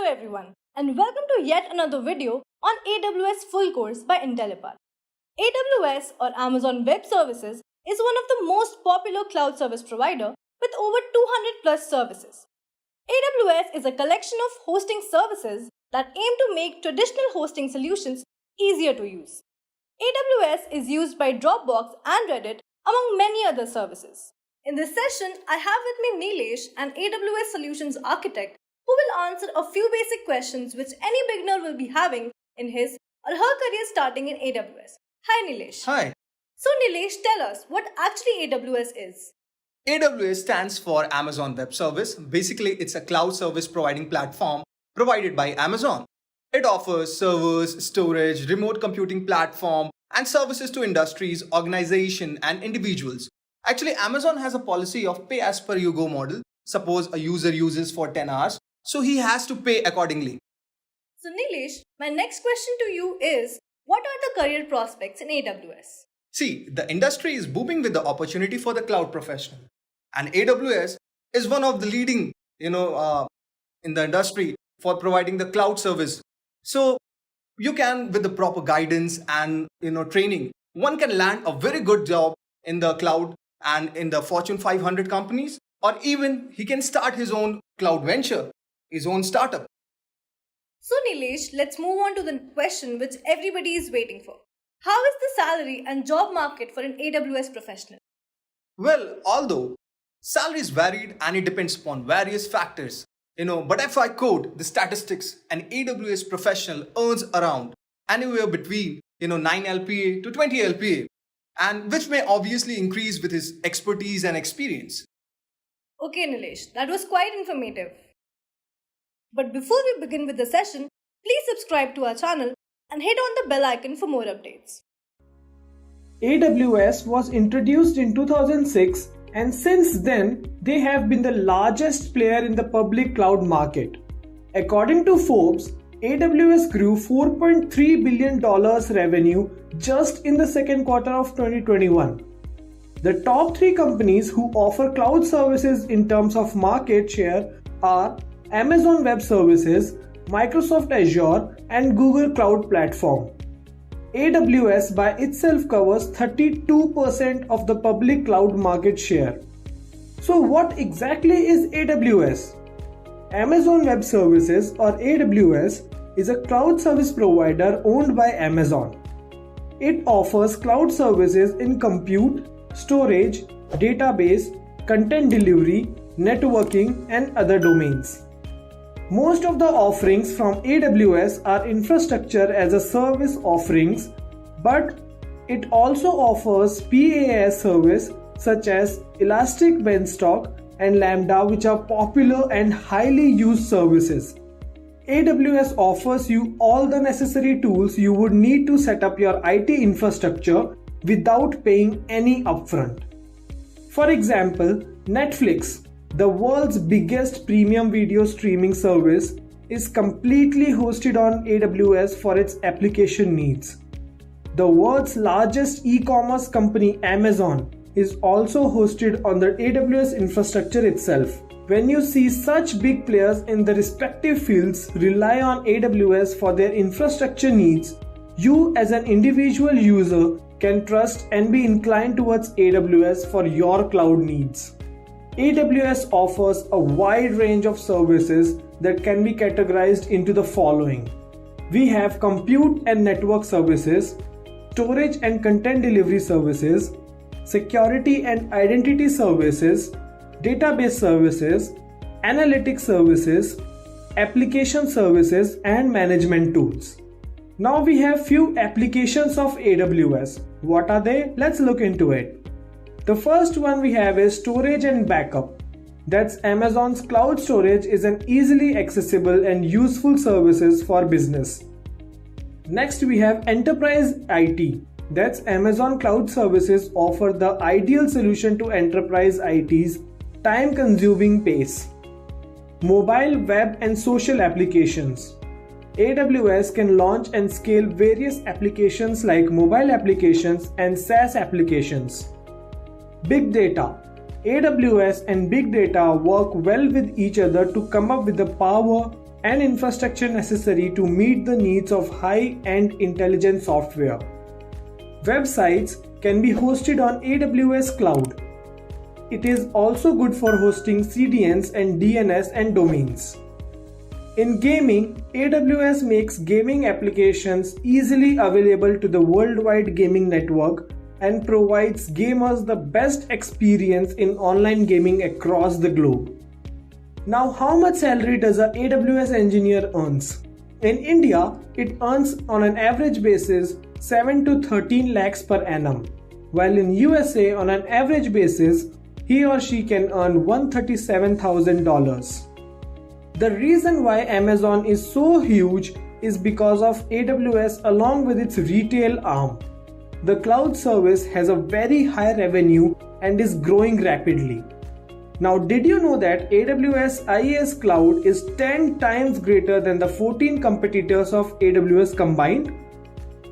everyone, and welcome to yet another video on AWS Full Course by Intellipaat. AWS or Amazon Web Services is one of the most popular cloud service provider with over 200 plus services. AWS is a collection of hosting services that aim to make traditional hosting solutions easier to use. AWS is used by Dropbox and Reddit among many other services. In this session, I have with me Nilesh, an AWS Solutions Architect, who will answer a few basic questions which any beginner will be having in his or her career starting in AWS. Hi Nilesh. Hi. So Nilesh, tell us what actually AWS is. AWS stands for Amazon Web Service. Basically, it's a cloud service providing platform provided by Amazon. It offers servers, storage, remote computing platform, and services to industries, organizations, and individuals. Actually, Amazon has a policy of pay as per you go model. Suppose a user uses for 10 hours, so he has to pay accordingly. So Nilesh, my next question to you is, what are the career prospects in AWS? See, the industry is booming with the opportunity for the cloud professional. And AWS is one of the leading, in the industry for providing the cloud service. So you can, with the proper guidance and, training, one can land a very good job in the cloud and in the Fortune 500 companies, or even he can start his own cloud venture, his own startup. So Nilesh, let's move on to the question which everybody is waiting for. How is the salary and job market for an AWS professional? Well, although salaries varied and it depends upon various factors, but if I quote the statistics, an AWS professional earns around anywhere between 9 LPA to 20 LPA, and which may obviously increase with his expertise and experience. Okay Nilesh, that was quite informative. But before we begin with the session, please subscribe to our channel and hit on the bell icon for more updates. AWS was introduced in 2006, and since then they have been the largest player in the public cloud market. According to Forbes, AWS grew $4.3 billion revenue just in the second quarter of 2021. The top 3 companies who offer cloud services in terms of market share are Amazon Web Services, Microsoft Azure, and Google Cloud Platform. AWS by itself covers 32% of the public cloud market share. So what exactly is AWS? Amazon Web Services or AWS is a cloud service provider owned by Amazon. It offers cloud services in compute, storage, database, content delivery, networking, and other domains. Most of the offerings from AWS are infrastructure as a service offerings, but it also offers PaaS service such as Elastic Beanstalk and Lambda, which are popular and highly used services. AWS offers you all the necessary tools you would need to set up your IT infrastructure without paying any upfront. For example, Netflix, the world's biggest premium video streaming service, is completely hosted on AWS for its application needs. The world's largest e-commerce company, Amazon, is also hosted on the AWS infrastructure itself. When you see such big players in the respective fields rely on AWS for their infrastructure needs, you as an individual user can trust and be inclined towards AWS for your cloud needs. AWS offers a wide range of services that can be categorized into the following. We have compute and network services, storage and content delivery services, security and identity services, database services, analytics services, application services, and management tools. Now we have few applications of AWS. What are they? Let's look into it. The first one we have is storage and backup. That's Amazon's cloud storage is an easily accessible and useful services for business. Next we have enterprise IT. That's Amazon Cloud Services offer the ideal solution to enterprise IT's time-consuming pace. Mobile, web, and social applications. AWS can launch and scale various applications like mobile applications and SaaS applications. Big data. AWS and big data work well with each other to come up with the power and infrastructure necessary to meet the needs of high-end intelligent software. Websites can be hosted on AWS Cloud. It is also good for hosting CDNs and DNS and domains. In gaming, AWS makes gaming applications easily available to the worldwide gaming network and provides gamers the best experience in online gaming across the globe. Now, how much salary does an AWS engineer earns? In India, it earns on an average basis 7 to 13 lakhs per annum, while in USA on an average basis, he or she can earn $137,000. The reason why Amazon is so huge is because of AWS along with its retail arm. The cloud service has a very high revenue and is growing rapidly. Now, did you know that AWS IaaS Cloud is 10 times greater than the 14 competitors of AWS combined?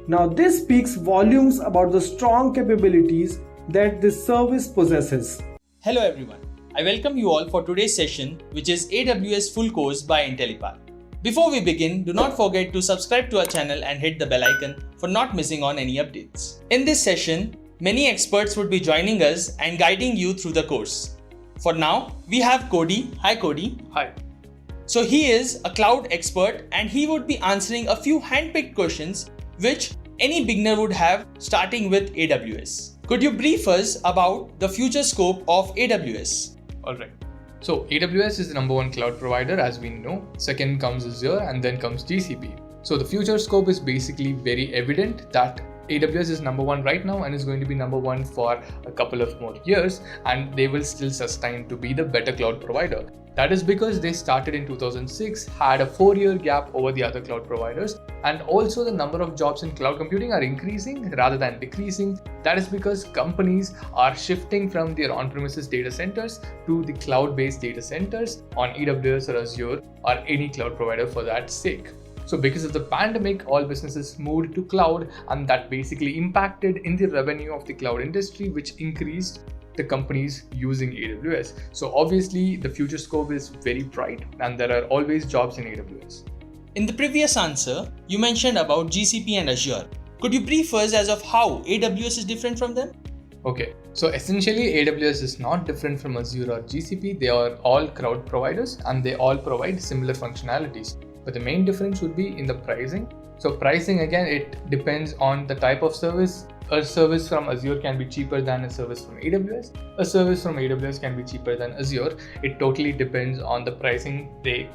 Now, this speaks volumes about the strong capabilities that this service possesses. Hello everyone. I welcome you all for today's session, which is AWS Full Course by Intellipaat. Before we begin, do not forget to subscribe to our channel and hit the bell icon for not missing on any updates. In this session, many experts would be joining us and guiding you through the course. For now, we have Cody. Hi Cody. Hi. So he is a cloud expert and he would be answering a few hand-picked questions which any beginner would have starting with AWS. Could you brief us about the future scope of AWS? Alright. So AWS is the number one cloud provider, as we know. Second comes Azure and then comes GCP. So the future scope is basically very evident that AWS is number one right now and is going to be number one for a couple of more years, and they will still sustain to be the better cloud provider. That is because they started in 2006, had a 4-year gap over the other cloud providers, and also the number of jobs in cloud computing are increasing rather than decreasing. That is because companies are shifting from their on-premises data centers to the cloud-based data centers on AWS or Azure or any cloud provider for that sake. So because of the pandemic, all businesses moved to cloud, and that basically impacted in the revenue of the cloud industry, which increased the companies using AWS. So obviously the future scope is very bright and there are always jobs in AWS. In the previous answer, you mentioned about GCP and Azure. Could you brief us as of how AWS is different from them? Okay, so essentially AWS is not different from Azure or GCP. They are all cloud providers and they all provide similar functionalities. But the main difference would be in the pricing. So pricing, again, it depends on the type of service. A service from Azure can be cheaper than a service from AWS. A service from AWS can be cheaper than Azure. It totally depends on the pricing they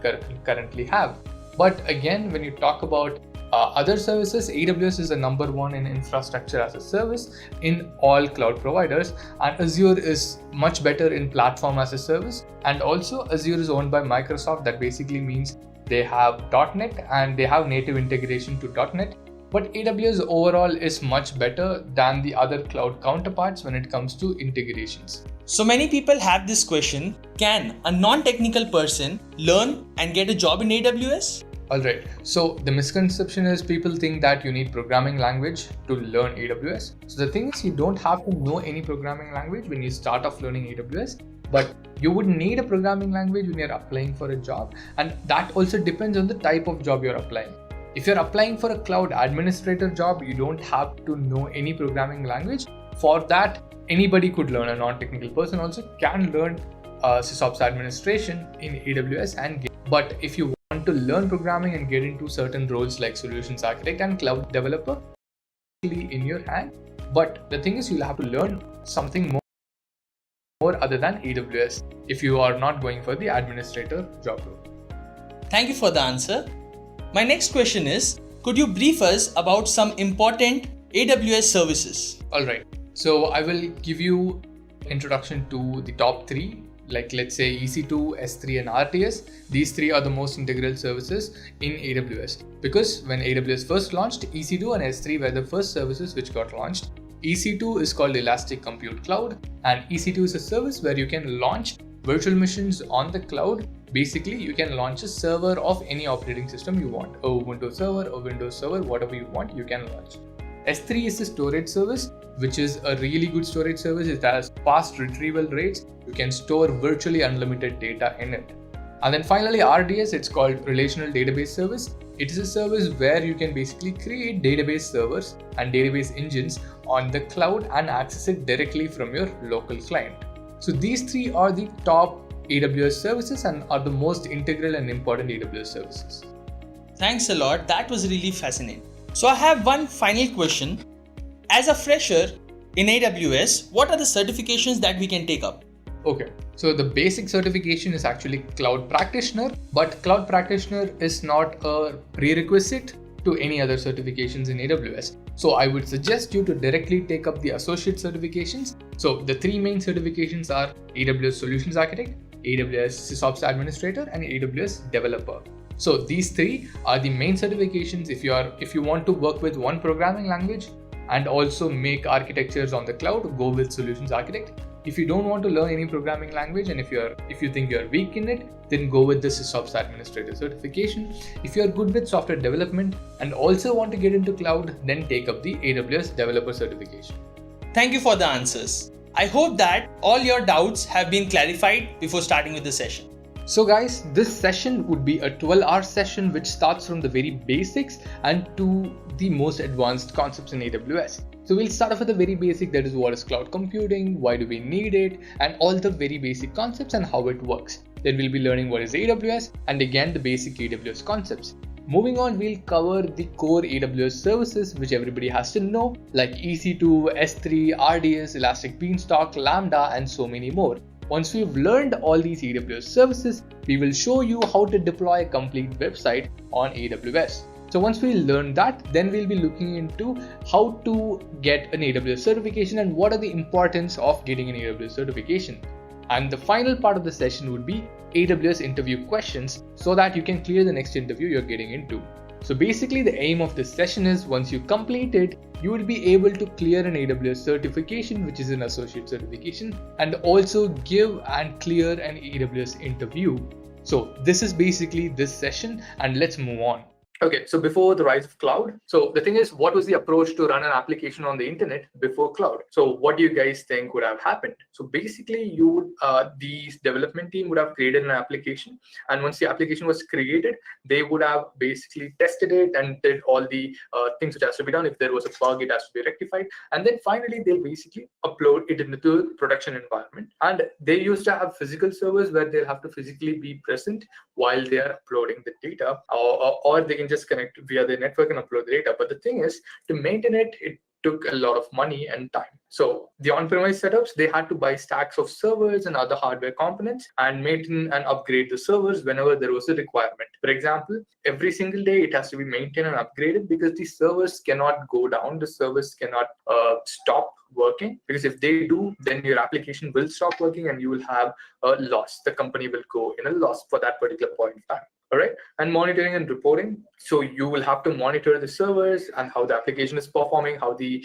currently have. But again, when you talk about other services, AWS is the number one in infrastructure as a service in all cloud providers, and Azure is much better in platform as a service. And also Azure is owned by Microsoft. That basically means they have .NET and they have native integration to .NET. But AWS overall is much better than the other cloud counterparts when it comes to integrations. So many people have this question, can a non-technical person learn and get a job in AWS? Alright, so the misconception is people think that you need programming language to learn AWS. So the thing is, you don't have to know any programming language when you start off learning AWS, but you would need a programming language when you're applying for a job, and that also depends on the type of job you're applying. If you're applying for a cloud administrator job, you don't have to know any programming language. For that, anybody could learn. A non-technical person also can learn sysops administration in AWS and get. But if you want to learn programming and get into certain roles like solutions architect and cloud developer, in your hand. But the thing is, you'll have to learn something more other than AWS if you are not going for the administrator job role. Thank you for the answer. My next question is, could you brief us about some important AWS services? Alright, so I will give you introduction to the top 3, like let's say EC2, S3 and RTS. These 3 are the most integral services in AWS, because when AWS first launched, EC2 and S3 were the first services which got launched. EC2 is called Elastic Compute Cloud, and EC2 is a service where you can launch virtual machines on the cloud. Basically, you can launch a server of any operating system you want, a Ubuntu server, a Windows server, whatever you want, you can launch. S3 is a storage service, which is a really good storage service. It has fast retrieval rates. You can store virtually unlimited data in it. And then finally, RDS, it's called Relational Database Service. It is a service where you can basically create database servers and database engines on the cloud and access it directly from your local client. So these three are the top AWS services and are the most integral and important AWS services. Thanks a lot. That was really fascinating. So I have one final question. As a fresher in AWS, what are the certifications that we can take up? Okay, so the basic certification is actually Cloud Practitioner, but Cloud Practitioner is not a prerequisite to any other certifications in AWS. So I would suggest you to directly take up the associate certifications. So the three main certifications are AWS Solutions Architect, AWS SysOps Administrator, and AWS Developer. So these three are the main certifications if you want to work with one programming language and also make architectures on the cloud, go with Solutions Architect. If you don't want to learn any programming language and if you think you're weak in it, then go with the SysOps Administrator certification. If you're good with software development and also want to get into cloud, then take up the AWS Developer certification. Thank you for the answers. I hope that all your doubts have been clarified before starting with the session. So guys, this session would be a 12-hour session which starts from the very basics and to the most advanced concepts in AWS. So we'll start off with the very basic, that is what is cloud computing, why do we need it, and all the very basic concepts and how it works. Then we'll be learning what is AWS and again the basic AWS concepts. Moving on, we'll cover the core AWS services which everybody has to know, like EC2, S3, RDS, Elastic Beanstalk, Lambda, and so many more. Once we've learned all these AWS services, we will show you how to deploy a complete website on AWS. So once we learn that, then we'll be looking into how to get an AWS certification and what are the importance of getting an AWS certification. And the final part of the session would be AWS interview questions so that you can clear the next interview you're getting into. So basically the aim of this session is once you complete it, you will be able to clear an AWS certification, which is an associate certification, and also give and clear an AWS interview. So this is basically this session, and let's move on. Okay, so before the rise of cloud, so the thing is, what was the approach to run an application on the internet before cloud? So what do you guys think would have happened? So basically, the development team would have created an application, and once the application was created, they would have basically tested it and did all the things which has to be done. If there was a bug, it has to be rectified, and then finally they'll basically upload it into the production environment. And they used to have physical servers where they'll have to physically be present while they are uploading the data, or they can just connect via the network and upload the data. But the thing is, to maintain it, it took a lot of money and time. So the on-premise setups, they had to buy stacks of servers and other hardware components and maintain and upgrade the servers whenever there was a requirement. For example, every single day it has to be maintained and upgraded because the servers cannot go down. The servers cannot stop working, because if they do, then your application will stop working and you will have a loss. The company will go in a loss for that particular point in time. All right, and monitoring and reporting. So you will have to monitor the servers and how the application is performing, how the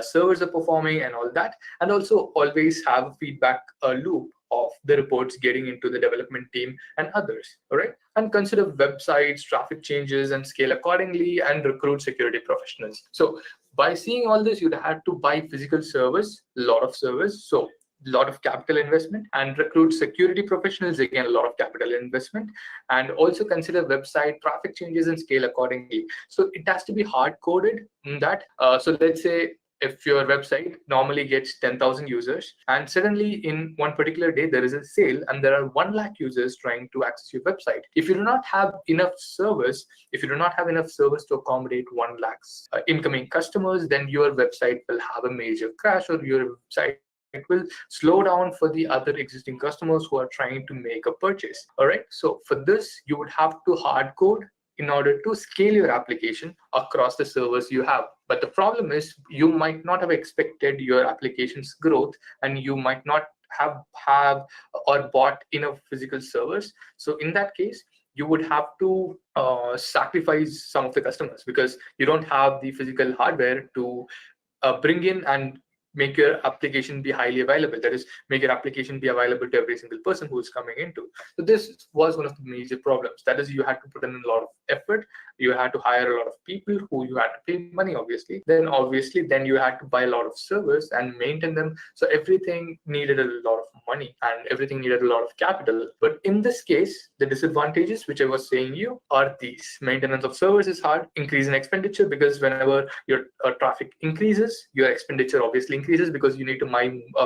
servers are performing and all that. And also always have a feedback loop of the reports getting into the development team and others. All right, and consider websites, traffic changes, and scale accordingly, and recruit security professionals. So by seeing all this, you'd have to buy physical servers, a lot of servers. So a lot of capital investment, and recruit security professionals, again a lot of capital investment, and also consider website traffic changes and scale accordingly. So it has to be hard coded in that. So let's say if your website normally gets 10,000 users and suddenly in one particular day there is a sale and there are 1 lakh users trying to access your website. If you do not have enough servers, to accommodate 1 lakh incoming customers, then your website will have a major crash, or your website it will slow down for the other existing customers who are trying to make a purchase. All right, so for this you would have to hard code in order to scale your application across the servers you have. But the problem is, you might not have expected your application's growth, and you might not have or bought enough physical servers. So in that case, you would have to sacrifice some of the customers because you don't have the physical hardware to bring in and make your application be highly available. That is, make your application be available to every single person who is coming into. So this was one of the major problems. That is, you had to put in a lot of effort you had to hire a lot of people who you had to pay money, obviously. Then you had to buy a lot of servers and maintain them. So everything needed a lot of money and everything needed a lot of capital. But in this case, the disadvantages, which I was saying you, are these. Maintenance of servers is hard, increase in expenditure, because whenever your traffic increases, your expenditure obviously increases because you need to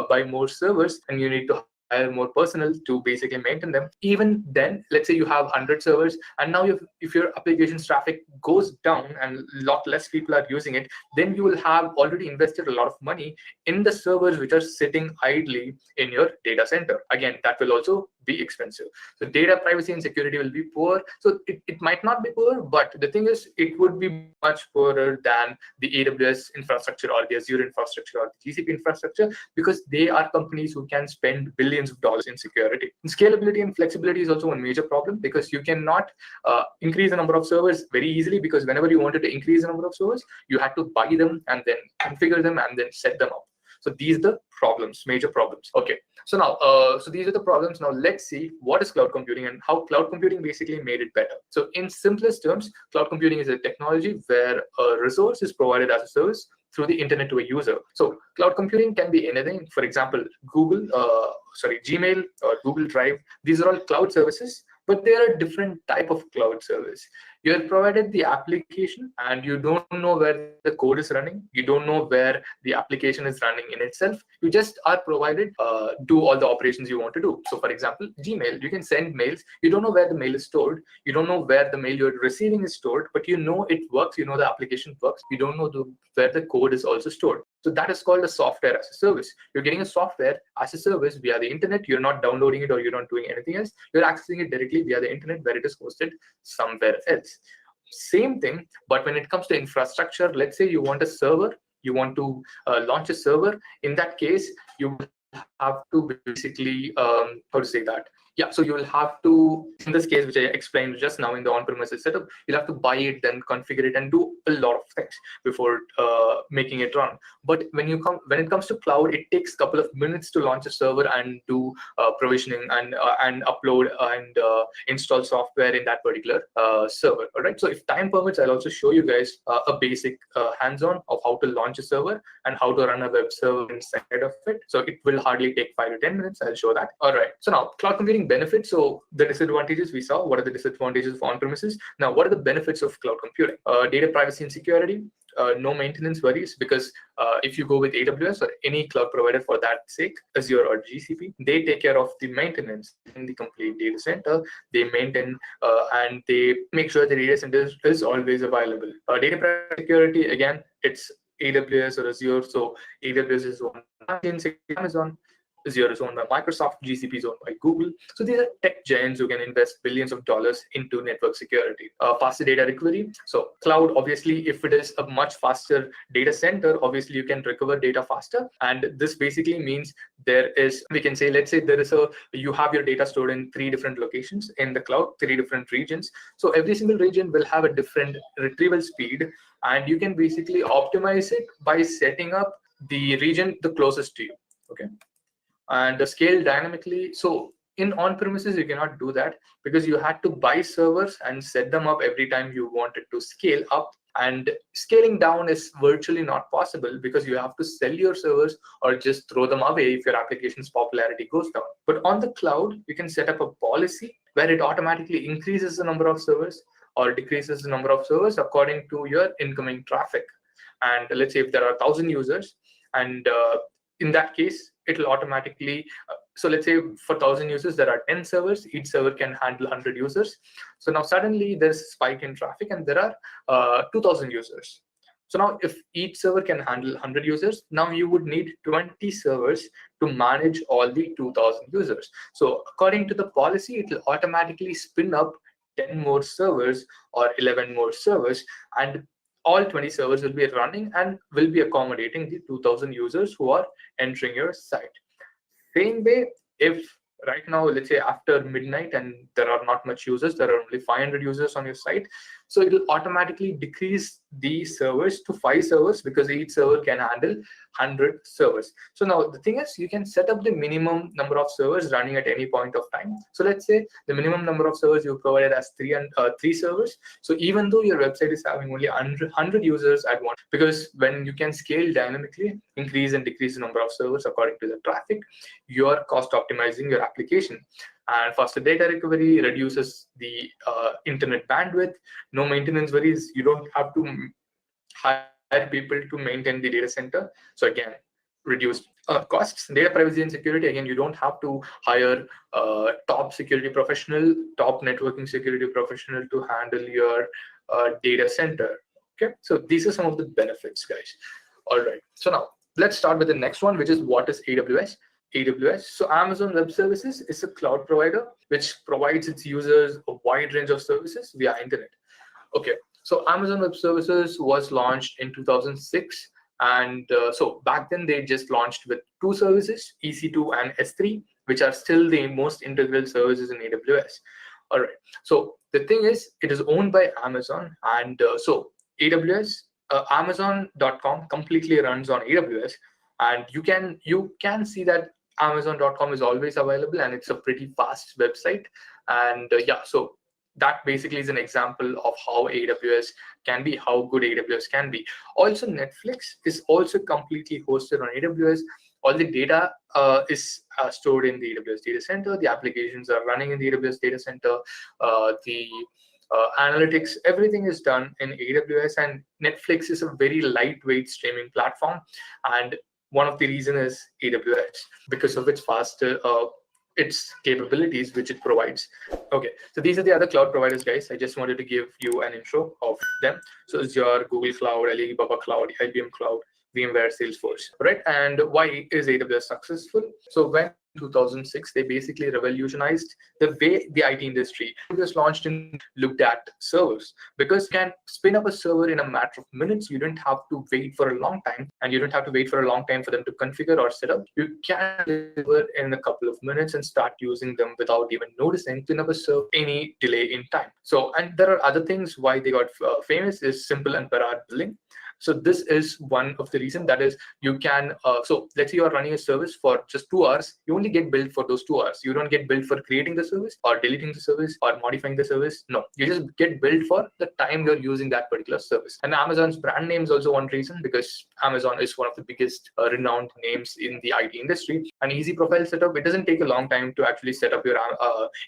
buy more servers and you need to hire more personnel to basically maintain them. Even then, let's say you have 100 servers, and now if your application's traffic goes down and a lot less people are using it, then you will have already invested a lot of money in the servers which are sitting idly in your data center. Again, that will also be expensive. So data privacy and security will be poor. So it might not be poor, but the thing is, it would be much poorer than the AWS infrastructure or the Azure infrastructure or the GCP infrastructure, because they are companies who can spend billions of dollars in security. And scalability and flexibility is also one major problem, because you cannot increase the number of servers very easily, because whenever you wanted to increase the number of servers, you had to buy them and then configure them and then set them up. So these are the problems, major problems. Okay, so now, so these are the problems. Now let's see what is cloud computing and how cloud computing basically made it better. So in simplest terms, cloud computing is a technology where a resource is provided as a service through the internet to a user. So cloud computing can be anything. For example, Gmail or Google Drive. These are all cloud services, but they are a different type of cloud service. You're provided the application and you don't know where the code is running. You don't know where the application is running in itself. You just are provided do all the operations you want to do. So for example, Gmail, you can send mails. You don't know where the mail is stored. You don't know where the mail you're receiving is stored, but you know it works. You know the application works. You don't know where the code is also stored. So that is called a software as a service. You're getting a software as a service via the internet. You're not downloading it or you're not doing anything else. You're accessing it directly via the internet where it is hosted somewhere else. Same thing, but when it comes to infrastructure, let's say you want a server, you want to launch a server. In that case, you have to basically, so you will have to, in this case, which I explained just now in the on-premises setup, you'll have to buy it, then configure it and do a lot of things before making it run. But when it comes to cloud, it takes a couple of minutes to launch a server and do provisioning and upload and install software in that particular server. All right. So if time permits, I'll also show you guys a basic hands-on of how to launch a server and how to run a web server inside of it. So it will hardly take 5 to 10 minutes. I'll show that. All right. So now cloud computing benefits. So the disadvantages we saw. What are the disadvantages of on-premises? Now, what are the benefits of cloud computing? Data privacy and security. No maintenance worries, because if you go with AWS or any cloud provider for that sake, Azure or GCP, they take care of the maintenance in the complete data center. They maintain and they make sure the data center is always available. Data privacy security, again, it's AWS or Azure. So AWS is owned by Amazon. Azure is owned by Microsoft, GCP is owned by Google. So these are tech giants who can invest billions of dollars into network security. Faster data recovery. So cloud, obviously, if it is a much faster data center, obviously you can recover data faster. And this basically means we can say, let's say you have your data stored in 3 different locations in the cloud, 3 different regions. So every single region will have a different retrieval speed, and you can basically optimize it by setting up the region the closest to you. Okay. And the scale dynamically. So in on-premises, you cannot do that because you had to buy servers and set them up every time you wanted to scale up. And scaling down is virtually not possible because you have to sell your servers or just throw them away if your application's popularity goes down. But on the cloud, you can set up a policy where it automatically increases the number of servers or decreases the number of servers according to your incoming traffic. And let's say if there are 1,000 users, and in that case, it will automatically, so let's say for 1,000 users, there are 10 servers. Each server can handle 100 users. So now suddenly there's a spike in traffic and there are 2,000 users. So now if each server can handle 100 users, now you would need 20 servers to manage all the 2,000 users. So according to the policy, it will automatically spin up 10 more servers or 11 more servers, and all 20 servers will be running and will be accommodating the 2,000 users who are entering your site. Same way, if right now, let's say after midnight and there are not much users, there are only 500 users on your site. So it will automatically decrease the servers to 5 servers because each server can handle 100 servers. So now the thing is, you can set up the minimum number of servers running at any point of time. So let's say the minimum number of servers you provided as 3 servers. So even though your website is having only 100 users at once, because when you can scale dynamically, increase and decrease the number of servers according to the traffic, you are cost optimizing your application. And faster data recovery reduces the internet bandwidth, no maintenance worries. You don't have to hire people to maintain the data center. So again, reduced costs. Data privacy and security, again, you don't have to hire top security professional, top networking security professional to handle your data center. Okay, so these are some of the benefits, guys. All right, so now let's start with the next one, which is what is AWS. AWS. So Amazon Web Services is a cloud provider which provides its users a wide range of services via internet. Okay, so Amazon Web Services was launched in 2006, and so back then they just launched with 2 services, EC2 and S3, which are still the most integral services in AWS. All right, so the thing is, it is owned by Amazon, and so AWS, Amazon.com completely runs on AWS, and you can see that Amazon.com is always available, and it's a pretty fast website. And yeah, so that basically is an example of how AWS can be, how good AWS can be. Also, Netflix is also completely hosted on AWS. All the data is stored in the AWS data center. The applications are running in the AWS data center. The analytics, everything is done in AWS, and Netflix is a very lightweight streaming platform. And one of the reasons is AWS, because of its faster its capabilities which it provides. Okay, so these are the other cloud providers, guys. I just wanted to give you an intro of them. So it's your Google Cloud, Alibaba Cloud, IBM Cloud, VMware, Salesforce, right? And why is AWS successful? So when 2006, they basically revolutionized the way the IT industry was launched and looked at servers, because you can spin up a server in a matter of minutes. You don't have to wait for a long time, and you don't have to wait for a long time for them to configure or set up. You can deliver in a couple of minutes and start using them without even noticing. Spin up a server, any delay in time. So, and there are other things why they got famous is simple and per hour billing. So this is one of the reasons, that is you can, so let's say you are running a service for just 2 hours, you only get billed for those 2 hours. You don't get billed for creating the service or deleting the service or modifying the service. No, you just get billed for the time you're using that particular service. And Amazon's brand name is also one reason, because Amazon is one of the biggest renowned names in the IT industry. An easy profile setup, it doesn't take a long time to actually set up your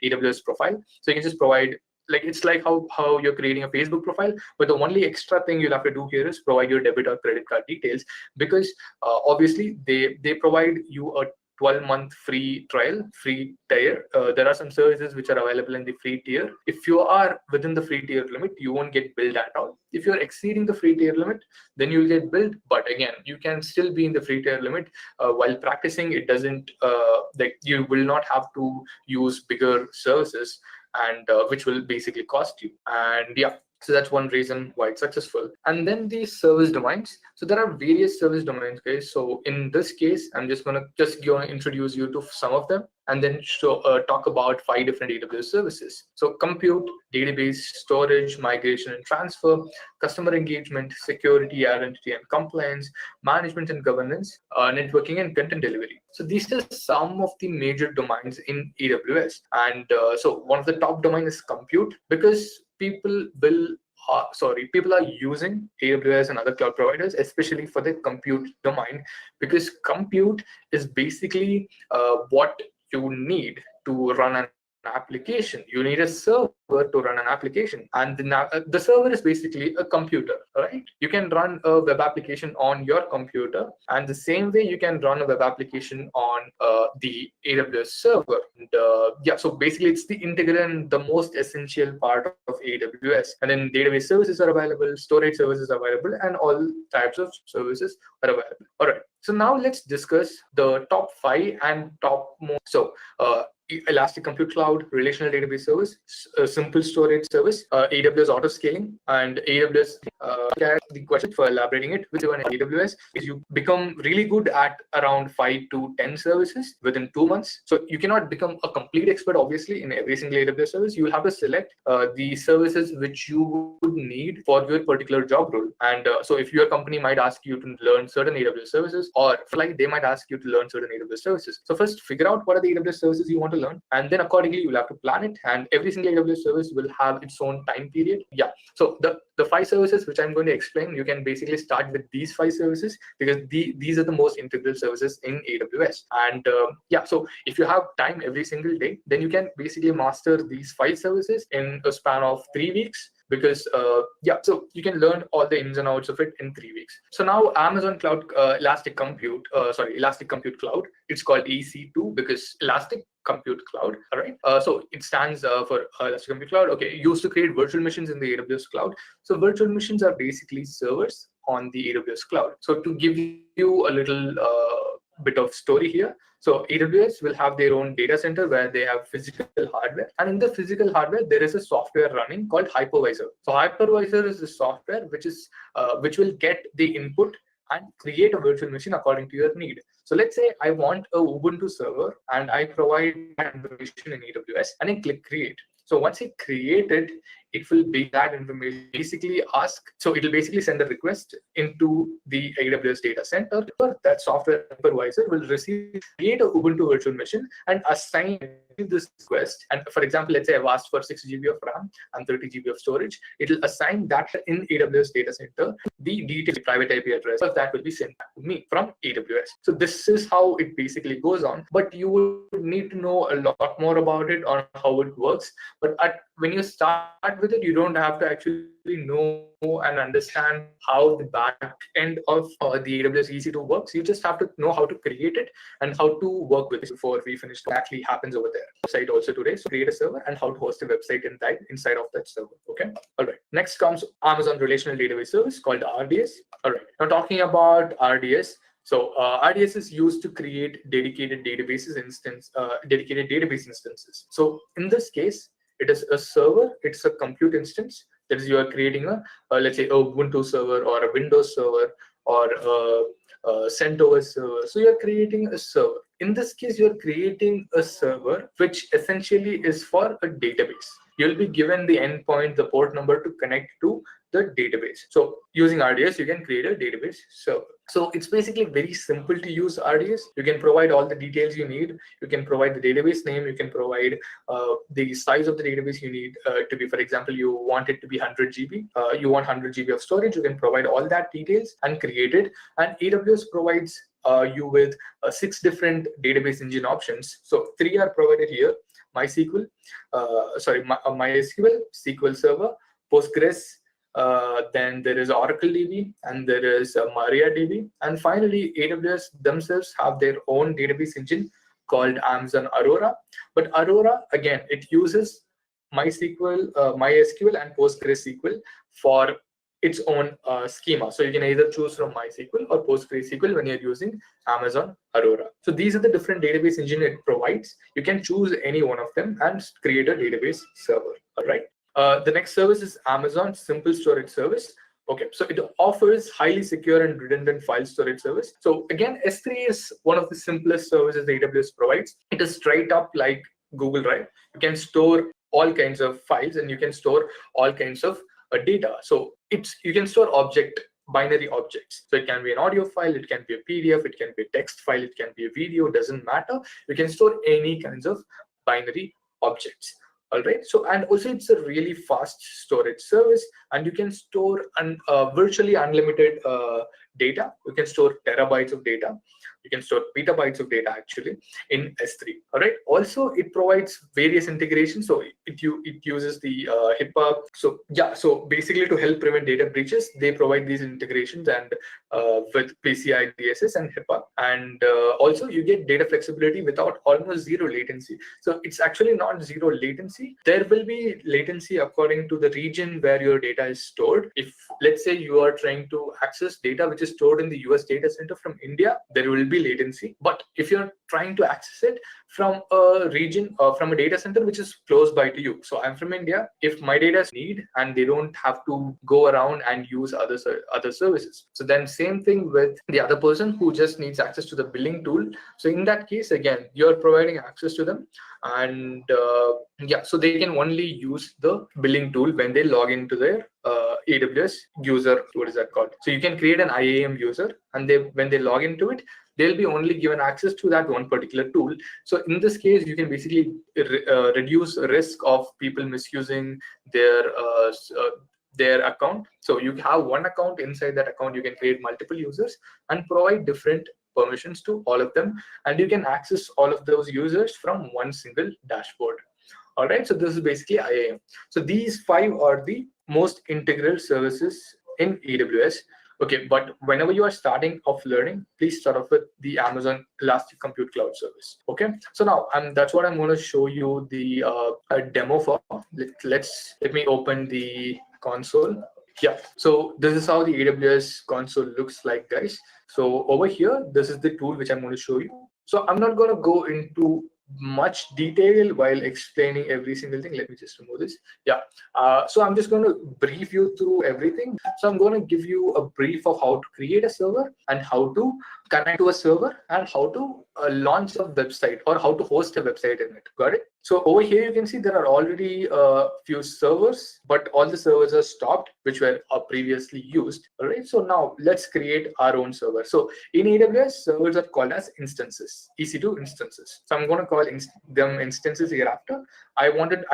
AWS profile. So you can just provide, like, it's like how you're creating a Facebook profile, but the only extra thing you'll have to do here is provide your debit or credit card details, because obviously they provide you a 12-month free trial, free tier. There are some services which are available in the free tier. If you are within the free tier limit, you won't get billed at all. If you're exceeding the free tier limit, then you'll get billed. But again, you can still be in the free tier limit. While practicing, it doesn't, like, you will not have to use bigger services, and which will basically cost you. And yeah, so that's one reason why it's successful. And then the service domains. So there are various service domains, guys. So in this case, I'm just gonna introduce you to some of them, and then talk about 5 different AWS services. So compute, database, storage, migration and transfer, customer engagement, security, identity and compliance, management and governance, networking and content delivery. So these are some of the major domains in AWS. And so one of the top domains is compute, because people are using AWS and other cloud providers, especially for the compute domain, because compute is basically what you need to run an application. You need a server to run an application, and the server is basically a computer, right? You can run a web application on your computer, and the same way you can run a web application on the AWS server. And, yeah, so basically it's the integral and the most essential part of AWS. And then database services are available, storage services are available, and all types of services are available. All right, so now let's discuss the top 5 and top more. So Elastic Compute Cloud, Relational Database Service, Simple Storage Service, AWS Auto Scaling, and AWS the question for elaborating it with you on AWS is you become really good at around 5 to 10 services within 2 months. So you cannot become a complete expert, obviously, in every single AWS service. You will have to select the services which you would need for your particular job role. And so if your company might ask you to learn certain AWS services, or like they might ask you to learn certain AWS services. So first figure out what are the AWS services you want to learn, and then accordingly you'll have to plan it. And every single AWS service will have its own time period. Yeah. So the 5 services which I'm going to explain, you can basically start with these 5 services because these are the most integral services in AWS. And yeah, so if you have time every single day, then you can basically master these 5 services in a span of 3 weeks. Because yeah, so you can learn all the ins and outs of it in 3 weeks. So now Amazon Cloud Elastic Compute Cloud, it's called EC2 because Elastic Compute Cloud. All right. So it stands for Elastic Compute Cloud. Okay, used to create virtual machines in the AWS cloud. So virtual machines are basically servers on the AWS cloud. So to give you a little bit of story here. So AWS will have their own data center where they have physical hardware, and in the physical hardware there is a software running called hypervisor. So hypervisor is the software which will get the input and create a virtual machine according to your need. So let's say I want a Ubuntu server and I provide that information in AWS and then click create. So once I create it, it will be that information basically so it will basically send a request into the AWS data center. That software supervisor will create a Ubuntu virtual machine and assign this request. And for example, let's say I've asked for 6 GB of RAM and 30 GB of storage. It will assign that in AWS data center. The detailed private IP address of that will be sent back to me from AWS. So this is how it basically goes on. But you would need to know a lot more about it on how it works. But when you start with it, you don't have to actually know and understand how the back end of the AWS EC2 works. You just have to know how to create it and how to work with it before we finish what actually happens over there. Website also today, so create a server and how to host a website inside of that server. Okay. All right. Next comes Amazon Relational Database Service called RDS. All right. Now talking about RDS. So RDS is used to create dedicated database instances. So in this case, it is a server. It's a compute instance. That is, you are creating let's say a Ubuntu server or a Windows server or a CentOS server. So you're creating a server. In this case, you're creating a server which essentially is for a database. You'll be given the endpoint, the port number to connect to the database. So using RDS, you can create a database server. So it's basically very simple to use RDS. You can provide all the details you need. You can provide the database name. You can provide the size of the database you need to be. For example, you want it to be 100 GB. You want 100 GB of storage. You can provide all that details and create it. And AWS provides you with 6 different database engine options. So 3 are provided here: MySQL, SQL Server, Postgres. Then there is Oracle DB and there is MariaDB. And finally, AWS themselves have their own database engine called Amazon Aurora. But Aurora, again, it uses MySQL and PostgreSQL for its own schema. So you can either choose from MySQL or PostgreSQL when you're using Amazon Aurora. So these are the different database engine it provides. You can choose any one of them and create a database server. All right. The next service is Amazon Simple Storage Service. Okay, so it offers highly secure and redundant file storage service. So again, S3 is one of the simplest services AWS provides. It is straight up like Google Drive. You can store all kinds of files and you can store all kinds of data. So you can store binary objects. So it can be an audio file, it can be a PDF, it can be a text file, it can be a video, doesn't matter. You can store any kinds of binary objects. All right. So, and also it's a really fast storage service, and you can store virtually unlimited data. You can store terabytes of data. You can store petabytes of data actually in S3. All right. Also, it provides various integrations. So it uses the HIPAA. So yeah. So basically, to help prevent data breaches, they provide these integrations and with PCI DSS and HIPAA. And also, you get data flexibility without almost zero latency. So it's actually not zero latency. There will be latency according to the region where your data is stored. If let's say you are trying to access data which is stored in the US data center from India, there will be be latency. But if you're trying to access it from a region or from a data center which is close by to you, so I'm from India, if my data is need and they don't have to go around and use other services, so then same thing with the other person who just needs access to the billing tool. So in that case, again, you're providing access to them, and yeah, so they can only use the billing tool when they log into their AWS user, what is that called? So you can create an IAM user, and when they log into it, they'll be only given access to that one particular tool. So in this case, you can basically reduce risk of people misusing their account. So you have one account. Inside that account, you can create multiple users and provide different permissions to all of them, and you can access all of those users from one single dashboard. All right, so this is basically IAM. So these 5 are the most integral services in AWS. Okay, but whenever you are starting off learning, please start off with the Amazon Elastic Compute Cloud Service. Okay, so now that's what I'm going to show you the a demo for. Let me open the console. Yeah, so this is how the AWS console looks like, guys. So over here, this is the tool which I'm going to show you. So I'm not going to go into much detail while explaining every single thing. Let me just remove this. Yeah, so I'm just going to brief you through everything. So I'm going to give you a brief of how to create a server and how to connect to a server and how to launch a website or how to host a website in it. Got it? So over here, you can see there are already a few servers, but all the servers are stopped, which were previously used. All right. So now let's create our own server. So in AWS, servers are called as instances, EC2 instances. So I'm going to call them instances hereafter. I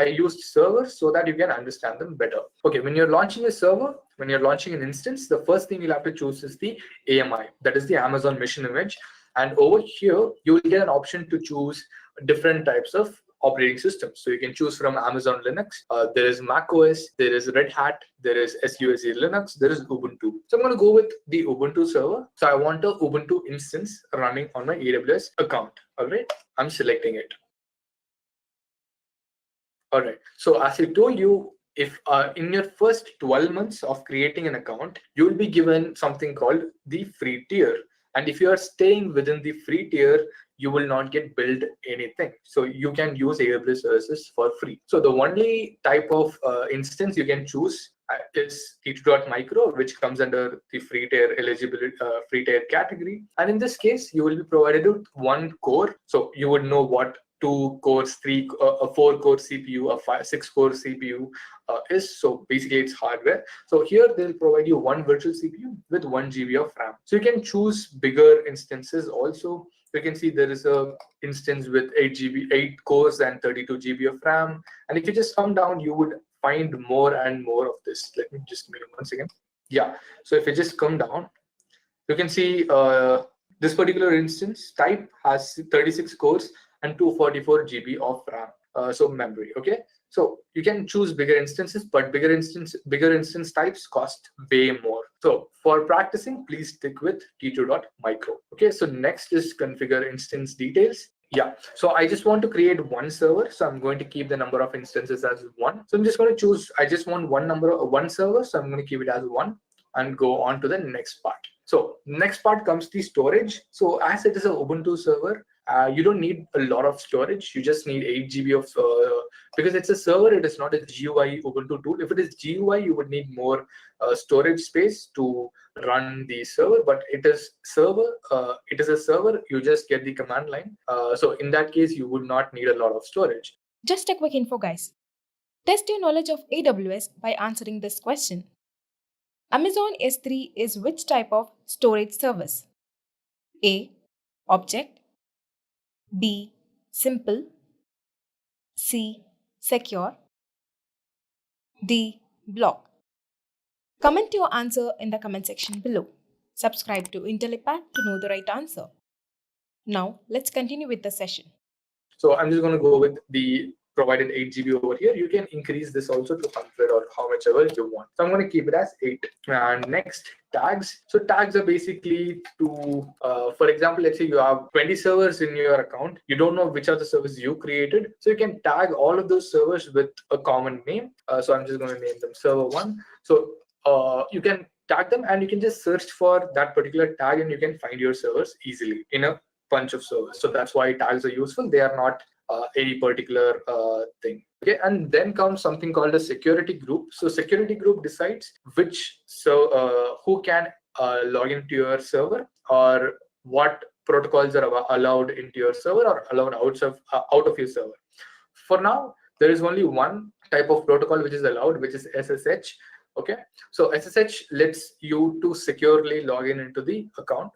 used servers so that you can understand them better. Okay. When you're launching a server, when you're launching an instance, the first thing you'll have to choose is the AMI, that is the Amazon Mission Image. And over here, you will get an option to choose different types of operating systems. So you can choose from Amazon Linux, there is Mac OS, there is Red Hat, there is SUSE Linux, there is Ubuntu. So I'm going to go with the Ubuntu server. So I want a Ubuntu instance running on my AWS account. All right, I'm selecting it. All right, so as I told you, if in your first 12 months of creating an account, you will be given something called the free tier. And if you are staying within the free tier, you will not get billed anything. So you can use AWS services for free. So the only type of instance you can choose is T2.micro, which comes under the free tier eligibility, free tier category. And in this case, you will be provided with one core. So you would know what 2 cores, 4 core CPU, a 6 core CPU is. So basically it's hardware. So here they'll provide you one virtual CPU with 1 GB of RAM. So you can choose bigger instances also. You can see there is a instance with 8 cores and 32 GB of RAM. And if you just come down, you would find more and more of this. Let me just give me 1 second. Yeah. So if you just come down, you can see this particular instance type has 36 cores and 244 GB of RAM, so memory. Okay, so you can choose bigger instances, but bigger instance types cost way more. So for practicing, please stick with T2.micro. Okay, so next is configure instance details. Yeah, so I just want to create one server, so I'm going to keep the number of instances as 1. So I'm just going to choose, I just want one server, so I'm going to keep it as 1 and go on to the next part. So next part comes the storage. So as it is an Ubuntu server, you don't need a lot of storage. You just need 8 GB of, because it's a server, it is not a GUI Ubuntu tool. If it is GUI, you would need more storage space to run the server, but it is a server, you just get the command line. So in that case, you would not need a lot of storage. Just a quick info, guys. Test your knowledge of AWS by answering this question. Amazon S3 is which type of storage service? A. Object. B. Simple. C. Secure. D. Block. Comment your answer in the comment section below. Subscribe to Intellipaat to know the right answer. Now, let's continue with the session. So I'm just going to go with the provided 8 GB over here. You can increase this also to 100 or how much ever you want. So I'm going to keep it as 8. And next, tags. So tags are basically to, for example, let's say you have 20 servers in your account. You don't know which are the servers you created. So you can tag all of those servers with a common name. So I'm just going to name them server 1. So you can tag them, and you can just search for that particular tag and you can find your servers easily in a bunch of servers. So that's why tags are useful. They are not any particular thing. Okay, and then comes something called a security group. So security group decides who can log into your server, or what protocols are allowed into your server or allowed out of your server. For now, there is only one type of protocol which is allowed, which is SSH. Okay, so SSH lets you to securely log into the account,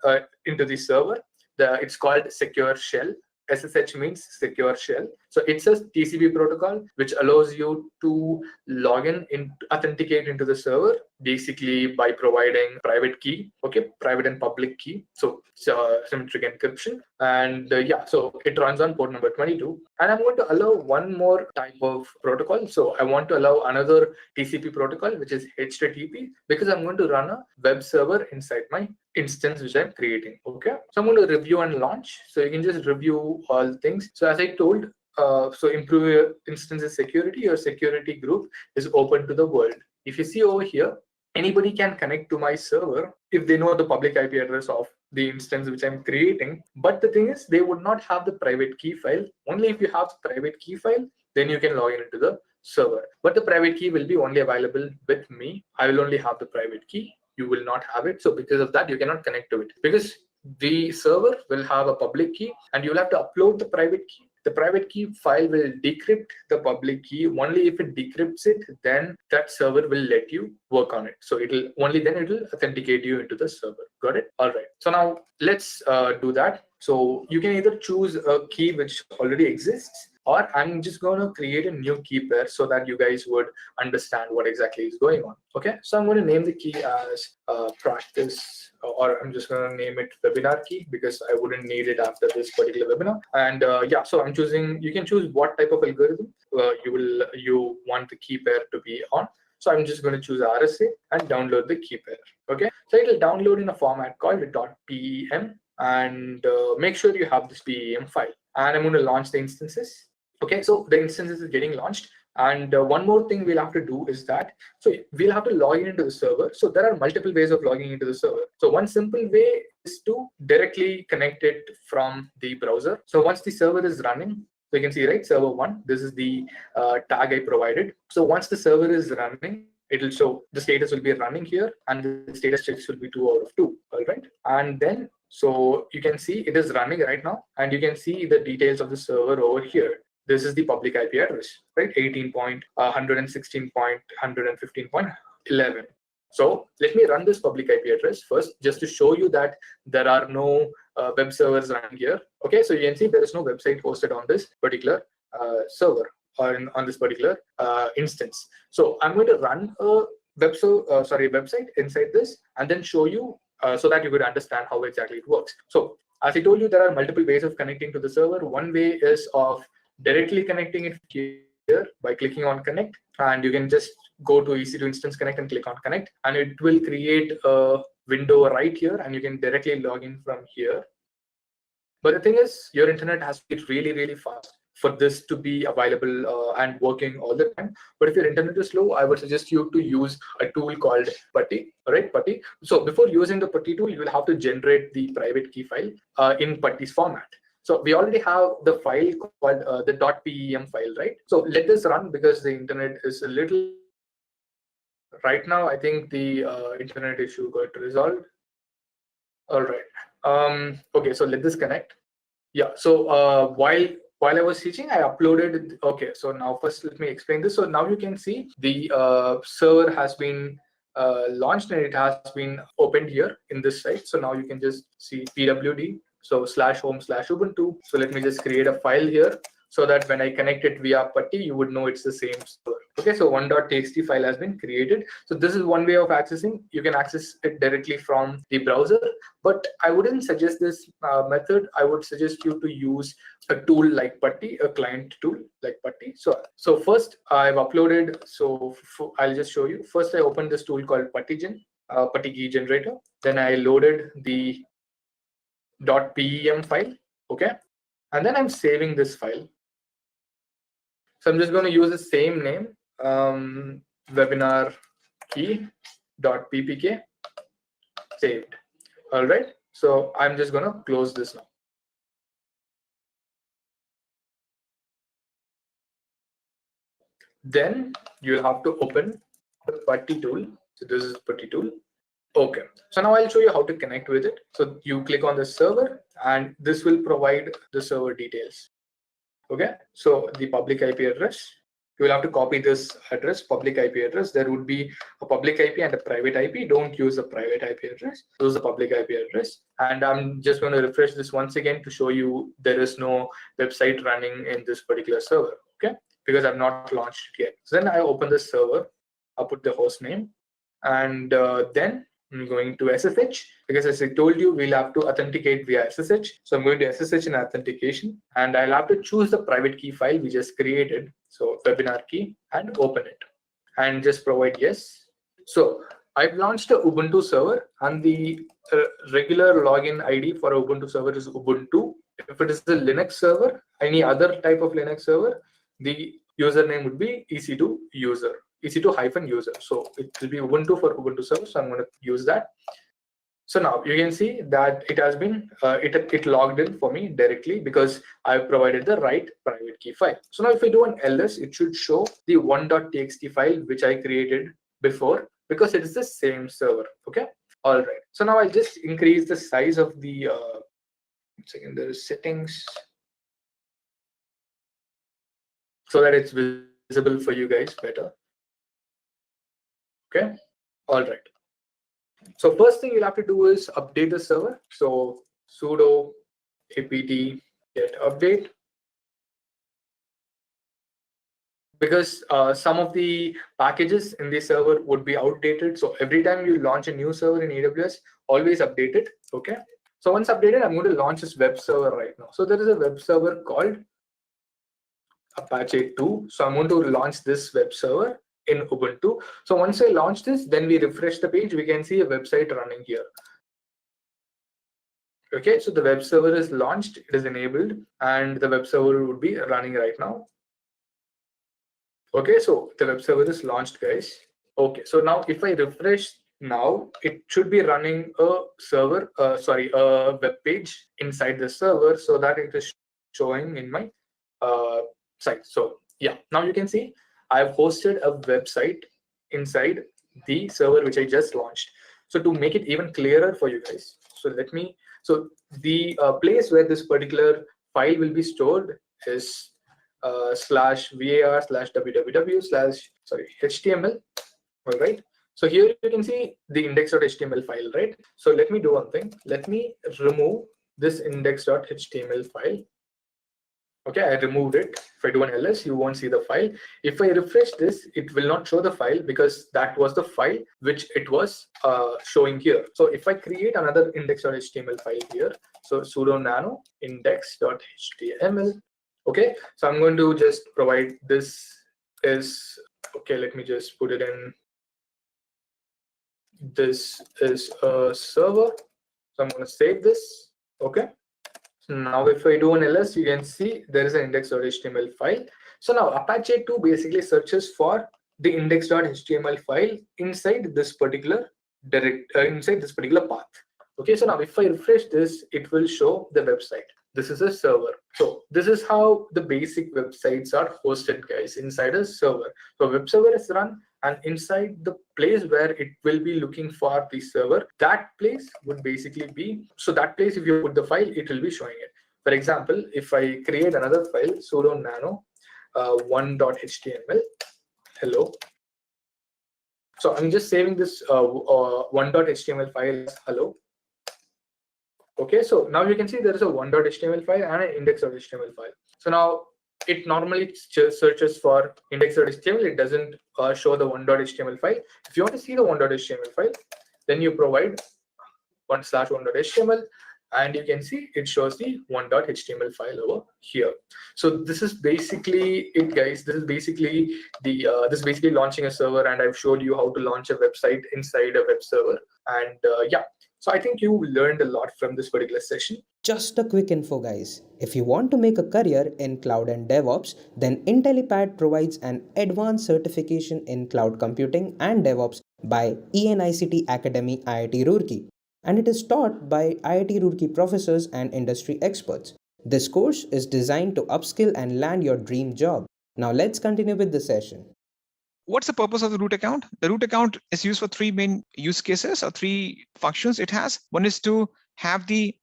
into the server. It's called secure shell. SSH means secure shell. So it's a TCP protocol which allows you to log in, authenticate into the server, basically by providing private key, okay, private and public key. So symmetric encryption. And yeah, so it runs on port number 22. And I'm going to allow one more type of protocol. So I want to allow another TCP protocol, which is HTTP, because I'm going to run a web server inside my instance which I'm creating. Okay, so I'm going to review and launch. So you can just review all things. So as I told, so improve your instance's security. Your security group is open to the world. If you see over here, anybody can connect to my server if they know the public IP address of the instance which I'm creating. But the thing is, they would not have the private key file. Only if you have the private key file, then you can log into the server. But the private key will be only available with me. I will only have the private key. You will not have it. So because of that, you cannot connect to it, because the server will have a public key and you'll have to upload the private key. The private key file will decrypt the public key. Only if it decrypts it, then that server will let you work on it. So it'll authenticate you into the server. Got it? All right. So now let's do that. So you can either choose a key which already exists, or I'm just going to create a new key pair so that you guys would understand what exactly is going on. Okay, so I'm going to name the key as practice, or I'm just going to name it webinar key, because I wouldn't need it after this particular webinar. And yeah, so I'm choosing, you can choose what type of algorithm you want the key pair to be on. So I'm just going to choose RSA and download the key pair. Okay, so it'll download in a format called .pem, and make sure you have this PEM file. And I'm going to launch the instances. Okay, so the instances is getting launched. And one more thing we'll have to do is that, so we'll have to log into the server. So there are multiple ways of logging into the server. So one simple way is to directly connect it from the browser. So once the server is running, so you can see, right, server 1, this is the tag I provided. So once the server is running, it'll show the status will be running here, and the status checks will be 2 out of 2. All right, and then so you can see it is running right now, and you can see the details of the server over here. This is the public IP address, right? 18.116.115.11. So let me run this public IP address first, just to show you that there are no web servers running here. Okay, so you can see there is no website hosted on this particular server, or on this particular instance. So I'm going to run a website inside this, and then show you so that you could understand how exactly it works. So as I told you, there are multiple ways of connecting to the server. One way is of directly connecting it here by clicking on connect, and you can just go to EC2 Instance Connect and click on connect, and it will create a window right here, and you can directly log in from here. But the thing is, your internet has to be really, really fast for this to be available and working all the time. But if your internet is slow, I would suggest you to use a tool called Putty. All right, Putty. So before using the Putty tool, you will have to generate the private key file in Putty's format. So we already have the file called the .pem file, right? So let this run, because the internet is a little. Right now, I think the internet issue got resolved. All right. Okay, so let this connect. Yeah. So while I was teaching, I uploaded. Okay. So now first let me explain this. So now you can see the server has been launched, and it has been opened here in this site. So now you can just see pwd. So /home/ubuntu. So let me just create a file here, so that when I connect it via Putty, you would know it's the same server. Okay, so 1.txt file has been created. So this is one way of accessing. You can access it directly from the browser, but I wouldn't suggest this method. I would suggest you to use a tool like Putty, a client tool like Putty. So first I've uploaded. So I'll just show you. First I opened this tool called PuttyGen, Putty key generator. Then I loaded the .pem file. Okay, and then I'm saving this file. So I'm just going to use the same name, webinar key.ppk. saved. All right. So I'm just going to close this now. Then you'll have to open the putty tool. So this is putty tool. Okay, so now I'll show you how to connect with it. So you click on the server and this will provide the server details. Okay, so the public IP address, you will have to copy this address, public IP address. There would be a public IP and a private IP. Don't use the private IP address. Use the public IP address. And I'm just going to refresh this once again to show you there is no website running in this particular server. Okay, because I've not launched it yet. So then I open the server. I'll put the host name, and then I'm going to SSH, because as I told you, we'll have to authenticate via SSH. So I'm going to SSH in authentication, and I'll have to choose the private key file we just created. So webinar key, and open it and just provide yes. So I've launched a Ubuntu server, and the regular login ID for Ubuntu server is Ubuntu. If it is a Linux server, any other type of Linux server, the username would be EC2 user. EC2-user. So it will be Ubuntu for Ubuntu server. So I'm going to use that. So now you can see that it has been it logged in for me directly because I've provided the right private key file. So now if I do an ls, it should show the 1.txt file which I created before, because it is the same server. Okay. All right. So now I'll just increase the size of the secondary settings so that it's visible for you guys better. Okay. All right. So first thing you'll have to do is update the server. So sudo apt get update, because some of the packages in the server would be outdated. So every time you launch a new server in AWS, always update it. Okay. So once updated, I'm going to launch this web server right now. So there is a web server called Apache 2. So I'm going to launch this web server in Ubuntu. So once I launch this, then we refresh the page, we can see a website running here. Okay, so the web server is launched, it is enabled, and the web server would be running right now. Okay, so the web server is launched, guys. Okay, so now if I refresh now, it should be running a server, a web page inside the server, so that it is showing in my site. So yeah, now you can see I've hosted a website inside the server which I just launched. So to make it even clearer for you guys, so the place where this particular file will be stored is /var/www/HTML. All right. So here you can see the index.html file, right? So let me do one thing. Let me remove this index.html file. Okay, I removed it. If I do an ls, you won't see the file. If I refresh this, it will not show the file because that was the file which it was showing here. So if I create another index.html file here, so sudo nano index.html. Okay, so I'm going to just provide this is, okay, let me just put it in. This is a server. So I'm going to save this. Okay. Now if I do an ls, you can see there is an index.html file. So now Apache 2 basically searches for the index.html file inside this particular path. Okay, so now if I refresh this, it will show the website. This is a server. So this is how the basic websites are hosted, guys, inside a server. So web server is run, and inside the place where it will be looking for the server, that place would basically be, so that place, if you put the file, it will be showing it. For example, if I create another file, sudo nano 1.html, hello. So I'm just saving this 1.html file as hello. Okay, so now you can see there is a 1.html file and an index.html file. So now it normally searches for index.html. It doesn't show the 1.html file. If you want to see the 1.html file, then you provide /1.html, and you can see it shows the 1.html file over here. So this is basically it, guys. This is basically launching a server, and I've showed you how to launch a website inside a web server. And yeah, so I think you learned a lot from this particular session. Just a quick info, guys. If you want to make a career in cloud and DevOps, then Intellipaat provides an advanced certification in cloud computing and DevOps by ENICT Academy IIT Roorkee. and it is taught by IIT Roorkee professors and industry experts. This course is designed to upskill and land your dream job. Now let's continue with the session. What's the purpose of the root account? The root account is used for three main use cases or three functions it has. One is to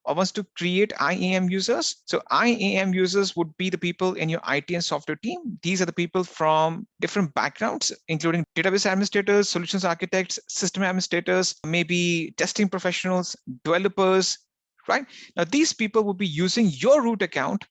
wants to create IAM users. So IAM users would be the people in your IT and software team. These are the people from different backgrounds, including database administrators, solutions architects, system administrators, maybe testing professionals, developers, right? Now, these people will be using your root account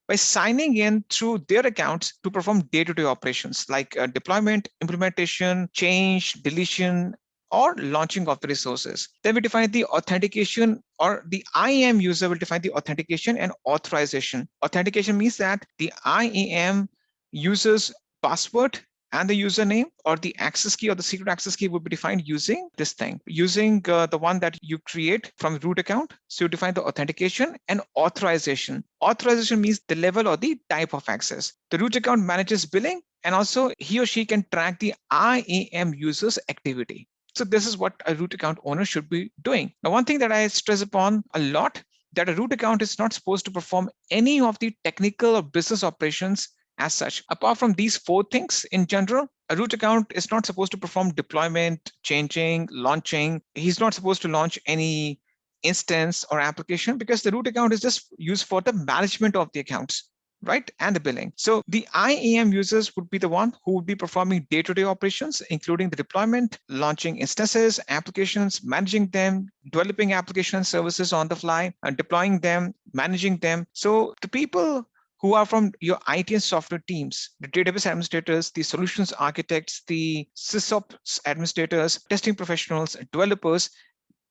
by signing in through their accounts to perform day-to-day operations like deployment, implementation, change, deletion, or launching of the resources. Then we define the authentication, or the IAM user will define the authentication and authorization. Authentication means that the IAM user's password and the username or the access key or the secret access key will be defined using this thing, using the one that you create from root account. So you define the authentication and authorization. Authorization means the level or the type of access. The root account manages billing, and also he or she can track the IAM user's activity. So this is what a root account owner should be doing. Now, one thing that I stress upon a lot, that a root account is not supposed to perform any of the technical or business operations as such. Apart from these four things in general, a root account is not supposed to perform deployment, changing, launching. He's not supposed to launch any instance or application, because the root account is just used for the management of the accounts, right? And the billing. So the IAM users would be the one who would be performing day-to-day operations, including the deployment, launching instances, applications, managing them, developing application services on the fly, and deploying them, managing them. So the people who are from your IT and software teams, the database administrators, the solutions architects, the sysops administrators, testing professionals, developers,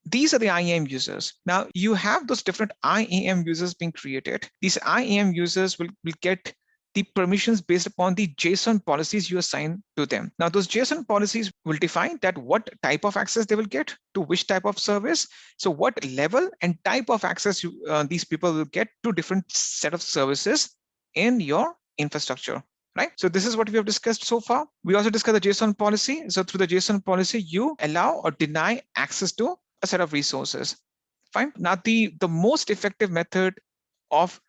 these are the IAM users. Now you have those different IAM users being created. These IAM users will get the permissions based upon the JSON policies you assign to them. Now those JSON policies will define that what type of access they will get to which type of service. So what level and type of access these people will get to different set of services in your infrastructure, right? So this is what we have discussed so far. We also discussed the JSON policy. So through the JSON policy, you allow or deny access to a set of resources. Fine. Now the most effective method of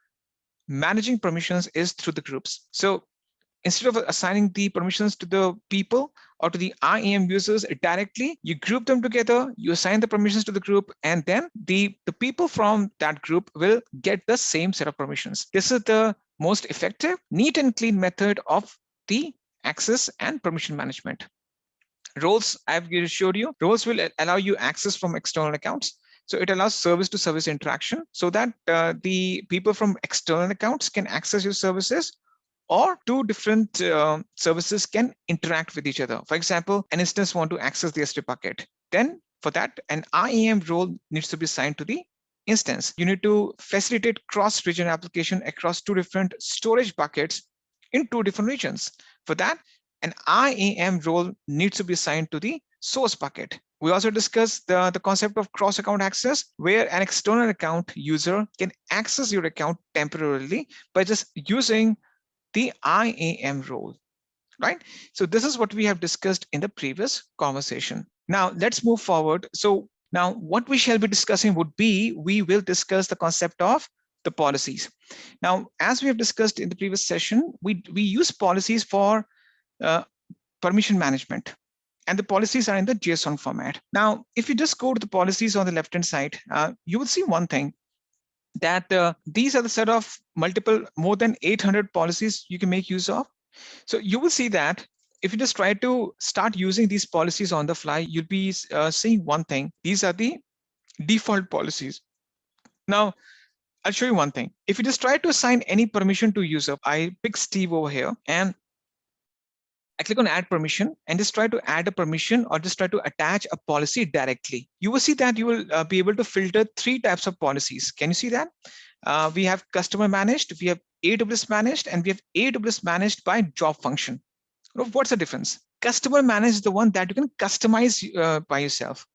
managing permissions is through the groups. So instead of assigning the permissions to the people or to the IAM users directly, you group them together, you assign the permissions to the group, and then the people from that group will get the same set of permissions. This is the most effective, neat and clean method of the access and permission management. Roles, I've showed you, roles will allow you access from external accounts. So it allows service to service interaction so that the people from external accounts can access your services, or two different services can interact with each other. For example, an instance want to access the S3 bucket. Then for that, an IAM role needs to be assigned to the instance. You need to facilitate cross-region application across two different storage buckets in two different regions. For that, an IAM role needs to be assigned to the source bucket. We also discussed the concept of cross-account access, where an external account user can access your account temporarily by just using the IAM role, right? So this is what we have discussed in the previous conversation. Now let's move forward. So now what we shall be discussing would be, we will discuss the concept of the policies. Now, as we have discussed in the previous session, we use policies for permission management, and the policies are in the JSON format. Now, if you just go to the policies on the left-hand side, you will see one thing, that these are the set of more than 800 policies you can make use of. So you will see that if you just try to start using these policies on the fly, you'll be seeing one thing. These are the default policies. Now, I'll show you one thing. If you just try to assign any permission to user, I pick Steve over here and I click on add permission and just try to add a permission or just try to attach a policy directly. You will see that you will be able to filter three types of policies. Can you see that? We have customer managed, we have AWS managed, and we have AWS managed by job function. What's the difference? Customer managed is the one that you can customize by yourself,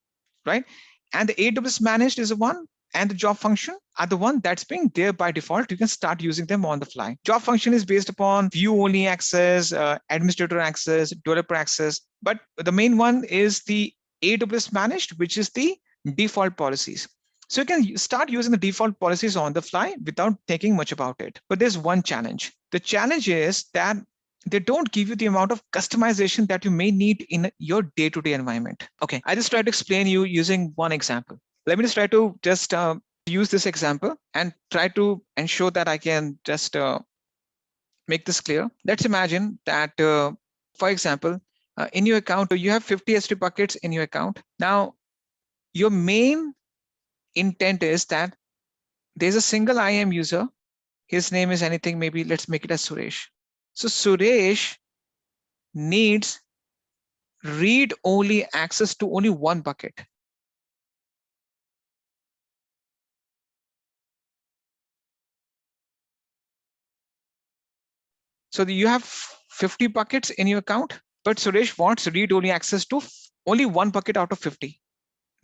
right? And the AWS managed is the one, and the job function are the one that's being there by default. You can start using them on the fly. Job function is based upon view-only access, administrator access, developer access. But the main one is the AWS managed, which is the default policies. So you can start using the default policies on the fly without thinking much about it. But there's one challenge. The challenge is that they don't give you the amount of customization that you may need in your day-to-day environment. Okay, I just try to explain you using one example. Let me just try to just use this example and try to ensure that I can just make this clear. Let's imagine that, for example, in your account, you have 50 S3 buckets in your account. Now, your main intent is that there's a single IAM user. His name is anything, maybe let's make it as Suresh. So Suresh needs read-only access to only one bucket. So you have 50 buckets in your account, but Suresh wants read-only access to only one bucket out of 50,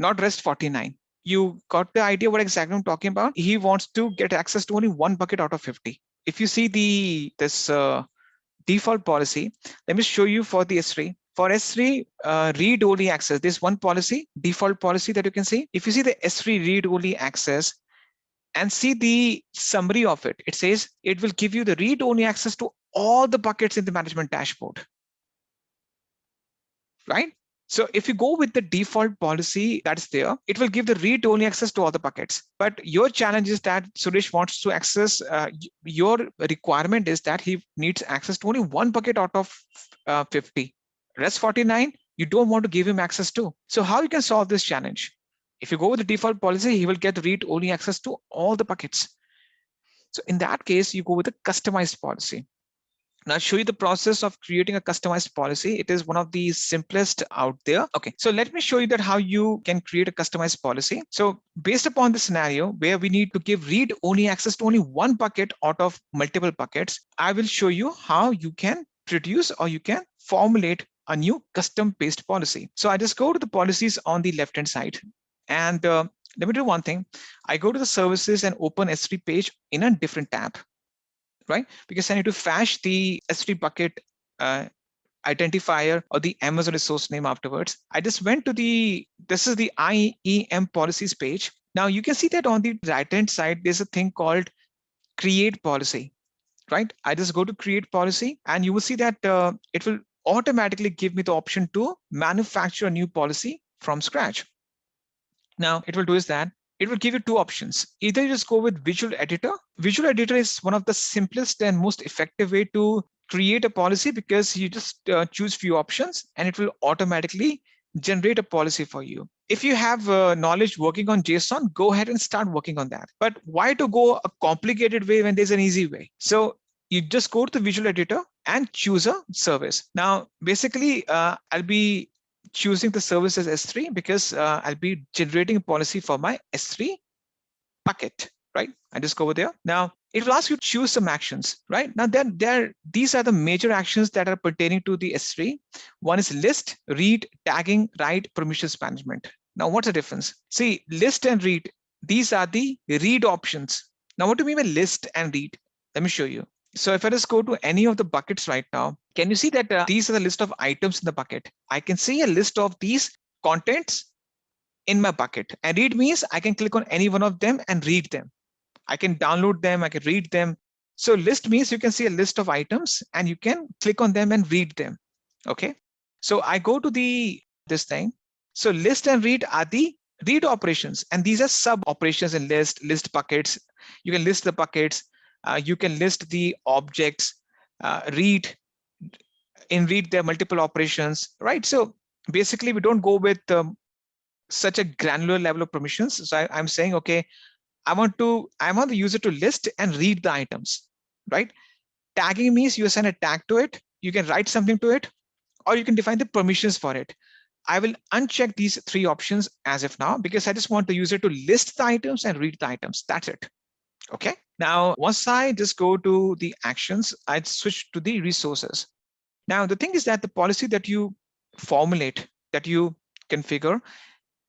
not rest 49. You got the idea what exactly I'm talking about? He wants to get access to only one bucket out of 50. If you see this default policy, let me show you for the S3. For S3 read-only access, this one policy, default policy that you can see. If you see the S3 read-only access and see the summary of it, it says it will give you the read-only access to all the buckets in the management dashboard, right? So if you go with the default policy that's there, it will give the read-only access to all the buckets. But your challenge is that Suresh wants to access, your requirement is that he needs access to only one bucket out of 50. Rest 49, you don't want to give him access to. So how you can solve this challenge? If you go with the default policy, he will get read-only access to all the buckets. So in that case, you go with a customized policy. Now I'll show you the process of creating a customized policy. It is one of the simplest out there. Okay, so let me show you that how you can create a customized policy. So based upon the scenario where we need to give read-only access to only one bucket out of multiple buckets, I will show you how you can produce or you can formulate a new custom-based policy. So I just go to the policies on the left-hand side. And let me do one thing. I go to the services and open S3 page in a different tab, right? Because I need to fetch the S3 bucket identifier or the Amazon resource name afterwards. I just went to this is the IEM policies page. Now you can see that on the right-hand side, there's a thing called create policy, right? I just go to create policy and you will see that it will automatically give me the option to manufacture a new policy from scratch. Now it will do is that it will give you two options. Either you just go with Visual Editor. Visual Editor is one of the simplest and most effective way to create a policy because you just choose few options and it will automatically generate a policy for you. If you have knowledge working on JSON, go ahead and start working on that. But why to go a complicated way when there's an easy way? So you just go to the Visual Editor and choose a service. Now, basically, I'll be choosing the service as S3 because I'll be generating a policy for my S3 bucket, right? I just go over there. Now it will ask you to choose some actions, right? Now these are the major actions that are pertaining to the S3. One is list, read, tagging, write, permissions management. Now what's the difference? See, list and read, these are the read options. Now what do you mean by list and read? Let me show you. So if I just go to any of the buckets right now, can you see that these are the list of items in the bucket? I can see a list of these contents in my bucket, and read means I can click on any one of them and read them. I can download them, I can read them. So list means you can see a list of items and you can click on them and read them. Okay. So I go to this thing. So list and read are the read operations, and these are sub operations in list buckets. You can list the buckets. You can list the objects, read there are multiple operations, right? So basically we don't go with such a granular level of permissions. So I'm saying, okay, I want the user to list and read the items, right? Tagging means you assign a tag to it. You can write something to it, or you can define the permissions for it. I will uncheck these three options as of now because I just want the user to list the items and read the items. That's it. Okay. Now, once I just go to the actions, I'd switch to the resources. Now, the thing is that the policy that you formulate, that you configure,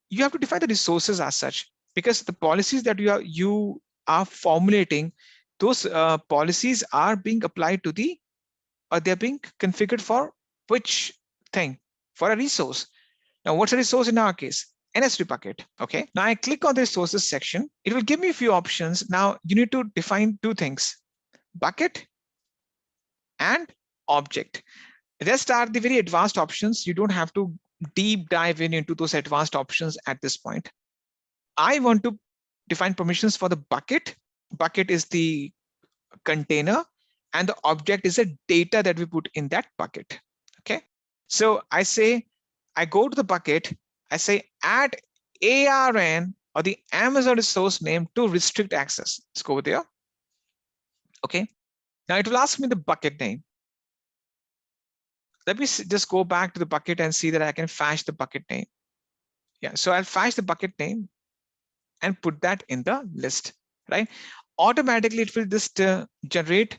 you have to define the resources as such, because the policies that you are formulating, those policies are being applied to they're being configured for which thing? For a resource. Now, what's a resource in our case? an S3 bucket. Okay. Now I click on the resources section. It will give me a few options. Now you need to define two things: bucket and object. Rest are the very advanced options. You don't have to deep dive into those advanced options at this point. I want to define permissions for the bucket. Bucket is the container, and the object is the data that we put in that bucket. Okay. So I go to the bucket, I say add ARN or the Amazon resource name to restrict access. Let's go over there. Okay. Now it will ask me the bucket name. Let me just go back to the bucket and see that I can fetch the bucket name. Yeah, so I'll fetch the bucket name and put that in the list, right? Automatically, it will just generate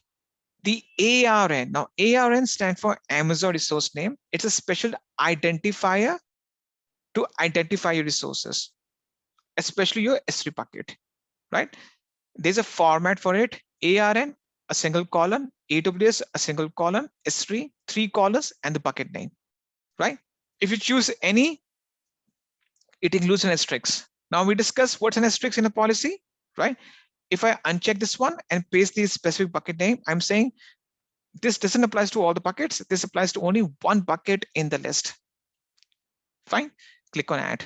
the ARN. Now, ARN stands for Amazon resource name. It's a special identifier to identify your resources, especially your S3 bucket, right? There's a format for it: ARN, a single colon, AWS, a single colon, S3, 3 columns, and the bucket name, right? If you choose any, it includes an asterisk. Now we discuss what's an asterisk in a policy, right? If I uncheck this one and paste the specific bucket name, I'm saying this doesn't apply to all the buckets. This applies to only one bucket in the list. Fine, click on add.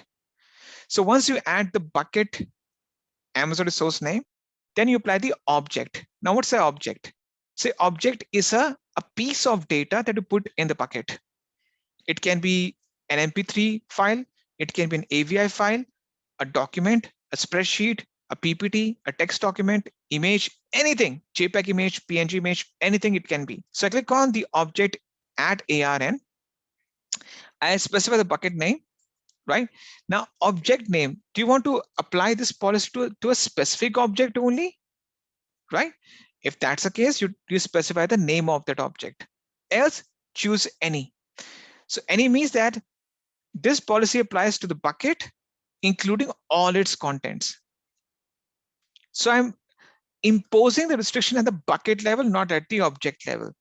So once you add the bucket Amazon resource name, then you apply the object. Now what's the object? Say object is a piece of data that you put in the bucket. It can be an MP3 file, it can be an AVI file, a document, a spreadsheet, a PPT, a text document, image, anything, JPEG image, PNG image, anything it can be. So I click on the object add ARN. I specify the bucket name, right? Now object name, do you want to apply this policy to a specific object only, right? If that's the case, you specify the name of that object. Else, choose any. So any means that this policy applies to the bucket, including all its contents. So I'm imposing the restriction at the bucket level, not at the object level.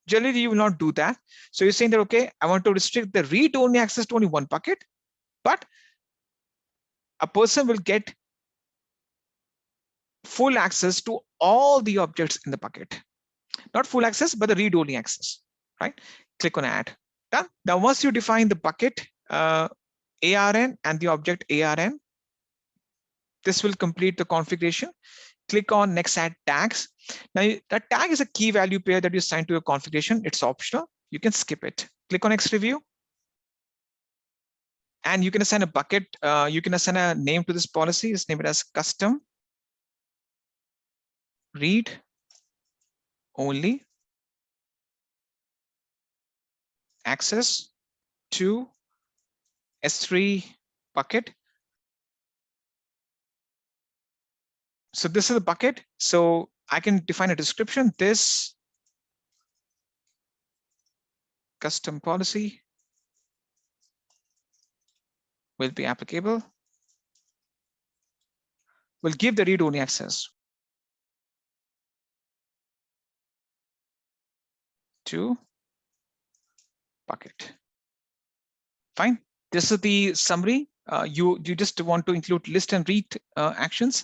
Generally, you will not do that. So you're saying that, okay, I want to restrict the read-only access to only one bucket, but a person will get full access to all the objects in the bucket. Not full access, but the read-only access, right? Click on add. Done. Now, once you define the bucket ARN and the object ARN, this will complete the configuration. Click on next add tags. Now that tag is a key value pair that you assign to your configuration. It's optional. You can skip it. Click on next review. And you can assign a bucket. You can assign a name to this policy. Let's name it as custom read only access to S3 bucket. So this is the bucket. So I can define a description. This custom policy will be applicable. Will give the read-only access to bucket. Fine. This is the summary. You just want to include list and read actions.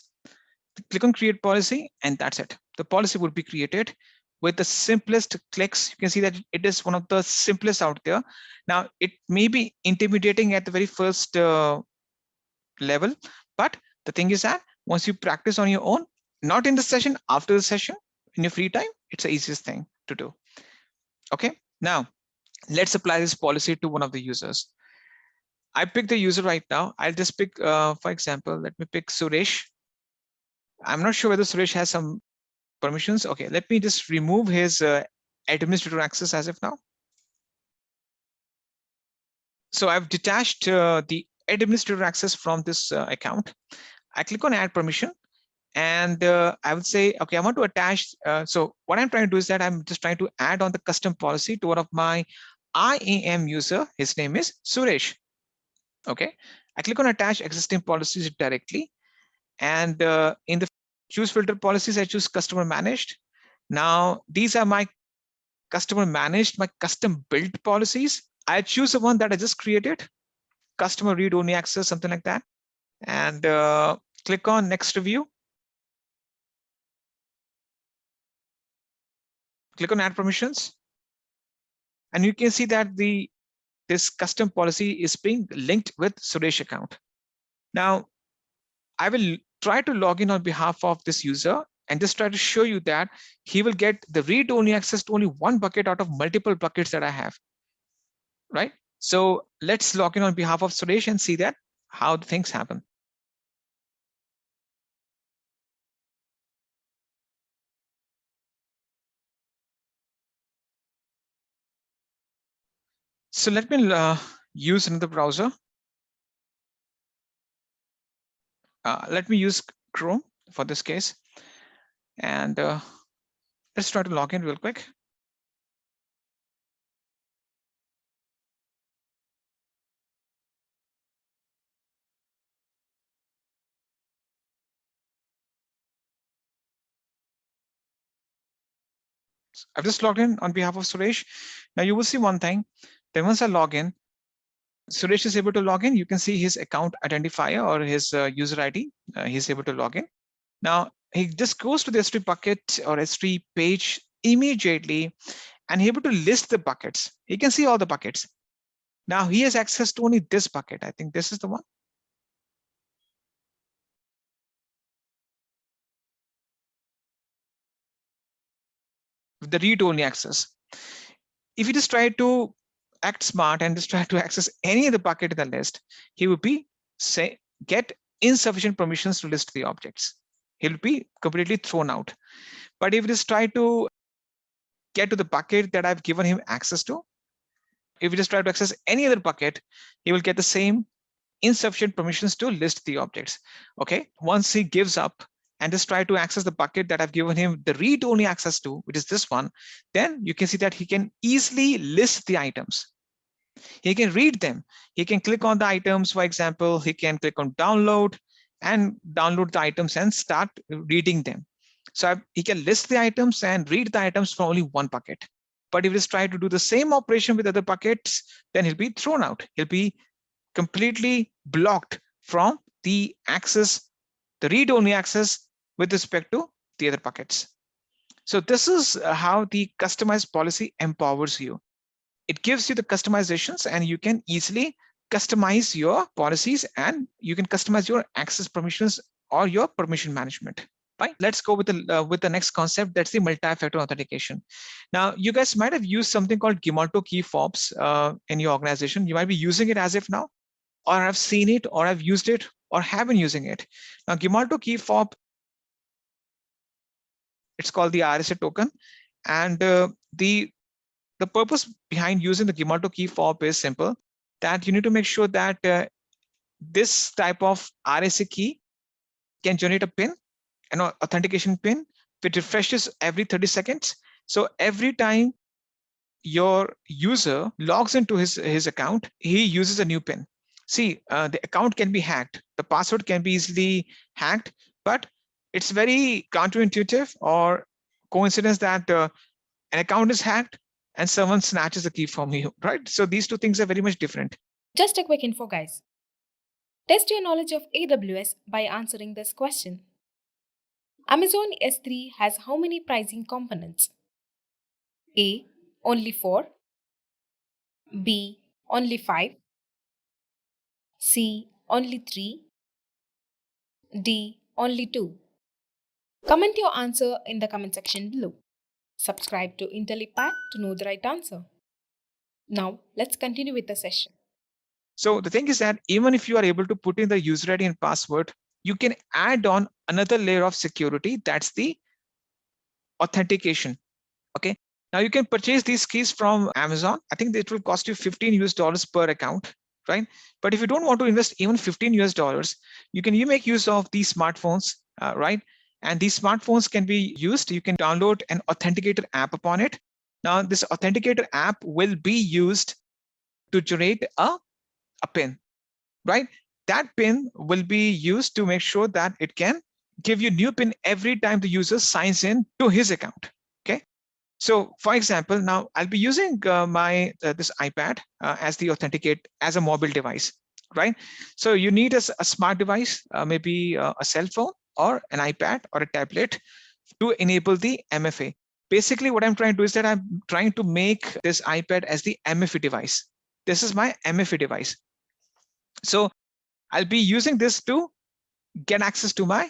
Click on create policy, and that's it. The policy would be created with the simplest clicks. You can see that it is one of the simplest out there. Now, it may be intimidating at the very first level, but the thing is that once you practice on your own, not in the session, after the session, in your free time, it's the easiest thing to do. Okay, now let's apply this policy to one of the users. I pick the user right now. I'll just pick, for example, let me pick Suresh. I'm not sure whether Suresh has some permissions. Okay, let me just remove his administrator access as of now. So I've detached the administrator access from this account. I click on add permission, and I would say, okay, I want to attach. So what I'm trying to do is that I'm just trying to add on the custom policy to one of my IAM user. His name is Suresh. Okay, I click on attach existing policies directly. And in the choose filter policies, I choose customer managed. Now, these are my customer managed, my custom built policies. I choose the one that I just created. customer read-only access, something like that. And click on next review. Click on add permissions. And you can see that this custom policy is being linked with Suresh account. Now, I will try to log in on behalf of this user and just try to show you that he will get the read-only access to only one bucket out of multiple buckets that I have, right? So let's log in on behalf of Suresh and see that how the things happen. So let me use another browser. Let me use Chrome for this case. And let's try to log in real quick. I've just logged in on behalf of Suresh. Now you will see one thing. Then once I log in, Suresh is able to log in. You can see his account identifier or his user ID. He's able to log in. Now he just goes to the S3 bucket or S3 page immediately and he's able to list the buckets. He can see all the buckets. Now he has access to only this bucket. I think this is the one. With the read-only access. If you just try to act smart and just try to access any of the bucket in the list, he would be get insufficient permissions to list the objects. He'll be completely thrown out. But if you just try to get to the bucket that I've given him access to, if you just try to access any other bucket, he will get the same insufficient permissions to list the objects. Okay, once he gives up and just try to access the bucket that I've given him the read-only access to, which is this one, then you can see that he can easily list the items. He can read them. He can click on the items, for example, he can click on download and download the items and start reading them. So he can list the items and read the items from only one bucket. But if he just try to do the same operation with other buckets, then he'll be thrown out. He'll be completely blocked from the access, the read-only access with respect to the other buckets. So this is how the customized policy empowers you. It gives you the customizations and you can easily customize your policies and you can customize your access permissions or your permission management. Right? Let's go with the next concept. That's the multi-factor authentication. Now, you guys might have used something called Gemalto key fobs in your organization. You might be using it as if now, or have seen it, or have used it, or have been using it. Now, Gemalto key fob, it's called the RSA token, and the purpose behind using the Gemalto key fob is simple. That you need to make sure that this type of RSA key can generate a PIN, an authentication PIN, which refreshes every 30 seconds. So every time your user logs into his account, he uses a new PIN. See, the account can be hacked. The password can be easily hacked, but it's very counterintuitive or coincidence that an account is hacked and someone snatches the key from you, right? So these two things are very much different. Just a quick info, guys. Test your knowledge of AWS by answering this question. Amazon S3 has how many pricing components? A. Only 4. B. Only 5. C. Only 3. D. Only 2. Comment your answer in the comment section below. Subscribe to Intellipaat to know the right answer. Now, let's continue with the session. So the thing is that even if you are able to put in the user ID and password, you can add on another layer of security. That's the authentication. Okay. Now you can purchase these keys from Amazon. I think it will cost you $15 per account, right? But if you don't want to invest even $15, you can make use of these smartphones, right? And these smartphones can be used. You can download an authenticator app upon it. Now this authenticator app will be used to generate a PIN, right? That PIN will be used to make sure that it can give you new PIN every time the user signs in to his account. Okay. So for example, now I'll be using this iPad as the authenticate as a mobile device. right? So you need a smart device, maybe a cell phone or an iPad or a tablet to enable the MFA. Basically, what I'm trying to do is that I'm trying to make this iPad as the MFA device. This is my MFA device. So I'll be using this to get access to my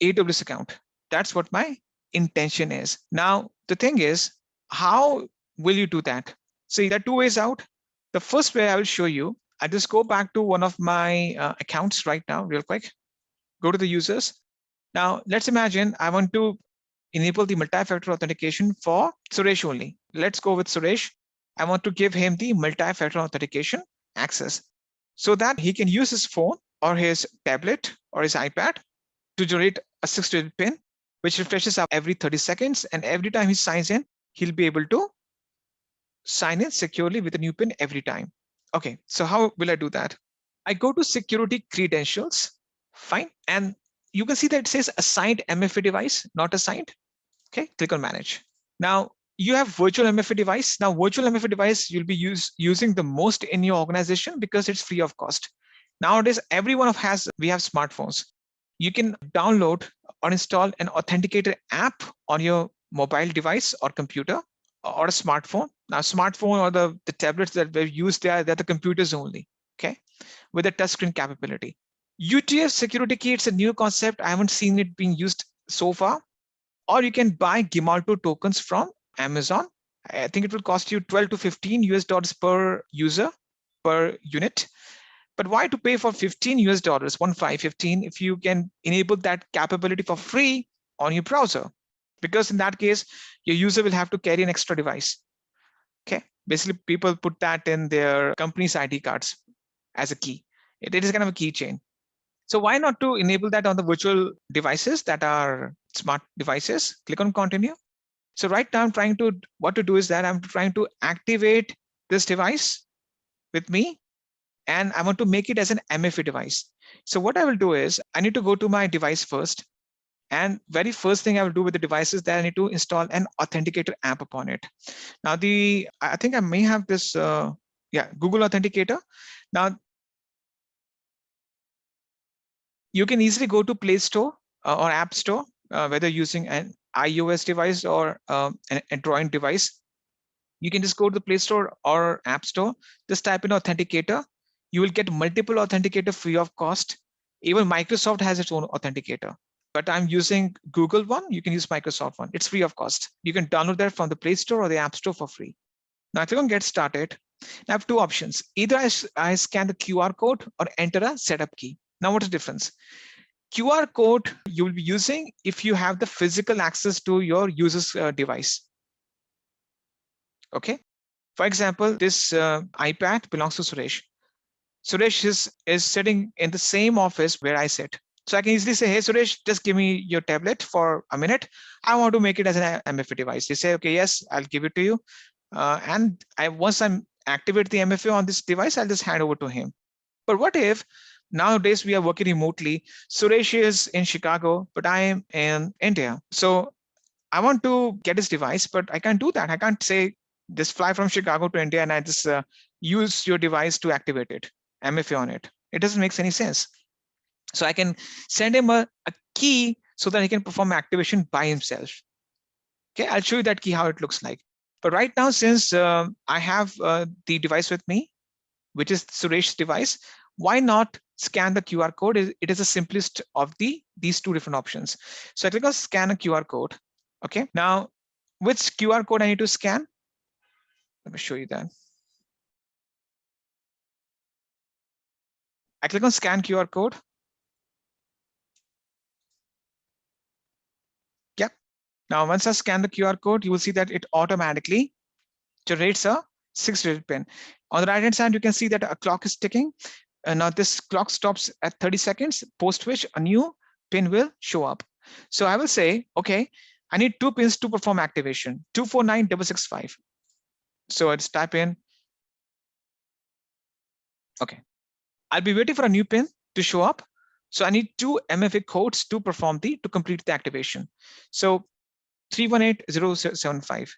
AWS account. That's what my intention is. Now, the thing is, how will you do that? See, there are two ways out. The first way I will show you, I just go back to one of my accounts right now, real quick. Go to the users. Now, let's imagine I want to enable the multi-factor authentication for Suresh only. Let's go with Suresh. I want to give him the multi-factor authentication access so that he can use his phone or his tablet or his iPad to generate a 6-digit PIN, which refreshes up every 30 seconds. And every time he signs in, he'll be able to sign in securely with a new PIN every time. Okay, so how will I do that? I go to security credentials, fine. And you can see that it says assigned MFA device, not assigned. Okay, click on manage. Now you have virtual MFA device. Now virtual MFA device you'll be using the most in your organization because it's free of cost. Nowadays, everyone we have smartphones. You can download or install an authenticator app on your mobile device or computer or a smartphone. Now smartphone or the tablets that we've used they're the computers only, okay, with a touchscreen capability. UTF security key, it's a new concept. I haven't seen it being used so far. Or you can buy Gemalto tokens from Amazon. I think it will cost you 12 to 15 US dollars per user per unit. But why to pay for 15 US dollars, 15, if you can enable that capability for free on your browser? Because in that case, your user will have to carry an extra device. Okay, basically people put that in their company's ID cards as a key. It is kind of a keychain. So why not to enable that on the virtual devices that are smart devices? Click on continue. So right now I'm trying to, what to do is that I'm trying to activate this device with me and I want to make it as an MFA device. So what I will do is I need to go to my device first. And very first thing I will do with the device is that I need to install an authenticator app upon it. Now I think I may have this, Google Authenticator. Now, you can easily go to Play Store or App Store, whether using an iOS device or an Android device. You can just go to the Play Store or App Store, just type in Authenticator. You will get multiple authenticator free of cost. Even Microsoft has its own authenticator, but I'm using Google one. You can use Microsoft one. It's free of cost. You can download that from the Play Store or the App Store for free. Now, click on Get Started. I have two options. Either I scan the QR code or enter a setup key. Now, what's the difference? QR code you will be using if you have the physical access to your user's device. Okay. For example, this iPad belongs to Suresh. Suresh is sitting in the same office where I sit. So I can easily say, hey, Suresh, just give me your tablet for a minute. I want to make it as an MFA device. They say, okay, yes, I'll give it to you. And once I activate the MFA on this device, I'll just hand over to him. But what if nowadays we are working remotely? Suresh is in Chicago, but I am in India. So I want to get his device, but I can't do that. I can't say just fly from Chicago to India and I just use your device to activate it, MFA on it. It doesn't make any sense. So I can send him a key so that he can perform activation by himself. Okay, I'll show you that key, how it looks like. But right now, since I have the device with me, which is Suresh's device, why not scan the QR code? It is the simplest of these two different options. So I click on scan a QR code. Okay, now which QR code I need to scan? Let me show you that. I click on scan QR code. Yep. Now, once I scan the QR code, you will see that it automatically generates a 6-digit PIN. On the right-hand side, you can see that a clock is ticking. And now this clock stops at 30 seconds, post which a new PIN will show up. So I will say, okay, I need 2 pins to perform activation, 249665. So I just type in, okay. I'll be waiting for a new pin to show up. So I need 2 MFA codes to complete the activation. So 318075.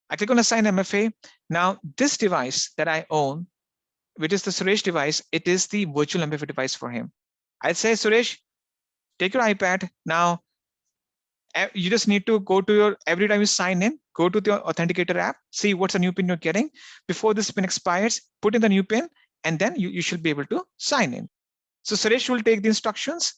I click on assign MFA. Now this device that I own, which is the Suresh device, it is the virtual MFA device for him. I'll say, Suresh, take your iPad. Now you just need to go to your, every time you sign in, go to the authenticator app, see what's the new pin you're getting. Before this pin expires, put in the new pin, and then you should be able to sign in. So Suresh will take the instructions.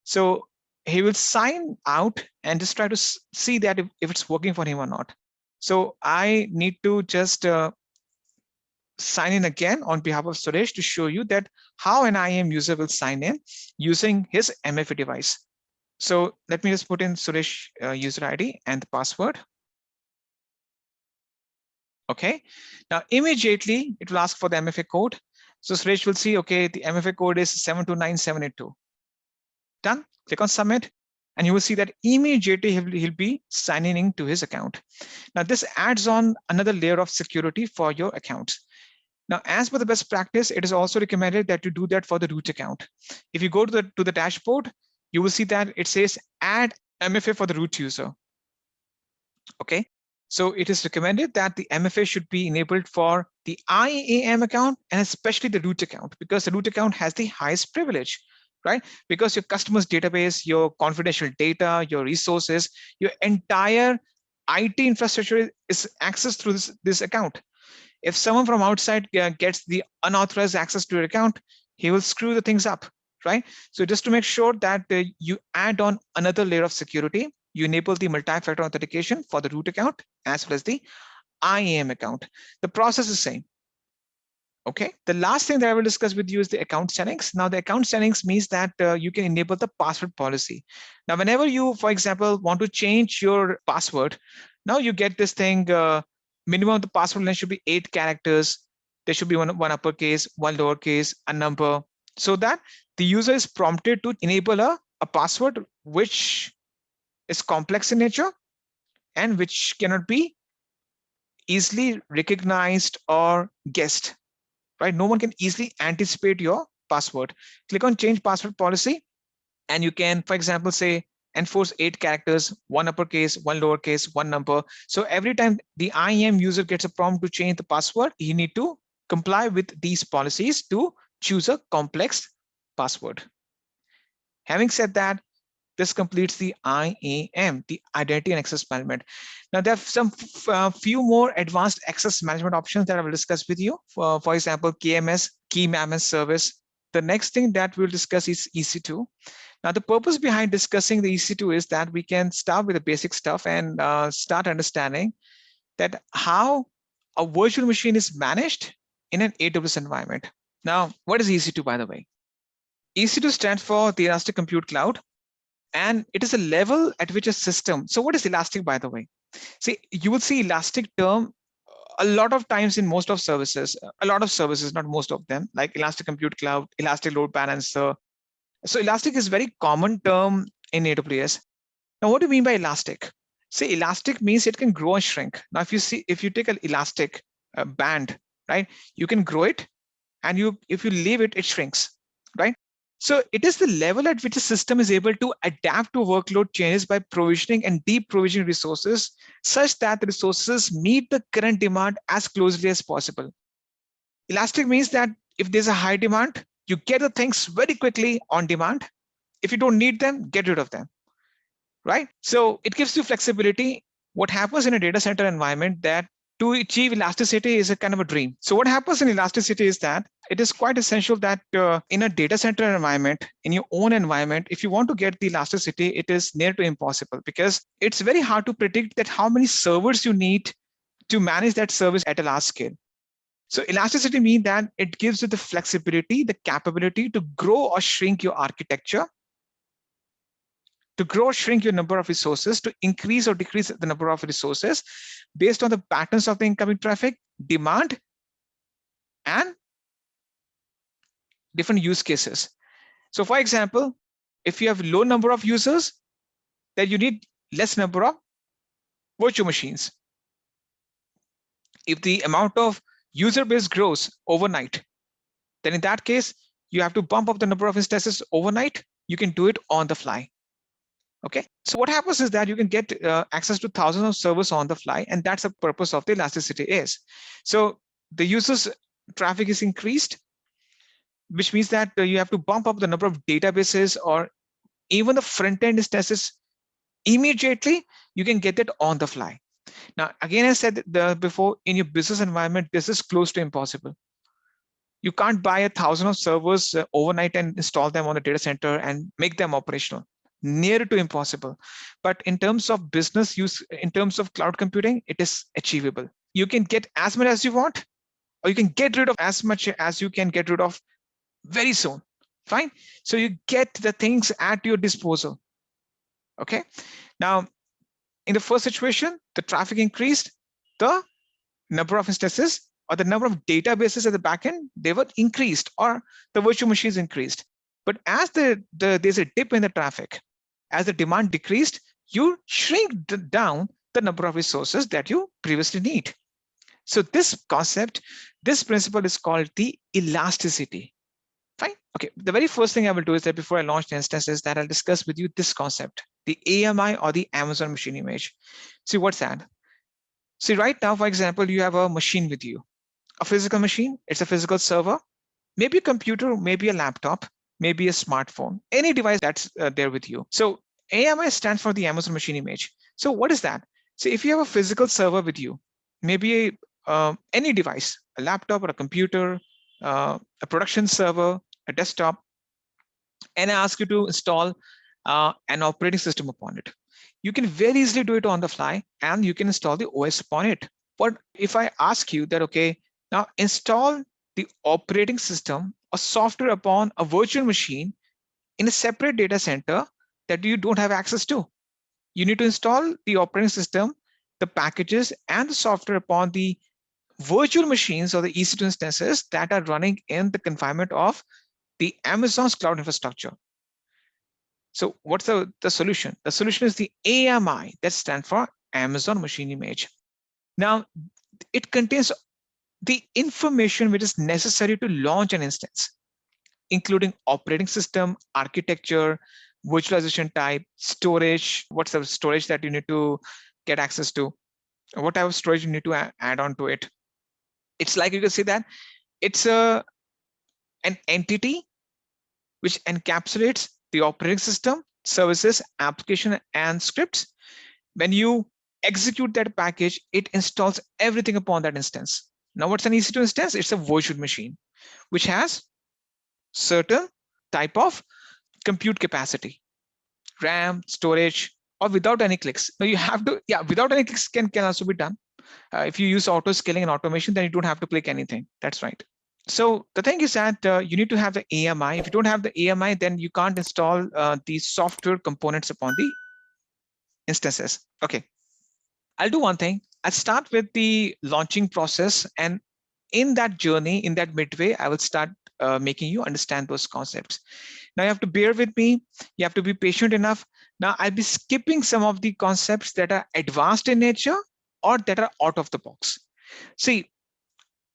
So he will sign out and just try to see that if it's working for him or not. So I need to just sign in again on behalf of Suresh to show you that how an IAM user will sign in using his MFA device. So let me just put in Suresh user ID and the password. Okay, now immediately it will ask for the MFA code. So Suresh will see, okay, the MFA code is 729782. Done. Click on submit, and you will see that immediately he'll be signing into his account. Now this adds on another layer of security for your accounts. Now, as per the best practice, it is also recommended that you do that for the root account. If you go to the dashboard, you will see that it says add MFA for the root user. Okay, so it is recommended that the MFA should be enabled for the IAM account and especially the root account, because the root account has the highest privilege, right? Because your customer's database, your confidential data, your resources, your entire IT infrastructure is accessed through this account. If someone from outside gets the unauthorized access to your account, he will screw the things up, right? So just to make sure that you add on another layer of security, you enable the multi-factor authentication for the root account as well as the IAM account. The process is the same. Okay, the last thing that I will discuss with you is the account settings. Now, the account settings means that you can enable the password policy. Now, whenever you, for example, want to change your password, now you get this thing, minimum of the password length should be 8 characters. There should be one uppercase, one lowercase, a number, so that the user is prompted to enable a password which is complex in nature and which cannot be easily recognized or guessed. Right? No one can easily anticipate your password. Click on change password policy, and you can, for example, say enforce 8 characters, 1 uppercase, 1 lowercase, 1 number. So every time the IAM user gets a prompt to change the password, he need to comply with these policies to choose a complex password. Having said that, this completes the IAM, the identity and access management. Now, there are some few more advanced access management options that I will discuss with you. For example, KMS, Key Management Service. The next thing that we'll discuss is EC2. Now, the purpose behind discussing the EC2 is that we can start with the basic stuff and start understanding that how a virtual machine is managed in an AWS environment. Now, what is EC2, by the way? EC2 stands for the Elastic Compute Cloud. And it is a level at which a system. So what is Elastic, by the way? See, you will see Elastic term a lot of times in most of services, a lot of services, not most of them, like Elastic Compute Cloud, Elastic Load Balancer. So Elastic is a very common term in AWS. Now, what do you mean by Elastic? Say Elastic means it can grow and shrink. Now, if you take an Elastic band, right, you can grow it, and if you leave it, it shrinks, right? So it is the level at which a system is able to adapt to workload changes by provisioning and deprovisioning resources such that the resources meet the current demand as closely as possible. Elastic means that if there's a high demand, you get the things very quickly on demand. If you don't need them, get rid of them, right? So it gives you flexibility. What happens in a data center environment that to achieve elasticity is a kind of a dream. So what happens in elasticity is that it is quite essential that in a data center environment, in your own environment, if you want to get the elasticity, it is near to impossible, because it's very hard to predict that how many servers you need to manage that service at a large scale. So elasticity means that it gives you the flexibility, the capability to grow or shrink your architecture, to grow or shrink your number of resources, to increase or decrease the number of resources based on the patterns of the incoming traffic, demand, and different use cases. So for example, if you have low number of users, then you need less number of virtual machines. If the amount of user base grows overnight, then in that case, you have to bump up the number of instances overnight. You can do it on the fly. Okay, so what happens is that you can get access to thousands of servers on the fly, and that's the purpose of the elasticity is. So the users traffic is increased, which means that you have to bump up the number of databases or even the front-end instances immediately. You can get it on the fly. Now, again, I said before, in your business environment, this is close to impossible. You can't buy 1,000 of servers overnight and install them on the data center and make them operational. Near to impossible. But in terms of business use, in terms of cloud computing, it is achievable. You can get as much as you want, or you can get rid of as much as you can get rid of very soon. Fine. So you get the things at your disposal. Okay. Now, in the first situation, the traffic increased, the number of instances or the number of databases at the backend, they were increased, or the virtual machines increased. But as there's a dip in the traffic, as the demand decreased, you shrink down the number of resources that you previously need. So this concept, this principle is called the elasticity. Fine. Okay. The very first thing I will do is that before I launch the instance is that I'll discuss with you this concept, the AMI, or the Amazon Machine Image. See, what's that? See, right now, for example, you have a machine with you, a physical machine. It's a physical server, maybe a computer, maybe a laptop, maybe a smartphone, any device that's there with you. So AMI stands for the Amazon Machine Image. So what is that? So if you have a physical server with you, maybe any device, a laptop or a computer, a production server, a desktop, and I ask you to install an operating system upon it. You can very easily do it on the fly, and you can install the OS upon it. But if I ask you that, okay, now install the operating system or software upon a virtual machine in a separate data center that you don't have access to. You need to install the operating system, the packages, and the software upon the virtual machines or the EC2 instances that are running in the confinement of the Amazon's cloud infrastructure. So what's the solution? The solution is the AMI, that stands for Amazon Machine Image. Now, it contains the information which is necessary to launch an instance, including operating system, architecture, virtualization type, storage, what's the storage that you need to get access to, what type of storage you need to add on to it. It's like, you can see that it's an entity which encapsulates the operating system, services, application, and scripts. When you execute that package, it installs everything upon that instance. Now, what's an EC2 instance? It's a virtual machine which has certain type of compute capacity, RAM, storage, or without any clicks. Now you have to, without any clicks can also be done. If you use auto scaling and automation, then you don't have to click anything. That's right. So the thing is that you need to have the AMI. If you don't have the AMI, then you can't install the software components upon the instances. Okay, I'll do one thing. I'll start with the launching process, and in that journey, in that midway, I will start making you understand those concepts. Now you have to bear with me. You have to be patient enough. Now I'll be skipping some of the concepts that are advanced in nature or that are out of the box. See,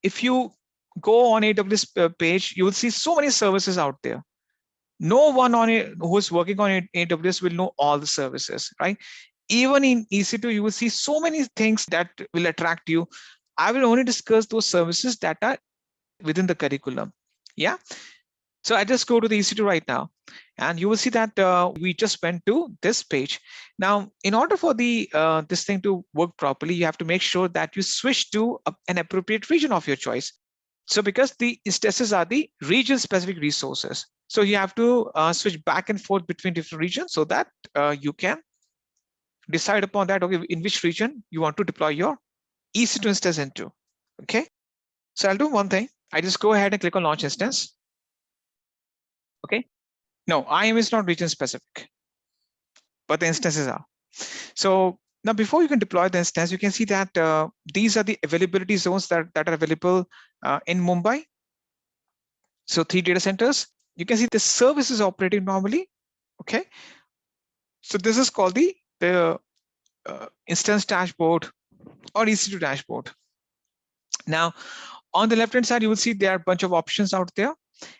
if you go on AWS page, you will see so many services out there. No one on it who's working on AWS will know all the services, right? Even in EC2, you will see so many things that will attract you. I will only discuss those services that are within the curriculum. Yeah. So I just go to the EC2 right now, and you will see that we just went to this page. Now, in order for the this thing to work properly, you have to make sure that you switch to an appropriate region of your choice. So because the instances are the region-specific resources, so you have to switch back and forth between different regions so that you can decide upon that, okay, in which region you want to deploy your EC2 instance into. Okay, so I'll do one thing. I just go ahead and click on launch instance. Okay, no, IAM is not region specific, but the instances are. So now before you can deploy the instance, you can see that these are the availability zones that are available in Mumbai. So 3 data centers. You can see the service is operating normally. Okay, so this is called the instance dashboard or EC2 dashboard. Now, on the left-hand side, you will see there are a bunch of options out there,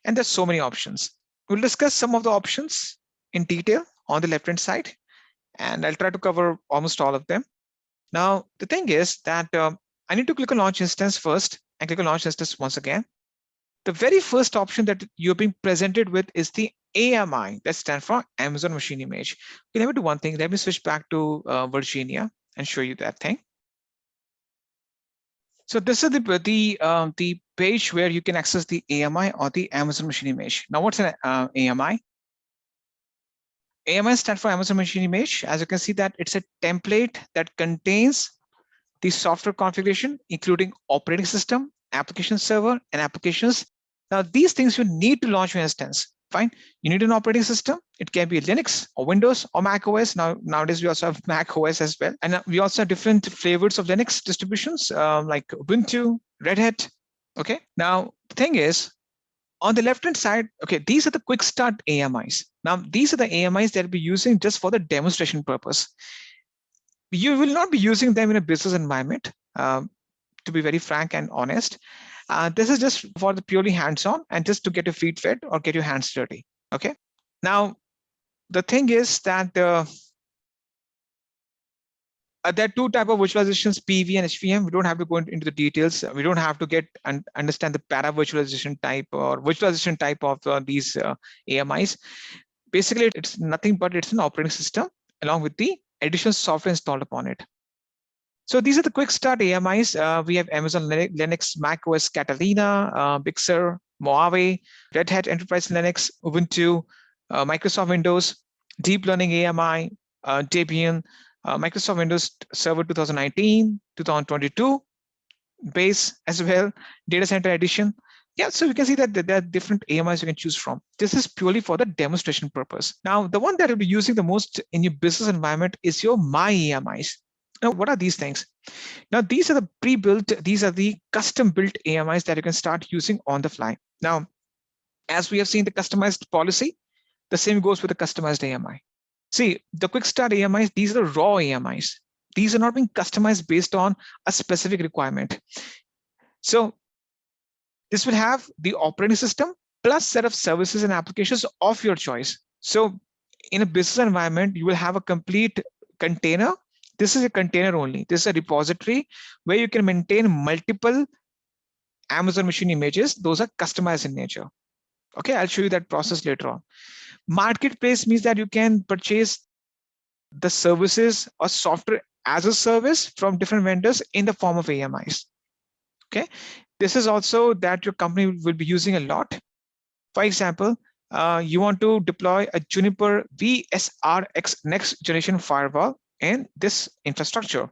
and there's so many options. We'll discuss some of the options in detail on the left-hand side. and I'll try to cover almost all of them. Now, the thing is that I need to click on Launch Instance first and click on Launch Instance once again. The very first option that you're being presented with is the AMI, that stands for Amazon Machine Image. Okay, let me do one thing. Let me switch back to Virginia and show you that thing. So this is the page where you can access the AMI or the Amazon Machine Image. Now, what's an AMI? AMI stands for Amazon Machine Image. As you can see that it's a template that contains the software configuration, including operating system, application server, and applications. Now, these things you need to launch your instance. Fine. You need an operating system. It can be Linux or Windows or Mac OS. Nowadays, we also have Mac OS as well. And we also have different flavors of Linux distributions like Ubuntu, Red Hat. Okay. Now, the thing is, on the left-hand side, okay, these are the quick start AMIs. Now, these are the AMIs that we'll be using just for the demonstration purpose. You will not be using them in a business environment, to be very frank and honest. This is just for the purely hands-on and just to get your feet wet or get your hands dirty. Okay. Now, the thing is that there are two types of virtualizations, PV and HVM. We don't have to go into the details. We don't have to get and understand the para virtualization type or virtualization type of these AMIs. Basically, it's nothing but it's an operating system along with the additional software installed upon it. So these are the quick start AMIs. We have Amazon Linux, Mac OS Catalina, Big Sur, Mojave, Red Hat Enterprise Linux, Ubuntu, Microsoft Windows, Deep Learning AMI, Debian, Microsoft Windows Server 2019, 2022, base as well, Data Center Edition. Yeah, so you can see that there are different AMIs you can choose from. This is purely for the demonstration purpose. Now, the one that will be using the most in your business environment is your My AMIs. Now, what are these things? Now, these are the pre-built, these are the custom-built AMIs that you can start using on the fly. Now, as we have seen the customized policy, the same goes with the customized AMI. See, the quick start AMIs, these are the raw AMIs. These are not being customized based on a specific requirement. So this will have the operating system plus set of services and applications of your choice. So in a business environment, you will have a complete container. This is a container only. This is a repository where you can maintain multiple Amazon Machine images. Those are customized in nature. Okay, I'll show you that process later on. Marketplace means that you can purchase the services or software as a service from different vendors in the form of AMIs. Okay, this is also that your company will be using a lot. For example, you want to deploy a Juniper VSRX next generation firewall in this infrastructure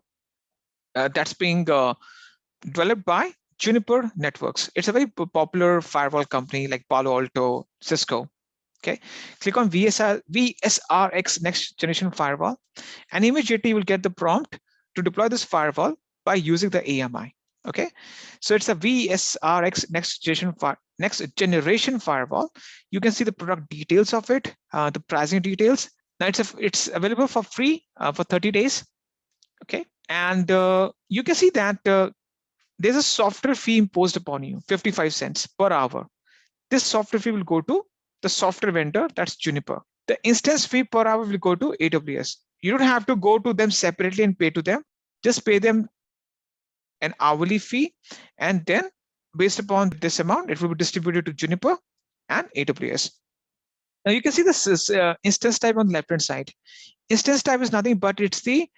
that's being developed by Juniper Networks. It's a very popular firewall company like Palo Alto, Cisco. Okay, click on VSRX next generation firewall, and immediately you will get the prompt to deploy this firewall by using the AMI. Okay, so it's a VSRX next generation firewall. You can see the product details of it, the pricing details. Now it's available for free for 30 days. Okay, and you can see that there's a software fee imposed upon you, 55 cents per hour. This software fee will go to the software vendor, that's Juniper. The instance fee per hour will go to AWS. You don't have to go to them separately and pay to them. Just pay them an hourly fee, and then based upon this amount, it will be distributed to Juniper and AWS. Now you can see this is, instance type on the left-hand side. Instance type is nothing but it's the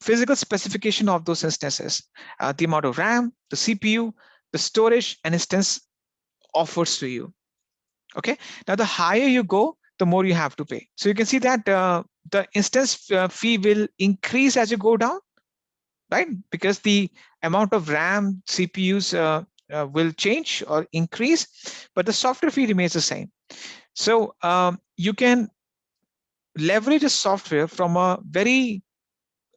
physical specification of those instances, the amount of RAM, the CPU, the storage, and instance offers to you. Okay, now the higher you go, the more you have to pay. So you can see that the instance fee will increase as you go down, right? Because the amount of RAM, CPUs will change or increase, but the software fee remains the same. So you can leverage a software from a very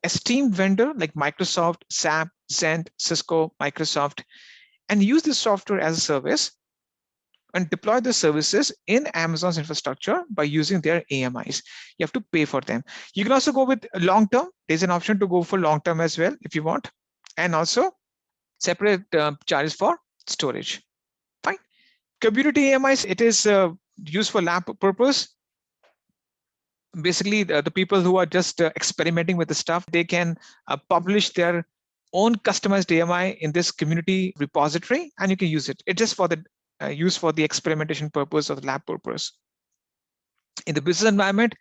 esteemed vendor like Microsoft, SAP, Xent, Cisco, Microsoft, and use this software as a service and deploy the services in Amazon's infrastructure by using their AMIs. You have to pay for them. You can also go with long-term. There's an option to go for long-term as well if you want, and also separate charges for storage. Fine. Community AMIs, it is used for lab purpose. basically the people who are just experimenting with the stuff, they can publish their own customized AMI in this community repository, and you can use it. It's just for the use for the experimentation purpose or the lab purpose. In the business environment,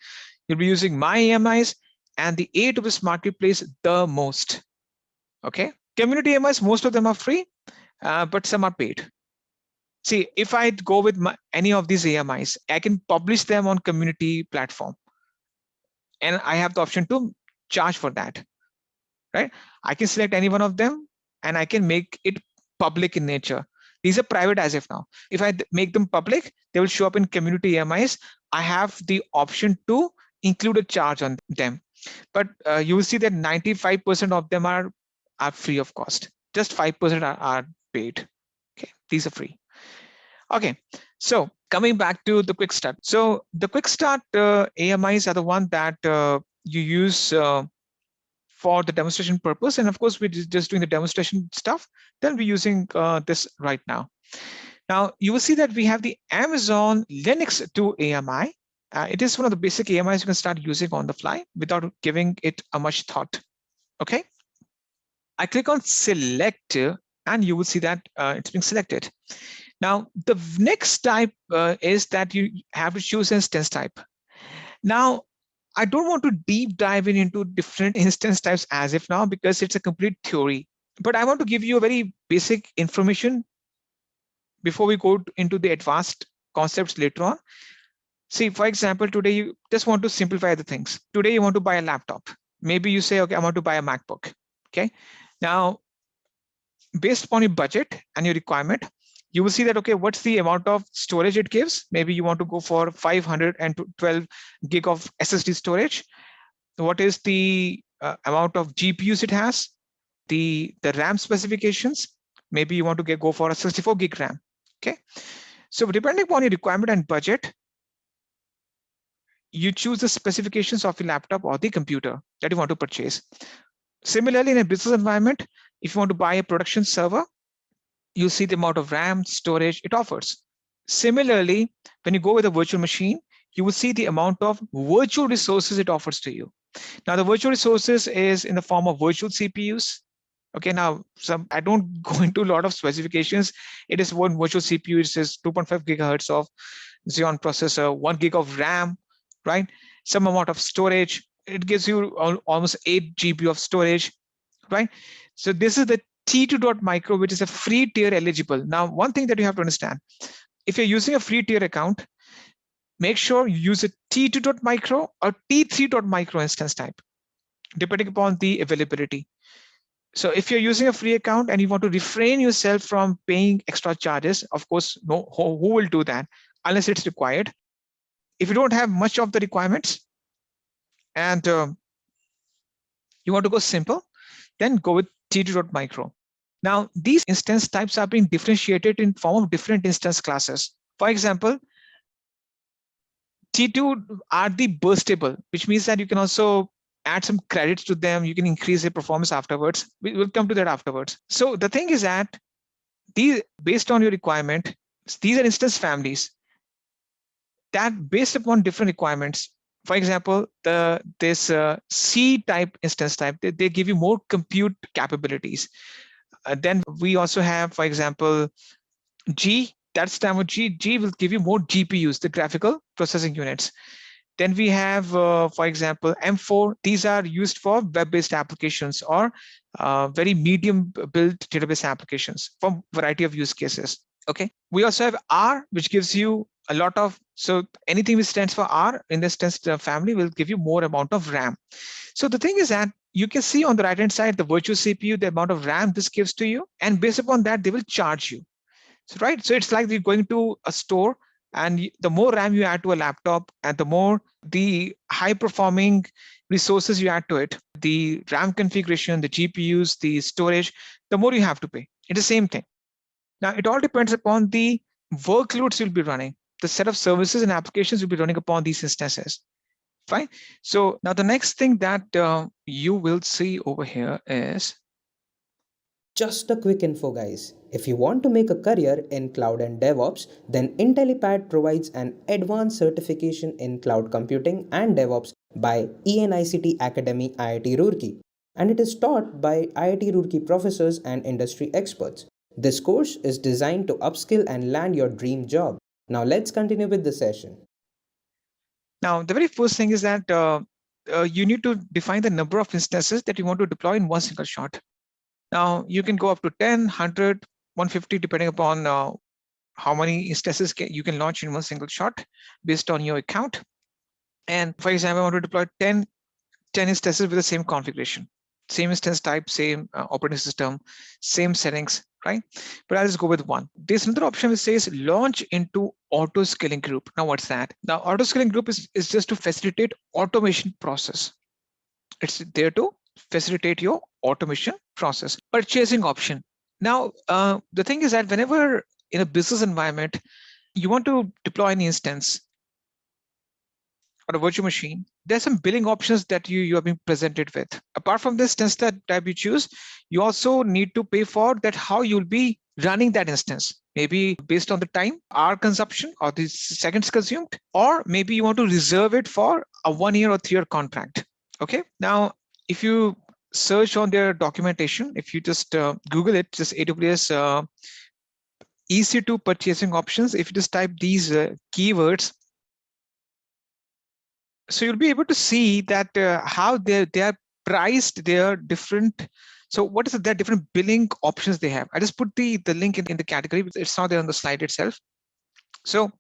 you'll be using my AMIs and the AWS Marketplace the most. Okay, community AMIs, most of them are free, but some are paid. See, if I go with any of these AMIs, I can publish them on community platform, and I have the option to charge for that, right? I can select any one of them and I can make it public in nature. These are private as of now. If I make them public, they will show up in community AMIs. I have the option to include a charge on them, but you will see that 95% of them are free of cost. Just 5% are paid. Okay, these are free. Okay, so coming back to the quick start. So the quick start AMIs are the one that you use for the demonstration purpose. And of course, we're just doing the demonstration stuff. Then we're using this right now. Now you will see that we have the Amazon Linux 2 AMI. It is one of the basic AMIs you can start using on the fly without giving it a much thought. Okay. I click on select and you will see that it's being selected. Now, the next type is that you have to choose instance type. Now, I don't want to deep dive into different instance types as of now because it's a complete theory. But I want to give you a very basic information before we go into the advanced concepts later on. See, for example, today you just want to simplify the things. Today you want to buy a laptop. Maybe you say, okay, I want to buy a MacBook. Okay. Now, based upon your budget and your requirement, you will see that, okay, what's the amount of storage it gives? Maybe you want to go for 512 gig of SSD storage. What is the amount of GPUs it has? The RAM specifications. Maybe you want to go for a 64 gig RAM. Okay. So depending upon your requirement and budget, you choose the specifications of your laptop or the computer that you want to purchase. Similarly, in a business environment, if you want to buy a production server, you see the amount of RAM storage it offers. Similarly, when you go with a virtual machine, you will see the amount of virtual resources it offers to you. Now, the virtual resources is in the form of virtual CPUs. Okay, now I don't go into a lot of specifications. It is one virtual CPU. It says 2.5 gigahertz of Xeon processor, 1 gig of RAM, right? Some amount of storage. It gives you almost 8 GB of storage, right? So this is the T2.micro, which is a free tier eligible. Now, one thing that you have to understand, if you're using a free tier account, make sure you use a T2.micro or T3.micro instance type, depending upon the availability. So if you're using a free account and you want to refrain yourself from paying extra charges, of course, no, who will do that unless it's required. If you don't have much of the requirements and you want to go simple, then go with T2.micro. Now, these instance types are being differentiated in form of different instance classes. For example, T2 are the burstable, which means that you can also add some credits to them. You can increase their performance afterwards. We will come to that afterwards. So the thing is that these, based on your requirement, these are instance families that based upon different requirements. For example, this C type instance type, they give you more compute capabilities. Then we also have, for example, G, that's time of G. G will give you more GPUs, the graphical processing units. Then we have, for example, M4. These are used for web-based applications or very medium-built database applications for a variety of use cases. Okay. We also have R, which gives you a lot of, so anything which stands for R in this test family will give you more amount of RAM. So the thing is that you can see on the right-hand side, the virtual CPU, the amount of RAM this gives to you. And based upon that, they will charge you. So, right. So it's like you're going to a store, and the more RAM you add to a laptop and the more the high performing resources you add to it, the RAM configuration, the GPUs, the storage, the more you have to pay. It's the same thing. Now, it all depends upon the workloads you'll be running. The set of services and applications you'll be running upon these instances. Fine. So now the next thing that you will see over here is Just a quick info, guys. If you want to make a career in cloud and DevOps, then Intellipaat provides an advanced certification in cloud computing and DevOps by ENICT Academy IIT Roorkee, and it is taught by IIT Roorkee professors and industry experts. This course is designed to upskill and land your dream job. Now let's continue with the session. Now, the very first thing is that you need to define the number of instances that you want to deploy in one single shot. Now, you can go up to 10, 100, 150, depending upon how many instances you can launch in one single shot based on your account. And for example, I want to deploy 10 instances with the same configuration, same instance type, same operating system, same settings, right? But I'll just go with one. There's another option which says launch into auto scaling group. Now, what's that? Now, auto scaling group is just to facilitate automation process. It's there to facilitate your automation process. Purchasing option. Now, the thing is that whenever in a business environment, you want to deploy an instance or a virtual machine, there's some billing options that you are being presented with. Apart from this instance type you choose, you also need to pay for that how you'll be running that instance. Maybe based on the time, hour consumption, or the seconds consumed, or maybe you want to reserve it for a 1 year or 3 year contract. Okay. Now, if you search on their documentation, if you just Google it, just AWS EC2 purchasing options, if you just type these keywords, so you'll be able to see that how they are priced, they are different. So what is it? There are different billing options they have. I just put the link in the category. It's not there on the slide itself. So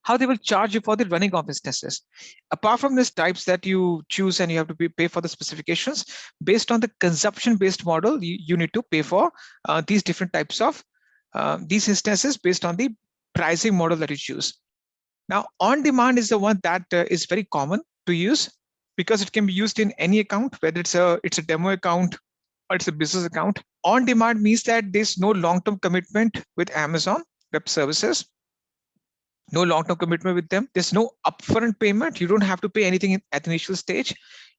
how they will charge you for the running of instances. Apart from these types that you choose and you have to pay for the specifications, based on the consumption-based model, you need to pay for these different types of these instances based on the pricing model that you choose. Now, on demand is the one that is very common to use because it can be used in any account, whether it's a demo account or it's a business account. On demand means that there's no long-term commitment with Amazon Web Services. No long-term commitment with them. There's no upfront payment. You don't have to pay anything at the initial stage.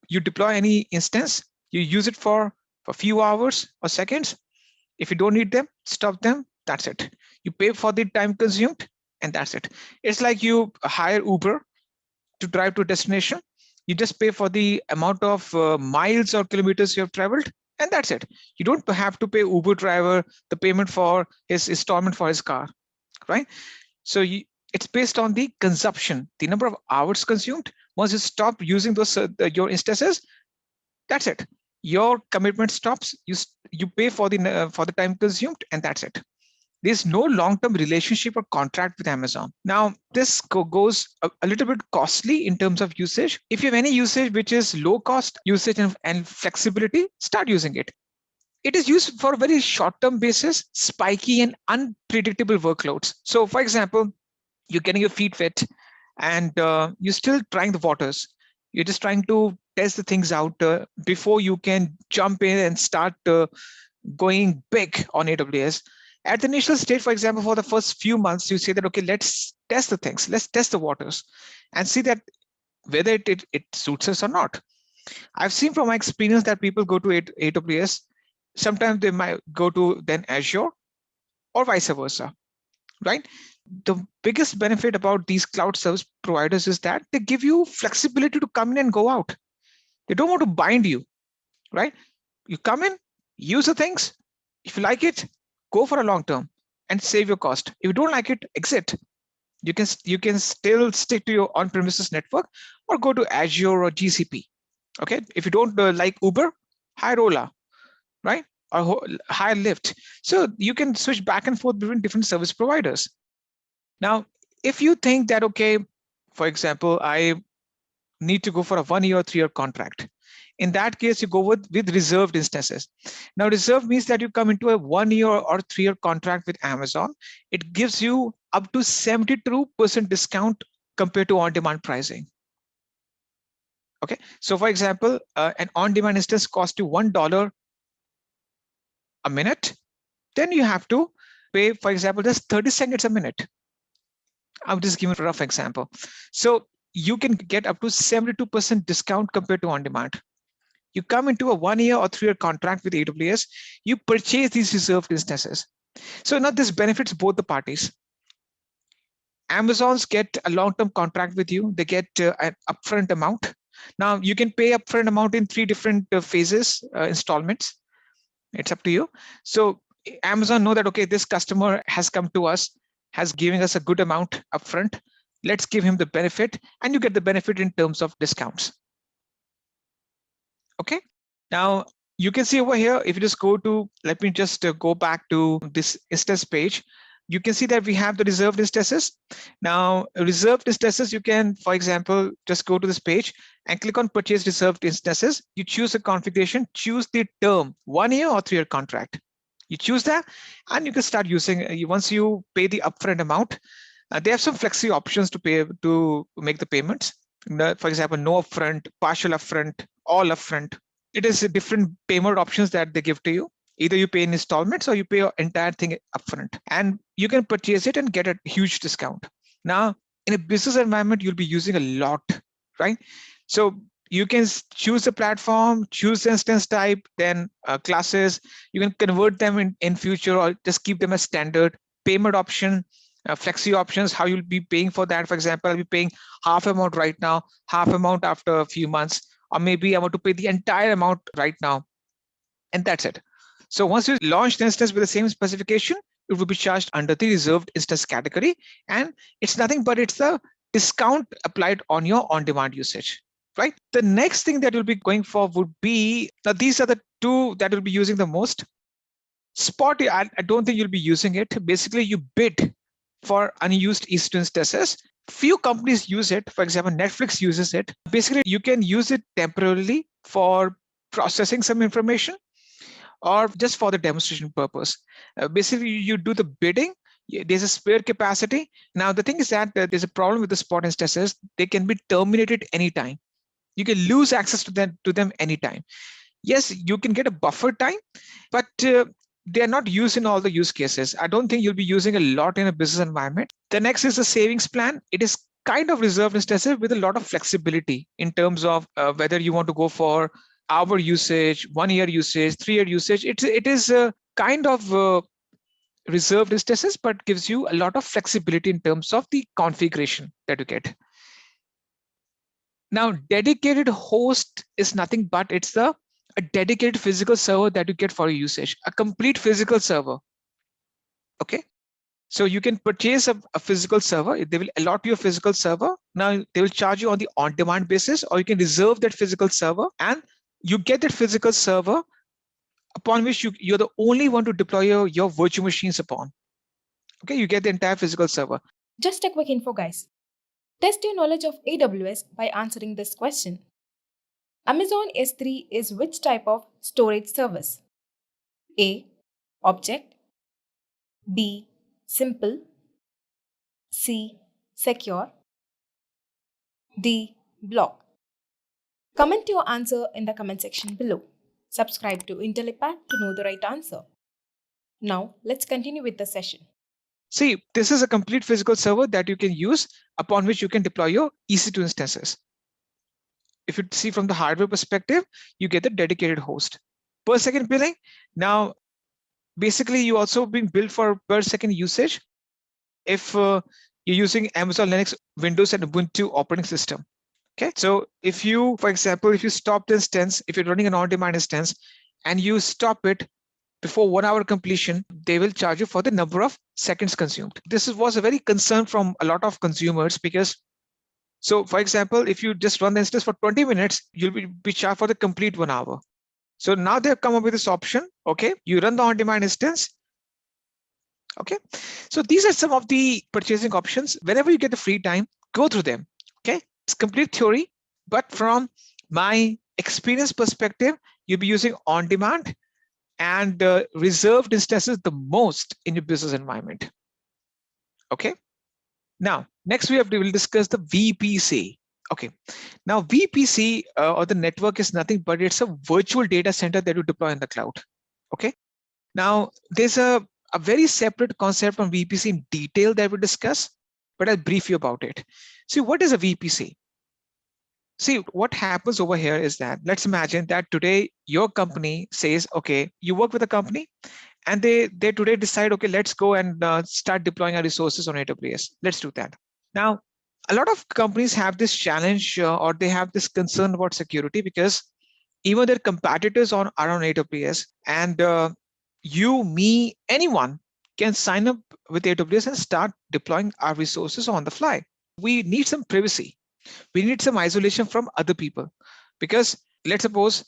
You deploy any instance, you use it for a few hours or seconds. If you don't need them, stop them. That's it. You pay for the time consumed, and that's it. It's like you hire Uber to drive to a destination. You just pay for the amount of miles or kilometers you have traveled, and that's it. You don't have to pay Uber driver the payment for his installment for his car, right? So it's based on the consumption, the number of hours consumed. Once you stop using those your instances, that's it. Your commitment stops. You pay for the time consumed, and that's it. There's no long-term relationship or contract with Amazon. Now, this goes a little bit costly in terms of usage. If you have any usage which is low-cost usage and flexibility, start using it. It is used for a very short-term basis, spiky and unpredictable workloads. So, for example, you're getting your feet wet and you're still trying the waters. You're just trying to test the things out before you can jump in and start going big on AWS. At the initial stage, for example, for the first few months, you say that, okay, let's test the things, let's test the waters and see that whether it suits us or not. I've seen from my experience that people go to AWS, sometimes they might go to then Azure or vice versa, right? The biggest benefit about these cloud service providers is that they give you flexibility to come in and go out. They don't want to bind you, right? You come in, use the things. If you like it, go for a long term and save your cost. If you don't like it, exit. You can still stick to your on-premises network or go to Azure or GCP. Okay. If you don't like Uber, hire Ola, right? Or hire Lyft. So you can switch back and forth between different service providers. Now, if you think that, okay, for example, I need to go for a 1 year or 3 year contract. In that case, you go with reserved instances. Now, reserved means that you come into a 1 year or 3 year contract with Amazon. It gives you up to 72% discount compared to on-demand pricing. Okay, so for example, an on-demand instance costs you $1 a minute. Then you have to pay, for example, just 30 seconds a minute. I'll just give a rough example. So you can get up to 72% discount compared to on-demand. You come into a 1 year or 3 year contract with AWS, you purchase these reserved instances. So now this benefits both the parties. Amazons get a long-term contract with you. They get an upfront amount. Now you can pay upfront amount in 3 different phases, installments. It's up to you. So Amazon know that, okay, this customer has come to us, has given us a good amount upfront. Let's give him the benefit, and you get the benefit in terms of discounts. Okay. Now you can see over here, if you just go to, let me just go back to this instance page. You can see that we have the reserved instances. Now, reserved instances, you can, for example, just go to this page and click on purchase reserved instances. You choose a configuration, choose the term, 1 year or 3-year contract. You choose that, and you can start using, once you pay the upfront amount, they have some flexi options to make the payments. For example, no upfront, partial upfront, all upfront. It is different payment options that they give to you. Either you pay in installments or you pay your entire thing upfront, and you can purchase it and get a huge discount. Now, in a business environment, you'll be using a lot, right? So you can choose the platform, choose the instance type, then classes. You can convert them in future, or just keep them as standard. Payment option, flexi options, how you'll be paying for that. For example, I'll be paying half amount right now, half amount after a few months, or maybe I want to pay the entire amount right now, and that's it. So once you launch the instance with the same specification, it will be charged under the reserved instance category. And it's nothing but it's the discount applied on your on-demand usage, right? The next thing that you'll be going for would be, now these are the two that you'll be using the most. Spot, I don't think you'll be using it. Basically, you bid for unused EC2 instances. Few companies use it. For example, Netflix uses it. Basically, you can use it temporarily for processing some information, or just for the demonstration purpose. Basically, you do the bidding, there's a spare capacity. Now, the thing is that there's a problem with the spot instances. They can be terminated anytime. You can lose access to them anytime. Yes, you can get a buffer time, but they're not used in all the use cases. I don't think you'll be using a lot in a business environment. The next is the savings plan. It is kind of reserved instances with a lot of flexibility in terms of whether you want to go for hour usage, 1 year usage, 3-year usage. It is a kind of reserved instances, but gives you a lot of flexibility in terms of the configuration that you get. Now, dedicated host is nothing but it's a dedicated physical server that you get for your usage, a complete physical server. Okay. So you can purchase a physical server. They will allot you a physical server. Now they will charge you on the on-demand basis, or you can reserve that physical server, and you get that physical server upon which you're the only one to deploy your virtual machines upon. Okay, you get the entire physical server. Just a quick info, guys. Test your knowledge of AWS by answering this question. Amazon S3 is which type of storage service? A. Object. B. Simple. C. Secure. D. Block. Comment your answer in the comment section below. Subscribe to Intellipaat to know the right answer. Now, let's continue with the session. See, this is a complete physical server that you can use, upon which you can deploy your EC2 instances. If you see from the hardware perspective, you get the dedicated host. Per second billing. Now, basically, you also being billed for per second usage if you're using Amazon Linux, Windows, and Ubuntu operating system. Okay, so if you, for example, if you stop the instance, if you're running an on-demand instance and you stop it before 1 hour completion, they will charge you for the number of seconds consumed. This was a very concern from a lot of consumers, because, so for example, if you just run the instance for 20 minutes, you'll be charged for the complete 1 hour. So now they've come up with this option. Okay, you run the on-demand instance. Okay, so these are some of the purchasing options. Whenever you get the free time, go through them. Okay, it's complete theory, but from my experience perspective, you'll be using on-demand and reserved instances the most in your business environment. Okay, now next we will discuss the VPC. Okay, now VPC or the network is nothing but it's a virtual data center that you deploy in the cloud. Okay, now there's a very separate concept on VPC in detail that we discuss, but I'll brief you about it. See, what is a VPC? See, what happens over here is that, let's imagine that today your company says, okay, you work with a company and they today decide, okay, let's go and start deploying our resources on AWS. Let's do that. Now, a lot of companies have this challenge or they have this concern about security, because even their competitors are on AWS, and you, me, anyone can sign up with AWS and start deploying our resources on the fly. We need some privacy. We need some isolation from other people, because let's suppose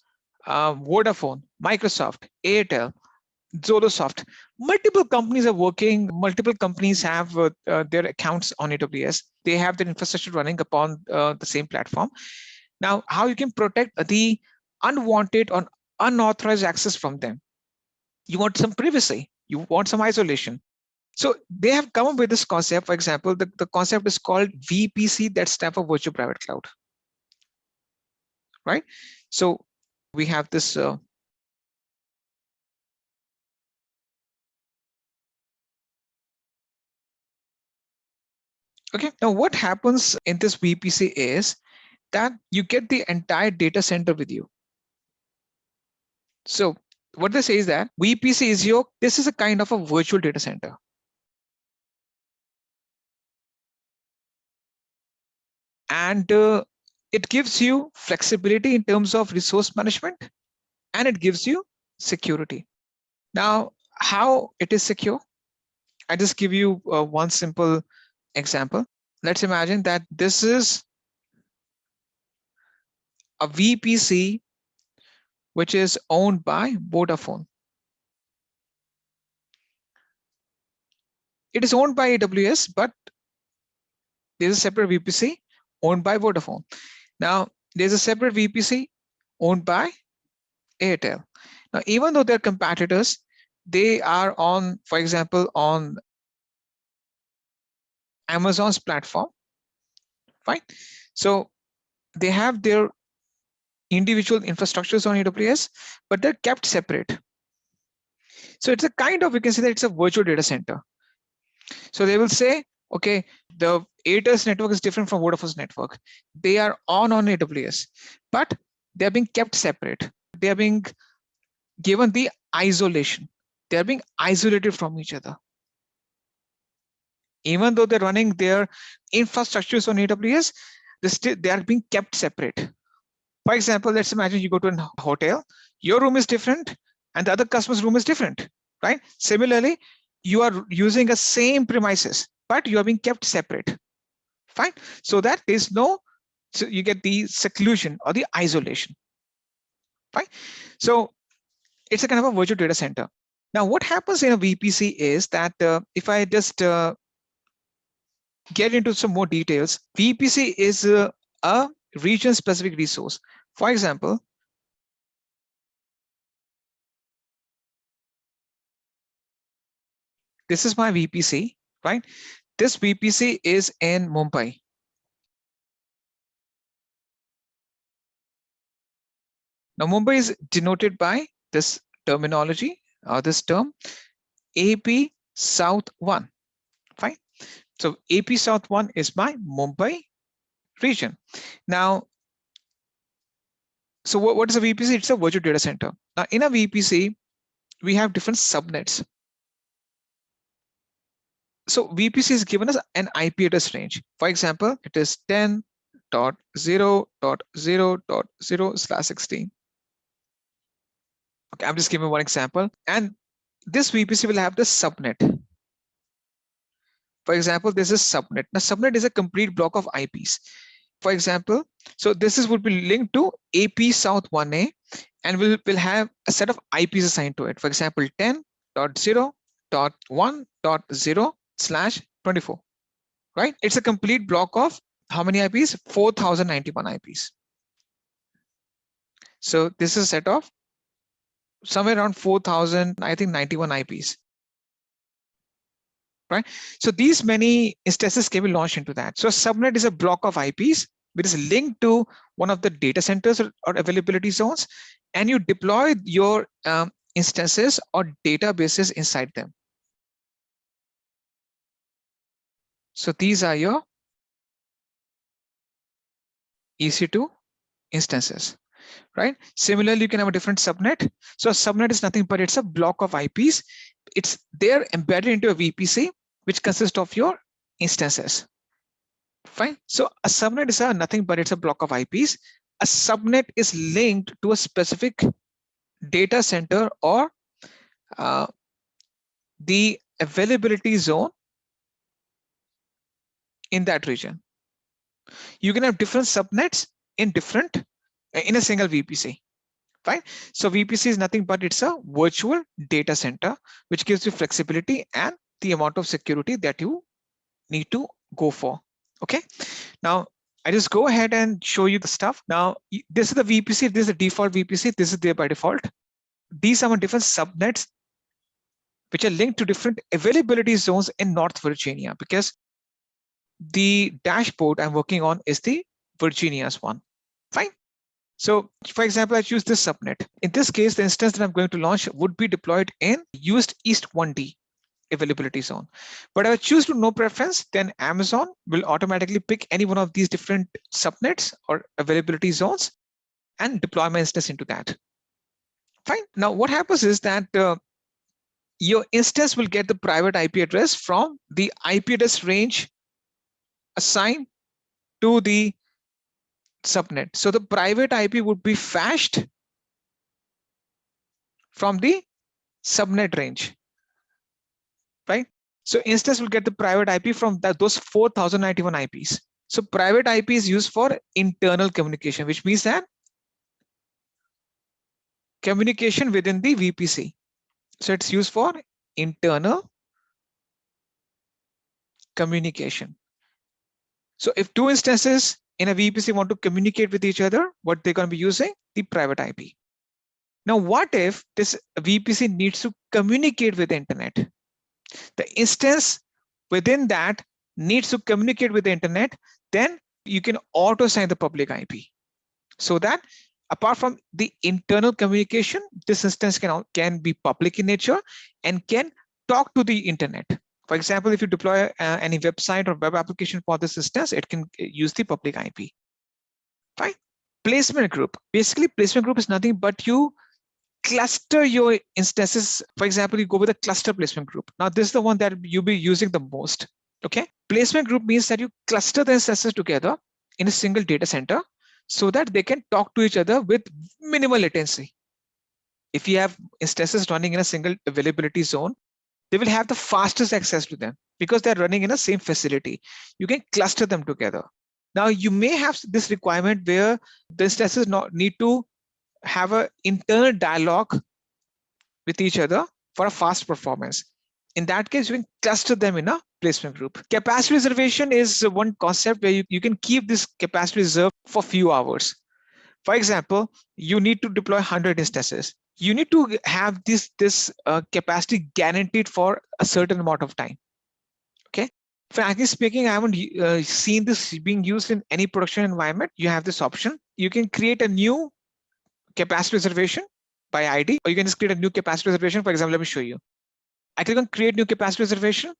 Vodafone, Microsoft, Airtel, Zolosoft, multiple companies are working, multiple companies have their accounts on AWS. They have their infrastructure running upon the same platform. Now, how you can protect the unwanted or unauthorized access from them? You want some privacy, you want some isolation. So they have come up with this concept. For example, the concept is called VPC, that stands for Virtual Private Cloud, right? So we have this okay, now what happens in this VPC is that you get the entire data center with you. So what they say is that VPC is this is a kind of a virtual data center. And it gives you flexibility in terms of resource management, and it gives you security. Now, how it is secure? I just give you one simple example. Let's imagine that this is a VPC which is owned by Vodafone. It is owned by AWS, but there's a separate VPC owned by Vodafone. Now, there's a separate VPC owned by Airtel. Now, even though they're competitors, they are on, for example, on Amazon's platform, fine. So they have their individual infrastructures on AWS, but they're kept separate. So it's a kind of, you can say that it's a virtual data center. So they will say, okay, the Airtel's network is different from Vodafone's network. They are on AWS, but they're being kept separate. They are being given the isolation. They are being isolated from each other. Even though they're running their infrastructures on AWS, they are being kept separate. For example, let's imagine you go to a hotel, your room is different and the other customer's room is different, right? Similarly, you are using the same premises, but you are being kept separate, fine? So that there's no, so you get the seclusion or the isolation, fine? So it's a kind of a virtual data center. Now, what happens in a VPC is that if I just get into some more details, VPC is a region-specific resource. For example, this is my VPC, right? This VPC is in Mumbai. Now, Mumbai is denoted by this terminology or this term, AP South 1, fine? So AP South 1 is my Mumbai region. Now, so what is a VPC? It's a virtual data center. Now, in a VPC, we have different subnets. So VPC is given us an IP address range. For example, it is 10.0.0.0/16. Okay, I'm just giving one example. And this VPC will have the subnet. For example, this is subnet. Now, subnet is a complete block of IPs. For example, so this would be linked to AP South 1A, and we'll have a set of IPs assigned to it. For example, 10.0.1.0/24, right? It's a complete block of how many IPs? 4091 IPs. So this is a set of somewhere around 4000, I think 91 IPs. Right? So these many instances can be launched into that. So a subnet is a block of IPs which is linked to one of the data centers or availability zones, and you deploy your instances or databases inside them. So these are your EC2 instances. right? Similarly, you can have a different subnet. So a subnet is nothing but it's a block of IPs. It's there embedded into a VPC, which consists of your instances. Fine. So a subnet is nothing but it's a block of IPs. A subnet is linked to a specific data center or the availability zone in that region. You can have different subnets in a single VPC. Fine. So VPC is nothing but it's a virtual data center, which gives you flexibility and the amount of security that you need to go for. Okay. Now I just go ahead and show you the stuff. Now this is the VPC. This is the default VPC. This is there by default. These are different subnets which are linked to different availability zones in North Virginia, because the dashboard I'm working on is the Virginia's one. Fine. So for example, I choose this subnet. In this case, the instance that I'm going to launch would be deployed in East 1D availability zone. But if I choose to no preference, then Amazon will automatically pick any one of these different subnets or availability zones and deploy my instance into that. Fine. Now what happens is that your instance will get the private IP address from the IP address range assigned to the subnet. So the private IP would be fetched from the subnet range, right? So instance will get the private IP from those 4091 IPs. So private IP is used for internal communication, which means that communication within the VPC. So it's used for internal communication. So if two instances in a VPC want to communicate with each other, what they're going to be using? The private IP. Now, what if this VPC needs to communicate with the internet? The instance within that needs to communicate with the internet, then you can auto assign the public IP, so that apart from the internal communication, this instance can be public in nature and can talk to the internet. For example, if you deploy any website or web application for this instance, it can use the public IP. Fine. Placement group. Basically, placement group is nothing but you cluster your instances. For example, you go with a cluster placement group. Now, this is the one that you'll be using the most. Okay. Placement group means that you cluster the instances together in a single data center so that they can talk to each other with minimal latency. If you have instances running in a single availability zone, they will have the fastest access to them because they're running in the same facility. You can cluster them together. Now, you may have this requirement where the instances need to have an internal dialogue with each other for a fast performance. In that case, you can cluster them in a placement group. Capacity reservation is one concept where you can keep this capacity reserved for a few hours. For example, you need to deploy 100 instances. You need to have this capacity guaranteed for a certain amount of time. Okay. Frankly speaking, I haven't seen this being used in any production environment. You have this option. You can create a new capacity reservation by ID, or you can just create a new capacity reservation. For example, let me show you. I click on create new capacity reservation.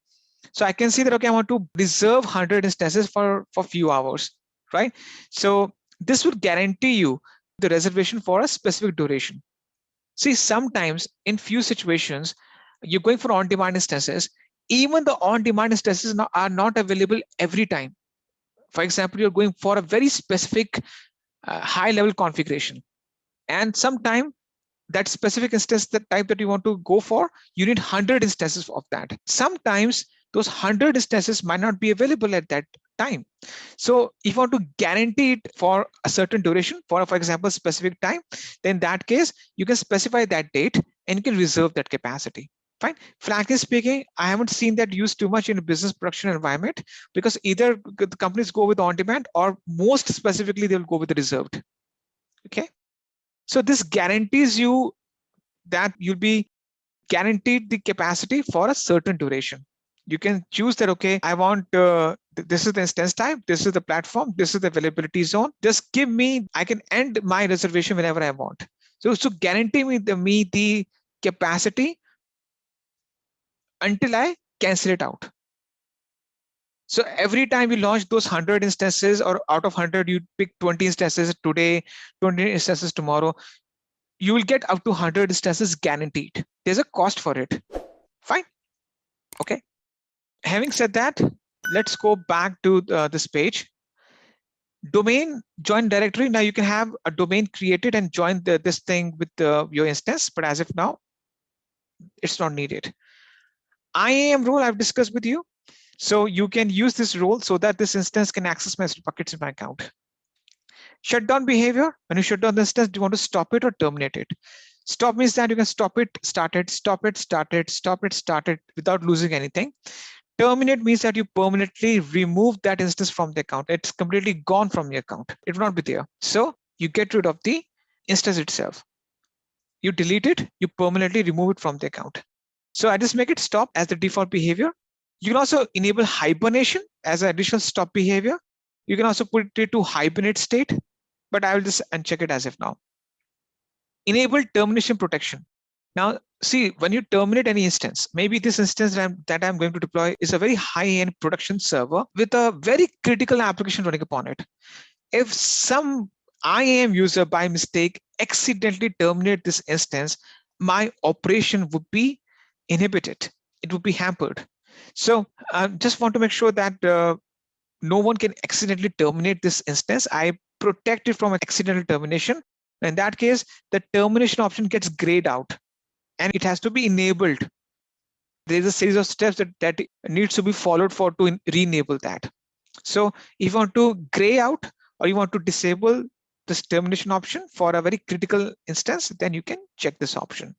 So I can see that, okay, I want to reserve 100 instances for a few hours, right? So this would guarantee you the reservation for a specific duration. See, sometimes in few situations, you're going for on-demand instances. Even the on-demand instances are not available every time. For example, you're going for a very specific high-level configuration. And sometime that specific instance, the type that you want to go for, you need 100 instances of that. Sometimes those 100 instances might not be available at that time. So if you want to guarantee it for a certain duration, for example, specific time, then in that case, you can specify that date and you can reserve that capacity. Fine. Frankly speaking, I haven't seen that used too much in a business production environment because either the companies go with on-demand or most specifically, they'll go with the reserved. Okay. So this guarantees you that you'll be guaranteed the capacity for a certain duration. You can choose that, okay, I want, this is the instance type, this is the platform, this is the availability zone. Just give me, I can end my reservation whenever I want. So guarantee me the capacity until I cancel it out. So every time you launch those 100 instances, or out of 100, you pick 20 instances today, 20 instances tomorrow, you will get up to 100 instances guaranteed. There's a cost for it. Fine. Okay. Having said that, let's go back to this page. Domain join directory. Now you can have a domain created and join this thing with your instance, but as of now, it's not needed. IAM role I've discussed with you. So you can use this role so that this instance can access my buckets in my account. Shutdown behavior. When you shut down the instance, do you want to stop it or terminate it? Stop means that you can stop it, start it, stop it, start it, stop it, start it without losing anything. Terminate means that you permanently remove that instance from the account. It's completely gone from your account. It will not be there. So you get rid of the instance itself. You delete it, you permanently remove it from the account. So I just make it stop as the default behavior. You can also enable hibernation as an additional stop behavior. You can also put it to hibernate state, but I will just uncheck it as of now. Enable termination protection. Now, see, when you terminate any instance, maybe this instance that I'm going to deploy is a very high-end production server with a very critical application running upon it. If some IAM user by mistake accidentally terminate this instance, my operation would be inhibited. It would be hampered. So I just want to make sure that no one can accidentally terminate this instance. I protect it from accidental termination. In that case, the termination option gets grayed out and it has to be enabled. There's a series of steps that needs to be followed to re-enable that. So if you want to gray out or you want to disable this termination option for a very critical instance, then you can check this option.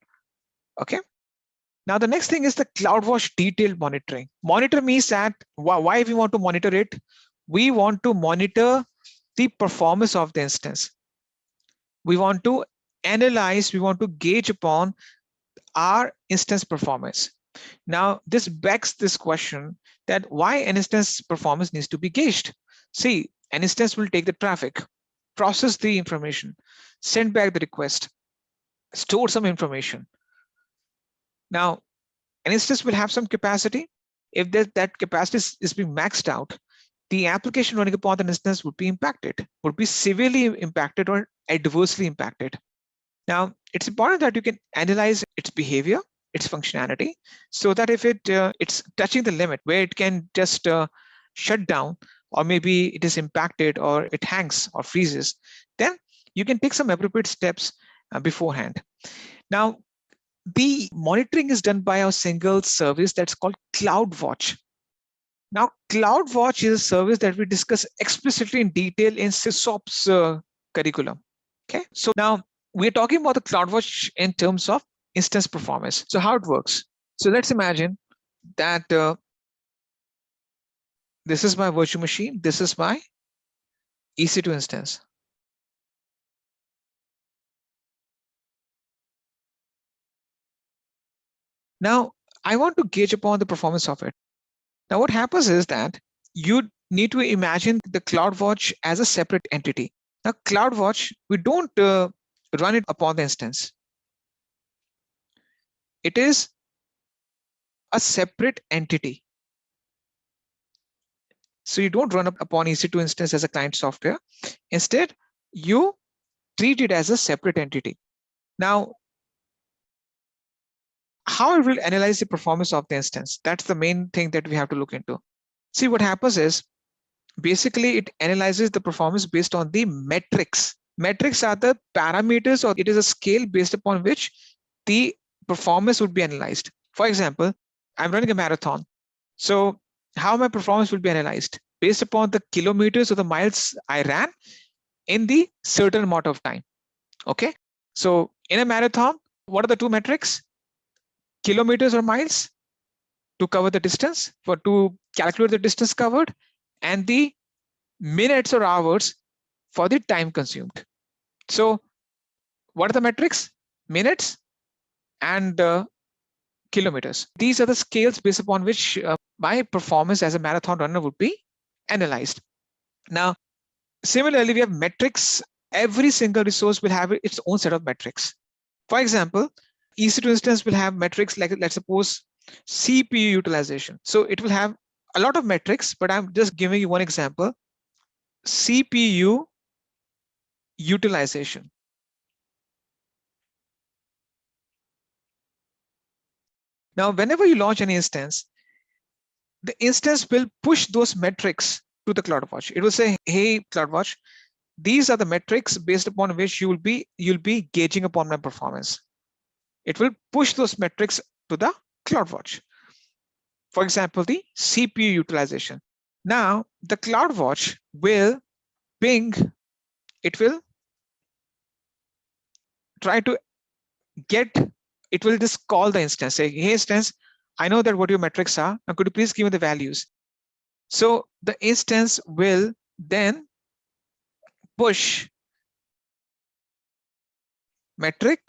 Okay. Now, the next thing is the CloudWatch detailed monitoring. Monitor means that why we want to monitor it. We want to monitor the performance of the instance. We want to analyze, we want to gauge upon our instance performance. Now, this begs this question that why an instance performance needs to be gauged. See, an instance will take the traffic, process the information, send back the request, store some information. Now, an instance will have some capacity. If that capacity is being maxed out, the application running upon the instance would be impacted, would be severely impacted or adversely impacted. Now, it's important that you can analyze its behavior, its functionality, so that if it's touching the limit where it can just shut down, or maybe it is impacted or it hangs or freezes, then you can take some appropriate steps beforehand. Now, the monitoring is done by a single service that's called CloudWatch. Now, CloudWatch is a service that we discuss explicitly in detail in SysOps curriculum. Okay, so now we're talking about the CloudWatch in terms of instance performance. So how it works. So let's imagine that this is my virtual machine. This is my EC2 instance. Now, I want to gauge upon the performance of it. Now, what happens is that you need to imagine the CloudWatch as a separate entity. Now, CloudWatch, we don't run it upon the instance. It is a separate entity. So you don't run up upon EC2 instance as a client software. Instead, you treat it as a separate entity. Now, how it will analyze the performance of the instance? That's the main thing that we have to look into. See, what happens is, basically, it analyzes the performance based on the metrics. Metrics are the parameters, or it is a scale based upon which the performance would be analyzed. For example, I'm running a marathon. So how my performance will be analyzed? Based upon the kilometers or the miles I ran in the certain amount of time. Okay. So in a marathon, what are the two metrics? Kilometers or miles to cover the distance, to calculate the distance covered, and the minutes or hours for the time consumed. So what are the metrics? Minutes and kilometers. These are the scales based upon which my performance as a marathon runner would be analyzed. Now, similarly, we have metrics. Every single resource will have its own set of metrics. For example, EC2 instance will have metrics like, let's suppose, CPU utilization. So it will have a lot of metrics, but I'm just giving you one example. CPU utilization. Now, whenever you launch an instance, the instance will push those metrics to the CloudWatch. It will say, hey, CloudWatch, these are the metrics based upon which you'll be gauging upon my performance. It will push those metrics to the CloudWatch. For example, the CPU utilization. Now, the CloudWatch will ping, it will try to get, it will just call the instance, say, hey, instance, I know that what your metrics are. Now, could you please give me the values? So the instance will then push metric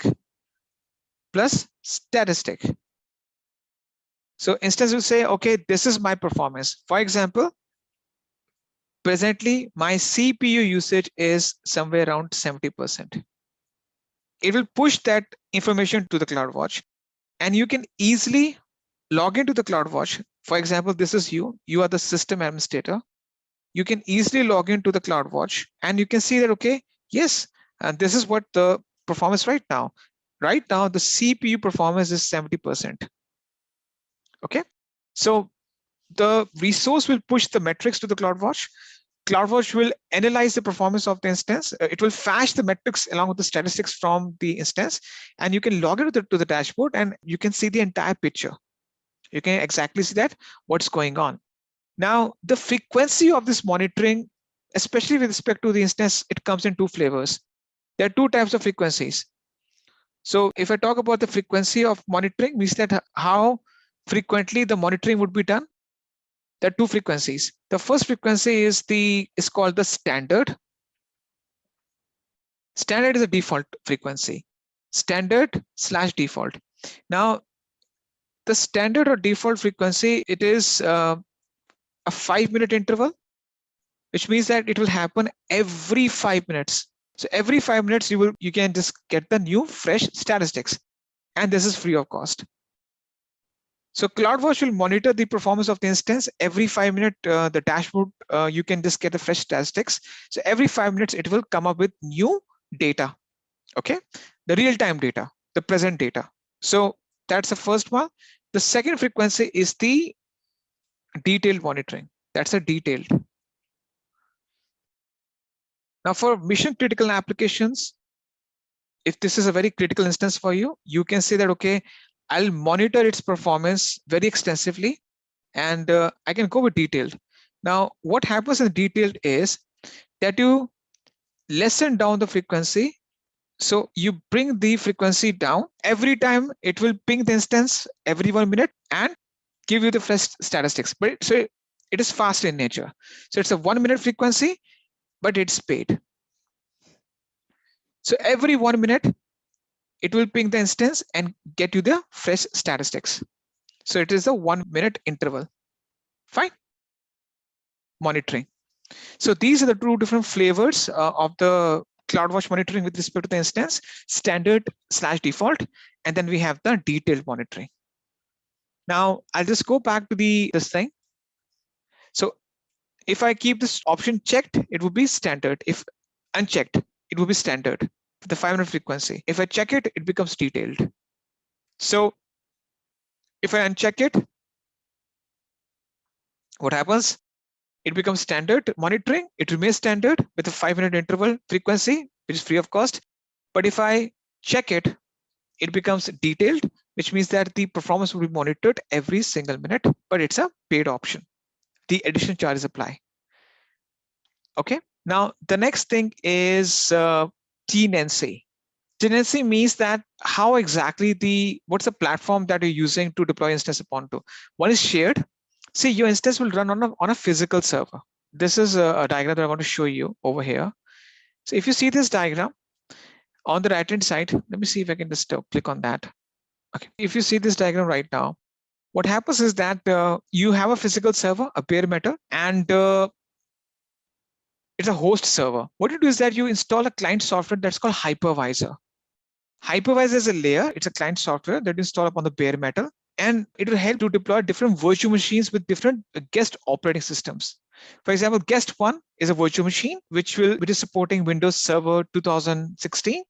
plus statistic. So instance will say, okay, this is my performance. For example, presently my CPU usage is somewhere around 70%. It will push that information to the CloudWatch, and you can easily log into the CloudWatch. For example, this is you are the system administrator. You can easily log into the CloudWatch and you can see that, okay, yes, and this is what the performance right now. Right now, the CPU performance is 70%. Okay, so the resource will push the metrics to the CloudWatch. CloudWatch will analyze the performance of the instance. It will fetch the metrics along with the statistics from the instance, and you can log into to the dashboard and you can see the entire picture. You can exactly see that what's going on. Now, the frequency of this monitoring, especially with respect to the instance, it comes in two flavors. There are two types of frequencies. So if I talk about the frequency of monitoring, means that how frequently the monitoring would be done. There are two frequencies. The first frequency is called the standard. Standard is a default frequency. Standard/default. Now, the standard or default frequency, it is a 5-minute interval, which means that it will happen every 5 minutes. So every 5 minutes, you can just get the new fresh statistics, and this is free of cost. So CloudWatch will monitor the performance of the instance every 5 minutes. The dashboard, you can just get the fresh statistics. So every 5 minutes, it will come up with new data. Okay, the real-time data, the present data. So that's the first one. The second frequency is the detailed monitoring. That's a detailed. Now, for mission critical applications, if this is a very critical instance for you, you can say that, okay, I'll monitor its performance very extensively, and I can go with detailed. Now, what happens in detailed is that you lessen down the frequency. So you bring the frequency down. Every time it will ping the instance every 1 minute and give you the fresh statistics. But so it is fast in nature. So it's a 1 minute frequency, but it's paid. So every 1 minute, it will ping the instance and get you the fresh statistics. So it is a 1 minute interval. Fine. Monitoring. So these are the two different flavors of the CloudWatch monitoring with respect to the instance: standard/default, and then we have the detailed monitoring. Now I'll just go back to this thing. So if I keep this option checked, it would be standard. If unchecked, it will be standard, the 5-minute frequency. If I check it, it becomes detailed. So if I uncheck it, what happens? It becomes standard monitoring. It remains standard with a 5-minute interval frequency, which is free of cost. But if I check it, it becomes detailed, which means that the performance will be monitored every single minute, but it's a paid option. The additional charges apply. Okay. Now, the next thing is tenancy. Tenancy means that how exactly what's the platform that you're using to deploy instance upon to. One is shared. See, your instance will run on a physical server. This is a diagram that I want to show you over here. So if you see this diagram on the right hand side, let me see if I can just click on that. Okay. If you see this diagram right now, what happens is that you have a physical server, a bare metal, and it's a host server. What you do is that you install a client software that's called hypervisor. Hypervisor is a layer. It's a client software that you install upon the bare metal, and it will help to deploy different virtual machines with different guest operating systems. For example, guest 1 is a virtual machine which is supporting Windows Server 2016.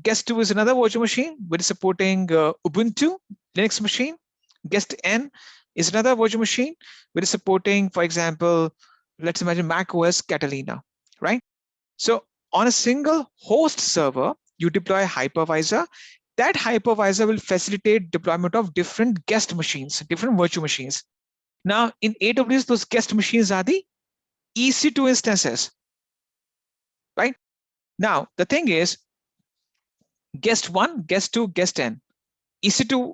Guest 2 is another virtual machine which is supporting Ubuntu Linux machine. Guest N is another virtual machine which is supporting, for example, let's imagine Mac OS Catalina, right? So on a single host server, you deploy a hypervisor. That hypervisor will facilitate deployment of different guest machines, different virtual machines. Now in AWS, those guest machines are the EC2 instances, right? Now the thing is, guest 1, guest 2, guest N, EC2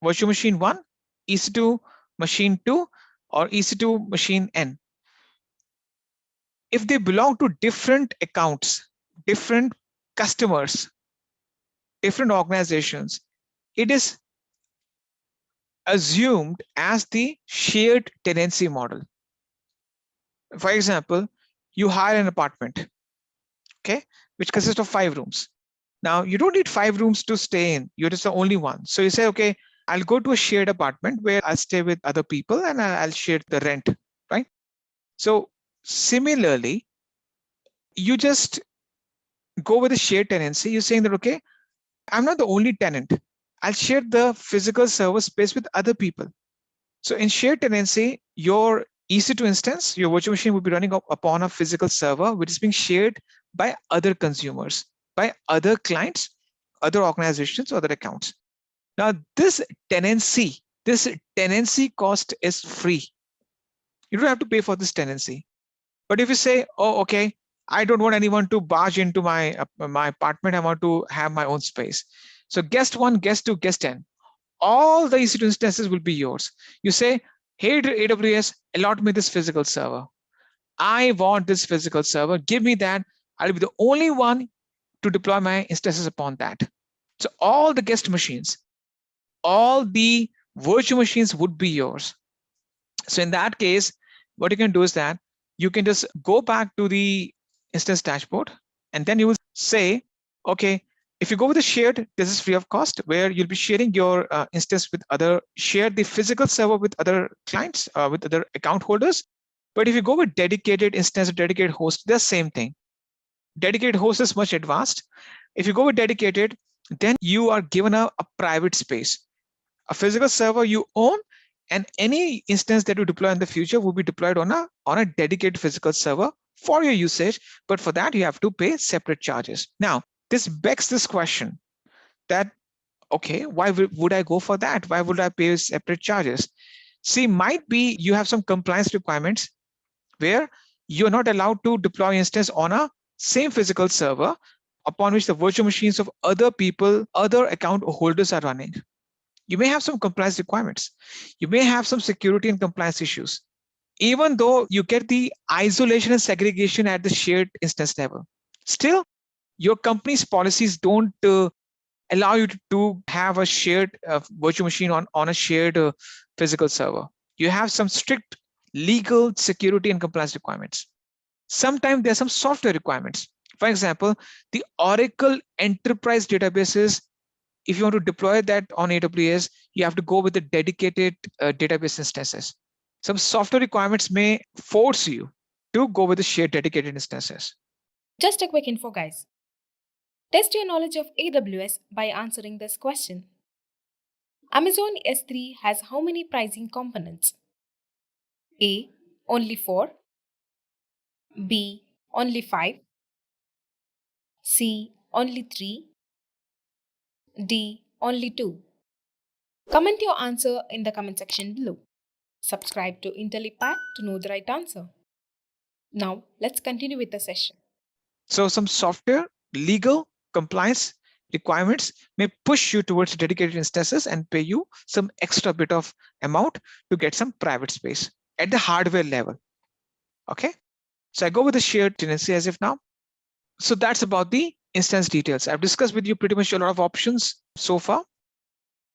virtual machine 1, EC2 machine 2, or EC2 machine N. If they belong to different accounts, different customers, different organizations, it is assumed as the shared tenancy model. For example, you hire an apartment, okay, which consists of 5 rooms. Now you don't need 5 rooms to stay in, you're just the only one. So you say, okay, I'll go to a shared apartment where I'll stay with other people and I'll share the rent, right? So similarly, you just go with a shared tenancy. You're saying that, okay, I'm not the only tenant. I'll share the physical server space with other people. So in shared tenancy, your EC2 instance, your virtual machine will be running upon a physical server, which is being shared by other consumers, by other clients, other organizations, other accounts. Now, this tenancy cost is free. You don't have to pay for this tenancy. But if you say, oh, okay, I don't want anyone to barge into my apartment. I want to have my own space. So guest 1, guest 2, guest N, all the EC2 instances will be yours. You say, hey, AWS, allot me this physical server. I want this physical server. Give me that. I'll be the only one to deploy my instances upon that. So all the guest machines, all the virtual machines would be yours. So in that case, what you can do is that you can just go back to the instance dashboard, and then you will say, okay, if you go with the shared, this is free of cost, where you'll be sharing your instance with share the physical server with other clients, with other account holders. But if you go with dedicated instance or dedicated host, the same thing. Dedicated host is much advanced. If you go with dedicated, then you are given a private space. A physical server you own, and any instance that you deploy in the future will be deployed on a dedicated physical server for your usage. But for that, you have to pay separate charges. Now, this begs this question that, okay, why would I go for that? Why would I pay separate charges? See, might be you have some compliance requirements where you're not allowed to deploy instance on a same physical server upon which the virtual machines of other people, other account holders are running. You may have some compliance requirements. You may have some security and compliance issues, even though you get the isolation and segregation at the shared instance level. Still, your company's policies don't allow you to have a shared virtual machine on a shared physical server. You have some strict legal, security, and compliance requirements. Sometimes there are some software requirements. For example, the Oracle Enterprise databases, if you want to deploy that on AWS, you have to go with the dedicated database instances. Some software requirements may force you to go with the shared dedicated instances. Just a quick info, guys. Test your knowledge of AWS by answering this question. Amazon S3 has how many pricing components? A. Only 4. B. Only 5. C. Only 3. D. Only 2. Comment your answer in the comment section below. Subscribe to Intellipaat to know the right answer. Now, let's continue with the session. So some software, legal, compliance requirements may push you towards dedicated instances and pay you some extra bit of amount to get some private space at the hardware level. Okay, so I go with the shared tenancy as if now. So that's about the instance details. I've discussed with you pretty much a lot of options so far.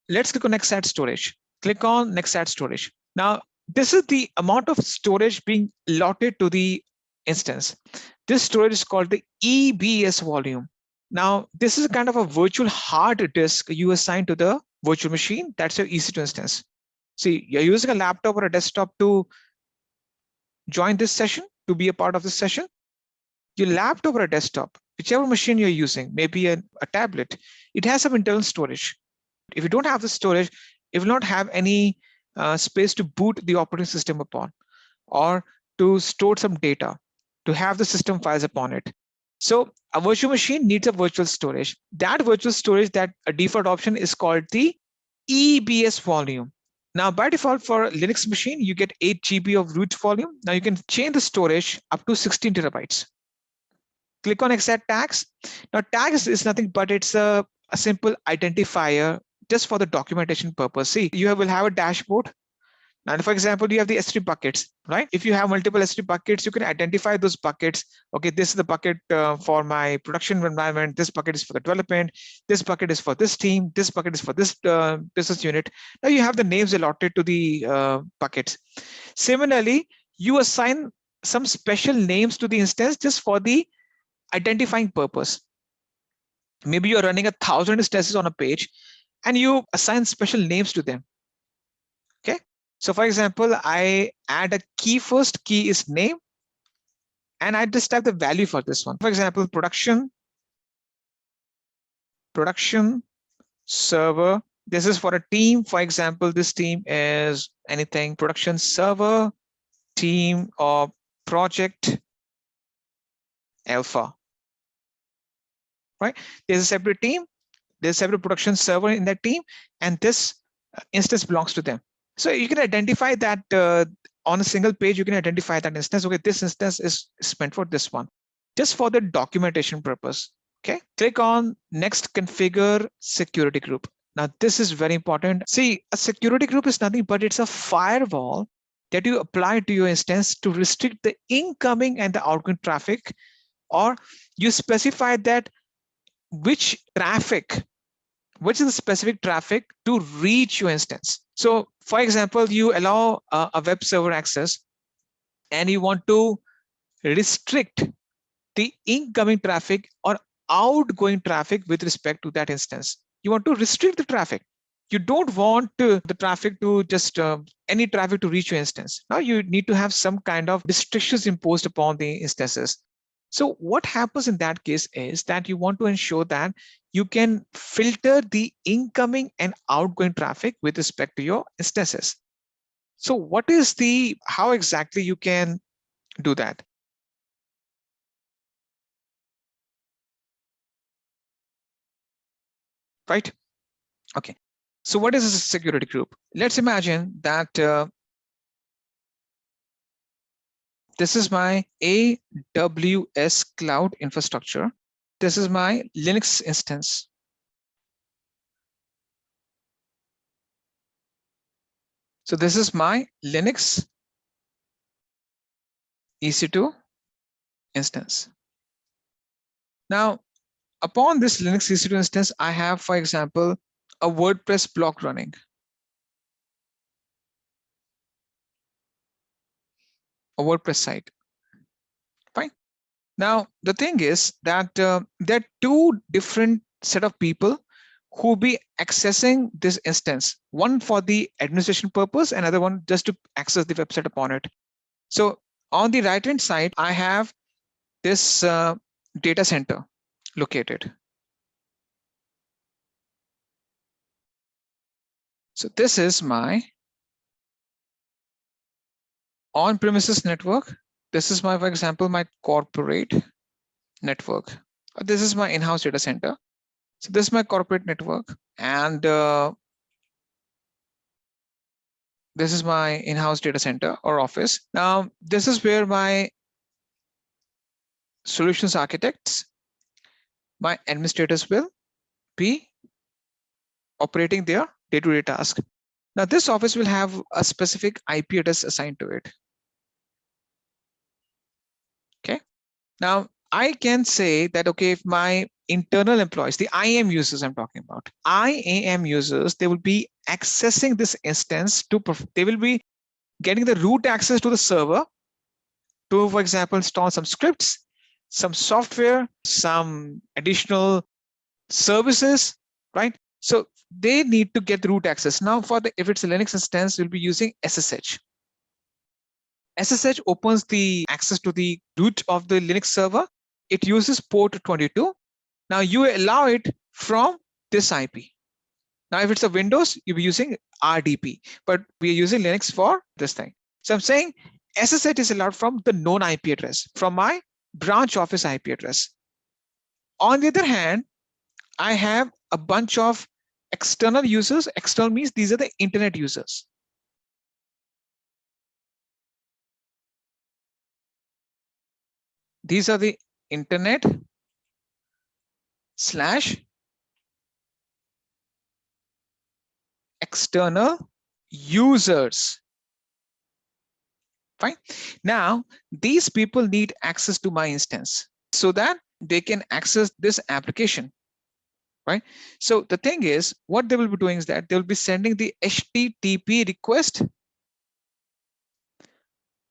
Let's click on next add storage. Click on next add storage. Now, this is the amount of storage being allotted to the instance. This storage is called the EBS volume. Now, this is kind of a virtual hard disk you assign to the virtual machine, that's your EC2 instance. See, you're using a laptop or a desktop to join this session, to be a part of this session. Your laptop or a desktop, whichever machine you're using, maybe a tablet, it has some internal storage. If you don't have the storage, it will not have any space to boot the operating system upon, or to store some data, to have the system files upon it. So a virtual machine needs a virtual storage. That virtual storage, that a default option is called the EBS volume. Now, by default for Linux machine, you get 8 GB of root volume. Now you can change the storage up to 16 terabytes. Click on exact tags. Now tags is nothing but it's a simple identifier just for the documentation purpose. See, you will have a dashboard. And for example, you have the S3 buckets, right? If you have multiple S3 buckets, you can identify those buckets. Okay, this is the bucket for my production environment. This bucket is for the development. This bucket is for this team. This bucket is for this business unit. Now you have the names allotted to the buckets. Similarly, you assign some special names to the instance just for the identifying purpose. Maybe you're running 1,000 instances on a page and you assign special names to them. Okay. So for example, I add a key first, key is name, and I just type the value for this one. For example, production server. This is for a team. For example, this team is anything, production server, team, or project alpha, right? There's a separate team, there's a separate production server in that team, and this instance belongs to them. So you can identify that on a single page, you can identify that instance. Okay, this instance is meant for this one, just for the documentation purpose. Okay, click on next, configure security group. Now this is very important. See, a security group is nothing but it's a firewall that you apply to your instance to restrict the incoming and the outgoing traffic, or you specify that which is the specific traffic to reach your instance. So for example, you allow a web server access and you want to restrict the incoming traffic or outgoing traffic with respect to that instance. You want to restrict the traffic. You don't want the traffic to just any traffic to reach your instance. Now you need to have some kind of restrictions imposed upon the instances. So what happens in that case is that you want to ensure that you can filter the incoming and outgoing traffic with respect to your instances. So how exactly you can do that? Right? Okay. So what is a security group? Let's imagine that this is my AWS cloud infrastructure. This is my Linux instance. So this is my Linux EC2 instance. Now, upon this Linux EC2 instance, I have, for example, a WordPress blog running. A WordPress site. Fine. Now, the thing is that there are two different set of people who will be accessing this instance, one for the administration purpose, another one just to access the website upon it. So on the right hand side, I have this data center located. So this is my on-premises network. This is my, for example, my corporate network. This is my in-house data center. So this is my corporate network, and this is my in-house data center or office. Now, this is where my solutions architects, my administrators will be operating their day-to-day task. Now, this office will have a specific IP address assigned to it. Okay. Now, I can say that, okay, if my internal employees, the IAM users I'm talking about, IAM users, they will be accessing this instance they will be getting the root access to the server to, for example, install some scripts, some software, some additional services, right? So they need to get root access. Now if it's a Linux instance, we'll be using SSH. SSH opens the access to the root of the Linux server. It uses port 22. Now you allow it from this IP. Now, if it's a Windows, you'll be using RDP, but we are using Linux for this thing. So I'm saying SSH is allowed from the known IP address, from my branch office IP address. On the other hand, I have a bunch of external users. External means these are the internet users. These are the internet / external users. Fine. Now, these people need access to my instance so that they can access this application. Right. So the thing is, what they will be doing is that they will be sending the HTTP request,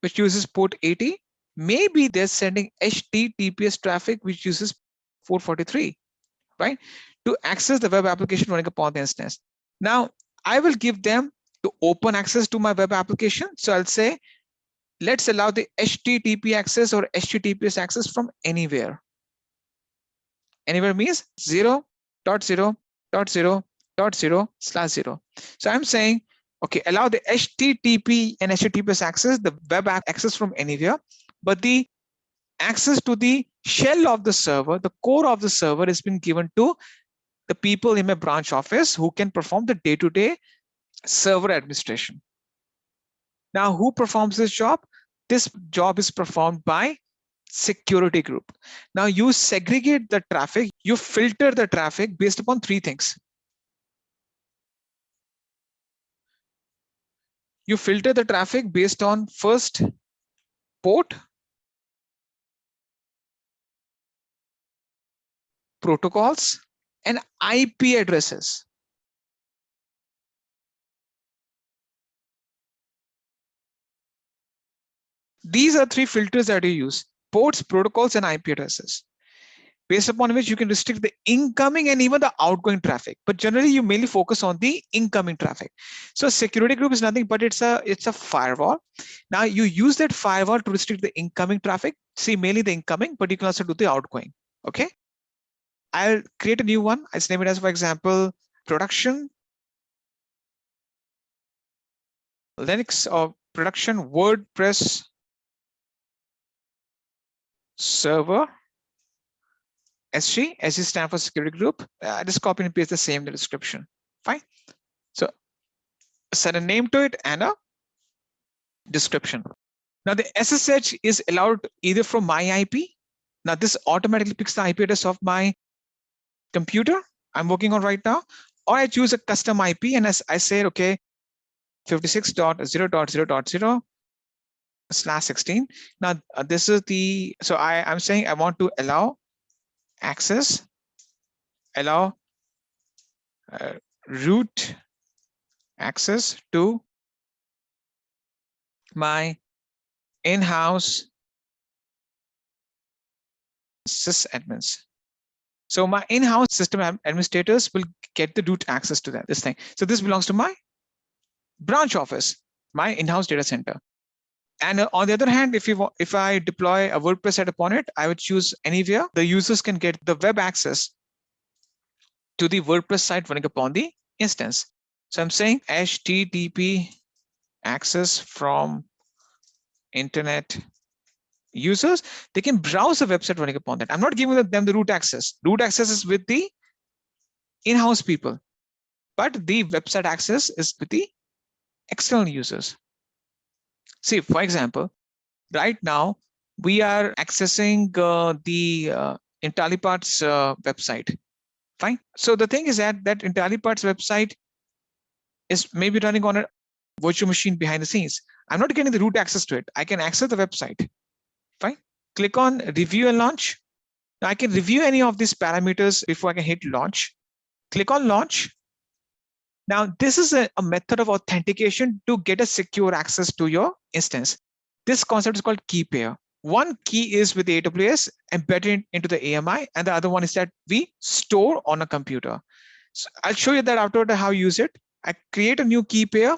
which uses port 80. Maybe they're sending HTTPS traffic, which uses 443, right, to access the web application running upon the instance. Now, I will give them to open access to my web application. So I'll say, let's allow the HTTP access or HTTPS access from anywhere. Anywhere means 0.0.0.0/0. So I'm saying, okay, allow the HTTP and HTTPS access, the web app access from anywhere, but the access to the shell of the server, the core of the server, has been given to the people in my branch office who can perform the day-to-day server administration. Now, who performs this job? This job is performed by security group. Now, you segregate the traffic, you filter the traffic based upon three things. You filter the traffic based on first port, protocols, and IP addresses. These are three filters that you use: ports, protocols, and IP addresses, based upon which you can restrict the incoming and even the outgoing traffic. But generally, you mainly focus on the incoming traffic. So security group is nothing but it's a firewall. Now you use that firewall to restrict the incoming traffic. See, mainly the incoming, but you can also do the outgoing. Okay. I'll create a new one. I'll name it as, for example, production Linux or production WordPress server. SG stands for security group. Just copy and paste the same in the description. Fine. So set a name to it and a description. Now the SSH is allowed either from my IP. Now this automatically picks the IP address of my computer I'm working on right now, or I choose a custom IP and as I say, okay, 56.0.0.0/16. Now this is the, so I'm saying I want to allow access, allow root access to my in-house sysadmins. So my in-house system administrators will get the root access to this thing. So this belongs to my branch office, my in-house data center. And on the other hand, if I deploy a WordPress site upon it, I would choose anywhere. The users can get the web access to the WordPress site running upon the instance. So I'm saying HTTP access from internet users, they can browse the website running upon that. I'm not giving them the root access. Root access is with the in-house people, but the website access is with the external users. See, for example, right now we are accessing the Intellipaat's website. Fine. So the thing is that Intellipaat's website is maybe running on a virtual machine behind the scenes. I'm not getting the root access to it. I can access the website. Fine. Click on review and launch. Now I can review any of these parameters before I can hit launch. Click on launch. Now this is a method of authentication to get a secure access to your instance. This concept is called key pair. One key is with AWS embedded into the AMI, and the other one is that we store on a computer. So I'll show you that afterward how you use it. I create a new key pair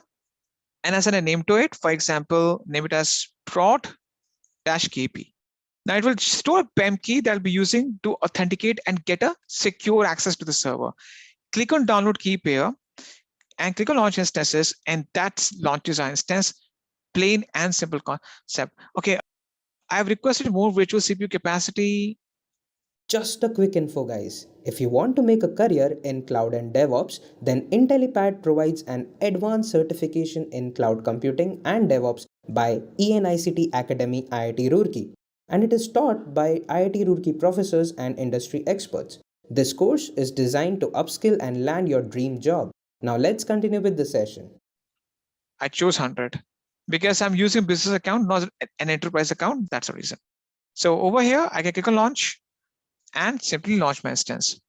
and assign a name to it. For example, name it as prod-kp. Now it will store a PEM key that I'll be using to authenticate and get a secure access to the server. Click on download key pair and click on launch instances, and that launches our instance. Plain and simple concept. Okay, I have requested more virtual CPU capacity. Just a quick info, guys. If you want to make a career in cloud and DevOps, then Intellipaat provides an advanced certification in cloud computing and DevOps by ENICT Academy IIT Roorkee, and it is taught by IIT Roorkee professors and industry experts. This course is designed to upskill and land your dream job. Now let's continue with the session. I chose 100 because I'm using business account, not an enterprise account. That's the reason. So over here, I can click on launch and simply launch my instance.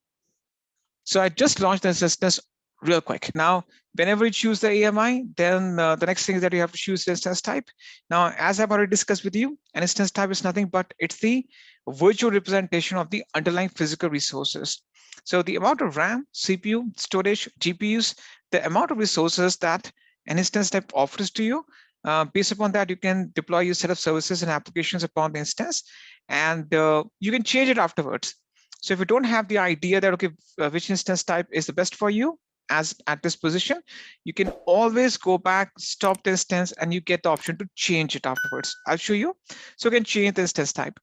So I just launched the instance real quick. Now, whenever you choose the AMI, then the next thing is that you have to choose the instance type. Now, as I've already discussed with you, an instance type is nothing but it's the virtual representation of the underlying physical resources. So the amount of RAM, CPU, storage, GPUs, the amount of resources that an instance type offers to you, based upon that, you can deploy your set of services and applications upon the instance, and you can change it afterwards. So if you don't have the idea that, okay, which instance type is the best for you as at this position, you can always go back, stop the instance, and you get the option to change it afterwards. I'll show you. So you can change the instance type.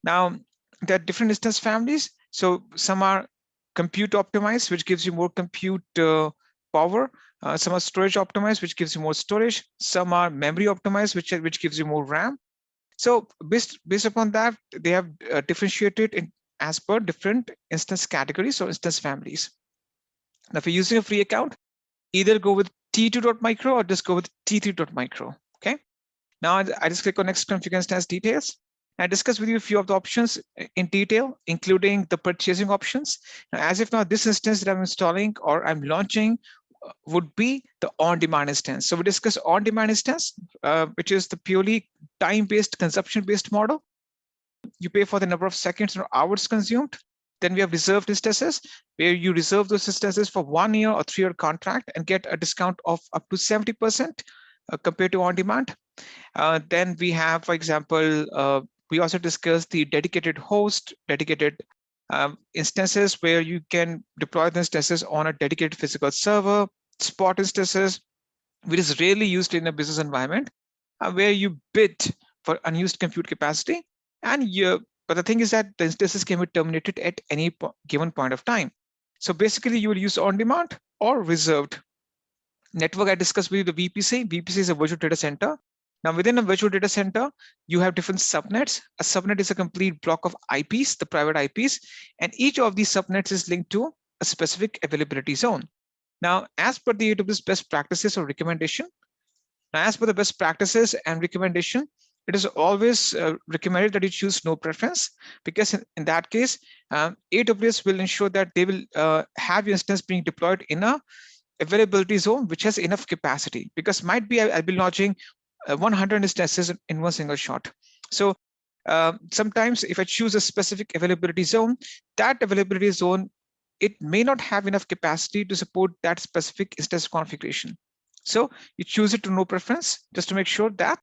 Now, there are different instance families. So some are compute optimized, which gives you more compute power. Some are storage optimized, which gives you more storage. Some are memory optimized, which gives you more RAM. So based upon that, they have differentiated in as per different instance categories or instance families. Now, if you're using a free account, either go with T2.micro or just go with T3.micro. Okay. Now I just click on next configure instance details. I discuss with you a few of the options in detail, including the purchasing options. Now, as of now, this instance that I'm installing or I'm launching would be the on-demand instance. So we discuss on-demand instance, which is the purely time-based, consumption-based model. You pay for the number of seconds or hours consumed. Then we have reserved instances, where you reserve those instances for 1 year or 3-year contract and get a discount of up to 70% compared to on-demand. Then we have, for example, we also discussed the dedicated host, dedicated instances where you can deploy the instances on a dedicated physical server, spot instances, which is rarely used in a business environment, where you bid for unused compute capacity. And but the thing is that the instances can be terminated at any given point of time. So basically, you will use on-demand or reserved. Network, I discussed with you the VPC. VPC is a virtual data center. Now, within a virtual data center, you have different subnets. A subnet is a complete block of IPs, the private IPs, and each of these subnets is linked to a specific availability zone. Now, as per the AWS best practices or recommendation, as per the best practices and recommendation, it is always recommended that you choose no preference, because in that case, AWS will ensure that they will have your instance being deployed in a availability zone which has enough capacity, because might be I'll be launching 100 instances in one single shot. So sometimes if I choose a specific availability zone, that availability zone, it may not have enough capacity to support that specific instance configuration. So you choose it to no preference, just to make sure that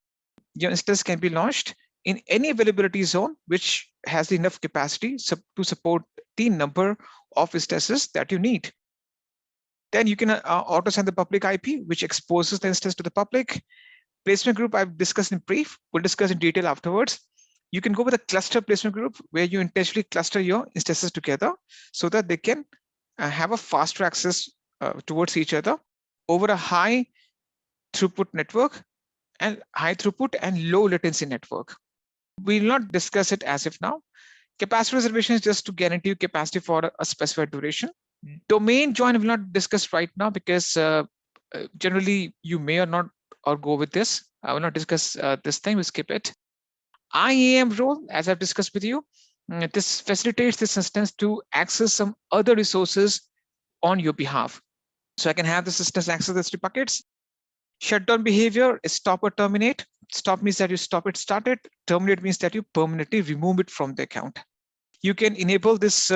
your instance can be launched in any availability zone which has enough capacity to support the number of instances that you need. Then you can auto send the public IP, which exposes the instance to the public. Placement group I've discussed in brief. We'll discuss in detail afterwards. You can go with a cluster placement group where you intentionally cluster your instances together so that they can have a faster access towards each other over a high throughput network and high throughput and low latency network. We'll not discuss it as of now. Capacity reservation is just to guarantee you capacity for a specified duration. Domain join we'll not discuss right now, because generally you may or not or go with this. I will not discuss this thing, we'll skip it. IAM role, as I've discussed with you, this facilitates this instance to access some other resources on your behalf. So I can have this instance access these 3 buckets. Shutdown behavior is stop or terminate. Stop means that you stop it, start it. Terminate means that you permanently remove it from the account. You can enable this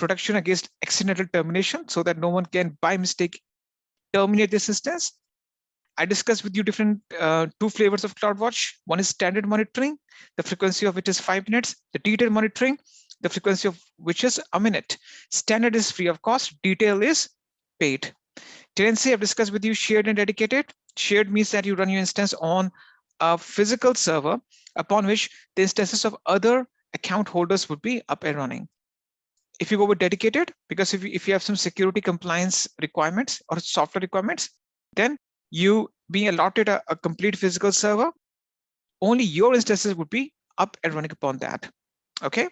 protection against accidental termination so that no one can by mistake terminate this instance. I discussed with you different two flavors of CloudWatch. One is standard monitoring, the frequency of which is 5 minutes. The detailed monitoring, the frequency of which is a minute. Standard is free of cost, detail is paid. Tenancy, I've discussed with you shared and dedicated. Shared means that you run your instance on a physical server upon which the instances of other account holders would be up and running. If you go with dedicated, because if you have some security compliance requirements or software requirements, then you being allotted a complete physical server, only your instances would be up and running upon that. Okay.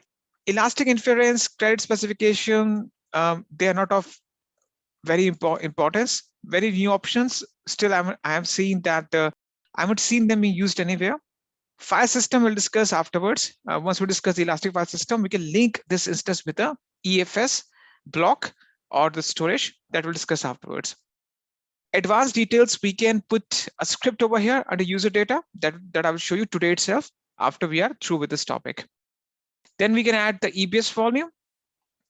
Elastic inference, credit specification, they are not of very importance. Very new options. Still, I have seen that I haven't seen them being used anywhere. File system we'll discuss afterwards. Once we discuss the elastic file system, we can link this instance with the EFS block or the storage that we'll discuss afterwards. Advanced details, we can put a script over here under user data that I will show you today itself after we are through with this topic. Then we can add the EBS volume.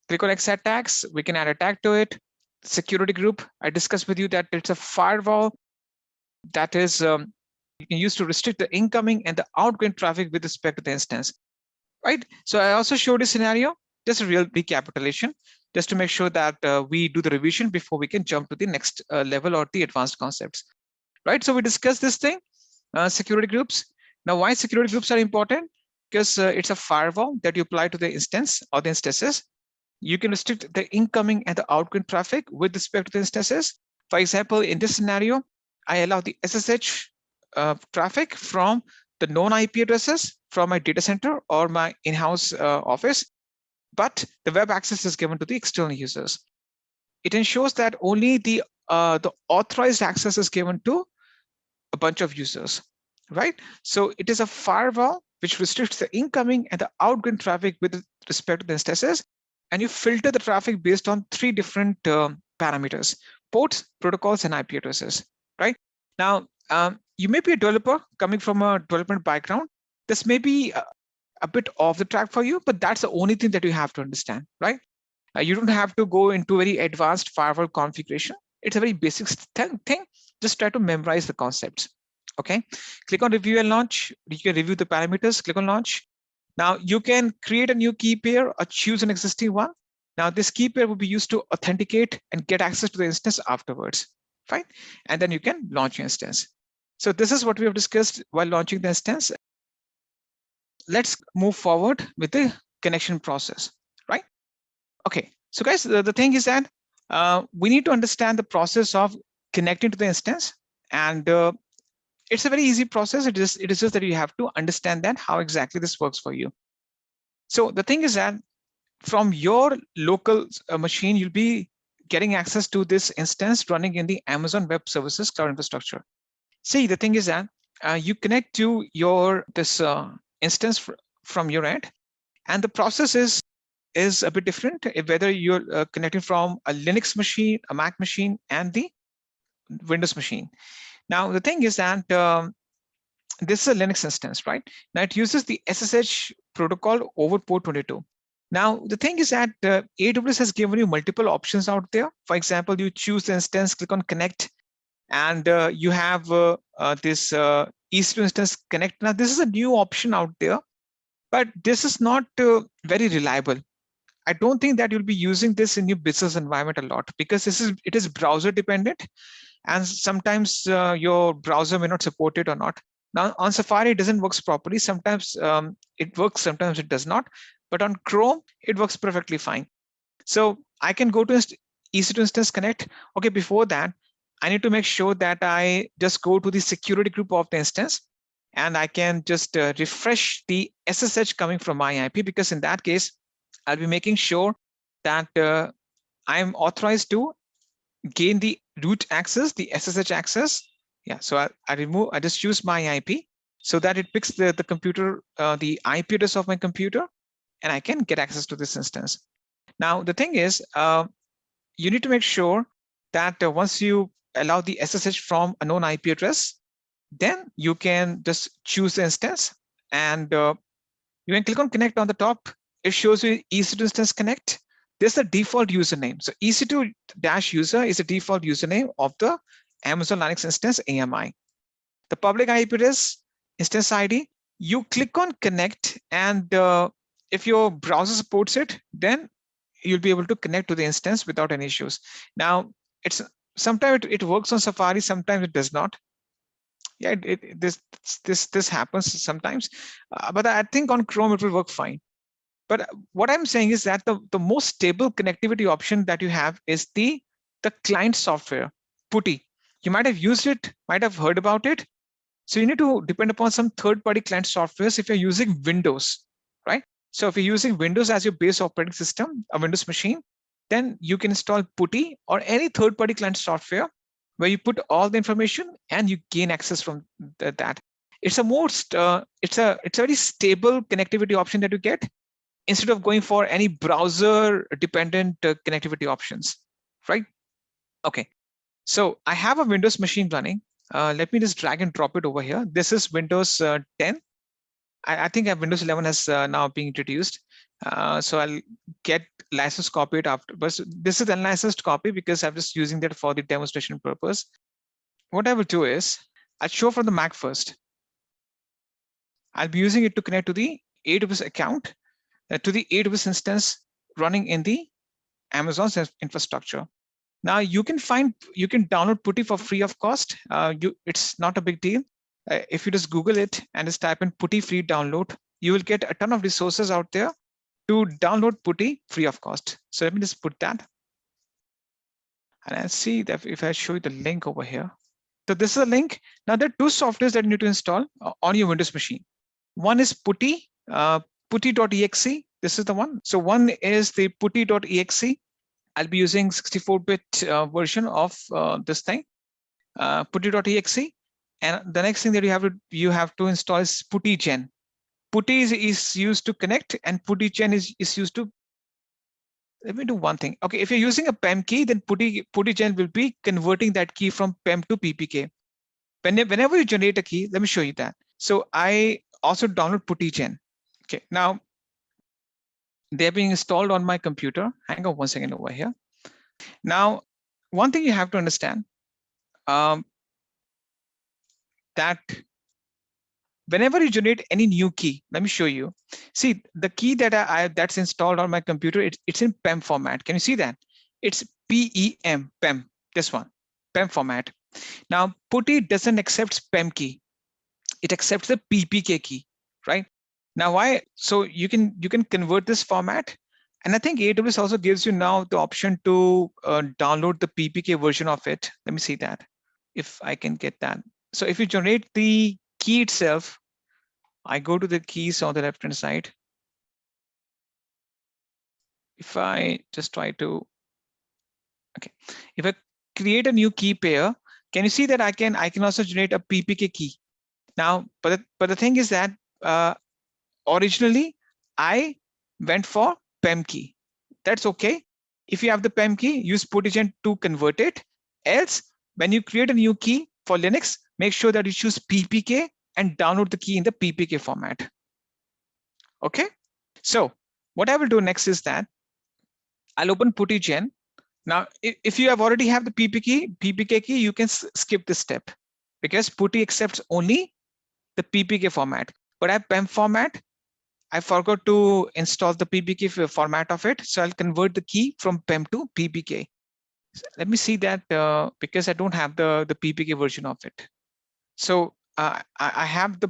Click on XAD tags. We can add a tag to it. Security group, I discussed with you that it's a firewall that is you can use to restrict the incoming and the outgoing traffic with respect to the instance, right? So I also showed a scenario, just a real recapitulation, just to make sure that we do the revision before we can jump to the next level or the advanced concepts, right? So we discussed this thing, security groups. Now, why security groups are important? Because it's a firewall that you apply to the instance or the instances. You can restrict the incoming and the outgoing traffic with respect to the instances. For example, in this scenario, I allow the SSH traffic from the known IP addresses from my data center or my in-house office, but the web access is given to the external users. It ensures that only the authorized access is given to a bunch of users, right? So it is a firewall which restricts the incoming and the outgoing traffic with respect to the instances, and you filter the traffic based on 3 different parameters: ports, protocols, and IP addresses, right? Now, you may be a developer coming from a development background. This may be a bit off the track for you, but that's the only thing that you have to understand, right? You don't have to go into very advanced firewall configuration. It's a very basic thing. Just try to memorize the concepts, okay? Click on review and launch. You can review the parameters, click on launch. Now you can create a new key pair or choose an existing one. Now this key pair will be used to authenticate and get access to the instance afterwards, fine? And then you can launch your instance. So this is what we have discussed while launching the instance. Let's move forward with the connection process, right? Okay, so guys, the thing is that we need to understand the process of connecting to the instance, and it's a very easy process. It is just that you have to understand that how exactly this works for you. So the thing is that from your local machine, you'll be getting access to this instance running in the Amazon Web Services cloud infrastructure. See, the thing is that you connect to this instance from your end, and the process is a bit different whether you're connecting from a Linux machine, a Mac machine, and the Windows machine. Now, the thing is that this is a Linux instance, right? Now it uses the SSH protocol over port 22. Now, the thing is that AWS has given you multiple options out there. For example, you choose the instance, click on connect, and you have this EC2 instance connect. Now, this is a new option out there, but this is not very reliable. I don't think that you'll be using this in your business environment a lot, because it is browser dependent, and sometimes your browser may not support it or not. Now on Safari, it doesn't work properly. Sometimes it works, sometimes it does not. But on Chrome, it works perfectly fine. So I can go to EC2 Instance Connect. Okay, before that, I need to make sure that I just go to the security group of the instance, and I can just refresh the SSH coming from my IP, because in that case, I'll be making sure that I'm authorized to gain the root access, the SSH access. Yeah, so I just choose my IP so that it picks the computer, the IP address of my computer, and I can get access to this instance. Now, the thing is, you need to make sure that once you allow the SSH from a known IP address, then you can just choose the instance, and you can click on connect on the top. It shows you EC2 Instance Connect. There's the default username. So EC2-user is the default username of the Amazon Linux instance AMI. The public IP address, instance ID, you click on connect, and if your browser supports it, then you'll be able to connect to the instance without any issues. Now, sometimes it works on Safari, sometimes it does not. Yeah, this happens sometimes, but I think on Chrome it will work fine. But what I'm saying is that the most stable connectivity option that you have is the client software, PuTTY. You might have used it, might have heard about it. So you need to depend upon some third-party client softwares if you're using Windows, right? So if you're using Windows as your base operating system, a Windows machine, then you can install PuTTY or any third-party client software where you put all the information and you gain access from that. It's a very stable connectivity option that you get instead of going for any browser-dependent connectivity options, right? Okay, so I have a Windows machine running. Let me just drag and drop it over here. This is Windows 10. I think Windows 11 has now been introduced. So I'll get license copied after, but this is an unlicensed copy because I'm just using that for the demonstration purpose. What I will do is I'll show from the Mac first. I'll be using it to connect to the AWS account, to the AWS instance running in the Amazon's infrastructure. Now you can download PuTTY for free of cost. It's not a big deal. If you just Google it and just type in PuTTY free download, you will get a ton of resources out there to download PuTTY free of cost. So let me just put that. And I'll see that if I show you the link over here. So this is a link. Now there are two softwares that you need to install on your Windows machine. One is PuTTY, PuTTY.exe. This is the one. So one is the PuTTY.exe. I'll be using 64-bit version of this thing, PuTTY.exe. And the next thing that you have to install is PuTTyGen. PuTTY is used to connect, and PuTTyGen is used to. Let me do one thing. Okay, if you're using a PEM key, then PuTTyGen will be converting that key from PEM to PPK. Whenever you generate a key, let me show you that. So I also download PuTTyGen. Okay, now they're being installed on my computer. Hang on one second over here. Now, one thing you have to understand, that whenever you generate any new key, let me show you. See, the key that that's installed on my computer, it's in PEM format. Can you see that? It's PEM, PEM, this one, PEM format. Now, PuTTY doesn't accept PEM key. It accepts the PPK key, right? Now, why? So you can convert this format. And I think AWS also gives you now the option to download the PPK version of it. Let me see that, if I can get that. So if you generate the key itself, I go to the keys on the left-hand side. If I just try to, okay, if I create a new key pair, can you see that I can also generate a PPK key? Now, but the thing is that originally I went for PEM key. That's okay. If you have the PEM key, use PuTTyGen to convert it. Else, when you create a new key for Linux, make sure that you choose PPK and download the key in the PPK format. Okay. So what I will do next is that I'll open PuTTyGen. Now, if you have already have the PPK key, you can skip this step because PuTTY accepts only the PPK format. But I have PEM format. I forgot to install the PPK format of it. So I'll convert the key from PEM to PPK. So let me see that because I don't have the PPK version of it. So I have the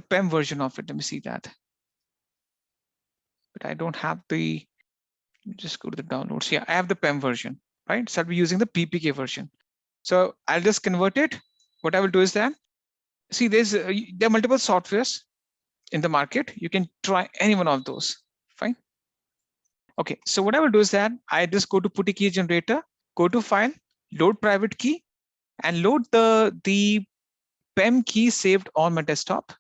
PEM version of it. Let me see that. But I don't have the, just go to the downloads. Yeah, I have the PEM version, right? So I'll be using the PPK version. So I'll just convert it. What I will do is that, see, there are multiple softwares in the market. You can try any one of those, fine. Okay, so what I will do is that I just go to PuTTY key generator, go to file, load private key, and load the PEM key saved on my desktop,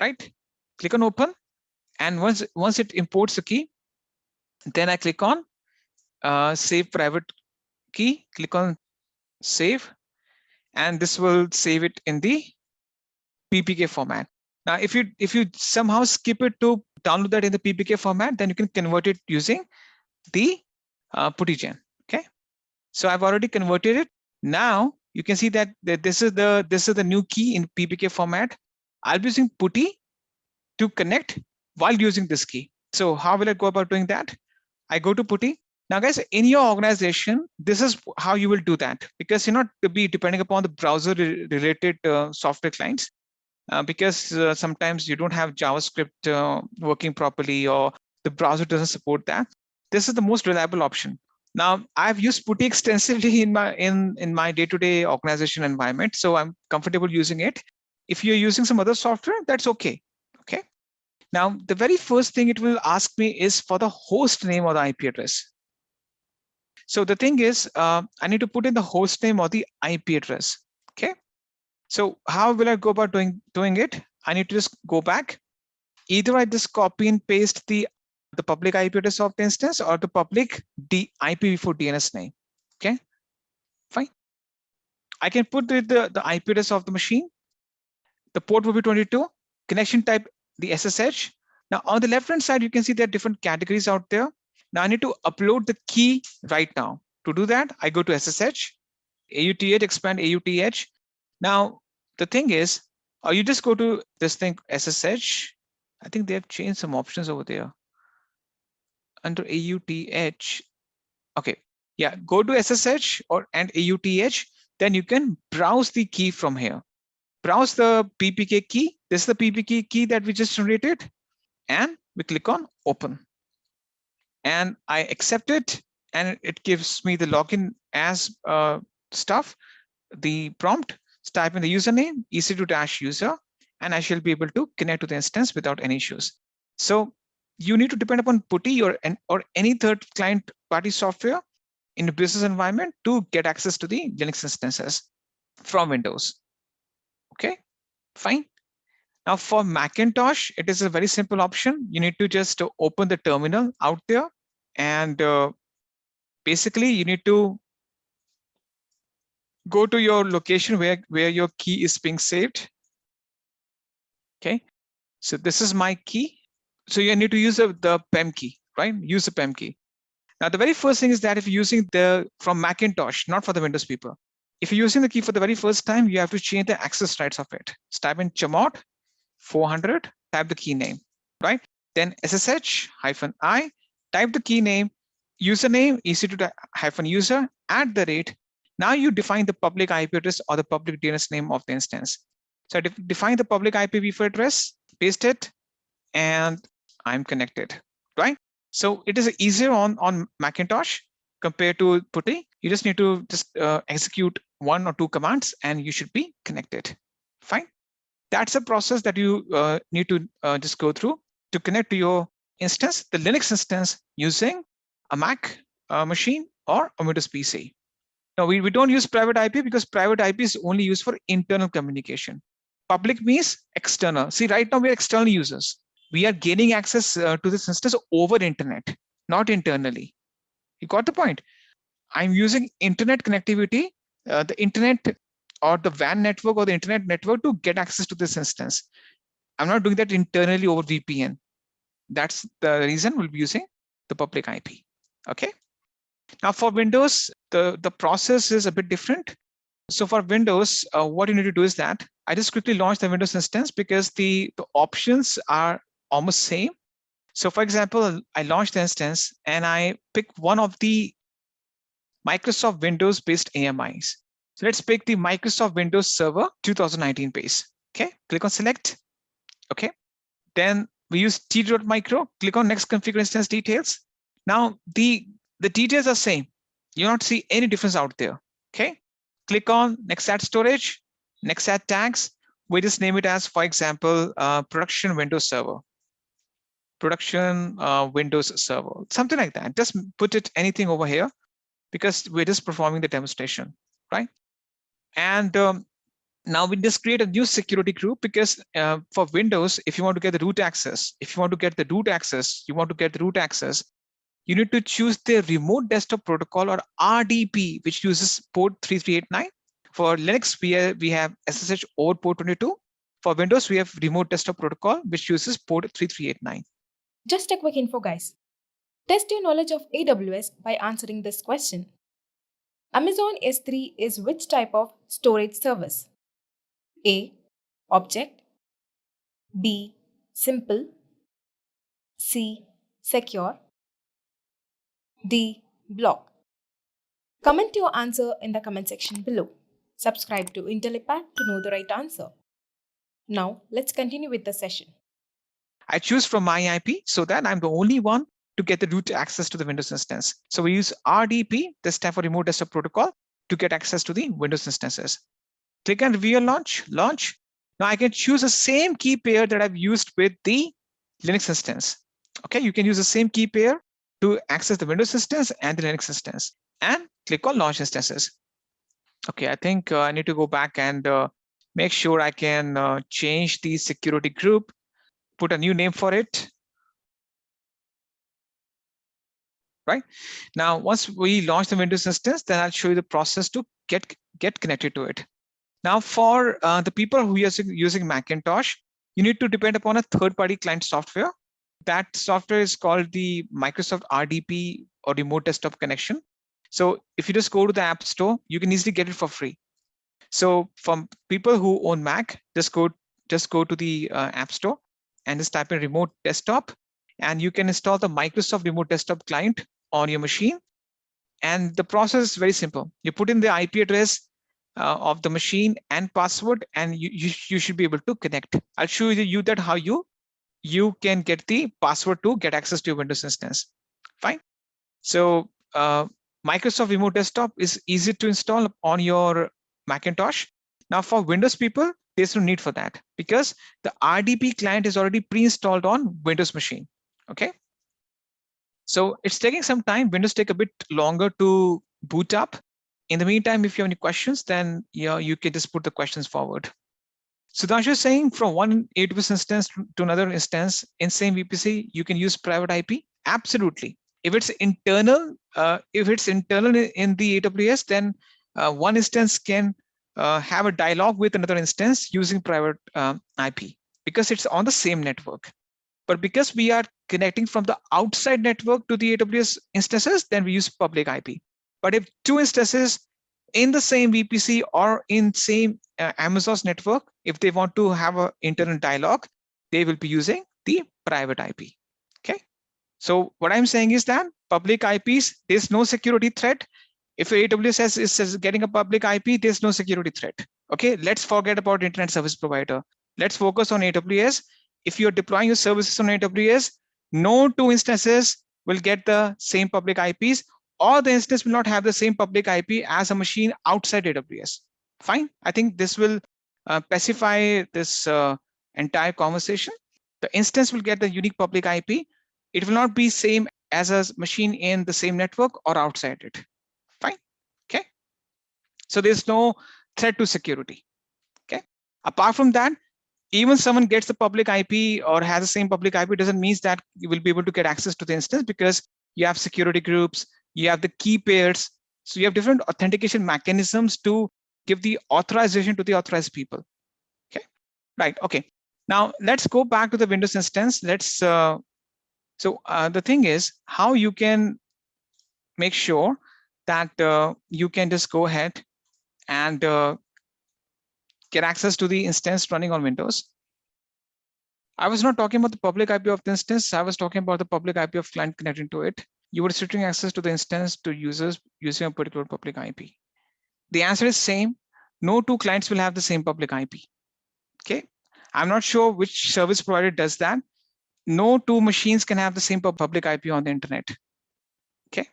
right? Click on open, and once it imports the key, then I click on save private key, click on save, and this will save it in the PPK format. Now, if you somehow skip it to download that in the PPK format, then you can convert it using the PuttyGen. Okay, so I've already converted it. Now you can see that this is the new key in PPK format. I'll be using Putty to connect while using this key. So how will I go about doing that? I go to Putty. Now, guys, in your organization, this is how you will do that, because you're not to be depending upon the browser related software clients, because sometimes you don't have JavaScript working properly, or the browser doesn't support that. This is the most reliable option. Now, I've used Putty extensively in my day-to-day organization environment, so I'm comfortable using it. If you're using some other software, that's okay. Okay. Now, the very first thing it will ask me is for the host name or the IP address. So the thing is, I need to put in the host name or the IP address. Okay. So how will I go about doing it? I need to just go back. Either I just copy and paste the public IP address of the instance, or the public IPv4 DNS name. Okay, fine. I can put the IP address of the machine. The port will be 22. Connection type, the SSH. Now on the left hand side, you can see there are different categories out there. Now I need to upload the key right now. To do that, I go to SSH, AUTH, expand AUTH. Now the thing is, you just go to this thing SSH. I think they have changed some options over there under AUTH. Okay, yeah, go to SSH and AUTH. Then you can browse the key from here. Browse the PPK key. This is the PPK key that we just generated, and we click on open. And I accept it, and it gives me the login as stuff. The prompt, type in the username EC2-user, and I shall be able to connect to the instance without any issues. So you need to depend upon Putty or any third client party software in the business environment to get access to the Linux instances from Windows. Okay, fine. Now for Macintosh, it is a very simple option. You need to just open the terminal out there, and basically you need to go to your location where your key is being saved. Okay, so this is my key. So you need to use the PEM key, right? Use the PEM key. Now the very first thing is that if you're using from Macintosh, not for the Windows people, if you're using the key for the very first time, you have to change the access rights of it. So type in chmod 400, type the key name, right? Then SSH-I, type the key name, username EC2-user @ Now you define the public IP address or the public DNS name of the instance. So I define the public IPv4 address, paste it, and I'm connected, right? So it is easier on Macintosh compared to Putty. You just need to execute 1 or 2 commands, and you should be connected. Fine. That's a process that you need to just go through to connect to your instance, the Linux instance, using a Mac machine or a Windows PC. Now, we don't use private IP because private IP is only used for internal communication. Public means external. See, right now we're external users. We are gaining access to this instance over internet, not internally. You got the point? I'm using internet connectivity, the internet or the WAN network or the internet network to get access to this instance. I'm not doing that internally over VPN. That's the reason we'll be using the public IP. Okay. Now for Windows, the process is a bit different. So for Windows, what you need to do is that I just quickly launch the Windows instance because the options are almost same. So for example, I launch the instance and I pick one of the Microsoft Windows based AMIs. So let's pick the Microsoft Windows Server 2019 base. Okay, click on select. Okay, then we use t.micro, click on next configure instance details. Now the details are same. You don't see any difference out there. Okay, click on next add storage, next add tags. We just name it as, for example, production Windows Server. Production Windows Server, something like that. Just put it anything over here because we're just performing the demonstration, right? And now we just create a new security group because for Windows, if you want to get the root access, you need to choose the remote desktop protocol or RDP, which uses port 3389. For Linux, we have SSH over port 22. For Windows, we have remote desktop protocol, which uses port 3389. Just a quick info, guys. Test your knowledge of AWS by answering this question. Amazon S3 is which type of storage service? A. Object. B. Simple. C. Secure. D. Block. Comment your answer in the comment section below. Subscribe to Intellipaat to know the right answer. Now, let's continue with the session. I choose from my IP so that I'm the only one to get the root access to the Windows instance. So we use RDP, this stands for Remote Desktop Protocol, to get access to the Windows instances. Click on Review Launch. Now I can choose the same key pair that I've used with the Linux instance. Okay, you can use the same key pair to access the Windows instance and the Linux instance, and click on Launch Instances. Okay, I think I need to go back and make sure I can change the security group, put a new name for it. Right now, once we launch the Windows instance, then I'll show you the process to get connected to it. Now, for the people who are using Macintosh, you need to depend upon a third-party client software. That software is called the Microsoft RDP or Remote Desktop Connection. So if you just go to the App Store, you can easily get it for free. So from people who own Mac, just go to the App Store and just type in Remote Desktop, and you can install the Microsoft Remote Desktop client on your machine. And the process is very simple. You put in the IP address of the machine and password, and you should be able to connect. I'll show you that how you can get the password to get access to your Windows instance. Fine. So Microsoft Remote Desktop is easy to install on your Macintosh. Now for Windows people, there's no need for that because the RDP client is already pre-installed on Windows machine. Okay. So it's taking some time. Windows take a bit longer to boot up. In the meantime, if you have any questions, then you can just put the questions forward. Sudhanshu is saying from one AWS instance to another instance in same VPC, you can use private IP. Absolutely. If it's internal, in the AWS, then one instance can have a dialogue with another instance using private IP because it's on the same network. But because we are connecting from the outside network to the AWS instances, then we use public IP. But if two instances in the same VPC or in same Amazon's network, if they want to have an internal dialogue, they will be using the private IP. Okay. So what I'm saying is that public IPs, there's no security threat. If AWS is getting a public IP, there's no security threat. Okay, let's forget about internet service provider. Let's focus on AWS. If you're deploying your services on AWS, no two instances will get the same public IPs, or the instance will not have the same public IP as a machine outside AWS. Fine. I think this will pacify this entire conversation. The instance will get the unique public IP. It will not be same as a machine in the same network or outside it. Fine. Okay. So there's no threat to security. Okay. Apart from that, even someone gets the public IP or has the same public IP doesn't mean that you will be able to get access to the instance because you have security groups, you have the key pairs. So you have different authentication mechanisms to give the authorization to the authorized people. Okay. Right. Okay. Now let's go back to the Windows instance. Let's the thing is how you can make sure that you can just go ahead and get access to the instance running on Windows. I was not talking about the public IP of the instance. I was talking about the public IP of client connecting to it. You were restricting access to the instance to users using a particular public IP. The answer is same. No two clients will have the same public IP. Okay. I'm not sure which service provider does that. No two machines can have the same public IP on the internet. Okay.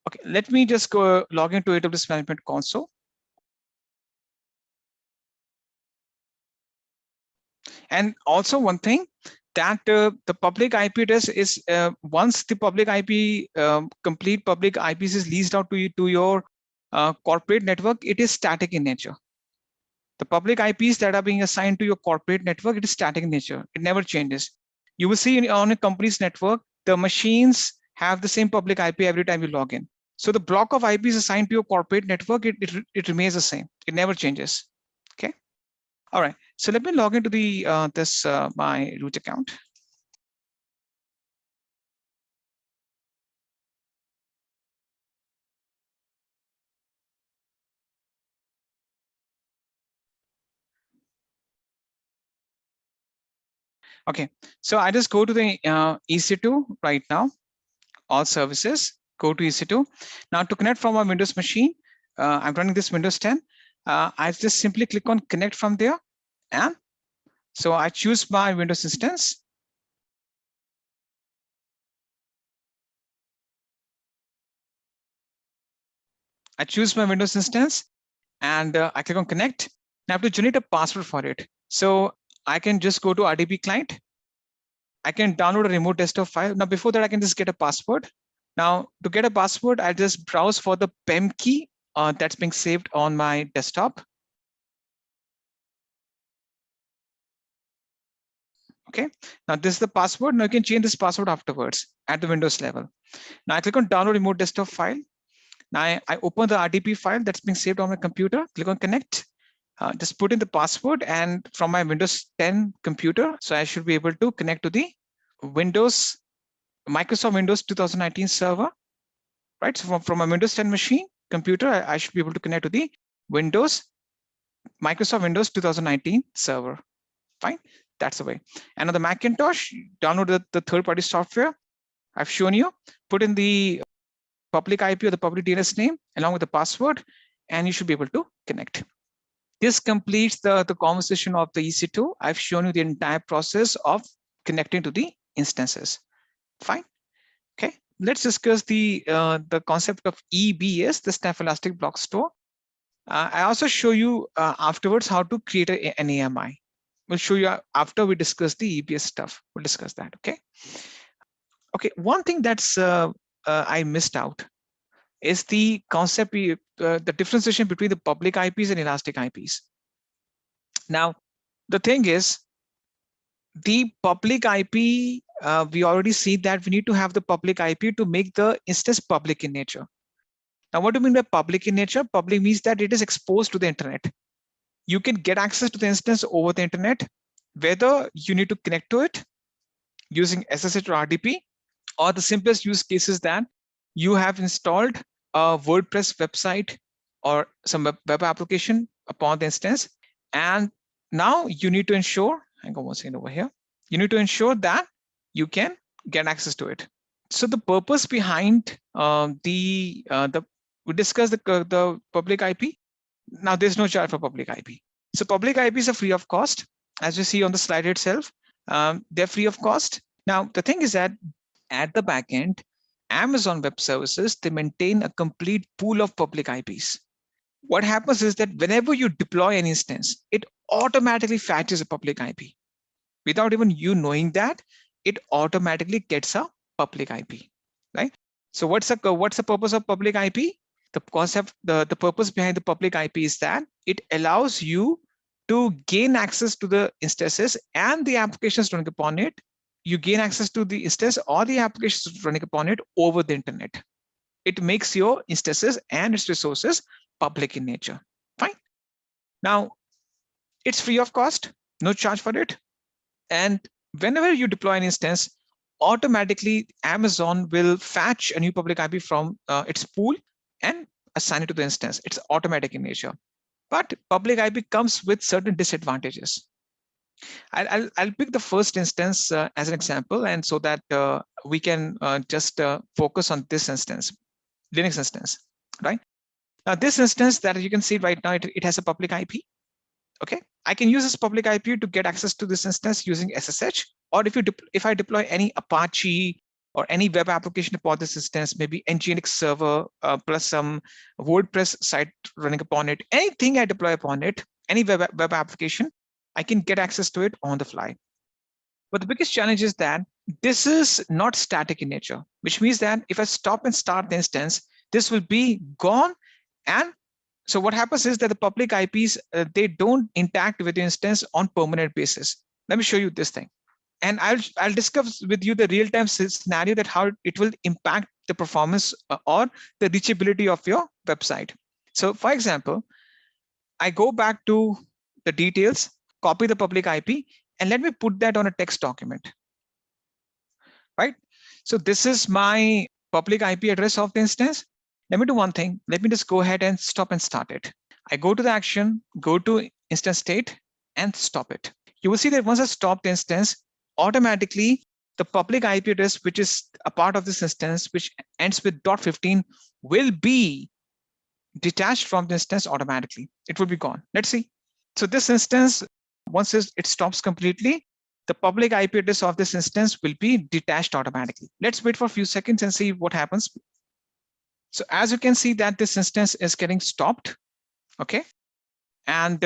Okay. Let me just go log into AWS Management Console. And also one thing that the public IP address is once the public IP complete public IPs is leased out to your corporate network, it is static in nature. The public IPs that are being assigned to your corporate network, it is static in nature. It never changes. You will see on a company's network, the machines have the same public IP every time you log in. So the block of IPs assigned to your corporate network, it remains the same. It never changes. Okay. All right. So let me log into the my root account. Okay, so I just go to the EC2 right now, all services, go to EC2. Now to connect from my Windows machine, I'm running this Windows 10. I just simply click on connect from there. And so I choose my Windows instance. I choose my Windows instance and I click on connect. Now I have to generate a password for it. So I can just go to RDP client. I can download a remote desktop file. Now before that, I can just get a password. Now to get a password, I just browse for the PEM key that's being saved on my desktop. Okay, now this is the password. Now you can change this password afterwards at the Windows level. Now I click on download remote desktop file. Now I open the RDP file that's being saved on my computer, click on connect, just put in the password and from my Windows 10 computer. So I should be able to connect to the Microsoft Windows 2019 server, right? So from my Windows 10 machine computer, I should be able to connect to the Microsoft Windows 2019 server. Fine, that's the way. And on the Macintosh, download the third-party software I've shown you, put in the public IP or the public DNS name along with the password, and you should be able to connect. This completes the conversation of the EC2. I've shown you the entire process of connecting to the instances. Fine. Okay. Let's discuss the concept of EBS, the Snap Elastic Block Store. I also show you afterwards how to create an AMI. We'll show you after we discuss the EBS stuff. We'll discuss that. Okay. Okay. One thing that's I missed out is the concept, the differentiation between the public IPs and elastic IPs. Now, the thing is, the public IP, we already see that we need to have the public IP to make the instance public in nature. Now, what do you mean by public in nature? Public means that it is exposed to the internet. You can get access to the instance over the internet, whether you need to connect to it using SSH or RDP, or the simplest use cases that you have installed a WordPress website or some web application upon the instance. And now you need to ensure, hang on one second over here, you need to ensure that you can get access to it. So the purpose behind we discussed the public IP. Now there's no charge for public IP. So public IPs are free of cost, as you see on the slide itself. They're free of cost. Now the thing is that at the back end, Amazon Web Services, they maintain a complete pool of public IPs. What happens is that whenever you deploy an instance, it automatically fetches a public IP. Without even you knowing that, it automatically gets a public IP, right? So what's the purpose of public IP? The concept, the purpose behind the public IP is that it allows you to gain access to the instances and the applications running upon it. You gain access to the instance or the applications running upon it over the internet. It makes your instances and its resources public in nature. Fine. Now, it's free of cost, no charge for it. And whenever you deploy an instance, automatically Amazon will fetch a new public IP from its pool and assign it to the instance. It's automatic in nature. But public IP comes with certain disadvantages. I'll pick the first instance as an example, and so that we can just focus on this instance, Linux instance, right? Now this instance that you can see right now, it has a public IP. Okay, I can use this public IP to get access to this instance using SSH, or if I deploy any Apache or any web application upon this instance, maybe Nginx server plus some WordPress site running upon it, anything I deploy upon it, any web application, I can get access to it on the fly. But the biggest challenge is that this is not static in nature, which means that if I stop and start the instance, this will be gone. And so what happens is that the public IPs, they don't interact with the instance on permanent basis. Let me show you this thing. And I'll discuss with you the real-time scenario that how it will impact the performance or the reachability of your website. So for example, I go back to the details, copy the public IP, and let me put that on a text document, right? So this is my public IP address of the instance. Let me do one thing. Let me just go ahead and stop and start it. I go to the action, go to instance state and stop it. You will see that once I stop the instance, automatically the public IP address, which is a part of this instance, which ends with .15, will be detached from the instance automatically. It will be gone. Let's see. So this instance, once it stops completely, the public IP address of this instance will be detached automatically. Let's wait for a few seconds and see what happens. So as you can see that this instance is getting stopped, okay? And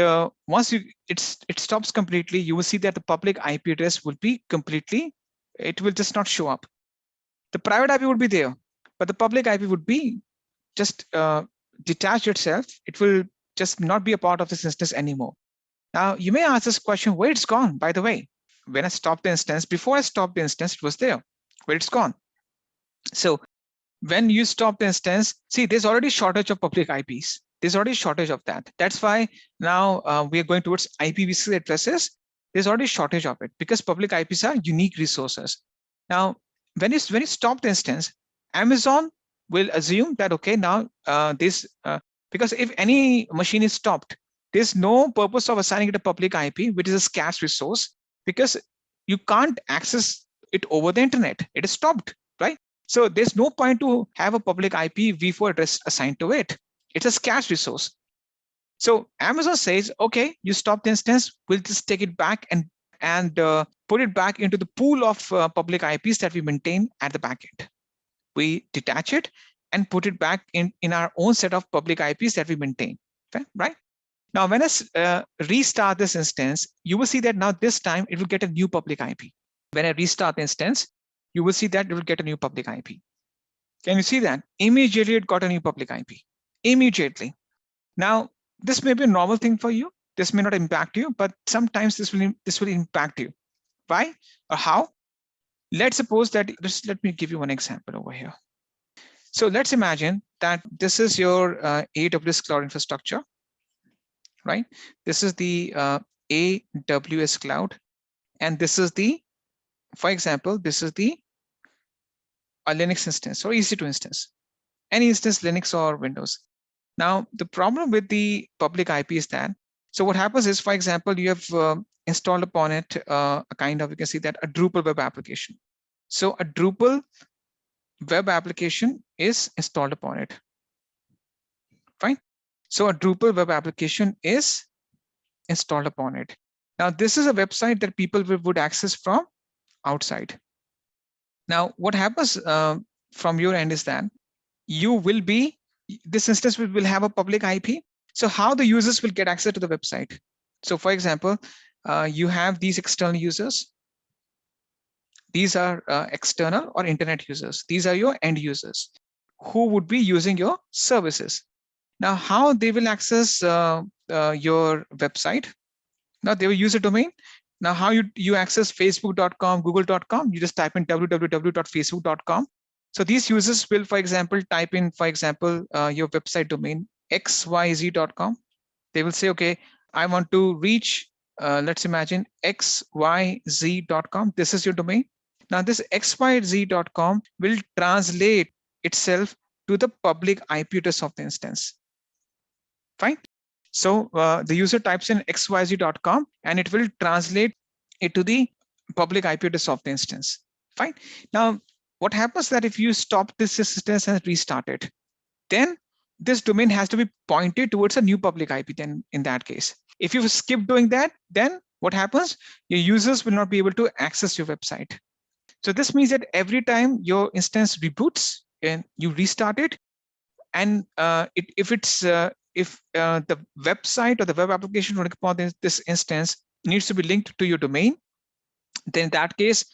once it stops completely, you will see that the public IP address will be completely, it will just not show up. The private IP would be there, but the public IP would be just detached itself. It will just not be a part of this instance anymore. Now, you may ask this question, where it's gone, by the way. When I stopped the instance, before I stopped the instance, it was there, where it's gone. So when you stop the instance, see, there's already shortage of public IPs. There's already shortage of that. That's why now we are going towards IPv6 addresses. There's already shortage of it because public IPs are unique resources. Now, when you stop the instance, Amazon will assume that, okay, now because if any machine is stopped, there's no purpose of assigning it a public IP, which is a scarce resource, because you can't access it over the internet. It is stopped, right? So there's no point to have a public IP v4 address assigned to it. It's a scarce resource. So Amazon says, okay, you stop the instance, we'll just take it back and put it back into the pool of public IPs that we maintain at the backend. We detach it and put it back in our own set of public IPs that we maintain, okay, right? Now, when I restart this instance, you will see that now this time it will get a new public IP. When I restart the instance, you will see that it will get a new public IP. Can you see that? Immediately it got a new public IP. Immediately. Now, this may be a normal thing for you. This may not impact you, but sometimes this will impact you. Why or how? Let's suppose that, let me give you one example over here. So let's imagine that this is your AWS cloud infrastructure, right? This is the AWS cloud, and this is the, for example, this is the Linux instance or EC2 instance, any instance, Linux or Windows. Now, the problem with the public IP is that, so what happens is, for example, you have installed upon it a kind of, you can see that a Drupal web application. So a Drupal web application is installed upon it, fine. So a Drupal web application is installed upon it. Now, this is a website that people would access from outside. Now, what happens from your end is that you will be, this instance will have a public IP. So how the users will get access to the website? So for example, you have these external users. These are external or internet users. These are your end users who would be using your services. Now, how they will access your website? Now, they will use a domain. Now, how you access facebook.com, google.com, you just type in www.facebook.com. So these users will, for example, type in, for example, your website domain, xyz.com. They will say, okay, I want to reach, let's imagine xyz.com. This is your domain. Now, this xyz.com will translate itself to the public IP address of the instance. Fine. So the user types in xyz.com and it will translate it to the public IP address of the instance. Fine. Now, what happens that if you stop this instance and restart it, then this domain has to be pointed towards a new public IP. Then in that case, if you skip doing that, then what happens? Your users will not be able to access your website. So this means that every time your instance reboots and you restart it, and if the website or the web application running upon this instance needs to be linked to your domain, then in that case,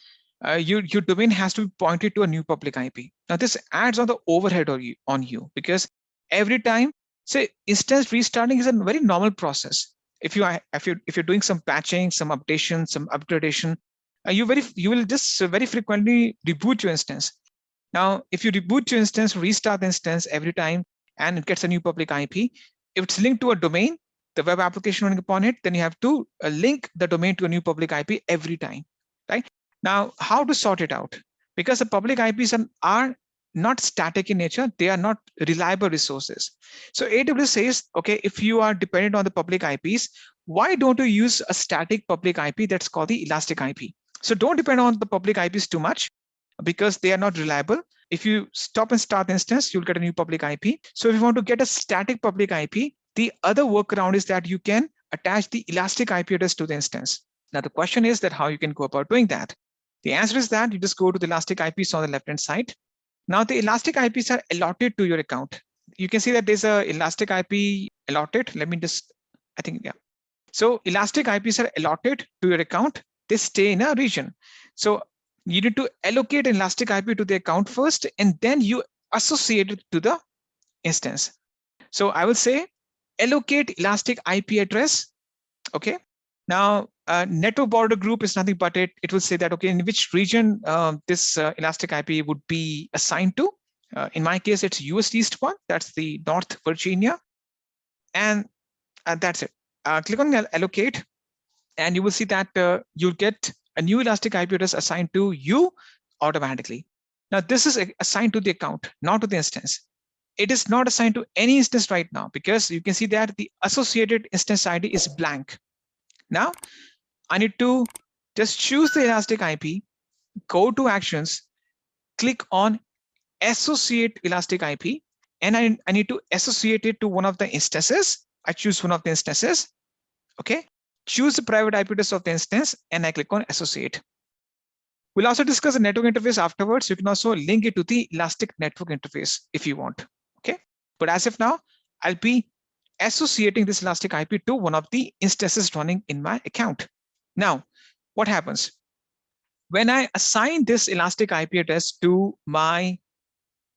your domain has to be pointed to a new public IP. Now this adds on the overhead on you because every time, say, instance restarting is a very normal process. If you're doing some patching, some updation, some upgradation, you will just very frequently reboot your instance. Now, if you reboot your instance, restart the instance every time, and it gets a new public IP, if it's linked to a domain, the web application running upon it, then you have to link the domain to a new public IP every time, right? Now, how to sort it out? Because the public IPs are not static in nature, they are not reliable resources. So AWS says, okay, if you are dependent on the public IPs, why don't you use a static public IP that's called the elastic IP? So don't depend on the public IPs too much because they are not reliable. If you stop and start the instance, you'll get a new public IP. So if you want to get a static public IP, the other workaround is that you can attach the elastic IP address to the instance. Now the question is that how you can go about doing that. The answer is that you just go to the elastic IPs on the left-hand side. Now the elastic IPs are allotted to your account. You can see that there's a elastic IP allotted. Let me just, I think, yeah. So elastic IPs are allotted to your account. They stay in a region. So you need to allocate an elastic IP to the account first, and then you associate it to the instance. So I will say allocate elastic IP address. Okay. Now network border group is nothing but it will say that, okay, in which region this elastic IP would be assigned to. In my case, it's US East 1. That's the North Virginia. And that's it. Click on allocate, and you will see that you'll get a new elastic IP address assigned to you automatically. Now, this is assigned to the account, not to the instance. It is not assigned to any instance right now because you can see that the associated instance ID is blank. Now, I need to just choose the elastic IP, go to actions, click on associate elastic IP, and I need to associate it to one of the instances. I choose one of the instances. Okay, choose the private IP address of the instance, and I click on associate. We'll also discuss the network interface afterwards. You can also link it to the elastic network interface if you want. Okay, but as of now, I'll be associating this elastic IP to one of the instances running in my account. Now, what happens? When I assign this elastic IP address to my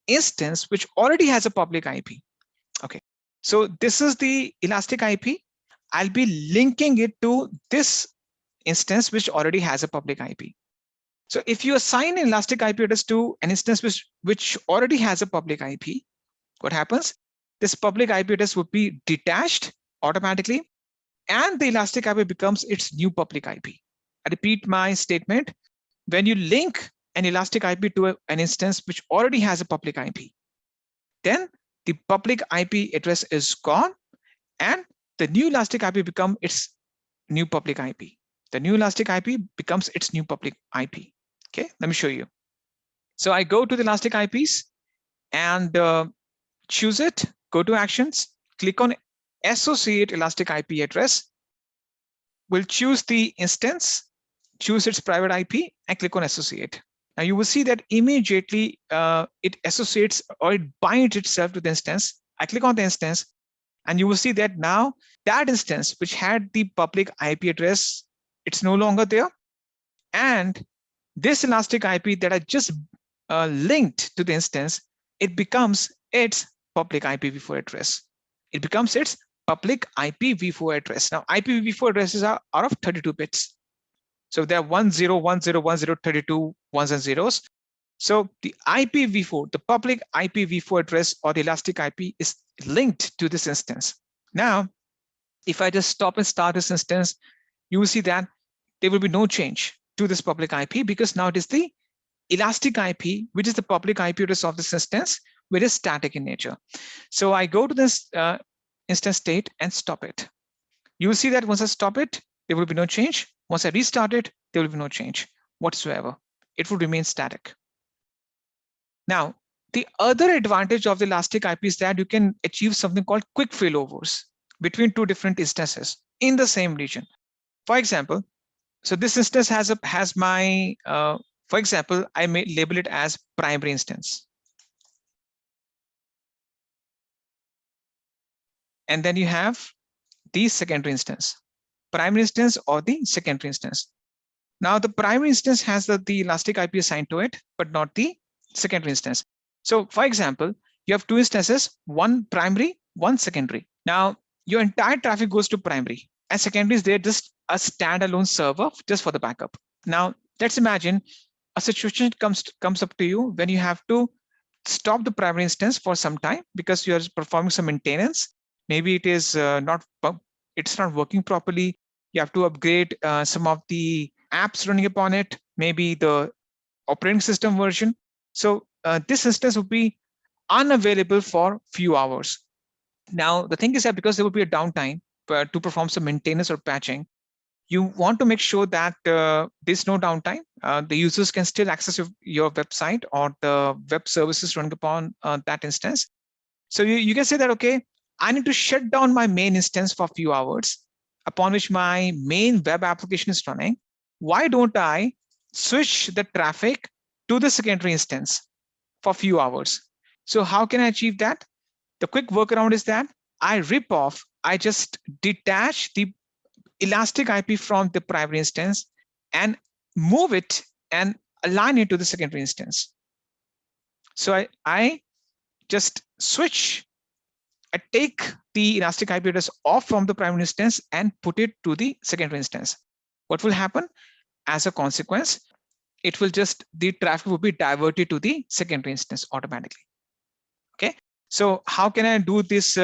instance, which already has a public IP. Okay, so this is the elastic IP. I'll be linking it to this instance, which already has a public IP. So if you assign an elastic IP address to an instance which already has a public IP, what happens? This public IP address would be detached automatically, and the elastic IP becomes its new public IP. I repeat my statement. When you link an elastic IP to an instance which already has a public IP, then the public IP address is gone, and the new elastic IP becomes its new public IP. The new elastic IP becomes its new public IP. Okay, let me show you. So I go to the elastic IPs and choose it, go to actions, click on associate elastic IP address. We'll choose the instance, choose its private IP, and click on associate. Now you will see that immediately it associates or it binds itself to the instance. I click on the instance, and you will see that now that instance which had the public IP address, it's no longer there. And this elastic IP that I just linked to the instance, it becomes its public IPv4 address. It becomes its public IPv4 address. Now IPv4 addresses are out of 32 bits. So there are 10, 10, 10, 32 ones and zeros. So the IPv4, the public IPv4 address or the elastic IP is linked to this instance. Now, if I just stop and start this instance, you will see that there will be no change to this public IP because now it is the elastic IP, which is the public IP address of this instance, which is static in nature. So I go to this instance state and stop it. You will see that once I stop it, there will be no change. Once I restart it, there will be no change whatsoever. It will remain static. Now, the other advantage of the elastic IP is that you can achieve something called quick failovers between two different instances in the same region. For example, so this instance has my, for example, I may label it as primary instance. And then you have the secondary instance, primary instance or the secondary instance. Now the primary instance has the elastic IP assigned to it, but not the secondary instance. So for example, you have two instances, one primary, one secondary. Now your entire traffic goes to primary, and secondary is there just a standalone server just for the backup. Now let's imagine a situation comes up to you when you have to stop the primary instance for some time because you are performing some maintenance. Maybe it is it's not working properly. You have to upgrade some of the apps running upon it, maybe the operating system version. So this instance will be unavailable for few hours. Now the thing is that because there will be a downtime to perform some maintenance or patching, you want to make sure that there's no downtime. The users can still access your website or the web services running upon that instance. So you can say that, okay, I need to shut down my main instance for a few hours, upon which my main web application is running. Why don't I switch the traffic to the secondary instance for a few hours? So how can I achieve that? The quick workaround is that I just detach the elastic IP from the primary instance and move it and align it to the secondary instance. So I just switch, I take the elastic IP address off from the primary instance and put it to the secondary instance. What will happen? As a consequence, the traffic will be diverted to the secondary instance automatically. Okay. So how can I do this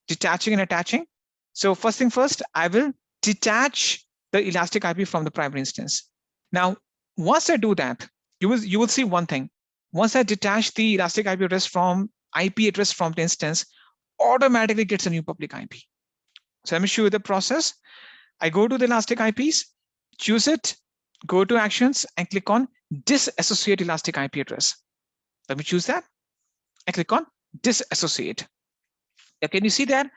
detaching and attaching? So first thing first, I will detach the elastic IP from the primary instance. Now, once I do that, you will see one thing. Once I detach the elastic IP address from the instance, automatically gets a new public IP. So let me show you the process. I go to the elastic IPs, choose it, go to actions and click on disassociate elastic IP address. Let me choose that. I click on disassociate. Now, can you see that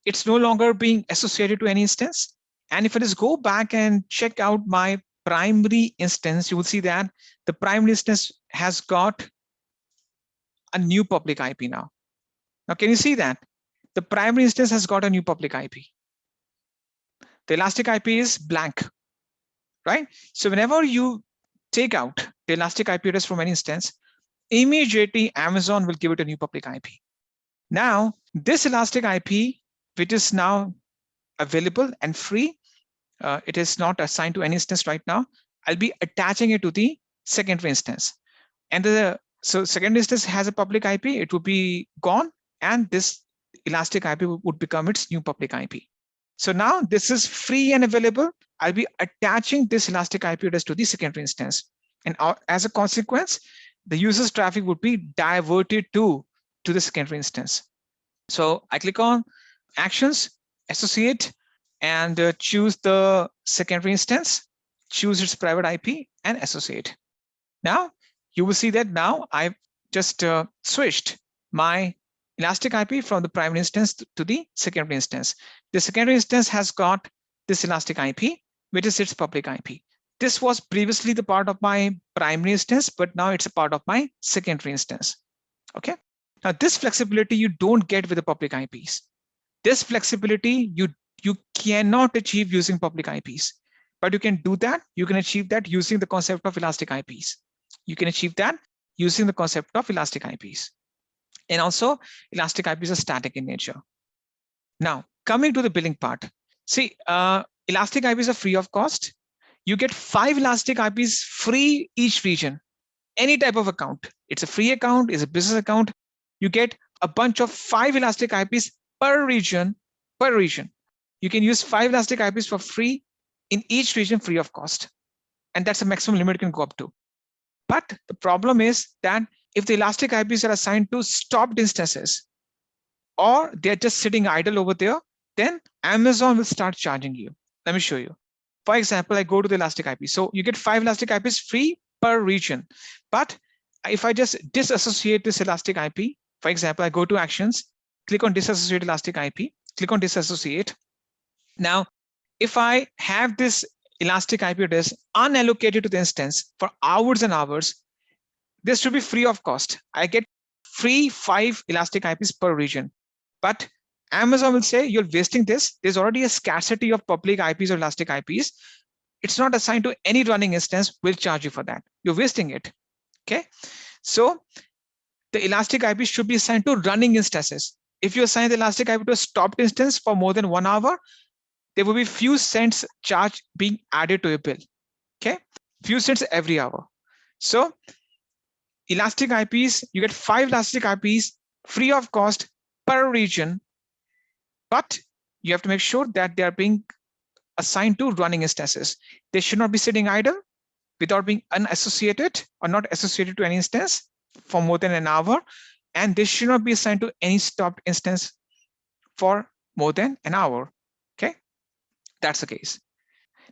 it's no longer being associated to any instance? And if I just go back and check out my primary instance, you will see that the primary instance has got a new public IP now. Now, can you see that? The primary instance has got a new public IP. The elastic IP is blank, right? So whenever you take out the elastic IP address from an instance, immediately Amazon will give it a new public IP. Now, this elastic IP, which is now available and free, it is not assigned to any instance right now. I'll be attaching it to the secondary instance. And so secondary instance has a public IP, it would be gone, and this elastic IP would become its new public IP. So now this is free and available. I'll be attaching this elastic IP address to the secondary instance. And as a consequence, the user's traffic would be diverted to the secondary instance. So I click on actions, associate, and choose the secondary instance, choose its private IP and associate. Now you will see that now I've just switched my elastic IP from the primary instance to the secondary instance. The secondary instance has got this elastic IP, which is its public IP. This was previously the part of my primary instance, but now it's a part of my secondary instance. Okay. Now this flexibility you don't get with the public IPs. This flexibility you cannot achieve using public IPs, but you can do that. You can achieve that using the concept of elastic IPs. You can achieve that using the concept of elastic IPs. And also elastic IPs are static in nature. Now coming to the billing part. See, elastic IPs are free of cost. You get 5 elastic IPs free each region, any type of account. It's a free account, it's a business account. You get a bunch of 5 elastic IPs per region. You can use 5 elastic IPs for free in each region free of cost. And that's the maximum limit it can go up to. But the problem is that if the elastic IPs are assigned to stopped instances, or they're just sitting idle over there, then Amazon will start charging you. Let me show you. For example, I go to the elastic IP. So you get 5 elastic IPs free per region. But if I just disassociate this elastic IP, for example, I go to actions, click on disassociate elastic IP, click on disassociate. Now, if I have this elastic IP address unallocated to the instance for hours and hours, this should be free of cost. I get free 5 elastic IPs per region. But Amazon will say you're wasting this. There's already a scarcity of public IPs or elastic IPs. It's not assigned to any running instance. We'll charge you for that. You're wasting it. Okay. So the elastic IP should be assigned to running instances. If you assign the elastic IP to a stopped instance for more than 1 hour, there will be few cents charge being added to your bill. Okay. Few cents every hour. So elastic IPs, you get 5 elastic IPs free of cost per region. But you have to make sure that they are being assigned to running instances. They should not be sitting idle without being unassociated or not associated to any instance for more than an hour. And they should not be assigned to any stopped instance for more than an hour. Okay, that's the case.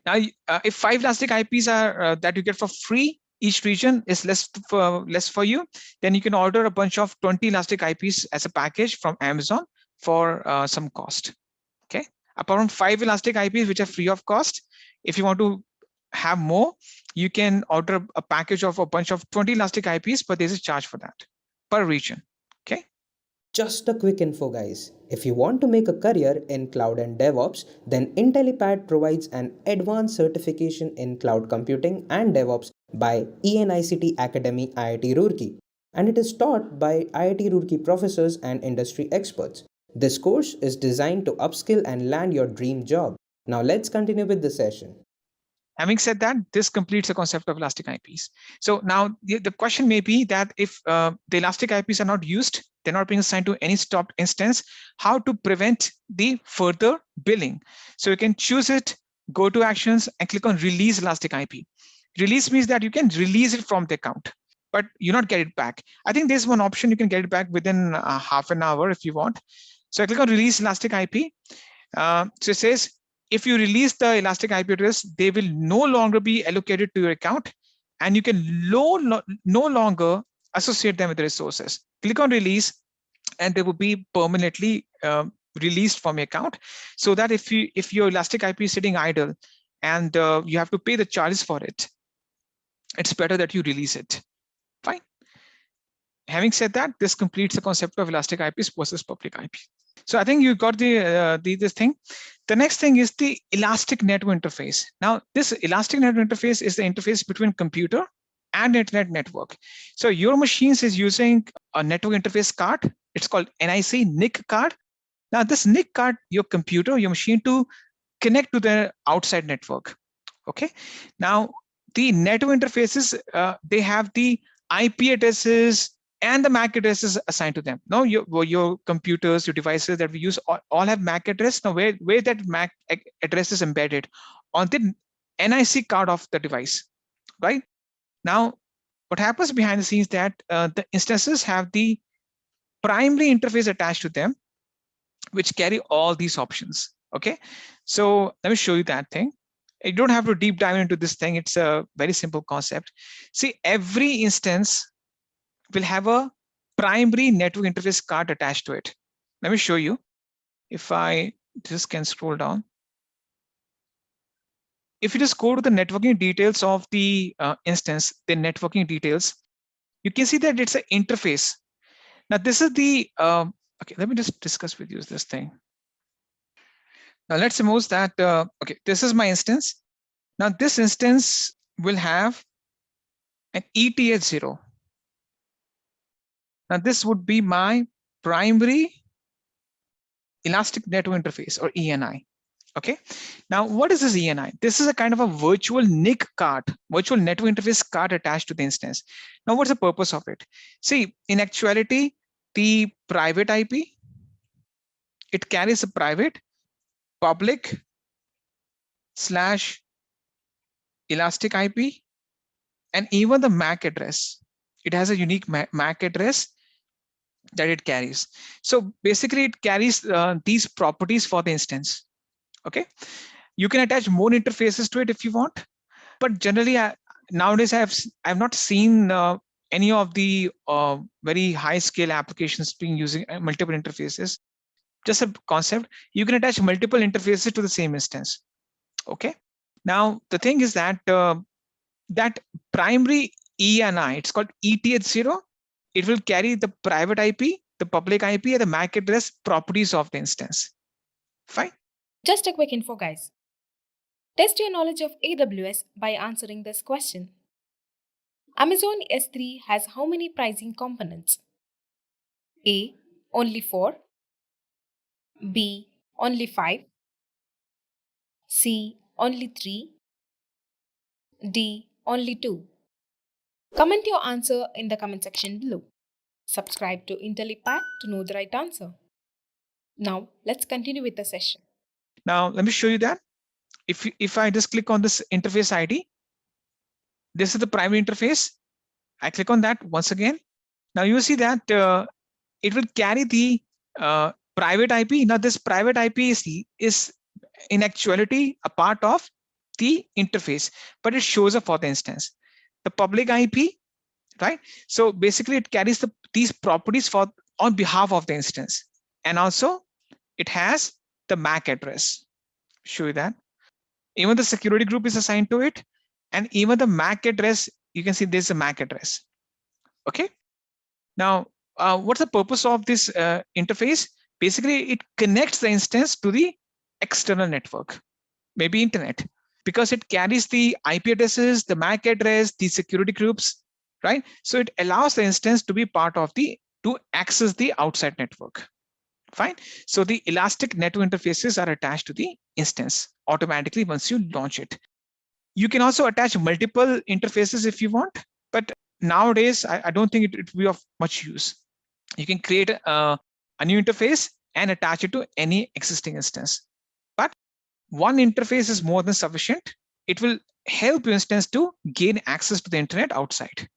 Now, if 5 elastic IPs are that you get for free, each region is less for you, then you can order a bunch of 20 elastic IPs as a package from Amazon for some cost. Okay, apart from 5 elastic IPs which are free of cost, if you want to have more, you can order a package of a bunch of 20 elastic IPs, but there's a charge for that per region. Okay. Just a quick info, guys. If you want to make a career in cloud and DevOps, then Intellipaat provides an advanced certification in cloud computing and DevOps by ENICT Academy IIT Roorkee, and it is taught by IIT Roorkee professors and industry experts. This course is designed to upskill and land your dream job. Now let's continue with the session. Having said that, this completes the concept of elastic IPs. So now the question may be that if the elastic IPs are not used, they're not being assigned to any stopped instance, how to prevent the further billing? So you can choose it, go to actions and click on release elastic IP. Release means that you can release it from the account, but you not get it back. I think there's one option you can get it back within half an hour if you want. So I click on release elastic IP. So it says, if you release the elastic IP address, they will no longer be allocated to your account, and you can no longer associate them with the resources. Click on release, and they will be permanently released from your account, so that if your elastic IP is sitting idle and you have to pay the charges for it, it's better that you release it. Fine. Having said that, this completes the concept of elastic IPs versus public IP. So I think you got this thing. The next thing is the elastic network interface. Now, this elastic network interface is the interface between computer and internet network. So your machines is using a network interface card. It's called NIC card. Now, this NIC card, your computer, your machine to connect to the outside network. Okay. Now, the network interfaces, they have the IP addresses and the MAC addresses assigned to them. Now, your computers, your devices that we use all have MAC address. Now, where that MAC address is embedded on the NIC card of the device, right? Now, what happens behind the scenes that the instances have the primary interface attached to them, which carry all these options. Okay, so let me show you that thing. You don't have to deep dive into this thing. It's a very simple concept. See, every instance will have a primary network interface card attached to it. Let me show you. If I just can scroll down. If you just go to the networking details of the instance, the networking details, you can see that it's an interface. Now, this is the, okay, let me just discuss with you this thing. Now, let's suppose that, okay, this is my instance. Now, this instance will have an ETH0. Now, this would be my primary elastic network interface, or ENI. Okay. Now, what is this ENI? This is a kind of a virtual NIC card, virtual network interface card attached to the instance. Now, what's the purpose of it? See, in actuality, the private IP, it carries a private, public / elastic IP, and even the MAC address. It has a unique MAC address that it carries. So basically, it carries these properties for the instance. Okay, you can attach more interfaces to it if you want, but generally, nowadays I've not seen any of the very high scale applications being using multiple interfaces. Just a concept. You can attach multiple interfaces to the same instance. Okay. Now the thing is that that primary ENI, it's called ETH0. It will carry the private IP, the public IP, and the MAC address properties of the instance. Fine. Just a quick info, guys. Test your knowledge of AWS by answering this question. Amazon S3 has how many pricing components? A. Only 4. B. Only 5. C. Only 3. D. Only 2. Comment your answer in the comment section below. Subscribe to Intellipaat to know the right answer. Now, let's continue with the session. Now, let me show you that. If I just click on this interface ID, this is the primary interface. I click on that once again. Now you see that it will carry the private IP. Now this private IP is in actuality a part of the interface, but it shows up for the instance. The public IP, right? So basically it carries these properties on behalf of the instance. And also it has the MAC address. Show you that. Even the security group is assigned to it. And even the MAC address, you can see there's a MAC address. Okay. Now, what's the purpose of this interface? Basically, it connects the instance to the external network, maybe internet, because it carries the IP addresses, the MAC address, the security groups, right? So it allows the instance to be part of to access the outside network. Fine. So the elastic network interfaces are attached to the instance automatically once you launch it. You can also attach multiple interfaces if you want, but nowadays I don't think it will be of much use. You can create a new interface and attach it to any existing instance. But one interface is more than sufficient. It will help your instance to gain access to the internet outside.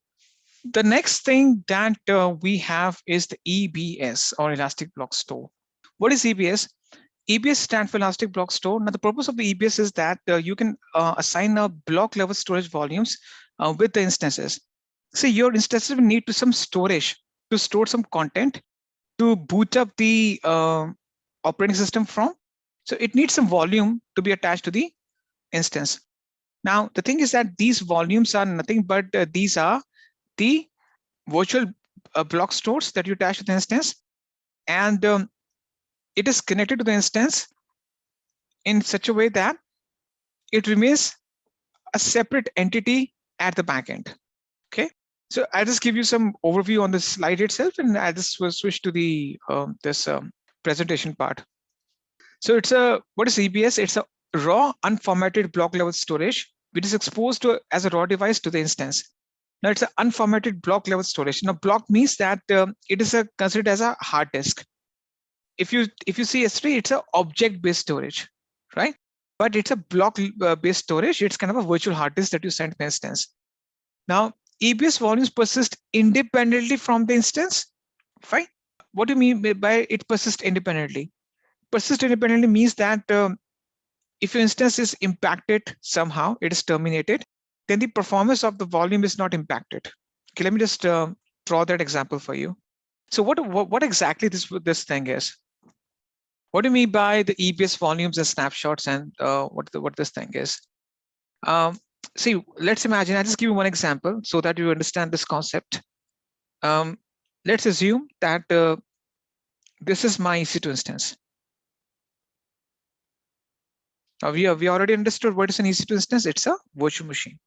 The next thing that we have is the EBS, or Elastic Block Store. What is EBS? EBS stands for Elastic Block Store. Now, the purpose of the EBS is that you can assign a block level storage volumes with the instances. So your instances will need some storage to store some content to boot up the operating system from. So it needs some volume to be attached to the instance. Now, the thing is that these volumes are nothing but these are the virtual block stores that you attach to the instance, and it is connected to the instance in such a way that it remains a separate entity at the backend. Okay, so I'll just give you some overview on the slide itself, and I'll just switch to the this presentation part. So it's what is EBS? It's a raw unformatted block level storage which is exposed as a raw device to the instance. Now it's an unformatted block level storage. Now block means that it is considered as a hard disk. If you see S3, it's an object-based storage, right? But it's a block-based storage. It's kind of a virtual hard disk that you send to the instance. Now EBS volumes persist independently from the instance, right? What do you mean by it persist independently? Persist independently means that if your instance is impacted somehow, it is terminated, then the performance of the volume is not impacted. Okay, let me just draw that example for you. So what exactly this thing is? What do you mean by the EBS volumes and snapshots, and what this thing is? See, let's imagine, I'll just give you one example so that you understand this concept. Let's assume that this is my EC2 instance. Now we already understood what is an EC2 instance. It's a virtual machine.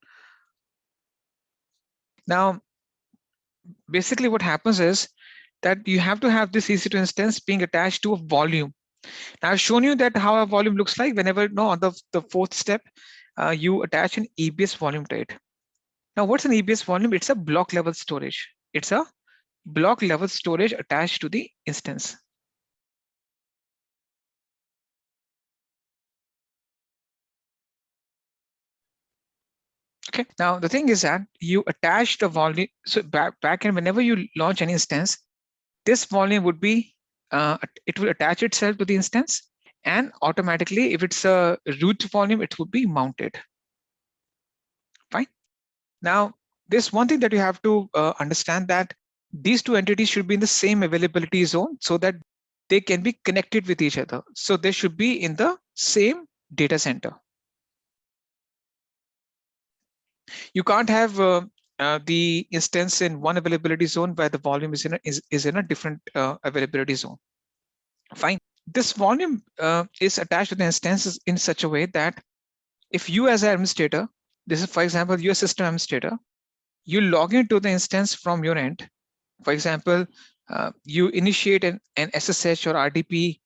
Now, basically what happens is that you have to have this EC2 instance being attached to a volume. Now I've shown you that how a volume looks like whenever on the fourth step, you attach an EBS volume to it. Now what's an EBS volume? It's a block level storage. It's a block level storage attached to the instance. Okay, now the thing is that you attach the volume. So back end, whenever you launch an instance, this volume would be, it will attach itself to the instance, and automatically, if it's a root volume, it would be mounted. Fine. Now, there's one thing that you have to understand, that these two entities should be in the same availability zone so that they can be connected with each other. So they should be in the same data center. You can't have the instance in one availability zone where the volume is in a different availability zone. Fine. This volume is attached to the instances in such a way that if you as an administrator, this is, for example, your system administrator, you log into the instance from your end. For example, you initiate an SSH or RDP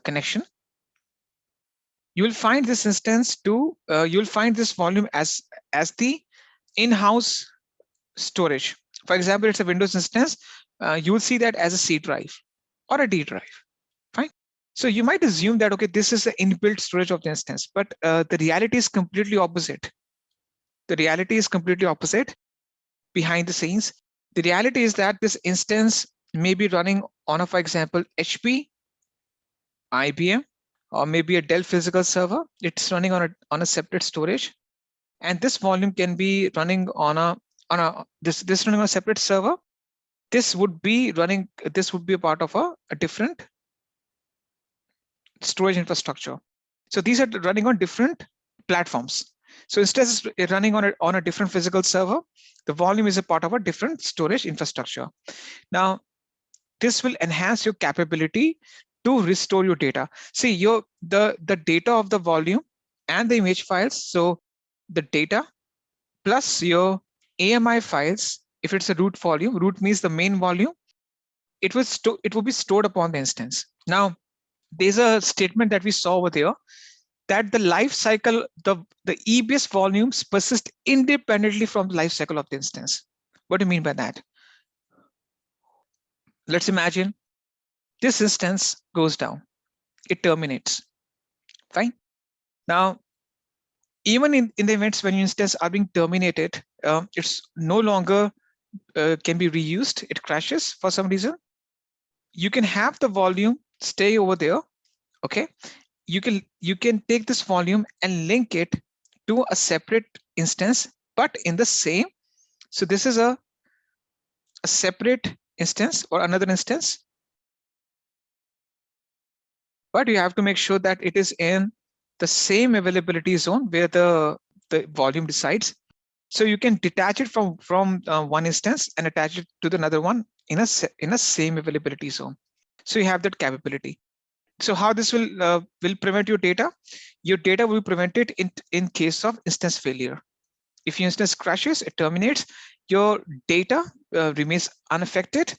connection. You will find this instance you'll find this volume as the in-house storage. For example, it's a Windows instance. You will see that as a C drive or a D drive. Fine. So you might assume that, okay, this is the inbuilt storage of the instance, but the reality is completely opposite. The reality is completely opposite behind the scenes. The reality is that this instance may be running on, for example, HP, IBM, or maybe a Dell physical server. It's running on a separate storage, and this volume can be running on this running on a separate server. This would be a part of a different storage infrastructure. So these are running on different platforms. So instead of running on a different physical server, the volume is a part of a different storage infrastructure. Now, this will enhance your capability to restore your data. See, the data of the volume and the image files. So the data plus your AMI files. If it's a root volume, root means the main volume. It will be stored upon the instance. Now, there's a statement that we saw over there that the life cycle, the EBS volumes persist independently from the life cycle of the instance. What do you mean by that? Let's imagine this instance goes down, it terminates. Fine. Now, even in the events when your instance are being terminated, it's no longer can be reused, it crashes for some reason. You can have the volume stay over there. Okay, you can take this volume and link it to a separate instance, but in the same. So this is a separate instance or another instance, but you have to make sure that it is in the same availability zone where the volume resides. So you can detach it from one instance and attach it to the another one in a same availability zone. So you have that capability. So how this will prevent your data? Your data will be prevented in case of instance failure. If your instance crashes, it terminates, your data remains unaffected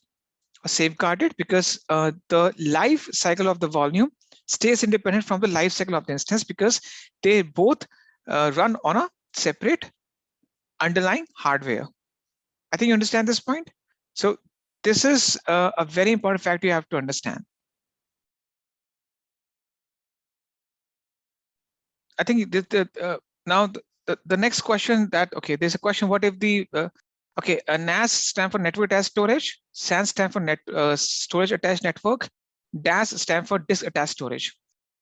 or safeguarded, because the life cycle of the volume stays independent from the life cycle of the instance, because they both run on a separate underlying hardware. I think you understand this point. So this is a very important fact you have to understand. I think now the next question that, okay, there's a question, what if the NAS stand for network attached storage, SAN stand for storage attached network, DAS stand for disk attached storage.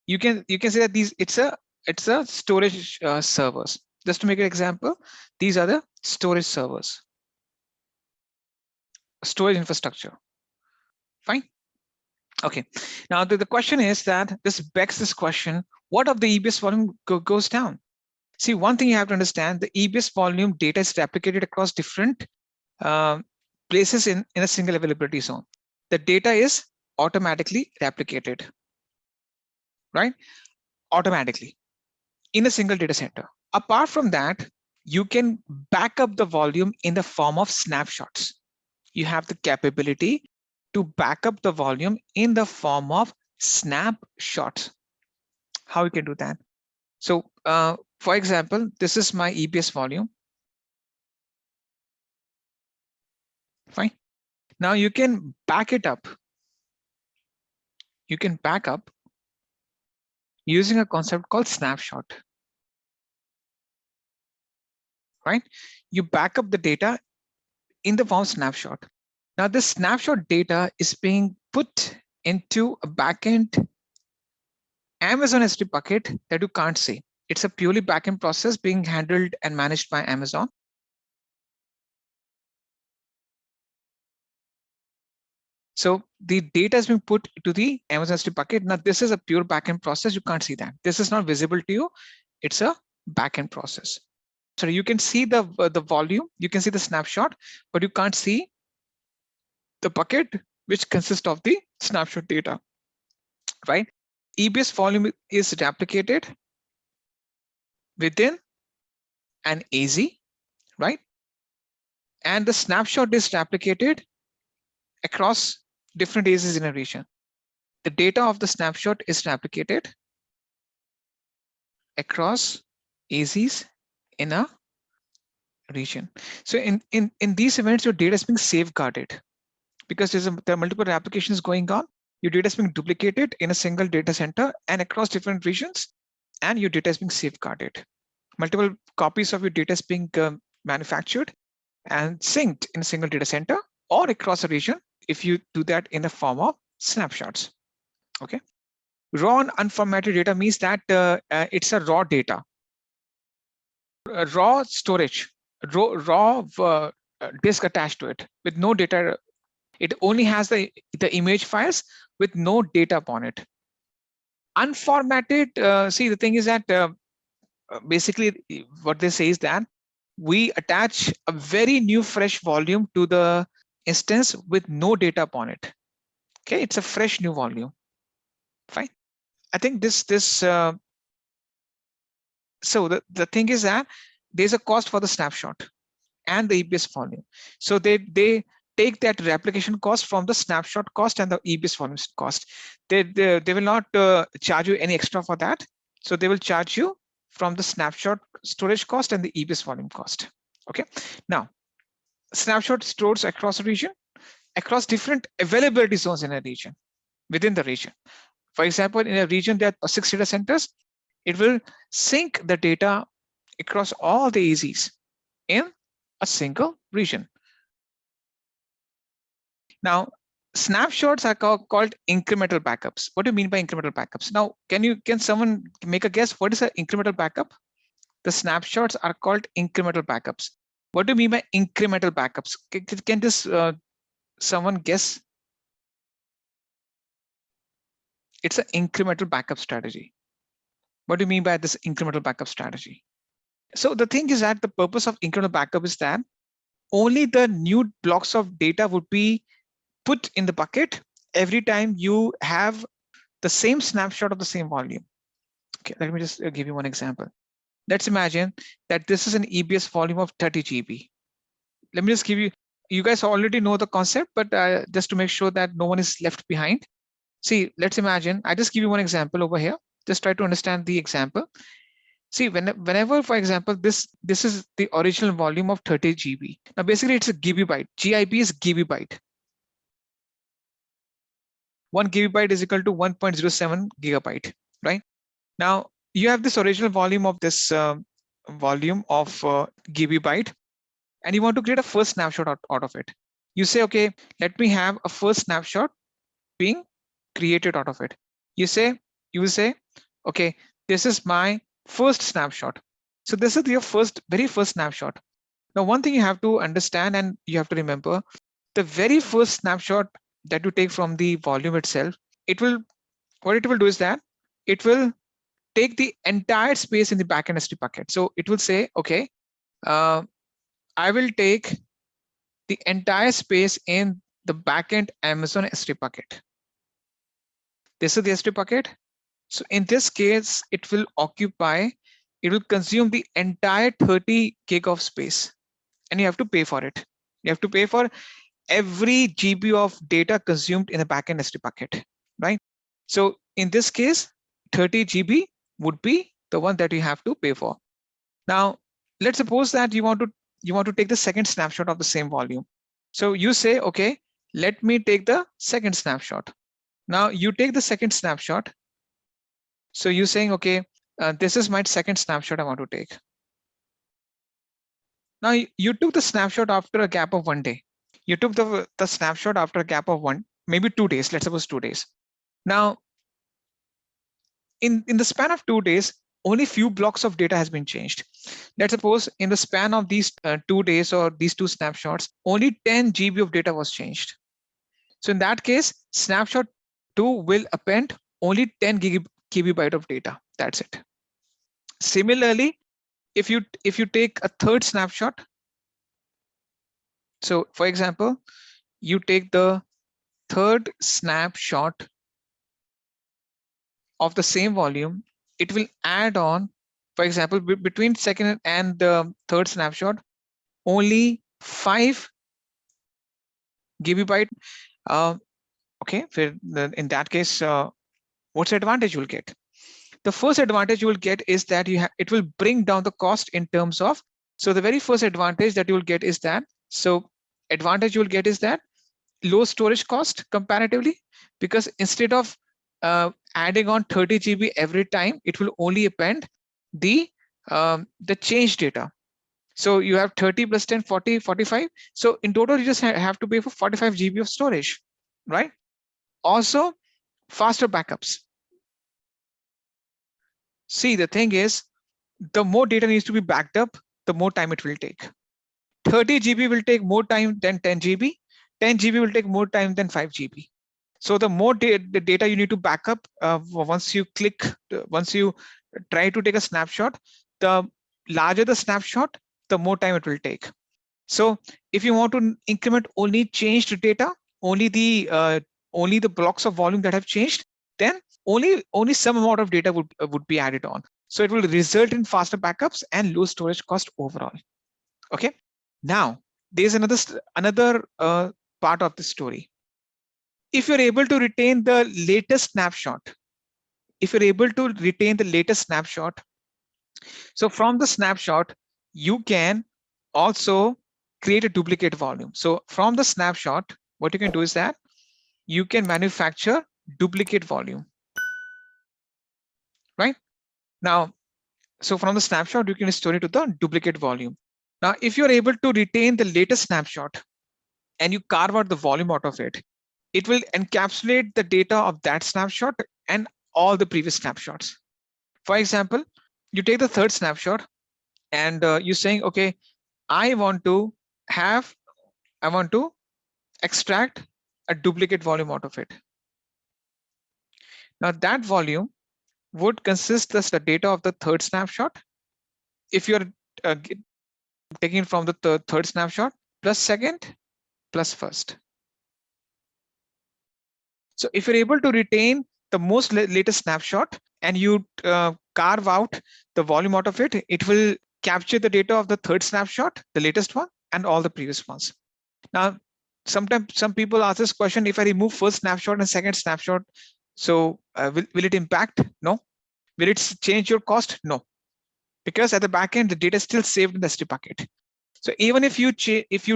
You can say that it's a storage servers. Just to make an example, these are the storage servers, storage infrastructure. Fine. Okay. Now the question is that this begs this question: what if the EBS volume goes down? See, one thing you have to understand: the EBS volume data is replicated across different places in a single availability zone. The data is automatically replicated, right? Automatically in a single data center. Apart from that, you can back up the volume in the form of snapshots. You have the capability to back up the volume in the form of snapshots. How you can do that? So for example, this is my EBS volume. Fine. Now you can back it up. You can back up using a concept called snapshot. Right? You back up the data in the form of snapshot. Now this snapshot data is being put into a backend Amazon S3 bucket that you can't see. It's a purely backend process being handled and managed by Amazon. So the data is being put to the Amazon S3 bucket. Now this is a pure backend process. You can't see that. This is not visible to you. It's a backend process. So you can see the volume, you can see the snapshot, but you can't see the bucket which consists of the snapshot data, right? EBS volume is replicated within an AZ, right? And the snapshot is replicated across different AZs in a region. The data of the snapshot is replicated across AZs in a region. So in these events, your data is being safeguarded because there are multiple applications going on. Your data is being duplicated in a single data center and across different regions, and your data is being safeguarded. Multiple copies of your data is being manufactured and synced in a single data center or across a region if you do that in the form of snapshots. Okay. Raw and unformatted data means that it's a raw data. Raw storage, raw disk attached to it with no data. It only has the image files with no data upon it. Unformatted, see, the thing is that basically what they say is that we attach a very new fresh volume to the instance with no data upon it. Okay, it's a fresh new volume. Fine. I think so the thing is that there's a cost for the snapshot and the EBS volume. So they take that replication cost from the snapshot cost and the EBS volume cost. They will not charge you any extra for that. So they will charge you from the snapshot storage cost and the EBS volume cost. Okay. Now, snapshot stores across a region, across different availability zones in a region, within the region. For example, in a region there are 6 data centers, it will sync the data across all the AZs in a single region. Now, snapshots are called incremental backups. What do you mean by incremental backups? Now, can someone make a guess? What is an incremental backup? The snapshots are called incremental backups. What do you mean by incremental backups? Can this someone guess? It's an incremental backup strategy. What do you mean by this incremental backup strategy? So the thing is that the purpose of incremental backup is that only the new blocks of data would be put in the bucket every time you have the same snapshot of the same volume. Okay, let me just give you one example. Let's imagine that this is an EBS volume of 30 GB. Let me just give you guys already know the concept, but just to make sure that no one is left behind. See, let's imagine, I just give you one example over here. Just try to understand the example. See, whenever, for example, this is the original volume of 30 GB. Now, basically, it's a gigabyte. GIB is gigabyte. 1 gigabyte is equal to 1.07 gigabyte, right? Now, you have this original volume of this gigabyte, and you want to create a first snapshot out of it. You say, okay, let me have a first snapshot being created out of it. You will say, okay, this is my first snapshot. So this is your very first snapshot. Now, one thing you have to understand and you have to remember, the very first snapshot that you take from the volume itself, what it will do is that it will take the entire space in the backend S3 bucket. So it will say, okay, I will take the entire space in the backend Amazon S3 bucket. This is the S3 bucket. So in this case, it will consume the entire 30 gig of space, and you have to pay for it. You have to pay for every GB of data consumed in the backend S3 bucket, right? So in this case, 30 GB would be the one that you have to pay for. Now, let's suppose that you want to take the second snapshot of the same volume. So you say, okay, let me take the second snapshot. Now you take the second snapshot. So you're saying, okay, this is my second snapshot I want to take. Now you took the snapshot after a gap of 1 day. You took the snapshot after a gap of maybe 2 days. Let's suppose 2 days. Now, in the span of 2 days, only few blocks of data has been changed. Let's suppose in the span of these 2 days or these 2 snapshots, only 10 GB of data was changed. So in that case, snapshot 2 will append only 10 gigabyte of data. That's it. Similarly, if you take a third snapshot, so for example, you take the third snapshot of the same volume, it will add on, for example, between second and the third snapshot, only 5 gigabyte. Okay, in that case, what's the advantage you'll get? The first advantage you will get is that it will bring down the cost in terms of, so the very first advantage that you will get is that, low storage cost comparatively, because instead of adding on 30 GB every time, it will only append the change data. So you have 30 plus 10, 40, 45. So in total, you just have to pay for 45 GB of storage, right? Also, faster backups. See, the thing is, the more data needs to be backed up, the more time it will take. 30 GB will take more time than 10 GB. 10 GB will take more time than 5 GB. So the more the data you need to back up, once you try to take a snapshot, the larger the snapshot, the more time it will take. So if you want to increment only changed data, only the blocks of volume that have changed, then only some amount of data would be added on. So it will result in faster backups and low storage cost overall. Okay. Now there's another part of the story. If you're able to retain the latest snapshot, so from the snapshot, you can also create a duplicate volume. So from the snapshot, what you can do is that you can manufacture duplicate volume, right? Now, so from the snapshot, you can store it to the duplicate volume. Now, if you're able to retain the latest snapshot and you carve out the volume out of it, it will encapsulate the data of that snapshot and all the previous snapshots. For example, you take the third snapshot and you're saying, okay, I want to extract a duplicate volume out of it. Now that volume would consist of the data of the third snapshot. If you're taking from the third snapshot plus second plus first. So if you're able to retain the most latest snapshot and you carve out the volume out of it, it will capture the data of the third snapshot, the latest one, and all the previous ones. Now, sometimes some people ask this question: if I remove first snapshot and second snapshot, so will it impact? No. Will it change your cost? No, because at the back end the data is still saved in the S3 bucket. So even if you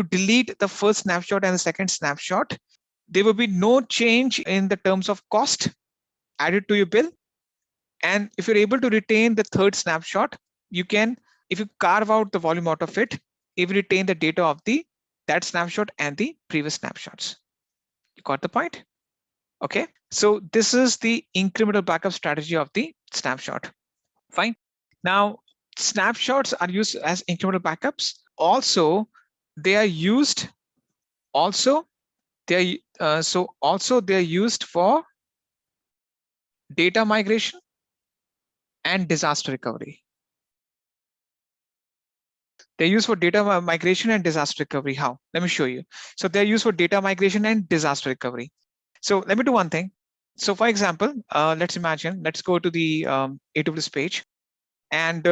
delete the first snapshot and the second snapshot, there will be no change in the terms of cost added to your bill. And if you're able to retain the third snapshot, you can, if you carve out the volume out of it, you will retain the data of that snapshot and the previous snapshots. You got the point? Okay. So this is the incremental backup strategy of the snapshot. Fine. Now, snapshots are used as incremental backups. Also, they are used. They are used for data migration and disaster recovery. They're used for data migration and disaster recovery. How? Let me show you. So they're used for data migration and disaster recovery. So let me do one thing. So for example, let's go to the AWS page, and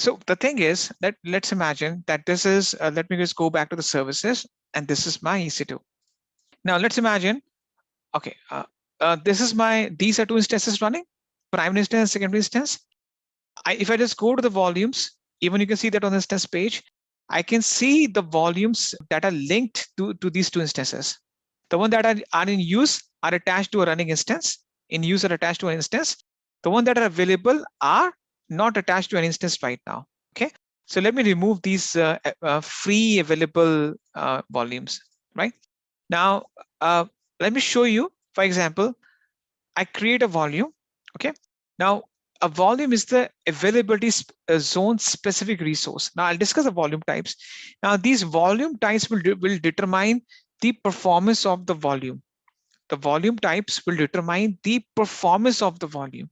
so the thing is that let's imagine that this is, let me just go back to the services, and this is my EC2. Now let's imagine, okay, these are two instances running, primary instance and secondary instance. If I just go to the volumes, even you can see that on the instance page, I can see the volumes that are linked to these two instances. The ones that are in use are attached to a running instance, in use are attached to an instance. The ones that are available are not attached to an instance right now. Okay, so let me remove these free available volumes. Right now, let me show you. For example, I create a volume. Okay, now a volume is the availability zone specific resource. Now I'll discuss the volume types. Now these volume types will determine the performance of the volume. The volume types will determine the performance of the volume.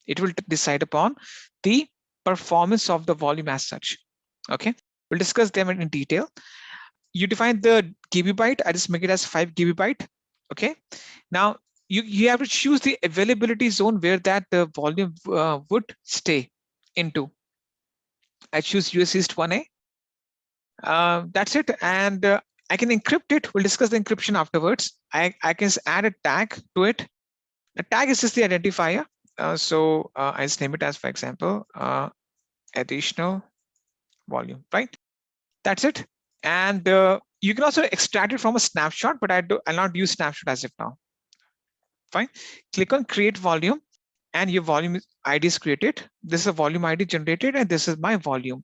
It will decide upon the performance of the volume as such. Okay, we'll discuss them in detail. You define the gigabyte. I just make it as 5 gigabyte. Okay, now you have to choose the availability zone where that the volume would stay into. I choose US East 1A. That's it, and I can encrypt it. We'll discuss the encryption afterwards. I can add a tag to it. A tag is just the identifier. So I just name it as, for example, additional volume, right? That's it. And you can also extract it from a snapshot, but I'll not use snapshot as of now. Fine. Click on create volume, and your volume ID is created. This is a volume ID generated, and this is my volume.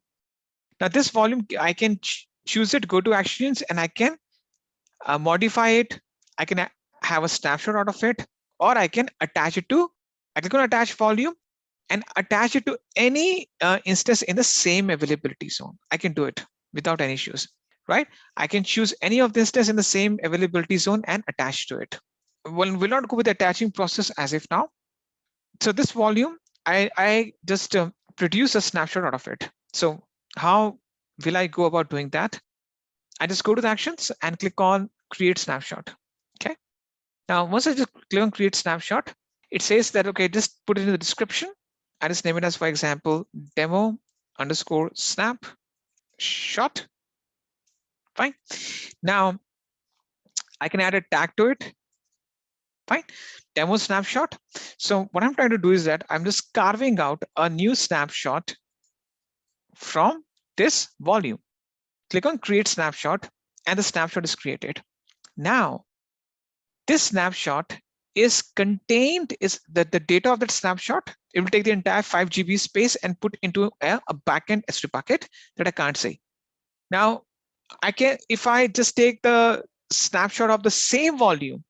Now this volume, I can choose it, go to actions, and I can modify it. I can have a snapshot out of it, or I can attach it to I click on attach volume and attach it to any instance in the same availability zone. I can do it without any issues, right? I can choose any of the instance in the same availability zone and attach to it. We'll not go with the attaching process as if now. So this volume, I just produce a snapshot out of it. So how will I go about doing that? I just go to the actions and click on create snapshot. Okay. Now, once I just click on create snapshot, it says that, okay, just put it in the description. I just name it as, for example, demo underscore snap shot. Fine. Now I can add a tag to it. Fine. Demo snapshot. So what I'm trying to do is that I'm just carving out a new snapshot from this volume. Click on create snapshot and the snapshot is created. Now, this snapshot is contained, is the data of that snapshot. It will take the entire 5 GB space and put into a backend S3 bucket that I can't see. Now, I can, if I just take the snapshot of the same volume,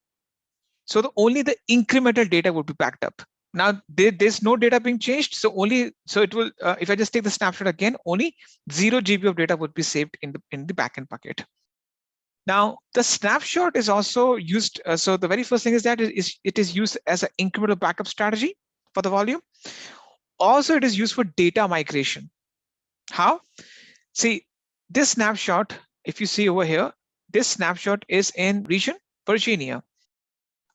so only the incremental data would be backed up. Now there's no data being changed, so it will. If I just take the snapshot again, only 0 GB of data would be saved in the backend bucket. Now the snapshot is also used. So the very first thing is that it is used as an incremental backup strategy for the volume. Also, it is used for data migration. How? See, this snapshot, if you see over here, this snapshot is in region Virginia.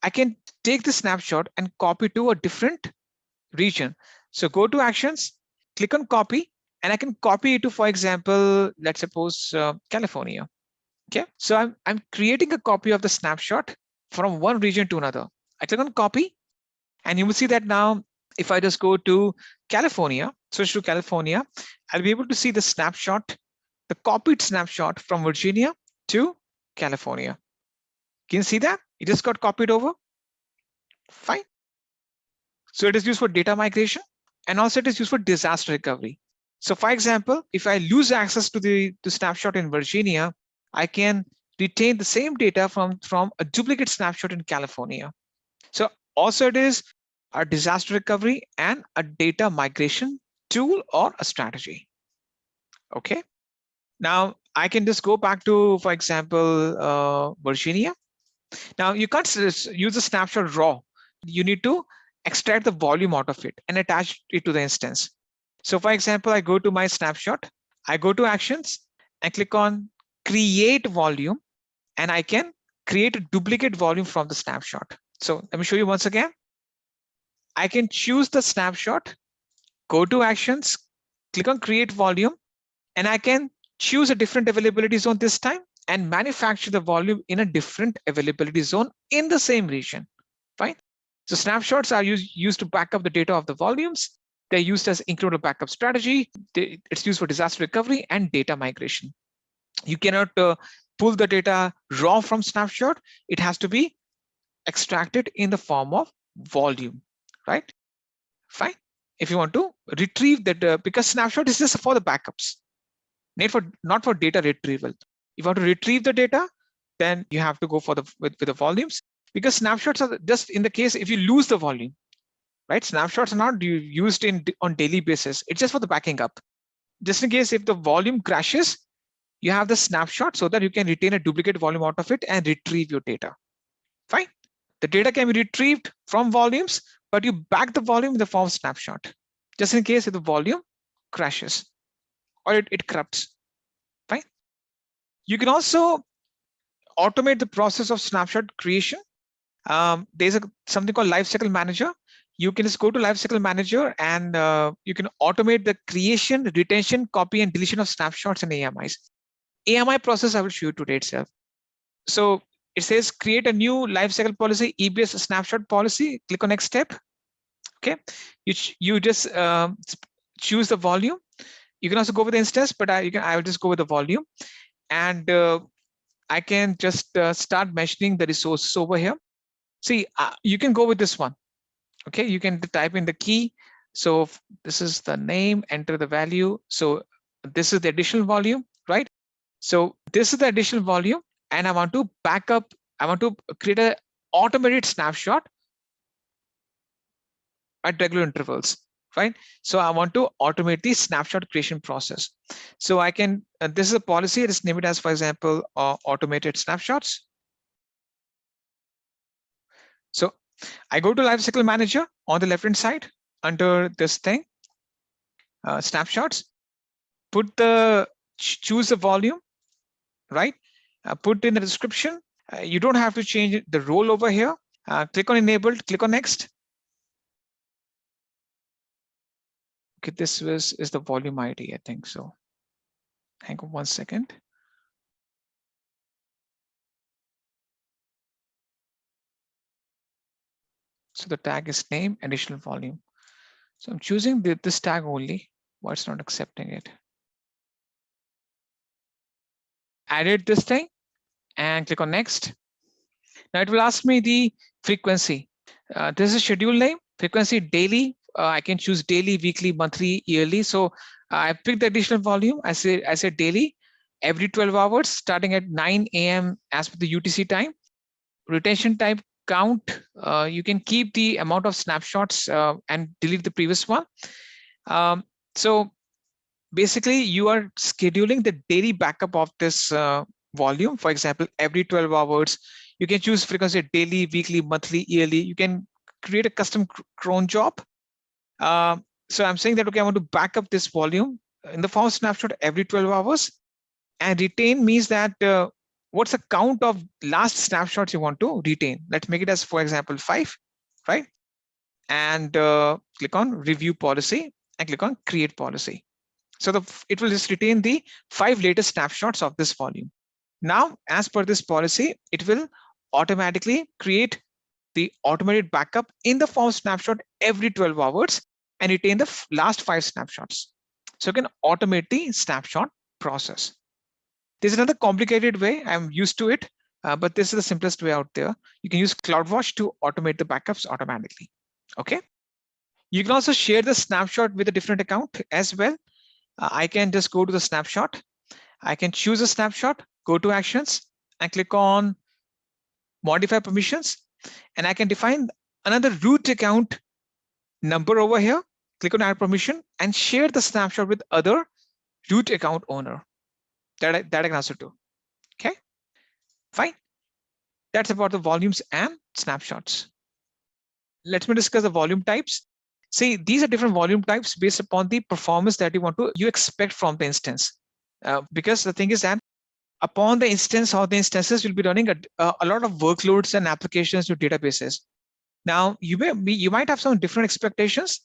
I can take the snapshot and copy to a different region. So go to actions, click on copy, and I can copy it to, for example, let's suppose California. Okay, so I'm creating a copy of the snapshot from one region to another. I click on copy, and you will see that now, if I just go to California, switch to California, I'll be able to see the snapshot, the copied snapshot from Virginia to California. Can you see that? It just got copied over. Fine. So it is used for data migration, and also it is used for disaster recovery. So for example, if I lose access to the snapshot in Virginia, I can retain the same data from a duplicate snapshot in California. So also it is a disaster recovery and a data migration tool or a strategy. Okay. Now I can just go back to, for example, Virginia. Now you can't use the snapshot raw. You need to extract the volume out of it and attach it to the instance. So for example, I go to my snapshot, I go to actions and click on create volume, and I can create a duplicate volume from the snapshot. So let me show you once again. I can choose the snapshot, go to actions, click on create volume, and I can choose a different availability zone this time and manufacture the volume in a different availability zone in the same region. Fine. So snapshots are used to back up the data of the volumes. They're used as incremental backup strategy. It's used for disaster recovery and data migration. You cannot pull the data raw from snapshot. It has to be extracted in the form of volume, right? Fine. If you want to retrieve that, because snapshot is just for the backups, not for data retrieval. If you want to retrieve the data, then you have to go for with the volumes, because snapshots are just in the case if you lose the volume, right? Snapshots are not used on daily basis. It's just for the backing up. Just in case if the volume crashes, you have the snapshot so that you can retain a duplicate volume out of it and retrieve your data. Fine. The data can be retrieved from volumes, but you back the volume in the form of snapshot, just in case if the volume crashes or it corrupts. Fine. You can also automate the process of snapshot creation. There's something called Lifecycle Manager. You can just go to Lifecycle Manager and you can automate the creation, retention, copy, and deletion of snapshots and AMIs. AMI process I will show you today itself. So it says create a new lifecycle policy, EBS snapshot policy. Click on next step. Okay, you just choose the volume. You can also go with the instance, but I will just go with the volume, and I can just start mentioning the resources over here. See, you can go with this one. Okay, you can type in the key. So this is the name, enter the value. So this is the additional volume, right? So this is the additional volume, and I want to back up. I want to create an automated snapshot at regular intervals, right? So I want to automate the snapshot creation process. So I can, this is a policy, let's name it as, for example, automated snapshots. So I go to Lifecycle Manager on the left-hand side under this thing, snapshots, choose the volume, right? Put in the description. You don't have to change the role over here. Click on enabled, click on next. Okay, this is the volume ID, I think so. Hang on 1 second. So the tag is name, additional volume. So I'm choosing this tag only. Why it's not accepting it? Added this thing and click on next. Now it will ask me the frequency. This is schedule name, frequency daily. I can choose daily, weekly, monthly, yearly. So I picked the additional volume. I said daily, every 12 hours, starting at 9 a.m. as per the UTC time. Retention type count. You can keep the amount of snapshots and delete the previous one. So basically, you are scheduling the daily backup of this volume. For example, every 12 hours, you can choose frequency daily, weekly, monthly, yearly. You can create a custom cron job. So I'm saying that, okay, I want to back up this volume in the form snapshot every 12 hours. And retain means that what's the count of last snapshots you want to retain. Let's make it as, for example, 5, right? And click on review policy and click on create policy. So it will just retain the 5 latest snapshots of this volume. Now, as per this policy, it will automatically create the automated backup in the form snapshot every 12 hours and retain the last 5 snapshots. So you can automate the snapshot process. There's another complicated way. I'm used to it, but this is the simplest way out there. You can use CloudWatch to automate the backups automatically. Okay. You can also share the snapshot with a different account as well. I can just go to the snapshot. I can choose a snapshot, go to actions and click on modify permissions. And I can define another root account number over here. Click on add permission and share the snapshot with other root account owner. That I can also do. Okay, fine. That's about the volumes and snapshots. Let me discuss the volume types. See, these are different volume types based upon the performance that you expect from the instance. Because the thing is that upon the instance or the instances, you'll be running a lot of workloads and applications to databases. Now, you might have some different expectations.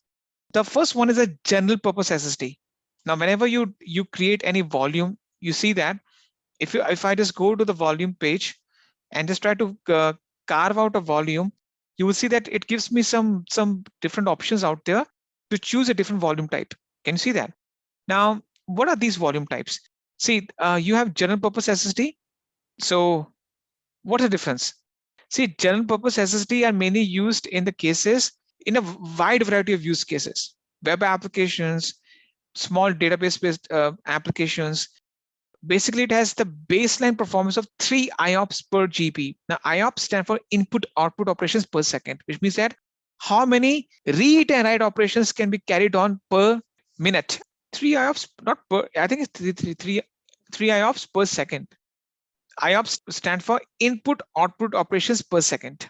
The first one is a general purpose SSD. Now, whenever you create any volume, you see that if I just go to the volume page and just try to carve out a volume, you will see that it gives me some different options out there to choose a different volume type. Can you see that? Now, what are these volume types? See, you have general purpose SSD. So what's the difference? See, general purpose SSD are mainly used in the cases in a wide variety of use cases, web applications, small database-based applications. Basically, it has the baseline performance of 3 IOPS per GB. Now, IOPS stand for input output operations per second, which means that how many read and write operations can be carried on per minute. 3 IOPS, not per, I think it's 3 IOPS per second. IOPS stand for input output operations per second,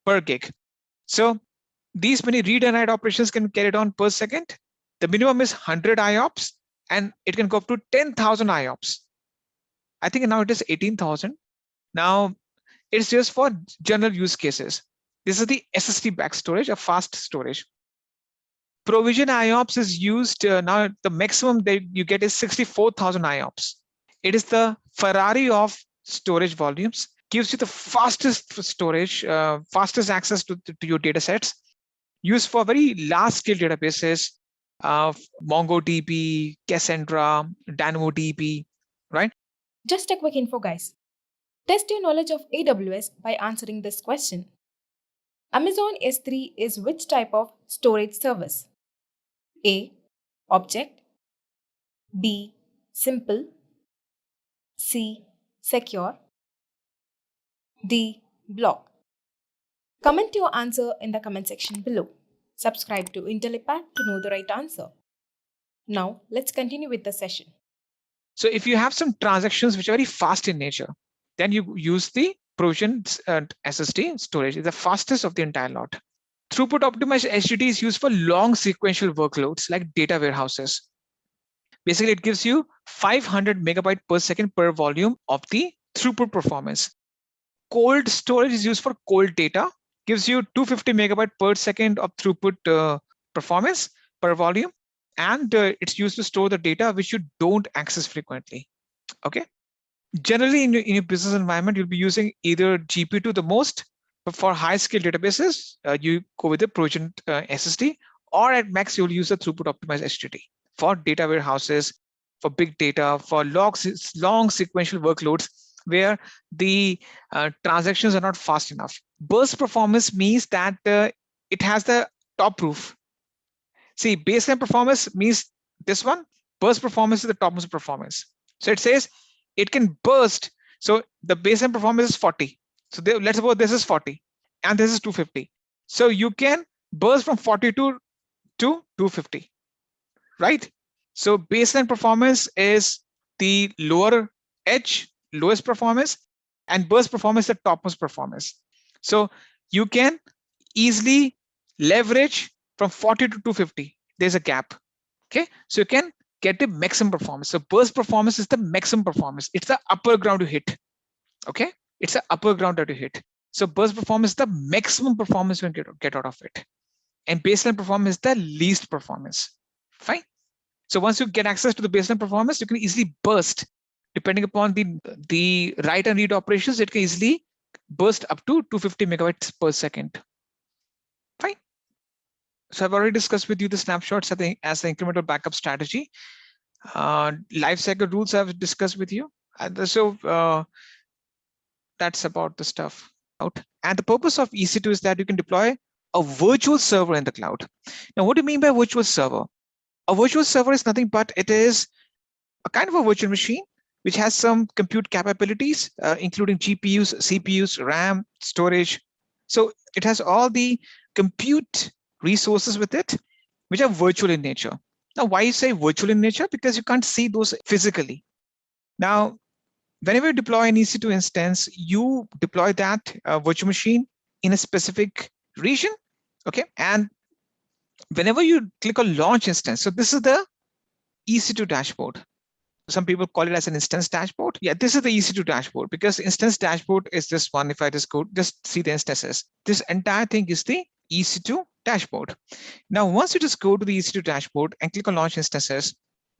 per gig. So these many read and write operations can be carried on per second. The minimum is 100 IOPS and it can go up to 10,000 IOPS. I think now it is 18,000. Now it's just for general use cases. This is the SSD back storage, a fast storage. Provision IOPS is used now. The maximum that you get is 64,000 IOPS. It is the Ferrari of storage volumes. Gives you the fastest storage, fastest access to your data sets. Used for very large scale databases, MongoDB, Cassandra, DynamoDB, right? Just a quick info, guys. Test your knowledge of AWS by answering this question. Amazon S3 is which type of storage service? A. Object. B. Simple. C. Secure. D. Block. Comment your answer in the comment section below. Subscribe to Intellipaat to know the right answer. Now, let's continue with the session. So if you have some transactions which are very fast in nature, then you use the provisioned SSD storage. It's the fastest of the entire lot. Throughput optimized HDD is used for long sequential workloads like data warehouses. Basically, it gives you 500 megabyte per second per volume of the throughput performance. Cold storage is used for cold data, gives you 250 megabyte per second of throughput performance per volume, and it's used to store the data which you don't access frequently. Okay. Generally, in your business environment, you'll be using either GP2 the most, but for high-scale databases, you go with the provisioned SSD, or at max, you'll use a throughput optimized HDD for data warehouses, for big data, for long sequential workloads where the transactions are not fast enough. Burst performance means that it has the top proof. See, baseline performance means this one. Burst performance is the topmost performance. So it says it can burst. So the baseline performance is 40. So let's suppose this is 40 and this is 250. So you can burst from 42 to 250, right? So baseline performance is the lower edge, lowest performance, and burst performance is the topmost performance. So you can easily leverage from 40 to 250. There's a gap. Okay, so you can get the maximum performance. So burst performance is the maximum performance. It's the upper ground you hit. Okay, it's the upper ground that you hit. So burst performance is the maximum performance you can get out of it, and baseline performance is the least performance. Fine. So once you get access to the baseline performance, you can easily burst. Depending upon the write and read operations, it can easily burst up to 250 megabytes per second. Fine. So I've already discussed with you the snapshots as the incremental backup strategy. Lifecycle rules I've discussed with you. So that's about the stuff out. And the purpose of EC2 is that you can deploy a virtual server in the cloud. Now, what do you mean by virtual server? A virtual server is nothing but it is a kind of a virtual machine which has some compute capabilities, including GPUs, CPUs, RAM, storage. So it has all the compute resources with it, which are virtual in nature. Now, why you say virtual in nature? Because you can't see those physically. Now, whenever you deploy an EC2 instance, you deploy that virtual machine in a specific region. Okay, and whenever you click on launch instance, so this is the EC2 dashboard. Some people call it as an instance dashboard. Yeah, this is the EC2 dashboard because instance dashboard is this one. If I just see the instances, this entire thing is the EC2 dashboard. Now, once you just go to the EC2 dashboard and click on launch instances,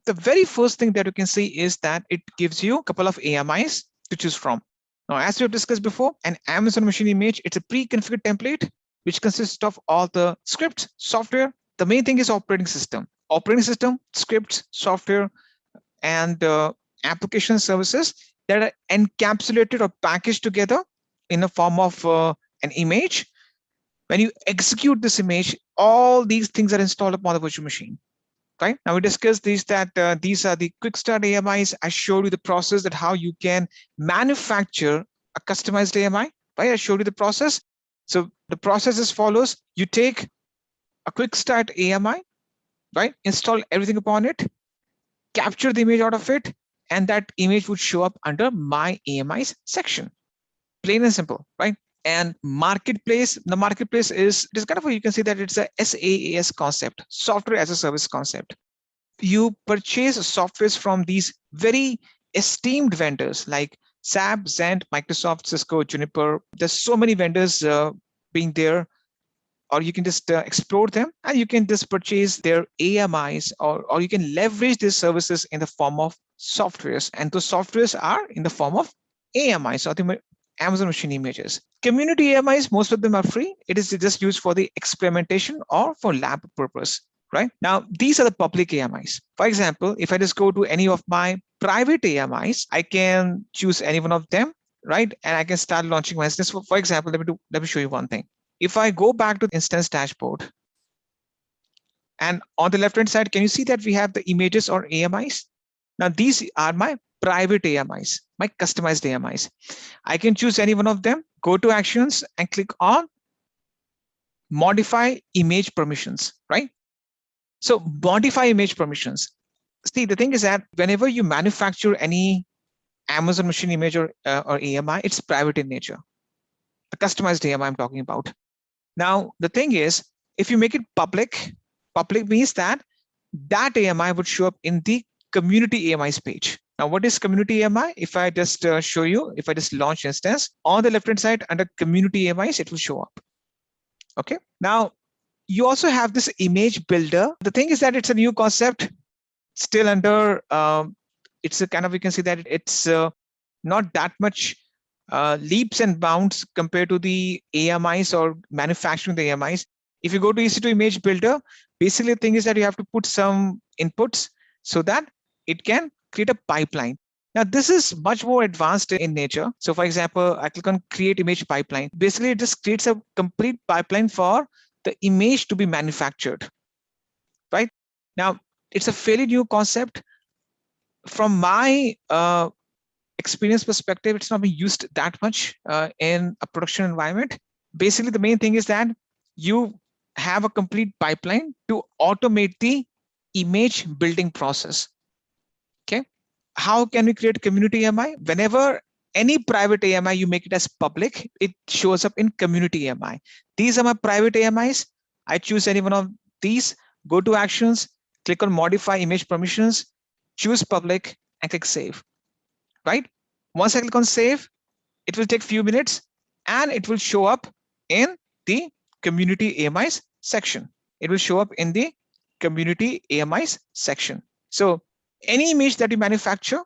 the very first thing that you can see is that it gives you a couple of AMIs to choose from. Now, as we have discussed before, an Amazon machine image, it's a pre-configured template, which consists of all the scripts, software. The main thing is operating system, scripts, software, and application services that are encapsulated or packaged together in the form of an image. When you execute this image, all these things are installed upon the virtual machine. Right now, we discussed these that these are the quick start AMIs. I showed you the process that how you can manufacture a customized AMI. Right, I showed you the process. So the process is follows: you take a quick start AMI, right? Install everything upon it, capture the image out of it, and that image would show up under my AMIs section. Plain and simple, right? And marketplace, the marketplace is kind of, you can see that it's a SaaS concept, software as a service concept. You purchase softwares from these very esteemed vendors like SAP, Xent, Microsoft, Cisco, Juniper. There's so many vendors being there, or you can just explore them and you can just purchase their AMIs, or you can leverage these services in the form of softwares. And those softwares are in the form of AMIs, so the Amazon machine images. Community AMIs, most of them are free. It is just used for the experimentation or for lab purpose, right? Now, these are the public AMIs. For example, if I just go to any of my private AMIs, I can choose any one of them, right? And I can start launching my instance. For example, let me show you one thing. If I go back to the instance dashboard, and on the left-hand side, can you see that we have the images or AMIs? Now, these are my private AMIs, my customized AMIs. I can choose any one of them, go to actions and click on modify image permissions, right? So modify image permissions. See, the thing is that whenever you manufacture any Amazon machine image or AMI, it's private in nature. The customized AMI I'm talking about. Now, the thing is, if you make it public, public means that AMI would show up in the community AMIs page. Now, what is community AMI? If I just show you, if I just launch instance, on the left-hand side under community AMIs, it will show up. Okay. Now, you also have this image builder. The thing is that it's a new concept, still under, it's a kind of, you can see that it's not that much leaps and bounds compared to the AMIs or manufacturing the AMIs. If you go to EC2 image builder, basically the thing is that you have to put some inputs so that it can create a pipeline. Now, this is much more advanced in nature. So for example, I click on create image pipeline. Basically, it just creates a complete pipeline for the image to be manufactured, right? Now, it's a fairly new concept. From my experience perspective, it's not being used that much in a production environment. Basically, the main thing is that you have a complete pipeline to automate the image building process. Okay. How can we create community AMI? Whenever any private AMI, you make it as public, it shows up in community AMI. These are my private AMIs. I choose any one of these, go to actions, click on modify image permissions, choose public and click save, right? Once I click on save, it will take a few minutes and it will show up in the community AMIs section. It will show up in the community AMIs section. So any image that you manufacture,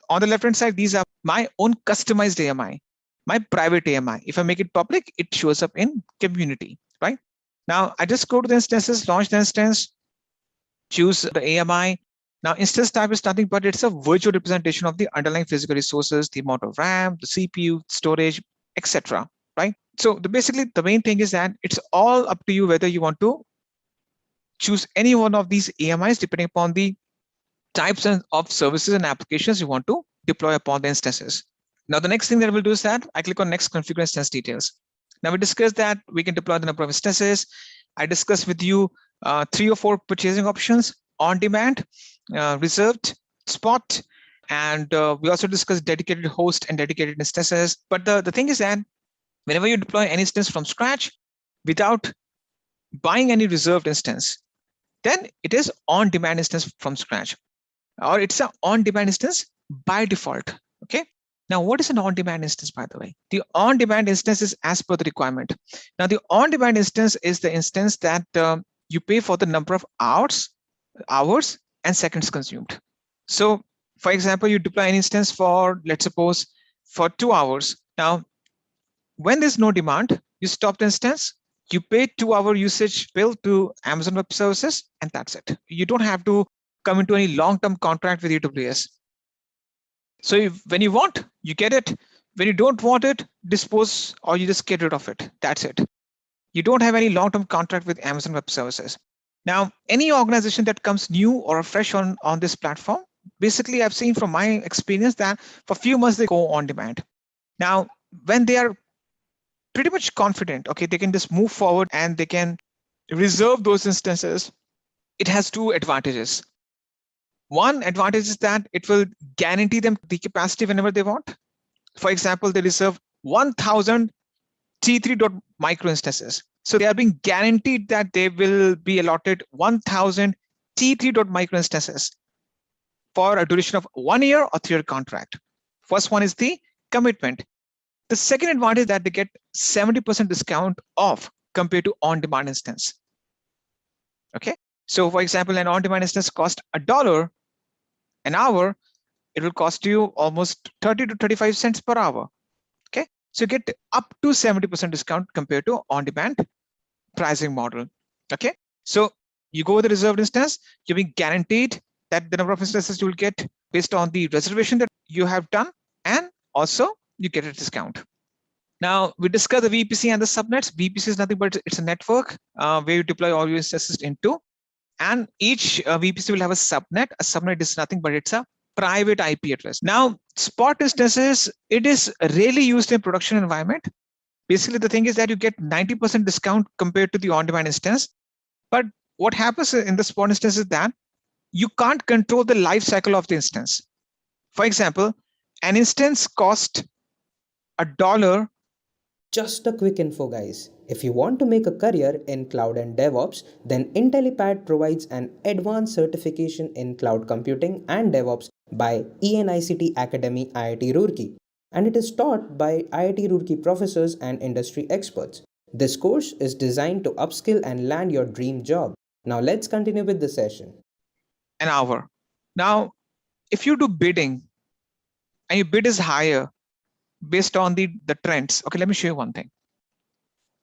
on the left-hand side, these are my own customized AMI, my private AMI. If I make it public, it shows up in community, right? Now, I just go to the instances, launch the instance, choose the AMI. Now, instance type is nothing but it's a virtual representation of the underlying physical resources, the amount of RAM, the CPU, storage, etc. Right? So basically, the main thing is that it's all up to you whether you want to choose any one of these AMIs depending upon the types of services and applications you want to deploy upon the instances. Now, the next thing that we'll do is that I click on next configure instance details. Now, we discussed that we can deploy the number of instances. I discussed with you 3 or 4 purchasing options: on demand, reserved, spot, and we also discussed dedicated host and dedicated instances. But the thing is that whenever you deploy an instance from scratch without buying any reserved instance, then it is on-demand instance from scratch, or it's an on-demand instance by default. Okay. Now, what is an on-demand instance, by the way? The on-demand instance is as per the requirement. Now, the on-demand instance is the instance that you pay for the number of hours and seconds consumed. So, for example, you deploy an instance for, let's suppose, for 2 hours. Now, when there's no demand, you stop the instance, you pay 2-hour usage bill to Amazon Web Services, and that's it. You don't have to come into any long-term contract with AWS. So when you want, you get it. When you don't want it, dispose or you just get rid of it. That's it. You don't have any long-term contract with Amazon Web Services. Now, any organization that comes new or fresh on this platform, basically I've seen from my experience that for a few months they go on demand. Now, when they are pretty much confident, okay, they can just move forward and they can reserve those instances. It has 2 advantages. One advantage is that it will guarantee them the capacity whenever they want. For example, they reserve 1000 T3.micro instances. So they are being guaranteed that they will be allotted 1000 T3.micro instances for a duration of 1 year or 3-year contract. First one is the commitment. The second advantage is that they get 70% discount off compared to on-demand instance. Okay. So for example, an on-demand instance costs $1 an hour. It will cost you almost 30 to 35 cents per hour. Okay. So you get up to 70% discount compared to on-demand pricing model. Okay. So you go with the reserved instance, you'll be guaranteed that the number of instances you will get based on the reservation that you have done, and also you get a discount. Now, we discussed the VPC and the subnets. VPC is nothing but it's a network where you deploy all your instances into, and each VPC will have a subnet. A subnet is nothing but it's a private IP address. Now, spot instances, it is rarely used in production environment. Basically, the thing is that you get 90% discount compared to the on-demand instance. But what happens in the spot instance is that you can't control the life cycle of the instance. For example, an instance cost $1. Just a quick info, guys. If you want to make a career in cloud and DevOps, then Intellipaat provides an advanced certification in cloud computing and DevOps by ENICT Academy IIT Roorkee, and it is taught by IIT Roorkee professors and industry experts. This course is designed to upskill and land your dream job. Now let's continue with the session. An hour. Now, if you do bidding and your bid is higher based on the trends. Okay, let me show you one thing.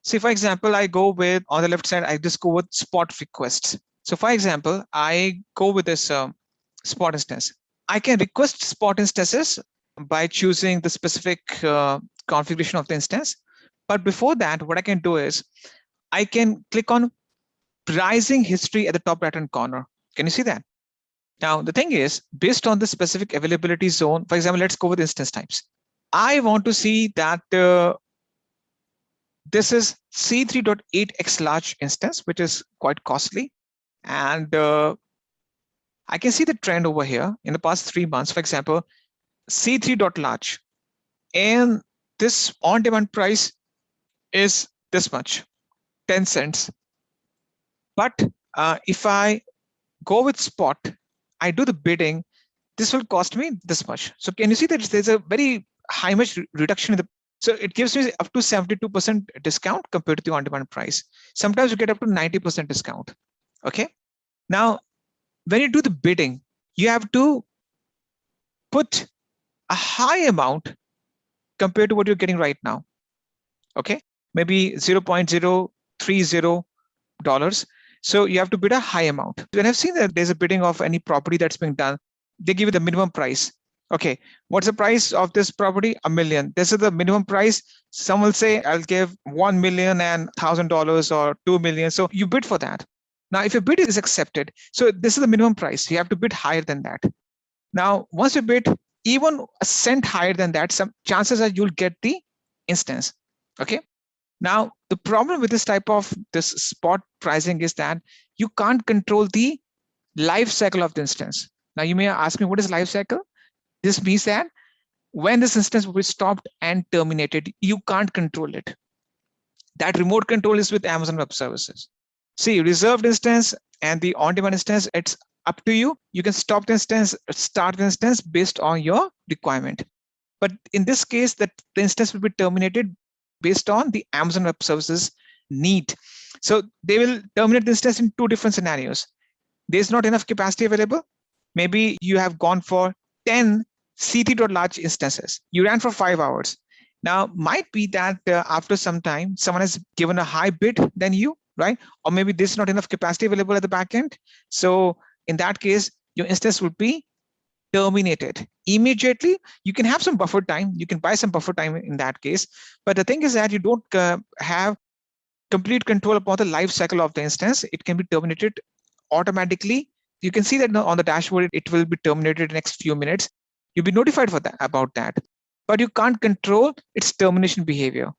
See, for example, I go with, on the left side, I just go with spot requests. So for example, I go with this spot instance. I can request spot instances by choosing the specific configuration of the instance. But before that, what I can do is I can click on pricing history at the top right-hand corner. Can you see that? Now, the thing is, based on the specific availability zone, for example, let's go with instance types. I want to see that this is C3.8x large instance, which is quite costly. And I can see the trend over here in the past 3 months, for example, C3.large. And this on-demand price is this much, 10 cents. But if I go with spot, I do the bidding, this will cost me this much. So can you see that there's a very high much reduction in the, so it gives me up to 72% discount compared to the on-demand price. Sometimes you get up to 90% discount. Okay. Now, when you do the bidding, you have to put a high amount compared to what you're getting right now. Okay. Maybe $0.030. So you have to bid a high amount. When I've seen that there's a bidding of any property that's being done, they give you the minimum price. Okay, what's the price of this property? $1 million. This is the minimum price. Some will say, I'll give $1 million and $1,000 or $2 million. So you bid for that. Now, if your bid is accepted, so this is the minimum price. You have to bid higher than that. Now, once you bid even a cent higher than that, some chances are you'll get the instance. Okay. Now, the problem with this type of this spot pricing is that you can't control the life cycle of the instance. Now, you may ask me, what is life cycle? This means that when this instance will be stopped and terminated, you can't control it. That remote control is with Amazon Web Services. See, reserved instance and the on-demand instance, it's up to you. You can stop the instance, start the instance based on your requirement. But in this case, that the instance will be terminated based on the Amazon Web Services need. So they will terminate the instance in 2 different scenarios. There's not enough capacity available. Maybe you have gone for 10 C3.large instances. You ran for 5 hours. Now, might be that after some time, someone has given a high bid than you, right? Or maybe there's not enough capacity available at the back end. So in that case, your instance would be terminated immediately. You can have some buffer time. You can buy some buffer time in that case. But the thing is that you don't have complete control upon the life cycle of the instance. It can be terminated automatically. You can see that on the dashboard, it will be terminated in the next few minutes. You'll be notified for that, about that. But you can't control its termination behavior.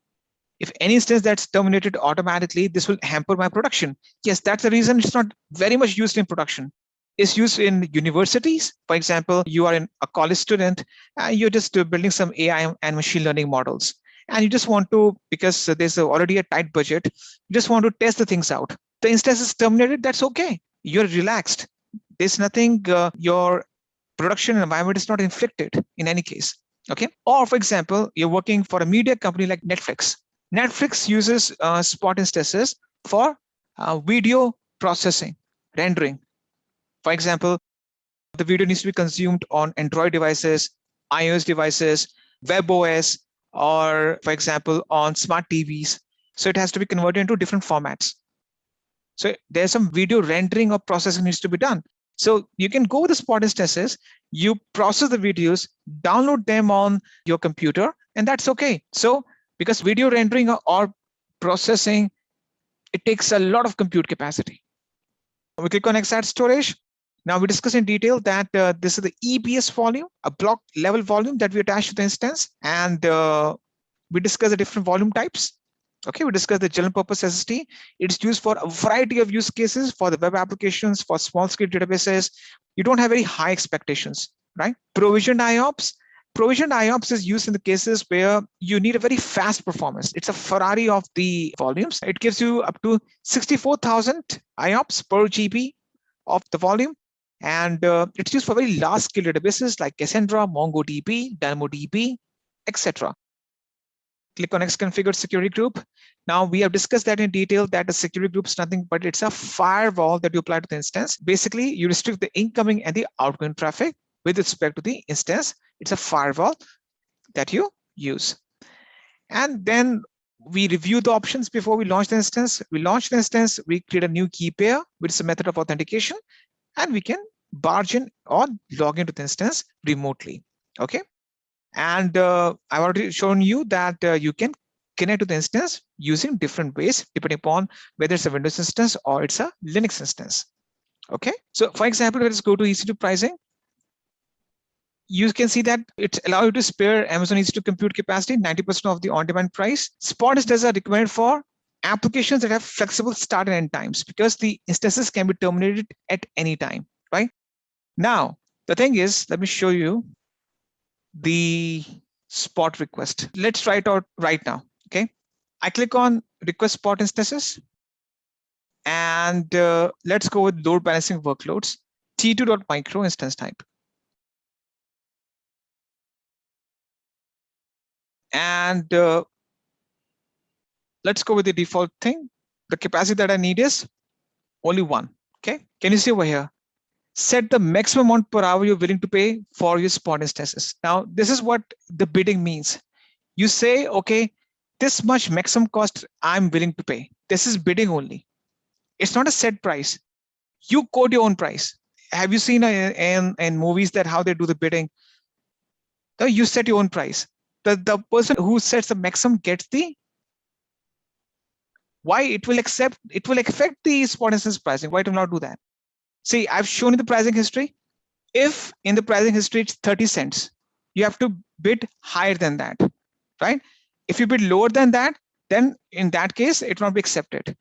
If any instance that's terminated automatically, this will hamper my production. Yes, that's the reason it's not very much used in production. It's used in universities. For example, you are a college student, and you're just building some AI and machine learning models. And you just want to, because there's already a tight budget, you just want to test the things out. The instance is terminated, that's okay. You're relaxed. There's nothing, your production environment is not inflicted in any case. Okay. Or for example, you're working for a media company like Netflix. Netflix uses spot instances for video processing, rendering. For example, the video needs to be consumed on Android devices, iOS devices, WebOS, or for example, on smart TVs. So it has to be converted into different formats. So there's some video rendering or processing needs to be done. So you can go with the spot instances, you process the videos, download them on your computer, and that's okay. So because video rendering or processing, it takes a lot of compute capacity. We click on exahash storage. Now we discuss in detail that this is the EBS volume, a block level volume that we attach to the instance. And we discussed the different volume types. Okay, we discussed the general purpose SSD. It's used for a variety of use cases for the web applications, for small scale databases. You don't have very high expectations, right? Provisioned IOPS. Provisioned IOPS is used in the cases where you need a very fast performance. It's a Ferrari of the volumes. It gives you up to 64,000 IOPS per GB of the volume. And it's used for very large scale databases like Cassandra, MongoDB, DynamoDB, etc. Click on Xconfigured security group. Now we have discussed that in detail, that a security group is nothing but it's a firewall that you apply to the instance. Basically, you restrict the incoming and the outgoing traffic with respect to the instance. It's a firewall that you use. And then we review the options before we launch the instance. We launch the instance, we create a new key pair, which is a method of authentication, and we can barge in or log into the instance remotely. Okay. And I've already shown you that you can connect to the instance using different ways, depending upon whether it's a Windows instance or it's a Linux instance. Okay. So for example, let's go to EC2 pricing. You can see that it allows you to spare Amazon EC2 compute capacity, 90% of the on-demand price. Spot instances are recommended for applications that have flexible start and end times because the instances can be terminated at any time, right? Now, the thing is, let me show you the spot request. Let's try it out right now. Okay. I click on request spot instances and let's go with load balancing workloads, t2.micro instance type. And let's go with the default thing. The capacity that I need is only 1. Okay. Can you see over here? Set the maximum amount per hour you're willing to pay for your spot instances. Now, this is what the bidding means. You say, okay, this much maximum cost I'm willing to pay. This is bidding only. It's not a set price. You quote your own price. Have you seen in movies that how they do the bidding? So you set your own price. The person who sets the maximum gets the why it will affect the spot instance pricing. Why do not do that? See, I've shown you the pricing history. If in the pricing history it's 30 cents, you have to bid higher than that, right? If you bid lower than that, then in that case, it will not be accepted.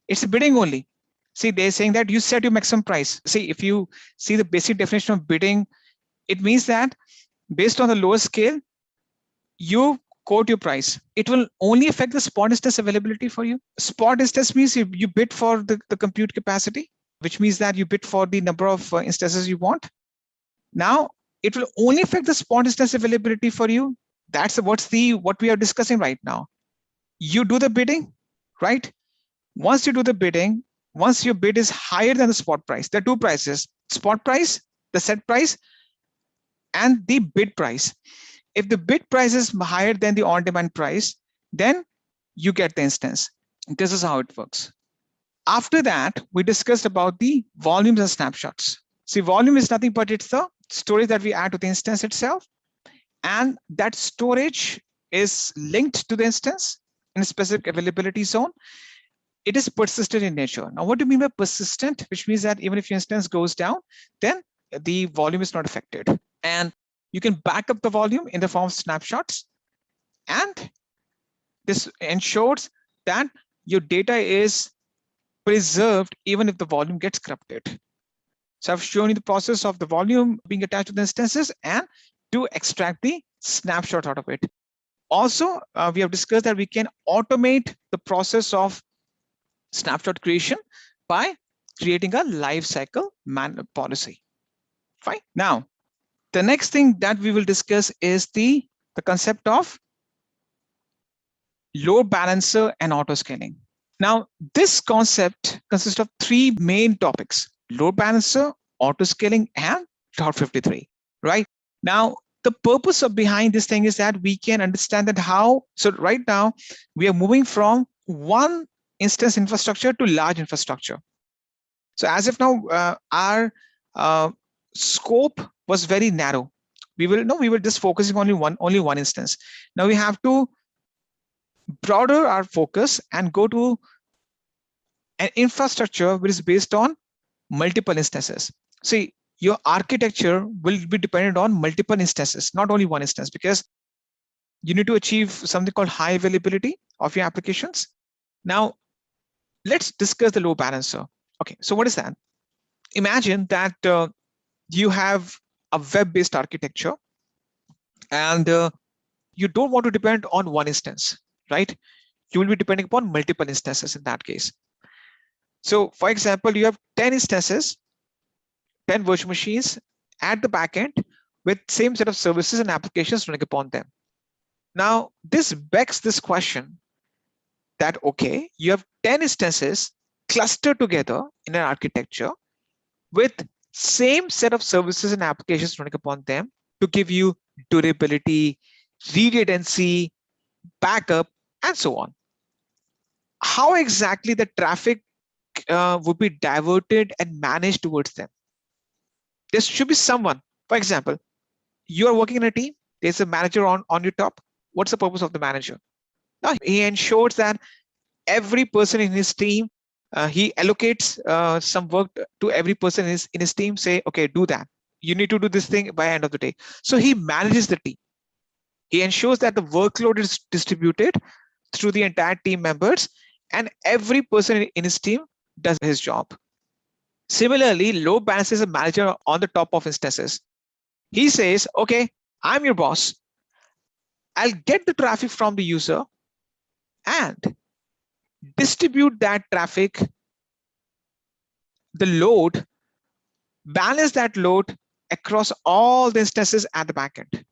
It's bidding only. See, they're saying that you set your maximum price. See, if you see the basic definition of bidding, it means that based on the lower scale, you quote your price. It will only affect the spot instance availability for you. Spot instance means you bid for the compute capacity, which means that you bid for the number of instances you want. Now, it will only affect the spot instance availability for you. That's what we are discussing right now. You do the bidding, right? Once you do the bidding, once your bid is higher than the spot price, there are two prices: spot price, the set price, and the bid price. If the bid price is higher than the on-demand price, then you get the instance. This is how it works. After that, we discussed about the volumes and snapshots. See, volume is nothing but it's the storage that we add to the instance itself. And that storage is linked to the instance in a specific availability zone. It is persistent in nature. Now, what do you mean by persistent? Which means that even if your instance goes down, then the volume is not affected. And you can back up the volume in the form of snapshots. And this ensures that your data is preserved even if the volume gets corrupted. So I've shown you the process of the volume being attached to the instances and to extract the snapshot out of it. Also, we have discussed that we can automate the process of snapshot creation by creating a life cycle policy. Fine. Now, the next thing that we will discuss is the concept of load balancer and auto scaling. Now, this concept consists of 3 main topics: load balancer, auto scaling, and Cloud 53, right? Now, the purpose of behind this thing is that we can understand that how, so right now we are moving from one instance infrastructure to large infrastructure. So as of now, our scope was very narrow. We were just focusing on only one instance. Now we have to broaden our focus and go to an infrastructure which is based on multiple instances. See, your architecture will be dependent on multiple instances, not only one instance, because You need to achieve something called high availability of your applications. Now, let's discuss the load balancer. Okay, so what is that? Imagine that you have a web-based architecture and you don't want to depend on one instance, right? You will be depending upon multiple instances in that case. So for example, you have 10 instances, 10 virtual machines at the backend with same set of services and applications running upon them. Now, this begs this question that, okay, you have 10 instances clustered together in an architecture with same set of services and applications running upon them to give you durability, redundancy, backup, and so on. How exactly the traffic would be diverted and managed towards them? There should be someone, for example, you are working in a team, there's a manager on your top. What's the purpose of the manager? Now, he ensures that every person in his team, he allocates some work to every person in his team, say, okay, do that. You need to do this thing by end of the day. So he manages the team. He ensures that the workload is distributed through the entire team members and every person in his team does his job. Similarly, load balancer is a manager on the top of instances. He says, okay, I'm your boss. I'll get the traffic from the user and distribute that traffic, the load, balance that load across all the instances at the backend.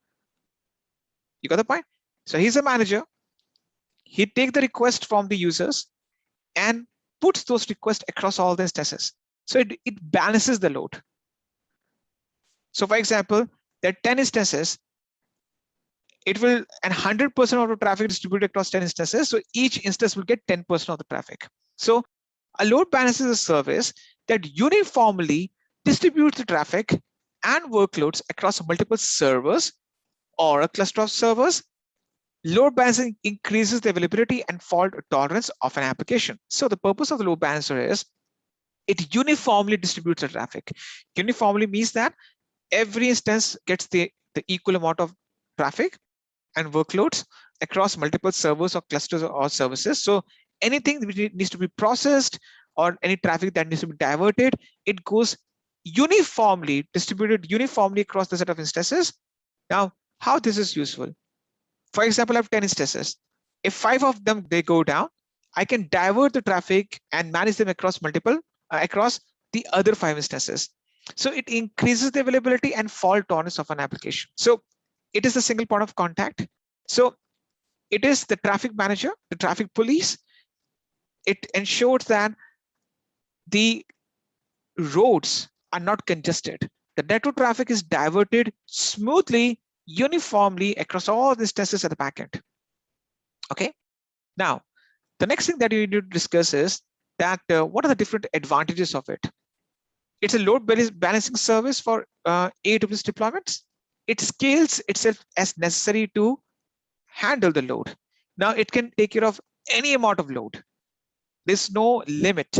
You got the point? So he's a manager. He takes the request from the users and puts those requests across all the instances. So it balances the load. So for example, there are 10 instances. It will, and 100% of the traffic distributed across 10 instances. So each instance will get 10% of the traffic. So a load balancer is a service that uniformly distributes the traffic and workloads across multiple servers or a cluster of servers. Load balancing increases the availability and fault tolerance of an application. So the purpose of the load balancer is it uniformly distributes the traffic. Uniformly means that every instance gets the equal amount of traffic and workloads across multiple servers or clusters or services. So anything that needs to be processed or any traffic that needs to be diverted, it goes uniformly, distributed uniformly across the set of instances. Now, how this is useful? For example, I have 10 instances. If 5 of them, they go down, I can divert the traffic and manage them across across the other 5 instances. So it increases the availability and fault tolerance of an application. So it is a single point of contact. So it is the traffic manager, the traffic police. It ensures that the roads are not congested. The network traffic is diverted smoothly, uniformly across all the instances at the backend. Okay. Now, the next thing that you need to discuss is that what are the different advantages of it? It's a load balancing service for AWS deployments. It scales itself as necessary to handle the load. Now it can take care of any amount of load. There's no limit.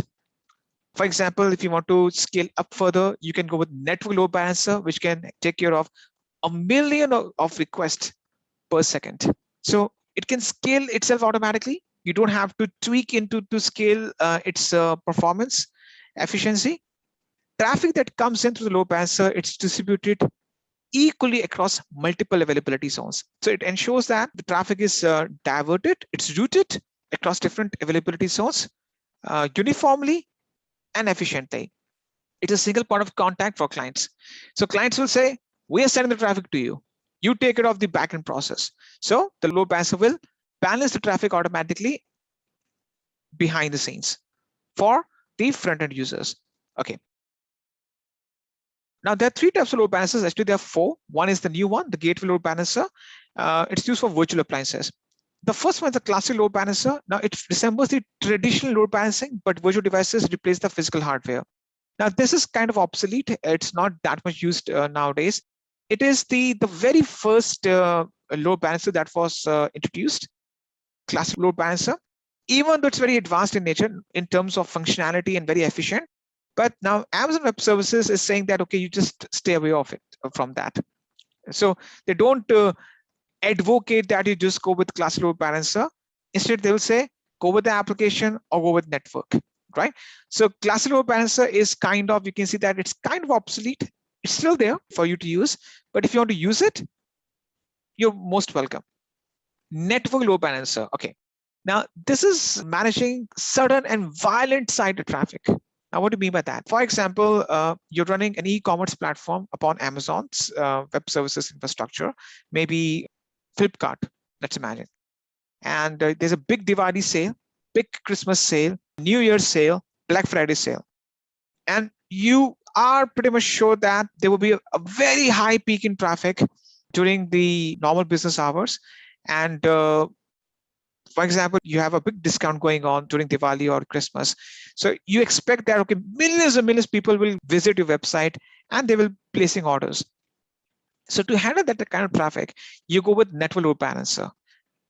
For example, if you want to scale up further, you can go with network load balancer, which can take care of 1 million of requests per second. So it can scale itself automatically. You don't have to tweak to scale its performance, efficiency. Traffic that comes in through the load balancer, it's distributed equally across multiple availability zones. So it ensures that the traffic is diverted, it's routed across different availability zones uniformly and efficiently. It's a single point of contact for clients. So clients will say, we are sending the traffic to you. You take care of the backend process. So the load balancer will balance the traffic automatically behind the scenes for the front-end users. Okay. Now there are 3 types of load balancers. Actually, there are 4. One is the new one, the gateway load balancer. It's used for virtual appliances. The first one is the classic load balancer. Now it resembles the traditional load balancing, but virtual devices replace the physical hardware. Now this is kind of obsolete. It's not that much used nowadays. It is the very first load balancer that was introduced, classic load balancer. Even though it's very advanced in nature in terms of functionality and very efficient, but now Amazon Web Services is saying that, okay, you just stay away from that. So they don't advocate that you just go with classic load balancer. Instead, they will say, go with the application or go with network, right? So classic load balancer is kind of, you can see that it's kind of obsolete. It's still there for you to use, but if you want to use it, you're most welcome. Network load balancer. Okay. Now, this is managing sudden and violent site traffic. Now, what do you mean by that? For example, you're running an e-commerce platform upon Amazon's web services infrastructure, maybe Flipkart, let's imagine. And there's a big Diwali sale, big Christmas sale, New Year's sale, Black Friday sale. And you are pretty much sure that there will be a very high peak in traffic during the normal business hours. And for example, you have a big discount going on during Diwali or Christmas. So you expect that, okay, millions and millions of people will visit your website and they will placing orders. So to handle that kind of traffic, you go with network load balancer.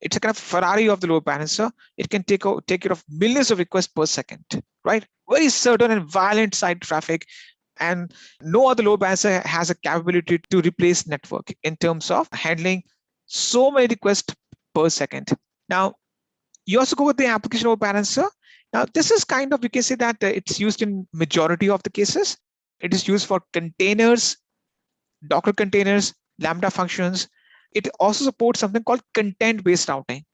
It's a kind of Ferrari of the load balancer. It can take care of millions of requests per second, right? Very certain and violent site traffic. And no other load balancer has a capability to replace network in terms of handling so many requests per second. Now, you also go with the application load balancer. Now, this is kind of, you can say that it's used in majority of the cases. It is used for containers, Docker containers, Lambda functions. It also supports something called content-based routing.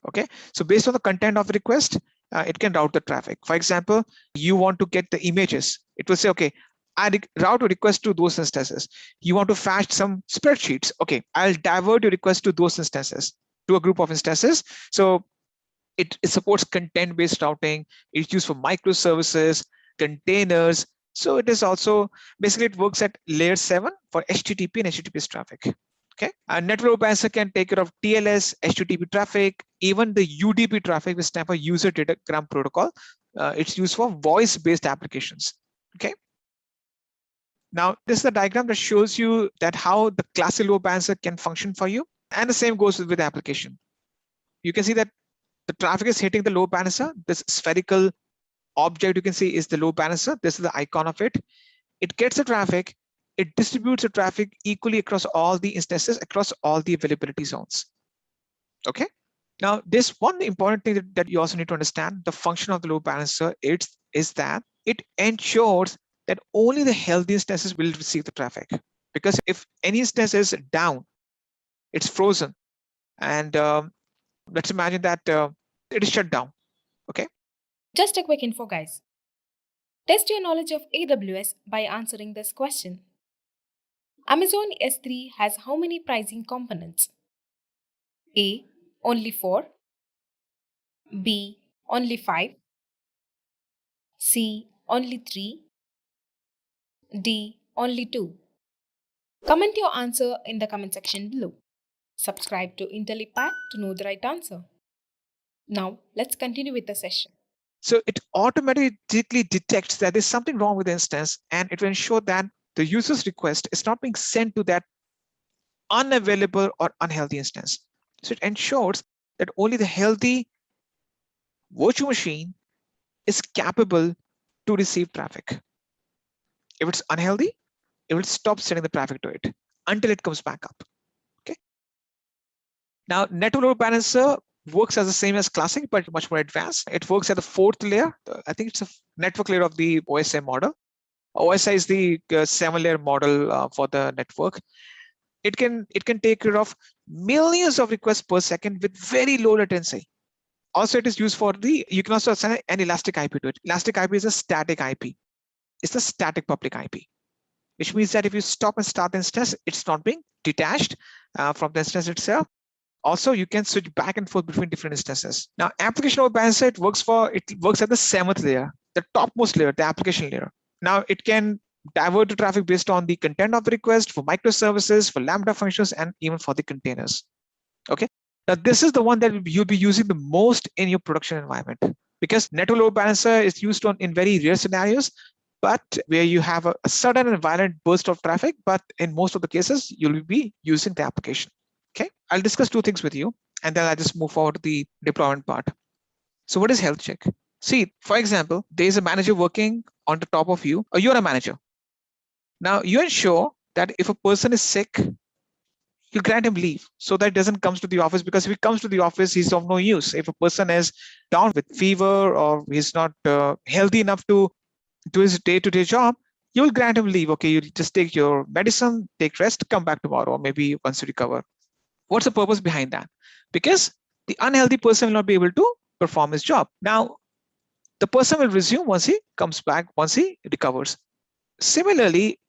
Okay, so based on the content of the request, it can route the traffic. For example, you want to get the images. It will say, okay, I route a request to those instances. You want to fetch some spreadsheets. Okay, I'll divert your request to those instances, to a group of instances. So it supports content-based routing. It's used for microservices, containers. So it is also, basically it works at layer 7 for HTTP and HTTPS traffic. Okay, and network load balancer can take care of TLS, HTTP traffic, even the UDP traffic, which stands for user datagram protocol. It's used for voice-based applications. Okay. Now, this is the diagram that shows you that how the classic load balancer can function for you. And the same goes with the application. You can see that the traffic is hitting the load balancer. This spherical object you can see is the load balancer. This is the icon of it. It gets the traffic. It distributes the traffic equally across all the instances, across all the availability zones. Okay. Now, this one important thing that you also need to understand, the function of the load balancer is that it ensures that only the healthy instances will receive the traffic. Because if any instance is down, it's frozen. And let's imagine that it is shut down. Okay. Just a quick info, guys. Test your knowledge of AWS by answering this question. Amazon S3 has how many pricing components? A. Only 4. B. Only 5. C. Only 3. D. Only 2. Comment your answer in the comment section below. Subscribe to Intellipaat to know the right answer. Now, let's continue with the session. So it automatically detects that there's something wrong with the instance, and it will ensure that the user's request is not being sent to that unavailable or unhealthy instance. So it ensures that only the healthy virtual machine is capable to receive traffic. If it's unhealthy, it will stop sending the traffic to it until it comes back up. Okay. Now, network load balancer works as the same as classic, but much more advanced. It works at the 4th layer. I think it's a network layer of the OSI model. OSI is the 7-layer model for the network. It can take care of millions of requests per second with very low latency. Also, it is used for you can also assign an elastic IP to it. Elastic IP is a static IP. It's a static public IP, which means that if you stop and start the instance, it's not being detached from the instance itself. Also, you can switch back and forth between different instances. Now, application load balancer, it works at the 7th layer, the topmost layer, the application layer. Now, it can divert the traffic based on the content of the request for microservices, for Lambda functions, and even for the containers. Okay. Now, this is the one that you'll be using the most in your production environment, because network load balancer is used in very rare scenarios, but where you have a sudden and violent burst of traffic. But in most of the cases, you'll be using the application. Okay, I'll discuss 2 things with you, and then I'll just move forward to the deployment part. So what is health check? See, for example, there's a manager working on the top of you, or you're a manager. Now, you ensure that if a person is sick, you grant him leave so that doesn't comes to the office, because if he comes to the office, he's of no use. If a person is down with fever or he's not healthy enough to do his day-to-day job, you will grant him leave. Okay, you just take your medicine, take rest, come back tomorrow, or maybe once you recover. What's the purpose behind that? Because the unhealthy person will not be able to perform his job. Now, the person will resume once he comes back, once he recovers. Similarly,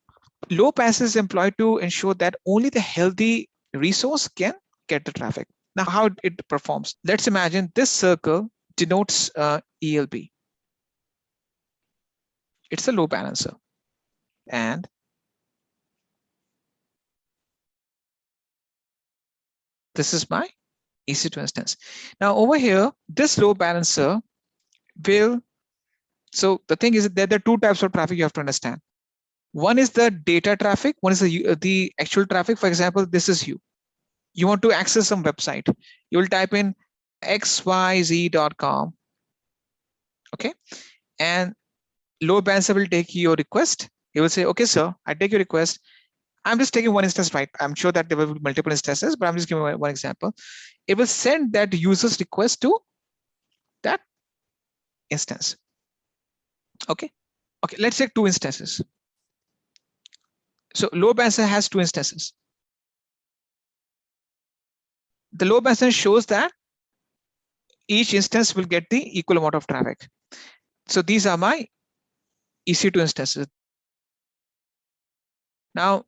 load balancer is employed to ensure that only the healthy resource can get the traffic. Now, how it performs? Let's imagine this circle denotes ELB. It's a load balancer. And this is my EC2 instance. Now over here, this load balancer will, so the thing is that there are two types of traffic you have to understand. One is the data traffic, one is the actual traffic. For example, this is you. You want to access some website. You will type in xyz.com. Okay. And load balancer will take your request. He will say, okay, sir, I take your request. I'm just taking one instance, right? I'm sure that there will be multiple instances, but I'm just giving one example. It will send that user's request to that instance. Okay. Okay, let's take two instances. So load balancer has two instances. The load balancer shows that each instance will get the equal amount of traffic. So these are my EC2 instances. Now,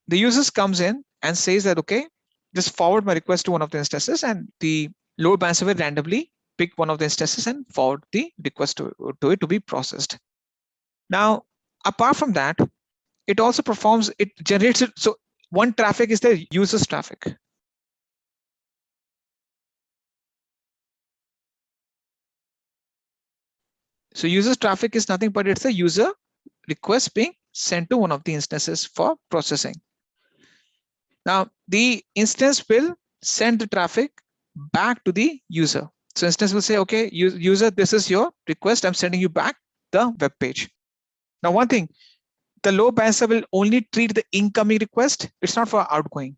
the users comes in and says that, okay, just forward my request to one of the instances, and the load balancer will randomly pick one of the instances and forward the request to it to be processed. Now, apart from that, it also performs, it generates it. So one traffic is the user's traffic. So user's traffic is nothing but it's a user request being sent to one of the instances for processing. Now, the instance will send the traffic back to the user. So instance will say, okay, user, this is your request. I'm sending you back the web page. Now, one thing, the load balancer will only treat the incoming request. It's not for outgoing.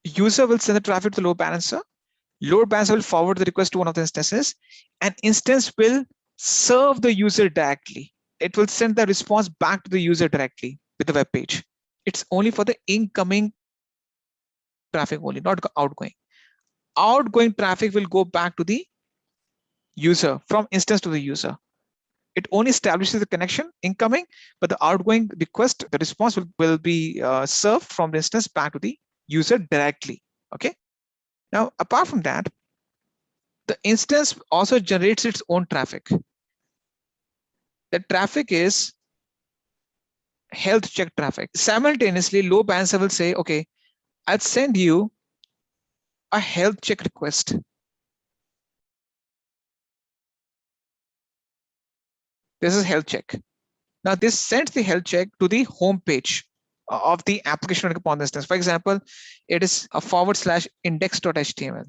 User will send the traffic to the load balancer. Load balancer will forward the request to one of the instances. And instance will serve the user directly. It will send the response back to the user directly with the web page. It's only for the incoming traffic only, not outgoing. Outgoing traffic will go back to the user, from instance to the user. It only establishes the connection incoming, but the outgoing request, the response will be served from the instance back to the user directly. Okay. Now, apart from that, the instance also generates its own traffic. The traffic is health check traffic. Simultaneously, load balancer will say, okay, I'll send you a health check request. This is health check. Now this sends the health check to the home page of the application running upon the instance. For example, it is a / index.html.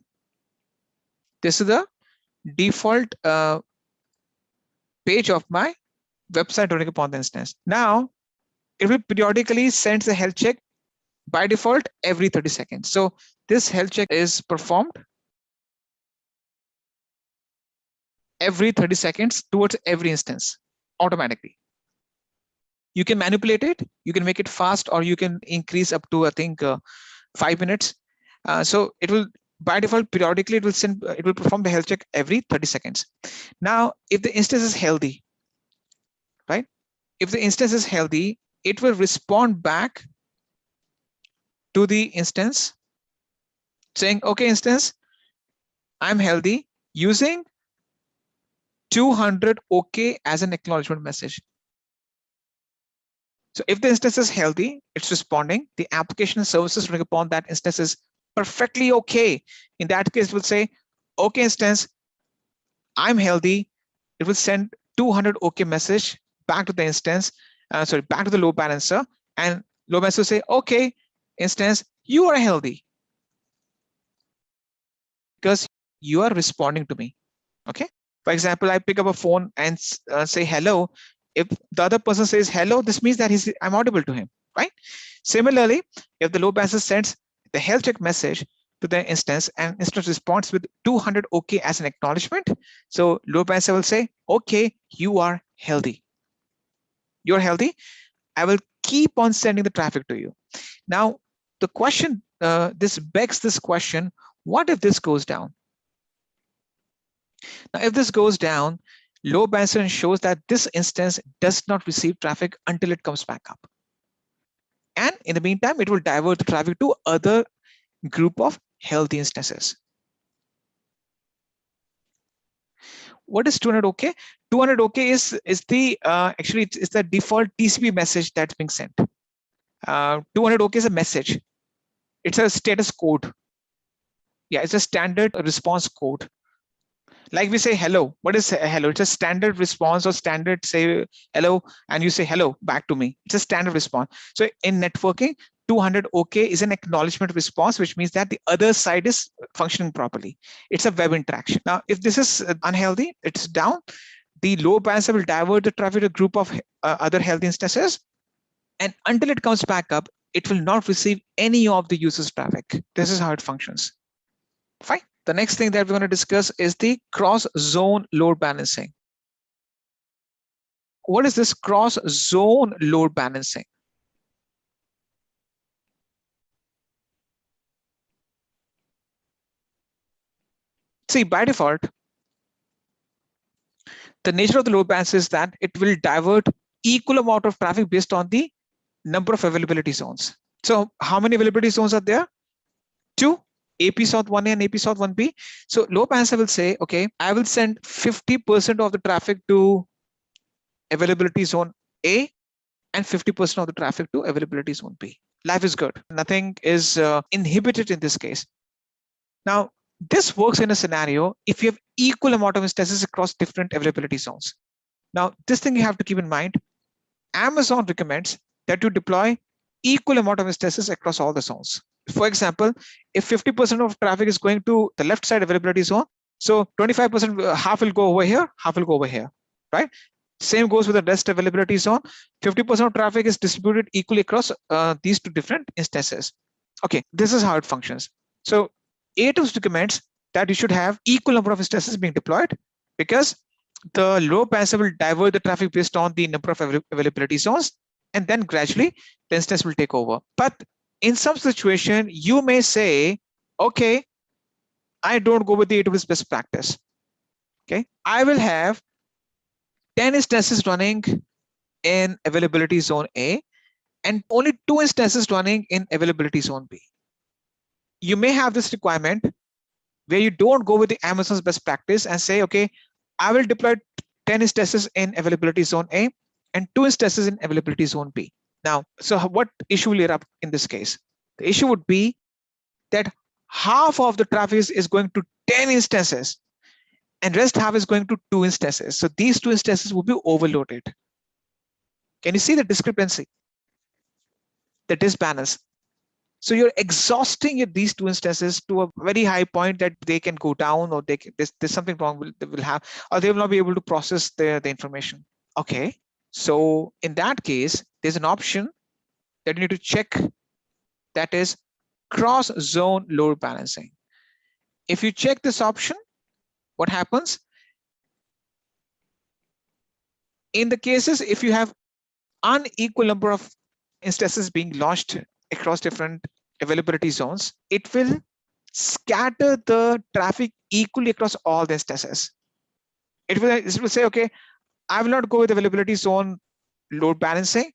This is the default page of my website running upon the instance. Now it will periodically send the health check by default every 30 seconds. So this health check is performed every 30 seconds towards every instance automatically. You can manipulate it, you can make it fast, or you can increase up to, I think, 5 minutes. So it will, by default, periodically, it will perform the health check every 30 seconds. Now, if the instance is healthy, right? If the instance is healthy, it will respond back to the instance saying, okay, instance, I'm healthy, using 200 OK as an acknowledgement message. So if the instance is healthy, it's responding. The application and services running upon that instance is perfectly okay. In that case, it will say, okay, instance, I'm healthy. It will send 200 OK message back to the instance, back to the load balancer, and load balancer will say, okay, instance, you are healthy because you are responding to me. Okay. For example, I pick up a phone and say hello. If the other person says hello, this means that I'm audible to him, right? Similarly, if the load balancer sends the health check message to the instance and instance responds with 200 OK as an acknowledgement, so load balancer will say, okay, you are healthy. You're healthy. I will keep on sending the traffic to you. Now, the question, this begs this question, what if this goes down? Now, if this goes down, load balancer ensures that this instance does not receive traffic until it comes back up. And in the meantime, it will divert the traffic to other group of healthy instances. What is 200 OK? 200 OK is the actually it's the default TCP message that's being sent. 200 OK is a message. It's a status code. Yeah, it's a standard response code. Like we say hello. What is hello? It's a standard response or standard say hello, and you say hello back to me. It's a standard response. So in networking, 200 OK is an acknowledgement response, which means that the other side is functioning properly. It's a web interaction. Now, if this is unhealthy, it's down. The load balancer will divert the traffic to a group of other healthy instances. And until it comes back up, it will not receive any of the user's traffic. This is how it functions. Fine. The next thing that we're going to discuss is the cross-zone load balancing. What is this cross-zone load balancing? See, by default, the nature of the load balancer is that it will divert equal amount of traffic based on the number of availability zones. So how many availability zones are there? 2. AP South 1A and AP South 1B. So load balancer will say, okay, I will send 50% of the traffic to availability zone A and 50% of the traffic to availability zone B. Life is good. Nothing is inhibited in this case. Now, this works in a scenario if you have equal amount of instances across different availability zones. Now, this thing you have to keep in mind. Amazon recommends that you deploy equal amount of instances across all the zones. For example, if 50% of traffic is going to the left side availability zone, so 25%, half will go over here, half will go over here, right? Same goes with the rest availability zone. 50% of traffic is distributed equally across these two different instances. Okay, this is how it functions. So AWS recommends that you should have equal number of instances being deployed because the load balancer will divert the traffic based on the number of availability zones, and then gradually the instance will take over. But in some situation, you may say, okay, I don't go with the AWS best practice. Okay, I will have 10 instances running in availability zone A and only 2 instances running in availability zone B. You may have this requirement where you don't go with the Amazon's best practice and say, okay, I will deploy 10 instances in availability zone A and 2 instances in availability zone B. Now, so what issue will erupt in this case? The issue would be that half of the traffic is going to 10 instances and rest half is going to 2 instances. So these 2 instances will be overloaded. Can you see the discrepancy? The disbalance. So you're exhausting these 2 instances to a very high point that they can go down, or there's something wrong they will have, or they will not be able to process the information. Okay, so in that case, there's an option that you need to check, that is cross-zone load balancing. If you check this option, what happens? In the cases, if you have unequal number of instances being launched across different availability zones, it will scatter the traffic equally across all the instances. It will say, okay, I will not go with availability zone load balancing.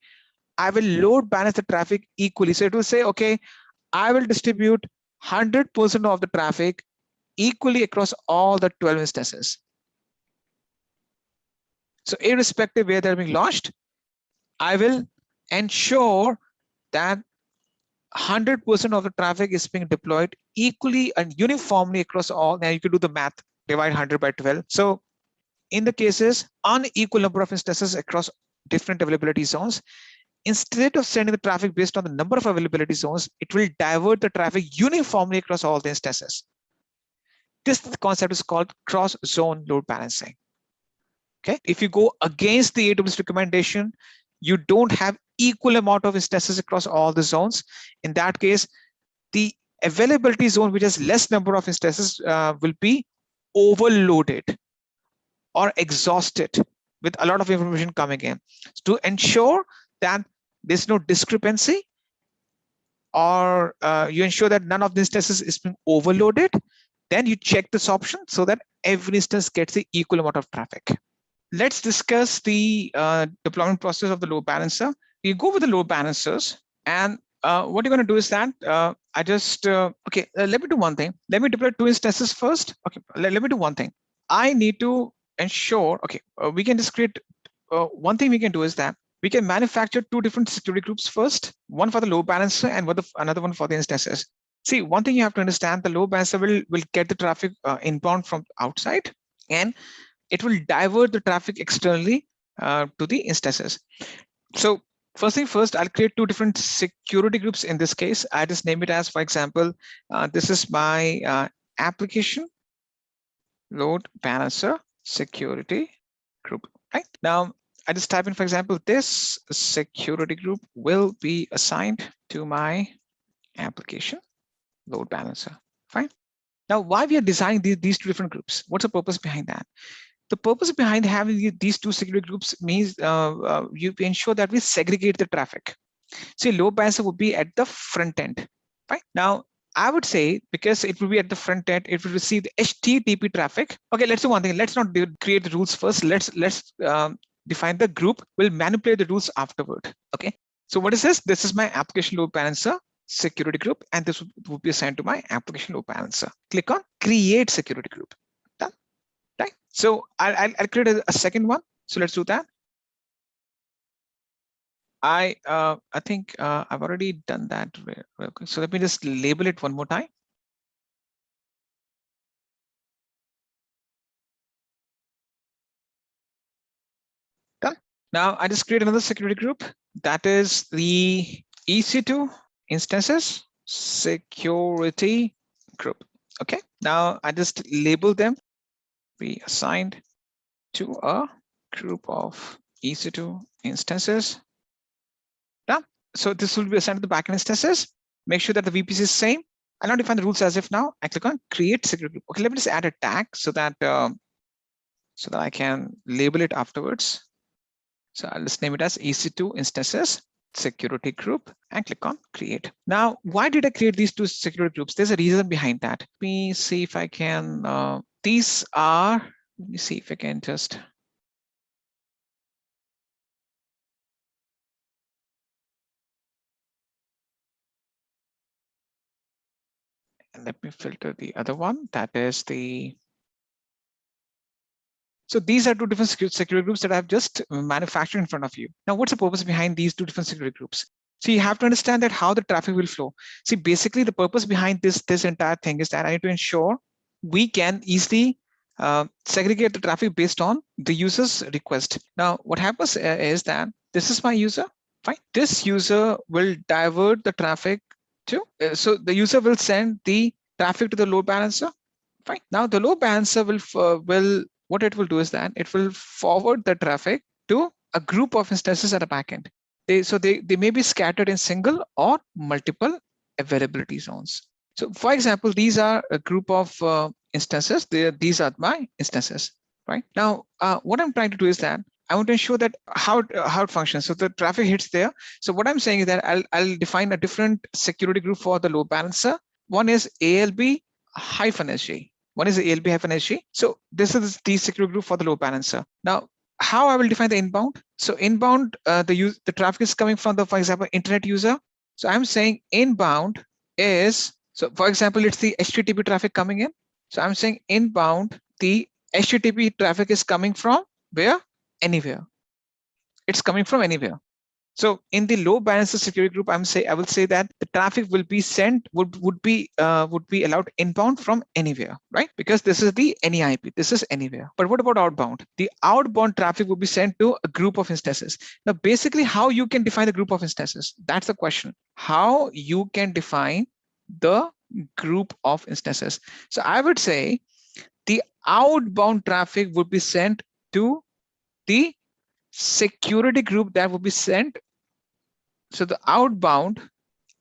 I will load balance the traffic equally. So it will say, okay, I will distribute 100% of the traffic equally across all the 12 instances. So irrespective where they're being launched, I will ensure that 100% of the traffic is being deployed equally and uniformly across all. Now you can do the math, divide 100 by 12. So in the cases, unequal number of instances across different availability zones, instead of sending the traffic based on the number of availability zones, it will divert the traffic uniformly across all the instances. This concept is called cross-zone load balancing. Okay, if you go against the AWS recommendation, you don't have equal amount of instances across all the zones. In that case, the availability zone, which has less number of instances, will be overloaded or exhausted with a lot of information coming in. To ensure that there's no discrepancy, or you ensure that none of the instances is being overloaded, then you check this option so that every instance gets the equal amount of traffic. Let's discuss the deployment process of the load balancer. You go with the load balancers, and what you're going to do is that let me do one thing. Let me deploy 2 instances first. Okay, let me do one thing. I need to ensure, we can just create, one thing we can do is that we can manufacture 2 different security groups first, one for the load balancer and another one for the instances. See, one thing you have to understand, the load balancer will get the traffic inbound from outside, and it will divert the traffic externally to the instances. So first thing first, I'll create 2 different security groups. In this case, I just name it as, for example, this is my application load balancer security group. Right now, I just type in, for example, this security group will be assigned to my application load balancer. Fine. Now, why we are designing these 2 different groups? What's the purpose behind that? The purpose behind having these 2 security groups means you ensure that we segregate the traffic. See, load balancer would be at the front end. Right now, I would say, because it will be at the front end, it will receive the HTTP traffic. Okay, let's do one thing. Let's not create the rules first. Let's define the group. We'll manipulate the rules afterward. Okay. So what is this? This is my application load balancer security group, and this would be assigned to my application load balancer. Click on create security group. Done. Right. So I'll create a second one. So let's do that. I think I've already done that real quick. So let me just label it one more time. Done. Now I just create another security group, that is the EC2 instances security group. Okay. Now I just label them. Be assigned to a group of EC2 instances. Done. So this will be assigned to the backend instances. Make sure that the VPC is same. I'll now define the rules as if now. I click on create security group. Okay, let me just add a tag so that I can label it afterwards. So I'll just name it as EC2 instances security group and click on create. Now, why did I create these 2 security groups? There's a reason behind that. Let me see if I can. Let me see if I can just. And let me filter the other one. That is the. So these are 2 different security groups that I've just manufactured in front of you. Now, what's the purpose behind these 2 different security groups? So you have to understand that how the traffic will flow. See, basically the purpose behind this entire thing is that I need to ensure we can easily segregate the traffic based on the user's request. Now, what happens is that this is my user. Fine. This user will divert the traffic to, so the user will send the traffic to the load balancer. Fine. Now the load balancer will what it will do is that it will forward the traffic to a group of instances at a backend. They may be scattered in single or multiple availability zones. So for example, these are a group of instances. These are my instances. Right now, what I'm trying to do is that I want to ensure that how it functions. So the traffic hits there. So what I'm saying is that I'll define a different security group for the load balancer. One is ALB-SG. One is ALB-SG. So this is the security group for the load balancer. Now, how I will define the inbound? So inbound, the traffic is coming from the, for example, internet user. So I'm saying inbound is, so for example, it's the HTTP traffic coming in. So I'm saying inbound, the HTTP traffic is coming from where? Anywhere. It's coming from anywhere. So in the load balancer security group, I will say that the traffic will be sent, would be allowed inbound from anywhere, right? Because this is the any IP, this is anywhere. But what about outbound? The outbound traffic will be sent to a group of instances. Now, basically, how you can define the group of instances? That's the question. How you can define the group of instances? So I would say the outbound traffic would be sent to the security group that would be sent So the outbound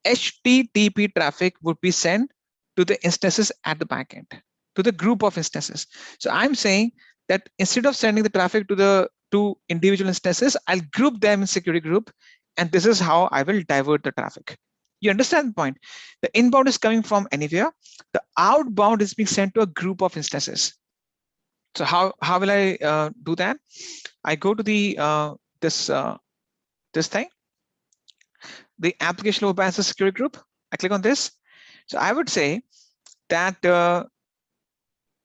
HTTP traffic would be sent to the instances at the backend, to the group of instances. So I'm saying that instead of sending the traffic to the two individual instances, I'll group them in security group, and this is how I will divert the traffic. You understand the point? The inbound is coming from anywhere. The outbound is being sent to a group of instances. So how will I do that? I go to the this thing, the application load balancer security group. I click on this. So I would say that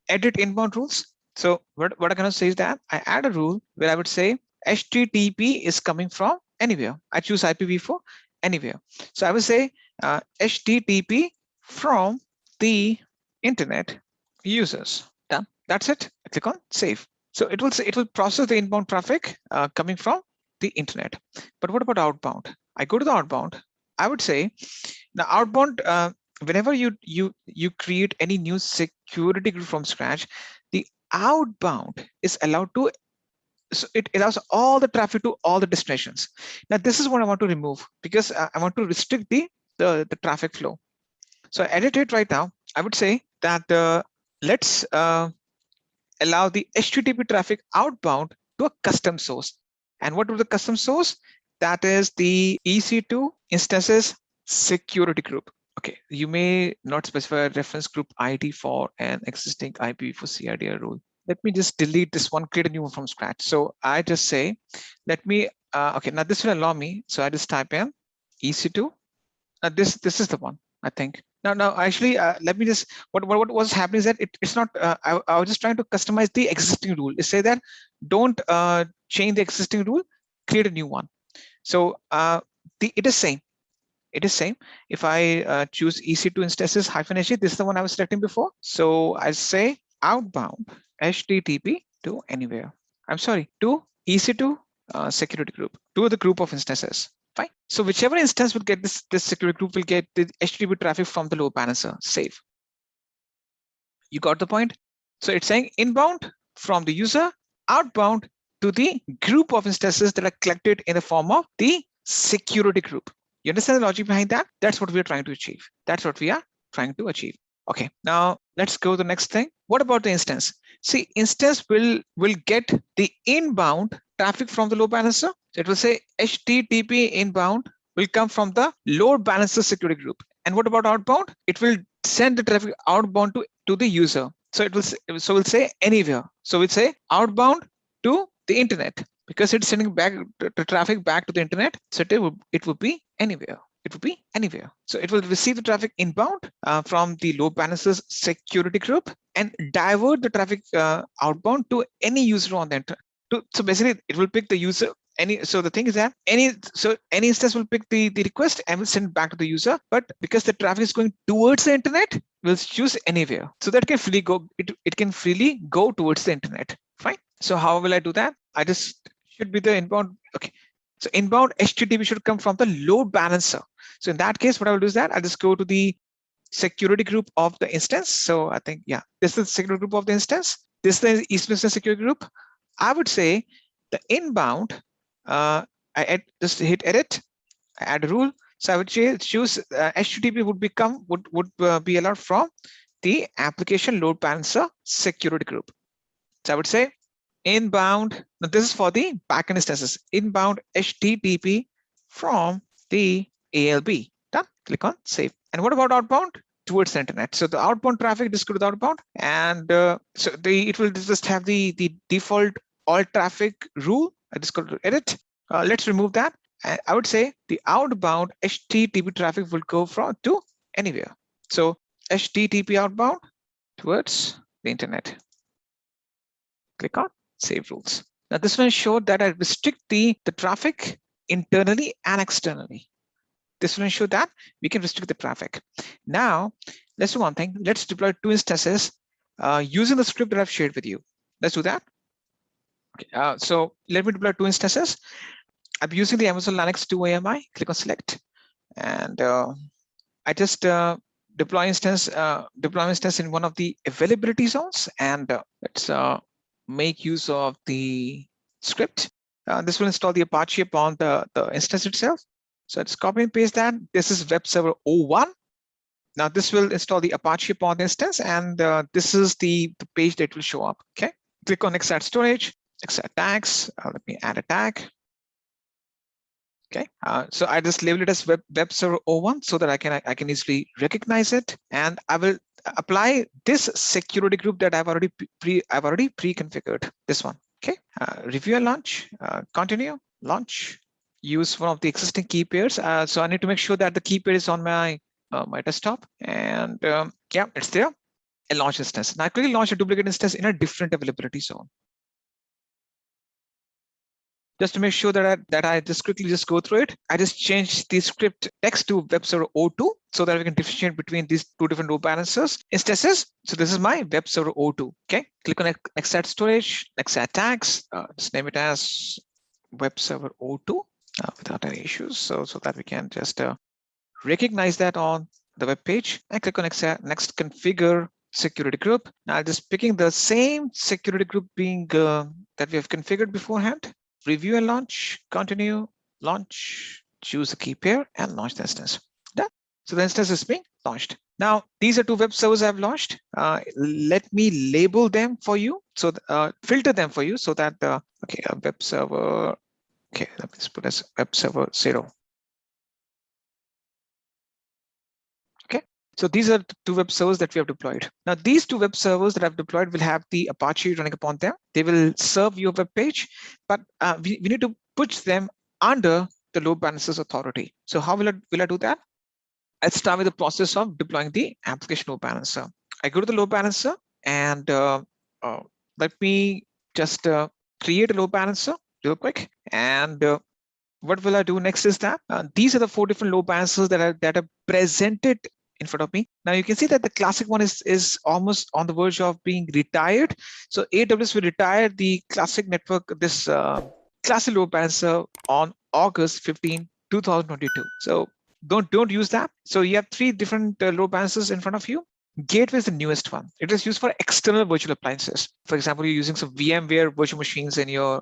edit inbound rules. So what I'm going to say is that I add a rule where I would say HTTP is coming from anywhere. I choose IPv4 anywhere. So I would say HTTP from the internet users. Done. That's it. I click on save. So it will process the inbound traffic coming from the internet. But what about outbound? I go to the outbound. I would say the outbound, whenever you create any new security group from scratch, the outbound is allowed to, so it allows all the traffic to all the destinations. Now this is what I want to remove, because I want to restrict the traffic flow. So I edit it right now. I would say that let's allow the HTTP traffic outbound to a custom source. And what was the custom source? That is the EC2 instances security group. Okay, you may not specify a reference group ID for an existing IPv4 CIDR rule. Let me just delete this one, create a new one from scratch. So I just say, let me, okay, now this will allow me. So I just type in EC2. This is the one, I think. Now, actually, let me just, what was happening is that it's not, I was just trying to customize the existing rule. It say that don't change the existing rule, create a new one. So it is same. It is same. If I choose EC2 instances -HE, this is the one I was selecting before. So I say outbound HTTP to anywhere. I'm sorry, to EC2 security group, to the group of instances. Fine. So whichever instance will get this security group will get the HTTP traffic from the load balancer. Save. You got the point? So it's saying inbound from the user, outbound to the group of instances that are collected in the form of the security group. You understand the logic behind that? That's what we are trying to achieve. That's what we are trying to achieve. Okay, now let's go to the next thing. What about the instance? See, instance will get the inbound traffic from the load balancer. So it will say HTTP inbound will come from the load balancer security group. And what about outbound? It will send the traffic outbound to the user. So it will say anywhere. So we'll say outbound to the internet, because it's sending back the traffic back to the internet. So it would be anywhere. It would be anywhere. So it will receive the traffic inbound from the load balancer's security group and divert the traffic outbound to any user on the internet. So basically, it will pick the user. So the thing is that any instance will pick the request and will send it back to the user. But because the traffic is going towards the internet, we'll choose anywhere. So that can freely go. It can freely go towards the internet. Fine. So how will I do that? I just should be the inbound. Okay. So inbound HTTP should come from the load balancer. So in that case, what I will do is that I'll just go to the security group of the instance. So I think, yeah, this is the security group of the instance. This is the East Business security group. I would say the inbound, just hit edit, I add a rule. So I would choose HTTP would be allowed from the application load balancer security group. So I would say inbound. Now this is for the backend instances. Inbound HTTP from the ALB. Done. Click on save. And what about outbound? Towards the internet. So the outbound traffic, just go to the outbound, and so it will just have the default all traffic rule. I just go to edit. Let's remove that. And I would say the outbound HTTP traffic will go to anywhere. So HTTP outbound towards the internet. Click on save rules. Now this will ensure that I restrict the traffic internally and externally. This will ensure that we can restrict the traffic. Now let's do one thing. Let's deploy two instances using the script that I've shared with you. Let's do that. Okay, so let me deploy two instances. I'm using the Amazon Linux 2 AMI. Click on select, and I just deploy instance in one of the availability zones, and let's make use of the script. This will install the Apache upon the instance itself. So let's copy and paste that. This is web server 01. Now this will install the Apache upon the instance, and this is the page that will show up. Okay, click on extract storage, extract tags. Let me add a tag. Okay, so I just label it as web server 01 so that I can easily recognize it, and I will apply this security group that I've already pre-configured. This one. Okay, review and launch. Continue, launch. Use one of the existing key pairs. So I need to make sure that the key pair is on my my desktop, and yeah, it's there. A launch instance. Now I quickly launch a duplicate instance in a different availability zone. Just to make sure that I just quickly go through it, I just changed the script text to web server 02 so that we can differentiate between these two different load balancers instances. So this is my web server 02. Okay, click on extract storage, extract tags. Just name it as web server 02 without any issues. So that we can just recognize that on the web page, and click on next configure security group. Now I'm just picking the same security group being that we have configured beforehand. Review and launch, continue, launch, choose the key pair and launch the instance. Done. So the instance is being launched. Now, these are two web servers I've launched. Let me label them for you. So filter them for you so that okay, a web server, okay, let me just put as web server 0. Okay, so these are the two web servers that we have deployed. Now, these two web servers that I've deployed will have the Apache running upon them. They will serve your web page, but we need to push them under the load balancer's authority. So how will I do that? Let's start with the process of deploying the application load balancer. I go to the load balancer, and let me just create a load balancer real quick. And what will I do next is that these are the 4 different load balancers that are presented in front of me. Now you can see that the classic one is almost on the verge of being retired. So AWS will retire the classic network, this classic load balancer on August 15, 2022. So don't use that. So you have 3 different load balancers in front of you. Gateway is the newest one. It is used for external virtual appliances. For example, you're using some VMware virtual machines in your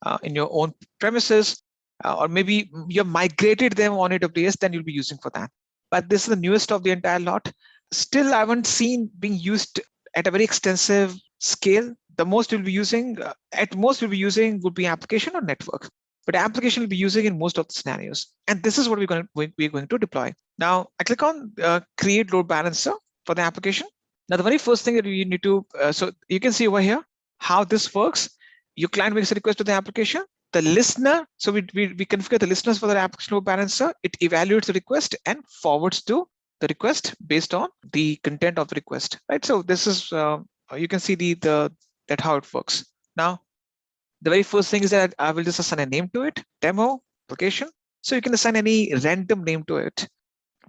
own premises, or maybe you've migrated them on AWS, then you'll be using for that. But this is the newest of the entire lot. Still, I haven't seen being used at a very extensive scale. The most we'll be using, at most we'll be using would be application or network. But application will be using in most of the scenarios. And this is what we're going to deploy. Now, I click on create load balancer for the application. Now, the very first thing that you need to, so you can see over here how this works. Your client makes a request to the application. The listener, so we configure the listeners for the application load balancer. It evaluates the request and forwards to the request based on the content of the request, right? So this is, you can see that how it works. Now, the very first thing is that I will just assign a name to it, demo, location. So you can assign any random name to it,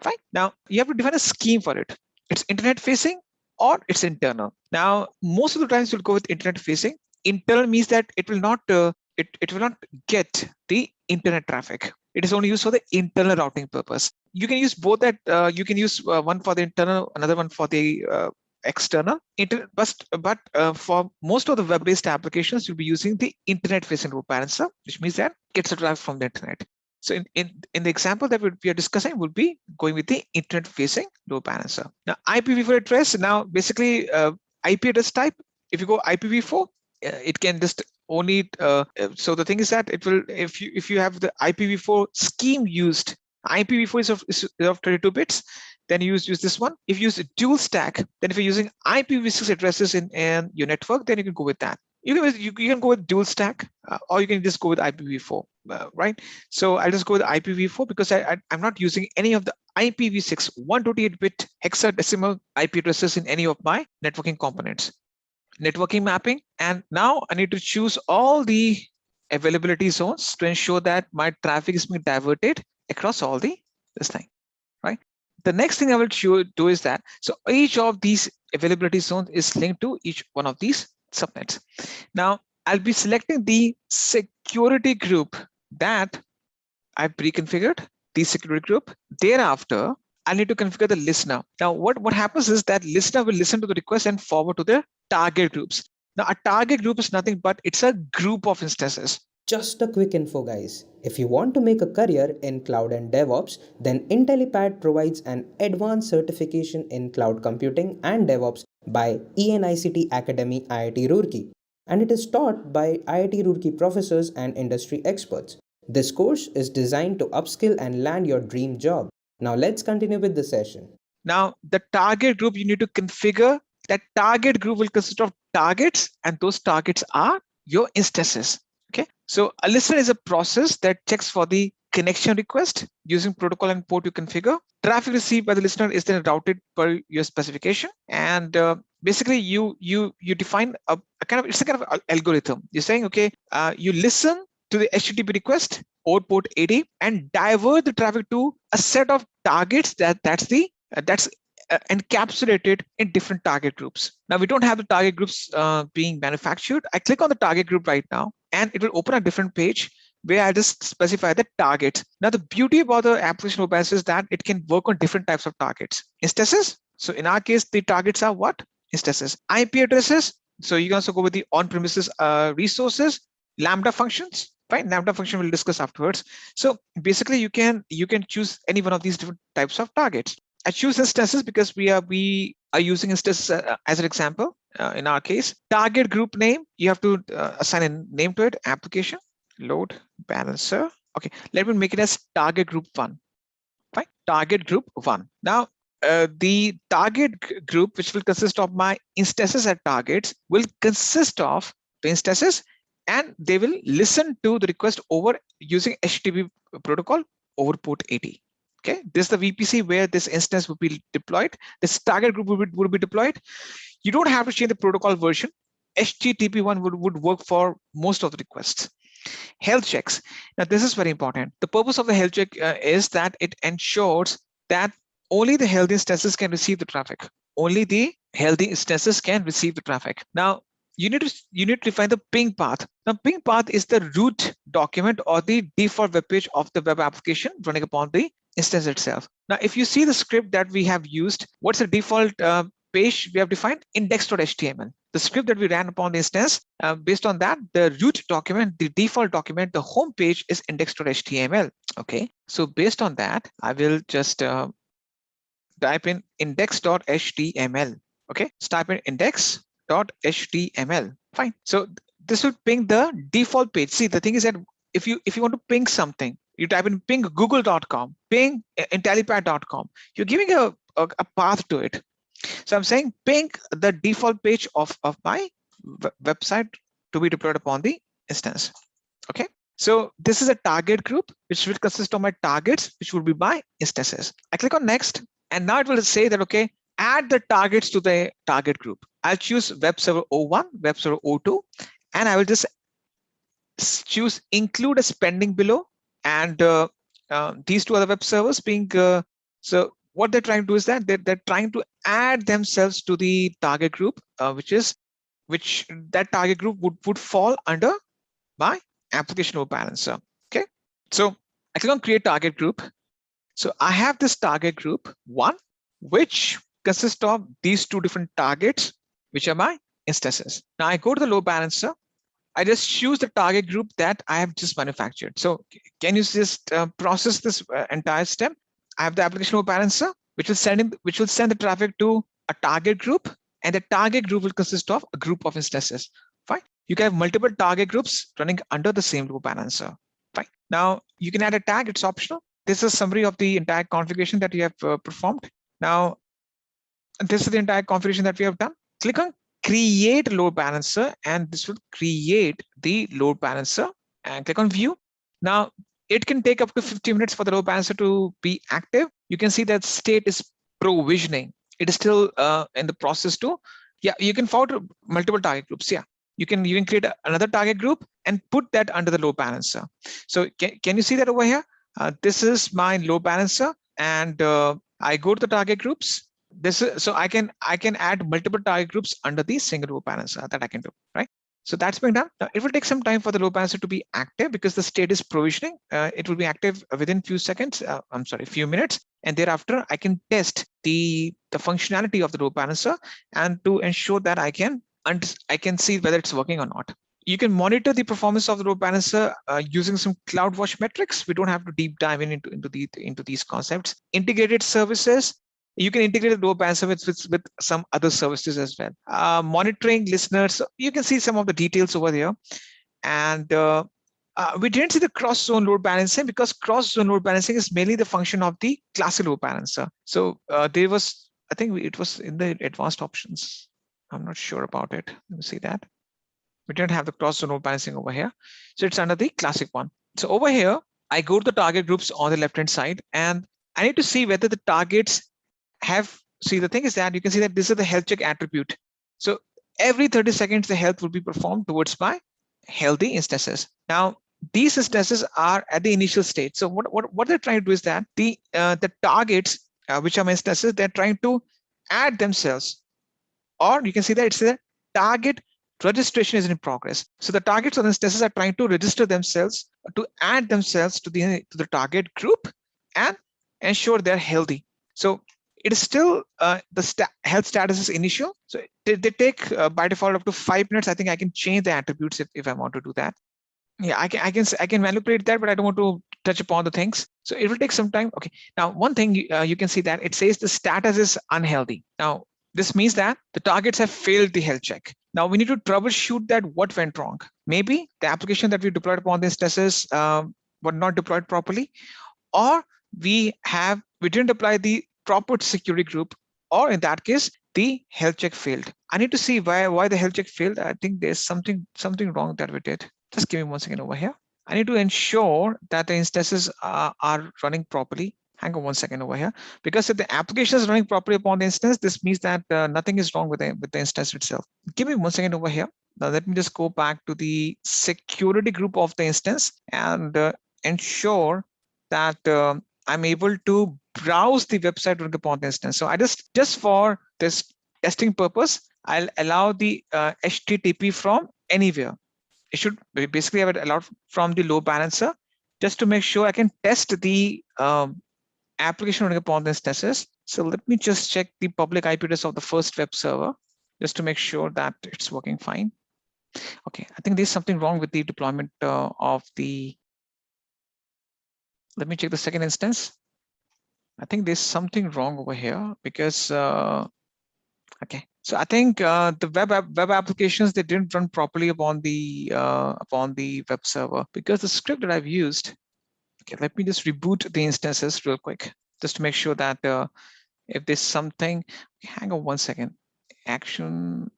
fine. Now, you have to define a scheme for it. It's internet facing or it's internal. Now, most of the times you'll go with internet facing. Internal means that it will not it will not get the internet traffic. It is only used for the internal routing purpose. You can use both that. You can use one for the internal, another one for the external. But for most of the web-based applications, you'll be using the internet-facing load balancer, which means that it gets the traffic from the internet. So in the example that we are discussing, we'll be going with the internet-facing load balancer. Now, IPv4 address. Now, basically, IP address type. If you go IPv4, it can just only. So the thing is that it will, if you have the IPv4 scheme used, IPv4 is of 32 bits. Then you use this one. If you use a dual stack, then if you're using IPv6 addresses in your network, then you can go with that. You can go with dual stack, or you can just go with IPv4, right? So I'll just go with IPv4 because I'm not using any of the IPv6 128-bit hexadecimal IP addresses in any of my networking components. Networking mapping, and now I need to choose all the availability zones to ensure that my traffic is being diverted across all this thing, right? The next thing I will do is that, so each of these availability zones is linked to each one of these subnets. Now, I'll be selecting the security group that I've pre-configured, the security group. Thereafter, I need to configure the listener. Now, what happens is that listener will listen to the request and forward to the target groups. Now, a target group is nothing but it's a group of instances. Just a quick info, guys. If you want to make a career in cloud and DevOps, then Intellipaat provides an advanced certification in cloud computing and DevOps by ENICT Academy IIT Roorkee, and it is taught by IIT Roorkee professors and industry experts. This course is designed to upskill and land your dream job. Now let's continue with the session. Now, the target group you need to configure. That target group will consist of targets, and those targets are your instances. Okay, so a listener is a process that checks for the connection request using protocol and port you configure. Traffic received by the listener is then routed per your specification, and basically you define a kind of, it's a kind of algorithm. You're saying, okay, you listen to the HTTP request over port 80 and divert the traffic to a set of targets that's encapsulated in different target groups. Now we don't have the target groups being manufactured. I click on the target group right now, and it will open a different page where I just specify the target. Now the beauty about the application load balancer is that it can work on different types of targets. Instances. So in our case, the targets are what? Instances. IP addresses. So you can also go with the on-premises resources. Lambda functions. Right, Lambda function we'll discuss afterwards. So basically, you can choose any one of these different types of targets. I choose instances because we are using instances as an example. In our case, target group name, you have to assign a name to it. Application load balancer. Okay, let me make it as target group 1. Right, target group 1. Now the target group, which will consist of my instances at targets, will consist of the instances, and they will listen to the request over using HTTP protocol over port 80. Okay, this is the VPC where this instance will be deployed. This target group would be deployed. You don't have to change the protocol version. HTTP one would work for most of the requests. Health checks. Now this is very important. The purpose of the health check is that it ensures that only the healthy instances can receive the traffic. Only the healthy instances can receive the traffic. Now you need to define the ping path. Now ping path is the root document or the default web page of the web application running upon the instance itself. Now if you see the script that we have used, what's the default page we have defined? Index.html. The script that we ran upon the instance, based on that, the root document, the default document, the home page is index.html. Okay, so based on that, I will just type in index.html. Okay, so type in index.html. Fine. So this will ping the default page. See, the thing is that if you want to ping something, you type in ping google.com, ping intellipaat.com. You're giving a path to it. So I'm saying ping the default page of my website to be deployed upon the instance. Okay. So this is a target group, which will consist of my targets, which will be my instances. I click on next, and now it will say that, okay, add the targets to the target group. I'll choose web server 01, web server 02, and I will just choose include as pending below. And these two other web servers being, so what they're trying to do is that they're trying to add themselves to the target group, which that target group would fall under my application load balancer. Okay, so I click on create target group. So I have this target group 1, which consists of these two different targets, which are my instances. Now I go to the load balancer. I just choose the target group that I have just manufactured. So can you just process this entire step? I have the application load balancer, which will send the traffic to a target group, and the target group will consist of a group of instances. Fine. You can have multiple target groups running under the same load balancer. Fine. Now you can add a tag. It's optional. This is a summary of the entire configuration that you have performed. Now this is the entire configuration that we have done. Click on create load balancer, and this will create the load balancer, and click on view. Now it can take up to 50 minutes for the load balancer to be active. You can see that state is provisioning. It is still in the process to, yeah, you can forward multiple target groups. Yeah, you can even create another target group and put that under the load balancer. So can you see that over here? This is my load balancer, and I go to the target groups. This is, so I can add multiple target groups under the single load balancer that I can do, right? So that's been done. Now it will take some time for the load balancer to be active because the state is provisioning. It will be active within few seconds. Few minutes, and thereafter I can test the functionality of the load balancer and to ensure that I can see whether it's working or not. You can monitor the performance of the load balancer using some CloudWatch metrics. We don't have to deep dive into these concepts. Integrated services. You can integrate the load balancer with some other services as well. Monitoring listeners. You can see some of the details over there. And we didn't see the cross-zone load balancing because cross-zone load balancing is mainly the function of the classic load balancer. So there was, I think it was in the advanced options. I'm not sure about it. Let me see that. We didn't have the cross-zone load balancing over here. So it's under the classic one. So over here, I go to the target groups on the left-hand side, and I need to see whether the targets have, see, the thing is that you can see that this is the health check attribute. So every 30 seconds, the health will be performed towards my healthy instances. Now, these instances are at the initial state. So what they're trying to do is that the targets, which are my instances, they're trying to add themselves, or you can see that it's the target registration is in progress. So the targets of the instances are trying to register themselves, to add themselves to the target group and ensure they're healthy. So it is still the health status is initial. So they take by default up to 5 minutes. I think I can change the attributes if I want to do that. Yeah, I can manipulate that, but I don't want to touch upon the things. So it will take some time. Okay. Now, one thing you can see that it says the status is unhealthy. Now, this means that the targets have failed the health check. Now we need to troubleshoot that what went wrong. Maybe the application that we deployed upon the instances were not deployed properly, or we didn't apply the proper security group, or in that case, the health check failed. I need to see why the health check failed. I think there's something wrong that we did. Just give me 1 second over here. I need to ensure that the instances are running properly. Hang on 1 second over here, because if the application is running properly upon the instance, this means that nothing is wrong with the instance itself. Give me 1 second over here. Now let me just go back to the security group of the instance and ensure that I'm able to browse the website running upon the instance. So I just for this testing purpose, I'll allow the HTTP from anywhere. It should basically have it allowed from the load balancer, just to make sure I can test the application running upon the instances. So let me just check the public IP address of the first web server, just to make sure that it's working fine. Okay, I think there's something wrong with the deployment of the. Let me check the second instance. I think there's something wrong over here because. Okay, so I think the web applications, they didn't run properly upon the web server because the script that I've used. Okay, let me just reboot the instances real quick, just to make sure that if there's something, hang on 1 second, actions.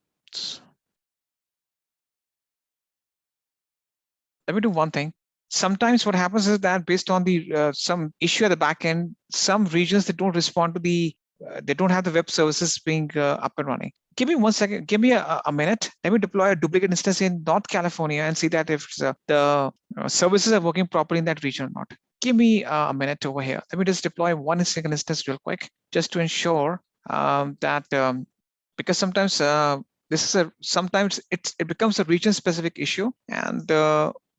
Let me do one thing. Sometimes what happens is that based on the some issue at the back end, some regions, they don't respond to the, they don't have the web services being up and running. Give me 1 second, give me a minute. Let me deploy a duplicate instance in North California and see that if the services are working properly in that region or not. Give me a minute over here. Let me just deploy one single instance real quick, just to ensure that because sometimes sometimes it becomes a region specific issue, and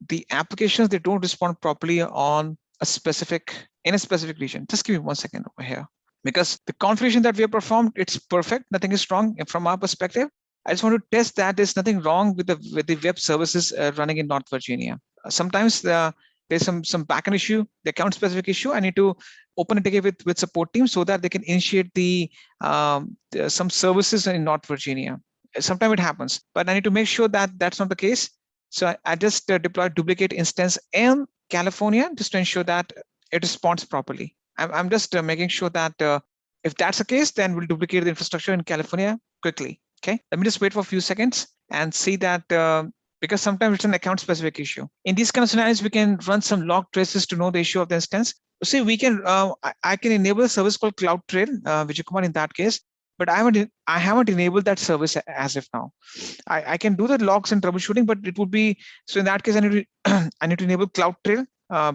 the applications, they don't respond properly on in a specific region. Just give me 1 second over here. Because the configuration that we have performed, it's perfect. Nothing is wrong from our perspective. I just want to test that there's nothing wrong with the web services running in North Virginia. Sometimes there's some backend issue, the account specific issue. I need to open a ticket with support team so that they can initiate some services in North Virginia. Sometimes it happens, but I need to make sure that that's not the case. So I just deployed duplicate instance in California just to ensure that it responds properly. I'm just making sure that if that's the case, then we'll duplicate the infrastructure in California quickly. Okay, let me just wait for a few seconds and see that because sometimes it's an account specific issue. In these kind of scenarios, we can run some log traces to know the issue of the instance. See, we can I can enable a service called CloudTrail, which you command in that case, but I haven't enabled that service as of now. I can do the logs and troubleshooting, but it would be, so in that case, I need to enable CloudTrail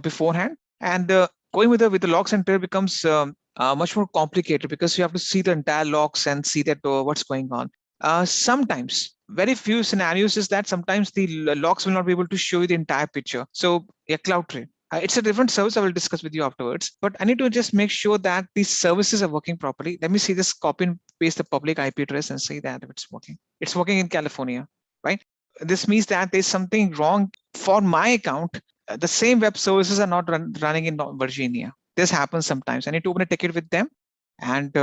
beforehand, and going with the logs and trail becomes much more complicated because you have to see the entire logs and see that what's going on. Sometimes, very few scenarios is that sometimes the logs will not be able to show you the entire picture. So yeah, CloudTrail. It's a different service I will discuss with you afterwards, but I need to just make sure that these services are working properly. Let me see this, copy and paste the public IP address and see that if it's working. It's working in California, right? this means that there's something wrong for my account. The same web services are not running in Virginia. This happens sometimes. I need to open a ticket with them and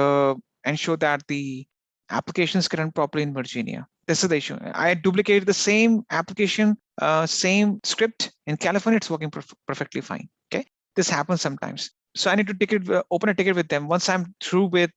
ensure that the applications can run properly in Virginia. This is the issue. I duplicated the same application, same script in California. It's working perfectly fine. Okay, this happens sometimes. So I need to open a ticket with them. Once I'm through with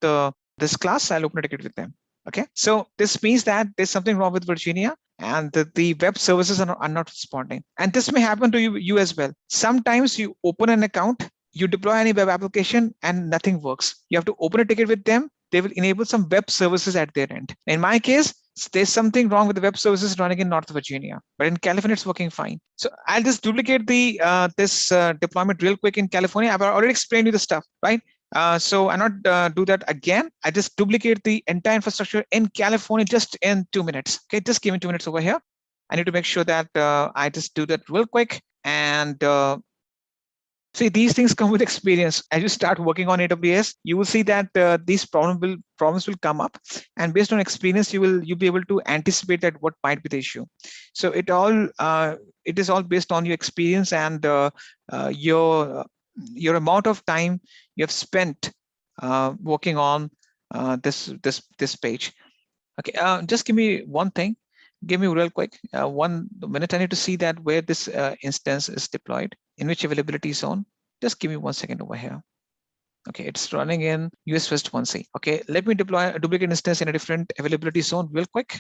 this class, I'll open a ticket with them. Okay, so this means that there's something wrong with Virginia and the web services are not responding. And this may happen to you as well. Sometimes you open an account, you deploy any web application and nothing works. You have to open a ticket with them. They will enable some web services at their end. In my case, there's something wrong with the web services running in North Virginia, but in California, it's working fine. So I'll just duplicate this deployment real quick in California. I've already explained you the stuff, right? So I not do that again. I just duplicate the entire infrastructure in California just in 2 minutes. Okay, just give me 2 minutes over here. I need to make sure that I just do that real quick. And see, these things come with experience. As you start working on AWS, you will see that these problems will come up, and based on experience, you'll be able to anticipate that what might be the issue. So it is all based on your experience and your amount of time you have spent working on this page. Okay, just give me one thing. Give me real quick 1 minute. I need to see that where this instance is deployed, in which availability zone. Just give me 1 second over here. Okay, it's running in US West 1C. Okay, let me deploy a duplicate instance in a different availability zone real quick.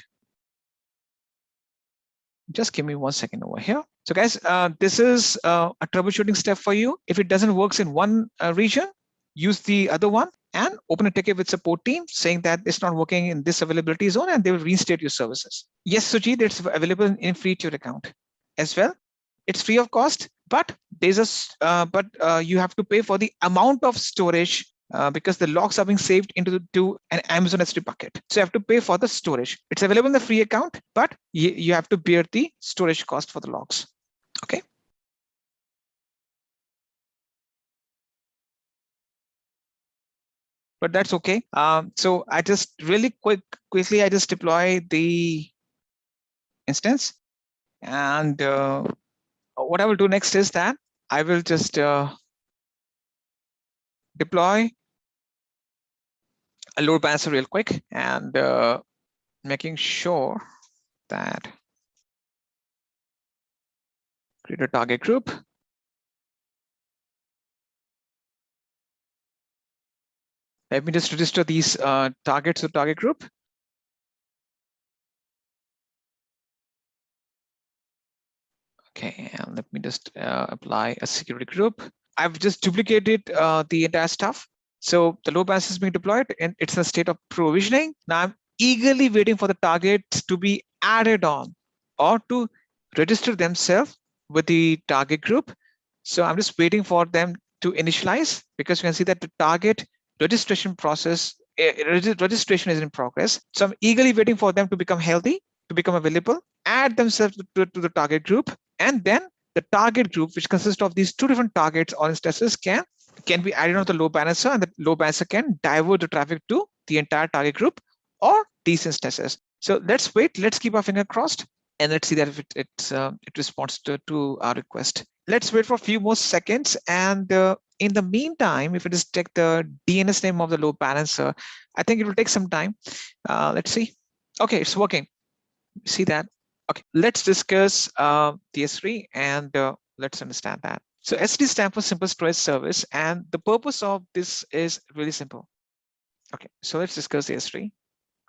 Just give me 1 second over here. So guys, this is a troubleshooting step for you. If it doesn't work in one region, use the other one and open a ticket with support team saying that it's not working in this availability zone, and they will reinstate your services. Yes, Sujit, it's available in free to your account as well. It's free of cost, but there's you have to pay for the amount of storage because the logs are being saved into an Amazon S3 bucket. So you have to pay for the storage. It's available in the free account, but you have to bear the storage cost for the logs. Okay. But that's okay. So I just really quickly, I just deploy the instance. And what I will do next is that I will just deploy a load balancer real quick and making sure that create a target group. Let me just register these targets to target group. Okay, and let me just apply a security group. I've just duplicated the entire stuff. So the load balancer is being deployed and it's in a state of provisioning. Now I'm eagerly waiting for the targets to be added on or to register themselves with the target group. So I'm just waiting for them to initialize, because you can see that the target registration process, registration is in progress. So I'm eagerly waiting for them to become healthy, to become available, add themselves to the target group, and then the target group, which consists of these two different targets or instances, can be added on the load balancer, and the load balancer can divert the traffic to the entire target group or these instances. So let's wait. Let's keep our finger crossed, and let's see that if it responds to our request. Let's wait for a few more seconds, and in the meantime, if it is check the DNS name of the load balancer, I think it will take some time. Let's see. Okay, it's working. See that? Okay, let's discuss the S3 and let's understand that. So SD stands for Simple Storage Service, and the purpose of this is really simple. Okay, so let's discuss the S3.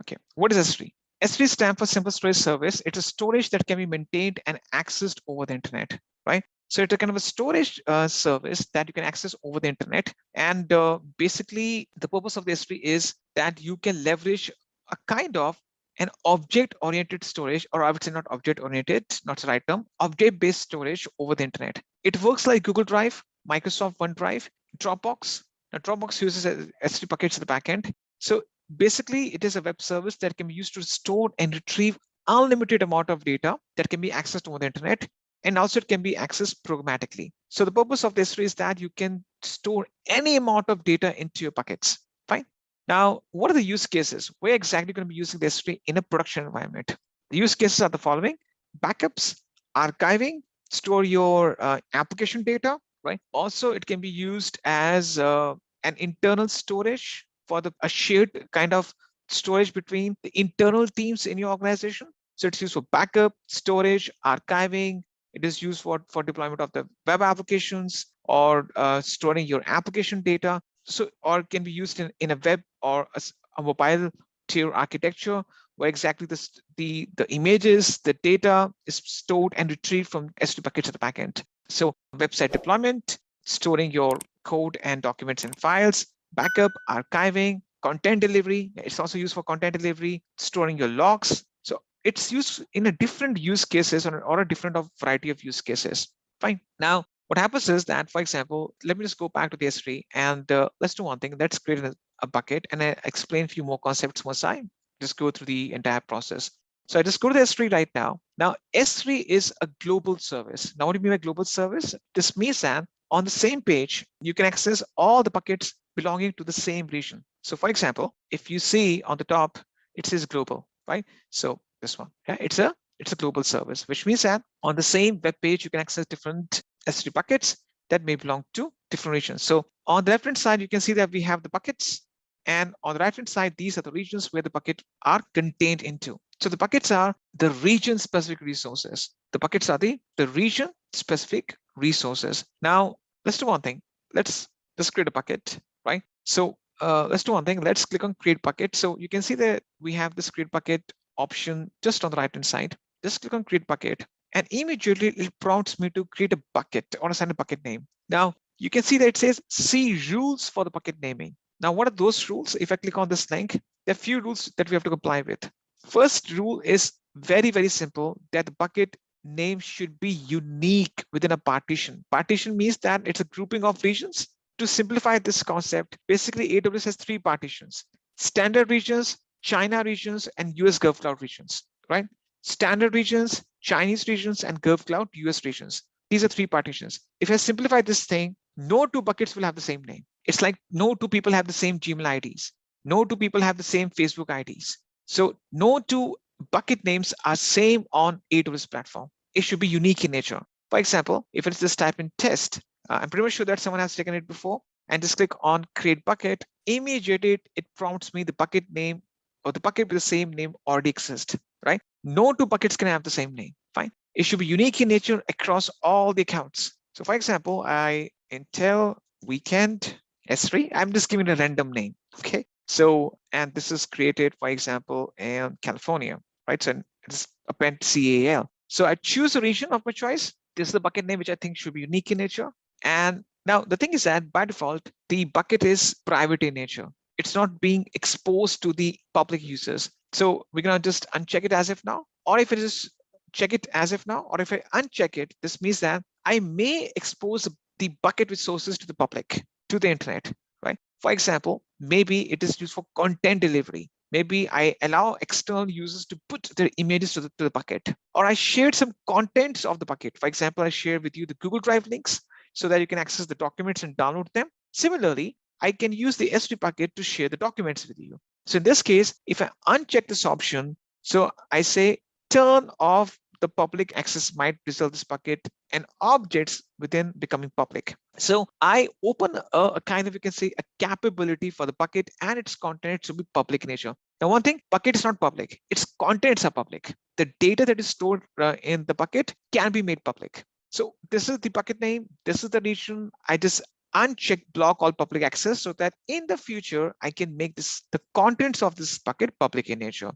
Okay, what is S3? S3 stands for Simple Storage Service. It's a storage that can be maintained and accessed over the internet, right? So it's a kind of a storage service that you can access over the internet. And basically, the purpose of the S3 is that you can leverage a kind of an object-oriented storage, or I would say not object-oriented, not the right term, object-based storage over the internet. It works like Google Drive, Microsoft OneDrive, Dropbox. Now, Dropbox uses S3 buckets at the backend. So basically, it is a web service that can be used to store and retrieve unlimited amount of data that can be accessed over the internet, and also it can be accessed programmatically. So the purpose of this is that you can store any amount of data into your buckets. Fine. Now, what are the use cases? We're exactly going to be using the S3 in a production environment. The use cases are the following. backups, archiving, store your application data, right? Also, it can be used as an internal storage for a shared kind of storage between the internal teams in your organization. So it's used for backup, storage, archiving. It is used for deployment of the web applications or storing your application data. So, or can be used in a web or a mobile tier architecture, where exactly the images, the data is stored and retrieved from S3 buckets at the backend. So website deployment, storing your code and documents and files, backup, archiving, content delivery. It's also used for content delivery, storing your logs. So it's used in a different use cases or a different variety of use cases. Fine. Now, what happens is that, for example, let me just go back to the S3 and let's do one thing. Let's create a bucket and I explain a few more concepts once I just go through the entire process. So I just go to the S3 right now. Now, S3 is a global service. Now, what do you mean by global service? This means that on the same page, you can access all the buckets belonging to the same region. So for example, if you see on the top, it says global, right? So this one, yeah, it's a global service, which means that on the same web page, you can access different S3 buckets that may belong to different regions. So on the left-hand side, you can see that we have the buckets. And on the right-hand side, these are the regions where the bucket are contained into. So the buckets are the region-specific resources. The buckets are the region-specific resources. Now, let's do one thing. Let's just create a bucket, right? So let's do one thing. Let's click on create bucket. So you can see that we have this create bucket option just on the right-hand side. Just click on create bucket. And immediately it prompts me to create a bucket or assign a bucket name. Now, you can see that it says see rules for the bucket naming. Now, what are those rules? If I click on this link, there are a few rules that we have to comply with. First rule is very, very simple, that the bucket name should be unique within a partition. Partition means that it's a grouping of regions. To simplify this concept, basically AWS has 3 partitions: standard regions, China regions, and US Gulf Cloud regions, right? Standard regions, Chinese regions, and Gulf Cloud US regions. These are 3 partitions. If I simplify this thing, no 2 buckets will have the same name. It's like no 2 people have the same Gmail IDs. No 2 people have the same Facebook IDs. So no 2 bucket names are same on AWS platform. It should be unique in nature. For example, if it's just type in test, I'm pretty much sure that someone has taken it before, and just click on create bucket, immediately it prompts me the bucket name or the bucket with the same name already exists, right? No 2 buckets can have the same name, fine. It should be unique in nature across all the accounts. So for example, Intel weekend S3, I'm just giving a random name, okay? So, and this is created, for example, in California, right? So it's append CAL. So I choose a region of my choice. This is the bucket name, which I think should be unique in nature. And now the thing is that by default, the bucket is private in nature. It's not being exposed to the public users. So we're gonna just uncheck it as if now, or if it is check it as if now, or if I uncheck it, this means that I may expose the bucket with sources to the public, to the internet, right? For example, maybe it is used for content delivery. Maybe I allow external users to put their images to the bucket, or I shared some contents of the bucket. For example, I share with you the Google Drive links so that you can access the documents and download them. Similarly, I can use the S3 bucket to share the documents with you. So in this case, if I uncheck this option, so I say turn off the public access might result this bucket and objects within becoming public. So I open a kind of, you can say, a capability for the bucket and its content to be public in nature. Now, one thing, bucket is not public. Its contents are public. The data that is stored in the bucket can be made public. So this is the bucket name. This is the region. I just uncheck block all public access so that in the future, I can make the contents of this bucket public in nature.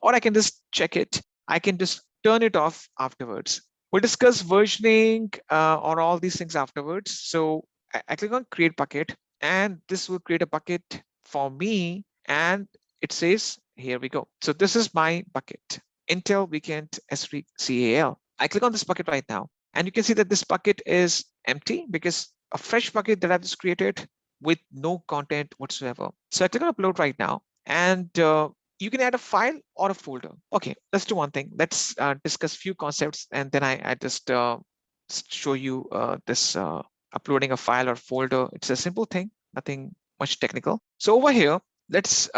Or I can just check it. I can just turn it off afterwards. We'll discuss versioning or all these things afterwards. So I click on create bucket, and this will create a bucket for me. And it says, here we go. So this is my bucket, Intel Weekend S3 CAL. I click on this bucket right now, and you can see that this bucket is empty because a fresh bucket that I've just created with no content whatsoever. So I click on upload right now, and you can add a file or a folder. Okay, let's do one thing. Let's discuss few concepts, and then I just show you this uploading a file or folder. It's a simple thing, nothing much technical. So over here, let's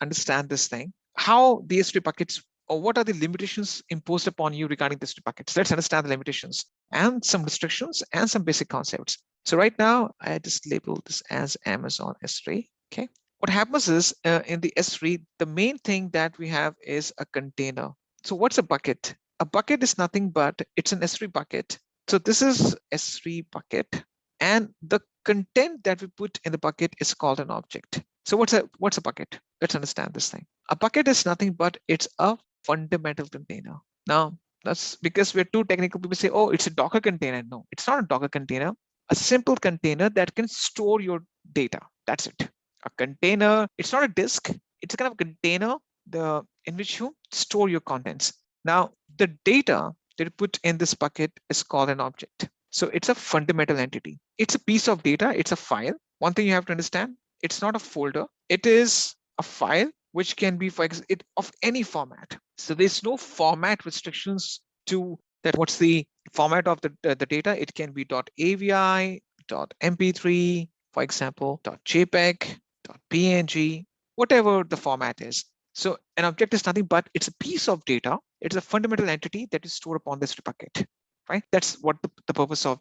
understand this thing, how the S3 buckets or what are the limitations imposed upon you regarding these two buckets? Let's understand the limitations and some restrictions and some basic concepts. So right now, I just labeled this as Amazon S3. Okay. What happens is in the S3, the main thing that we have is a container. So what's a bucket? A bucket is nothing but it's an S3 bucket. So this is S3 bucket, and the content that we put in the bucket is called an object. So what's a bucket? Let's understand this thing. A bucket is nothing but it's a fundamental container. Now, that's because we're too technical. People say, oh, it's a Docker container. No, it's not a Docker container. A simple container that can store your data. That's it. A container, it's not a disk. It's a kind of container in which you store your contents. Now, the data that you put in this bucket is called an object. So it's a fundamental entity. It's a piece of data. It's a file. One thing you have to understand, it's not a folder. It is a file which can be of any format. So there's no format restrictions to that. What's the format of the data? It can be .avi, .mp3, for example, .jpeg, .png, whatever the format is. So an object is nothing but it's a piece of data. It's a fundamental entity that is stored upon this bucket, right? That's what the purpose of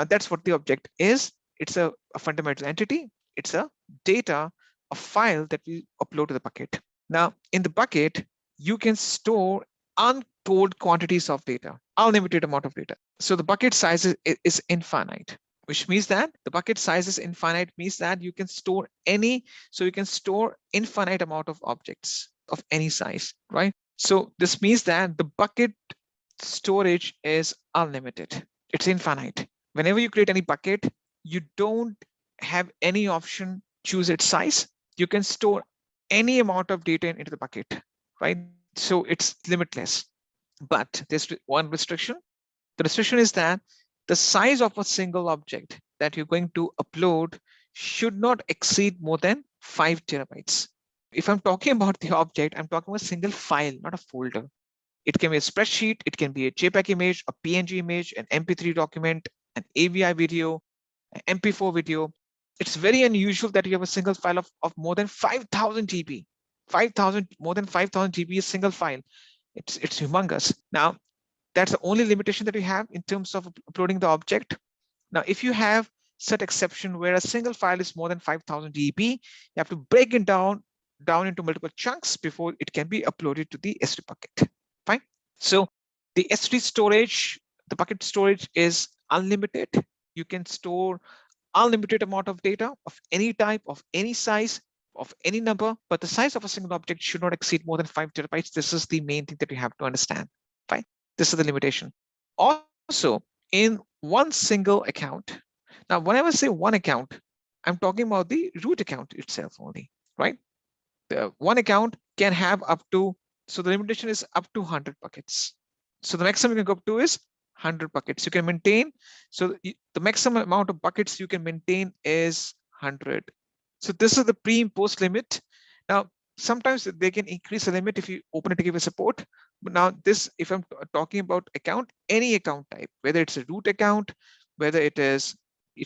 that's what the object is. It's a fundamental entity. It's a data, a file that we upload to the bucket. Now, in the bucket, you can store untold quantities of data, unlimited amount of data. So the bucket size is infinite, which means that the bucket size is infinite, means that you can store you can store infinite amount of objects of any size, right? So this means that the bucket storage is unlimited. It's infinite. Whenever you create any bucket, you don't have any option, choose its size. You can store any amount of data into the bucket, right? So it's limitless. But there's one restriction. The restriction is that the size of a single object that you're going to upload should not exceed more than 5 terabytes. If I'm talking about the object, I'm talking about a single file, not a folder. It can be a spreadsheet, it can be a JPEG image, a PNG image, an MP3 document, an AVI video, an MP4 video. It's very unusual that you have a single file of more than 5,000 GB. More than 5,000 GB is single file. It's humongous. Now, that's the only limitation that we have in terms of uploading the object. Now, if you have such exception where a single file is more than 5,000 GB, you have to break it down into multiple chunks before it can be uploaded to the S3 bucket. Fine. So the S3 storage, the bucket storage is unlimited. You can store unlimited amount of data of any type, of any size, of any number, but the size of a single object should not exceed more than 5 terabytes. This is the main thing that you have to understand. Fine. This is the limitation. Also, in one single account. Now, whenever I say one account, I'm talking about the root account itself only, right? The one account can have up to, so the limitation is up to 100 buckets. So the maximum you can go up to is 100 buckets. You can maintain. So the maximum amount of buckets you can maintain is 100. So this is the pre and post limit. Now, sometimes they can increase the limit if you open it to give a support. But now this, if I'm talking about account, any account type, whether it's a root account, whether it's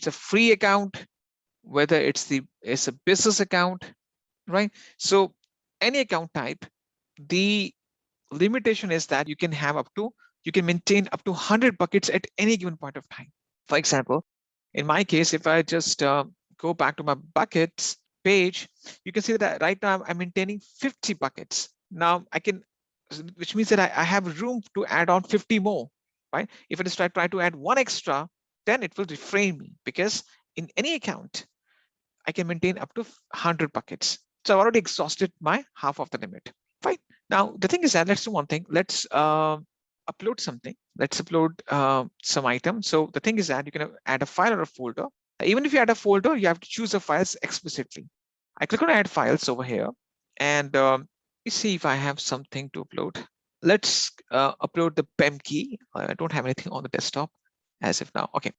a free account, whether it's a business account, right? So any account type, the limitation is that you can maintain up to 100 buckets at any given point of time. For example, in my case, if I just go back to my buckets page, you can see that right now I'm maintaining 50 buckets. Now I can, which means that I have room to add on 50 more, right? If I just try to add one extra, then it will refrain me, because in any account, I can maintain up to 100 buckets. So I've already exhausted my half of the limit. Fine. Now, the thing is that let's do one thing. Let's upload something. Let's upload some item. So the thing is that you can add a file or a folder. Even if you add a folder, you have to choose the files explicitly. I click on add files over here, and you see if I have something to upload. Let's upload the PEM key. I don't have anything on the desktop as of now. Okay,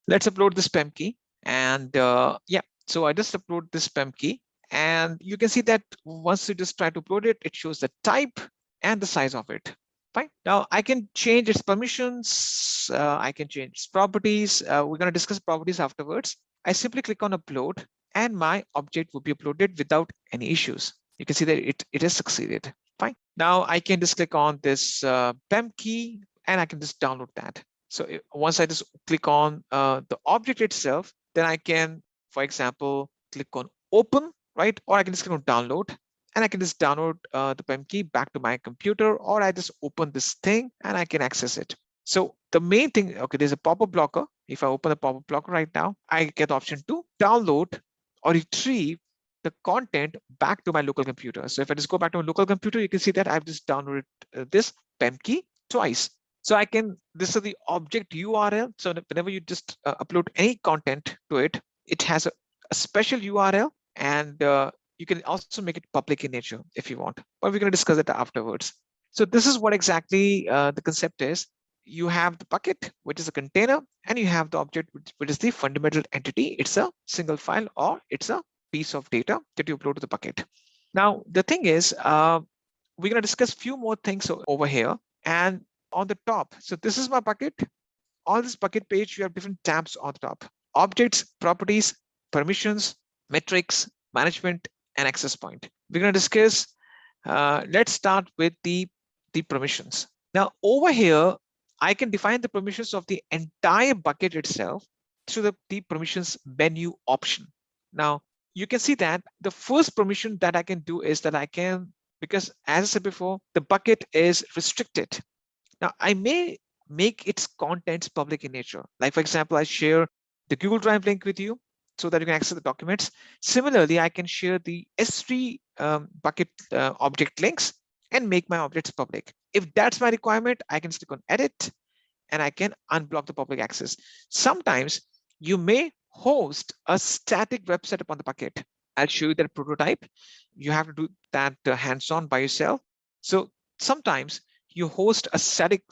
let's upload this PEM key. And yeah, so I just upload this PEM key. And you can see that once you just try to upload it, it shows the type and the size of it. Fine. Now I can change its permissions. I can change its properties. We're going to discuss properties afterwards. I simply click on upload, and my object will be uploaded without any issues. You can see that it has succeeded. Fine. Now I can just click on this PEM key and I can just download that. So once I just click on the object itself, then I can, for example, click on open, right? Or I can just click on download and I can just download the PEM key back to my computer, or I just open this thing and I can access it. So the main thing, okay, there's a pop-up blocker. If I open the pop-up blocker right now, I get the option to download or retrieve the content back to my local computer. So if I just go back to my local computer, you can see that I've just downloaded this PEM key twice. So I can, this is the object URL. So whenever you just upload any content to it, it has a special URL, and you can also make it public in nature if you want, but we're going to discuss it afterwards. So this is what exactly the concept is. You have the bucket, which is a container, and you have the object, which is the fundamental entity. It's a single file, or it's a piece of data that you upload to the bucket. Now, the thing is, we're going to discuss a few more things over here. And on the top, so this is my bucket. On this bucket page, you have different tabs on the top: objects, properties, permissions, metrics, management, and access point. We're going to discuss, let's start with the permissions. Now, over here, I can define the permissions of the entire bucket itself through the permissions menu option. Now, you can see that the first permission that I can do is that I can, because as I said before, the bucket is restricted. Now, I may make its contents public in nature. Like, for example, I share the Google Drive link with you so that you can access the documents. Similarly, I can share the S3 bucket object links and make my objects public. If that's my requirement, I can click on edit and I can unblock the public access. Sometimes you may host a static website upon the bucket. I'll show you that prototype. You have to do that hands-on by yourself. So sometimes you host a static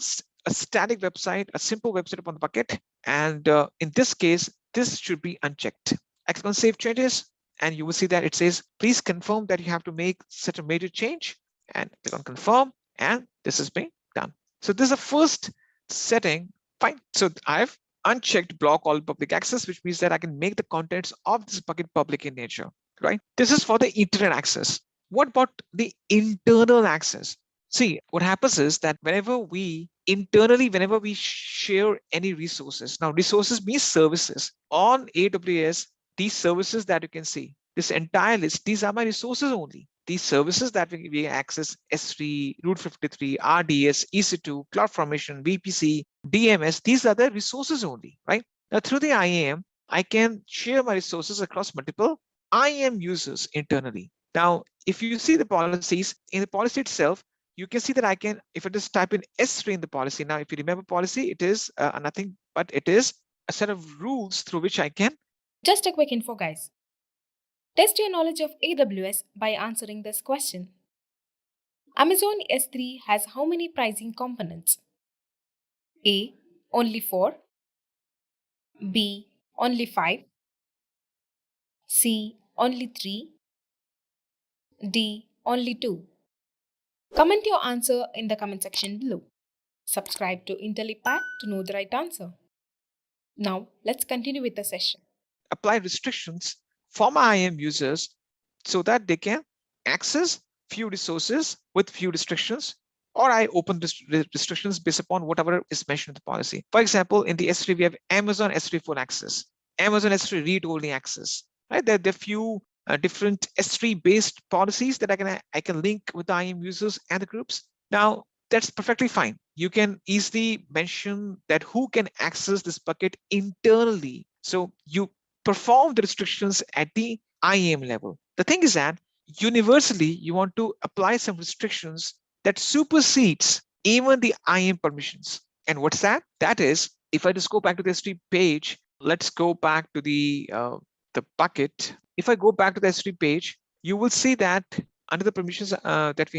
website, a simple website upon the bucket. And in this case, this should be unchecked. I click on save changes, and you will see that it says, please confirm that you have to make such a major change, and click on confirm, and this is being done. So this is the first setting. Fine. So I've unchecked block all public access, which means that I can make the contents of this bucket public in nature, right? This is for the internet access. What about the internal access? See, what happens is that whenever we share any resources, now resources means services on AWS, these services that you can see, this entire list, these are my resources only. These services that we access: S3, Route 53, RDS, EC2, CloudFormation, VPC, DMS, these are the resources only, right? Now through the IAM, I can share my resources across multiple IAM users internally. Now, if you see the policies, in the policy itself, you can see that I can, if I just type in S3 in the policy, now if you remember policy, it is nothing but it is a set of rules through which I can. Just a quick info, guys. Test your knowledge of AWS by answering this question. Amazon S3 has how many pricing components? A. Only 4. B. Only 5. C. Only 3. D. Only 2. Comment your answer in the comment section below. Subscribe to Intellipaat to know the right answer. Now, let's continue with the session. Apply restrictions for my IAM users so that they can access few resources with few restrictions, or I open restrictions based upon whatever is mentioned in the policy. For example, in the S3, we have Amazon S3 full access, Amazon S3 read-only access, right? There are few different S3 based policies that I can link with the IAM users and the groups. Now, that's perfectly fine. You can easily mention that who can access this bucket internally. So you perform the restrictions at the IAM level. The thing is that universally, you want to apply some restrictions that supersedes even the IAM permissions. And what's that? That is, if I just go back to the S3 page, let's go back to the bucket. If I go back to the S3 page, you will see that under the permissions that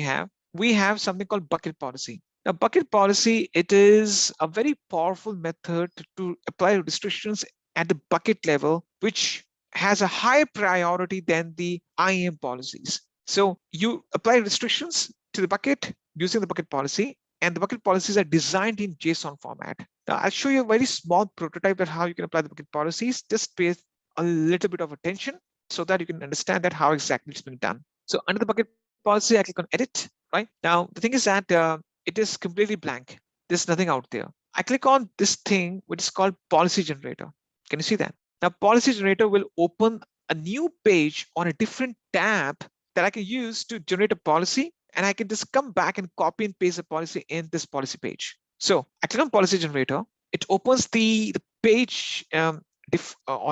we have something called bucket policy. Now, bucket policy, it is a very powerful method to apply restrictions at the bucket level, which has a higher priority than the IAM policies. So you apply restrictions to the bucket using the bucket policy, and the bucket policies are designed in JSON format. Now, I'll show you a very small prototype of how you can apply the bucket policies. Just pay a little bit of attention so that you can understand that how exactly it's being done. So under the bucket policy, I click on edit, right? Now, the thing is that it is completely blank. There's nothing out there. I click on this thing, which is called policy generator. Can you see that? Now, policy generator will open a new page on a different tab that I can use to generate a policy, and I can just come back and copy and paste the policy in this policy page. So I click on policy generator. It opens the page on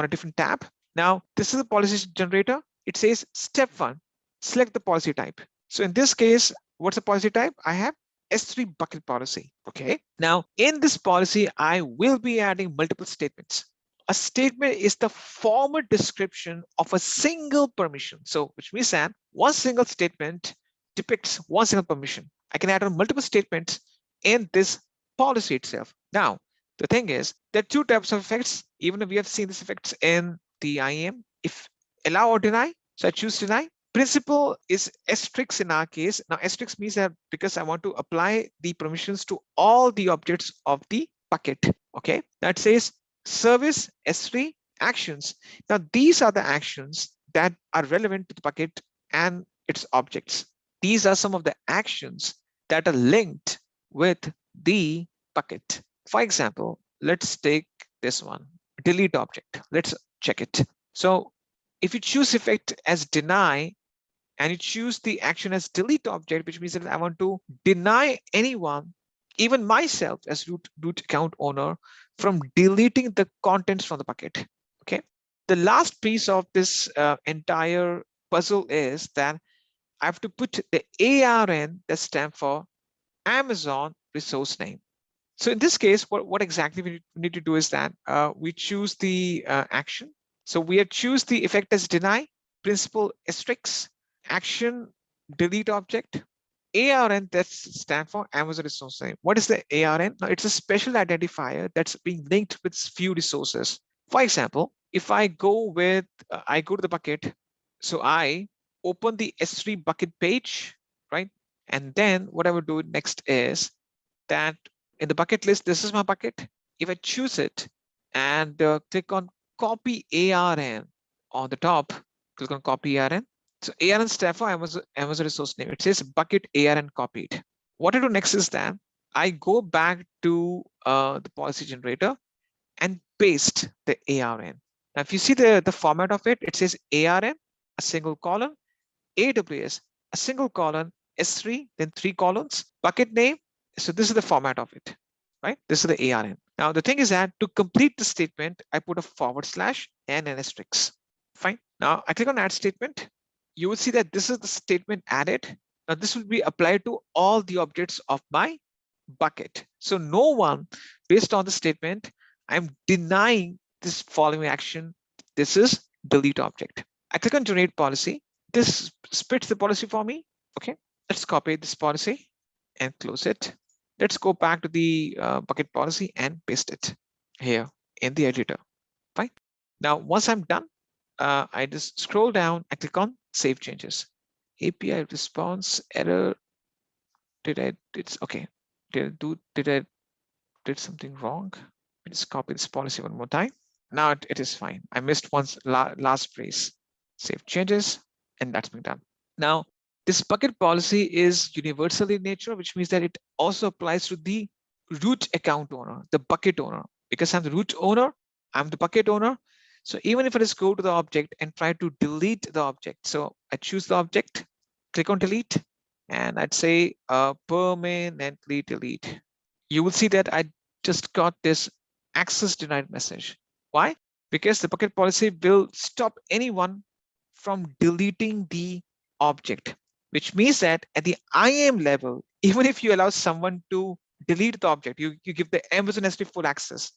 a different tab. Now, this is the policy generator. It says step 1, select the policy type. So in this case, what's the policy type? I have S3 bucket policy. Okay. Now, in this policy, I will be adding multiple statements. A statement is the formal description of a single permission. So, which means that one single statement depicts one single permission. I can add on multiple statements in this policy itself. Now, the thing is, there are two types of effects. Even if we have seen these effects in the IAM, if allow or deny, so I choose deny. Principal is asterisk in our case. Now, asterisk means that because I want to apply the permissions to all the objects of the bucket. Okay, that says service S3 actions. Now, these are the actions that are relevant to the bucket and its objects. These are some of the actions that are linked with the bucket. For example, let's take this one, delete object. Let's check it. So if you choose effect as deny and you choose the action as delete object, which means that I want to deny anyone, even myself as root account owner, from deleting the contents from the bucket. Okay. The last piece of this entire puzzle is that I have to put the ARN that stands for Amazon resource name. So in this case, what exactly we need to do is that we choose the action. So we choose the effect as deny, principal asterisk, action, delete object, ARN that stands for Amazon resource name. What is the ARN? Now, it's a special identifier that's being linked with few resources. For example, if I go with, I go to the bucket, so I open the S3 bucket page, right? And then what I would do next is that in the bucket list, this is my bucket. If I choose it and click on copy ARN on the top, click on copy ARN. So ARN stands for Amazon resource name. It says bucket ARN copied. What I do next is that I go back to the policy generator and paste the ARN. Now, if you see the format of it, it says ARN, a single column, AWS, a single column, S3, then 3 columns, bucket name. So this is the format of it, right? This is the ARN. Now, the thing is that to complete the statement, I put a / and an asterisk. Fine. Now, I click on add statement. You will see that this is the statement added. Now, this will be applied to all the objects of my bucket. So no one, based on the statement, I'm denying this following action. This is delete object. I click on generate policy. This splits the policy for me. Okay, let's copy this policy and close it. Let's go back to the bucket policy and paste it here in the editor. Fine. Now, once I'm done, I just scroll down and click on save changes. API response error. Okay. Did I did something wrong? Let's copy this policy one more time. Now it is fine. I missed once last phrase. Save changes, and that's been done. Now, this bucket policy is universal in nature, which means that it also applies to the root account owner, the bucket owner. Because I'm the root owner, I'm the bucket owner. So even if I just go to the object and try to delete the object, so I choose the object, click on delete, and I'd say permanently delete. You will see that I just got this access denied message. Why? Because the bucket policy will stop anyone from deleting the object, which means that at the IAM level, even if you allow someone to delete the object, you give the Amazon S3 full access.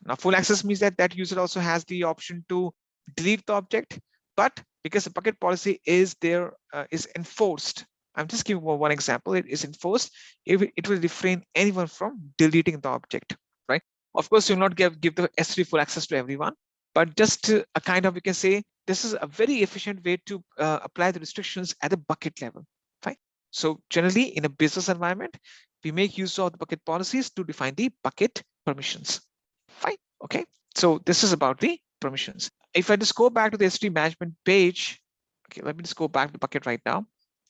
Now, full access means that that user also has the option to delete the object, but because the bucket policy is there, is enforced. I'm just giving one example. It is enforced. It will refrain anyone from deleting the object, right? Of course, you'll not give the S3 full access to everyone, but just a kind of, you can say, this is a very efficient way to apply the restrictions at the bucket level, fine? So generally, in a business environment, we make use of the bucket policies to define the bucket permissions, fine? Okay, so this is about the permissions. If I just go back to the S3 management page, okay, let me just go back to the bucket right now.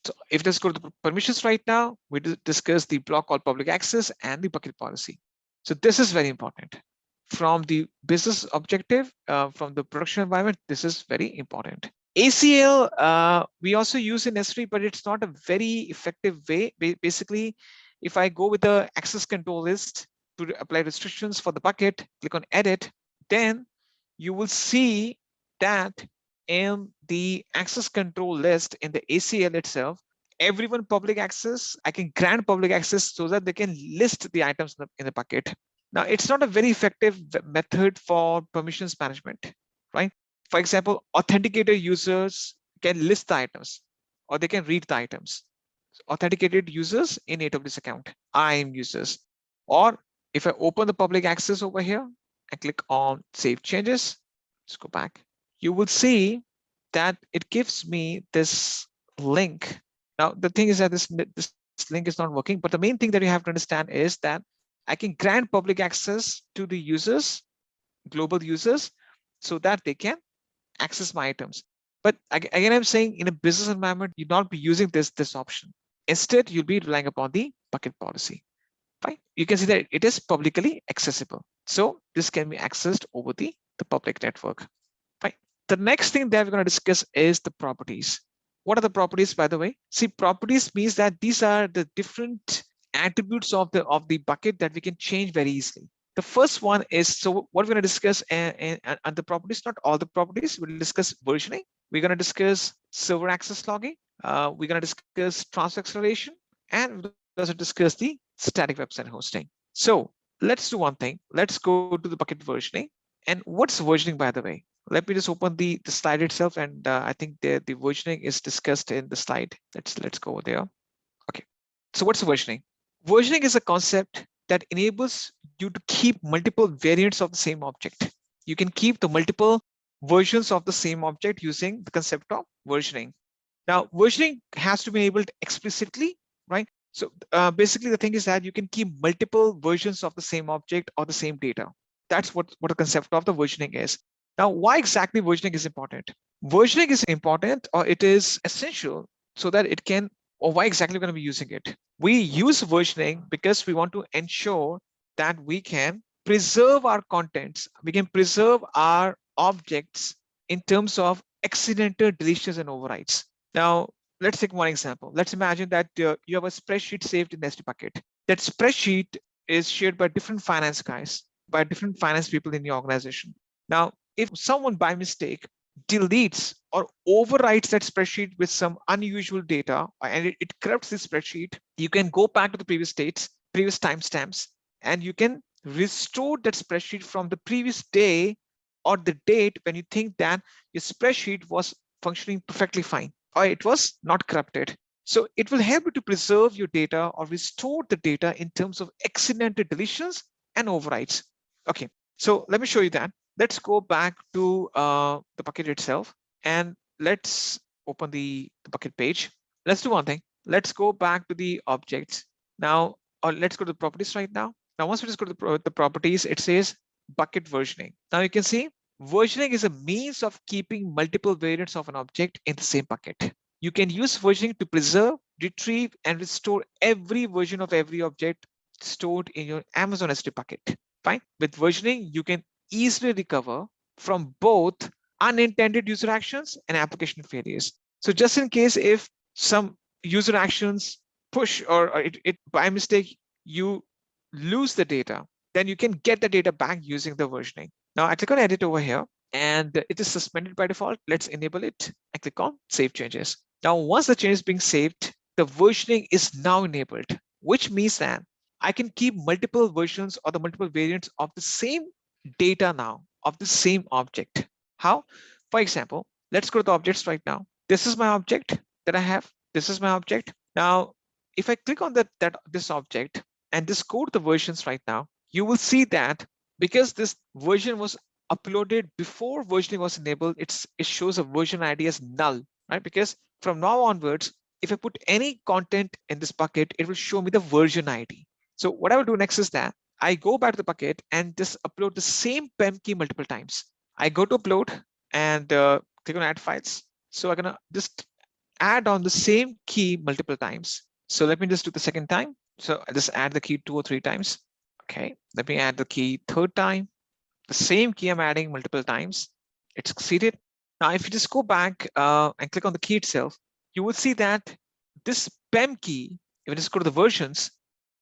So if let's go to the permissions right now, we discuss the block called public access and the bucket policy. So this is very important. From the business objective, from the production environment, this is very important. ACL, we also use in S3, but it's not a very effective way. Basically, if I go with the access control list to apply restrictions for the bucket, click on edit, then you will see that in the access control list in the ACL itself, everyone public access, I can grant public access so that they can list the items in the bucket. Now, it's not a very effective method for permissions management, right? For example, authenticated users can list the items or they can read the items. Authenticated users in AWS account, IAM users. Or if I open the public access over here and click on save changes, let's go back, you will see that it gives me this link. Now, the thing is that this link is not working, but the main thing that you have to understand is that I can grant public access to the users, global users, so that they can access my items. But again, I'm saying in a business environment, you'll not be using this option. Instead, you'll be relying upon the bucket policy. Fine. You can see that it is publicly accessible. So this can be accessed over the public network. Fine. The next thing that we're going to discuss is the properties. What are the properties, by the way? See, properties means that these are the different attributes of the bucket that we can change very easily. The first one is, so what we're going to discuss and the properties, not all the properties, we'll discuss versioning. We're going to discuss server access logging. We're going to discuss transfer acceleration, and we'll also discuss the static website hosting. So let's do one thing. Let's go to the bucket versioning. And what's versioning, by the way? Let me just open the slide itself, and I think the versioning is discussed in the slide. Let's go there. Okay. So what's versioning? Versioning is a concept that enables you to keep multiple variants of the same object. You can keep the multiple versions of the same object using the concept of versioning. Now, versioning has to be enabled explicitly, right? So basically, the thing is that you can keep multiple versions of the same object or the same data. That's what the concept of the versioning is. Now, why exactly versioning is important? Versioning is important, or it is essential so that it can, or why exactly we're going to be using it? We use versioning because we want to ensure that we can preserve our contents, we can preserve our objects in terms of accidental deletions and overrides. Now, let's take one example. Let's imagine that you have a spreadsheet saved in S3 bucket. That spreadsheet is shared by different finance guys, by different finance people in the organization. Now, if someone by mistake deletes or overwrites that spreadsheet with some unusual data, and it corrupts the spreadsheet, you can go back to the previous states, previous timestamps, and you can restore that spreadsheet from the previous day or the date when you think that your spreadsheet was functioning perfectly fine, or it was not corrupted. So it will help you to preserve your data or restore the data in terms of accidental deletions and overrides. Okay, so let me show you that. Let's go back to the bucket itself, and let's open the bucket page. Let's do one thing. Let's go back to the objects now, or let's go to the properties right now. Now, once we just go to the properties, it says bucket versioning. Now you can see versioning is a means of keeping multiple variants of an object in the same bucket. You can use versioning to preserve, retrieve, and restore every version of every object stored in your Amazon S3 bucket. Fine. With versioning, you can easily recover from both unintended user actions and application failures. So just in case if some user actions push or it by mistake, you lose the data, then you can get the data back using the versioning. Now I click on edit over here, and it is suspended by default. Let's enable it. I click on save changes. Now, once the change is being saved, the versioning is now enabled, which means that I can keep multiple versions or the multiple variants of the same data now of the same object. How? For example, let's go to the objects right now. This is my object that I have. This is my object. Now, if I click on this object and just go to the versions right now, you will see that because this version was uploaded before versioning was enabled, it shows a version ID as null, right? Because from now onwards, if I put any content in this bucket, it will show me the version ID. So what I will do next is that I go back to the bucket and just upload the same PEM key multiple times. I go to upload and click on add files. So I'm gonna just add on the same key multiple times. So let me just do the second time. So I just add the key 2 or 3 times. Okay, let me add the key third time. The same key I'm adding multiple times. It's succeeded. Now, if you just go back and click on the key itself, you will see that this PEM key, if I just go to the versions,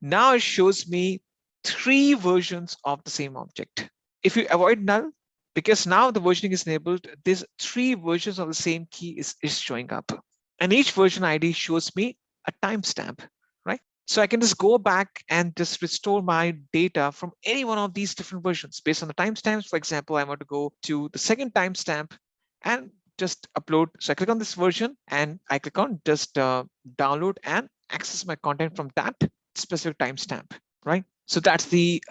now it shows me 3 versions of the same object. If you avoid null, because now the versioning is enabled, these 3 versions of the same key is showing up. And each version ID shows me a timestamp, right? So I can just go back and just restore my data from any one of these different versions based on the timestamps. For example, I want to go to the second timestamp and just upload. So I click on this version and I click on just download and access my content from that specific timestamp, right? So that's the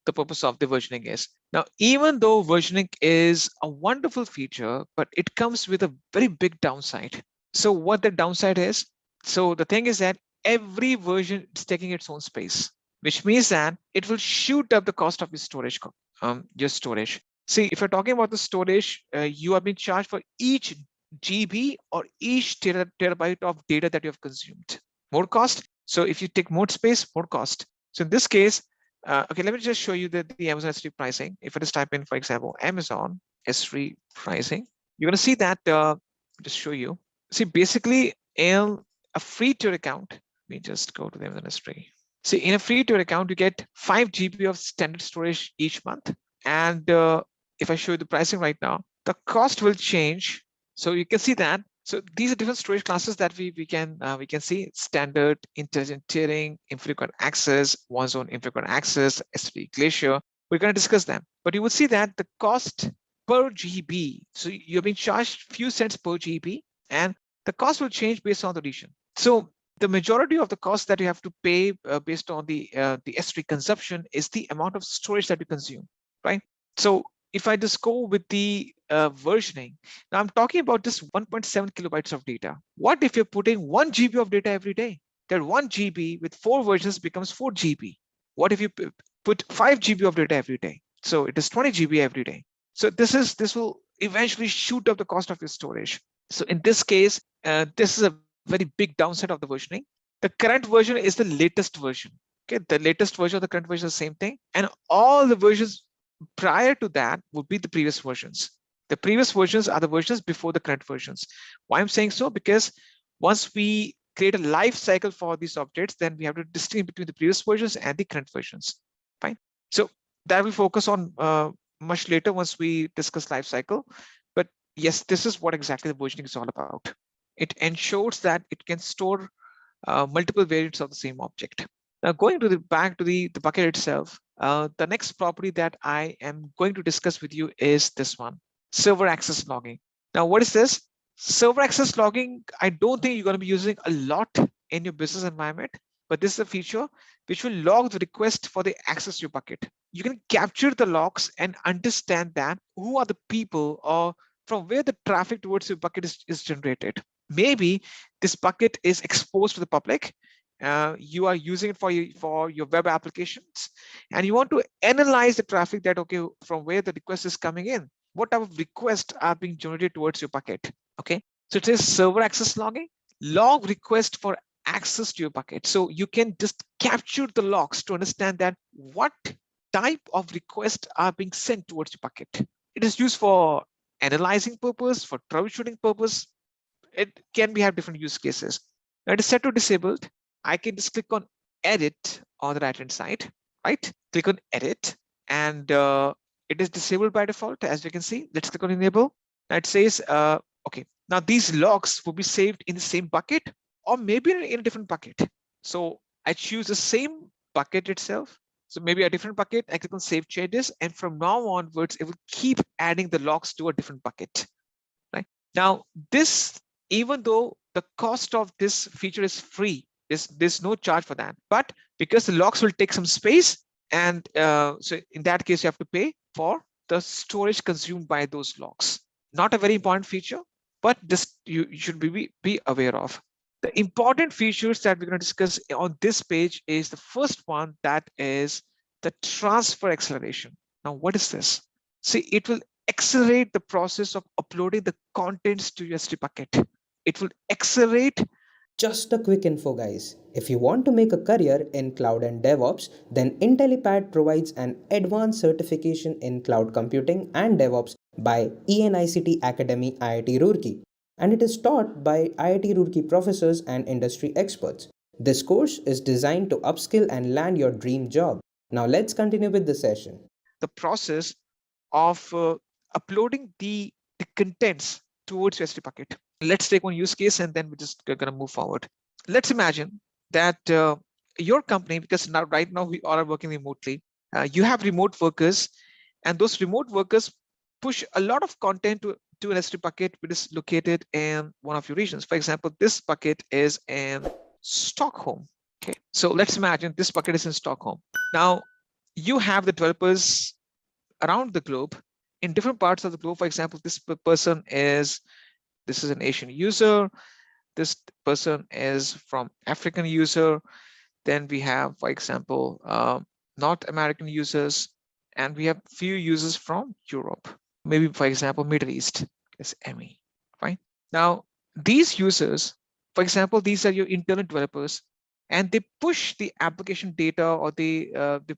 purpose of the versioning is. Now, even though versioning is a wonderful feature, but it comes with a very big downside. So what the downside is, so the thing is that every version is taking its own space, which means that it will shoot up the cost of your storage. See, if you're talking about the storage, you are being charged for each GB or each terabyte of data that you have consumed. More cost. So if you take more space, more cost. So in this case, okay, let me just show you the Amazon S3 pricing. If I just type in, for example, Amazon S3 pricing, you're going to see that, just show you. See, basically, in a free tier account, let me just go to the Amazon S3. See, in a free tier account, you get 5 GB of standard storage each month. And if I show you the pricing right now, the cost will change. So you can see that. So these are different storage classes that we can see: standard, intelligent tiering, infrequent access, one zone infrequent access, S3 Glacier. We're going to discuss them, but you will see that the cost per GB. So you're being charged few cents per GB, and the cost will change based on the region. So the majority of the cost that you have to pay based on the S3 consumption is the amount of storage that you consume, right? So if I just go with the versioning, now I'm talking about just 1.7 kilobytes of data. What if you're putting 1 GB of data every day? That 1 GB with 4 versions becomes 4 GB. What if you put 5 GB of data every day? So it is 20 GB every day. So this will eventually shoot up the cost of your storage. So in this case, this is a very big downside of the versioning. The current version is the latest version. Okay, the latest version of the current version is the same thing, and all the versions prior to that would be the previous versions. The previous versions are the versions before the current versions. Why I'm saying so? Because once we create a life cycle for these objects, then we have to distinguish between the previous versions and the current versions. Fine. So that will focus on much later once we discuss life cycle. But yes, this is what exactly the versioning is all about. It ensures that it can store multiple variants of the same object. Now, going to back to the bucket itself, the next property that I am going to discuss with you is this one, server access logging. Now, what is this? Server access logging, I don't think you're going to be using a lot in your business environment, but this is a feature which will log the request for the access to your bucket. You can capture the logs and understand that who are the people or from where the traffic towards your bucket is generated. Maybe this bucket is exposed to the public. You are using it for your web applications, and you want to analyze the traffic that, okay, from where the request is coming in, what type of requests are being generated towards your bucket. Okay, so it says server access logging, log request for access to your bucket. So you can just capture the logs to understand that what type of requests are being sent towards your bucket. It is used for analyzing purpose, for troubleshooting purpose. It can have different use cases. Now it is set to disabled. I can just click on edit on the right hand side, right? Click on edit, and it is disabled by default, as you can see. Let's click on enable. Now it says, okay, now these logs will be saved in the same bucket or maybe in a different bucket. So I choose the same bucket itself. So maybe a different bucket, I click on save changes, and from now onwards, it will keep adding the logs to a different bucket, right? Now this, even though the cost of this feature is free, there's no charge for that, but because the logs will take some space, and so in that case you have to pay for the storage consumed by those logs. Not a very important feature, but this you should be aware of. The important features that we're going to discuss on this page is the first one, that is the transfer acceleration. Now, what is this? See, it will accelerate the process of uploading the contents to your S3 bucket. it will accelerate. Just a quick info, guys. If you want to make a career in cloud and DevOps, then Intellipaat provides an advanced certification in cloud computing and DevOps by ENICT Academy IIT Roorkee, and it is taught by IIT Roorkee professors and industry experts. This course is designed to upskill and land your dream job. Now let's continue with the session. The process of uploading the contents towards your S3 bucket. Let's take one use case and then we're just going to move forward. Let's imagine that your company, because right now we all are working remotely, you have remote workers, and those remote workers push a lot of content to an S3 bucket which is located in one of your regions. For example, this bucket is in Stockholm. Okay, so let's imagine this bucket is in Stockholm. Now you have the developers around the globe in different parts of the globe. For example, this is an Asian user, this person is from African user, then we have, for example, North American users, and we have few users from Europe, maybe for example Middle East is ME. Right now, these users, for example, these are your internal developers, and they push the application data, or they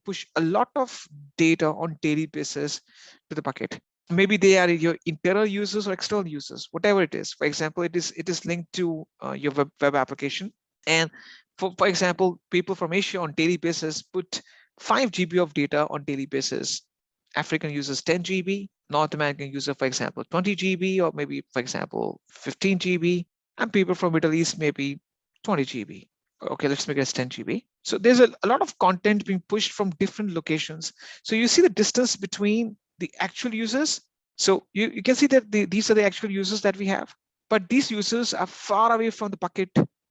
push a lot of data on daily basis to the bucket. Maybe they are your internal users or external users, whatever it is. For example, it is linked to your web application. And for example, people from Asia on daily basis put 5 GB of data on daily basis. African users 10 GB, North American user, for example, 20 GB, or maybe, for example, 15 GB, and people from Middle East maybe 20 GB. Okay, let's make it as 10 GB. So there's a lot of content being pushed from different locations. So you see the distance between the actual users. So you can see that these are the actual users that we have, but these users are far away from the bucket.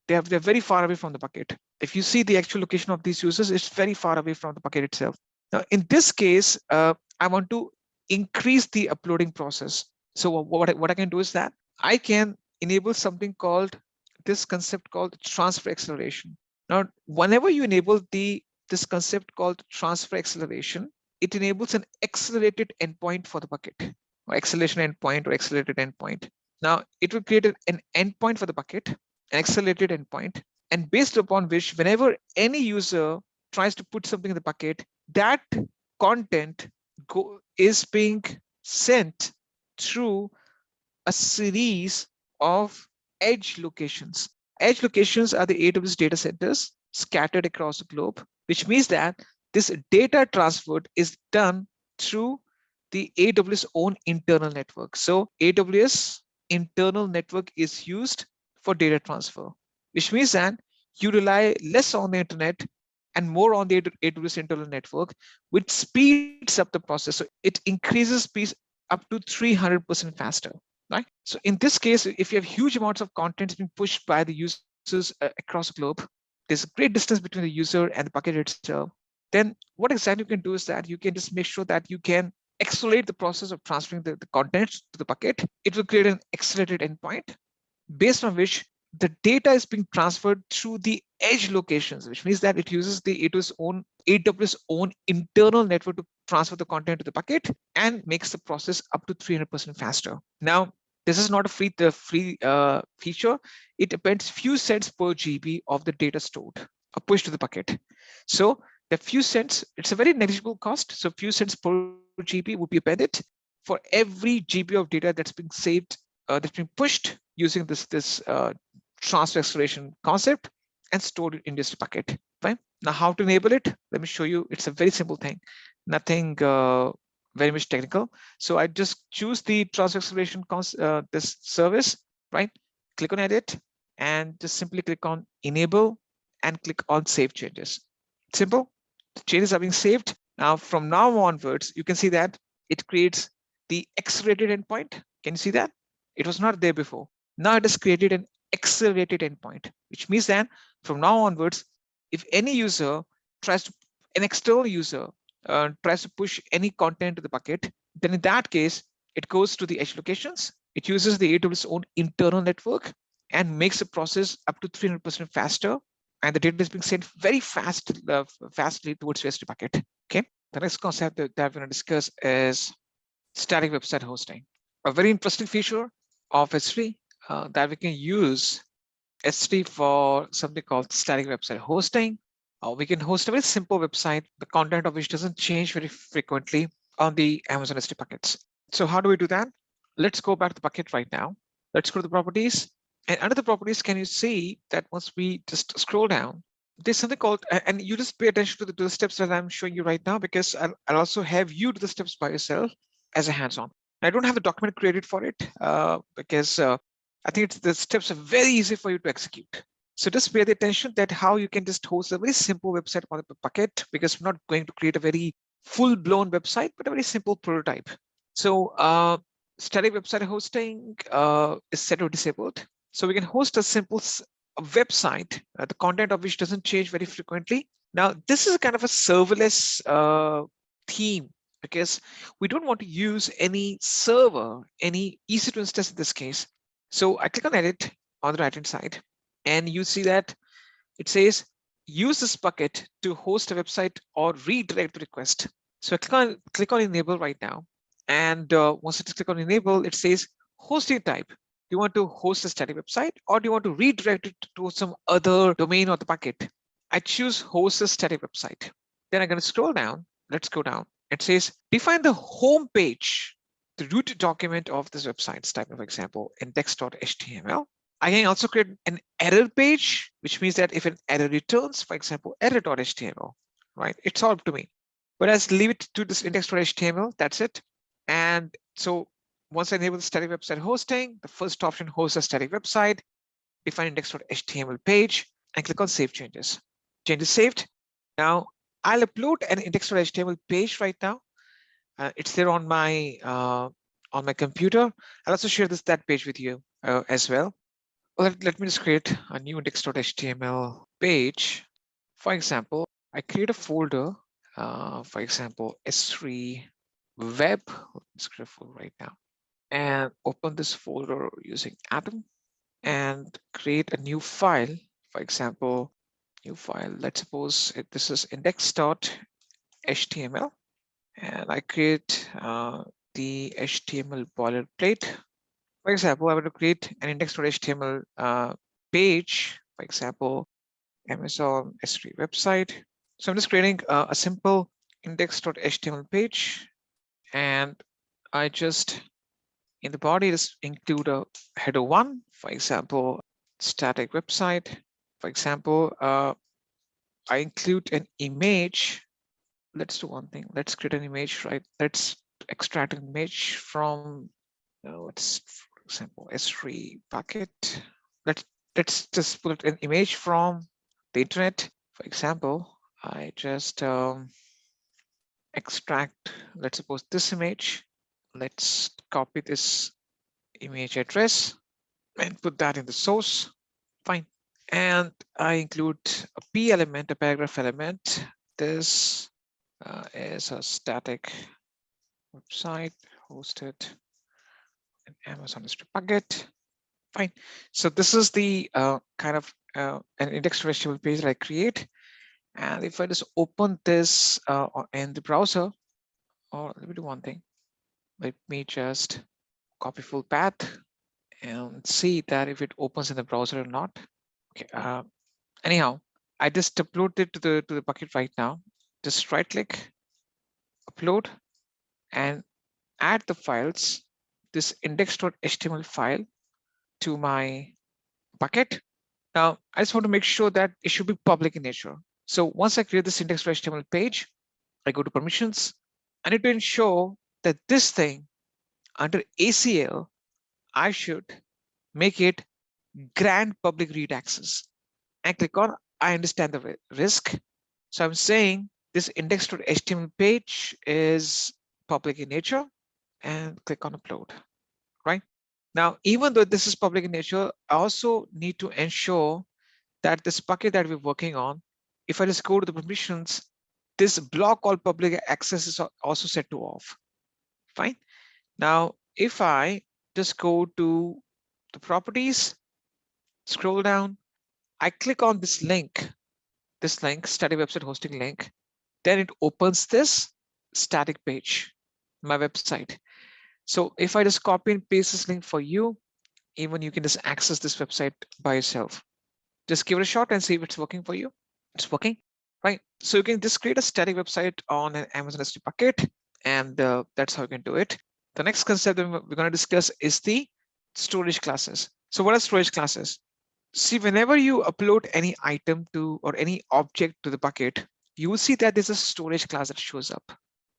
They're very far away from the bucket. If you see the actual location of these users, it's very far away from the bucket itself. Now, in this case, I want to increase the uploading process. So what I can do is that I can enable something called this concept called transfer acceleration. Now, whenever you enable this concept called transfer acceleration, it enables an accelerated endpoint for the bucket, or acceleration endpoint, or accelerated endpoint. Now, it will create an endpoint for the bucket, an accelerated endpoint, and based upon which, whenever any user tries to put something in the bucket, that content is being sent through a series of edge locations. Edge locations are the AWS data centers scattered across the globe, which means that this data transfer is done through the AWS own internal network. So AWS internal network is used for data transfer, which means that you rely less on the internet and more on the AWS internal network, which speeds up the process. So it increases speed up to 300% faster. Right? So in this case, if you have huge amounts of content being pushed by the users across the globe, there's a great distance between the user and the bucket itself, then what exactly you can do is that you can just make sure that you can accelerate the process of transferring the content to the bucket. It will create an accelerated endpoint based on which the data is being transferred through the edge locations, which means that it uses the AWS own internal network to transfer the content to the bucket and makes the process up to 300% faster. Now, this is not a free feature. It depends few cents per GB of the data stored or pushed to the bucket. So the few cents, it's a very negligible cost. So few cents per GB would be appended for every GB of data that's being saved, that's been pushed using this transfer acceleration concept and stored in this bucket. Right? Now, how to enable it? Let me show you. It's a very simple thing. Nothing very much technical. So I just choose the transfer acceleration this service, right? Click on edit and just simply click on enable and click on save changes. Simple. The changes are being saved. Now, from now onwards, you can see that it creates the accelerated endpoint. Can you see that? It was not there before. Now it has created an accelerated endpoint, which means that from now onwards, if any user tries to, an external user tries to push any content to the bucket, then in that case, it goes to the edge locations. It uses the AWS own internal network and makes the process up to 300% faster. And the data is being sent very fastly towards your S3 bucket. Okay. The next concept that we're going to discuss is static website hosting. A very interesting feature of S3 that we can use S3 for something called static website hosting. We can host a very simple website, the content of which doesn't change very frequently on the Amazon S3 buckets. So how do we do that? Let's go back to the bucket right now. Let's go to the properties. And under the properties, can you see that once we just scroll down, there's something called, and you just pay attention to the steps that I'm showing you right now, because I'll also have you do the steps by yourself as a hands-on. I don't have the document created for it because I think the steps are very easy for you to execute. So just pay the attention that how you can just host a very simple website on the bucket, because we're not going to create a very full-blown website, but a very simple prototype. So static website hosting is set or disabled. So we can host a simple website, the content of which doesn't change very frequently. Now, this is kind of a serverless theme, because we don't want to use any server, any EC2 instance in this case. So I click on edit on the right-hand side, and you see that it says, use this bucket to host a website or redirect the request. So I click on enable right now. And once it is click on enable, it says hosting type. Do you want to host a static website, or do you want to redirect it to some other domain or the bucket? I choose host a static website. Then I'm going to scroll down. Let's go down. It says define the home page, the root document of this website. Type, for example, index.html. I can also create an error page, which means that if an error returns, for example, error.html, right? It's all up to me. But let's leave it to this index.html. That's it. And so once I enable the static website hosting, the first option, host a static website, define index.html page, and click on save changes. Changes saved. Now I'll upload an index.html page right now. It's there on my computer. I'll also share that page with you as well. Let me just create a new index.html page. For example, I create a folder, for example, S3 web. Let's create a folder right now, and open this folder using Atom and create a new file. For example, new file. Let's suppose this is index.html, and I create the HTML boilerplate. For example, I want to create an index.html page, for example, Amazon S3 website. So I'm just creating a simple index.html page, and I just, in the body, just include a header 1, for example, static website. For example, I include an image. Let's do one thing. Let's create an image, right? Let's extract an image from, let's, for example, S3 bucket. Let's just put an image from the internet. For example, I just extract, let's suppose, this image. Let's copy this image address and put that in the source. Fine. And I include a P element, a paragraph element. This is a static website hosted in Amazon S3 bucket. Fine. So this is the kind of an index.html page that I create. And if I just open this in the browser, or let me do one thing. Let me just copy full path and see that if it opens in the browser or not. Okay. Anyhow, I just upload it to the bucket right now. Just right click, upload, and add the files, this index.html file, to my bucket. Now, I just want to make sure that it should be public in nature. So once I create this index.html page, I go to permissions. I need to ensure that this thing under ACL, I should make it grant public read access, and click on I understand the risk. So I'm saying this index.html page is public in nature, and click on upload. Right now, even though this is public in nature, I also need to ensure that this bucket that we're working on, if I just go to the permissions, this block all public access is also set to off. Fine. Now, if I just go to the properties, scroll down, I click on this link, static website hosting link, then it opens this static page, my website. So if I just copy and paste this link for you, Even you can just access this website by yourself. Just give it a shot and see if it's working for you. It's working, right? So you can just create a static website on an Amazon S3 bucket, and that's how you can do it. The next concept that we're going to discuss is the storage classes. So what are storage classes? See, whenever you upload any item to or any object to the bucket, you will see that there's a storage class that shows up.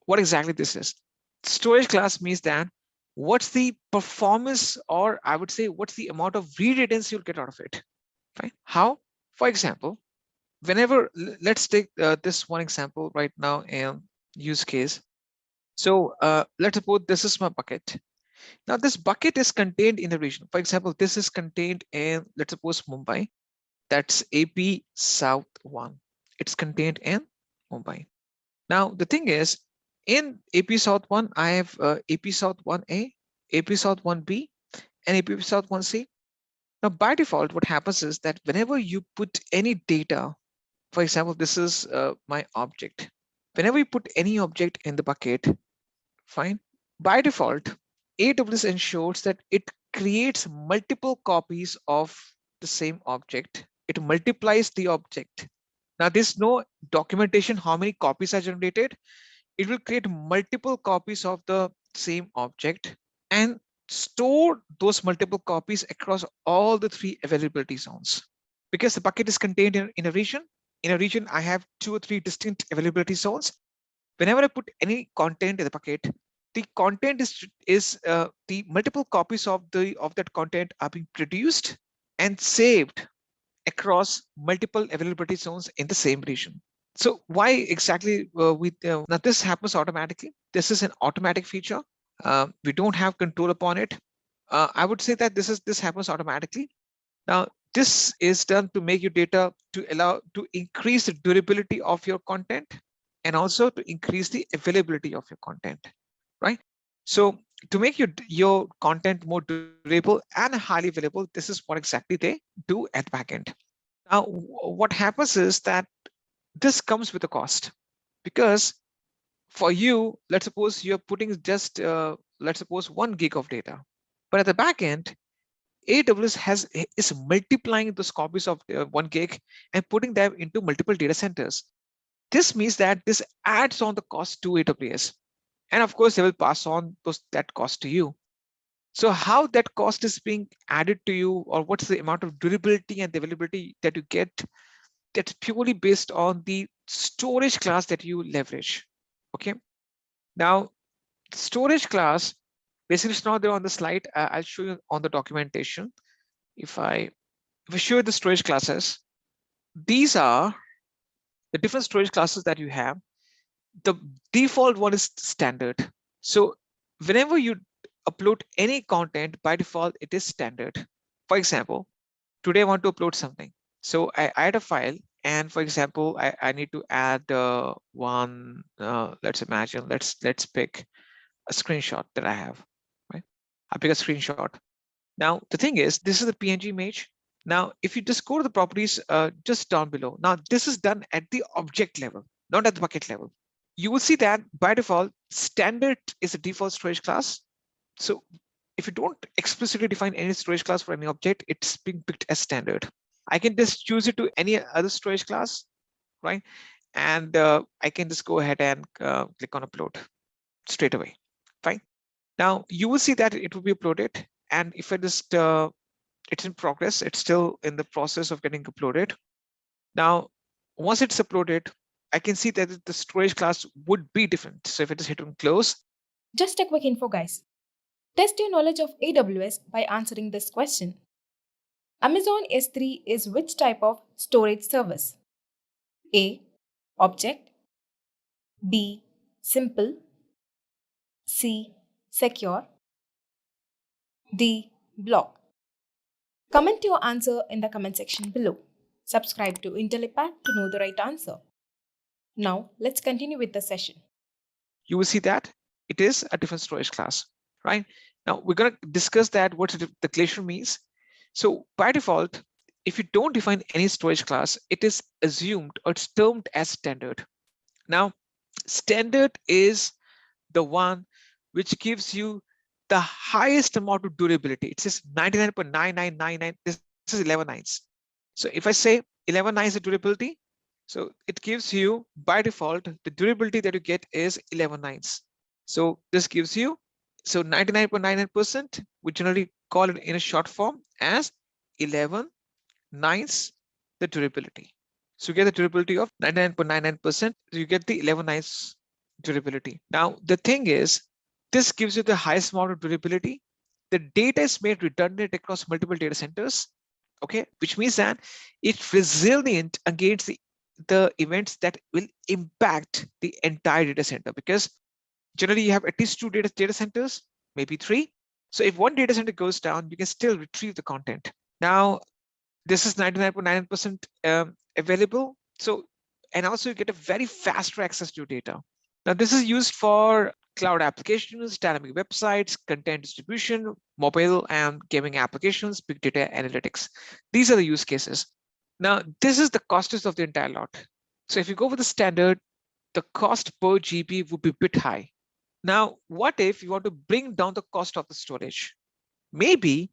What exactly this is? Storage class means that what's the performance, or I would say what's the amount of read you'll get out of it. Right? How? For example, whenever, let's take this one example right now in use case. So let's suppose this is my bucket. Now this bucket is contained in a region. For example, this is contained in, let's suppose, Mumbai. That's AP South 1. It's contained in Mumbai. Now the thing is, in AP South 1, I have AP South 1A, AP South 1B, and AP South 1C. Now by default, what happens is that whenever you put any data, for example, this is my object. Whenever you put any object in the bucket, fine, by default, AWS ensures that it creates multiple copies of the same object. It multiplies the object. Now there's no documentation how many copies are generated. It will create multiple copies of the same object and store those multiple copies across all the 3 availability zones. Because the bucket is contained in a region, I have 2 or 3 distinct availability zones. Whenever I put any content in the bucket, the content is the multiple copies of that content are being produced and saved across multiple availability zones in the same region. So why exactly now this happens automatically? This is an automatic feature. We don't have control upon it. I would say that this happens automatically. Now this is done to make your data to increase the durability of your content and also to increase the availability of your content, right? So to make your content more durable and highly available, this is what exactly they do at the backend. Now, what happens is that this comes with a cost, because for you, let's suppose you're putting just, let's suppose 1 gig of data, but at the backend, AWS is multiplying those copies of 1 gig and putting them into multiple data centers. This means that this adds on the cost to AWS. And of course, they will pass on that cost to you. So how that cost is being added to you, or what's the amount of durability and the availability that you get, that's purely based on the storage class that you leverage. Okay. Now, storage class, basically it's not there on the slide. I'll show you on the documentation. If I show you the storage classes, these are the different storage classes that you have. The default one is standard. So whenever you upload any content, by default, it is standard. For example, today I want to upload something. So I add a file, and for example, I need to add one, let's imagine, let's pick a screenshot that I have, right? I pick a screenshot. Now, the thing is, this is the PNG image. Now, if you just go to the properties just down below, now this is done at the object level, not at the bucket level. You will see that by default, standard is a default storage class. So if you don't explicitly define any storage class for any object, it's being picked as standard. I can just choose it to any other storage class, right? And I can just go ahead and click on upload straight away, fine. Now you will see that it will be uploaded. And if I just, it's in progress, it's still in the process of getting uploaded. Now, once it's uploaded, I can see that the storage class would be different. So if I just hit on close. Just a quick info, guys. Test your knowledge of AWS by answering this question. Amazon S3 is which type of storage service? A. Object. B. Simple. C. Secure. D. Block. Comment your answer in the comment section below. Subscribe to Intellipaat to know the right answer. Now, let's continue with the session. You will see that it is a different storage class, right? Now, we're going to discuss that what the Glacier means. So by default, if you don't define any storage class, it is assumed or it's termed as standard. Now, standard is the one which gives you the highest amount of durability. It says 99.9999. This is 11 nines. So if I say 11 nines is durability, so it gives you by default the durability that you get is 11 nines. So this gives you 99.99%. We generally call it in a short form as 11 nines the durability. So you get the durability of 99.99%. You get the 11 nines durability. Now the thing is, this gives you the highest amount of durability. The data is made redundant across multiple data centers. Okay, which means that it's resilient against the events that will impact the entire data center, because generally you have at least two data centers, maybe three. So if one data center goes down, you can still retrieve the content. Now, this is 99.9% available. So, and also you get a very faster access to your data. Now, this is used for cloud applications, dynamic websites, content distribution, mobile and gaming applications, big data analytics. These are the use cases. Now, this is the cost of the entire lot. So if you go with the standard, the cost per GB would be a bit high. Now, what if you want to bring down the cost of the storage? Maybe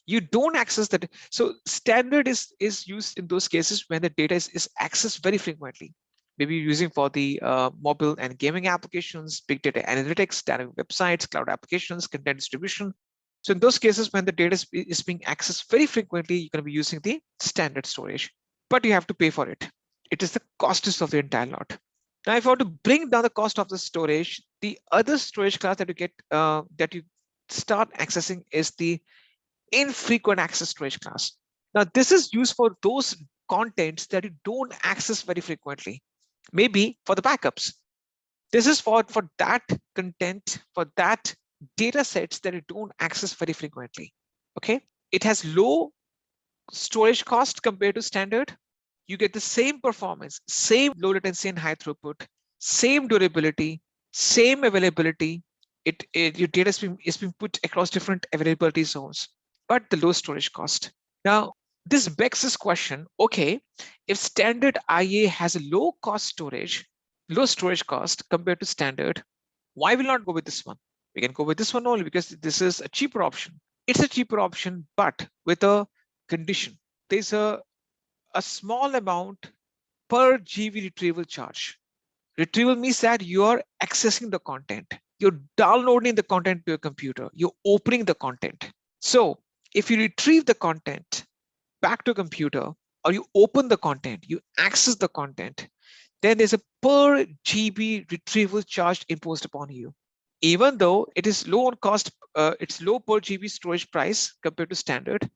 you don't access that. So standard is used in those cases when the data is accessed very frequently. Maybe you're using for the mobile and gaming applications, big data analytics, dynamic websites, cloud applications, content distribution. So in those cases, when the data is being accessed very frequently, you're going to be using the standard storage, but you have to pay for it. It is the cost of the entire lot. Now, if I want to bring down the cost of the storage, the other storage class that you get that you start accessing is the infrequent access storage class. Now, this is used for those contents that you don't access very frequently. Maybe for the backups. This is for that content, for that data sets that you don't access very frequently. Okay, it has low storage cost compared to standard. You get the same performance, same low latency and high throughput, same durability, same availability. Your data is being put across different availability zones, but the low storage cost. Now, this begs this question, okay, if standard IA has a low storage cost compared to standard, why will not go with this one? We can go with this one only because this is a cheaper option. It's a cheaper option, but with a condition. There's a small amount per GB retrieval charge. Retrieval means that you are accessing the content. You're downloading the content to your computer. You're opening the content. So if you retrieve the content back to a computer, or you open the content, you access the content, then there's a per GB retrieval charge imposed upon you. Even though it is low on cost, it's low per GB storage price compared to standard,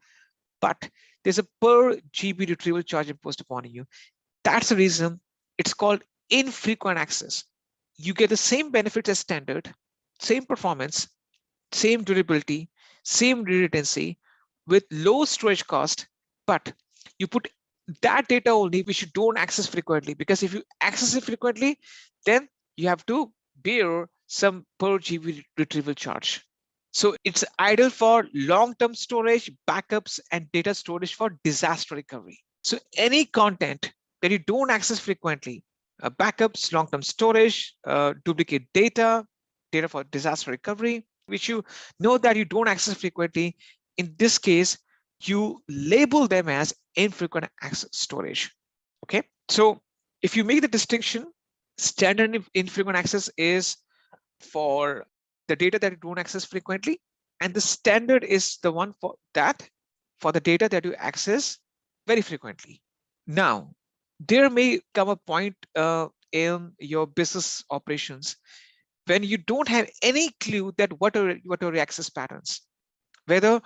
but there's a per GB retrieval charge imposed upon you. That's the reason it's called infrequent access. You get the same benefits as standard, same performance, same durability, same latency with low storage cost, but you put that data only which you don't access frequently, because if you access it frequently, then you have to bear some per GB retrieval charge. So it's ideal for long-term storage, backups, and data storage for disaster recovery. So any content that you don't access frequently, backups, long-term storage, duplicate data for disaster recovery, which you know that you don't access frequently, in this case, you label them as infrequent access storage. Okay, so if you make the distinction, standard infrequent access is for the data that you don't access frequently, and the standard is the one for the data that you access very frequently. Now, there may come a point in your business operations when you don't have any clue that what are your access patterns, whether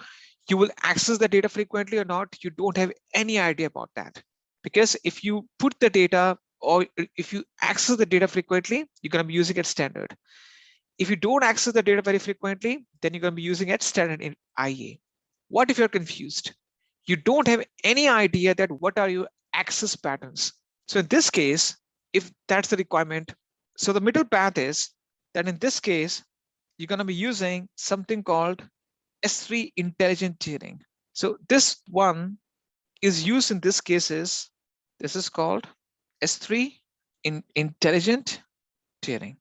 you will access the data frequently or not. You don't have any idea about that, because if you put the data, or if you access the data frequently, you're going to be using it standard. If you don't access the data very frequently, then you're going to be using it standard in IA. What if you're confused? You don't have any idea that what are your access patterns. So in this case, if that's the requirement, so the middle path is that in this case, you're going to be using something called S3 intelligent tiering. So this one is used in this cases. This is called S3 in intelligent tiering.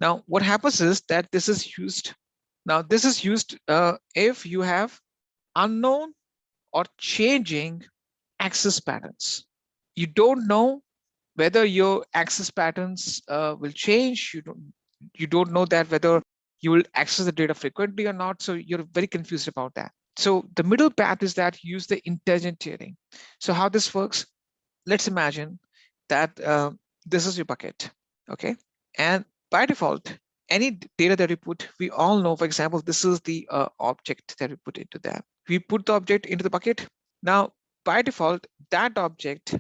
Now, what happens is that this is used Now, this is used if you have unknown or changing access patterns. You don't know whether your access patterns will change. You don't know that whether you will access the data frequently or not. So you're very confused about that. So the middle path is that you use the intelligent tiering. So how this works, let's imagine that this is your bucket, okay? And by default, any data that we put, we all know, for example, this is the object that we put into that. We put the object into the bucket. Now, by default, that object,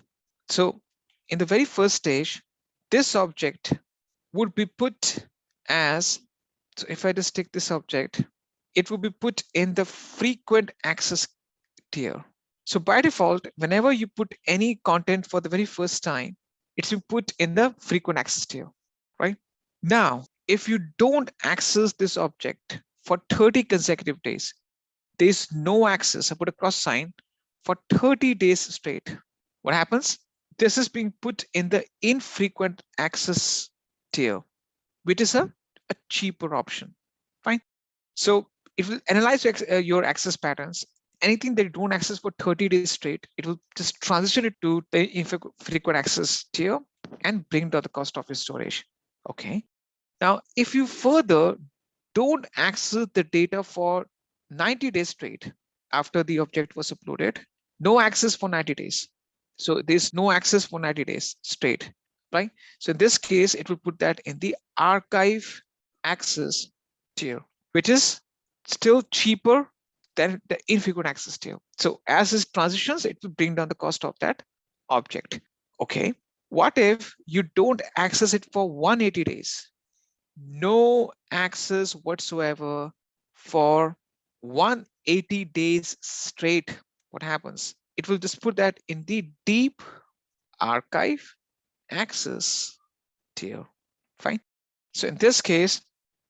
so in the very first stage, this object would be put as, so if I just take this object, it will be put in the frequent access tier. So by default, whenever you put any content for the very first time, it's been put in the frequent access tier, right? Now, if you don't access this object for 30 consecutive days, there's no access, I put a cross sign, for 30 days straight. What happens? This is being put in the infrequent access tier, which is a cheaper option, fine? So it will analyze your access patterns. Anything that you don't access for 30 days straight, it will just transition it to the infrequent access tier and bring down the cost of your storage. Okay. Now, if you further don't access the data for 90 days straight after the object was uploaded, no access for 90 days. So there's no access for 90 days straight, right? So in this case, it will put that in the archive access tier, which is still cheaper than the infrequent access tier. So as it transitions, it will bring down the cost of that object. Okay. What if you don't access it for 180 days? No access whatsoever for 180 days straight. What happens? It will just put that in the deep archive access tier. Fine. So in this case,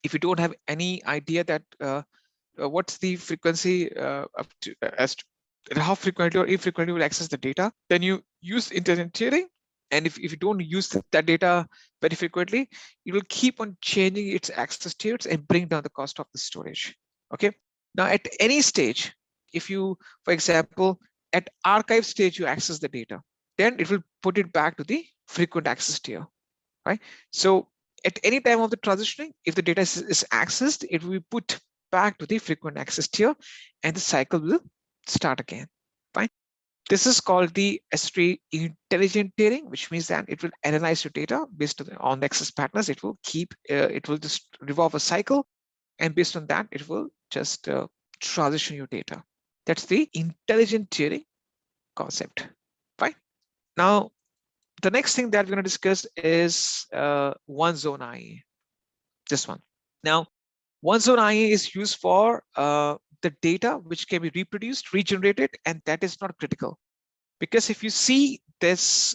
if you don't have any idea that what's the frequency up to, as to how frequently or infrequently you will access the data, then you use intelligent tiering. And if you don't use that data very frequently, it will keep on changing its access tiers and bring down the cost of the storage. Okay. Now at any stage, if you, for example, at archive stage, you access the data, then it will put it back to the frequent access tier, right? So at any time of the transitioning, if the data is accessed, it will be put back to the frequent access tier and the cycle will start again, fine? This is called the S3 intelligent tiering, which means that it will analyze your data based on the access patterns. It will just revolve a cycle, and based on that, it will just transition your data. That's the intelligent tiering concept, fine? Now, the next thing that we're going to discuss is one zone IA, this one. Now, one zone IA is used for the data which can be reproduced, regenerated, and that is not critical. Because if you see this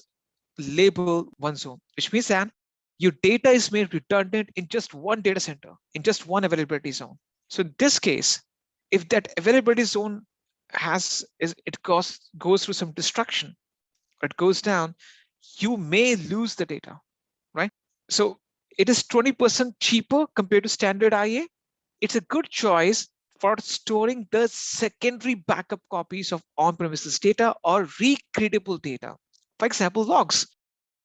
label one zone, which means that your data is made redundant in just one data center, in just one availability zone. So in this case, if that availability zone goes through some destruction, or it goes down, you may lose the data, right? So it is 20% cheaper compared to standard IA. It's a good choice for storing the secondary backup copies of on-premises data or recreatable data. For example, logs.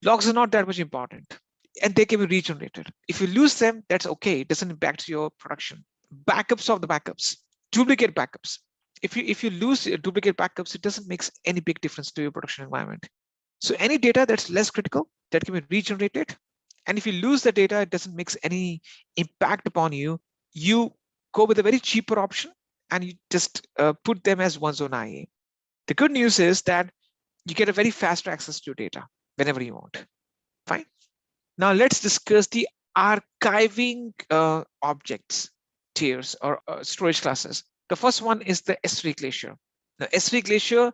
Logs are not that much important and they can be regenerated. If you lose them, that's okay. It doesn't impact your production. Backups of the backups, duplicate backups. If you lose duplicate backups, it doesn't make any big difference to your production environment. So any data that's less critical that can be regenerated. And if you lose the data, it doesn't make any impact upon you. You go with a very cheaper option and you just put them as one zone IA. The good news is that you get a very fast access to your data whenever you want. Fine. Now let's discuss the archiving objects, tiers, or storage classes. The first one is the S3 Glacier. Now S3 Glacier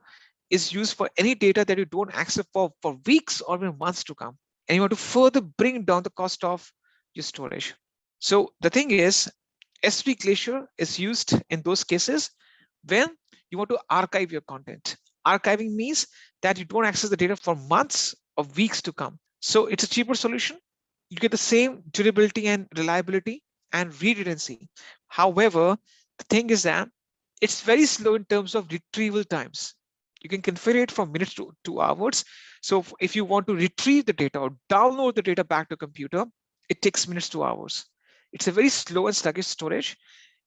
is used for any data that you don't access for weeks or even months to come. And you want to further bring down the cost of your storage. So the thing is, S3 Glacier is used in those cases when you want to archive your content. Archiving means that you don't access the data for months or weeks to come. So it's a cheaper solution. You get the same durability and reliability and read it and see. However, the thing is that it's very slow in terms of retrieval times. You can configure it from minutes to hours. So if you want to retrieve the data or download the data back to computer, it takes minutes to hours. It's a very slow and sluggish storage.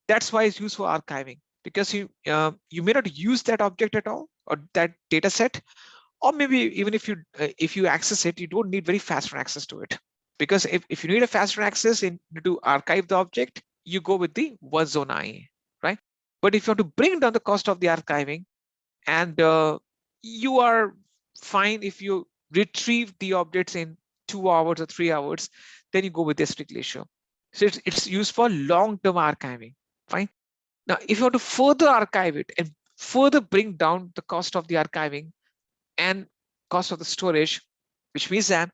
That's why it's used for archiving, because you may not use that object at all or that data set, or maybe even if you access it, you don't need very fast access to it. Because if you need a faster access to archive the object, you go with the one zone IA, right? But if you want to bring down the cost of the archiving, and you are fine if you retrieve the objects in 2 hours or 3 hours, then you go with this ratio. So it's used for long-term archiving, fine. Now, if you want to further archive it and further bring down the cost of the archiving and cost of the storage, which means that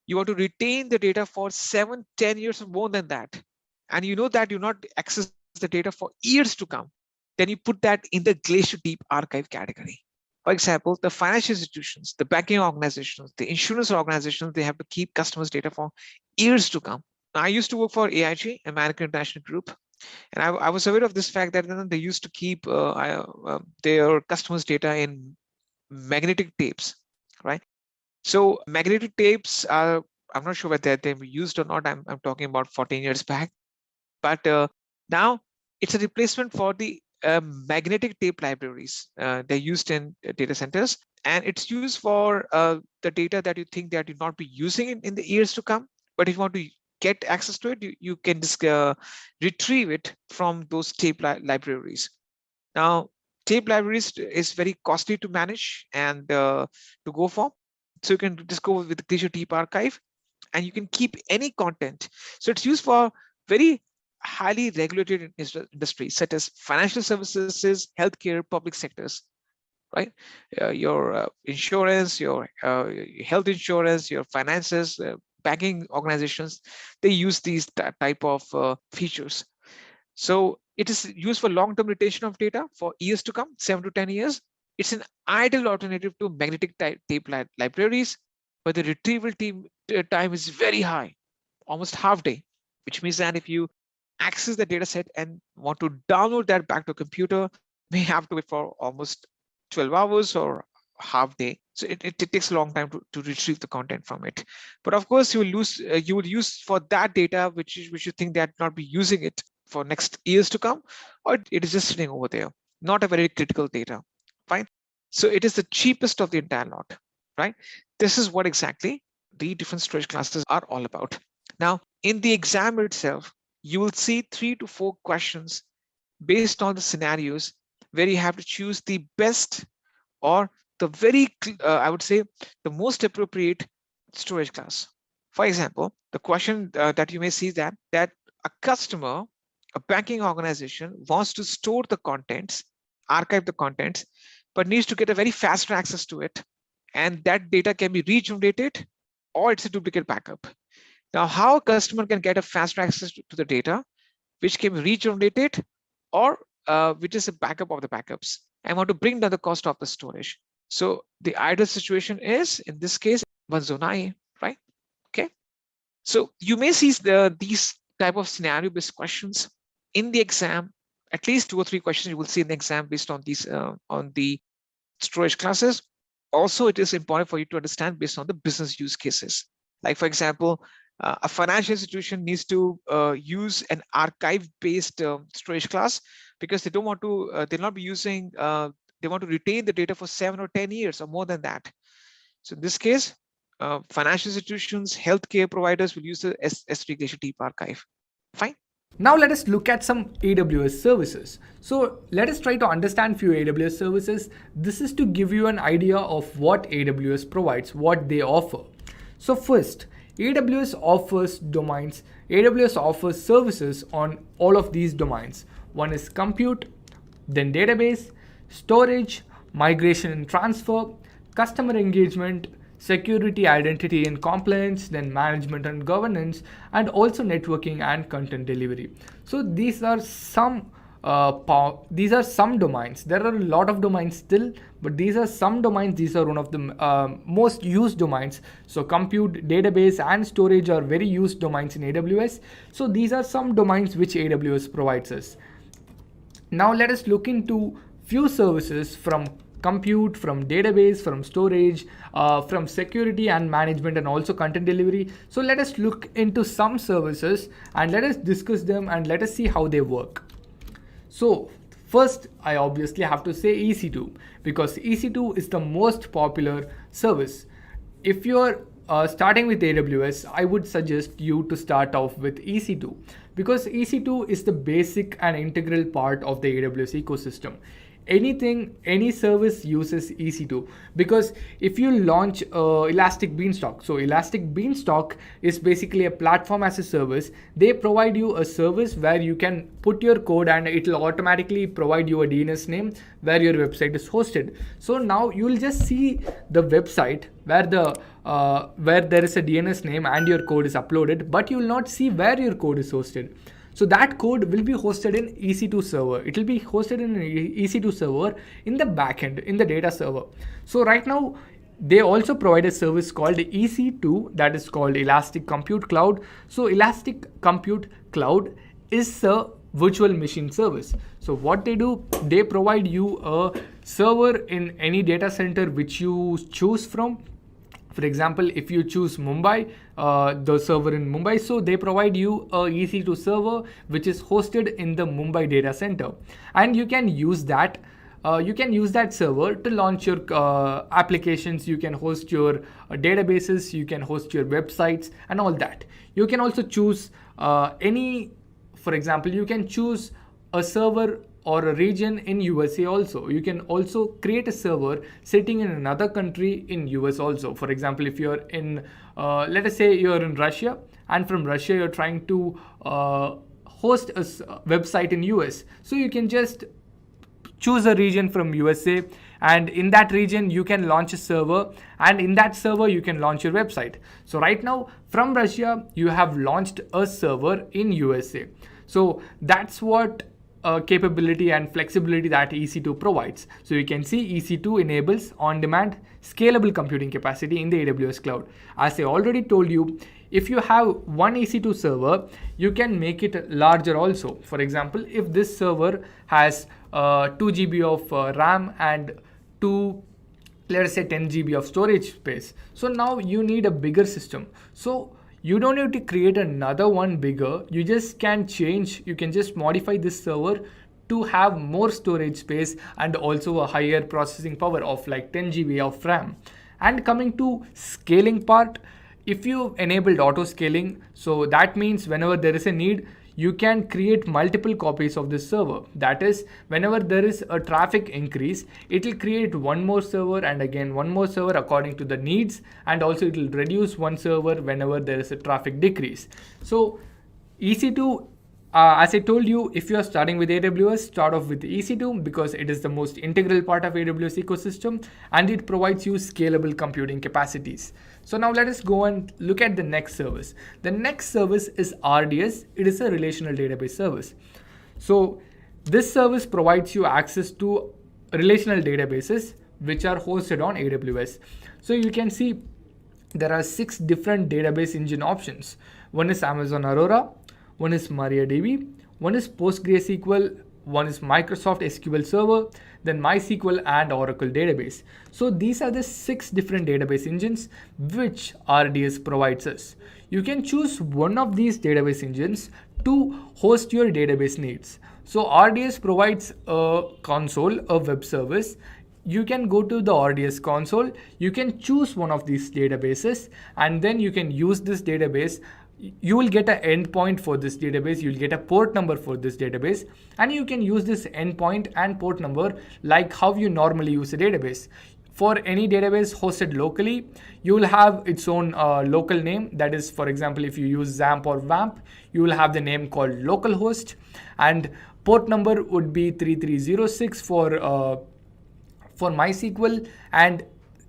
you want to retain the data for 7, 10 years or more than that, and you know that you not access the data for years to come, then you put that in the glacier deep archive category. For example, the financial institutions, the banking organizations, the insurance organizations, they have to keep customers' data for years to come. Now, I used to work for AIG, American International Group, and I was aware of this fact that they used to keep their customers' data in magnetic tapes, right? So magnetic tapes are, I'm not sure whether they were used or not. I'm talking about 14 years back, but now it's a replacement for the magnetic tape libraries. They're used in data centers, and it's used for the data that you think that you'll not be using in the years to come. But if you want to get access to it, you can just retrieve it from those tape libraries. Now, tape libraries is very costly to manage and to go for. So you can just go with the Glacier Deep Archive, and you can keep any content. So it's used for very highly regulated industries such as financial services, healthcare, public sectors, right? Your insurance, your health insurance, your finances, banking organizations, they use these type of features. So it is used for long-term retention of data for years to come, 7 to 10 years. It's an ideal alternative to magnetic tape libraries, but the retrieval time is very high, almost half day, which means that if you access the data set and want to download that back to a computer, may have to wait for almost 12 hours or half day. So it takes a long time to retrieve the content from it. But of course, you will use for that data, which you think that not be using it for next years to come, or it is just sitting over there, not a very critical data. Fine. So it is the cheapest of the entire lot, right? This is what exactly the different storage classes are all about. Now, in the exam itself, you will see 3 to 4 questions based on the scenarios where you have to choose the best or the very, I would say, the most appropriate storage class. For example, the question that you may see that a customer, a banking organization wants to store the contents, archive the contents, but needs to get a very fast access to it. And that data can be regenerated or it's a duplicate backup. Now, how a customer can get a faster access to the data, which can be regenerated or which is a backup of the backups, and want to bring down the cost of the storage. So the ideal situation is, in this case, one zone IA, right? Okay. So you may see these type of scenario-based questions in the exam. At least 2 or 3 questions you will see in the exam based on these on the storage classes. Also, it is important for you to understand based on the business use cases. Like, for example, a financial institution needs to use an archive-based storage class because they don't want to, they'll not be using, they want to retain the data for 7 or 10 years or more than that. So in this case, financial institutions, healthcare providers will use the S3 Glacier Deep Archive. Fine. Now let us look at some AWS services. So let us try to understand few AWS services. This is to give you an idea of what AWS provides, what they offer. So first, AWS offers domains. AWS offers services on all of these domains. One is compute, then database, storage, migration and transfer, customer engagement, security, identity and compliance, then management and governance, and also networking and content delivery. So these are some these are some domains. There are a lot of domains still, but these are some domains. These are one of the most used domains. So compute, database and storage are very used domains in AWS. So these are some domains which AWS provides us. Now let us look into few services from compute, from database, from storage, from security and management, and also content delivery. So let us look into some services and let us discuss them and let us see how they work. So first, I obviously have to say EC2, because EC2 is the most popular service. If you're starting with AWS, I would suggest you to start off with EC2, because EC2 is the basic and integral part of the AWS ecosystem. Any service uses EC2, because if you launch Elastic Beanstalk, so Elastic Beanstalk is basically a platform as a service. They provide you a service where you can put your code and it will automatically provide you a DNS name where your website is hosted. So now you will just see the website where there is a DNS name and your code is uploaded, but you will not see where your code is hosted. So that code will be hosted in EC2 server. It will be hosted in an EC2 server in the backend, in the data server. So right now, they also provide a service called EC2, that is called Elastic Compute Cloud. So Elastic Compute Cloud is a virtual machine service. So what they do, they provide you a server in any data center which you choose from. For example, if you choose Mumbai, the server in Mumbai, so they provide you a EC2 server which is hosted in the Mumbai data center, and you can use that. Server to launch your applications. You can host your databases. You can host your websites and all that. You can also choose for example, you can choose a server or a region in USA also. You can also create a server sitting in another country in US also. For example, if you're in, let us say you're in Russia, and from Russia you're trying to host a website in US. So you can just choose a region from USA, and in that region you can launch a server, and in that server you can launch your website. So right now from Russia you have launched a server in USA. So that's what capability and flexibility that EC2 provides. So you can see EC2 enables on-demand scalable computing capacity in the AWS cloud. As I already told you, if you have one EC2 server, you can make it larger also. For example, if this server has 2 GB of RAM and let us say 10 GB of storage space. So now you need a bigger system. So you don't need to create another one bigger. You can just modify this server to have more storage space and also a higher processing power of like 10 GB of RAM. And coming to scaling part, if you enabled auto scaling, so that means whenever there is a need, you can create multiple copies of this server. That is, whenever there is a traffic increase, it will create one more server and again one more server according to the needs, and also it will reduce one server whenever there is a traffic decrease. So EC2, as I told you, if you are starting with AWS, start off with EC2 because it is the most integral part of AWS ecosystem and it provides you scalable computing capacities. So now let us go and look at the next service. The next service is RDS. It is a relational database service. So this service provides you access to relational databases which are hosted on AWS. So you can see there are 6 different database engine options. One is Amazon Aurora, one is MariaDB, one is PostgreSQL, one is Microsoft SQL Server, then MySQL and Oracle database. So these are the 6 different database engines which RDS provides us. You can choose one of these database engines to host your database needs. So RDS provides a console, a web service. You can go to the RDS console, you can choose one of these databases, and then you can use this database. You will get an endpoint for this database, you'll get a port number for this database, and you can use this endpoint and port number like how you normally use a database. For any database hosted locally, you will have its own local name. That is, for example, if you use XAMPP or WAMP, you will have the name called localhost, and port number would be 3306 for MySQL, and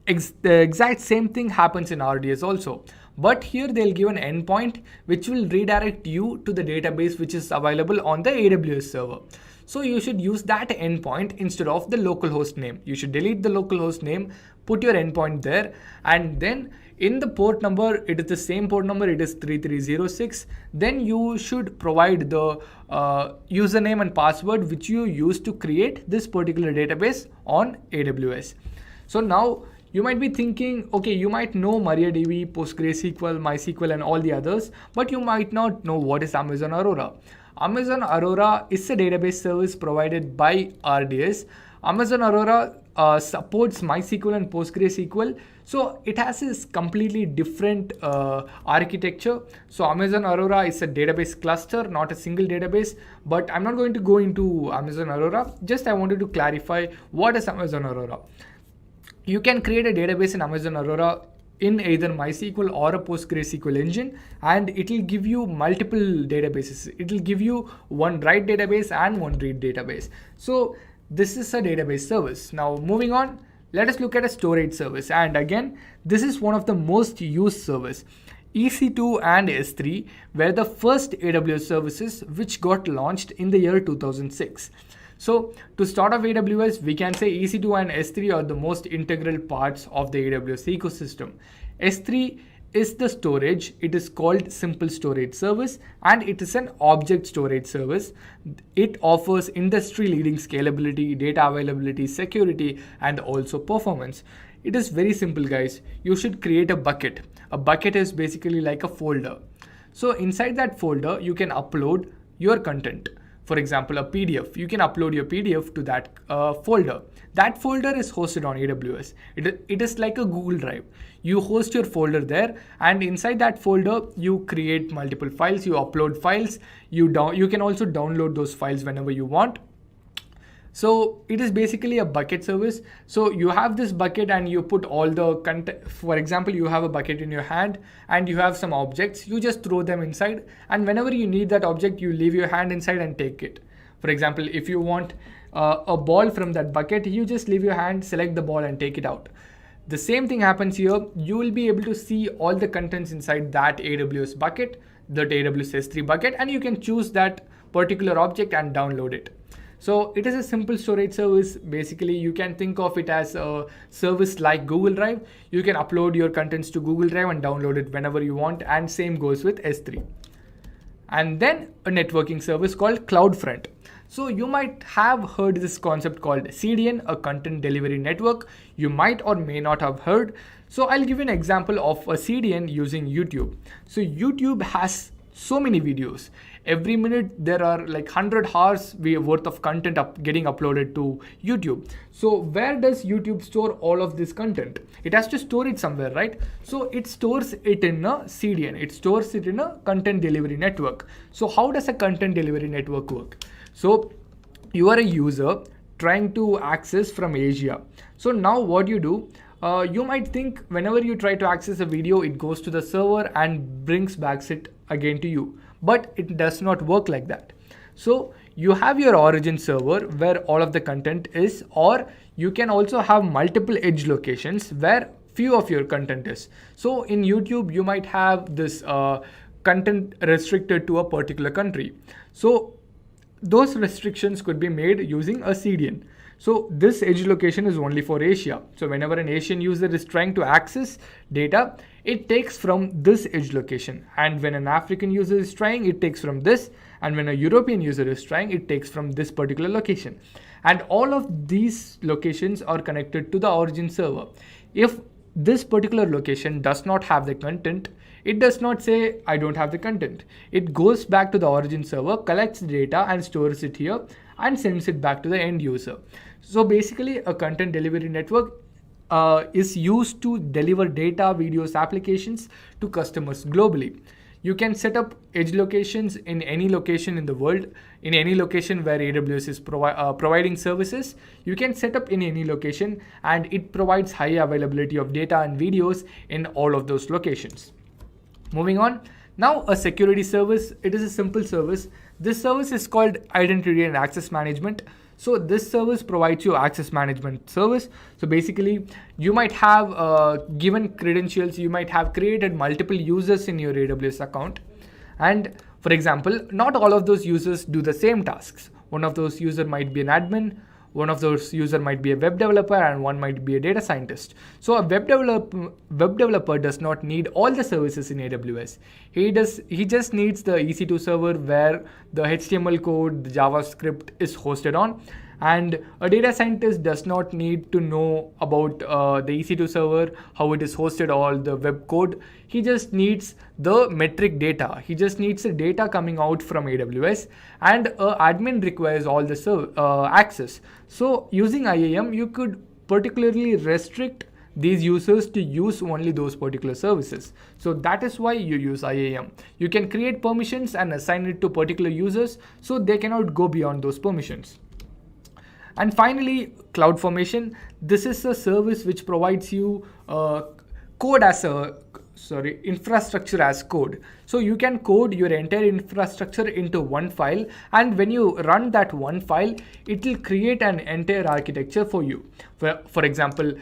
the exact same thing happens in RDS also. But here they'll give an endpoint which will redirect you to the database which is available on the AWS server. So you should use that endpoint instead of the localhost name. You should delete the localhost name, put your endpoint there, and then in the port number, it is the same port number, it is 3306. Then you should provide the username and password which you use to create this particular database on AWS. So now you might be thinking, okay, you might know MariaDB, PostgreSQL, MySQL and all the others, but you might not know what is Amazon Aurora. Amazon Aurora is a database service provided by RDS. Amazon Aurora supports MySQL and PostgreSQL. So it has this completely different architecture. So Amazon Aurora is a database cluster, not a single database, but I'm not going to go into Amazon Aurora. Just I wanted to clarify what is Amazon Aurora. You can create a database in Amazon Aurora in either MySQL or a PostgreSQL engine, and it will give you multiple databases. It will give you one write database and one read database. So this is a database service. Now moving on, let us look at a storage service. And again, this is one of the most used service. EC2 and S3 were the first AWS services which got launched in the year 2006. So to start off AWS, we can say EC2 and S3 are the most integral parts of the AWS ecosystem. S3 is the storage. It is called Simple Storage Service, and it is an object storage service. It offers industry-leading scalability, data availability, security, and also performance. It is very simple, guys. You should create a bucket. A bucket is basically like a folder. So inside that folder, you can upload your content. For example, a PDF. You can upload your PDF to that folder. That folder is hosted on AWS. It is like a Google Drive. You host your folder there, and inside that folder, you create multiple files. You upload files. You can also download those files whenever you want. So it is basically a bucket service. So you have this bucket and you put all the content. For example, you have a bucket in your hand and you have some objects. You just throw them inside, and whenever you need that object, you leave your hand inside and take it. For example, if you want a ball from that bucket, you just leave your hand, select the ball and take it out. The same thing happens here. You will be able to see all the contents inside that AWS bucket, that AWS S3 bucket, and you can choose that particular object and download it. So it is a simple storage service. Basically, you can think of it as a service like Google Drive. You can upload your contents to Google Drive and download it whenever you want, and same goes with S3. And then a networking service called CloudFront. So you might have heard this concept called CDN, a content delivery network. You might or may not have heard. So I'll give you an example of a CDN using YouTube. So YouTube has so many videos. Every minute there are like 100 hours worth of content getting uploaded to YouTube. So where does YouTube store all of this content? It has to store it somewhere, right? So it stores it in a CDN. It stores it in a content delivery network. So how does a content delivery network work? So you are a user trying to access from Asia. So now what you do, you might think whenever you try to access a video, it goes to the server and brings back it again to you. But it does not work like that. So you have your origin server where all of the content is, or you can also have multiple edge locations where few of your content is. So in YouTube, you might have this content restricted to a particular country. So those restrictions could be made using a CDN. So this edge location is only for Asia. So whenever an Asian user is trying to access data, it takes from this edge location. And when an African user is trying, it takes from this. And when a European user is trying, it takes from this particular location. And all of these locations are connected to the origin server. If this particular location does not have the content, it does not say, I don't have the content. It goes back to the origin server, collects the data and stores it here and sends it back to the end user. So basically a content delivery network is used to deliver data, videos, applications to customers globally. You can set up edge locations in any location in the world, in any location where AWS is providing services. You can set up in any location, and it provides high availability of data and videos in all of those locations. Moving on, now a security service. It is a simple service. This service is called Identity and Access Management. So this service provides you access management service. So basically, you might have given credentials, you might have created multiple users in your AWS account. And for example, not all of those users do the same tasks. One of those user might be an admin, one of those user might be a web developer, and one might be a data scientist. So a web developer does not need all the services in AWS. He just needs the EC2 server where the HTML code, the JavaScript is hosted on. And a data scientist does not need to know about the EC2 server, how it is hosted, or the web code. He just needs the metric data. He just needs the data coming out from AWS, and admin requires all the access. So using IAM, you could particularly restrict these users to use only those particular services. So that is why you use IAM. You can create permissions and assign it to particular users, so they cannot go beyond those permissions. And finally, CloudFormation. This is a service which provides you infrastructure as code. So you can code your entire infrastructure into one file, and when you run that one file, it will create an entire architecture for you. For example,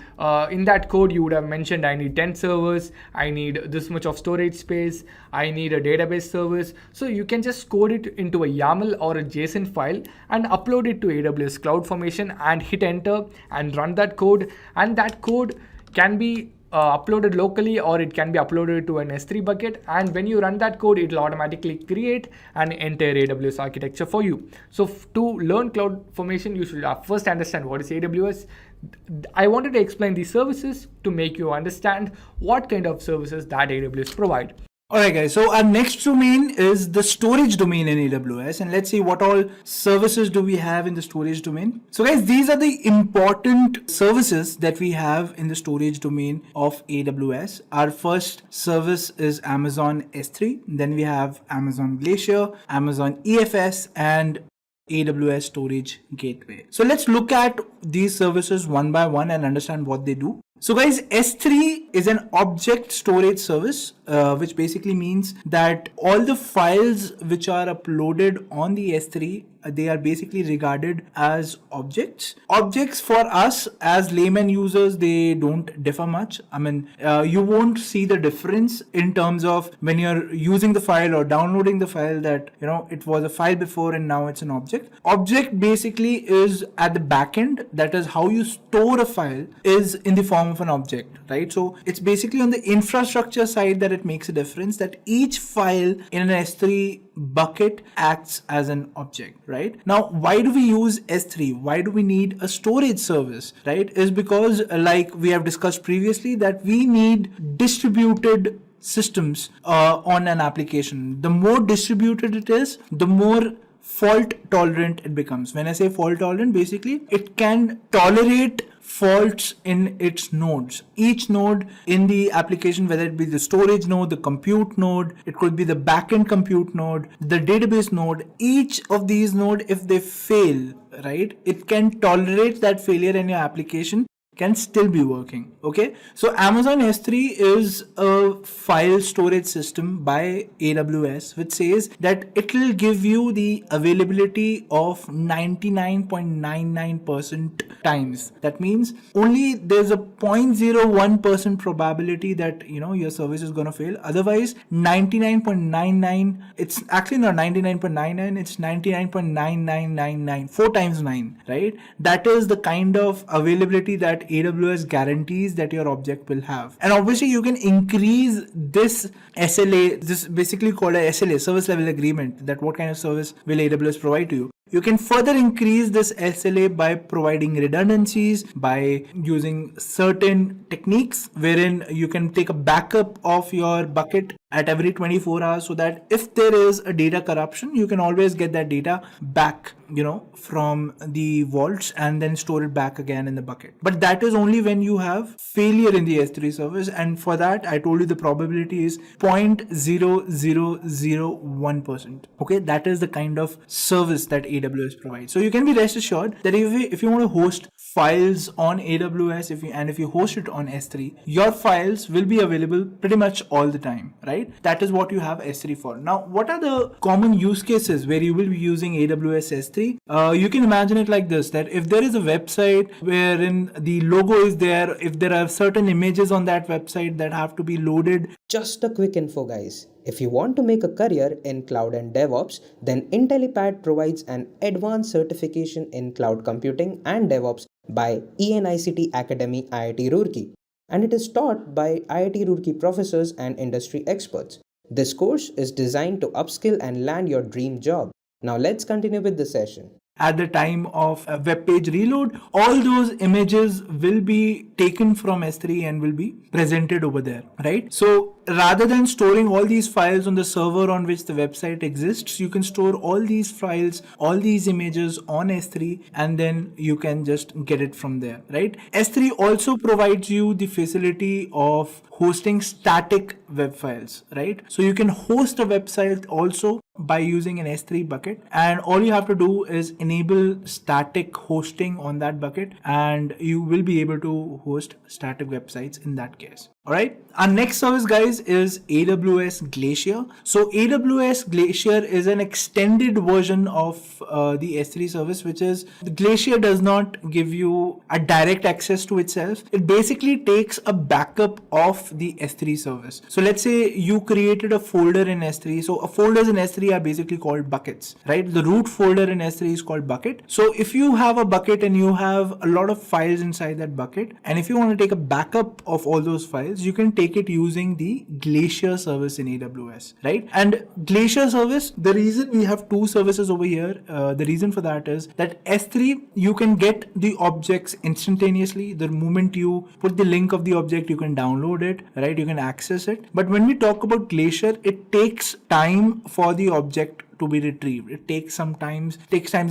in that code you would have mentioned, I need 10 servers, I need this much of storage space, I need a database service. So you can just code it into a YAML or a JSON file and upload it to AWS CloudFormation and hit enter and run that code. And that code can be uploaded locally, or it can be uploaded to an S3 bucket, and when you run that code, it will automatically create an entire AWS architecture for you. So to learn CloudFormation, you should first understand what is AWS. I wanted to explain these services to make you understand what kind of services that AWS provide. Alright guys, so our next domain is the storage domain in AWS, and let's see what all services do we have in the storage domain. So guys, these are the important services that we have in the storage domain of AWS. Our first service is Amazon S3, then we have Amazon Glacier, Amazon EFS, and AWS Storage Gateway. So let's look at these services one by one and understand what they do. So guys, S3 is an object storage service, which basically means that all the files which are uploaded on the S3, they are basically regarded as objects. Objects for us as layman users, they don't differ much. I mean, you won't see the difference in terms of when you're using the file or downloading the file that, you know, it was a file before and now it's an object. Object basically is at the back end, that is how you store a file, is in the form of an object, right? So it's basically on the infrastructure side that it makes a difference, that each file in an S3 bucket acts as an object, right? Now, why do we use S3? Why do we need a storage service, right? Is because, like we have discussed previously, that we need distributed systems on an application. The more distributed it is, the more fault tolerant it becomes. When I say fault tolerant, basically it can tolerate faults in its nodes. Each node in the application, whether it be the storage node, the compute node, it could be the backend compute node, the database node, each of these nodes, if they fail, right, it can tolerate that failure in your application, can still be working. Okay, so Amazon S3 is a file storage system by AWS, which says that it will give you the availability of 99.99% times. That means only there's a 0.01% probability that, you know, your service is going to fail. Otherwise 99.99, it's actually not 99.99, it's 99.9999, 4 times 9, right? That is the kind of availability that AWS guarantees that your object will have. And obviously you can increase this SLA, this basically called a SLA, service level agreement, that what kind of service will AWS provide to you. You can further increase this SLA by providing redundancies, by using certain techniques wherein you can take a backup of your bucket at every 24 hours, so that if there is a data corruption, you can always get that data back, you know, from the vaults and then store it back again in the bucket. But that is only when you have failure in the S3 service, and for that I told you the probability is 0.0001%. Okay, that is the kind of service that AWS provides. So you can be rest assured that if you want to host files on AWS, if you host it on S3, your files will be available pretty much all the time, right? That is what you have S3 for. Now, what are the common use cases where you will be using AWS S3? You can imagine it like this, that if there is a website wherein the logo is there, if there are certain images on that website that have to be loaded. Just a quick info guys. If you want to make a career in cloud and DevOps, then Intellipaat provides an advanced certification in cloud computing and DevOps by ENICT Academy IIT Roorkee, and it is taught by IIT Roorkee professors and industry experts. This course is designed to upskill and land your dream job. Now let's continue with the session. At the time of a web page reload, all those images will be taken from S3 and will be presented over there, right? So rather than storing all these files on the server on which the website exists, you can store all these files, all these images on S3, and then you can just get it from there, right? S3 also provides you the facility of hosting static web files, right? So you can host a website also by using an S3 bucket, and all you have to do is enable static hosting on that bucket and you will be able to host static websites in that case. All right, our next service, guys, is AWS Glacier. So AWS Glacier is an extended version of the S3 service, which is the Glacier does not give you a direct access to itself. It basically takes a backup of the S3 service. So let's say you created a folder in S3. So folders in S3 are basically called buckets, right? The root folder in S3 is called bucket. So if you have a bucket and you have a lot of files inside that bucket, and if you want to take a backup of all those files, you can take it using the Glacier service in AWS, right? And Glacier service, the reason we have two services over here, the reason for that is that S3, you can get the objects instantaneously. The moment you put the link of the object, you can download it, right? You can access it. But when we talk about Glacier, it takes time for the object to be retrieved. It takes times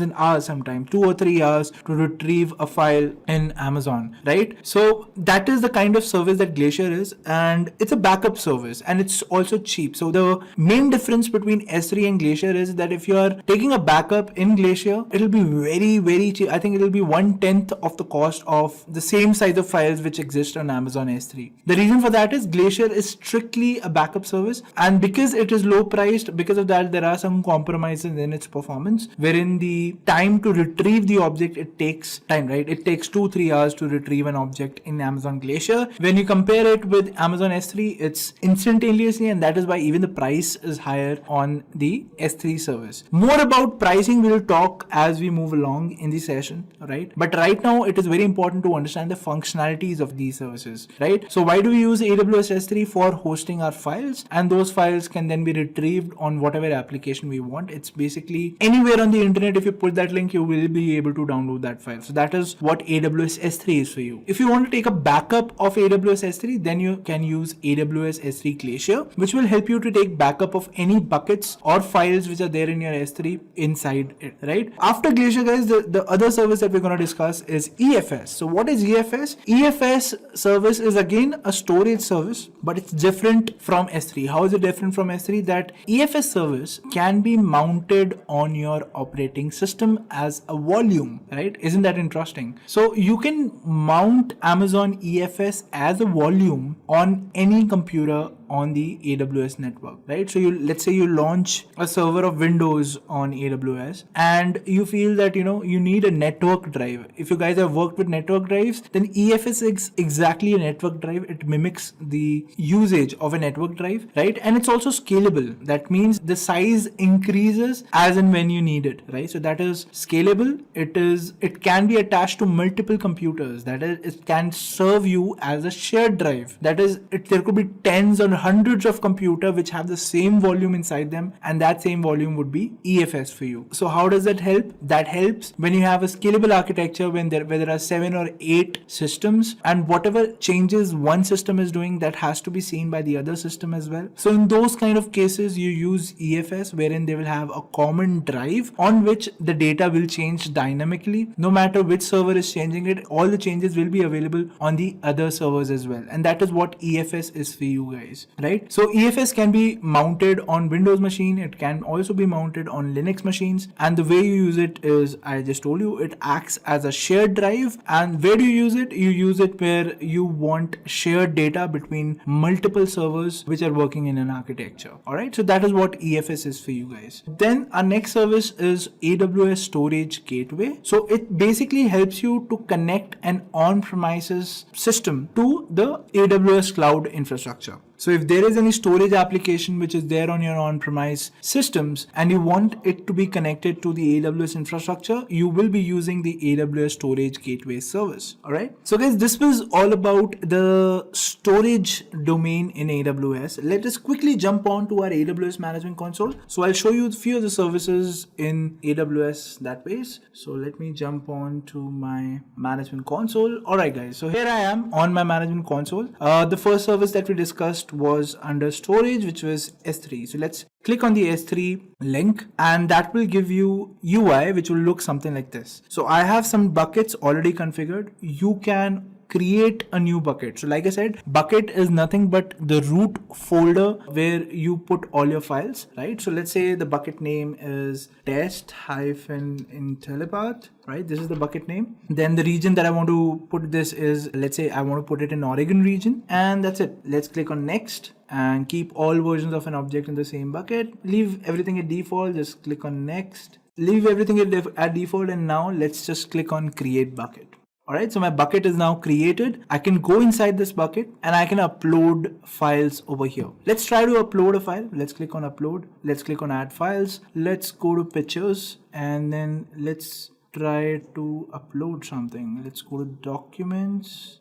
in hours, sometimes 2 or 3 hours to retrieve a file in Amazon, right? So that is the kind of service that Glacier is, and it's a backup service and it's also cheap. So the main difference between S3 and Glacier is that if you are taking a backup in Glacier, it'll be very, very cheap. I think it'll be 1/10 of the cost of the same size of files which exist on Amazon S3. The reason for that is Glacier is strictly a backup service, and because it is low priced, because of that there are some compromises in its performance, wherein the time to retrieve the object, it takes time, right? It takes 2-3 hours to retrieve an object in Amazon Glacier. When you compare it with Amazon S3, it's instantaneously, and that is why even the price is higher on the S3 service. More about pricing we'll talk as we move along in the session, right? But right now it is very important to understand the functionalities of these services, right? So why do we use AWS S3? For hosting our files, and those files can then be retrieved on whatever application we want. It's basically anywhere on the internet. If you put that link, you will be able to download that file. So that is what AWS S3 is for you. If you want to take a backup of AWS S3, then you can use AWS S3 Glacier, which will help you to take backup of any buckets or files which are there in your S3 inside it, right? After Glacier, guys, the other service that we're going to discuss is EFS. So what is EFS? EFS service is again a storage service, but it's different from S3. How is it different from S3? That EFS service can be mounted on your operating system as a volume, right? Isn't that interesting? So you can mount Amazon EFS as a volume on any computer on the AWS network, right? So let's say you launch a server of Windows on AWS and you feel that you need a network drive. If you guys have worked with network drives, then EFS is exactly a network drive. It mimics the usage of a network drive, right? And it's also scalable. That means the size increases as and when you need it, right? So that is scalable. It can be attached to multiple computers. That is, it can serve you as a shared drive. That is, there could be tens or hundreds of computers which have the same volume inside them, and that same volume would be EFS for you. So how does that help? That helps when you have a scalable architecture, where there are 7 or 8 systems, and whatever changes one system is doing, that has to be seen by the other system as well. So in those kind of cases, you use EFS, wherein they will have a common drive on which the data will change dynamically. No matter which server is changing it, all the changes will be available on the other servers as well. And that is what EFS is for you guys, right? So EFS can be mounted on Windows machine. It can also be mounted on Linux machines. And the way you use it is, I just told you, it acts as a shared drive. And where do you use it? You use it where you want shared data between multiple servers which are working in an architecture. All right. So that is what EFS is for you guys. Then our next service is AWS Storage Gateway. So it basically helps you to connect an on-premises system to the AWS cloud infrastructure. So if there is any storage application which is there on your on-premise systems and you want it to be connected to the AWS infrastructure, you will be using the AWS Storage Gateway service. All right. So guys, this was all about the storage domain in AWS. Let us quickly jump on to our AWS Management Console. So I'll show you a few of the services in AWS that ways. So let me jump on to my Management Console. All right, guys. So here I am on my Management Console. The first service that we discussed was under storage, which was S3. So let's click on the S3 link and that will give you UI, which will look something like this. So I have some buckets already configured. You can create a new bucket. So like I said, bucket is nothing but the root folder where you put all your files, right? So let's say the bucket name is test-Intellipaat, right? This is the bucket name. Then the region that I want to put this is, let's say I want to put it in Oregon region, and that's it. Let's click on next and keep all versions of an object in the same bucket. Leave everything at default, just click on next. Leave everything at default, and now let's just click on create bucket. Alright, so my bucket is now created. I can go inside this bucket and I can upload files over here. Let's try to upload a file. Let's click on upload. Let's click on add files. Let's go to pictures and then let's try to upload something. Let's go to documents.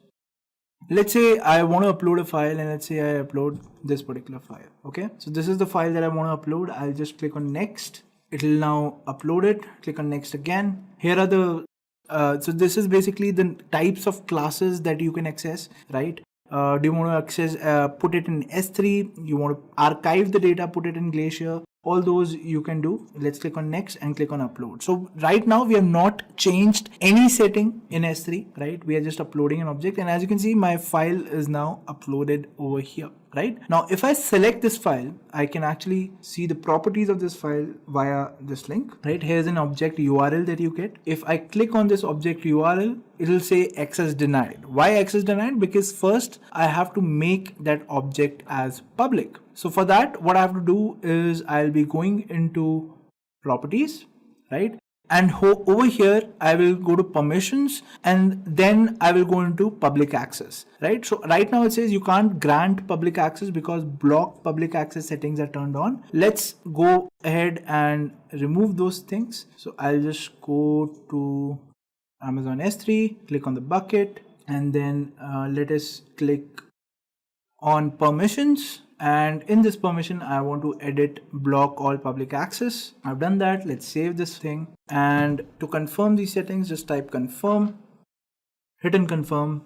Let's say I want to upload a file and let's say I upload this particular file. Okay, so this is the file that I want to upload. I'll just click on next. It will now upload it. Click on next again. Here are the so this is basically the types of classes that you can access, right? Do you want to access, put it in S3, you want to archive the data, put it in Glacier, all those you can do. Let's click on next and click on upload. So right now we have not changed any setting in S3, right? We are just uploading an object, and as you can see, my file is now uploaded over here, right? Now, if I select this file, I can actually see the properties of this file via this link, right? Here's an object URL that you get. If I click on this object URL, it will say access denied. Why access denied? Because first I have to make that object as public. So for that, what I have to do is I'll be going into properties, right? And over here, I will go to permissions and then I will go into public access, right? So right now it says you can't grant public access because block public access settings are turned on. Let's go ahead and remove those things. So I'll just go to Amazon S3, click on the bucket, and then let us click on permissions. And in this permission, I want to edit block all public access. I've done that. Let's save this thing. And to confirm these settings, just type confirm, hit and confirm,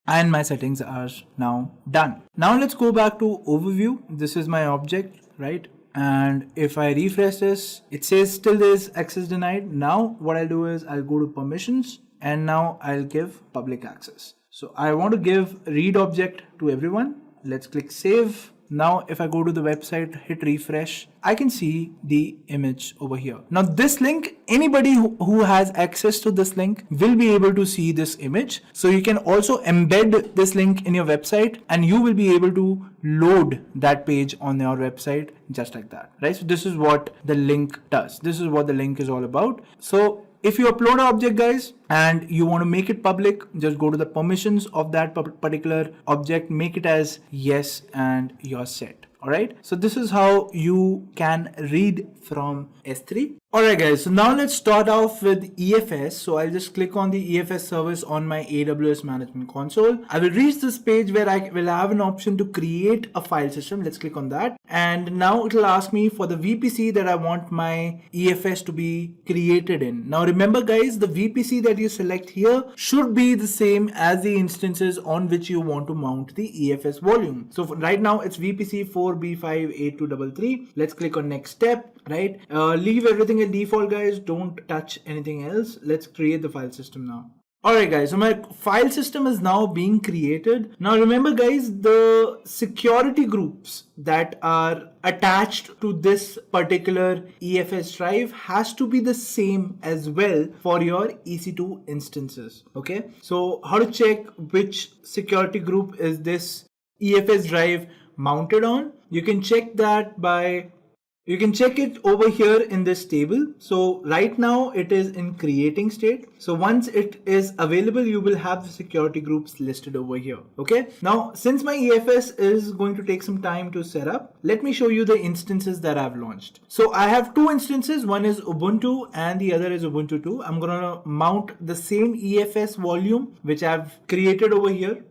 and my settings are now done. Now let's go back to overview. This is my object, right? And if I refresh this, it says still there's access denied. Now what I'll do is I'll go to permissions and now I'll give public access. So I want to give read object to everyone. Let's click save. Now, if I go to the website, hit refresh, I can see the image over here. Now this link, anybody who has access to this link will be able to see this image. So you can also embed this link in your website and you will be able to load that page on your website just like that, right? So this is what the link does. This is what the link is all about. So if you upload an object, guys, and you want to make it public, just go to the permissions of that particular object, make it as yes, and you're set. All right. So this is how you can read from S3. All right, guys. So now let's start off with EFS. So I'll just click on the EFS service on my AWS Management Console. I will reach this page where I will have an option to create a file system. Let's click on that. And now it will ask me for the VPC that I want my EFS to be created in. Now remember, guys, the VPC that you select here should be the same as the instances on which you want to mount the EFS volume. So right now it's VPC 4B58233. Let's click on next step, right? Leave everything at default, guys. Don't touch anything else. Let's create the file system now. Alright, guys, so my file system is now being created. Now remember, guys, the security groups that are attached to this particular EFS drive has to be the same as well for your EC2 instances. Okay, so how to check which security group is this EFS drive mounted on? You can check that by You can check it over here in this table. So right now it is in creating state. So once it is available, you will have the security groups listed over here. Okay. Now, since my EFS is going to take some time to set up, let me show you the instances that I've launched. So I have two instances. One is Ubuntu and the other is Ubuntu 2. I'm going to mount the same EFS volume, which I've created over here,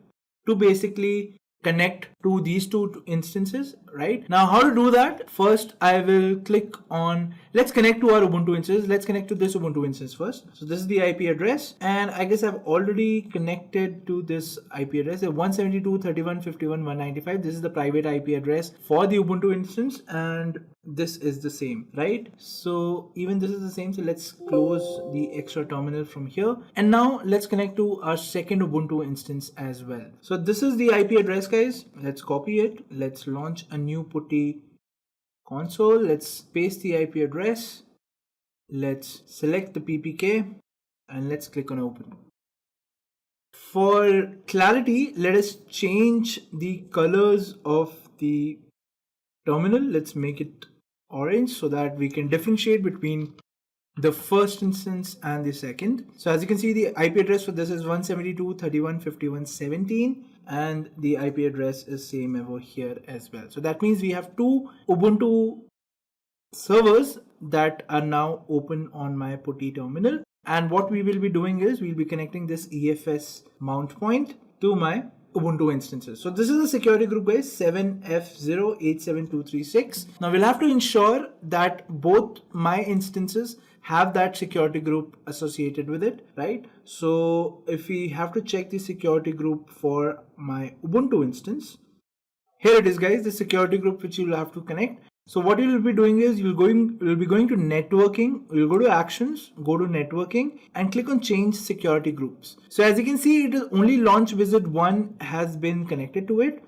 to basically connect to these two instances. Right now, how to do that? First, I will click on, let's connect to our Ubuntu instance. Let's connect to this Ubuntu instance first. So this is the IP address, and I guess I've already connected to this IP address, 172.31.51.195. This is the private IP address for the Ubuntu instance, and this is the same, right? So even this is the same. So let's close the extra terminal from here, and now let's connect to our second Ubuntu instance as well. So this is the IP address, guys. Let's copy it. Let's launch a new putty console. Let's paste the IP address. Let's select the PPK and let's click on open. For clarity, let us change the colors of the terminal. Let's make it orange so that we can differentiate between the first instance and the second. So as you can see, the IP address for this is 172.31.51.17, and the IP address is same over here as well. So that means we have two Ubuntu servers that are now open on my putty terminal. And what we will be doing is we'll be connecting this EFS mount point to my Ubuntu instances. So this is a security group, guys, 7F087236. Now we'll have to ensure that both my instances have that security group associated with it, right? So if we have to check the security group for my Ubuntu instance, here it is, guys, the security group which you'll have to connect. So what you'll be doing is you'll be going to networking, you'll go to actions, go to networking and click on change security groups. So as you can see, it is only launch wizard 1 has been connected to it.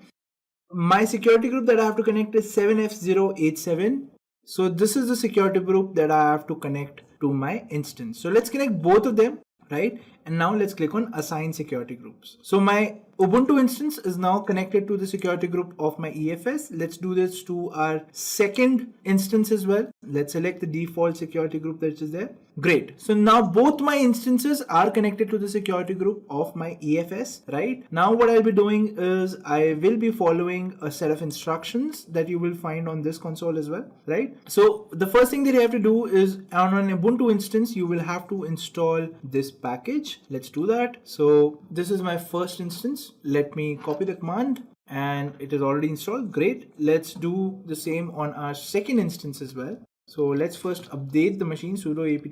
My security group that I have to connect is 7F087. So this is the security group that I have to connect to my instance. So let's connect both of them, right? And now let's click on assign security groups. So my Ubuntu instance is now connected to the security group of my EFS. Let's do this to our second instance as well. Let's select the default security group that is there. Great. So now both my instances are connected to the security group of my EFS, right? Now what I'll be doing is I will be following a set of instructions that you will find on this console as well, right? So the first thing that you have to do is on an Ubuntu instance, you will have to install this package. Let's do that. So this is my first instance. Let me copy the command and it is already installed. Great. Let's do the same on our second instance as well. So let's first update the machine, sudo apt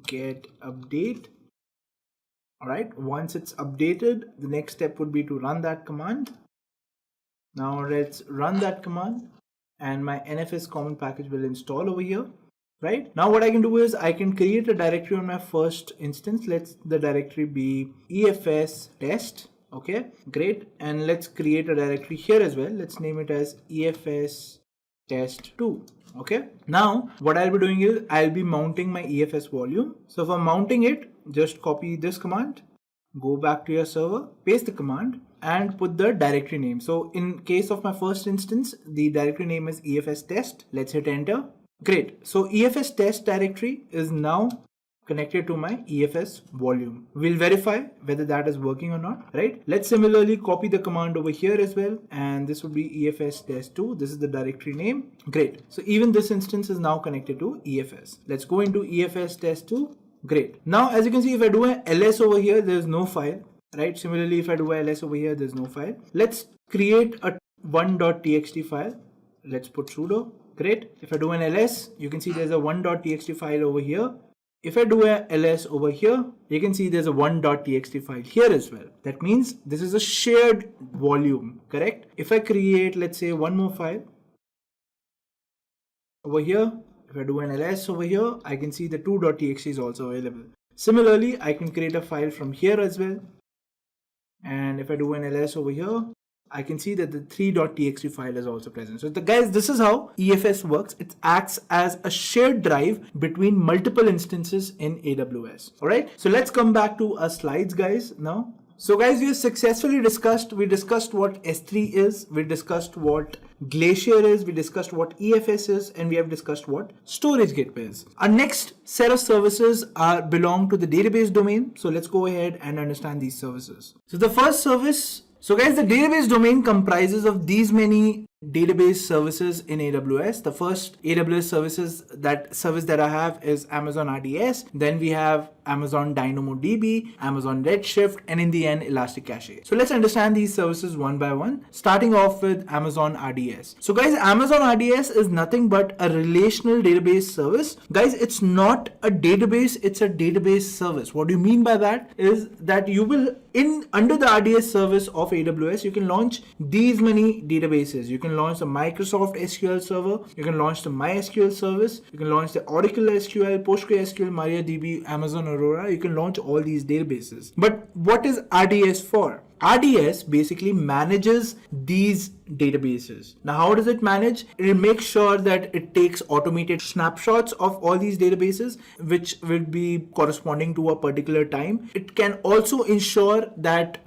get update. All right. Once it's updated, the next step would be to run that command. Now let's run that command and my NFS common package will install over here. Right now what I can do is I can create a directory on my first instance. Let's the directory be EFS test. Okay, great. And let's create a directory here as well. Let's name it as EFS test 2. Okay, now what I'll be doing is I'll be mounting my EFS volume. So for mounting it, just copy this command, go back to your server, paste the command and put the directory name. So in case of my first instance, the directory name is EFS test. Let's hit enter. Great. So EFS test directory is now connected to my EFS volume. We'll verify whether that is working or not, right? Let's similarly copy the command over here as well. And this would be EFS test 2. This is the directory name. Great. So even this instance is now connected to EFS. Let's go into EFS test 2. Great. Now, as you can see, if I do an ls over here, there's no file, right? Similarly, if I do an ls over here, there's no file. Let's create a 1.txt file. Let's put sudo. Great. If I do an ls, you can see there's a 1.txt file over here. If I do a ls over here, you can see there's a 1.txt file here as well. That means this is a shared volume, correct? If I create, let's say, one more file over here, if I do an ls over here, I can see the 2.txt is also available. Similarly, I can create a file from here as well. And if I do an ls over here, I can see that the 3.txt file is also present. So guys, this is how EFS works. It acts as a shared drive between multiple instances in AWS. All right. So let's come back to our slides, guys, now. So guys, we discussed what S3 is, we discussed what Glacier is, we discussed what EFS is, and we have discussed what storage gateway is. Our next set of services belong to the database domain. So let's go ahead and understand these services. So the first service, so guys, the database domain comprises of these many database services in AWS. The first AWS service that I have is Amazon RDS. Then we have Amazon DynamoDB, Amazon Redshift, and in the end, Elastic Cache. So let's understand these services one by one, starting off with Amazon RDS. So guys, Amazon RDS is nothing but a relational database service. Guys, it's not a database, it's a database service. What do you mean by that? Is that you will, under the RDS service of AWS, you can launch these many databases. You can launch the Microsoft SQL Server, you can launch the MySQL service, you can launch the Oracle SQL, PostgreSQL, MariaDB, Amazon Aurora. You can launch all these databases. But what is RDS for? RDS basically manages these databases. Now, how does it manage? It makes sure that it takes automated snapshots of all these databases, which will be corresponding to a particular time. It can also ensure that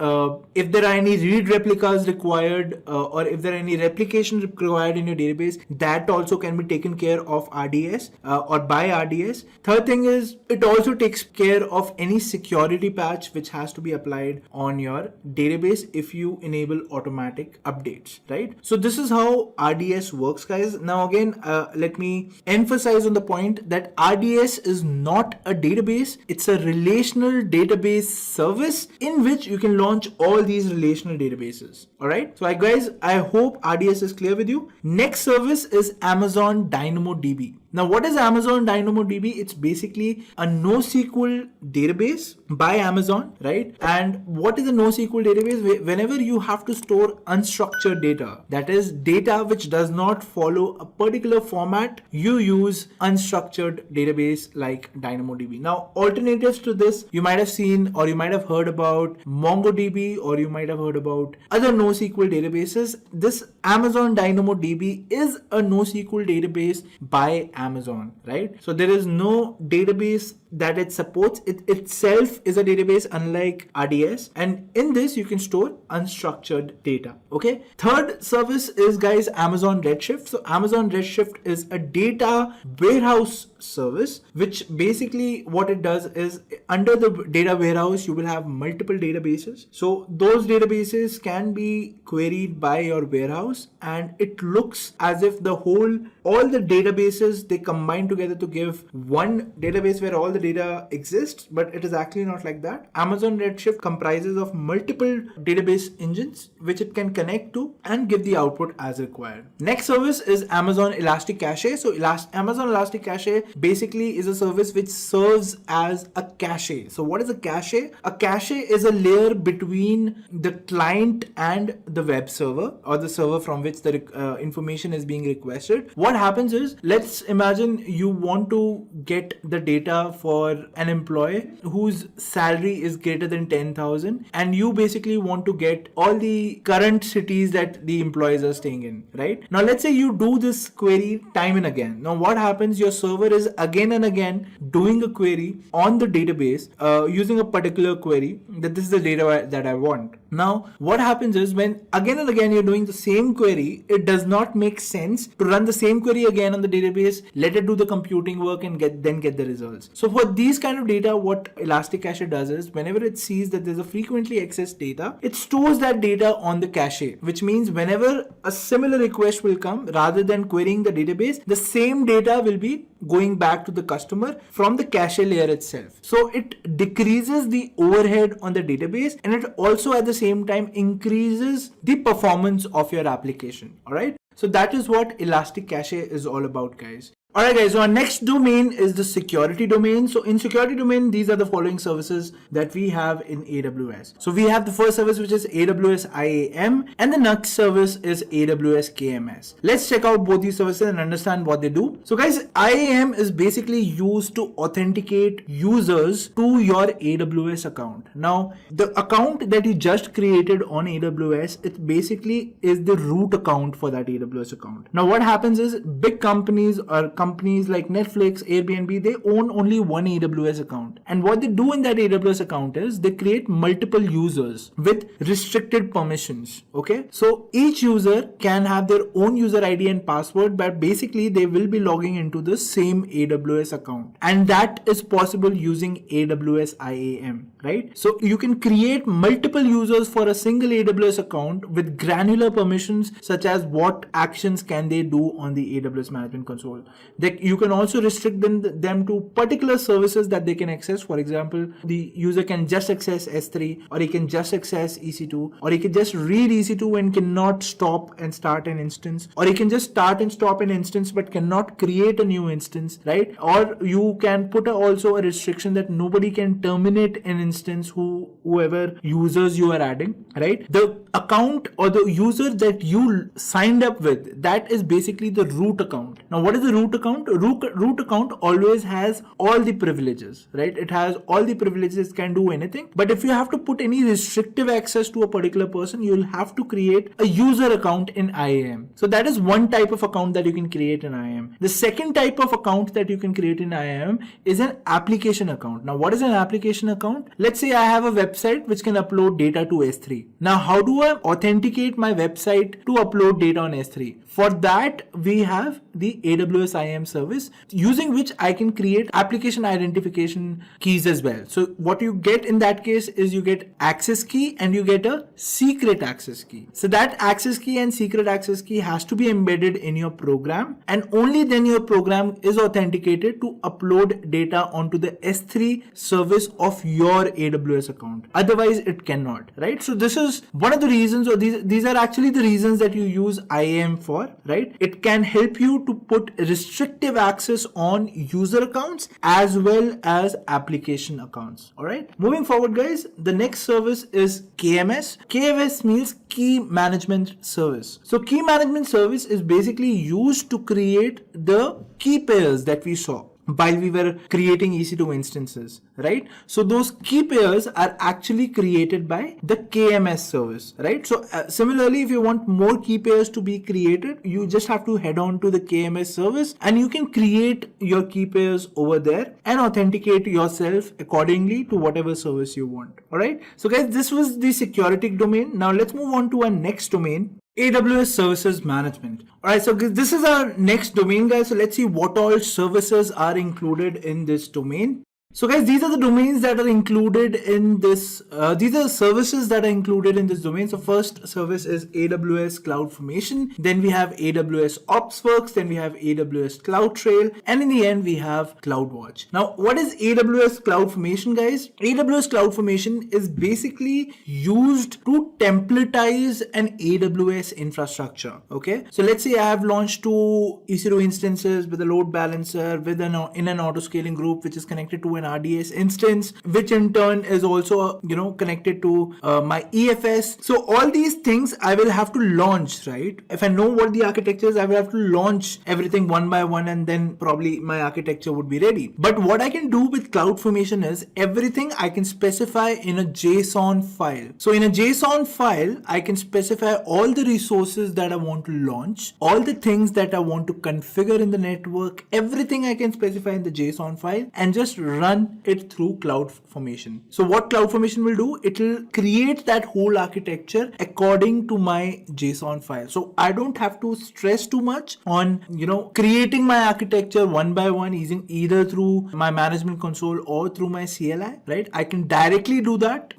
if there are any read replicas required or if there are any replication required in your database, that also can be taken care of RDS or by RDS. Third thing is, it also takes care of any security patch which has to be applied on your database if you enable automatic updates, right? So this is how RDS works, guys. Now again, let me emphasize on the point that RDS is not a database. It's a relational database service in which you can launch all these relational databases. All right. So guys, I hope RDS is clear with you. Next service is Amazon DynamoDB. Now, what is Amazon DynamoDB? It's basically a NoSQL database by Amazon, right? And what is a NoSQL database? Whenever you have to store unstructured data, that is data which does not follow a particular format, you use unstructured database like DynamoDB. Now, alternatives to this, you might have seen or you might have heard about MongoDB, or you might have heard about other NoSQL databases. This Amazon DynamoDB is a NoSQL database by Amazon, right? So there is no database that it supports. It itself is a database, unlike RDS, and in this you can store unstructured data. Okay. Third service is, guys, Amazon Redshift. So Amazon Redshift is a data warehouse service, which basically what it does is, under the data warehouse you will have multiple databases. So those databases can be queried by your warehouse, and it looks as if all the databases, they combine together to give one database where all the data exists, but it is actually not like that. Amazon Redshift comprises of multiple database engines which it can connect to and give the output as required. Next service is Amazon Elastic Cache. So Amazon Elastic Cache basically is a service which serves as a cache. So what is a cache? A cache is a layer between the client and the web server, or the server from which the information is being requested. What happens is, let's imagine you want to get the data for an employee whose salary is greater than 10,000, and you basically want to get all the current cities that the employees are staying in, right? Now let's say you do this query time and again. Now what happens? Your server is again and again doing a query on the database using a particular query, that this is the data that I want. Now what happens is, when again and again you're doing the same query, it does not make sense to run the same query again on the database, let it do the computing work and then get the results. So for these kind of data, what Elastic Cache does is, whenever it sees that there's a frequently accessed data, it stores that data on the cache, which means whenever a similar request will come, rather than querying the database, the same data will be going back to the customer from the cache layer itself. So it decreases the overhead on the database, and it also at the same time increases the performance of your application. All right. So that is what Elastic Cache is all about, guys. Alright guys, so our next domain is the security domain. So in security domain, these are the following services that we have in AWS. So we have the first service, which is AWS IAM, and the next service is AWS KMS. Let's check out both these services and understand what they do. So guys, IAM is basically used to authenticate users to your AWS account. Now, the account that you just created on AWS, it basically is the root account for that AWS account. Now, what happens is, big companies or companies like Netflix, Airbnb, they own only one AWS account. And what they do in that AWS account is they create multiple users with restricted permissions. Okay, so each user can have their own user ID and password, but basically they will be logging into the same AWS account, and that is possible using AWS IAM, right? So you can create multiple users for a single AWS account with granular permissions, such as what actions can they do on the AWS Management Console. You can also restrict them to particular services that they can access. For example, the user can just access S3, or he can just access EC2, or he can just read EC2 and cannot stop and start an instance, or he can just start and stop an instance but cannot create a new instance, right? Or you can put also a restriction that nobody can terminate an instance whoever users you are adding, right? The account or the user that you signed up with, that is basically the root account. Now, what is the root account? Root account always has all the privileges, right? It has all the privileges, can do anything. But if you have to put any restrictive access to a particular person, you'll have to create a user account in IAM. So that is one type of account that you can create in IAM. The second type of account that you can create in IAM is an application account. Now, what is an application account? Let's say I have a website which can upload data to S3. Now, how do I authenticate my website to upload data on S3? For that, we have the AWS IAM service, using which I can create application identification keys as well. So what you get in that case is you get access key and you get a secret access key. So that access key and secret access key has to be embedded in your program, and only then your program is authenticated to upload data onto the S3 service of your AWS account. Otherwise, it cannot, right? So this is one of the reasons, or these are actually the reasons that you use IAM for, right? It can help you to put restrictive access on user accounts as well as application accounts. All right, moving forward, guys, the next service is KMS. KMS means Key Management Service. So Key Management Service is basically used to create the key pairs that we saw while we were creating EC2 instances, right? So those key pairs are actually created by the KMS service, right? So similarly, if you want more key pairs to be created, you just have to head on to the KMS service and you can create your key pairs over there and authenticate yourself accordingly to whatever service you want. All right. So guys, this was the security domain. Now let's move on to our next domain, AWS Services Management. Alright, so this is our next domain, guys. So let's see what all services are included in this domain. So guys, these are the domains that are included in this, these are services that are included in this domain. So first service is AWS CloudFormation, then we have AWS OpsWorks, then we have AWS CloudTrail, and in the end we have CloudWatch. Now, what is AWS CloudFormation, guys? AWS CloudFormation is basically used to templatize an AWS infrastructure. Okay, so let's say I have launched two EC2 instances with a load balancer in an auto-scaling group which is connected to an RDS instance, which in turn is also connected to my EFS. So all these things I will have to launch, right? If I know what the architecture is, I will have to launch everything one by one, and then probably my architecture would be ready. But what I can do with CloudFormation is everything I can specify in a JSON file. So in a JSON file, I can specify all the resources that I want to launch, all the things that I want to configure in the network, everything I can specify in the JSON file, and just run it through CloudFormation. So what CloudFormation will do, it will create that whole architecture according to my JSON file. So I don't have to stress too much on creating my architecture one by one, using either through my management console or through my CLI, right? I can directly do that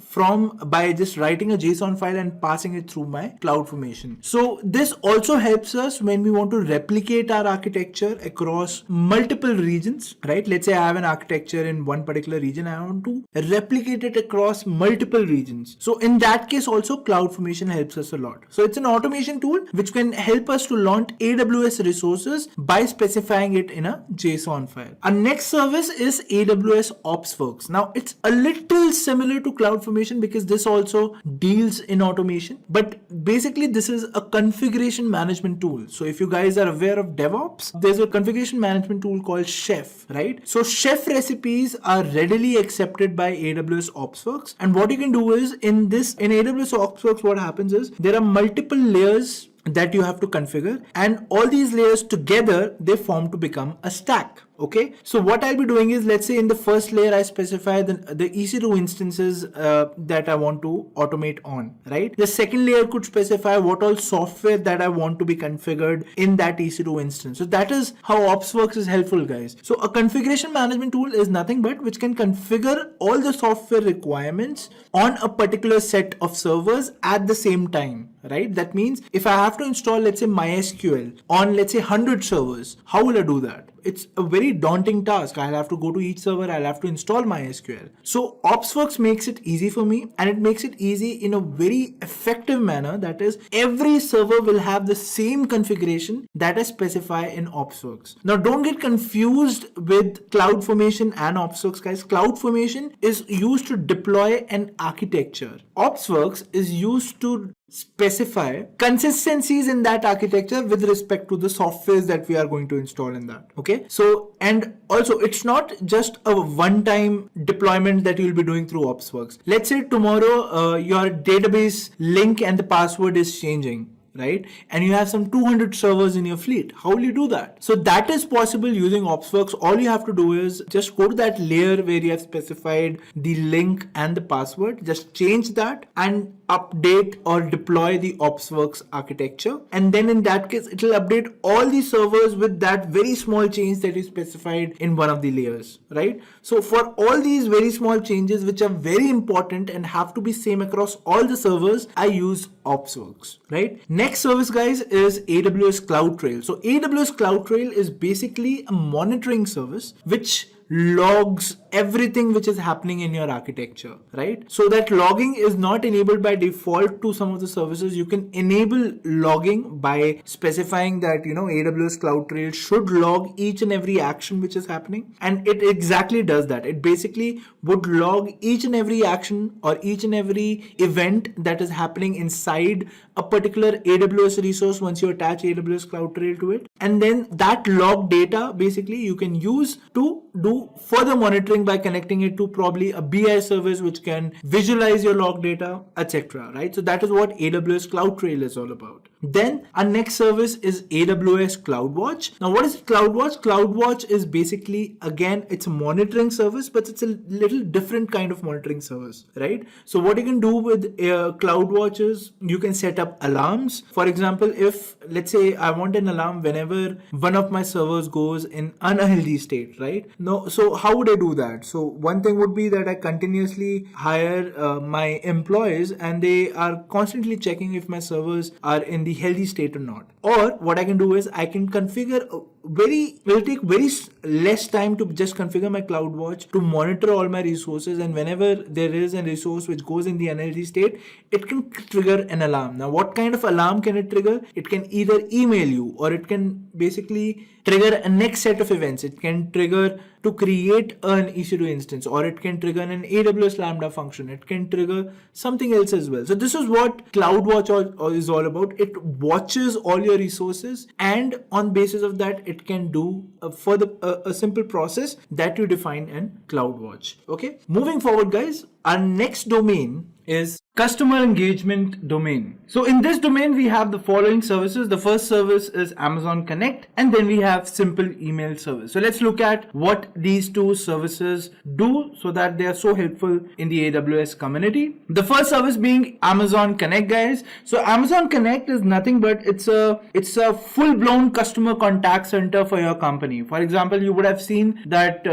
by just writing a JSON file and passing it through my CloudFormation. So this also helps us when we want to replicate our architecture across multiple regions, right? Let's say I have an architecture in one particular region, I want to replicate it across multiple regions. So in that case also, CloudFormation helps us a lot. So it's an automation tool which can help us to launch AWS resources by specifying it in a JSON file. Our next service is AWS OpsWorks. Now it's a little similar to CloudFormation because this also deals in automation, but basically this is a configuration management tool. So if you guys are aware of DevOps, there's a configuration management tool called Chef, right? So Chef recipes are readily accepted by AWS OpsWorks, and what you can do is in AWS OpsWorks, what happens is there are multiple layers that you have to configure, and all these layers together they form to become a stack. Okay, so what I'll be doing is, let's say in the first layer I specify the EC2 instances that I want to automate on, right? The second layer could specify what all software that I want to be configured in that EC2 instance. So that is how OpsWorks is helpful, guys. So a configuration management tool is nothing but which can configure all the software requirements on a particular set of servers at the same time, right? That means if I have to install, let's say, MySQL on, let's say, 100 servers, how will I do that? It's a very daunting task. I'll have to go to each server, I'll have to install MySQL. So OpsWorks makes it easy for me, and it makes it easy in a very effective manner. That is, every server will have the same configuration that I specify in OpsWorks. Now, don't get confused with CloudFormation and OpsWorks, guys. CloudFormation is used to deploy an architecture. OpsWorks is used to specify consistencies in that architecture with respect to the softwares that we are going to install in that. Okay, so, and also it's not just a one-time deployment that you'll be doing through OpsWorks. Let's say tomorrow your database link and the password is changing, right? And you have some 200 servers in your fleet. How will you do that? So that is possible using OpsWorks. All you have to do is just go to that layer where you have specified the link and the password, just change that and update or deploy the OpsWorks architecture. And then in that case, it will update all the servers with that very small change that is specified in one of the layers, right? So for all these very small changes, which are very important and have to be same across all the servers, I use OpsWorks, right? Next service, guys, is AWS CloudTrail. So AWS CloudTrail is basically a monitoring service which logs everything which is happening in your architecture, right? So that logging is not enabled by default to some of the services. You can enable logging by specifying that, AWS CloudTrail should log each and every action which is happening. And it exactly does that. It basically would log each and every action or each and every event that is happening inside a particular AWS resource once you attach AWS CloudTrail to it. And then that log data basically you can use to do further monitoring by connecting it to probably a BI service which can visualize your log data, etc. Right? So that is what AWS CloudTrail is all about. Then our next service is AWS CloudWatch. Now, what is CloudWatch? CloudWatch is basically, again, it's a monitoring service, but it's a little different kind of monitoring service, right? So what you can do with CloudWatch is you can set up alarms. For example, if let's say I want an alarm whenever one of my servers goes in unhealthy state, right? No, so how would I do that? So one thing would be that I continuously hire my employees and they are constantly checking if my servers are in the healthy state or not. Or what I can do is I can configure will take very less time to just configure my CloudWatch to monitor all my resources, and whenever there is a resource which goes in the unhealthy state, it can trigger an alarm. Now, what kind of alarm can it trigger? It can either email you, or it can basically trigger a next set of events. It can trigger to create an EC2 instance, or it can trigger an AWS Lambda function. It can trigger something else as well. So this is what CloudWatch is all about. It watches all your resources, and on basis of that, it can do a simple process that you define in CloudWatch. Okay. Moving forward, guys, our next domain is customer engagement domain. So in this domain, we have the following services. The first service is Amazon Connect, and then we have simple email service. So let's look at what these two services do so that they are so helpful in the AWS community. The first service being Amazon Connect, guys. So Amazon Connect is nothing but it's a full-blown customer contact center for your company. For example, you would have seen that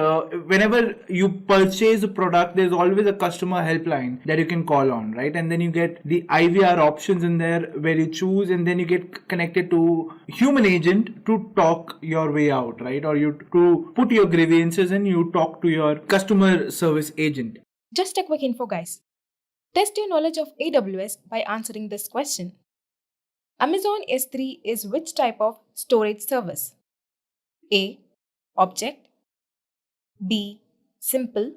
whenever you purchase a product, there's always a customer helpline that you can call on, right? And then you get the IVR options in there where you choose, and then you get connected to human agent to talk your way out, right? Or you to put your grievances and you talk to your customer service agent. Just a quick info, guys. Test your knowledge of AWS by answering this question. Amazon S3 is which type of storage service? A. Object. B. Simple.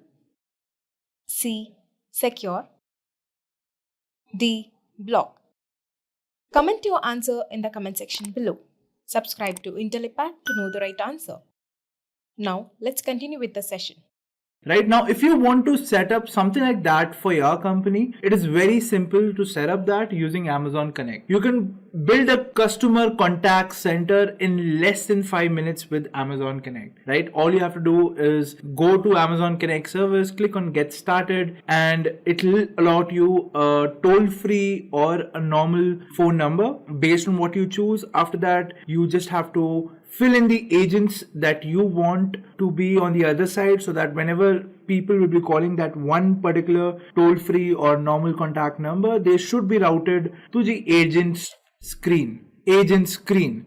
C. Secure. D. Block. Comment your answer in the comment section below. Subscribe to Intellipaat to know the right answer. Now, let's continue with the session. Right now, if you want to set up something like that for your company, it is very simple to set up that using Amazon Connect. You can build a customer contact center in less than 5 minutes with Amazon Connect, right? All you have to do is go to Amazon Connect service, click on get started, and it will allot you a toll-free or a normal phone number based on what you choose. After that, you just have to fill in the agents that you want to be on the other side, so that whenever people will be calling that one particular toll-free or normal contact number, they should be routed to the agent screen,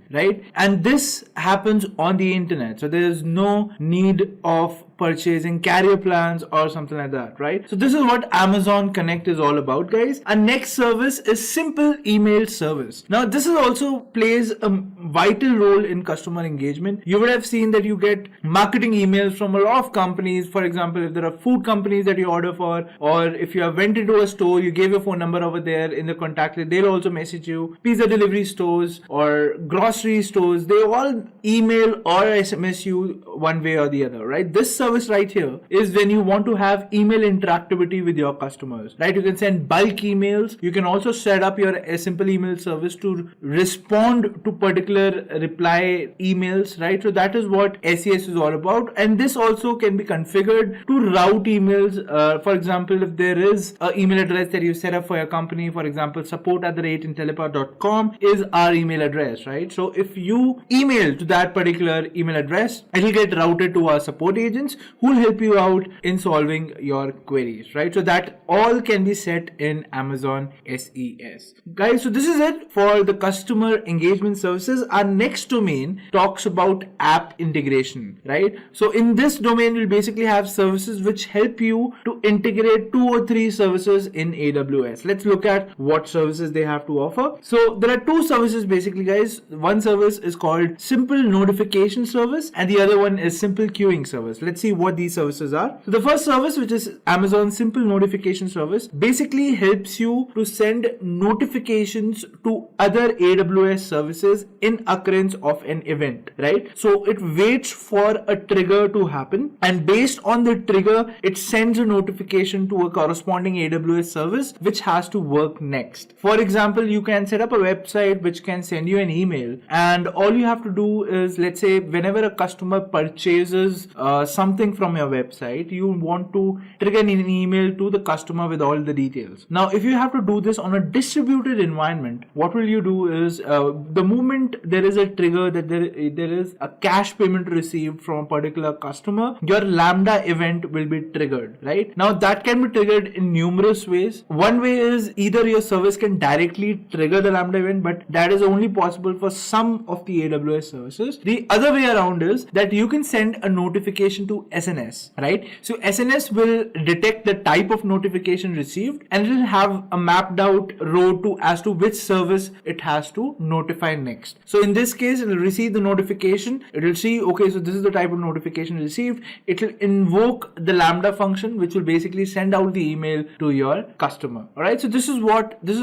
right? And this happens on the internet, so there is no need of purchasing carrier plans or something like that, right? So this is what Amazon Connect is all about, guys. Our next service is simple email service. Now this is also plays a vital role in customer engagement. You would have seen that you get marketing emails from a lot of companies. For example, if there are food companies that you order for, or if you have went into a store, you gave your phone number over there in the contact list, they'll also message you. Pizza delivery stores or grocery stores, they all email or SMS you one way or the other, right? This service right here is when you want to have email interactivity with your customers, right? You can send bulk emails. You can also set up your simple email service to respond to particular reply emails, right? So that is what SES is all about. And this also can be configured to route emails. For example, if there is an email address that you set up for your company, for example, support@intellipaat.com is our email address, right? So if you email to that particular email address, it will get routed to our support agents who will help you out in solving your queries, right? So that all can be set in Amazon SES. Guys, so this is it for the customer engagement services. Our next domain talks about app integration, right? So in this domain, you'll basically have services which help you to integrate 2 or 3 services in AWS. Let's look at what services they have to offer. So there are 2 services basically, guys. One service is called Simple Notification Service and the other one is Simple Queuing Service. Let's see what these services are. So the first service, which is Amazon Simple Notification Service, basically helps you to send notifications to other AWS services in occurrence of an event, right? So it waits for a trigger to happen, and based on the trigger, it sends a notification to a corresponding AWS service which has to work next. For example, you can set up a website which can send you an email, and all you have to do is, let's say, whenever a customer purchases something from your website, you want to trigger an email to the customer with all the details. Now, if you have to do this on a distributed environment, what will you do is the moment there is a trigger that there is a cash payment received from a particular customer, your Lambda event will be triggered, right? Now that can be triggered in numerous ways. One way is either your service can directly trigger the Lambda event, but that is only possible for some of the AWS services. The other way around is that you can send a notification to SNS, right? So SNS will detect the type of notification received and it will have a mapped out row as to which service it has to notify next. So in this case, it will receive the notification. It will see, okay, so this is the type of notification received. It will invoke the Lambda function, which will basically send out the email to your customer. All right. So this is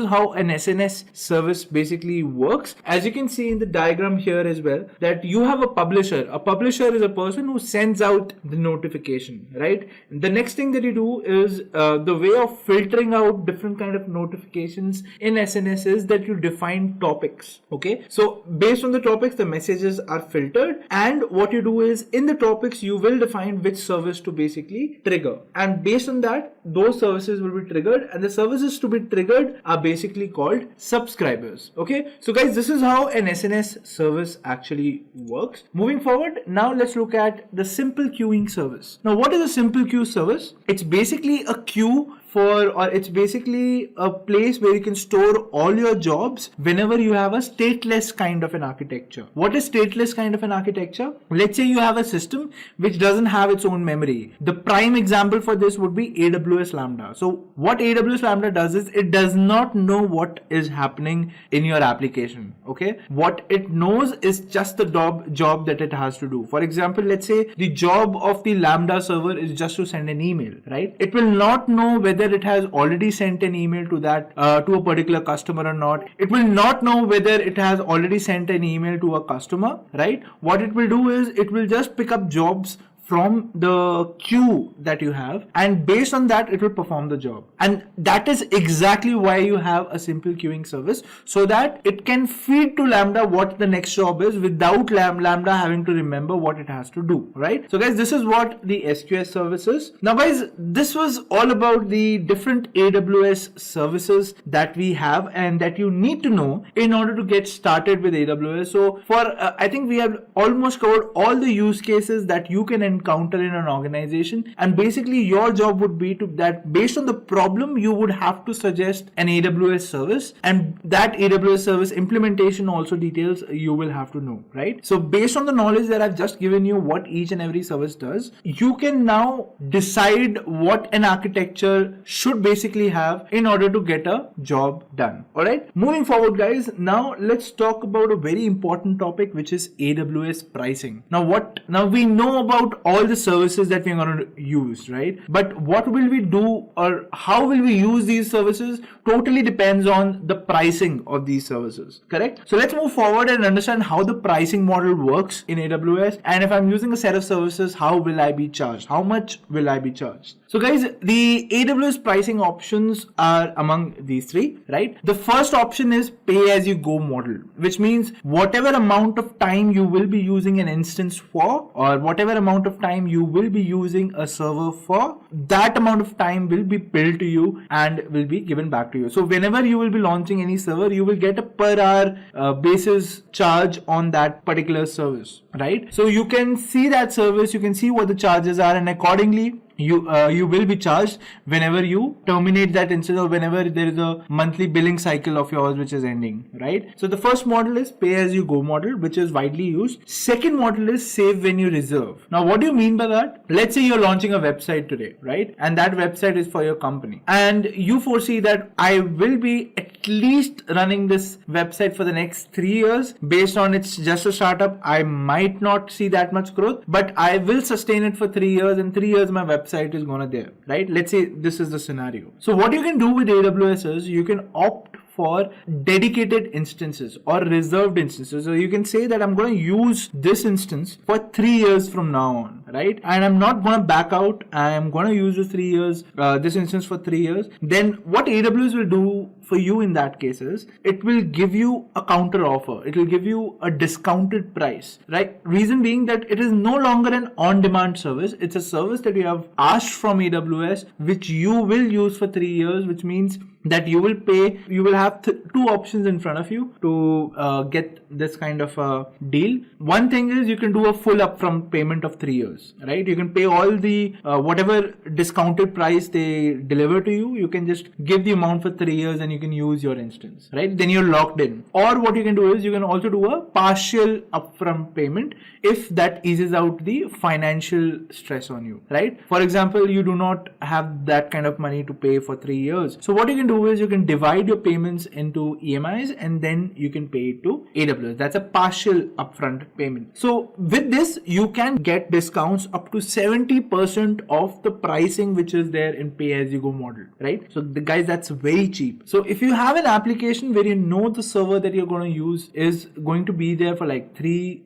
how an SNS service basically works. As you can see in the diagram here as well, that you have a publisher. A publisher is a person who sends out the notification, right? The next thing that you do is the way of filtering out different kind of notifications in SNS is that you define topics. Okay, so based on the topics, the messages are filtered, and what you do is in the topics you will define which service to basically trigger, and based on that those services will be triggered, and the services to be triggered are basically called subscribers. Okay, so guys, this is how an SNS service actually works. Moving forward, now let's look at the simple queuing service. Now, what is a simple queue service? It's basically a queue it's basically a place where you can store all your jobs whenever you have a stateless kind of an architecture. What is stateless kind of an architecture? Let's say you have a system which doesn't have its own memory. The prime example for this would be AWS Lambda. So what AWS Lambda does is it does not know what is happening in your application. Okay, what it knows is just the job that it has to do. For example, let's say the job of the Lambda server is just to send an email, right? It will not know whether it has already sent an email to that to a particular customer or not. It will not know whether it has already sent an email to a customer, right? What it will do is it will just pick up jobs from the queue that you have, and based on that it will perform the job. And that is exactly why you have a simple queuing service, so that it can feed to Lambda what the next job is without Lambda having to remember what it has to do, right? So guys, this is what the SQS service is. Now guys, this was all about the different AWS services that we have and that you need to know in order to get started with AWS. So for I think we have almost covered all the use cases that you can encounter in an organization, and basically your job would be to that based on the problem you would have to suggest an AWS service, and that AWS service implementation also details you will have to know, right? So based on the knowledge that I've just given you what each and every service does, you can now decide what an architecture should basically have in order to get a job done. All right, moving forward guys, now let's talk about a very important topic, which is AWS pricing. Now we know about all the services that we're going to use, right? But what will we do or how will we use these services totally depends on the pricing of these services, correct? So let's move forward and understand how the pricing model works in AWS, and if I'm using a set of services, how will I be charged? How much will I be charged? So guys, the AWS pricing options are among these three, right? The first option is pay as you go model, which means whatever amount of time you will be using an instance for, or whatever amount of time you will be using a server for, that amount of time will be billed to you and will be given back to you. So whenever you will be launching any server, you will get a per hour basis charge on that particular service, right? So you can see that service, you can see what the charges are, and accordingly you will be charged whenever you terminate that instance or whenever there is a monthly billing cycle of yours which is ending, right? So the first model is pay as you go model, which is widely used. Second model is save when you reserve. Now what do you mean by that? Let's say you're launching a website today, right? And that website is for your company, and you foresee that I will be at least running this website for the next 3 years. Based on it's just a startup, I might not see that much growth, but I will sustain it for 3 years. In 3 years my website is gonna there, right? Let's say this is the scenario. So what you can do with AWS is you can opt for dedicated instances or reserved instances. So you can say that I'm going to use this instance for 3 years from now on, right? And I'm not going to back out. I am going to use this instance for 3 years. Then what AWS will do for you in that case is it will give you a counter offer. It will give you a discounted price, right? Reason being that it is no longer an on-demand service. It's a service that you have asked from AWS, which you will use for 3 years, which means that you will pay, you will have two options in front of you to get this kind of a deal. One thing is you can do a full upfront payment of 3 years, right? You can pay all the whatever discounted price they deliver to you. You can just give the amount for 3 years and you can use your instance, right? Then you're locked in. Or what you can do is you can also do a partial upfront payment if that eases out the financial stress on you, right? For example, you do not have that kind of money to pay for 3 years. So what you can do is you can divide your payments into EMIs and then you can pay it to AWS. That's a partial upfront payment. So with this, you can get discounts up to 70% of the pricing which is there in pay as you go model, right? So the guys, that's very cheap. So if you have an application where you know the server that you're going to use is going to be there for like 2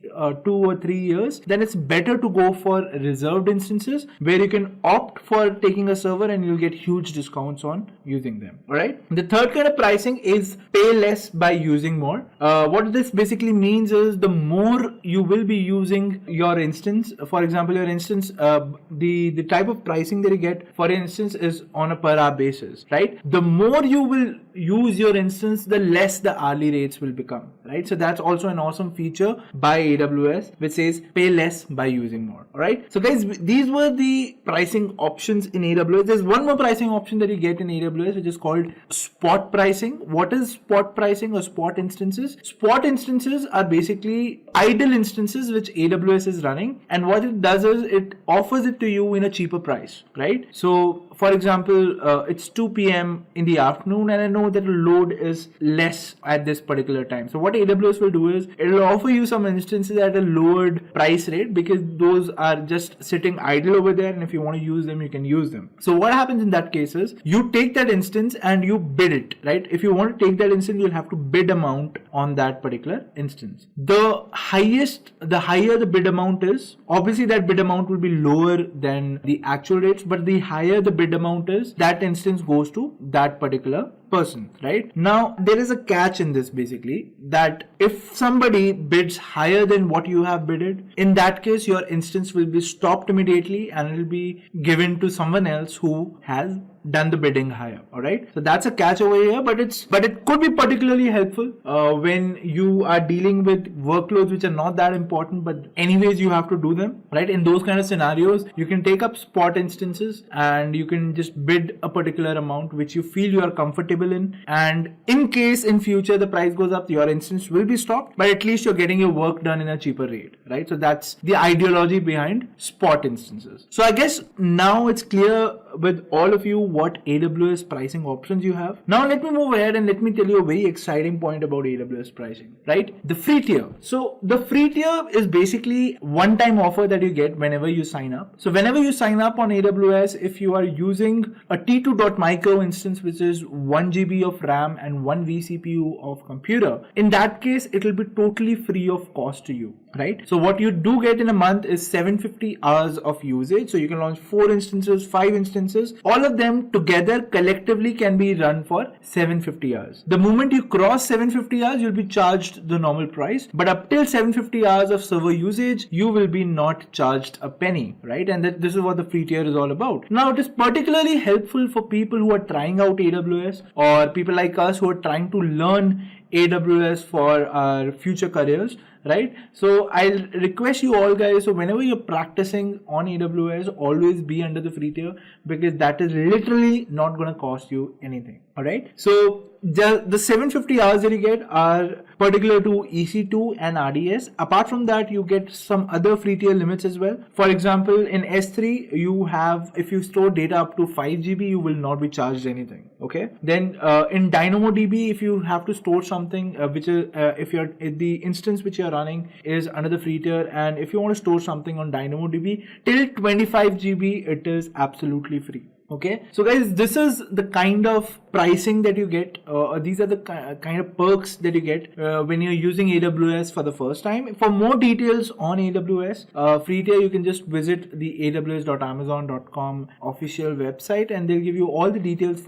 or 3 years, then it's better to go for reserved instances where you can opt for taking a server and you'll get huge discounts on using them. All right. The third kind of pricing is pay less by using more. What this basically means is the more you will be using your instance, for example, your instance, the type of pricing that you get for instance is on a per hour basis, right? The more you will use your instance, the less the hourly rates will become, right? So that's also an awesome feature by AWS which says pay less by using more. All right. So guys, these were the pricing options in AWS. There's one more pricing option that you get in AWS which is called spot pricing. What is spot pricing or spot instances? Spot instances are basically idle instances which AWS is running, and what it does is it offers it to you in a cheaper price, right? So for example, it's 2 p.m. in the afternoon and I know that the load is less at this particular time. So what AWS will do is it will offer you some instances at a lowered price rate because those are just sitting idle over there, and if you want to use them, you can use them. So what happens in that case is you take that instance and and you bid it, right? If you want to take that instance, you'll have to bid amount on that particular instance. The higher the bid amount is, obviously that bid amount will be lower than the actual rates, but the higher the bid amount is, that instance goes to that particular person, right? Now, there is a catch in this, basically, that if somebody bids higher than what you have bidded, in that case, your instance will be stopped immediately and it will be given to someone else who has done the bidding higher. All right, so that's a catch over here, but it could be particularly helpful when you are dealing with workloads which are not that important, but anyways you have to do them, right? In those kind of scenarios, you can take up spot instances and you can just bid a particular amount which you feel you are comfortable in, and in case in future the price goes up, your instance will be stopped, but at least you're getting your work done in a cheaper rate, right? So that's the ideology behind spot instances. So I guess now it's clear with all of you what AWS pricing options you have. Now let me move ahead and let me tell you a very exciting point about AWS pricing, right? The free tier. So the free tier is basically one-time offer that you get whenever you sign up. So whenever you sign up on AWS, if you are using a T2.micro instance, which is 1 GB of RAM and 1 vCPU of computer, in that case, it will be totally free of cost to you, right? So what you do get in a month is 750 hours of usage. So you can launch 4 instances, 5 instances, all of them together collectively can be run for 750 hours. The moment you cross 750 hours, you'll be charged the normal price, but up till 750 hours of server usage, you will be not charged a penny, right? And this is what the free tier is all about. Now, it is particularly helpful for people who are trying out AWS, or people like us who are trying to learn AWS for our future careers, right? So I'll request you all guys, so whenever you're practicing on AWS, always be under the free tier, because that is literally not going to cost you anything. All right, so the 750 hours that you get are particular to EC2 and RDS. Apart from that, you get some other free tier limits as well. For example, in S3, you have, if you store data up to 5 GB, you will not be charged anything. Okay, then in DynamoDB, if you have to store something, which is if the instance which you're running is under the free tier, and if you want to store something on DynamoDB till 25 GB, it is absolutely free. Okay, so guys, this is the kind of pricing that you get. These are the kind of perks that you get when you're using AWS for the first time. For more details on AWS free tier, you can just visit the aws.amazon.com official website, and they'll give you all the details.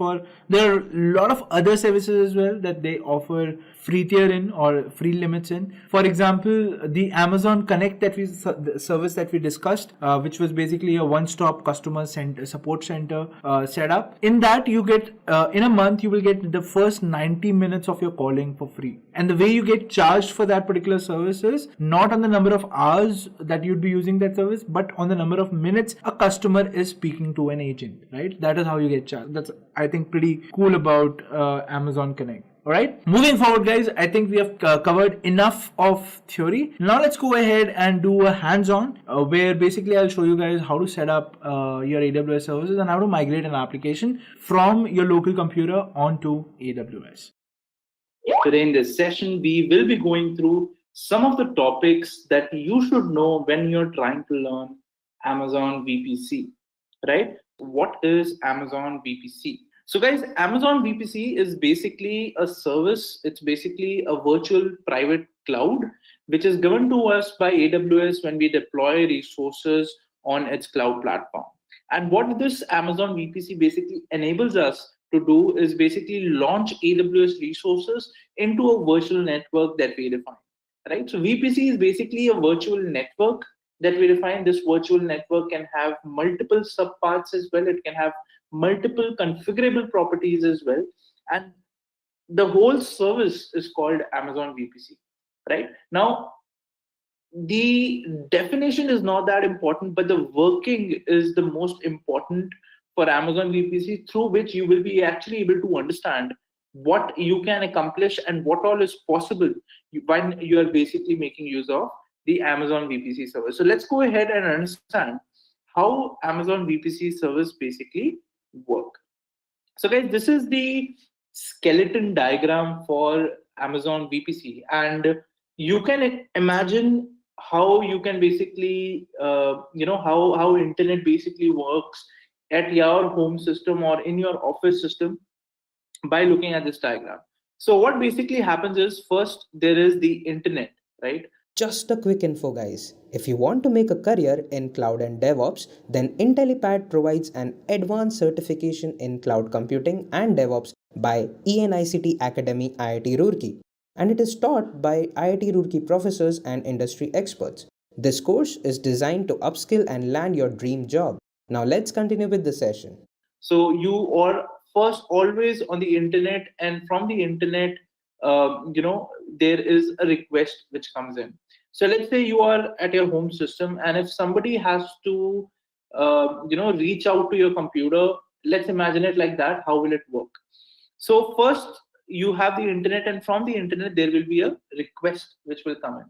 There are a lot of other services as well that they offer free tier in or free limits in. For example, the Amazon Connect the service that we discussed, which was basically a one-stop customer support center setup. In that, you get in a month you will get the first 90 minutes of your calling for free, and the way you get charged for that particular service is not on the number of hours that you'd be using that service, but on the number of minutes a customer is speaking to an agent, right? That is how you get charged. That's, I think, pretty cool about Amazon Connect. All right, moving forward, guys, I think we have covered enough of theory. Now let's go ahead and do a hands-on where basically I'll show you guys how to set up your AWS services and how to migrate an application from your local computer onto AWS. Today in this session, we will be going through some of the topics that you should know when you're trying to learn Amazon VPC, right? What is Amazon VPC? So guys, Amazon VPC is basically a service. It's basically a virtual private cloud, which is given to us by AWS when we deploy resources on its cloud platform. And what this Amazon VPC basically enables us to do is basically launch AWS resources into a virtual network that we define, right? So VPC is basically a virtual network that we define. This virtual network can have multiple subparts as well. It can have multiple configurable properties as well, and the whole service is called Amazon VPC, right? Now, the definition is not that important, but the working is the most important for Amazon VPC, through which you will be actually able to understand what you can accomplish and what all is possible when you are basically making use of the Amazon VPC service. So let's go ahead and understand how Amazon VPC service basically work. So guys, this is the skeleton diagram for Amazon VPC, and you can imagine how you can basically how internet basically works at your home system or in your office system. by looking at this diagram. So what basically happens is, first there is the internet, right? Just a quick info, guys. If you want to make a career in cloud and DevOps, then Intellipaat provides an advanced certification in cloud computing and DevOps by ENICT Academy IIT Roorkee, and it is taught by IIT Roorkee professors and industry experts. This course is designed to upskill and land your dream job. Now let's continue with the session. So you are first always on the internet, and from the internet, there is a request which comes in. So let's say you are at your home system, and if somebody has to, reach out to your computer, let's imagine it like that. How will it work? So first you have the internet, and from the internet there will be a request which will come in.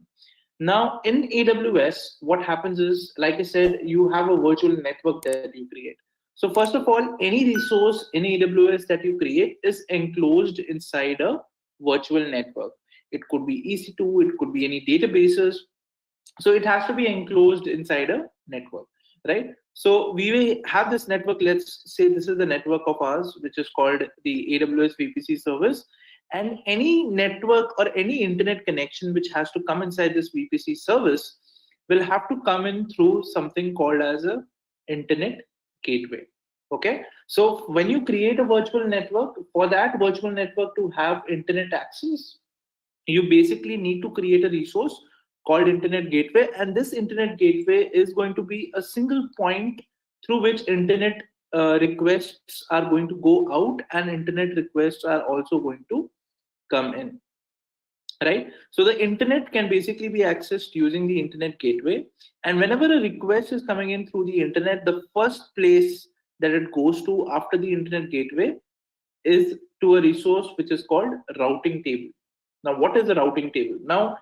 Now in AWS, what happens is, like I said, you have a virtual network that you create. So first of all, any resource in AWS that you create is enclosed inside a virtual network. It could be EC2, it could be any databases. So it has to be enclosed inside a network, right? So we will have this network. Let's say this is the network of ours, which is called the AWS VPC service. And any network or any internet connection which has to come inside this VPC service will have to come in through something called as a internet gateway. Okay, so when you create a virtual network, for that virtual network to have internet access, you basically need to create a resource called internet gateway, and this internet gateway is going to be a single point through which internet requests are going to go out, and internet requests are also going to come in, right? So the internet can basically be accessed using the internet gateway, and whenever a request is coming in through the internet, the first place that it goes to after the internet gateway is to a resource which is called routing table. Now what is a routing table? Now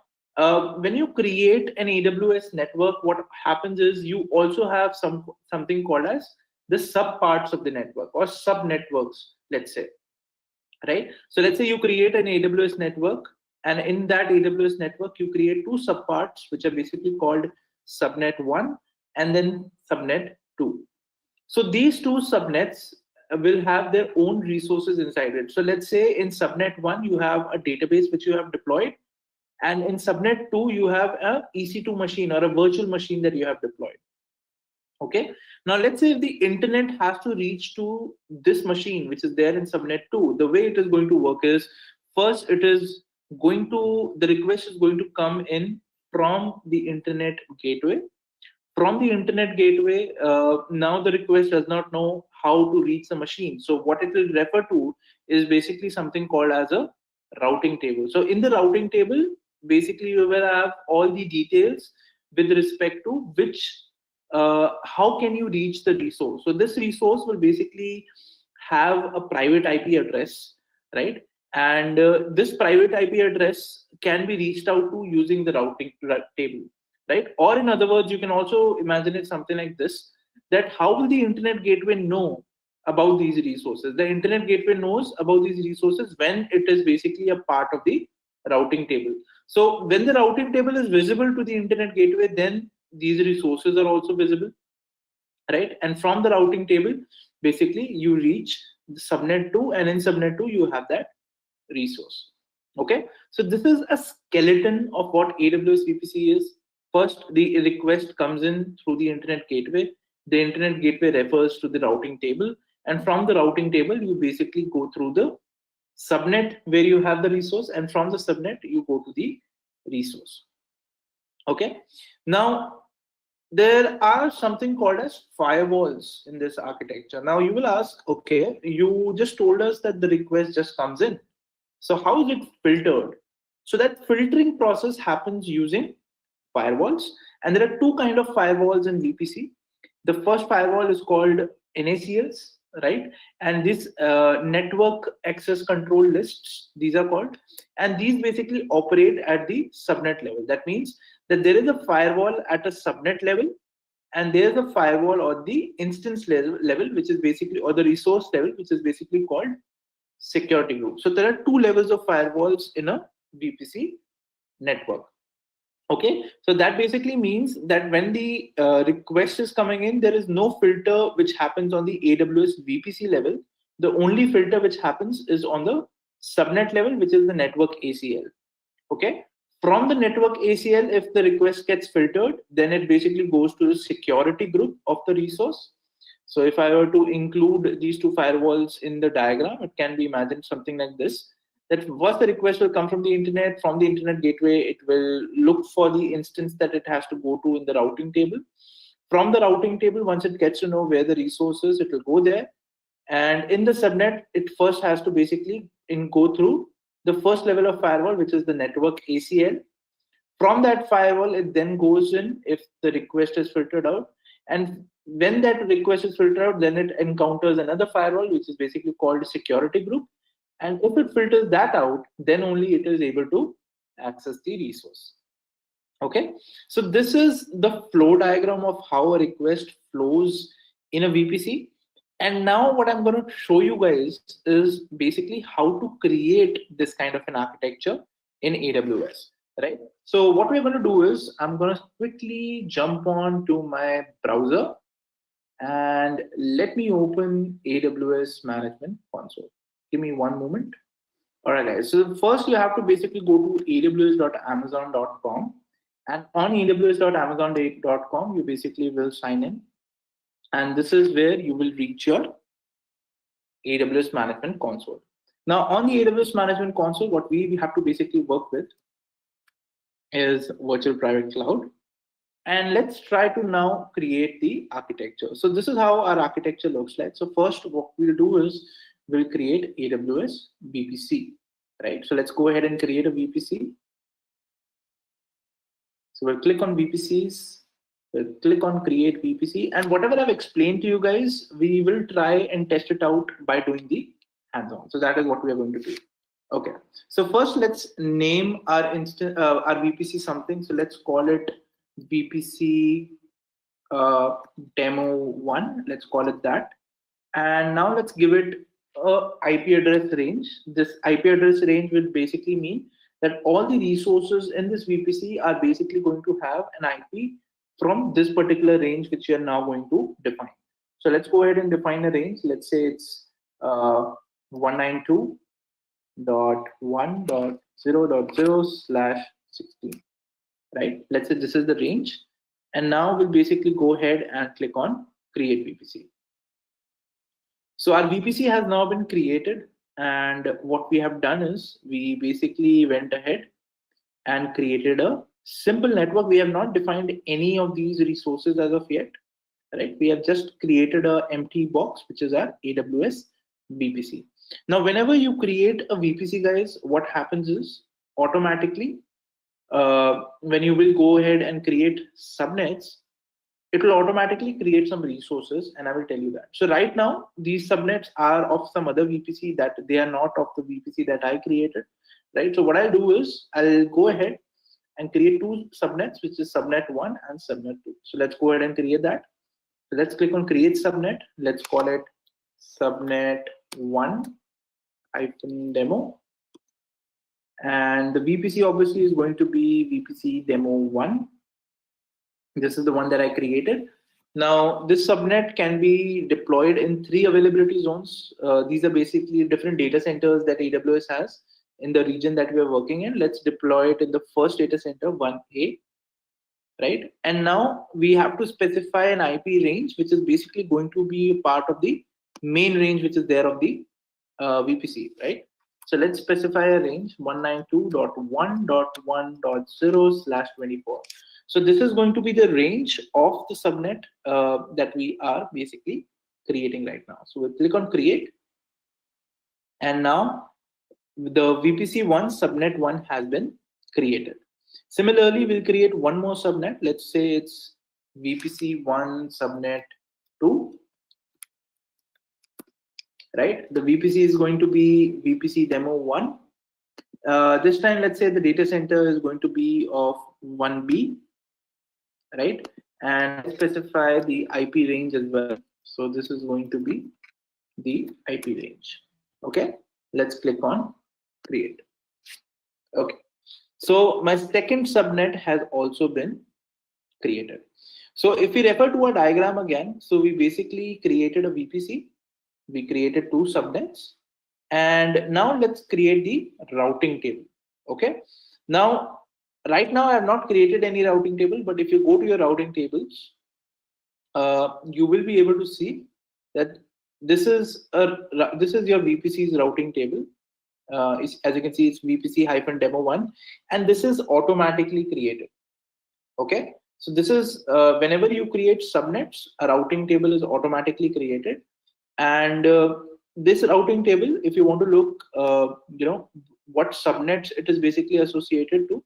when you create an AWS network, what happens is you also have something called as the sub parts of the network, or sub networks, let's say, right? So let's say you create an AWS network, and in that AWS network you create two sub parts which are basically called subnet 1 and then subnet 2. So these two subnets will have their own resources inside it. So let's say in subnet 1 you have a database which you have deployed, and in subnet 2 you have a EC2 machine or a virtual machine that you have deployed. Okay, now let's say if the internet has to reach to this machine which is there in subnet 2, the way it is going to work is, first the request is going to come in from the internet gateway. From the internet gateway, now the request does not know how to reach the machine. So what it will refer to is basically something called as a routing table. So in the routing table, basically we will have all the details with respect to how can you reach the resource. So this resource will basically have a private IP address, right? And this private IP address can be reached out to using the routing table, right? Or in other words, you can also imagine it something like this, that how will the internet gateway know about these resources? The internet gateway knows about these resources when it is basically a part of the routing table. So when the routing table is visible to the internet gateway, then these resources are also visible, right? And from the routing table, basically you reach the subnet 2, and in subnet 2 you have that resource. Okay, so this is a skeleton of what AWS VPC is. First, the request comes in through the internet gateway. The internet gateway refers to the routing table, and from the routing table you basically go through the subnet where you have the resource, and from the subnet you go to the resource. Okay, now there are something called as firewalls in this architecture. Now you will ask, okay, you just told us that the request just comes in, so how is it filtered? So that filtering process happens using firewalls, and there are two kinds of firewalls in VPC. The first firewall is called NACLs, right? And these network access control lists, these are called, and these basically operate at the subnet level. That means that there is a firewall at a subnet level, and there is a firewall or the instance level, which is basically, or the resource level, which is basically called security group. So there are two levels of firewalls in a VPC network. Okay, so that basically means that when the request is coming in, there is no filter which happens on the AWS VPC level, the only filter which happens is on the subnet level, which is the network ACL. Okay. From the network ACL, if the request gets filtered, then it basically goes to the security group of the resource. So if I were to include these two firewalls in the diagram, it can be imagined something like this. That first the request will come from the internet. From the internet gateway, it will look for the instance that it has to go to in the routing table. From the routing table, once it gets to know where the resource is, it will go there. And in the subnet, it first has to basically go through the first level of firewall, which is the network ACL. From that firewall, it then goes in if the request is filtered out. And when that request is filtered out, then it encounters another firewall, which is basically called a security group. And if it filters that out, then only it is able to access the resource. Okay, so this is the flow diagram of how a request flows in a VPC. And now what I'm going to show you guys is basically how to create this kind of an architecture in AWS, right? So what we're going to do is I'm going to quickly jump on to my browser and let me open AWS Management Console. Give me one moment. All right, guys. So first you have to basically go to aws.amazon.com, and on aws.amazon.com, you basically will sign in. And this is where you will reach your AWS Management Console. Now on the AWS Management Console, what we have to basically work with is virtual private cloud. And let's try to now create the architecture. So this is how our architecture looks like. So first what we'll do is we'll create AWS VPC, right? So let's go ahead and create a VPC. So we'll click on VPCs, we'll click on create VPC, and whatever I've explained to you guys, we will try and test it out by doing the hands-on. So that is what we are going to do. Okay. So first let's name our VPC something. So let's call it VPC demo 1. Let's call it that. And now let's give it a IP address range. This IP address range will basically mean that all the resources in this VPC are basically going to have an IP from this particular range, which we are now going to define. So let's go ahead and define a range. Let's say it's 192.1.0.0/16, right? Let's say this is the range. And now we'll basically go ahead and click on create VPC. So our VPC has now been created, and what we have done is we basically went ahead and created a simple network. We have not defined any of these resources as of yet, right? We have just created an empty box, which is our AWS VPC. Now, whenever you create a VPC, guys, what happens is automatically, when you will go ahead and create subnets, it will automatically create some resources, and I will tell you that. So right now, these subnets are of some other VPC that they are not of the VPC that I created, right? So what I'll do is I'll go ahead and create two subnets, which is subnet 1 and subnet 2. So let's go ahead and create that. So let's click on create subnet. Let's call it subnet 1-demo. And the VPC obviously is going to be VPC demo 1. This is the one that I created. Now, this subnet can be deployed in 3 availability zones. These are basically different data centers that AWS has in the region that we are working in. Let's deploy it in the first data center, 1A, right? And now we have to specify an IP range, which is basically going to be a part of the main range, which is there of the VPC, right? So let's specify a range 192.1.1.0/24. So this is going to be the range of the subnet that we are basically creating right now. So we'll click on create. And now the VPC 1 subnet 1 has been created. Similarly, we'll create one more subnet. Let's say it's VPC 1 subnet 2. Right? The VPC is going to be VPC demo 1. This time, let's say the data center is going to be of 1B. Right? And specify the IP range as well. So this is going to be the IP range. Okay, let's click on create. Okay, so my second subnet has also been created. So if we refer to our diagram again, so we basically created a VPC. We created two subnets. And now let's create the routing table. Okay. Now, right now I have not created any routing table, but if you go to your routing tables, you will be able to see that this is your VPC's routing table. As you can see, it's VPC-demo1, and this is automatically created. Okay, so this is whenever you create subnets, a routing table is automatically created, and this routing table, if you want to look, what subnets it is basically associated to,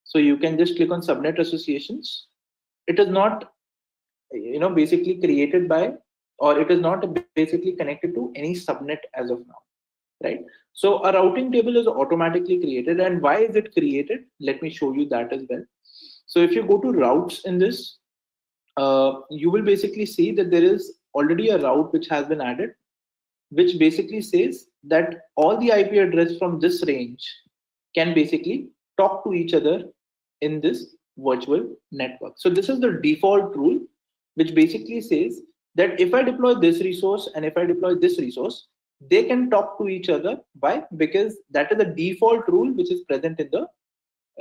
so you can just click on subnet associations. It is not basically created by, or it is not basically connected to any subnet as of now, right? So a routing table is automatically created. And why is it created? Let me show you that as well. So if you go to routes in this, you will basically see that there is already a route which has been added, which basically says that all the IP address from this range can basically talk to each other in this virtual network. So this is the default rule, which basically says that if I deploy this resource and if I deploy this resource, they can talk to each other. Why? Because that is the default rule which is present in the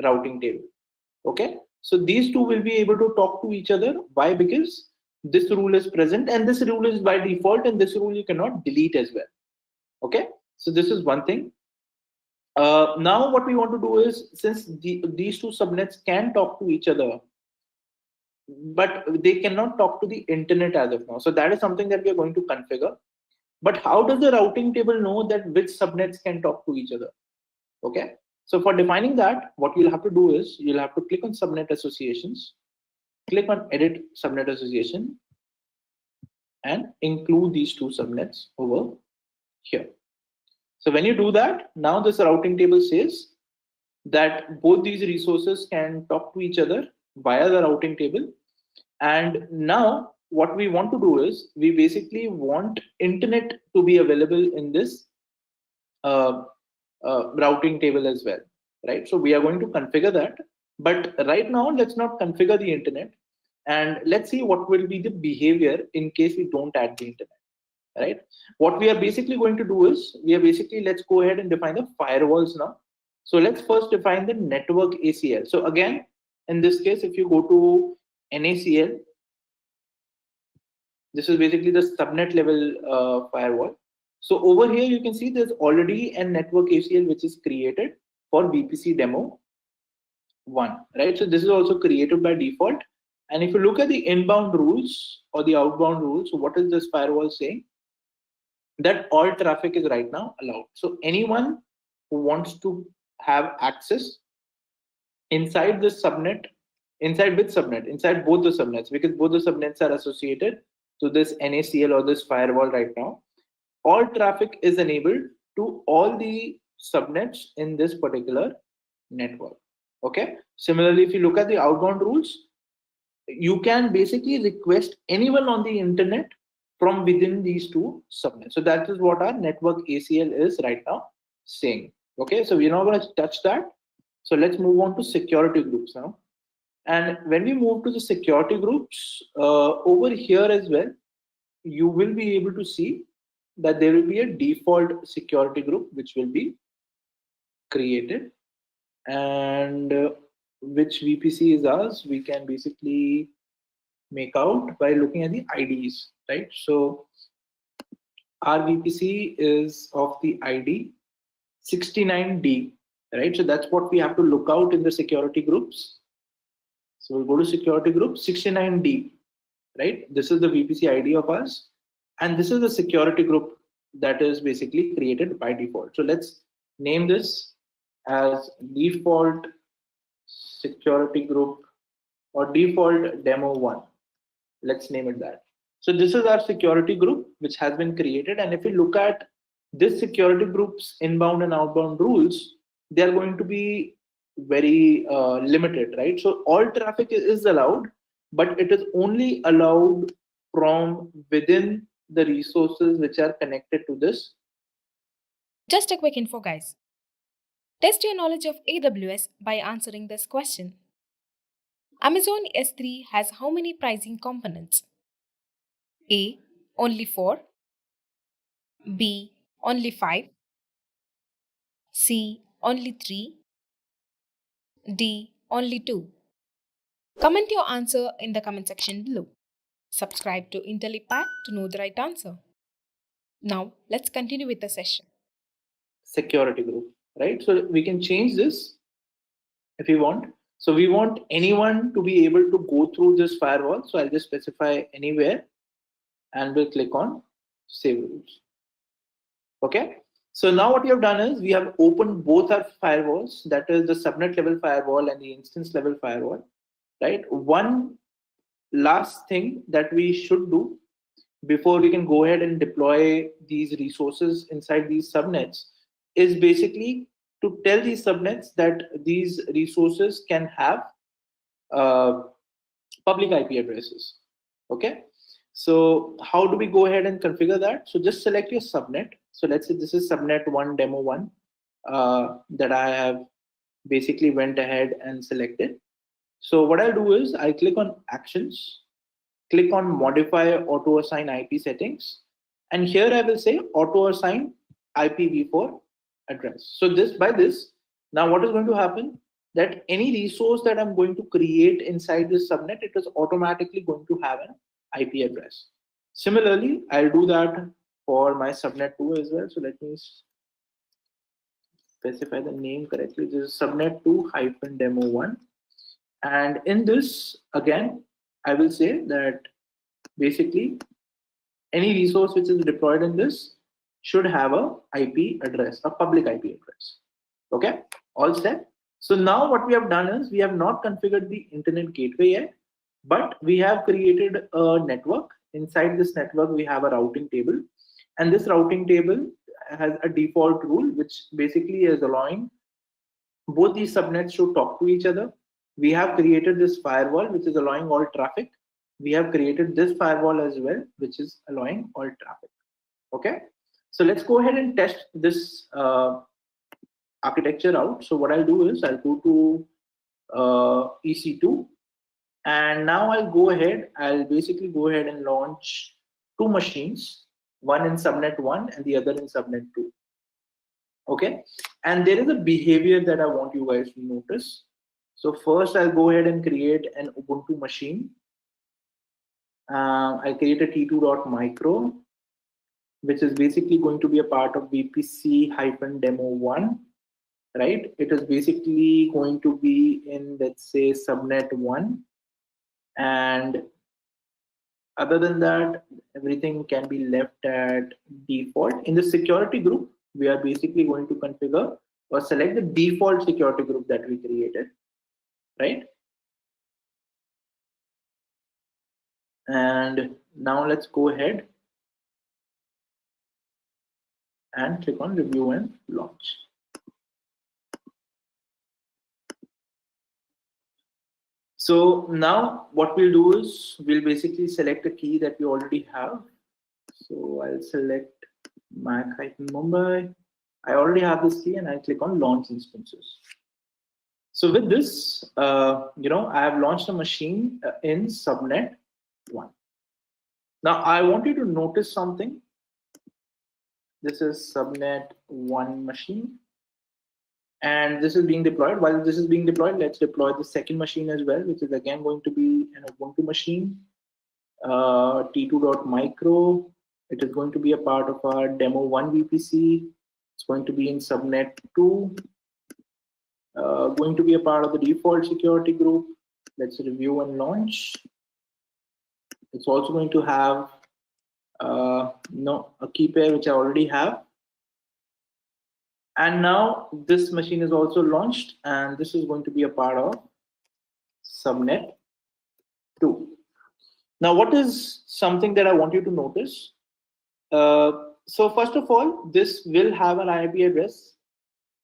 routing table. Okay, so these two will be able to talk to each other. Why? Because this rule is present, and this rule is by default, and this rule you cannot delete as well. Okay, so this is one thing. Now what we want to do is, since these two subnets can talk to each other, but they cannot talk to the internet as of now. So that is something that we are going to configure. But how does the routing table know that which subnets can talk to each other? Okay, so for defining that, what you'll have to do is you'll have to click on subnet associations, click on edit subnet association, and include these two subnets over here. So when you do that, now this routing table says that both these resources can talk to each other via the routing table. And now what we want to do is we basically want internet to be available in this routing table as well, right? So we are going to configure that, but right now let's not configure the internet, and let's see what will be the behavior in case we don't add the internet, right? What we are basically going to do is let's go ahead and define the firewalls now. So let's first define the network ACL. So again, in this case, if you go to NACL, this is basically the subnet level firewall. So over here, you can see there's already a network ACL which is created for VPC demo 1, right? So this is also created by default. And if you look at the inbound rules or the outbound rules, so what is this firewall saying? That all traffic is right now allowed. So anyone who wants to have access inside this subnet, inside both the subnets, because both the subnets are associated to this NACL or this firewall right now, all traffic is enabled to all the subnets in this particular network. Okay. Similarly, if you look at the outbound rules, you can basically request anyone on the internet from within these two subnets. So that is what our network ACL is right now saying. Okay, so we're not going to touch that. So let's move on to security groups now. And when we move to the security groups, over here as well, you will be able to see that there will be a default security group which will be created, and which VPC is ours, we can basically make out by looking at the IDs, right? So our VPC is of the ID 69D, right? So that's what we have to look out in the security groups. So we'll go to security group 69D, right? This is the VPC ID of us, and this is the security group that is basically created by default. So let's name this as default security group or default demo 1. Let's name it that. So this is our security group which has been created, and if you look at this security group's inbound and outbound rules, they are going to be very limited, right? So all traffic is allowed, but it is only allowed from within the resources which are connected to this. Just a quick info, guys. Test your knowledge of AWS by answering this question. Amazon S3 has how many pricing components? A. Only 4. B. Only 5. C. Only 3. D. Only 2. Comment your answer in the comment section below. Subscribe to Intellipaat to know the right answer. Now, let's continue with the session. Security group, right? So we can change this if we want. So we want anyone to be able to go through this firewall. So I'll just specify anywhere and we'll click on save rules. Okay. So now what we have done is we have opened both our firewalls, that is the subnet level firewall and the instance level firewall, right? One last thing that we should do before we can go ahead and deploy these resources inside these subnets is basically to tell these subnets that these resources can have public IP addresses. Okay. So how do we go ahead and configure that? So just select your subnet. So let's say this is subnet 1 demo 1 that I have basically went ahead and selected. So what I'll do is I'll click on actions, click on modify auto assign IP settings, and here I will say auto assign IPv4 address. So by this, now what is going to happen, that any resource that I'm going to create inside this subnet, it is automatically going to have an IP address. Similarly, I'll do that for my subnet 2 as well. So let me specify the name correctly. This is subnet 2 - demo 1. And in this, again, I will say that basically any resource which is deployed in this should have a IP address, a public IP address. Okay, all set. So now what we have done is we have not configured the internet gateway yet, but we have created a network. Inside this network, we have a routing table, and this routing table has a default rule, which basically is allowing both these subnets to talk to each other. We have created this firewall, which is allowing all traffic. We have created this firewall as well, which is allowing all traffic. Okay, so let's go ahead and test this architecture out. So what I'll do is I'll go to EC2, and now I'll basically go ahead and launch two machines, one in subnet 1 and the other in subnet 2. Okay, and there is a behavior that I want you guys to notice. So first I'll go ahead and create an Ubuntu machine. I'll create a t2.micro, which is basically going to be a part of VPC-demo 1, right? It is basically going to be in, let's say, subnet 1. And other than that, everything can be left at default. In the security group, we are basically going to configure or select the default security group that we created, right? And now let's go ahead and click on review and launch. So now what we'll do is we'll basically select a key that we already have. So I'll select Mac-Mumbai. I already have this key, and I click on launch instances. So with this, I have launched a machine in subnet 1. Now I want you to notice something. This is subnet 1 machine, and this is being deployed. While this is being deployed, let's deploy the second machine as well, which is again going to be an Ubuntu machine, t2.micro. It is going to be a part of our demo 1 VPC. It's going to be in subnet 2, going to be a part of the default security group. Let's review and launch. It's also going to have a key pair, which I already have. And now this machine is also launched, and this is going to be a part of subnet 2. Now, what is something that I want you to notice? So first of all, this will have an IP address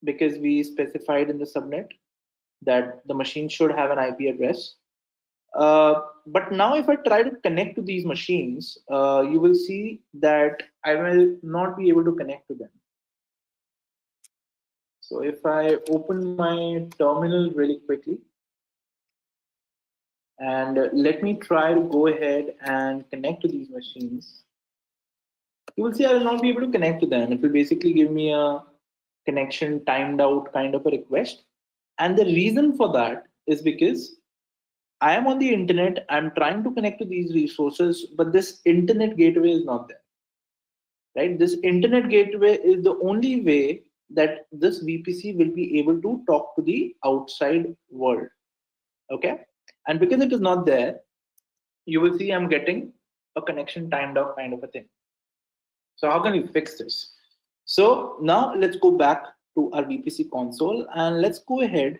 because we specified in the subnet that the machine should have an IP address. But now if I try to connect to these machines, you will see that I will not be able to connect to them. So if I open my terminal really quickly, and let me try to go ahead and connect to these machines. you will see I will not be able to connect to them. It will basically give me a connection timed out kind of a request. And the reason for that is because I am on the internet, I'm trying to connect to these resources, but this internet gateway is not there, right? This internet gateway is the only way that this VPC will be able to talk to the outside world, okay? And because it is not there, you will see I'm getting a connection timed out kind of a thing. So how can we fix this? So now let's go back to our VPC console and let's go ahead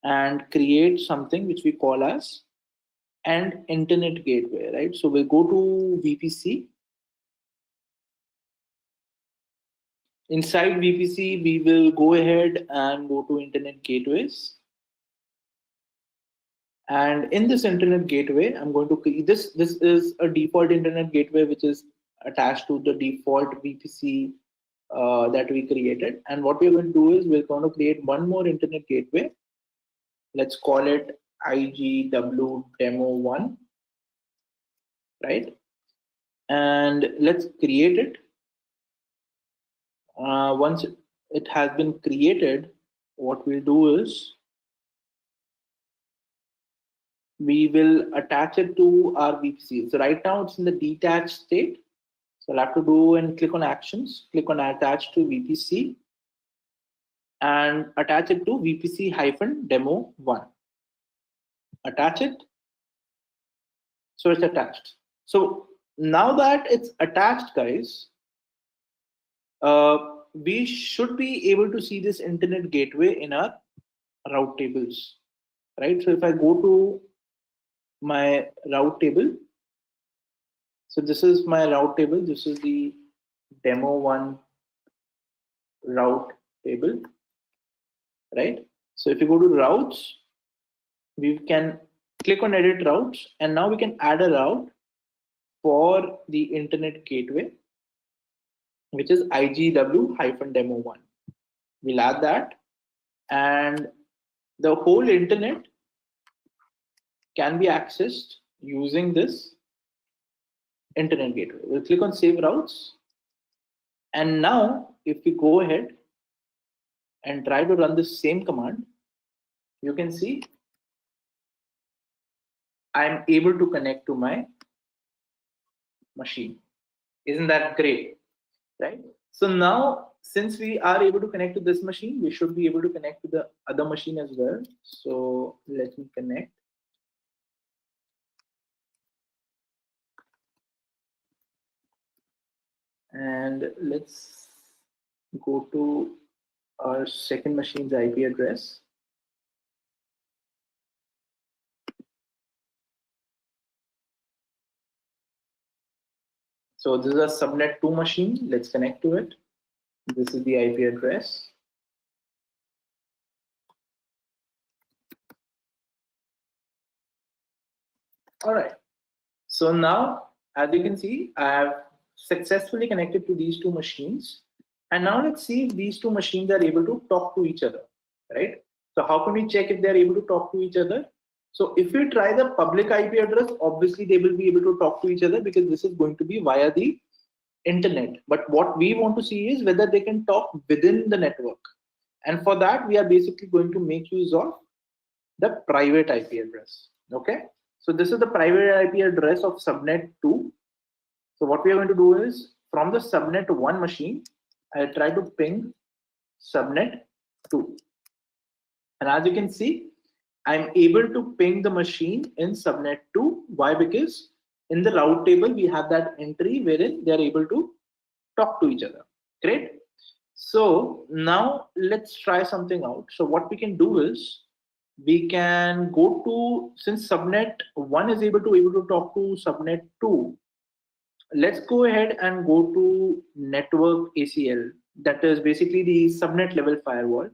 and create something which we call as an internet gateway, right? So we'll go to VPC. Inside VPC, we will go ahead and go to internet gateways. And in this internet gateway, I'm going to create this. This is a default internet gateway which is attached to the default VPC that we created. And what we're going to do is we're going to create one more internet gateway. Let's call it IGW demo 1, right? And let's create it. Once it has been created, what we'll do is we will attach it to our VPC. So right now it's in the detached state. So I'll have to do and click on actions, click on attach to VPC and attach it to VPC-demo 1. Attach it. So it's attached. So now that it's attached, guys, we should be able to see this internet gateway in our route tables, right? So if I go to my route table, so this is my route table. This is the demo 1 route table, right? So if you go to routes, we can click on edit routes, and now we can add a route for the internet gateway, which is IGW-demo 1. We'll add that, and the whole internet can be accessed using this internet gateway. We'll click on save routes, and now if we go ahead and try to run the same command, you can see I'm able to connect to my machine. Isn't that great, right? So now, since we are able to connect to this machine, we should be able to connect to the other machine as well. So let me connect. And let's go to our second machine's IP address. So this is a subnet 2 machine. Let's connect to it. This is the IP address. All right. So now, as you can see, I have successfully connected to these two machines. And now let's see if these two machines are able to talk to each other, right? So how can we check if they're able to talk to each other? So if we try the public IP address, obviously they will be able to talk to each other because this is going to be via the internet. But what we want to see is whether they can talk within the network. And for that, we are basically going to make use of the private IP address, okay? So this is the private IP address of subnet 2. So what we are going to do is from the subnet 1 machine, I'll try to ping subnet 2. And as you can see, I'm able to ping the machine in subnet 2. Why? Because in the route table, we have that entry wherein they are able to talk to each other. Great. So now let's try something out. So what we can do is we can go to, since subnet 1 is able to talk to subnet 2, let's go ahead and go to network ACL. That is basically the subnet level firewall.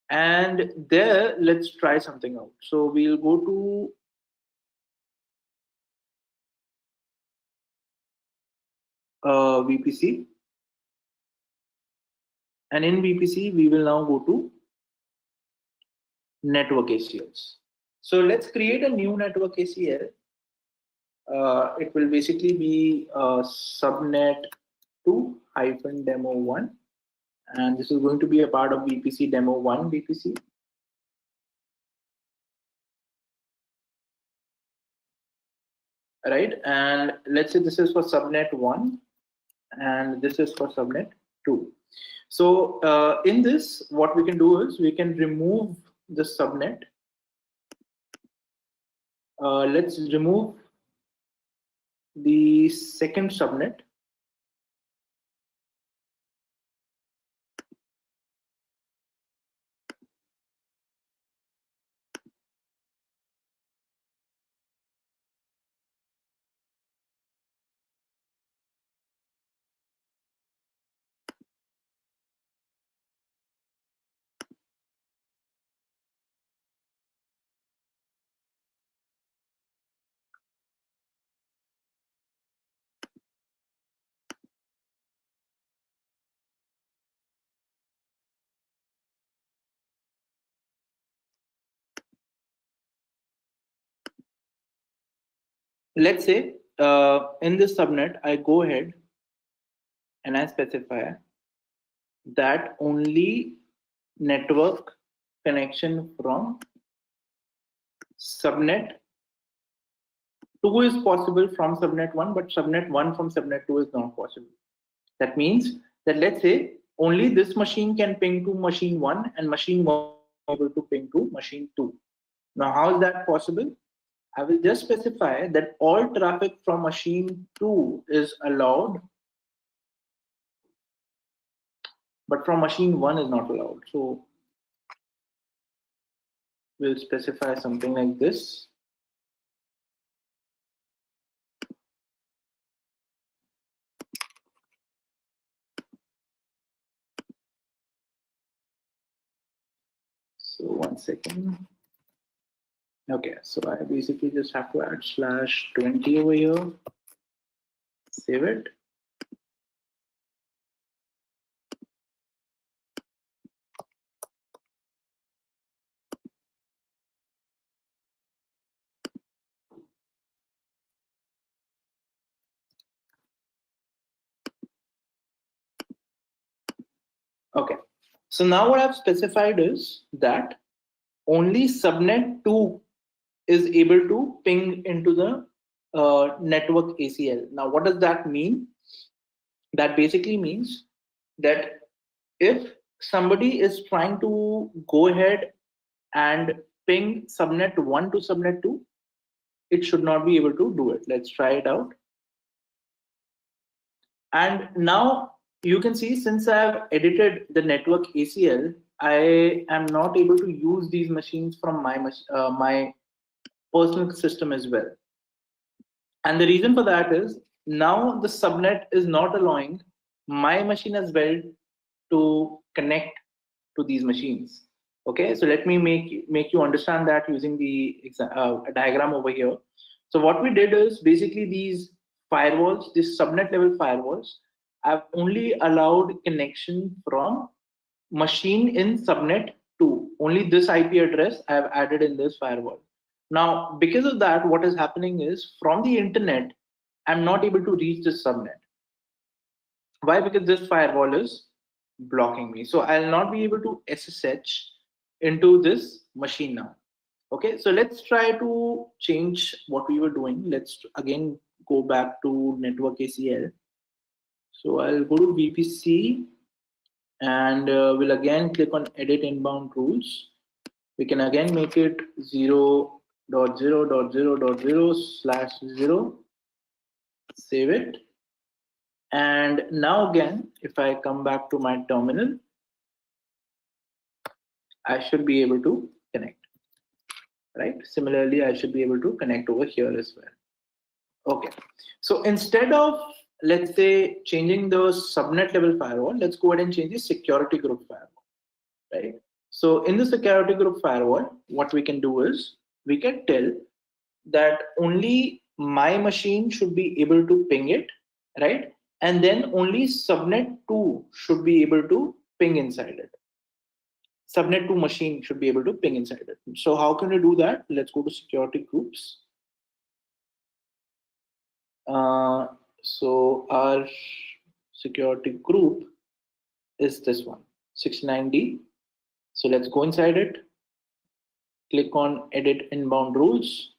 And there, let's try something out. So we'll go to VPC. And in VPC, we will now go to network ACLs. So let's create a new network ACL. it will basically be subnet 2 hyphen demo 1, and this is going to be a part of VPC demo 1 VPC. Right, and let's say this is for subnet 1 and this is for subnet 2. So in this, what we can do is we can remove the subnet. Let's remove the second subnet. Let's say in this subnet, I go ahead and I specify that only network connection from subnet 2 is possible from subnet 1, but subnet 1 from subnet 2 is not possible. That means that let's say only this machine can ping to machine 1 and machine 1 is able to ping to machine 2. Now, how is that possible? I will just specify that all traffic from machine 2 is allowed, but from machine 1 is not allowed. So we'll specify something like this. So 1 second. Okay, so I basically just have to add /20 over here, save it. Okay, so now what I've specified is that only subnet 2 is able to ping into the network ACL. Now, what does that mean? That basically means that if somebody is trying to go ahead and ping subnet 1 to subnet 2, it should not be able to do it. Let's try it out. And now you can see, since I have edited the network ACL, I am not able to use these machines from my personal system as well. And the reason for that is now the subnet is not allowing my machine as well to connect to these machines. Okay, so let me make you understand that using the diagram over here. So what we did is basically these firewalls, these subnet level firewalls, have only allowed connection from machine in subnet 2. Only this IP address I have added in this firewall. Now, because of that, what is happening is from the internet, I'm not able to reach this subnet. Why? Because this firewall is blocking me. So I'll not be able to SSH into this machine now. Okay, so let's try to change what we were doing. Let's again go back to network ACL. So I'll go to VPC and we'll again click on edit inbound rules. We can again make it 0.0.0.0/0. Save it. And now again, if I come back to my terminal, I should be able to connect, right? Similarly, I should be able to connect over here as well. Okay, so instead of, let's say, changing the subnet level firewall, let's go ahead and change the security group firewall, right? So in the security group firewall, what we can do is we can tell that only my machine should be able to ping it, right? And then only subnet 2 should be able to ping inside it. Subnet 2 machine should be able to ping inside it. So how can we do that? Let's go to security groups. So our security group is this one, 69D. So let's go inside it. Click on edit inbound rules.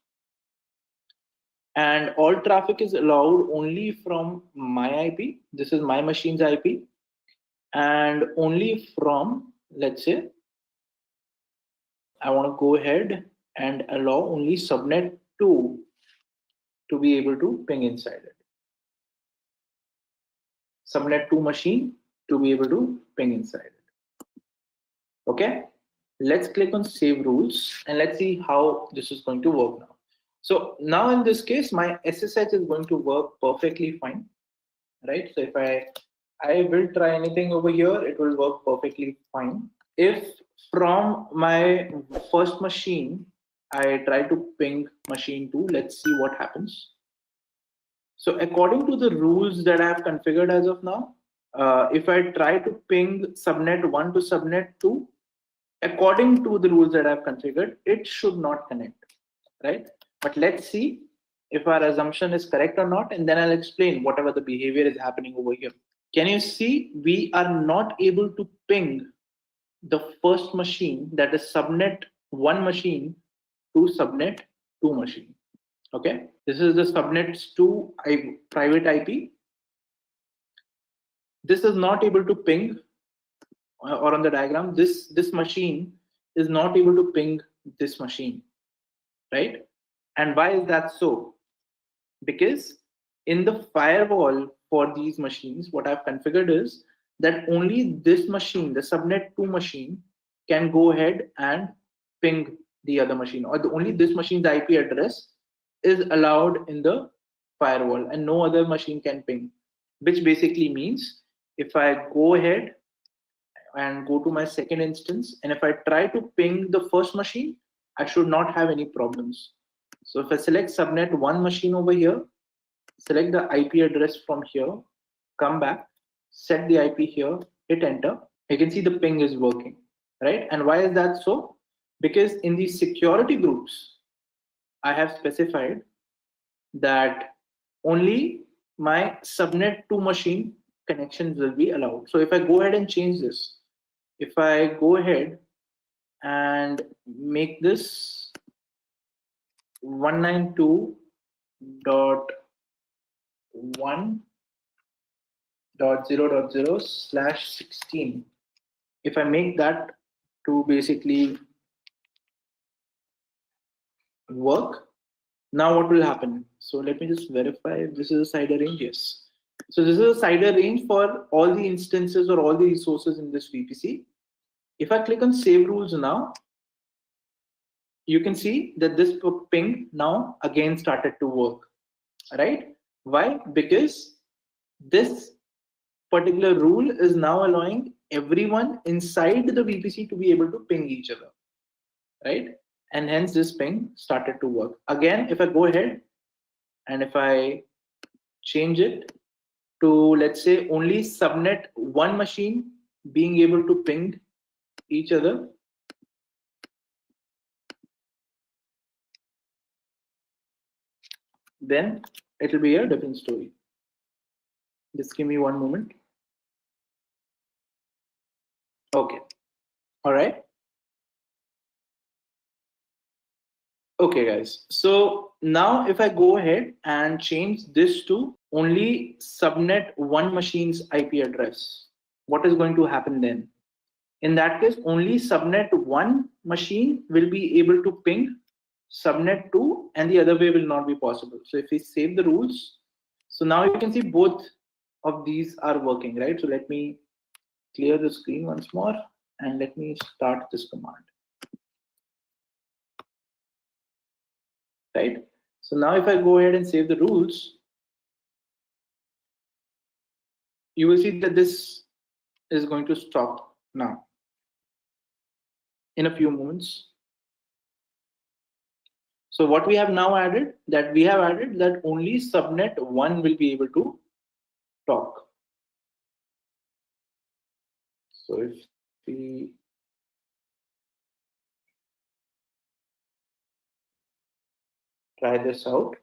And all traffic is allowed only from my IP. This is my machine's IP. And only from, let's say, I want to go ahead and allow only subnet 2 to be able to ping inside it. Subnet 2 machine to be able to ping inside it. Okay, let's click on save rules and let's see how this is going to work now. So now in this case, my SSH is going to work perfectly fine, right? So if I will try anything over here, it will work perfectly fine. If from my first machine, I try to ping machine 2, let's see what happens. So according to the rules that I have configured as of now, if I try to ping subnet 1 to subnet 2, according to the rules that I've configured, it should not connect, right? But let's see if our assumption is correct or not, and then I'll explain whatever the behavior is happening over here. Can you see we are not able to ping the first machine, that is subnet 1 machine to subnet 2 machine? Okay, this is the subnets 2 private IP. This is not able to ping, or on the diagram, this machine is not able to ping this machine, right? And why is that so? Because in the firewall for these machines, what I've configured is that only this machine, the subnet 2 machine, can go ahead and ping the other machine, or only this machine's IP address is allowed in the firewall and no other machine can ping, which basically means if I go ahead and go to my second instance, and if I try to ping the first machine, I should not have any problems. So if I select subnet 1 machine over here, select the IP address from here, come back, set the IP here, hit enter, you can see the ping is working, right? And why is that so? Because in the security groups, I have specified that only my subnet 2 machine connections will be allowed. So if I go ahead and change this, if I go ahead and make this 192.1.0.0/16, if I make that to basically work, now what will happen? So let me just verify if this is a CIDR range. Yes. So this is a CIDR range for all the instances or all the resources in this VPC. If I click on save rules now, you can see that this ping now again started to work, right? Why? Because this particular rule is now allowing everyone inside the VPC to be able to ping each other, right? And hence this ping started to work. Again, if I go ahead and if I change it to, let's say, only subnet 1 machine being able to ping each other, then it will be a different story. Just give me one moment. Okay. All right. Okay, guys. So now if I go ahead and change this to only subnet 1 machine's IP address, what is going to happen then? In that case, only subnet 1 machine will be able to ping subnet 2 and the other way will not be possible. So if we save the rules, so now you can see both of these are working, right? So let me clear the screen once more and let me start this command. Right? So now if I go ahead and save the rules, you will see that this is going to stop now in a few moments. So what we have now added, that we have added that only subnet 1 will be able to talk. So if we try this out,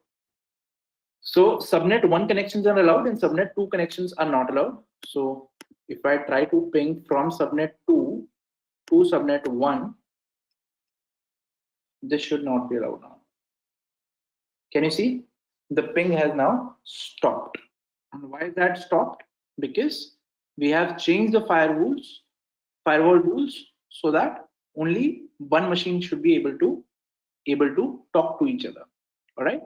So subnet 1 connections are allowed and subnet 2 connections are not allowed. So if I try to ping from subnet 2 to subnet 1, this should not be allowed now. Can you see? The ping has now stopped. And why is that stopped? Because we have changed the firewall rules so that only one machine should be able to talk to each other. All right.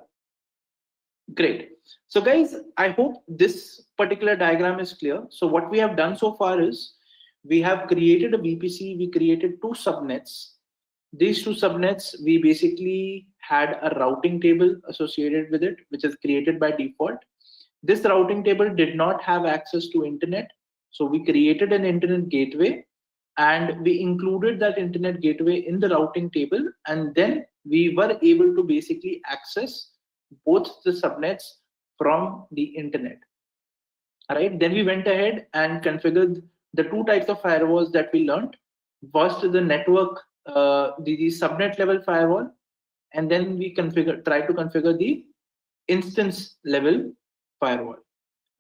Great. So guys, I hope this particular diagram is clear. So what we have done so far is we have created a VPC. We created 2 subnets. These 2 subnets, we basically had a routing table associated with it, which is created by default. This routing table did not have access to internet. So we created an internet gateway and we included that internet gateway in the routing table. And then we were able to basically access both the subnets from the internet. All right. Then we went ahead and configured the 2 types of firewalls that we learned. First, the network, the subnet level firewall, and then we try to configure the instance level firewall.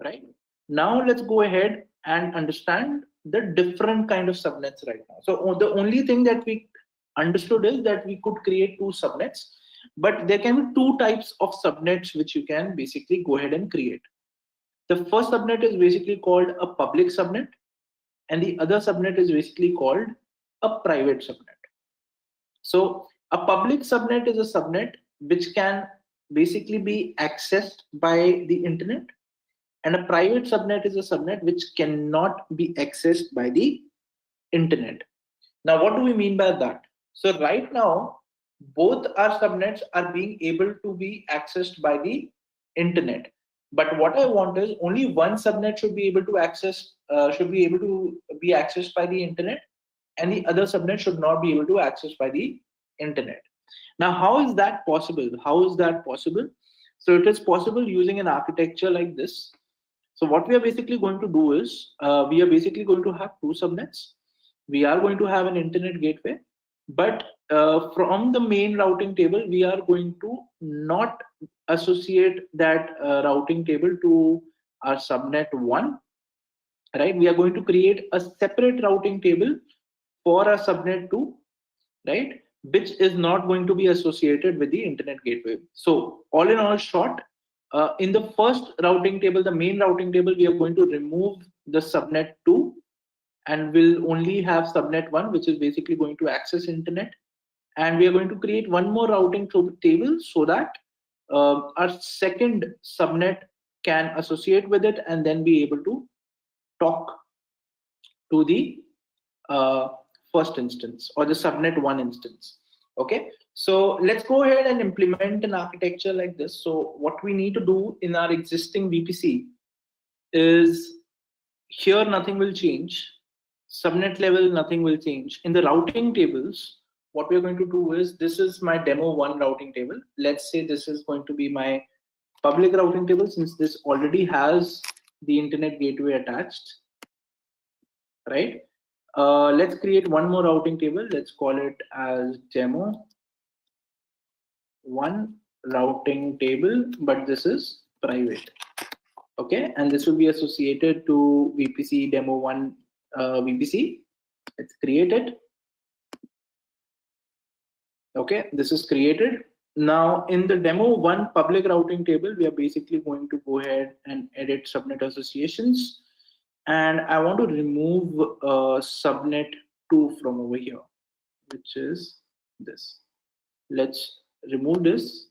Right. Now let's go ahead and understand the different kind of subnets right now. So the only thing that we understood is that we could create 2 subnets, but there can be 2 types of subnets which you can basically go ahead and create. The first subnet is basically called a public subnet, and the other subnet is basically called a private subnet. So a public subnet is a subnet which can basically be accessed by the internet, and a private subnet is a subnet which cannot be accessed by the internet. Now, what do we mean by that? So right now, both our subnets are being able to be accessed by the internet. But what I want is only one subnet should be able to be accessed by the internet, and the other subnet should not be able to access by the internet. Now, how is that possible? How is that possible? So it is possible using an architecture like this. So what we are basically going to do is we are basically going to have 2 subnets. We are going to have an internet gateway, but from the main routing table, we are going to not associate that routing table to our subnet 1. Right? We are going to create a separate routing table for our subnet 2, right? Which is not going to be associated with the internet gateway. So all in all short, in the first routing table, the main routing table, we are going to remove the subnet 2 and we'll only have subnet 1, which is basically going to access internet. And we are going to create one more routing table so that our second subnet can associate with it and then be able to talk to the first instance or the subnet 1 instance. Okay, so let's go ahead and implement an architecture like this. So what we need to do in our existing VPC is here nothing will change. Subnet level, nothing will change. In the routing tables, what we're going to do is, this is my demo 1 routing table. Let's say this is going to be my public routing table, since this already has the internet gateway attached, right? Let's create one more routing table. Let's call it as demo 1 routing table, but this is private. Okay, and this will be associated to VPC demo 1 VPC. Let's create it. Okay, this is created. Now in the demo 1 public routing table, we are basically going to go ahead and edit subnet associations. And I want to remove subnet 2 from over here, which is this. Let's remove this.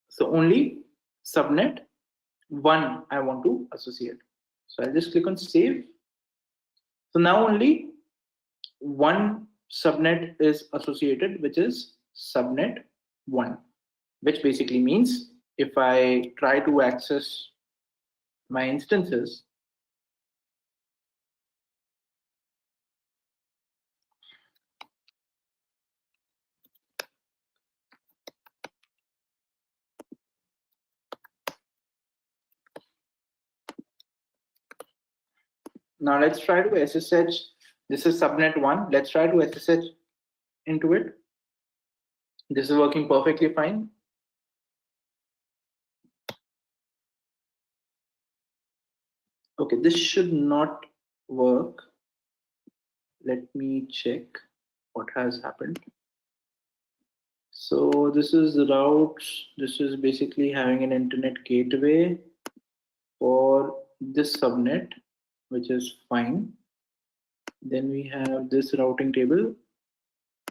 So only subnet 1 I want to associate. So I'll just click on save. So now only one subnet is associated, which is subnet 1, which basically means if I try to access my instances, now let's try to SSH. This is subnet 1. Let's try to SSH into it. This is working perfectly fine. Okay, this should not work. Let me check what has happened. So this is the routes. This is basically having an internet gateway for this subnet, which is fine. Then we have this routing table.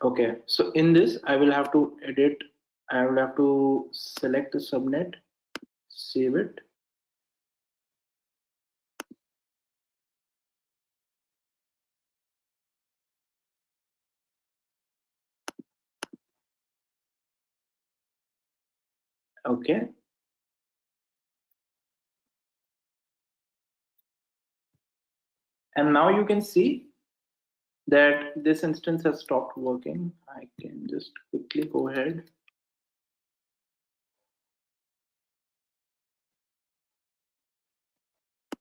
Okay, so in this, I will have to edit. I will have to select the subnet, save it. Okay. And now you can see that this instance has stopped working. I can just quickly go ahead.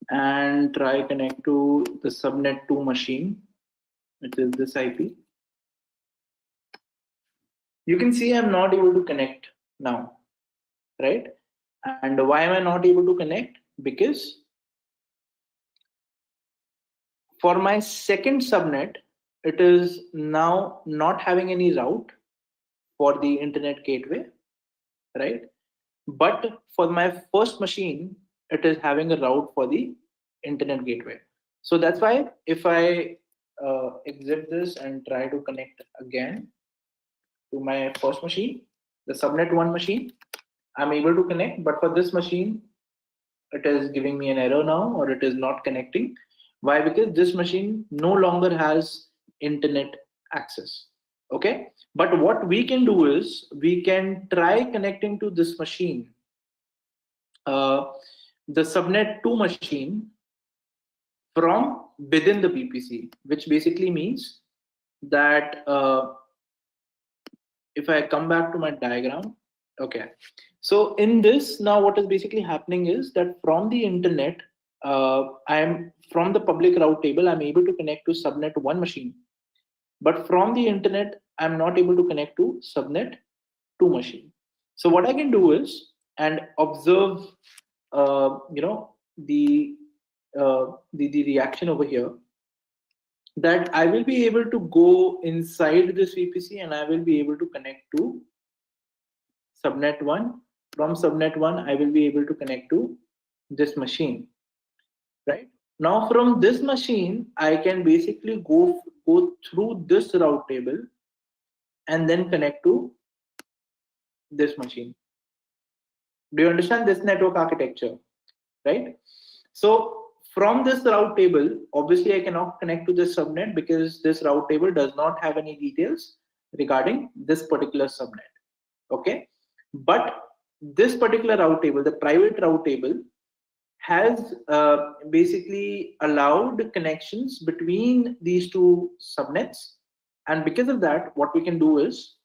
And try connect to the subnet 2 machine, which is this IP. You can see I'm not able to connect now, right? And why am I not able to connect? Because for my second subnet, it is now not having any route for the internet gateway, right? But for my first machine, it is having a route for the internet gateway. So that's why if I exit this and try to connect again to my first machine, the subnet 1 machine, I'm able to connect, but for this machine, it is giving me an error now, or it is not connecting. Why? Because this machine no longer has internet access. Okay, but what we can do is we can try connecting to this machine, the subnet 2 machine, from within the VPC, which basically means that if I come back to my diagram, okay, so in this now what is basically happening is that from the internet, I'm from the public route table, I'm able to connect to subnet 1 machine, but from the internet, I'm not able to connect to subnet 2 machine. So what I can do is and observe, the reaction over here, that I will be able to go inside this VPC and I will be able to connect to subnet 1. From subnet 1, I will be able to connect to this machine, right? Now from this machine, I can basically go through this route table and then connect to this machine. Do you understand this network architecture, right? So from this route table, obviously I cannot connect to this subnet because this route table does not have any details regarding this particular subnet. Okay, but this particular route table, the private route table, has basically allowed connections between these two subnets. And because of that, what we can do is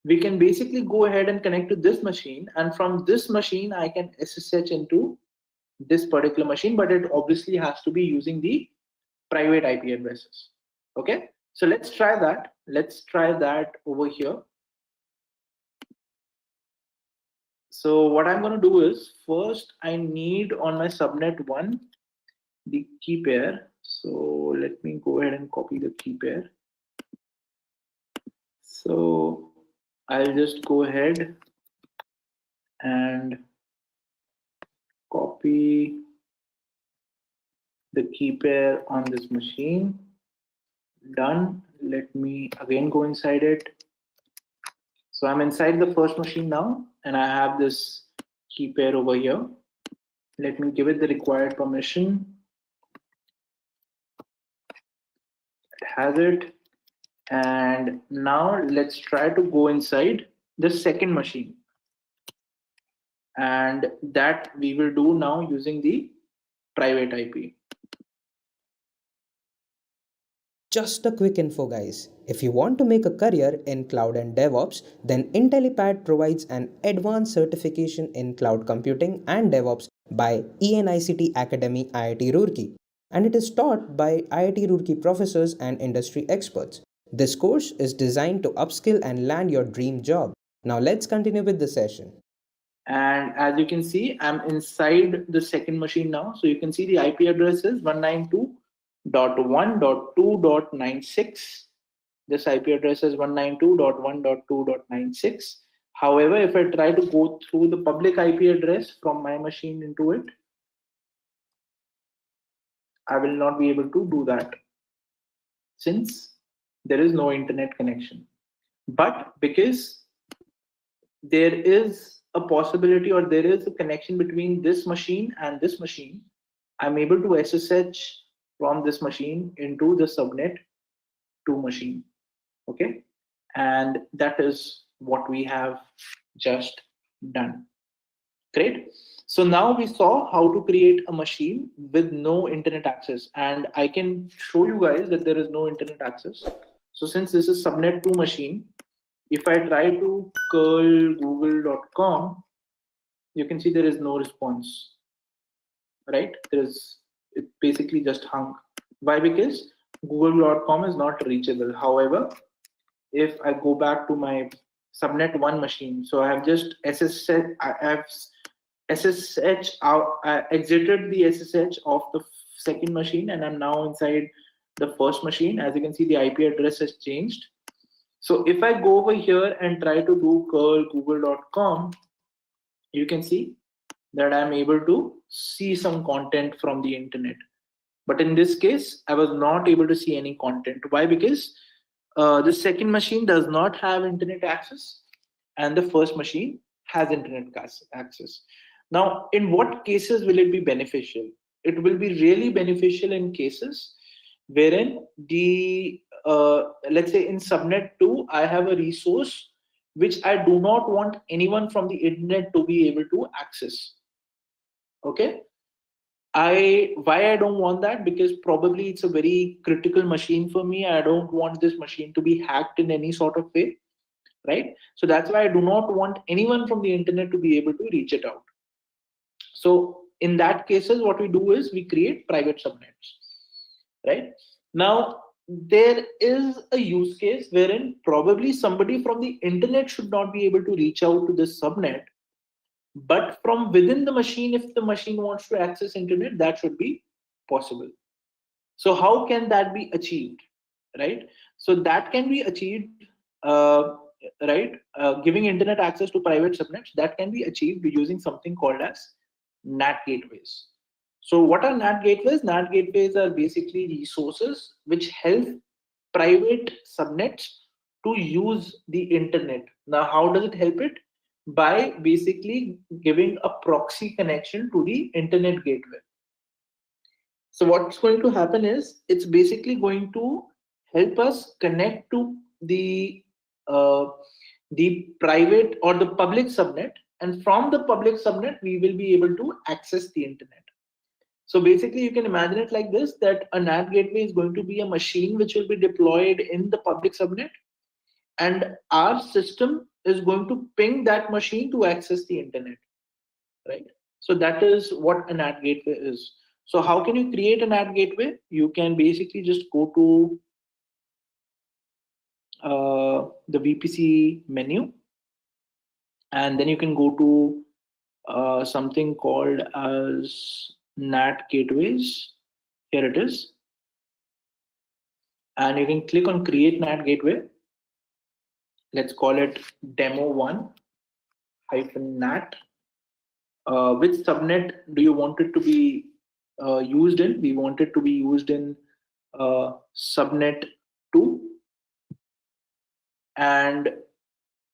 we can basically go ahead and connect to this machine, and from this machine I can SSH into this particular machine, but it obviously has to be using the private IP addresses. Okay, so let's try that. Let's try that over here. So what I'm going to do is, first I need on my subnet 1 the key pair. So let me go ahead and copy the key pair. So I'll just go ahead and copy the key pair on this machine. Done. Let me again go inside it. So I'm inside the first machine now, and I have this key pair over here. Let me give it the required permission. It has it. And now let's try to go inside the second machine. And that we will do now using the private IP. Just a quick info, guys. If you want to make a career in cloud and DevOps, then Intellipaat provides an advanced certification in cloud computing and DevOps by ENICT Academy IIT Roorkee, and it is taught by IIT Roorkee professors and industry experts. This course is designed to upskill and land your dream job. Now let's continue with the session. And as you can see, I'm inside the second machine now. So you can see the IP address is 192.1.2.96. This IP address is 192.1.2.96. However, if I try to go through the public IP address from my machine into it, I will not be able to do that since there is no internet connection. But because there is a possibility or there is a connection between this machine and this machine, I'm able to SSH from this machine into the subnet 2 machine. Okay, and that is what we have just done. Great. So now we saw how to create a machine with no internet access, and I can show you guys that there is no internet access. So since this is subnet 2 machine, if I try to curl google.com, you can see there is no response, right? It basically just hung. Why? Because google.com is not reachable. However, if I go back to my subnet 1 machine, so I have just exited the SSH of the second machine, and I'm now inside the first machine. As you can see, the IP address has changed. So if I go over here and try to do curl google.com, you can see that I'm able to see some content from the internet. But in this case, I was not able to see any content. Why? Because the second machine does not have internet access and the first machine has internet access. Now, in what cases will it be beneficial? It will be really beneficial in cases wherein let's say in subnet 2, I have a resource which I do not want anyone from the internet to be able to access. Okay. Why I don't want that? Because probably it's a very critical machine for me. I don't want this machine to be hacked in any sort of way, right? So that's why I do not want anyone from the internet to be able to reach it out. So in that cases, what we do is we create private subnets, right? Now, there is a use case wherein probably somebody from the internet should not be able to reach out to this subnet, but from within the machine, if the machine wants to access internet, that should be possible. So how can that be achieved, right? So that can be achieved, giving internet access to private subnets, that can be achieved using something called as NAT gateways. So what are NAT gateways? NAT gateways are basically resources which help private subnets to use the internet. Now, how does it help it? By basically giving a proxy connection to the internet gateway. So what's going to happen is it's basically going to help us connect to the private or the public subnet, and from the public subnet we will be able to access the internet. So basically you can imagine it like this, that a NAT gateway is going to be a machine which will be deployed in the public subnet, and our system is going to ping that machine to access the internet, right? So that is what a NAT gateway is. So how can you create a NAT gateway? You can basically just go to the VPC menu, and then you can go to something called as NAT gateways. Here it is, and you can click on create NAT gateway. Let's call it demo1 -NAT. Which subnet do you want it to be used in? We want it to be used in subnet 2, and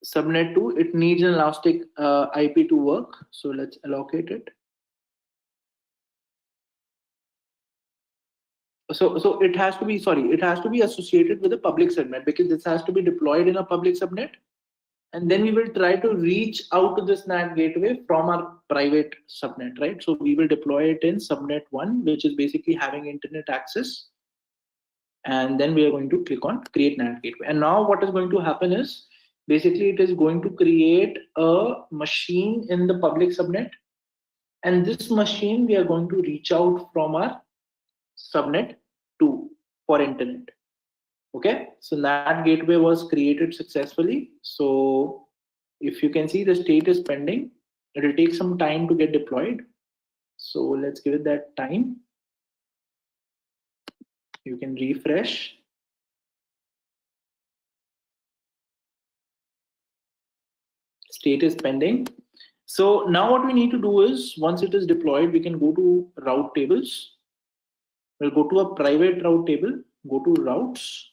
subnet 2, it needs an elastic IP to work. So let's allocate it. So it has to be, it has to be associated with a public subnet, because this has to be deployed in a public subnet. And then we will try to reach out to this NAT gateway from our private subnet, right? So we will deploy it in subnet 1, which is basically having internet access. And then we are going to click on create NAT gateway. And now what is going to happen is, basically it is going to create a machine in the public subnet. And this machine, we are going to reach out from our subnet 2 for internet. Okay, so NAT gateway was created successfully. So if you can see, the state is pending. It will take some time to get deployed. So let's give it that time. You can refresh. State is pending. So now what we need to do is, once it is deployed, we can go to route tables. We'll go to a private route table, go to routes,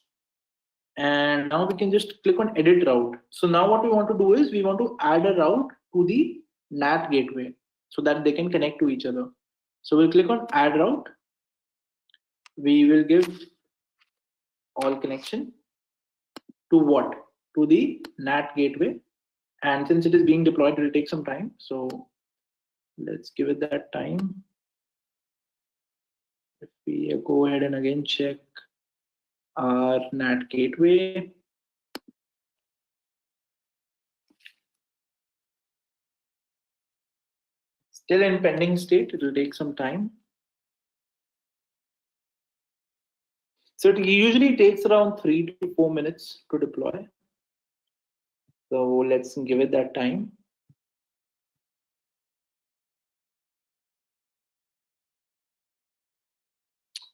and now we can just click on edit route. So now what we want to do is, we want to add a route to the NAT gateway so that they can connect to each other. So we'll click on add route. We will give all connection to what? To the NAT gateway. And since it is being deployed, it will take some time. So let's give it that time. If we go ahead and again check our NAT gateway, still in pending state, it will take some time. So it usually takes around 3 to 4 minutes to deploy. So let's give it that time.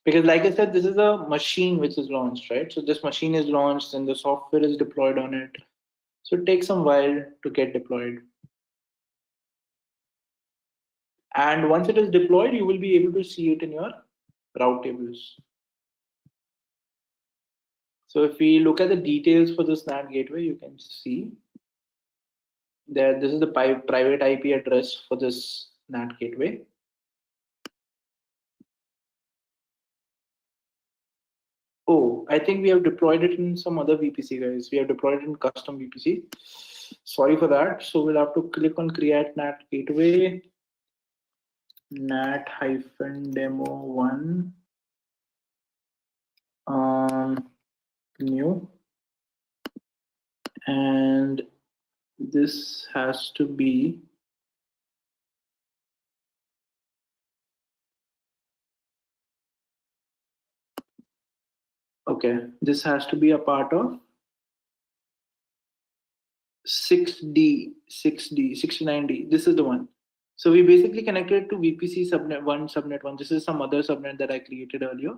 Because like I said, this is a machine which is launched, right? So this machine is launched and the software is deployed on it. So it takes some while to get deployed. And once it is deployed, you will be able to see it in your route tables. So if we look at the details for this NAT gateway, you can see that this is the private IP address for this NAT gateway. Oh, I think we have deployed it in some other VPC, guys. We have deployed it in custom VPC. Sorry for that. So we'll have to click on create NAT gateway, NAT-demo1, new, and this has to be okay. This has to be a part of 69D. This is the one. So we basically connected to VPC subnet 1, subnet 1. This is some other subnet that I created earlier.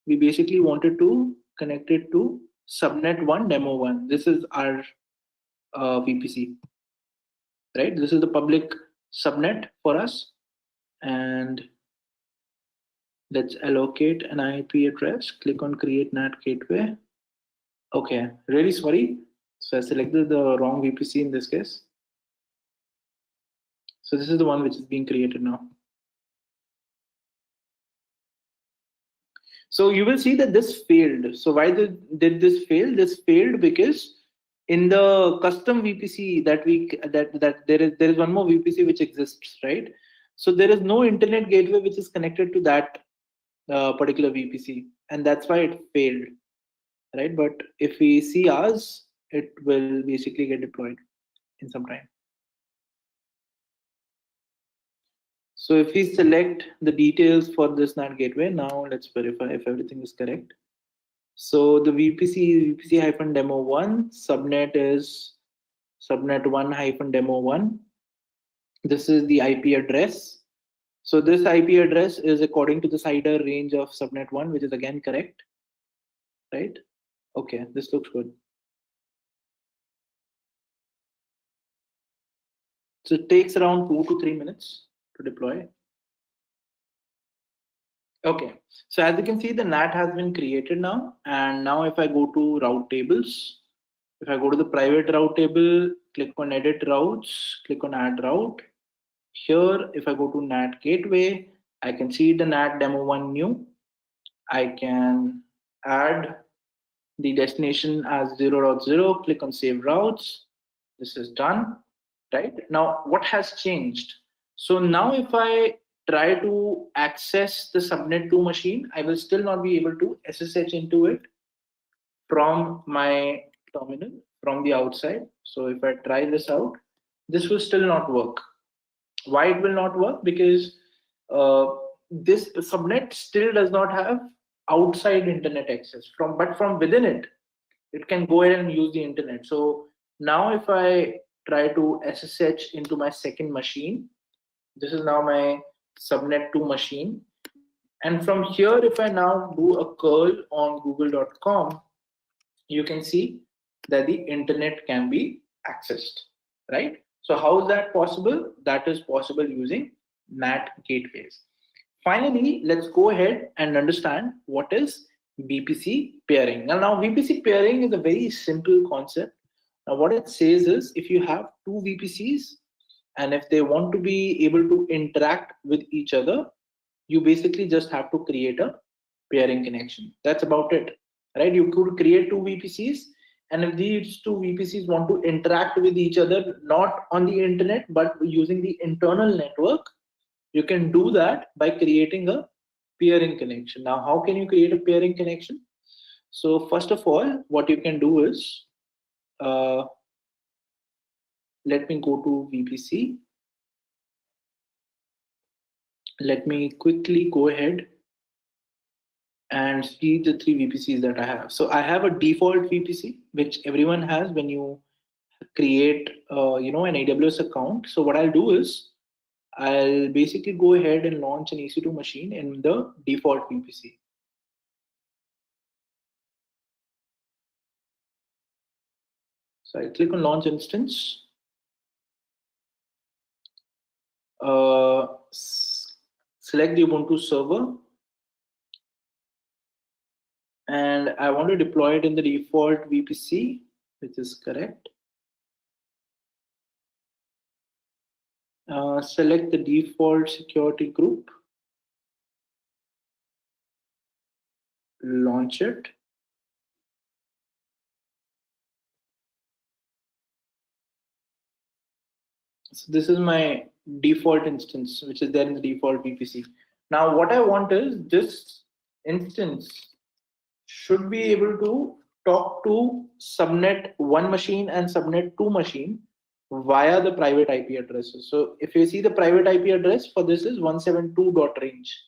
We basically wanted to connect it to subnet 1, demo 1. This is our VPC, right? This is the public subnet for us. And let's allocate an IP address. Click on create NAT gateway. Okay, really sorry. So I selected the wrong VPC in this case. So this is the one which is being created now. So you will see that this failed. So why did this fail? This failed because in the custom VPC that there is one more VPC which exists, right? So there is no internet gateway which is connected to that particular VPC, and that's why it failed, right? But if we see ours, it will basically get deployed in some time. So if we select the details for this NAT gateway, now let's verify if everything is correct. So the VPC-demo1 subnet is subnet1-demo1. This is the IP address. So this IP address is according to the CIDR range of subnet 1, which is again correct, right? Okay, this looks good. So it takes around 2 to 3 minutes to deploy. Okay, so as you can see, the NAT has been created now. And now if I go to route tables, if I go to the private route table, click on edit routes, click on add route. Here, if I go to NAT gateway, I can see the NAT demo 1 new. I can add the destination as 0.0, click on save routes. This is done, right? Now, what has changed? So now if I try to access the subnet 2 machine, I will still not be able to SSH into it from my terminal, from the outside. So if I try this out, this will still not work. Why it will not work? Because this subnet still does not have outside internet access but from within it can go ahead and use the internet. So now if I try to SSH into my second machine, this is now my subnet 2 machine. And from here, if I now do a curl on google.com, you can see that the internet can be accessed, right? So how is that possible? That is possible using NAT gateways. Finally, let's go ahead and understand what is VPC peering. Now VPC peering is a very simple concept. Now what it says is, if you have two VPCs and if they want to be able to interact with each other, you basically just have to create a peering connection. That's about it, right? You could create two VPCs, and if these two VPCs want to interact with each other, not on the internet, but using the internal network, you can do that by creating a peering connection. Now, how can you create a peering connection? So first of all, what you can do is, let me go to VPC. Let me quickly go ahead and see the three VPCs that I have. So I have a default VPC, which everyone has when you create an AWS account. So what I'll do is, I'll basically go ahead and launch an EC2 machine in the default VPC. So I click on launch instance. Select the Ubuntu server. And I want to deploy it in the default VPC, which is correct. Select the default security group, launch it. So this is my default instance, which is there in the default VPC. Now what I want is, this instance should be able to talk to subnet 1 machine and subnet 2 machine via the private IP addresses. So if you see the private IP address for this is 172.range,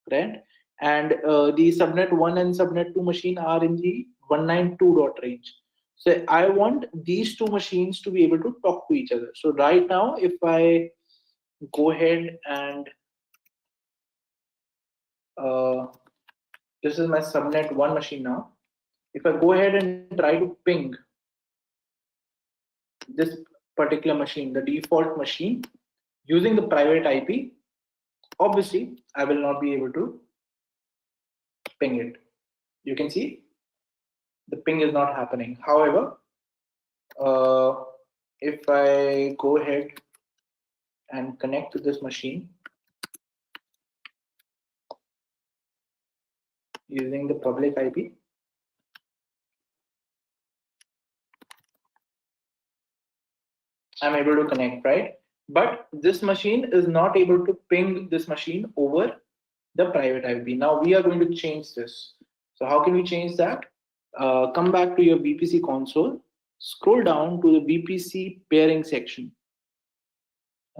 right? And the subnet 1 and subnet 2 machine are in the 192.range. So I want these two machines to be able to talk to each other. So right now, if I go ahead and this is my subnet 1 machine now. If I go ahead and try to ping this particular machine, the default machine, using the private IP, obviously I will not be able to ping it. You can see the ping is not happening. However, if I go ahead and connect to this machine using the public IP, I'm able to connect, right? But this machine is not able to ping this machine over the private IP. Now we are going to change this. So how can we change that? Come back to your VPC console, scroll down to the VPC pairing section.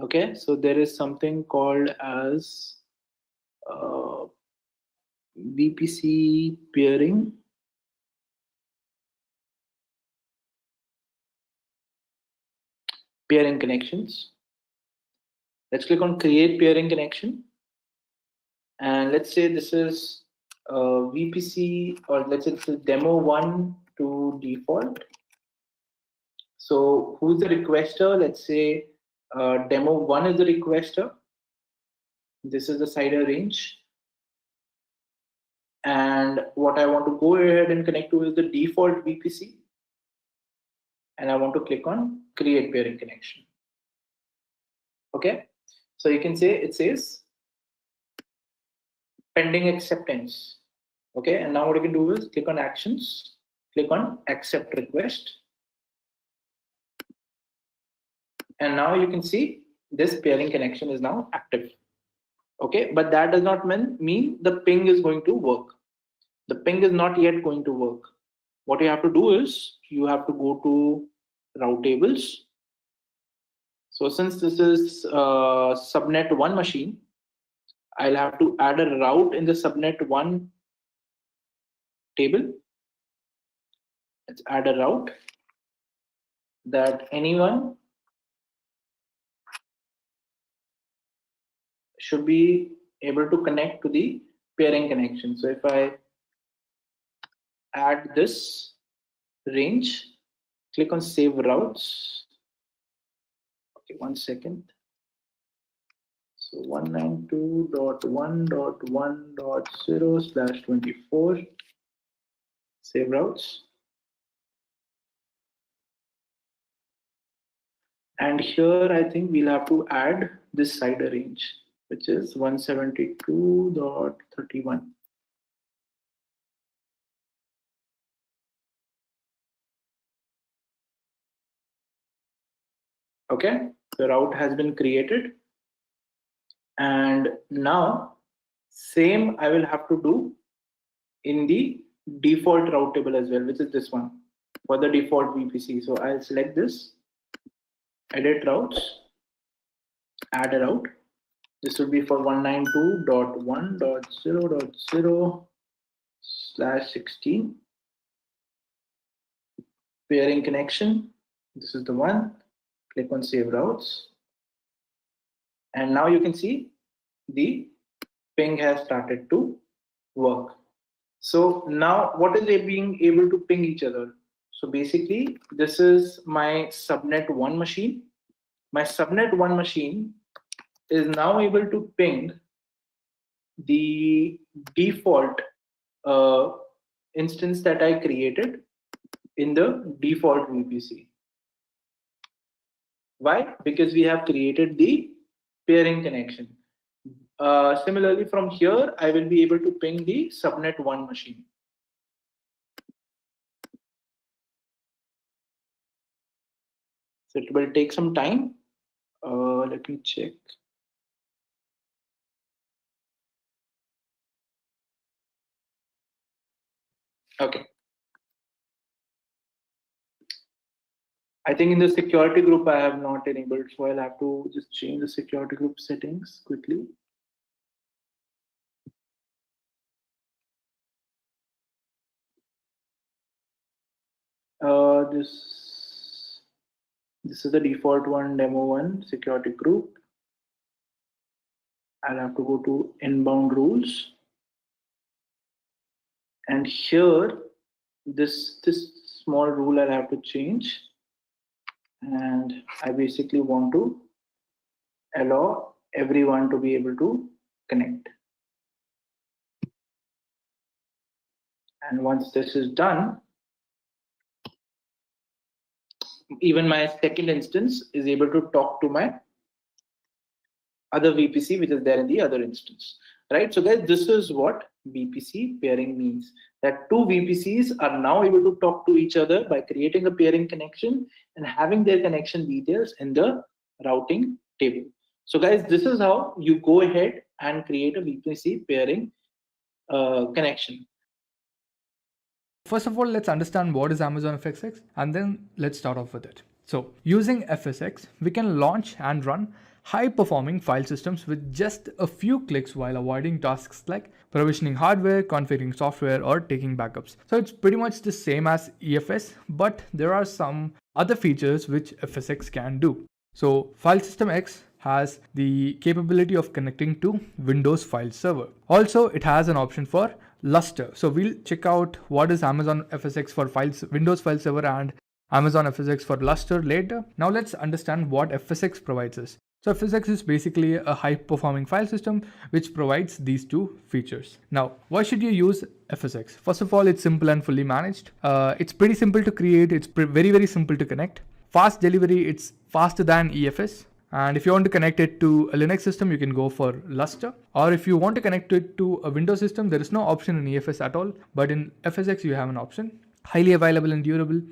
Okay, so there is something called as VPC pairing. Pairing connections. Let's click on create pairing connection. And let's say this is VPC, or let's say this is demo 1 to default. So who's the requester? Let's say demo 1 is the requester. This is the CIDR range. And what I want to go ahead and connect to is the default VPC. And I want to click on create pairing connection. Okay, so you can say it says pending acceptance. Okay, and now what you can do is click on actions, click on accept request. And now you can see this pairing connection is now active. Okay, but that does not mean the ping is going to work. The ping is not yet going to work. What you have to do is you have to go to route tables. So since this is subnet 1 machine, I'll have to add a route in the subnet 1 table. Let's add a route that anyone should be able to connect to the pairing connection. So if I add this range, click on save routes. Okay, 1 second. So 192.1.1.0/24, save routes. And here I think we'll have to add this CIDR range, which is 172.31. Okay, the route has been created. And now same I will have to do in the default route table as well, which is this one for the default VPC. So I'll select this, edit routes, add a route. This will be for 192.1.0.0/16 pairing connection. This is the one. Click on save routes. And now you can see the ping has started to work. So now what is it being able to ping each other? So basically this is my subnet 1 machine. My subnet 1 machine is now able to ping the default instance that I created in the default VPC. Why? Because we have created the pairing connection. Similarly, from here, I will be able to ping the subnet 1 machine. So it will take some time. Let me check. Okay. I think in the security group I have not enabled, so I'll have to just change the security group settings quickly. This is the default one, demo 1 security group. I'll have to go to inbound rules, and here this small rule I'll have to change, and I basically want to allow everyone to be able to connect. And once this is done, even my second instance is able to talk to my other VPC, which is there in the other instance, right? So guys, this is what VPC pairing means, that two VPCs are now able to talk to each other by creating a pairing connection and having their connection details in the routing table. So guys, this is how you go ahead and create a VPC pairing connection. First of all, let's understand what is Amazon FSx, and then let's start off with it. So using FSx, we can launch and run high-performing file systems with just a few clicks while avoiding tasks like provisioning hardware, configuring software, or taking backups. So it's pretty much the same as EFS, but there are some other features which FSx can do. So File System X has the capability of connecting to Windows File Server. Also, it has an option for Lustre. So we'll check out what is Amazon FSx for Windows File Server and Amazon FSx for Lustre later. Now let's understand what FSx provides us. So FSx is basically a high-performing file system which provides these two features. Now, why should you use FSx? First of all, it's simple and fully managed. It's pretty simple to create. It's very simple to connect. Fast delivery, it's faster than EFS. And if you want to connect it to a Linux system, you can go for Lustre. Or if you want to connect it to a Windows system, there is no option in EFS at all. But in FSx, you have an option. Highly available and durable.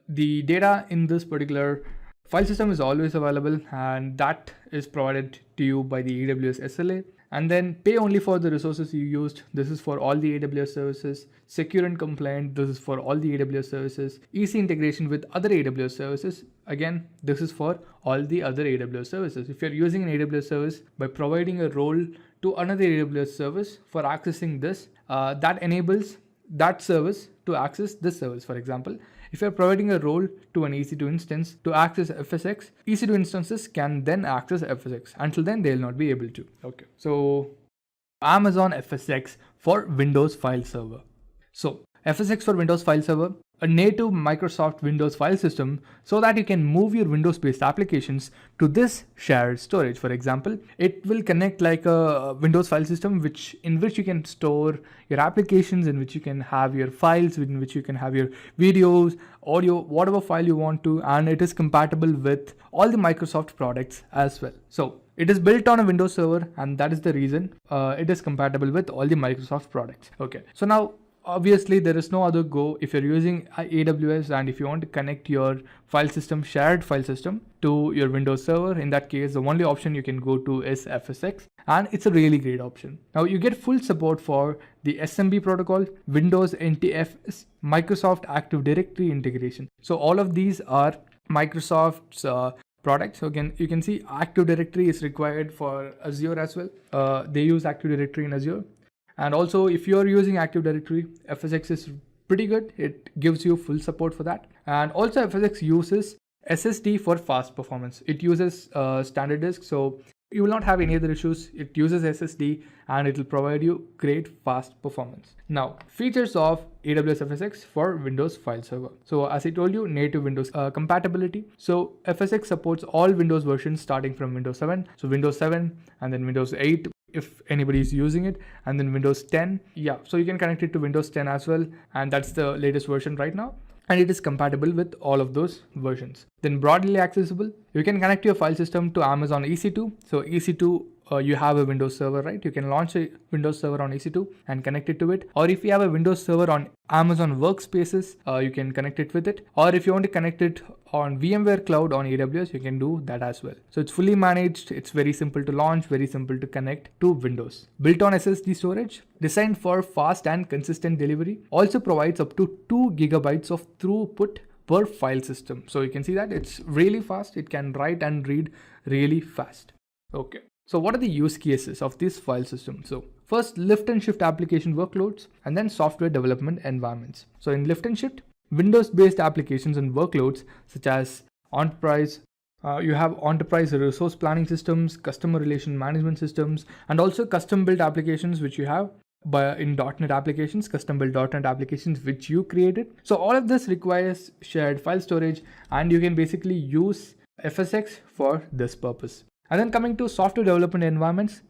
The data in this particular file system is always available, and that is provided to you by the AWS SLA. And then pay only for the resources you used. This is for all the AWS services. Secure and compliant. This is for all the AWS services. Easy integration with other AWS services. Again, this is for all the other AWS services. If you're using an AWS service, by providing a role to another AWS service for accessing this, that enables that service to access this service. For example, if you're providing a role to an EC2 instance to access FSx, EC2 instances can then access FSx. Until then, they'll not be able to. Okay. So Amazon FSx for Windows File Server. So FSx for Windows File Server, a native Microsoft Windows file system so that you can move your Windows-based applications to this shared storage. For example, it will connect like a Windows file system in which you can store your applications, in which you can have your files, in which you can have your videos, audio, whatever file you want to, and it is compatible with all the Microsoft products as well. So it is built on a Windows server, and that is the reason it is compatible with all the Microsoft products. Okay, so now obviously there is no other go if you're using AWS and if you want to connect your file system, shared file system, to your Windows server. In that case, the only option you can go to is FSx, and it's a really great option. Now you get full support for the SMB protocol, Windows NTFS, Microsoft Active Directory integration. So all of these are Microsoft's products. So again, you can see Active Directory is required for Azure as well. They use Active Directory in Azure. And also, if you're using Active Directory, FSx is pretty good. It gives you full support for that. And also, FSx uses SSD for fast performance. It uses standard disk, so you will not have any other issues. It uses SSD and it will provide you great fast performance. Now, features of AWS FSx for Windows File Server. So as I told you, native Windows compatibility. So FSx supports all Windows versions starting from Windows 7. So Windows 7 and then Windows 8 if anybody is using it, and then Windows 10. Yeah, so you can connect it to Windows 10 as well, and that's the latest version right now, and it is compatible with all of those versions. Then broadly accessible, you can connect your file system to Amazon EC2. So EC2, you have a Windows server, right? You can launch a Windows server on EC2 and connect it to it. Or if you have a Windows server on Amazon Workspaces, you can connect it with it. Or if you want to connect it on VMware Cloud on AWS, you can do that as well. So it's fully managed. It's very simple to launch, very simple to connect to Windows. Built on SSD storage, designed for fast and consistent delivery, also provides up to 2 gigabytes of throughput per file system. So you can see that it's really fast. It can write and read really fast. Okay. So what are the use cases of this file system? So first, lift and shift application workloads, and then software development environments. So in lift and shift, Windows-based applications and workloads such as enterprise, you have enterprise resource planning systems, customer relation management systems, and also custom-built applications which you have in .NET applications, custom-built .NET applications which you created. So all of this requires shared file storage, and you can basically use FSx for this purpose. And then coming to software development environments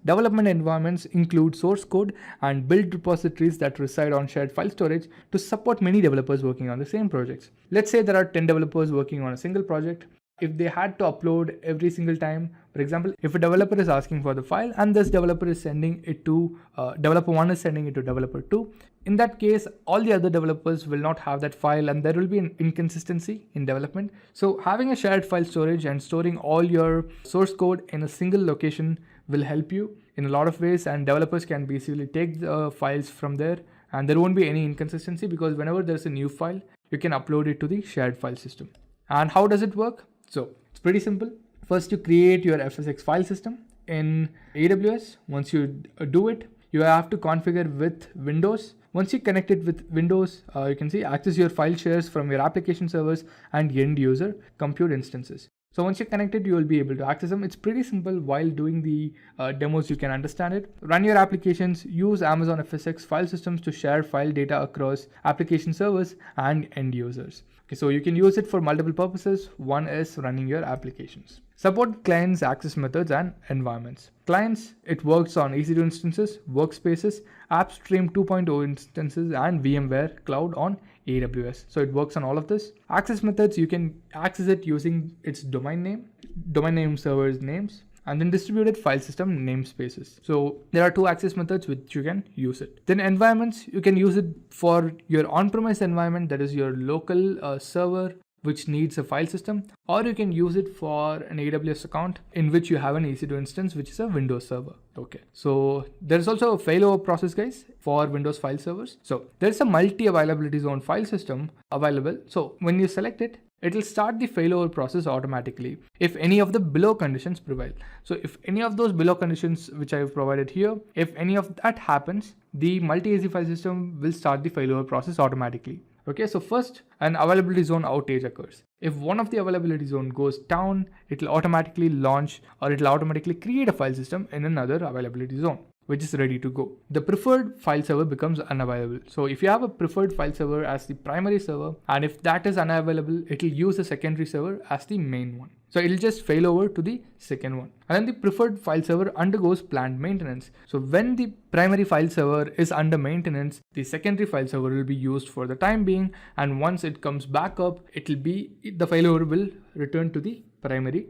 include source code and build repositories that reside on shared file storage to support many developers working on the same projects. Let's say there are 10 developers working on a single project. If they had to upload every single time, for example, if a developer is asking for the file and this developer is sending it to developer 1 is sending it to developer 2, in that case, all the other developers will not have that file and there will be an inconsistency in development. So having a shared file storage and storing all your source code in a single location will help you in a lot of ways, and developers can basically take the files from there and there won't be any inconsistency because whenever there's a new file, you can upload it to the shared file system. And how does it work? So it's pretty simple. First, you create your FSx file system in AWS. Once you do it, you have to configure with Windows. Once you connect it with Windows, you can see access your file shares from your application servers and end user compute instances. So once you're connected, you will be able to access them. It's pretty simple. While doing the demos, you can understand it. Run your applications, use Amazon FSx file systems to share file data across application servers and end users. Okay, so you can use it for multiple purposes. One is running your applications. Support clients, access methods, and environments. Clients, it works on EC2 instances, workspaces, AppStream 2.0 instances, and VMware Cloud on AWS. So it works on all of this. Access methods, you can access it using its domain name servers names, and then distributed file system namespaces. So there are 2 access methods which you can use it. Then environments, you can use it for your on-premise environment, that is your local server which needs a file system, or you can use it for an AWS account in which you have an EC2 instance which is a Windows server. Okay, so there's also a failover process, guys, for Windows file servers. So there's a multi-availability zone file system available. So when you select it, it will start the failover process automatically if any of the below conditions prevail. So if any of those below conditions which I have provided here, if any of that happens, the multi-AZ file system will start the failover process automatically. Okay, so first an availability zone outage occurs. If one of the availability zone goes down, it will automatically launch or it will automatically create a file system in another availability zone, which is ready to go. The preferred file server becomes unavailable. So if you have a preferred file server as the primary server, and if that is unavailable, it will use the secondary server as the main one. So it will just fail over to the second one. And then the preferred file server undergoes planned maintenance. So when the primary file server is under maintenance, the secondary file server will be used for the time being. And once it comes back up, the failover will return to the primary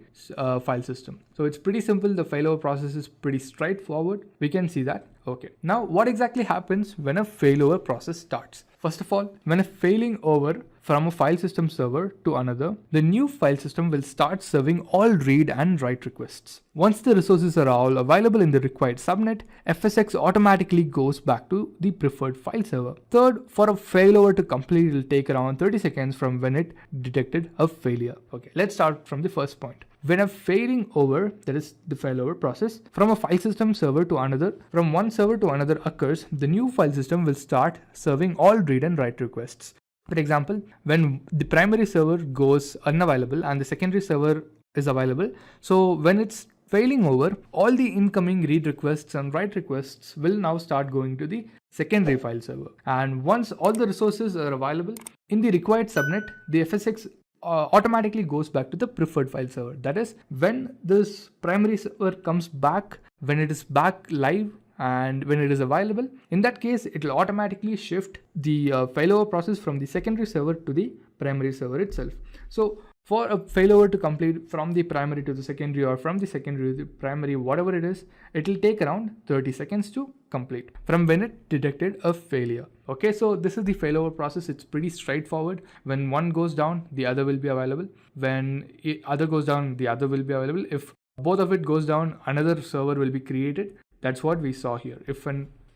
file system. So it's pretty simple. The failover process is pretty straightforward. We can see that. Okay. Now what exactly happens when a failover process starts? First of all, when a failing over from a file system server to another, the new file system will start serving all read and write requests. Once the resources are all available in the required subnet, FSX automatically goes back to the preferred file server. Third, for a failover to complete, it will take around 30 seconds from when it detected a failure. Okay, let's start from the first point. When a failing over, that is the failover process, from a file system server to another, from one server to another occurs, the new file system will start serving all read and write requests. For example, when the primary server goes unavailable and the secondary server is available, so when it's failing over, all the incoming read requests and write requests will now start going to the secondary file server. And once all the resources are available in the required subnet, the FSX automatically goes back to the preferred file server. That is, when this primary server comes back, when it is back live and when it is available, in that case it will automatically shift the failover process from the secondary server to the primary server itself. So for a failover to complete from the primary to the secondary or from the secondary to the primary, whatever it is, it will take around 30 seconds to complete from when it detected a failure. Okay, so this is the failover process. It's pretty straightforward. When one goes down, the other will be available. When other goes down, the other will be available. If both of it goes down, another server will be created. That's what we saw here.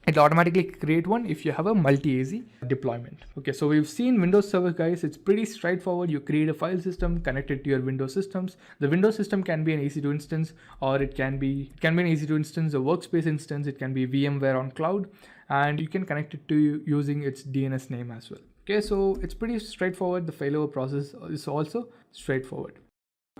It automatically create one if you have a multi-AZ deployment. Okay, so we've seen Windows Server, guys. It's pretty straightforward. You create a file system, connect it to your Windows systems. The Windows system can be an EC2 instance, or it can be an EC2 instance, a workspace instance. It can be VMware on cloud, and you can connect it to using its DNS name as well. Okay, so it's pretty straightforward. The failover process is also straightforward.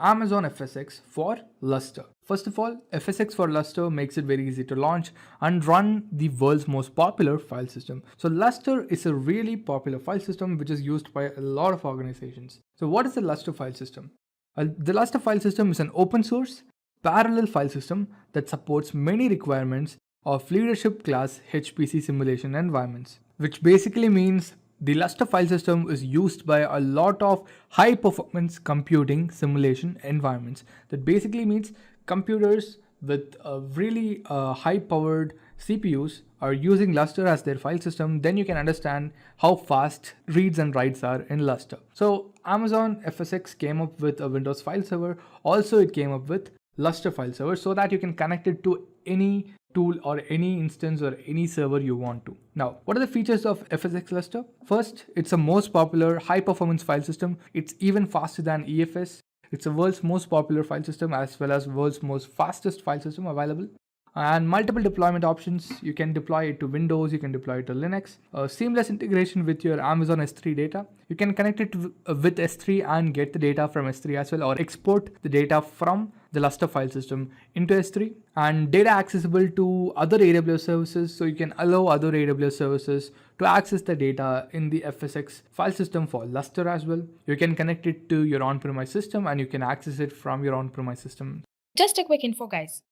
Amazon FSX for Lustre. First of all, FSX for Lustre makes it very easy to launch and run the world's most popular file system. So Lustre is a really popular file system which is used by a lot of organizations. So what is the Lustre file system? The Lustre file system is an open source parallel file system that supports many requirements of leadership class HPC simulation environments, which basically means the Lustre file system is used by a lot of high performance computing simulation environments. That basically means computers with really high powered CPUs are using Lustre as their file system. Then you can understand how fast reads and writes are in Lustre. So Amazon FSX came up with a Windows file server. Also, it came up with Lustre file server so that you can connect it to any tool or any instance or any server you want to. Now, what are the features of FSX Lustre? First, it's a most popular high performance file system. It's even faster than EFS. It's the world's most popular file system as well as world's most fastest file system available. And multiple deployment options. You can deploy it to Windows, you can deploy it to Linux. Seamless integration with your Amazon S3 data. You can connect it with S3 and get the data from S3 as well, or export the data from the Lustre file system into S3. And data accessible to other AWS services, so you can allow other AWS services to access the data in the FSX file system for Lustre as well. You can connect it to your on-premise system and you can access it from your on-premise system. Just a quick info, guys.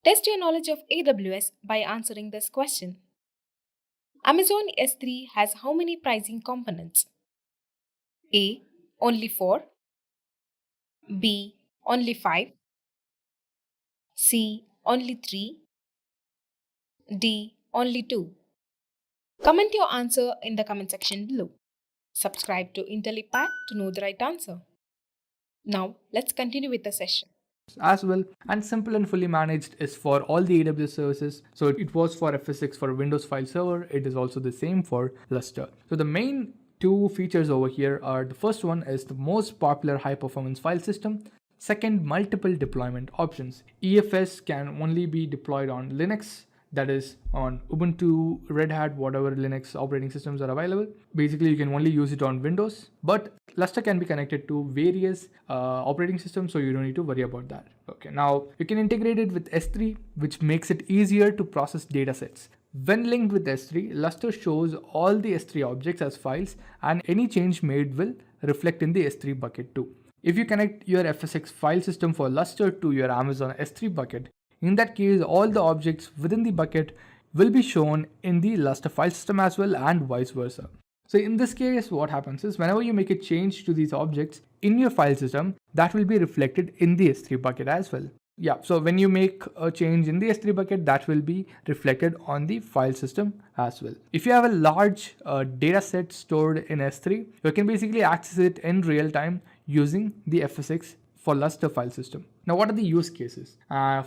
Test your knowledge of AWS by answering this question. Amazon S3 has how many pricing components? A. Only 4. B. Only 5. C. Only 3. D. Only 2. Comment your answer in the comment section below. Subscribe to Intellipaat to know the right answer. Now, let's continue with the session. As well, and simple and fully managed is for all the AWS services. So it was for FSX for Windows file server. It is also the same for Lustre. So the main two features over here are, the first one is the most popular high performance file system. Second, multiple deployment options. EFS can only be deployed on Linux, that is on Ubuntu, Red Hat, whatever Linux operating systems are available. Basically, you can only use it on Windows, but Lustre can be connected to various operating systems, so you don't need to worry about that. Okay, now you can integrate it with S3, which makes it easier to process datasets. When linked with S3, Lustre shows all the S3 objects as files, and any change made will reflect in the S3 bucket too. If you connect your FSx file system for Lustre to your Amazon S3 bucket, in that case, all the objects within the bucket will be shown in the Lustre file system as well, and vice versa. So in this case, what happens is whenever you make a change to these objects in your file system, that will be reflected in the S3 bucket as well. Yeah, so when you make a change in the S3 bucket, that will be reflected on the file system as well. If you have a large data set stored in S3, you can basically access it in real time using the FSx for Lustre file system. Now, what are the use cases?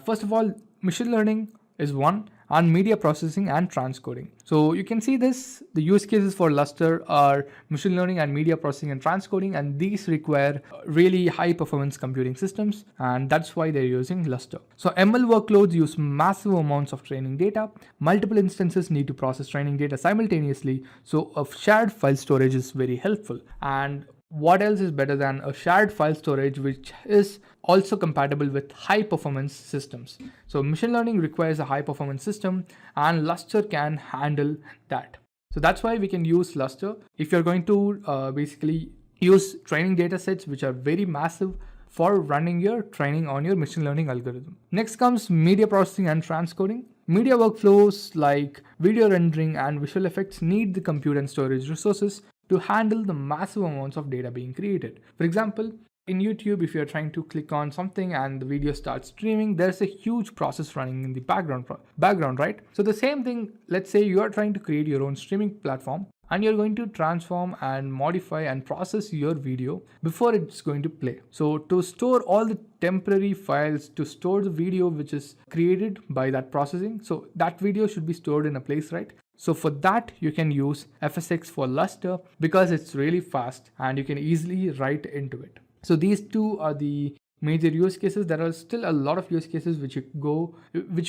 First of all, machine learning is one, and media processing and transcoding. So you can see this, the use cases for Lustre are machine learning and media processing and transcoding, and these require really high performance computing systems, and that's why they're using Lustre. So ML workloads use massive amounts of training data. Multiple instances need to process training data simultaneously, so a shared file storage is very helpful. And what else is better than a shared file storage which is also compatible with high performance systems? So machine learning requires a high performance system, and Lustre can handle that. So that's why we can use Lustre if you're going to basically use training data sets which are very massive for running your training on your machine learning algorithm. Next comes media processing and transcoding. Media workflows like video rendering and visual effects need the compute and storage resources to handle the massive amounts of data being created. For example, in YouTube, if you're trying to click on something and the video starts streaming, there's a huge process running in the background, right? So the same thing, let's say you are trying to create your own streaming platform, and you're going to transform and modify and process your video before it's going to play. So to store all the temporary files, to store the video which is created by that processing, so that video should be stored in a place, right? So for that, you can use FSx for Lustre because it's really fast and you can easily write into it. So these two are the major use cases. There are still a lot of use cases which you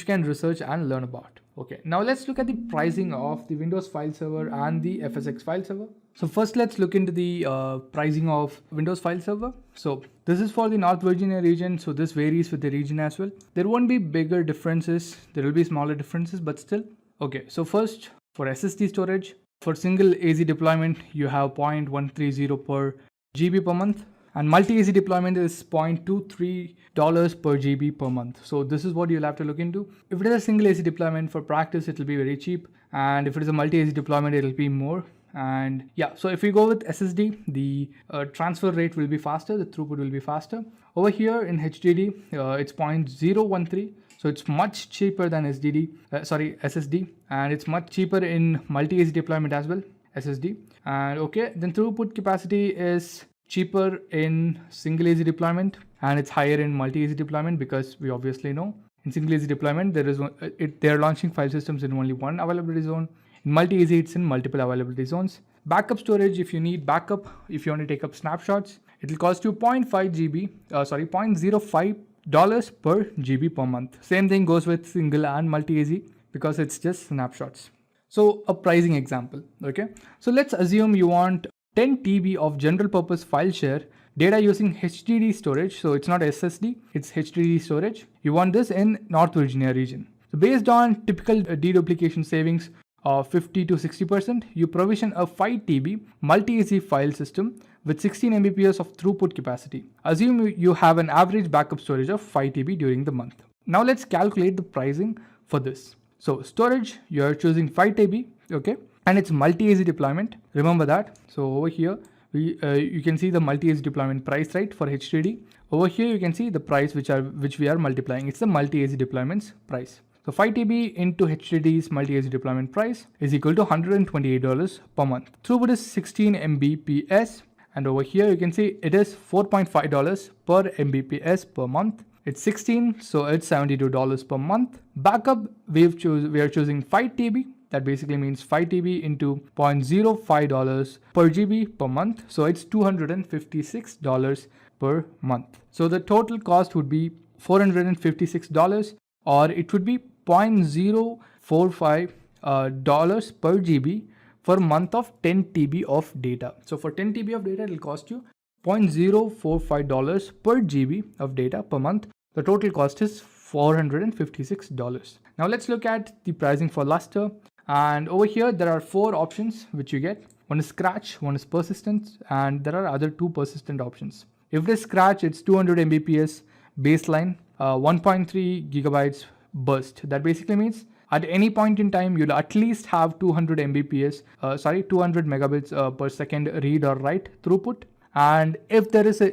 can research and learn about. Okay, now let's look at the pricing of the Windows file server and the FSx file server. So first, let's look into the pricing of Windows file server. So this is for the North Virginia region. So this varies with the region as well. There won't be bigger differences. There will be smaller differences, but still. Okay, so first, for SSD storage, for single AZ deployment, you have 0.130 per GB per month, and multi-AZ deployment is $0.23 per GB per month. So this is what you'll have to look into. If it is a single AZ deployment, for practice, it will be very cheap, and if it is a multi-AZ deployment, it will be more. And yeah, so if we go with SSD, the transfer rate will be faster, the throughput will be faster. Over here in HDD, it's 0.013. So it's much cheaper than SSD, and it's much cheaper in multi-AZ deployment as well, SSD. And okay, then throughput capacity is cheaper in single AZ deployment, and it's higher in multi-AZ deployment because we obviously know in single AZ deployment they're launching file systems in only one availability zone. In multi-AZ, it's in multiple availability zones. Backup storage, if you need backup, if you want to take up snapshots, it will cost you $0.05 per GB per month. Same thing goes with single and multi-AZ because it's just snapshots. So a pricing example, okay? So let's assume you want 10 TB of general purpose file share data using HDD storage. So it's not SSD, it's HDD storage. You want this in North Virginia region. So based on typical deduplication savings of 50 to 60%, you provision a 5 TB multi-AZ file system with 16 Mbps of throughput capacity. Assume you have an average backup storage of 5 TB during the month. Now let's calculate the pricing for this. So storage, you're choosing 5 TB, okay? And it's multi-AZ deployment. Remember that. So over here, you can see the multi-AZ deployment price, right, for HDD. Over here, you can see the price which we are multiplying. It's the multi-AZ deployment's price. So 5 TB into HDD's multi-AZ deployment price is equal to $128 per month. Throughput is 16 Mbps. And over here, you can see it is $4.5 per Mbps per month. It's 16, so it's $72 per month. Backup, we are choosing 5 TB That basically means 5 TB into $0.05 per GB per month. So it's $256 per month. So the total cost would be $456, or it would be $0.045 per GB for a month of 10 TB of data. So for 10 TB of data, it will cost you $0.045 per GB of data per month. The total cost is $456. Now let's look at the pricing for Lustre. And over here, there are 4 options which you get. One is Scratch, one is Persistent, and there are other 2 persistent options. If it is Scratch, it's 200 Mbps baseline, 1.3 gigabytes burst. That basically means at any point in time, you'll at least have 200 megabits per second read or write throughput. And if there is a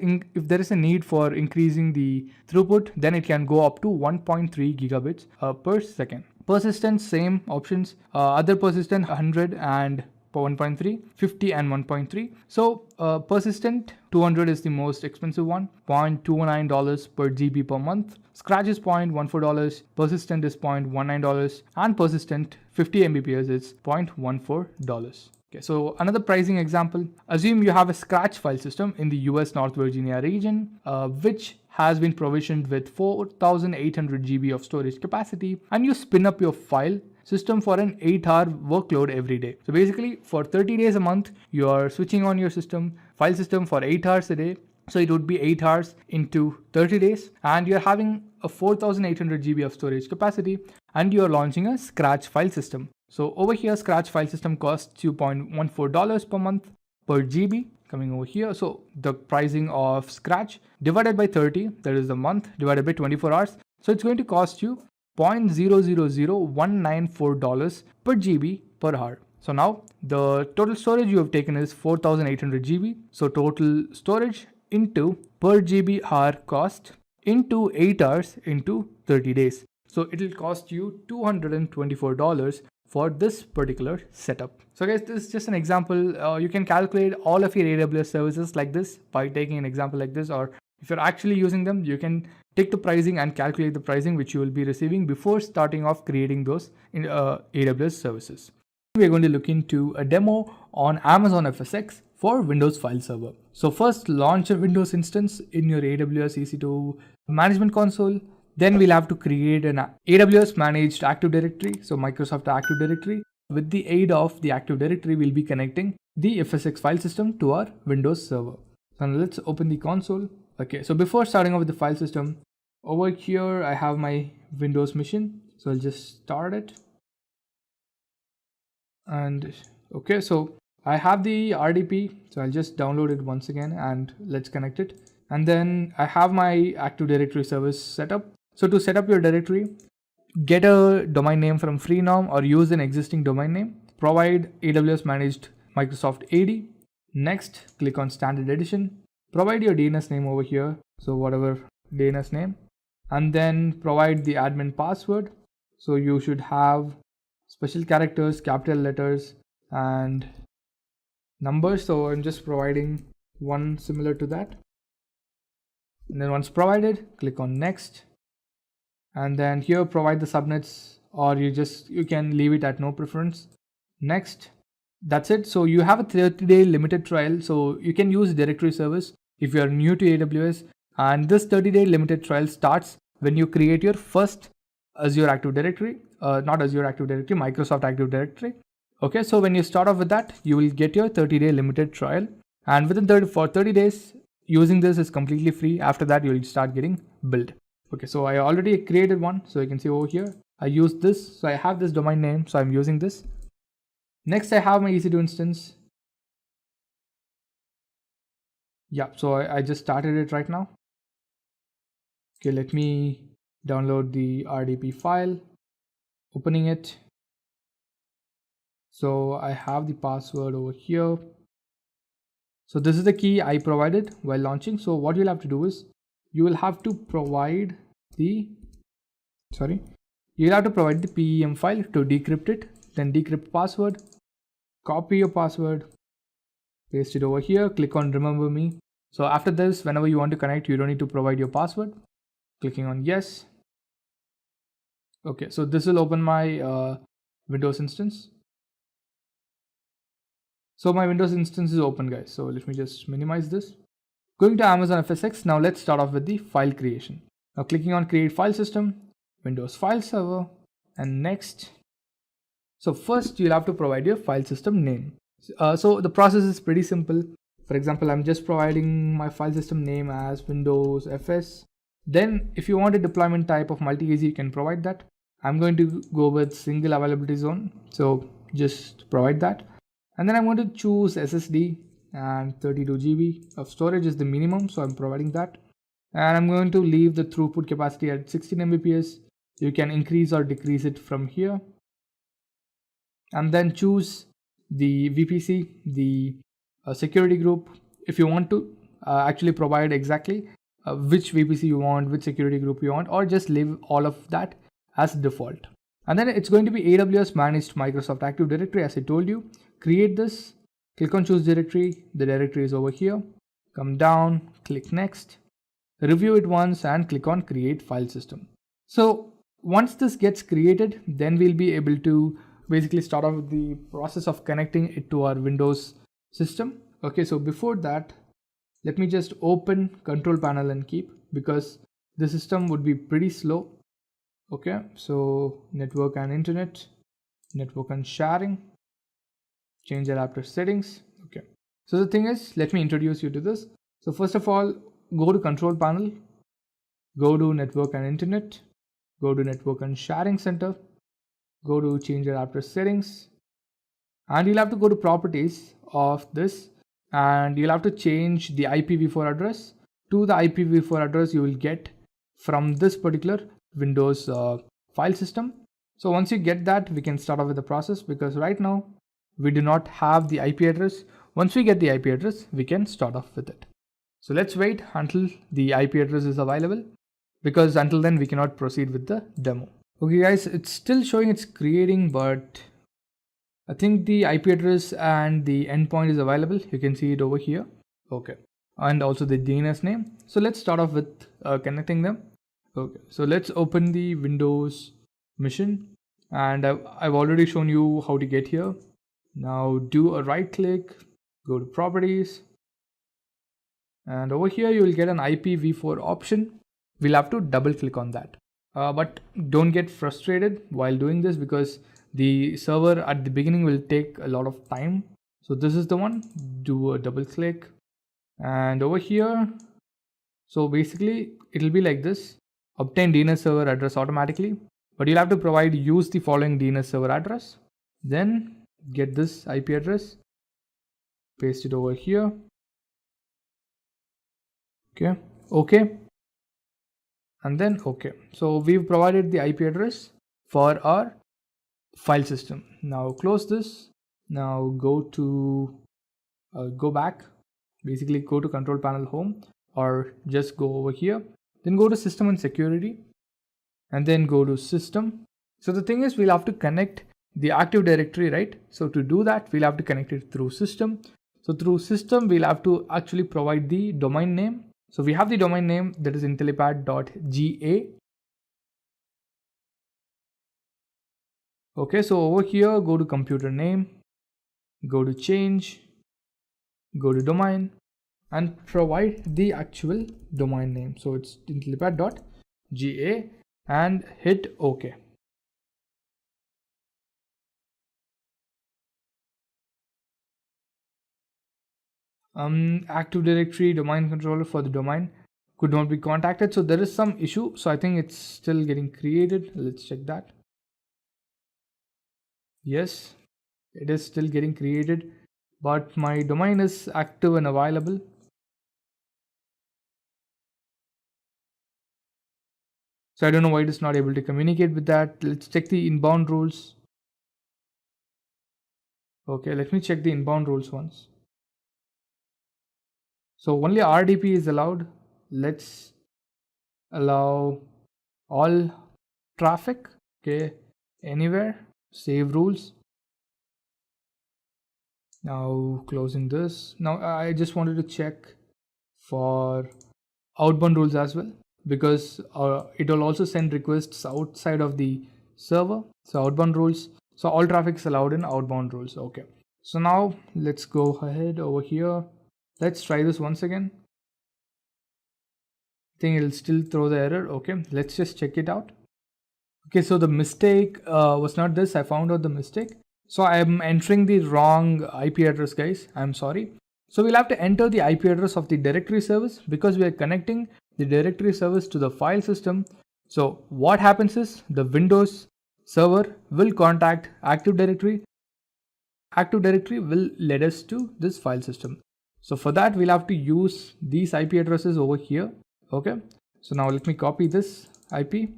need for increasing the throughput, then it can go up to 1.3 gigabits per second. Persistent, same options. Other persistent 100 and 1.3, 50 and 1.3. So persistent 200 is the most expensive one, $0.29 per GB per month. Scratch is $0.14, persistent is $0.19, and persistent 50 Mbps is $0.14. Okay, so another pricing example. Assume you have a Scratch file system in the US North Virginia region, which has been provisioned with 4,800 GB of storage capacity, and you spin up your file system for an 8-hour workload every day. So basically, for 30 days a month, you are switching on your file system for 8 hours a day. So it would be 8 hours into 30 days, and you're having a 4,800 GB of storage capacity, and you're launching a Scratch file system. So over here, Scratch file system costs $2.14 per month per GB. Coming over here, so the pricing of Scratch divided by 30, that is the month, divided by 24 hours. So it's going to cost you $0.000194 per GB per hour. So now the total storage you have taken is 4,800 GB. So total storage into per GB hour cost into 8 hours into 30 days. So it will cost you $224 for this particular setup. So guys, this is just an example. You can calculate all of your AWS services like this by taking an example like this, or if you're actually using them, you can take the pricing and calculate the pricing which you will be receiving before starting off creating those in AWS services. We're going to look into a demo on Amazon FSx for Windows File Server. So first, launch a Windows instance in your AWS EC2 Management Console. Then we'll have to create an AWS Managed Active Directory, so Microsoft Active Directory. With the aid of the Active Directory, we'll be connecting the FSx file system to our Windows server. So now let's open the console. Okay, so before starting off with the file system, over here I have my Windows machine. So I'll just start it. And okay, so I have the RDP, so I'll just download it once again and let's connect it. And then I have my Active Directory service set up. So to set up your directory, get a domain name from Freenom or use an existing domain name. Provide AWS Managed Microsoft AD. Next, click on Standard Edition. Provide your DNS name over here, so whatever DNS name. And then provide the admin password. So you should have special characters, capital letters, and numbers. So I'm just providing one similar to that. And then once provided, click on Next. And then here provide the subnets, or you can leave it at no preference. Next. That's it. So you have a 30-day limited trial. So you can use directory service if you are new to AWS. And this 30-day limited trial starts when you create your first Azure Active Directory, not Azure Active Directory, Microsoft Active Directory. Okay, so when you start off with that, you will get your 30-day limited trial. And within 30 days, using this is completely free. After that, you will start getting billed. Okay, so I already created one. So you can see over here, I use this. So I have this domain name, so I'm using this. Next, I have my EC2 instance. Yeah, so I just started it right now. Okay, let me download the RDP file, opening it. So I have the password over here. So this is the key I provided while launching. So what you'll have to do is you will have to provide the PEM file to decrypt it, then decrypt password, copy your password, paste it over here, click on remember me. So after this, whenever you want to connect, you don't need to provide your password. Clicking on yes. Okay, so this will open my Windows instance. So my Windows instance is open, guys. So let me just minimize this. Going to Amazon FSx. Now let's start off with the file creation. Now clicking on create file system, Windows file server, and next. So first you'll have to provide your file system name. So the process is pretty simple. For example, I'm just providing my file system name as Windows FS. Then if you want a deployment type of multi-AZ, you can provide that. I'm going to go with single availability zone. So just provide that. And then I'm going to choose SSD, and 32 GB of storage is the minimum. So I'm providing that. And I'm going to leave the throughput capacity at 16 Mbps. You can increase or decrease it from here. And then choose the VPC, the security group. If you want to actually provide exactly which VPC you want, which security group you want, or just leave all of that as default. And then it's going to be AWS managed Microsoft Active Directory. As I told you, create this, click on choose directory. The directory is over here. Come down, click next, review it once, and click on create file system. So once this gets created, then we'll be able to basically start off with the process of connecting it to our Windows system. Okay, so before that, let me just open control panel and keep, because the system would be pretty slow. Okay, so network and internet, network and sharing, change adapter settings. Okay, so the thing is, let me introduce you to this. So first of all, go to control panel, go to network and internet, go to network and sharing center, go to change adapter settings, and you'll have to go to properties of this, and you'll have to change the IPv4 address to the IPv4 address you will get from this particular Windows file system. So once you get that, we can start off with the process, because right now we do not have the IP address. Once we get the IP address, we can start off with it. So let's wait until the IP address is available, because until then we cannot proceed with the demo. Okay guys, it's still showing it's creating, but I think the IP address and the endpoint is available. You can see it over here. Okay, and also the DNS name. So let's start off with connecting them. Okay, so let's open the Windows mission, and I've already shown you how to get here. Now do a right click, go to properties, and over here you will get an IPv4 option. We'll have to double click on that. But don't get frustrated while doing this, because the server at the beginning will take a lot of time. So this is the one. Do a double click, and over here, so basically it'll be like this: obtain DNS server address automatically, but you'll have to use the following DNS server address, then get this IP address, paste it over here. Okay, and then okay. So we've provided the IP address for our file system. Now close this. Now go back, basically go to control panel home, or just go over here, then go to system and security, and then go to system. So the thing is, we'll have to connect the Active Directory, right? So to do that, we'll have to connect it through system. So through system, we'll have to actually provide the domain name. So we have the domain name, that is intellipaat.ga. Okay, so over here, go to computer name, go to change, go to domain, and provide the actual domain name. So it's intellipaat.ga, and hit OK. Active Directory domain controller for the domain could not be contacted. So there is some issue. So I think it's still getting created. Let's check that. Yes, it is still getting created, but my domain is active and available. So I don't know why it is not able to communicate with that. Let's check the inbound rules. Okay, let me check the inbound rules once. So only RDP is allowed. Let's allow all traffic. Okay, anywhere. Save rules. Now closing this. Now I just wanted to check for outbound rules as well, because it will also send requests outside of the server. So outbound rules. So all traffic is allowed in outbound rules. Okay. So now let's go ahead over here. Let's try this once again. I think it'll still throw the error. Okay, let's just check it out. Okay, so the mistake was not this. I found out the mistake. So I'm entering the wrong IP address, guys. I'm sorry. So we'll have to enter the IP address of the directory service because we are connecting the directory service to the file system. So what happens is the Windows server will contact Active Directory. Active Directory will lead us to this file system. So for that, we'll have to use these IP addresses over here. Okay. So now let me copy this IP.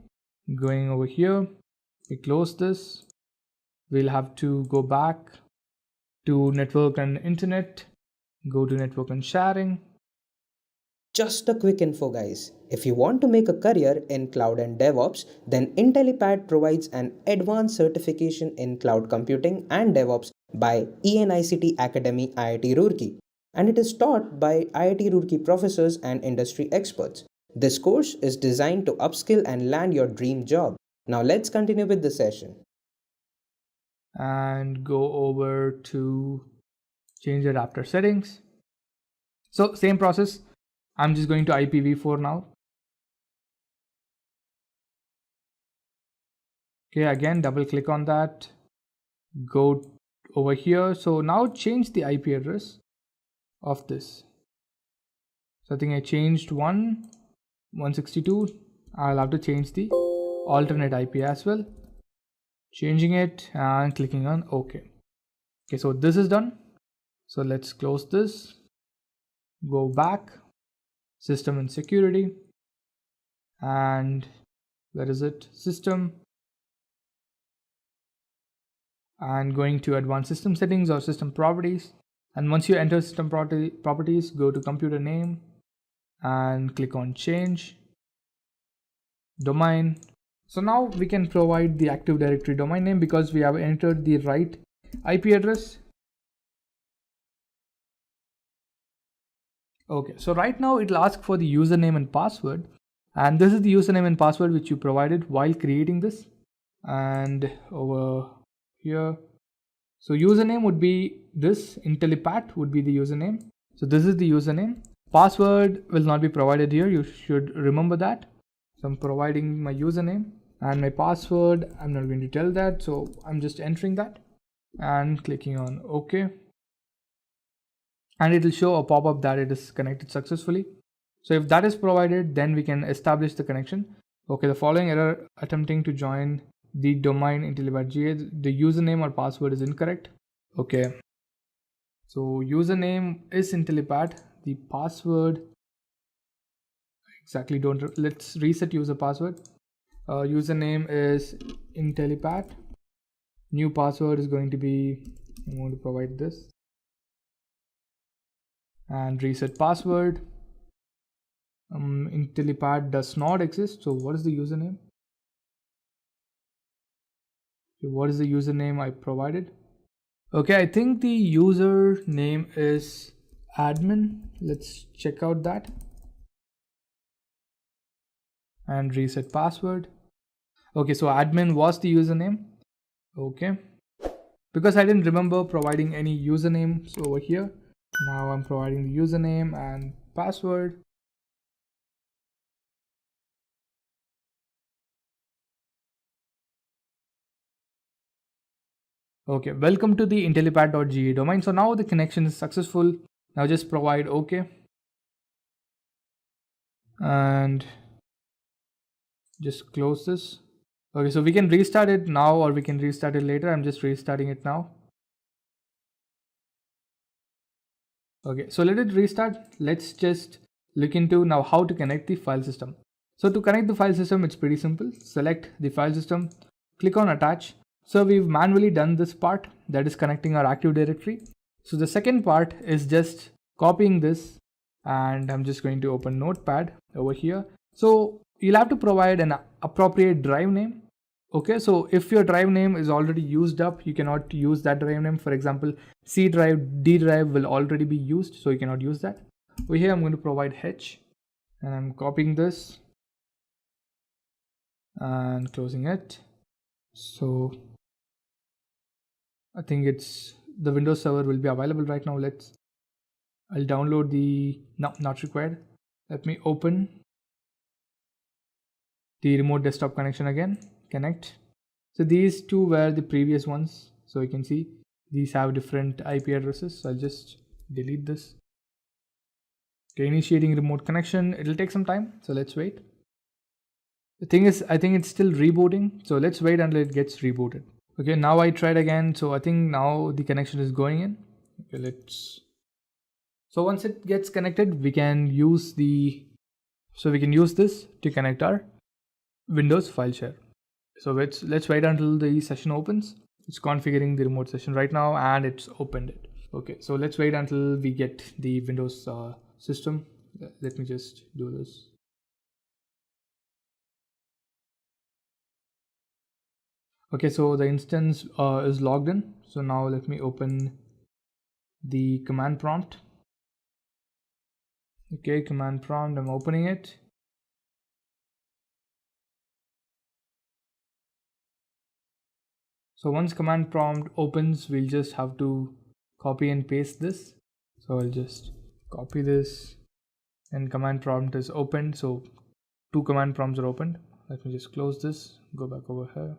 Going over here, we close this. We'll have to go back to network and internet, go to network and sharing. Just a quick info, guys. If you want to make a career in cloud and DevOps, then Intellipaat provides an advanced certification in cloud computing and DevOps by ENICT Academy IIT Roorkee, and it is taught by IIT Roorkee professors and industry experts. This course is designed to upskill and land your dream job. Now let's continue with the session. And go over to change adapter settings. So same process. I'm just going to IPv4 now. Okay, again, double click on that. Go over here. So now change the IP address of this. So I think I changed 162. I'll have to change the alternate IP as well. Changing it and clicking on OK. Okay, so this is done. So let's close this. Go back. System and security. And where is it? System. And going to advanced system settings or system properties. And once you enter system properties, go to computer name and click on change domain. So now we can provide the Active Directory domain name because we have entered the right IP address. Okay, so right now it'll ask for the username and password, and this is the username and password which you provided while creating this. And over here, so username would be this, Intellipaat would be the username. So this is the username. Password will not be provided here, you should remember that. So I'm providing my username and my password. I'm not going to tell that, so I'm just entering that and clicking on OK. And it will show a pop-up that it is connected successfully. So if that is provided, then we can establish the connection. Okay, the following error attempting to join the domain Intellipaat.ga, the username or password is incorrect. Okay, so username is Intellipaat, the password exactly let's reset user password. Username is Intellipaat. New password is going to be, I'm going to provide this. And reset password. Intellipaat does not exist. So what is the username? What is the username I provided? Okay, I think the user name is admin. Let's check out that. And reset password. Okay, so admin was the username. Okay, because I didn't remember providing any usernames over here. Now I'm providing the username and password. Okay, welcome to the Intellipaat.ga domain. So now the connection is successful. Now just provide OK. And just close this. Okay, so we can restart it now or we can restart it later. I'm just restarting it now. Okay, so let it restart. Let's just look into now how to connect the file system. So to connect the file system, it's pretty simple. Select the file system, click on attach. So we've manually done this part, that is connecting our Active Directory. So the second part is just copying this, and I'm just going to open Notepad over here. So you'll have to provide an appropriate drive name. Okay, so if your drive name is already used up, you cannot use that drive name. For example, C drive, D drive will already be used, so you cannot use that. Over here, I'm going to provide H, and I'm copying this and closing it. So I think it's the Windows server will be available right now. I'll download no, not required. Let me open the remote desktop connection again, connect. So these two were the previous ones. So you can see these have different IP addresses. So I'll just delete this. Okay, initiating remote connection. It'll take some time. So let's wait. The thing is, I think it's still rebooting. So let's wait until it gets rebooted. Okay, now I tried again. So I think now the connection is going in. Okay, so once it gets connected, we can use this to connect our Windows file share. So let's wait until the session opens. It's configuring the remote session right now and it's opened it. Okay, so let's wait until we get the Windows system. Let me just do this. Okay, so the instance is logged in. So now let me open the command prompt. Okay, command prompt, I'm opening it. So once command prompt opens, we'll just have to copy and paste this. So I'll just copy this and command prompt is opened. So two command prompts are opened. Let me just close this, go back over here.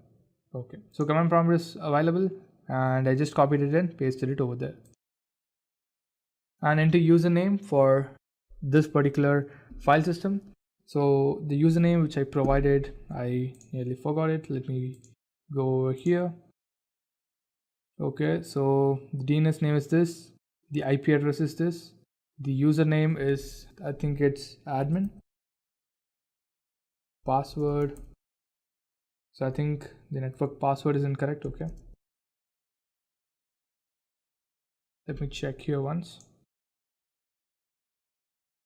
Okay, so command prompt is available and I just copied it and pasted it over there. And enter username for this particular file system. So the username which I provided, I nearly forgot it. Let me go over here. Okay, so the DNS name is this, the IP address is this, the username is, I think it's admin, password. So I think the network password is incorrect. Okay, let me check here once.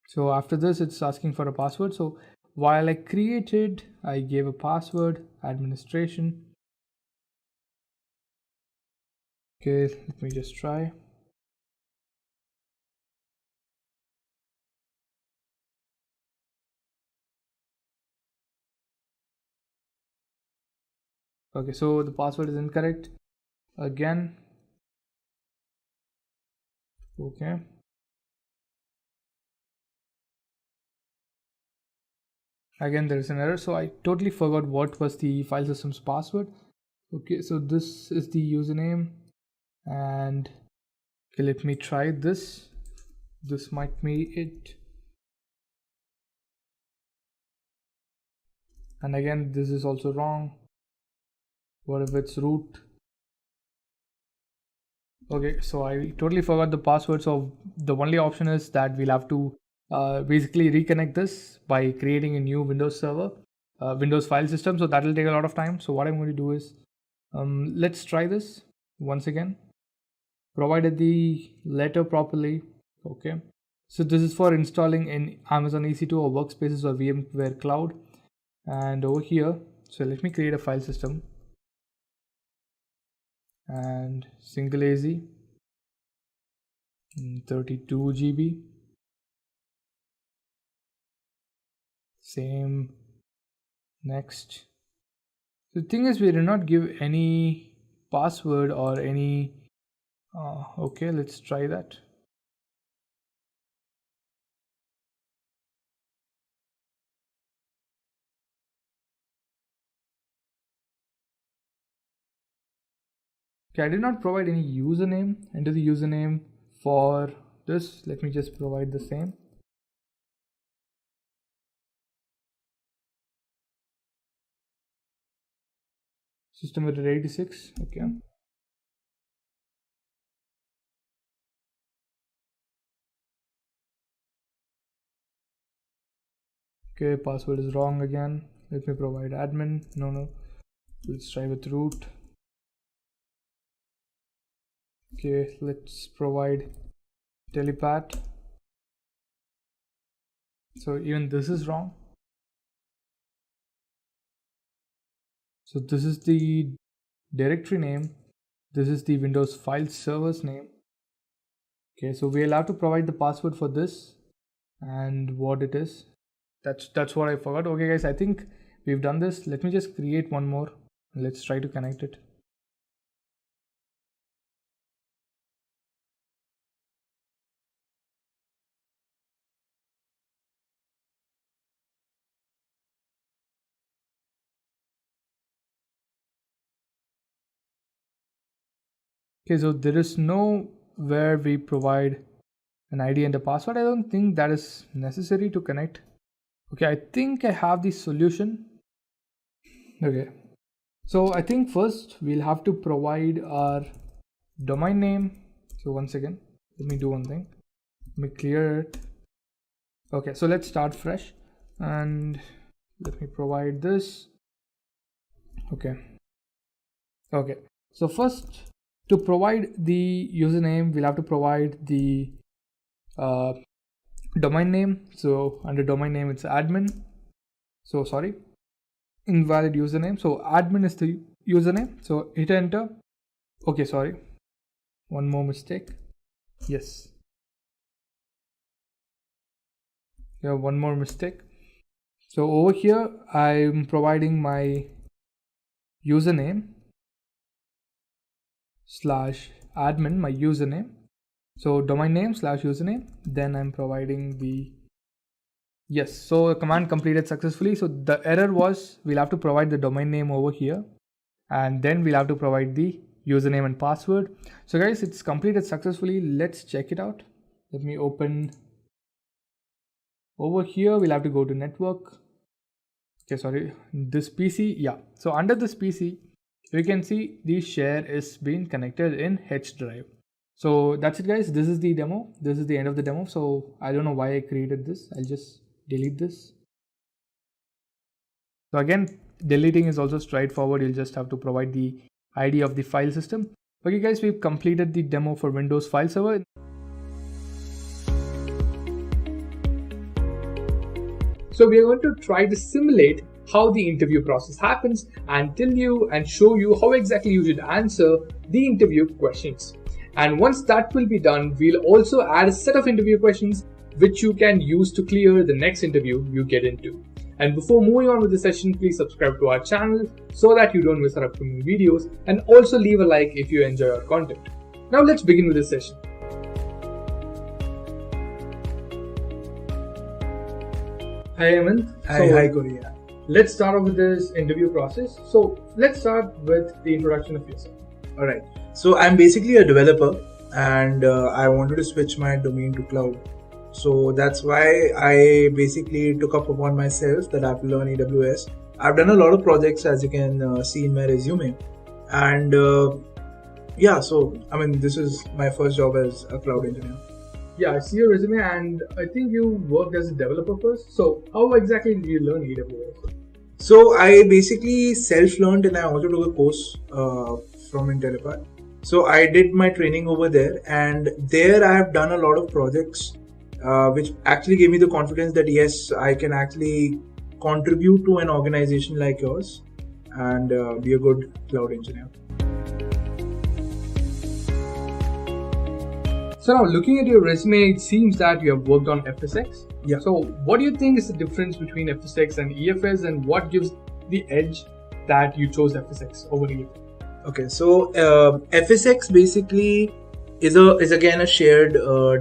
So after this, it's asking for a password. So while I gave a password, administration. Okay, let me just try. Okay, so the password is incorrect again. Okay. Again, there is an error. So I totally forgot what was the file system's password. Okay, so this is the username and okay, let me try this. This might be it. And again, this is also wrong. What if it's root? Okay, so I totally forgot the password. So the only option is that we'll have to basically reconnect this by creating a new Windows server, Windows file system. So that will take a lot of time. So what I'm going to do is, let's try this once again, provided the letter properly. Okay, so this is for installing in Amazon EC2 or Workspaces or VMware Cloud. And over here, so let me create a file system and single AZ 32 GB. Same, next. The thing is, we did not give any password or any okay, let's try that. Okay, I did not provide any username. Enter the username for this. Let me just provide the same. System at 86. Okay. Okay, password is wrong again. Let me provide admin. No. Let's try with root. Okay, let's provide Intellipaat. So even this is wrong. So this is the directory name. This is the Windows file server's name. Okay, so we'll have to provide the password for this and what it is. That's what I forgot. Okay guys, I think we've done this. Let me just create one more. Let's try to connect it. Okay, so there is no where we provide an ID and a password. I don't think that is necessary to connect. Okay, I think I have the solution. Okay, so I think first we'll have to provide our domain name. So once again, let me do one thing. Let me clear it. Okay, so let's start fresh and let me provide this. Okay, so first, to provide the username, we'll have to provide the domain name. So under domain name, it's admin. So sorry, invalid username. So admin is the username. So hit enter. Okay, sorry, one more mistake. Yes. Yeah, one more mistake. So over here, I'm providing my username / admin, my username. So domain name / username. Then I'm providing the yes. So the command completed successfully. So the error was we'll have to provide the domain name over here, and then we'll have to provide the username and password. So guys, it's completed successfully. Let's check it out. Let me open over here. We'll have to go to network. Okay, sorry, this PC. Yeah, so under this PC, you can see the share is being connected in H drive. So that's it, guys. This is the demo. This is the end of the demo. So I don't know why I created this. I'll just delete this. So again, deleting is also straightforward. You'll just have to provide the ID of the file system. Okay guys, we've completed the demo for Windows file server. So we are going to try to simulate how the interview process happens and tell you and show you how exactly you should answer the interview questions. And once that will be done, we'll also add a set of interview questions which you can use to clear the next interview you get into. And before moving on with the session, please subscribe to our channel so that you don't miss our upcoming videos, and also leave a like if you enjoy our content. Now let's begin with this session. Hi Aman. Hi Corey. Let's start off with this interview process. So let's start with the introduction of yourself. Alright, so I'm basically a developer and I wanted to switch my domain to cloud. So that's why I basically took up upon myself that I have to learn AWS. I've done a lot of projects, as you can see in my resume. And yeah, so I mean, this is my first job as a cloud engineer. Yeah, I see your resume and I think you worked as a developer first. So how exactly did you learn AWS? So I basically self-learned and I also took a course from Intellipaat. So I did my training over there, and there I have done a lot of projects which actually gave me the confidence that yes, I can actually contribute to an organization like yours and be a good cloud engineer. So now looking at your resume, it seems that you have worked on FSx. Yeah. So what do you think is the difference between FSx and EFS, and what gives the edge that you chose FSx over EFS? Okay, so FSx basically is again a shared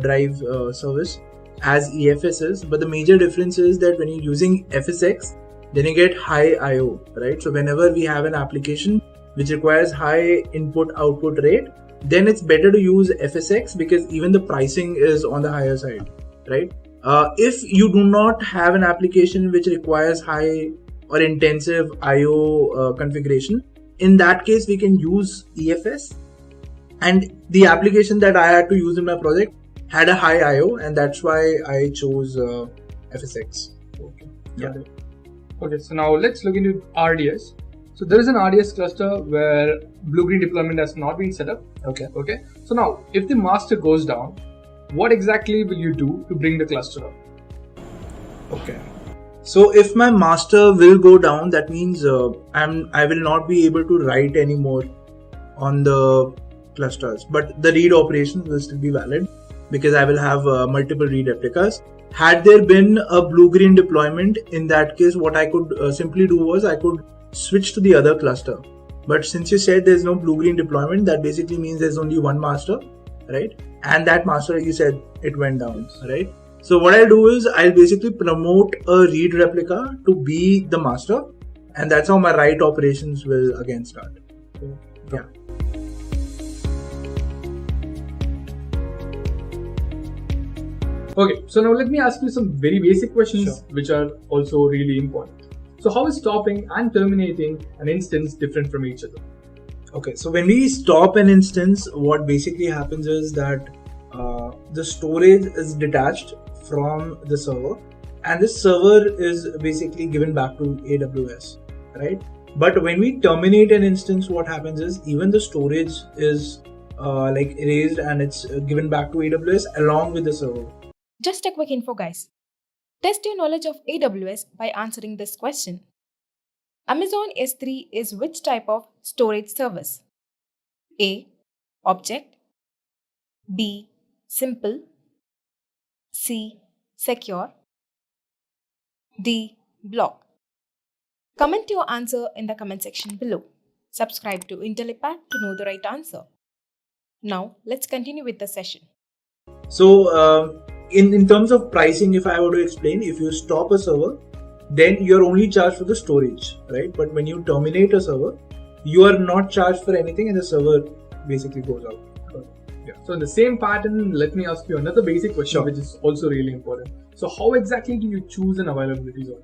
drive service as EFS is, but the major difference is that when you're using FSx, then you get high IO, right? So whenever we have an application which requires high input-output rate, then it's better to use FSx because even the pricing is on the higher side, right? If you do not have an application which requires high or intensive IO configuration, in that case we can use EFS. And the application that I had to use in my project had a high IO, and that's why I chose FSx. Okay. Yeah. Okay, so now let's look into RDS. So there is an RDS cluster where blue-green deployment has not been set up. Okay. So now, if the master goes down, what exactly will you do to bring the cluster up? Okay. So if my master will go down, that means I will not be able to write anymore on the clusters, but the read operations will still be valid because I will have multiple read replicas. Had there been a blue-green deployment, in that case, what I could simply do was I could switch to the other cluster. But since you said there's no blue-green deployment, that basically means there's only one master, right? And that master, you said it went down, right? So what I'll do is I'll basically promote a read replica to be the master, and that's how my write operations will again start. Yeah. Okay, so now let me ask you some very basic questions which are also really important. So how is stopping and terminating an instance different from each other? Okay, so when we stop an instance, what basically happens is that the storage is detached from the server, and this server is basically given back to AWS, right? But when we terminate an instance, what happens is even the storage is erased and it's given back to AWS along with the server. Just a quick info, guys. Test your knowledge of AWS by answering this question. Amazon S3 is which type of storage service? A. Object. B. Simple. C. Secure. D. Block. Comment your answer in the comment section below. Subscribe to Intellipaat to know the right answer. Now, let's continue with the session. So, in terms of pricing, if I were to explain, if you stop a server, then you're only charged for the storage, right? But when you terminate a server, you are not charged for anything and the server basically goes out. Yeah. So in the same pattern, let me ask you another basic question, which is also really important. So how exactly do you choose an availability zone?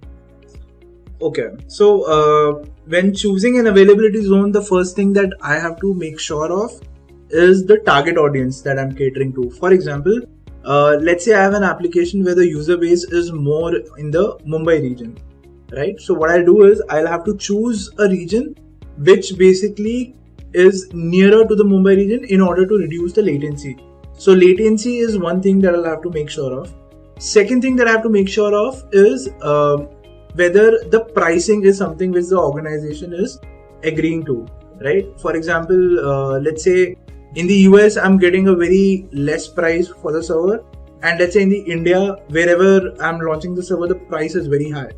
Okay, so when choosing an availability zone, the first thing that I have to make sure of is the target audience that I'm catering to. For example, let's say I have an application where the user base is more in the Mumbai region, right? So what I'll do is I'll have to choose a region which basically is nearer to the Mumbai region in order to reduce the latency. So latency is one thing that I'll have to make sure of. Second thing that I have to make sure of is whether the pricing is something which the organization is agreeing to, right? For example, let's say in the US, I'm getting a very less price for the server. And let's say in the India, wherever I'm launching the server, the price is very high,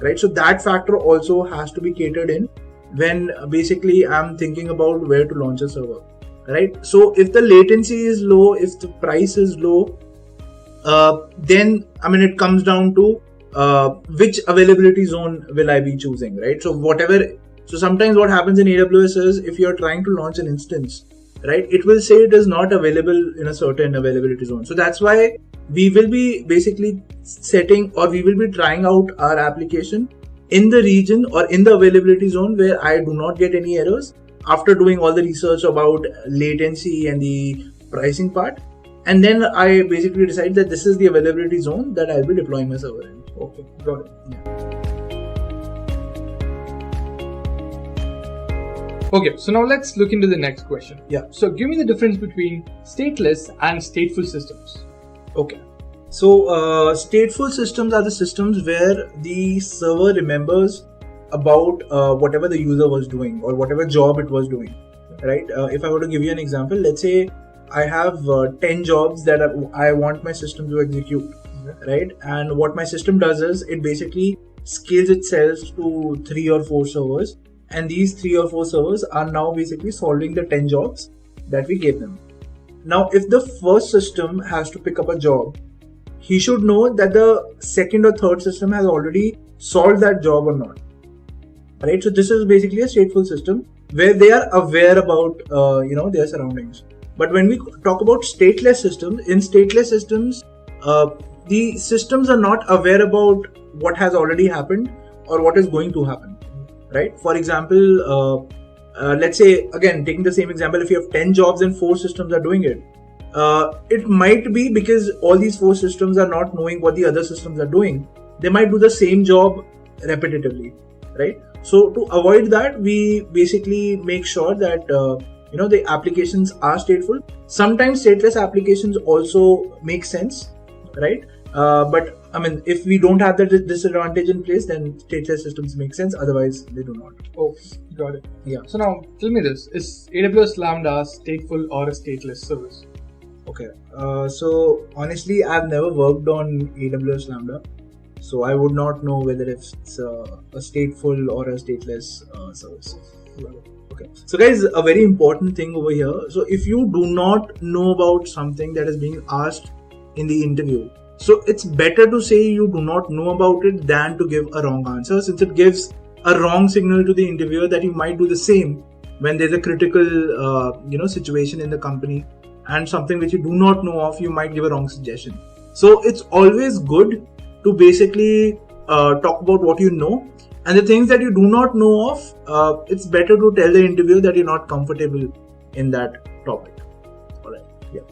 right? So that factor also has to be catered in when basically I'm thinking about where to launch a server, right? So if the latency is low, if the price is low, then it comes down to which availability zone will I be choosing, right? So sometimes what happens in AWS is if you're trying to launch an instance, right, it will say it is not available in a certain availability zone. So that's why we will be basically we will be trying out our application in the region or in the availability zone where I do not get any errors after doing all the research about latency and the pricing part. And then I basically decide that this is the availability zone that I'll be deploying my server in. Okay, got it. Yeah. Okay, so now let's look into the next question. Yeah. So give me the difference between stateless and stateful systems. Okay. So stateful systems are the systems where the server remembers about whatever the user was doing or whatever job it was doing, right? If I were to give you an example, let's say I have 10 jobs that I want my system to execute, right? And what my system does is it basically scales itself to 3 or 4 servers. And these 3 or 4 servers are now basically solving the 10 jobs that we gave them. Now, if the first system has to pick up a job, he should know that the second or third system has already solved that job or not, right? So this is basically a stateful system where they are aware about their surroundings. But when we talk about stateless systems, in stateless systems, the systems are not aware about what has already happened or what is going to happen, right? For example, let's say, again, taking the same example, if you have 10 jobs and 4 systems are doing it, it might be because all these 4 systems are not knowing what the other systems are doing. They might do the same job repetitively, right? So to avoid that, we basically make sure that the applications are stateful. Sometimes stateless applications also make sense, right? But if we don't have that disadvantage in place, then stateless systems make sense. Otherwise, they do not. Oh, got it. Yeah. So now, tell me this: is AWS Lambda stateful or a stateless service? Okay. So honestly, I've never worked on AWS Lambda, so I would not know whether it's a stateful or a stateless service. Okay. So guys, a very important thing over here. So if you do not know about something that is being asked in the interview, so it's better to say you do not know about it than to give a wrong answer, since it gives a wrong signal to the interviewer that you might do the same when there's a critical situation in the company and something which you do not know of, you might give a wrong suggestion, So it's always good to basically talk about what you know, and the things that you do not know of, it's better to tell the interviewer that you're not comfortable in that topic. Alright, yeah.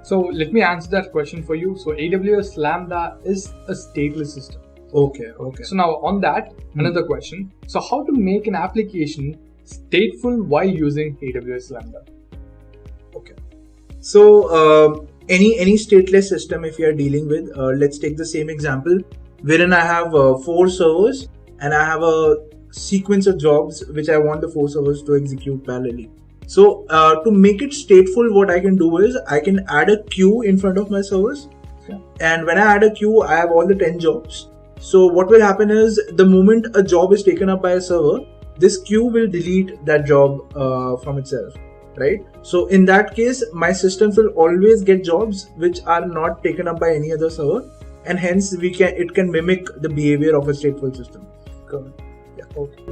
So let me answer that question for you. So AWS Lambda is a stateless system. Okay. So now on that, another question. So how to make an application stateful while using AWS Lambda? Okay. So any stateless system, if you are dealing with, let's take the same example, wherein I have 4 servers and I have a sequence of jobs which I want the 4 servers to execute parallelly. So to make it stateful, what I can do is I can add a queue in front of my servers. And when I add a queue, I have all the 10 jobs. So what will happen is the moment a job is taken up by a server, this queue will delete that job from itself, right? So in that case, my systems will always get jobs which are not taken up by any other server, and hence it can mimic the behavior of a stateful system. Correct. Yeah. Okay.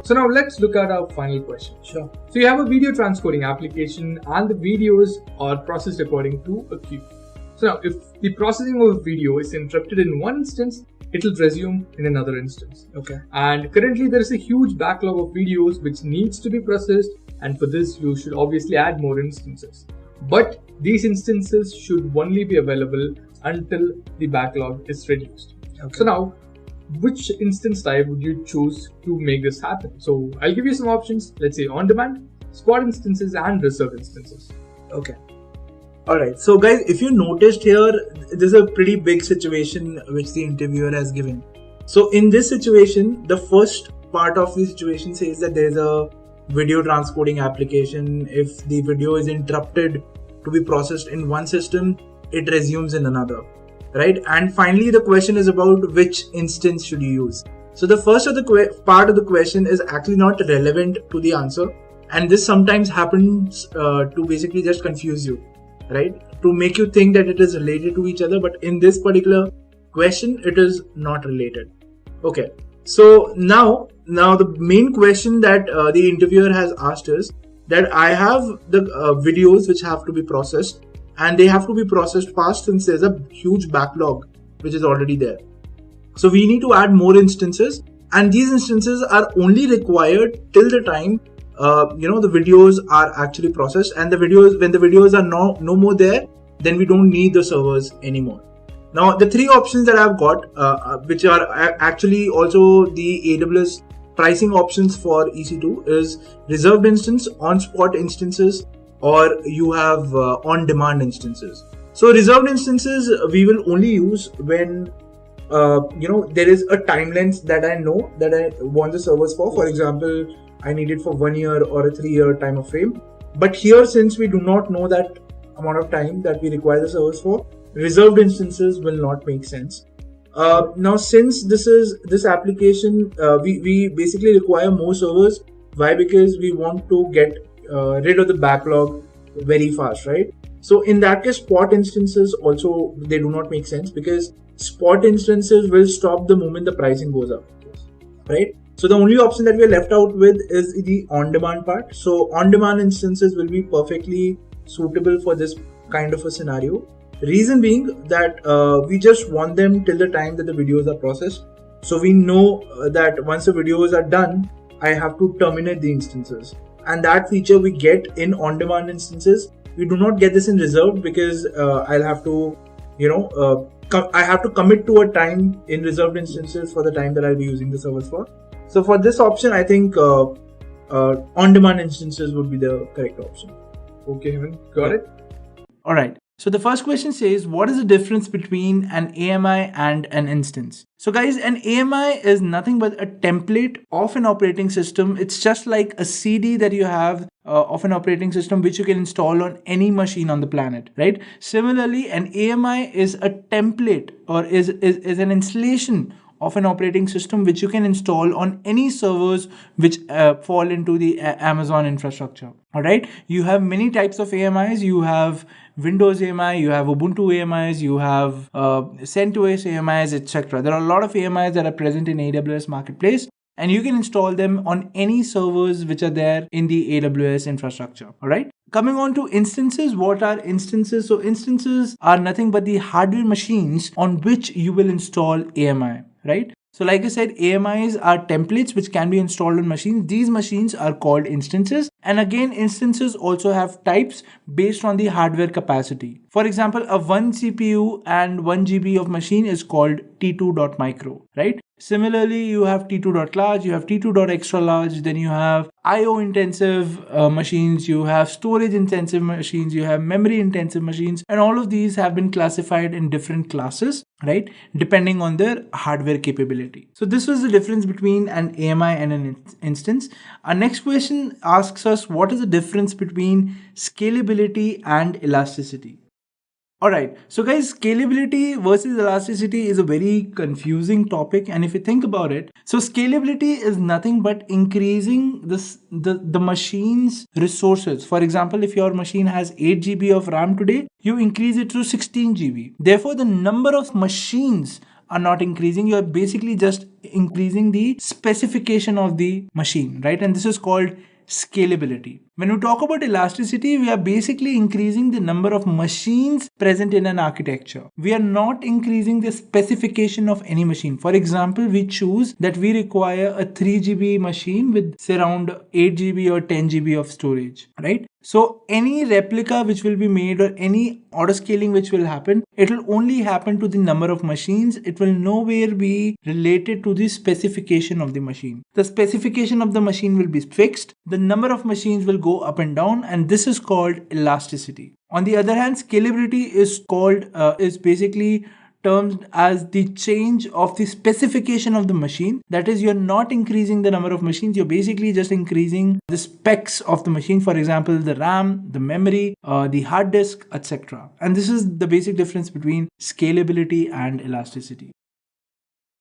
So now let's look at our final question. Sure. So you have a video transcoding application and the videos are processed according to a queue. So now if the processing of a video is interrupted in one instance, it will resume in another instance. Okay. And currently there is a huge backlog of videos which needs to be processed, and for this you should obviously add more instances. But these instances should only be available until the backlog is reduced. Okay. So now, which instance type would you choose to make this happen? So I'll give you some options. Let's say on demand, spot instances, and reserved instances. Okay. Alright, so guys, if you noticed here, this is a pretty big situation which the interviewer has given. So in this situation, the first part of the situation says that there is a video transcoding application. If the video is interrupted to be processed in one system, it resumes in another, right? And finally, the question is about which instance should you use. So the first of the part of the question is actually not relevant to the answer, and this sometimes happens to basically just confuse you, right? To make you think that it is related to each other, but in this particular question, it is not related. Okay. So now the main question that the interviewer has asked is that I have the videos which have to be processed, and they have to be processed fast since there's a huge backlog which is already there. So we need to add more instances, and these instances are only required till the time the videos are actually processed, and when the videos are no more there, then we don't need the servers anymore. Now the 3 options that I've got, which are actually also the AWS pricing options for EC2, is reserved instance, on-spot instances, or you have on-demand instances. So reserved instances we will only use when there is a time length that I know that I want the servers for. For example, I need it for 1 year or a 3-year time of frame. But here, since we do not know that amount of time that we require the servers for, reserved instances will not make sense. Now, since this application, we basically require more servers. Why? Because we want to get rid of the backlog very fast, right? So in that case, spot instances also, they do not make sense, because spot instances will stop the moment the pricing goes up, right? So the only option that we are left out with is the on-demand part. So on-demand instances will be perfectly suitable for this kind of a scenario. Reason being that we just want them till the time that the videos are processed. So we know that once the videos are done, I have to terminate the instances. And that feature we get in on-demand instances. We do not get this in reserved, because I'll have to, I have to commit to a time in reserved instances for the time that I'll be using the servers for. So for this option, I think on-demand instances would be the correct option. Okay, Hemant, got it? Alright. So the first question says, what is the difference between an AMI and an instance? So guys, an AMI is nothing but a template of an operating system. It's just like a CD that you have of an operating system which you can install on any machine on the planet, right? Similarly, an AMI is a template, or is an installation of an operating system which you can install on any servers which fall into the Amazon infrastructure. All right, you have many types of AMIs. You have Windows AMI, you have Ubuntu AMIs, you have CentOS AMIs, etc. There are a lot of AMIs that are present in AWS Marketplace. and you can install them on any servers which are there in the AWS infrastructure. All right. Coming on to instances, what are instances? So instances are nothing but the hardware machines on which you will install AMI, right? So like I said, AMIs are templates which can be installed on machines. These machines are called instances. And again, instances also have types based on the hardware capacity. For example, a 1 CPU and 1 GB of machine is called T2.micro, right? Similarly, you have T2.large, you have T2.extra large, then you have IO intensive machines, you have storage intensive machines, you have memory intensive machines, and all of these have been classified in different classes, right? Depending on their hardware capability. So this was the difference between an AMI and an instance. Our next question asks us, what is the difference between scalability and elasticity? Alright, so guys, scalability versus elasticity is a very confusing topic, and if you think about it, so scalability is nothing but increasing the machine's resources. For example, if your machine has 8 GB of RAM today, you increase it to 16 GB. Therefore, the number of machines are not increasing. You are basically just increasing the specification of the machine, right? And this is called scalability. When we talk about elasticity, we are basically increasing the number of machines present in an architecture. We are not increasing the specification of any machine. For example, we choose that we require a 3 GB machine with say around 8 GB or 10 GB of storage, right? So any replica which will be made or any auto scaling which will happen, it will only happen to the number of machines. It will nowhere be related to the specification of the machine. The specification of the machine will be fixed. The number of machines will go up and down, and this is called elasticity. On the other hand, scalability is basically termed as the change of the specification of the machine. That is, you're not increasing the number of machines, you're basically just increasing the specs of the machine. For example, the RAM, the memory, the hard disk, etc. And this is the basic difference between scalability and elasticity.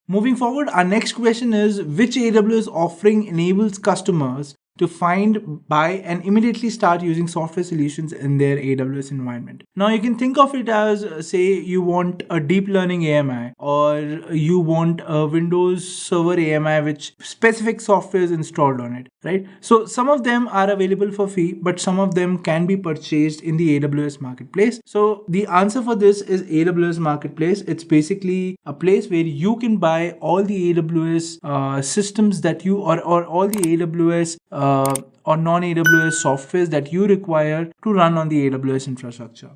Moving forward, our next question is, which AWS offering enables customers to find, buy, and immediately start using software solutions in their AWS environment? Now you can think of it as, say you want a deep learning AMI, or you want a Windows Server AMI which specific software is installed on it, right? So some of them are available for free, but some of them can be purchased in the AWS Marketplace. So the answer for this is AWS Marketplace. It's basically a place where you can buy all the AWS systems that you, or all the AWS or non-AWS softwares that you require to run on the AWS infrastructure,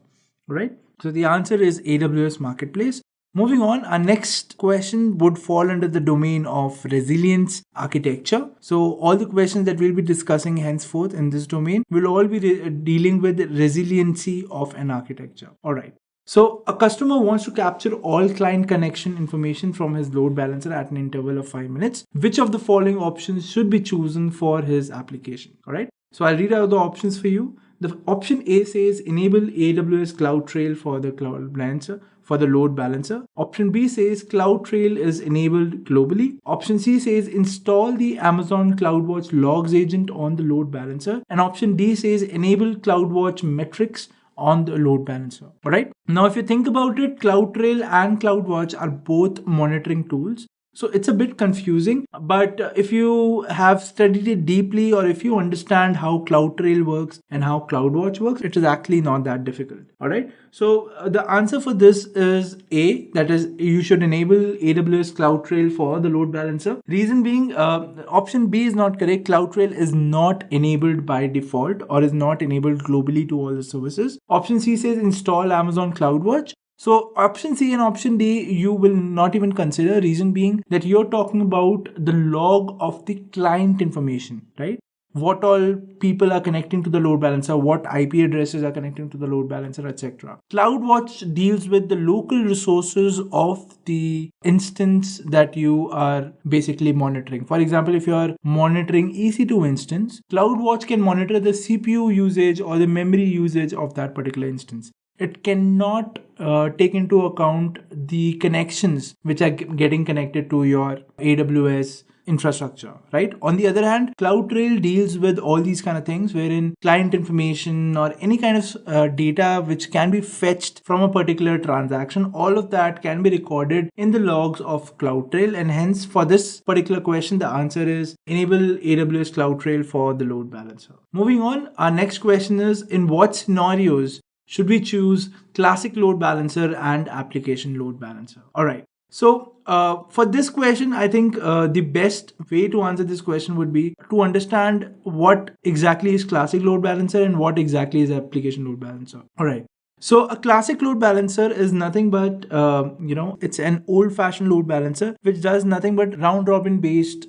right? So the answer is AWS Marketplace. Moving on, our next question would fall under the domain of resilience architecture. So all the questions that we'll be discussing henceforth in this domain will all be dealing with the resiliency of an architecture. All right. So a customer wants to capture all client connection information from his load balancer at an interval of 5 minutes. Which of the following options should be chosen for his application? All right. So I'll read out the options for you. The option A says enable AWS CloudTrail for the cloud balancer, for the load balancer. Option B says CloudTrail is enabled globally. Option C says install the Amazon CloudWatch logs agent on the load balancer. And option D says enable CloudWatch metrics on the load balancer. All right. Now, if you think about it, CloudTrail and CloudWatch are both monitoring tools. So it's a bit confusing, but if you have studied it deeply, or if you understand how CloudTrail works and how CloudWatch works, it is actually not that difficult. All right. So the answer for this is A, that is, you should enable AWS CloudTrail for the load balancer. Reason being, option B is not correct. CloudTrail is not enabled by default or is not enabled globally to all the services. Option C says install Amazon CloudWatch. So option C and option D, you will not even consider. Reason being that you're talking about the log of the client information, right? What all people are connecting to the load balancer, what IP addresses are connecting to the load balancer, etc. CloudWatch deals with the local resources of the instance that you are basically monitoring. For example, if you are monitoring EC2 instance, CloudWatch can monitor the CPU usage or the memory usage of that particular instance. It cannot take into account the connections which are getting connected to your AWS infrastructure, right? On the other hand, CloudTrail deals with all these kind of things wherein client information or any kind of data which can be fetched from a particular transaction, all of that can be recorded in the logs of CloudTrail, and hence for this particular question, the answer is enable AWS CloudTrail for the load balancer. Moving on, our next question is, in what scenarios should we choose classic load balancer and application load balancer? All right. So for this question, I think the best way to answer this question would be to understand what exactly is classic load balancer and what exactly is application load balancer. All right. So a classic load balancer is nothing but, it's an old-fashioned load balancer which does nothing but round-robin based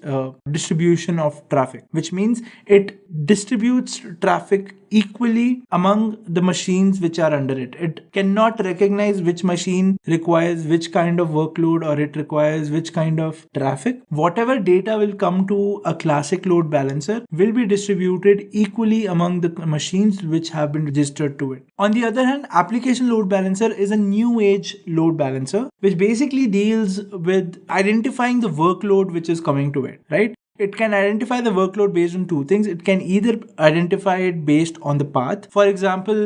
distribution of traffic, which means it distributes traffic equally among the machines which are under it. It cannot recognize which machine requires which kind of workload or it requires which kind of traffic. Whatever data will come to a classic load balancer will be distributed equally among the machines which have been registered to it. On the other hand, application load balancer is a new age load balancer which basically deals with identifying the workload which is coming to it, right? It can identify the workload based on two things. It can either identify it based on the path. For example,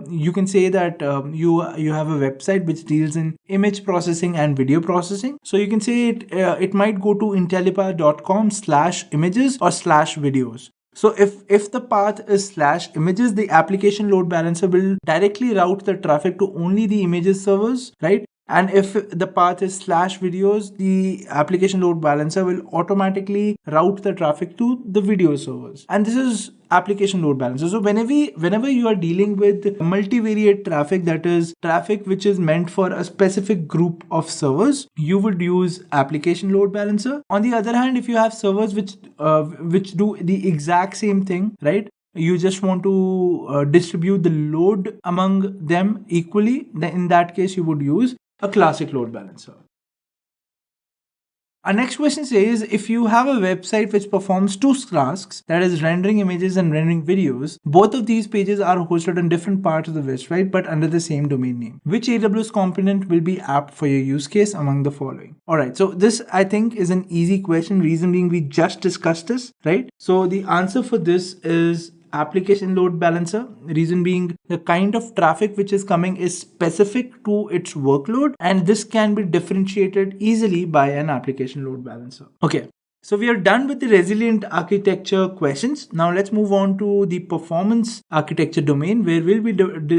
you can say that you have a website which deals in image processing and video processing. So you can say it might go to intellipaat.com/images or /videos. So if the path is /images, the application load balancer will directly route the traffic to only the images servers, right? And if the path is /videos, the application load balancer will automatically route the traffic to the video servers. And this is application load balancer. So whenever you are dealing with multivariate traffic, that is traffic which is meant for a specific group of servers, you would use application load balancer. On the other hand, if you have servers which do the exact same thing, right? You just want to distribute the load among them equally, then in that case you would use a classic load balancer. Our next question says, if you have a website which performs two tasks, that is rendering images and rendering videos, both of these pages are hosted on different parts of the website but under the same domain name. Which AWS component will be apt for your use case among the following? Alright, so this I think is an easy question, reason being we just discussed this, right? So the answer for this is application load balancer, reason being the kind of traffic which is coming is specific to its workload, and this can be differentiated easily by an application load balancer. Okay, so we are done with the resilient architecture questions. Now let's move on to the performance architecture domain, where we'll be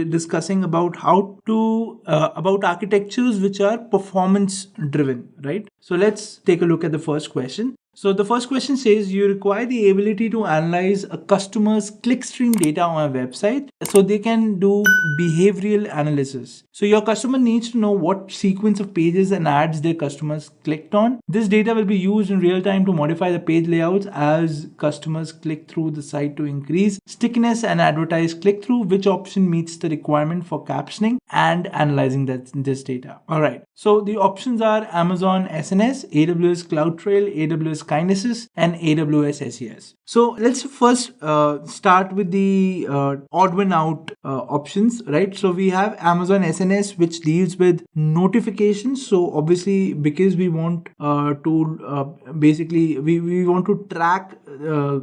discussing about how to about architectures which are performance driven, right? So let's take a look at the first question. So the first question says, you require the ability to analyze a customer's clickstream data on a website so they can do behavioral analysis. So your customer needs to know what sequence of pages and ads their customers clicked on. This data will be used in real time to modify the page layouts as customers click through the site to increase stickiness and advertise click-through, which option meets the requirement for captioning and analyzing this data. All right. So the options are Amazon SNS, AWS CloudTrail, AWS Kinesis, and AWS SES. So let's first start with the odd one out options, right? So we have Amazon SNS, which deals with notifications. So obviously, because we want to basically we want to track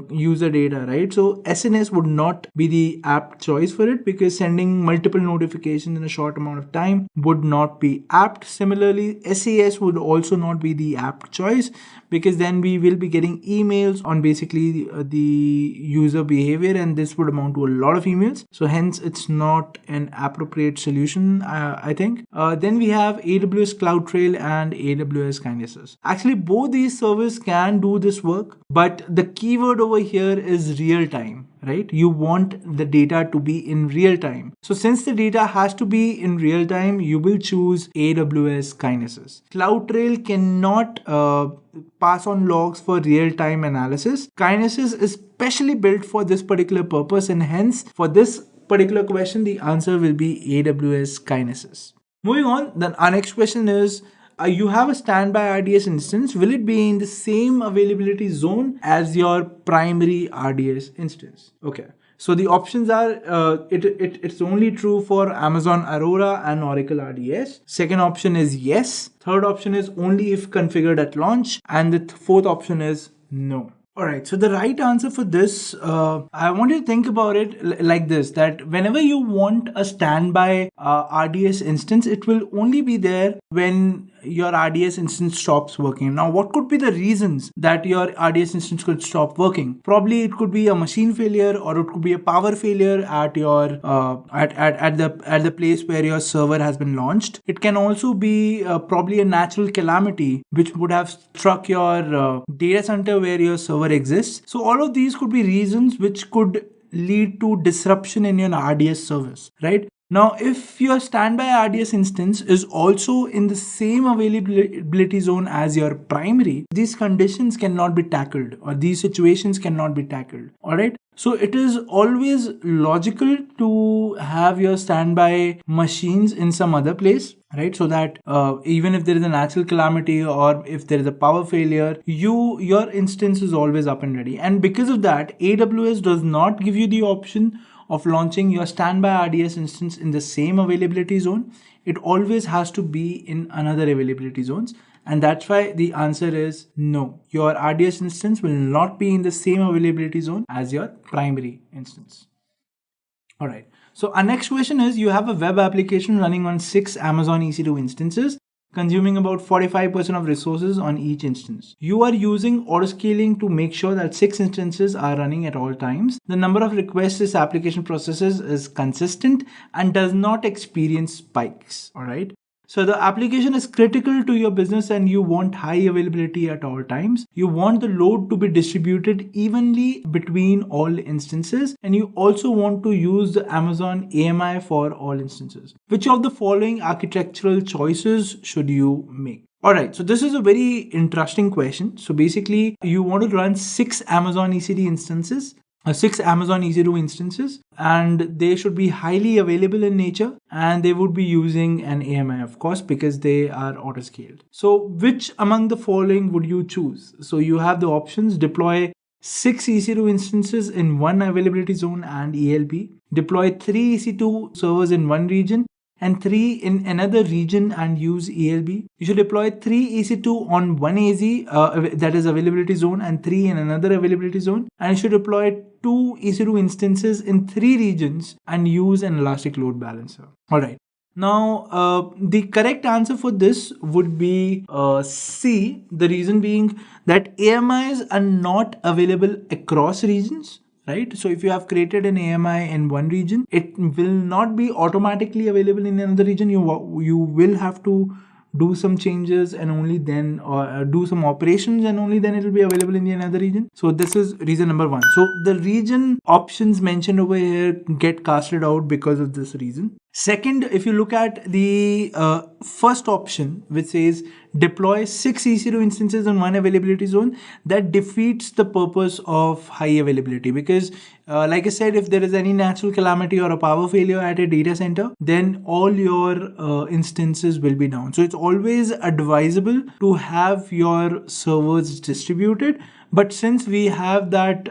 user data, right? So SNS would not be the apt choice for it, because sending multiple notifications in a short amount of time would not be apt. Similarly, SES would also not be the apt choice, because then we will be getting emails on basically the user behavior, and this would amount to a lot of emails. So hence it's not an appropriate solution, I think. Then we have AWS CloudTrail and AWS Kinesis. Actually, both these services can do this work, but the keyword over here is real time, right? You want the data to be in real time. So since the data has to be in real time, you will choose AWS Kinesis. CloudTrail cannot pass on logs for real-time analysis. Kinesis is specially built for this particular purpose, and hence for this particular question, the answer will be AWS Kinesis. Moving on, then our next question is, you have a standby RDS instance. Will it be in the same availability zone as your primary RDS instance? Okay. So the options are it's only true for Amazon Aurora and Oracle RDS. Second option is yes. Third option is only if configured at launch, and the fourth option is no. Alright, so the right answer for this, I want you to think about it like this, that whenever you want a standby RDS instance, it will only be there when your RDS instance stops working. Now, what could be the reasons that your RDS instance could stop working? Probably it could be a machine failure, or it could be a power failure at your at the place where your server has been launched. It can also be probably a natural calamity which would have struck your data center where your server exists. So all of these could be reasons which could lead to disruption in your RDS service, right? Now, if your standby RDS instance is also in the same availability zone as your primary, these conditions cannot be tackled, or these situations cannot be tackled. All right. So it is always logical to have your standby machines in some other place, right? So that even if there is a natural calamity or if there is a power failure, your instance is always up and ready. And because of that, AWS does not give you the option of launching your standby RDS instance in the same availability zone. It always has to be in another availability zones. And that's why the answer is no. Your RDS instance will not be in the same availability zone as your primary instance. All right. So our next question is, you have a web application running on 6 Amazon EC2 instances, consuming about 45% of resources on each instance. You are using autoscaling to make sure that 6 instances are running at all times. The number of requests this application processes is consistent and does not experience spikes. All right. So the application is critical to your business and you want high availability at all times. You want the load to be distributed evenly between all instances, and you also want to use the Amazon AMI for all instances. Which of the following architectural choices should you make? Alright, so this is a very interesting question. So basically, you want to run 6 Amazon EC2 instances, and they should be highly available in nature, and they would be using an AMI, of course, because they are auto-scaled. So which among the following would you choose? So you have the options: deploy 6 EC2 instances in one availability zone and ELB, deploy 3 EC2 servers in one region and 3 in another region and use ELB. You should deploy 3 EC2 on one AZ, that is availability zone, and 3 in another availability zone. And you should deploy 2 EC2 instances in 3 regions and use an elastic load balancer. All right. Now, the correct answer for this would be C. The reason being that AMIs are not available across regions. Right? So if you have created an AMI in one region, it will not be automatically available in another region. You will have to do some changes and only then, or do some operations and only then it will be available in the another region. So this is reason number 1. So the region options mentioned over here get casted out because of this reason. Second, if you look at the first option, which says deploy 6 EC2 instances in one availability zone, that defeats the purpose of high availability, because like I said, if there is any natural calamity or a power failure at a data center, then all your instances will be down. So it's always advisable to have your servers distributed. But since we have that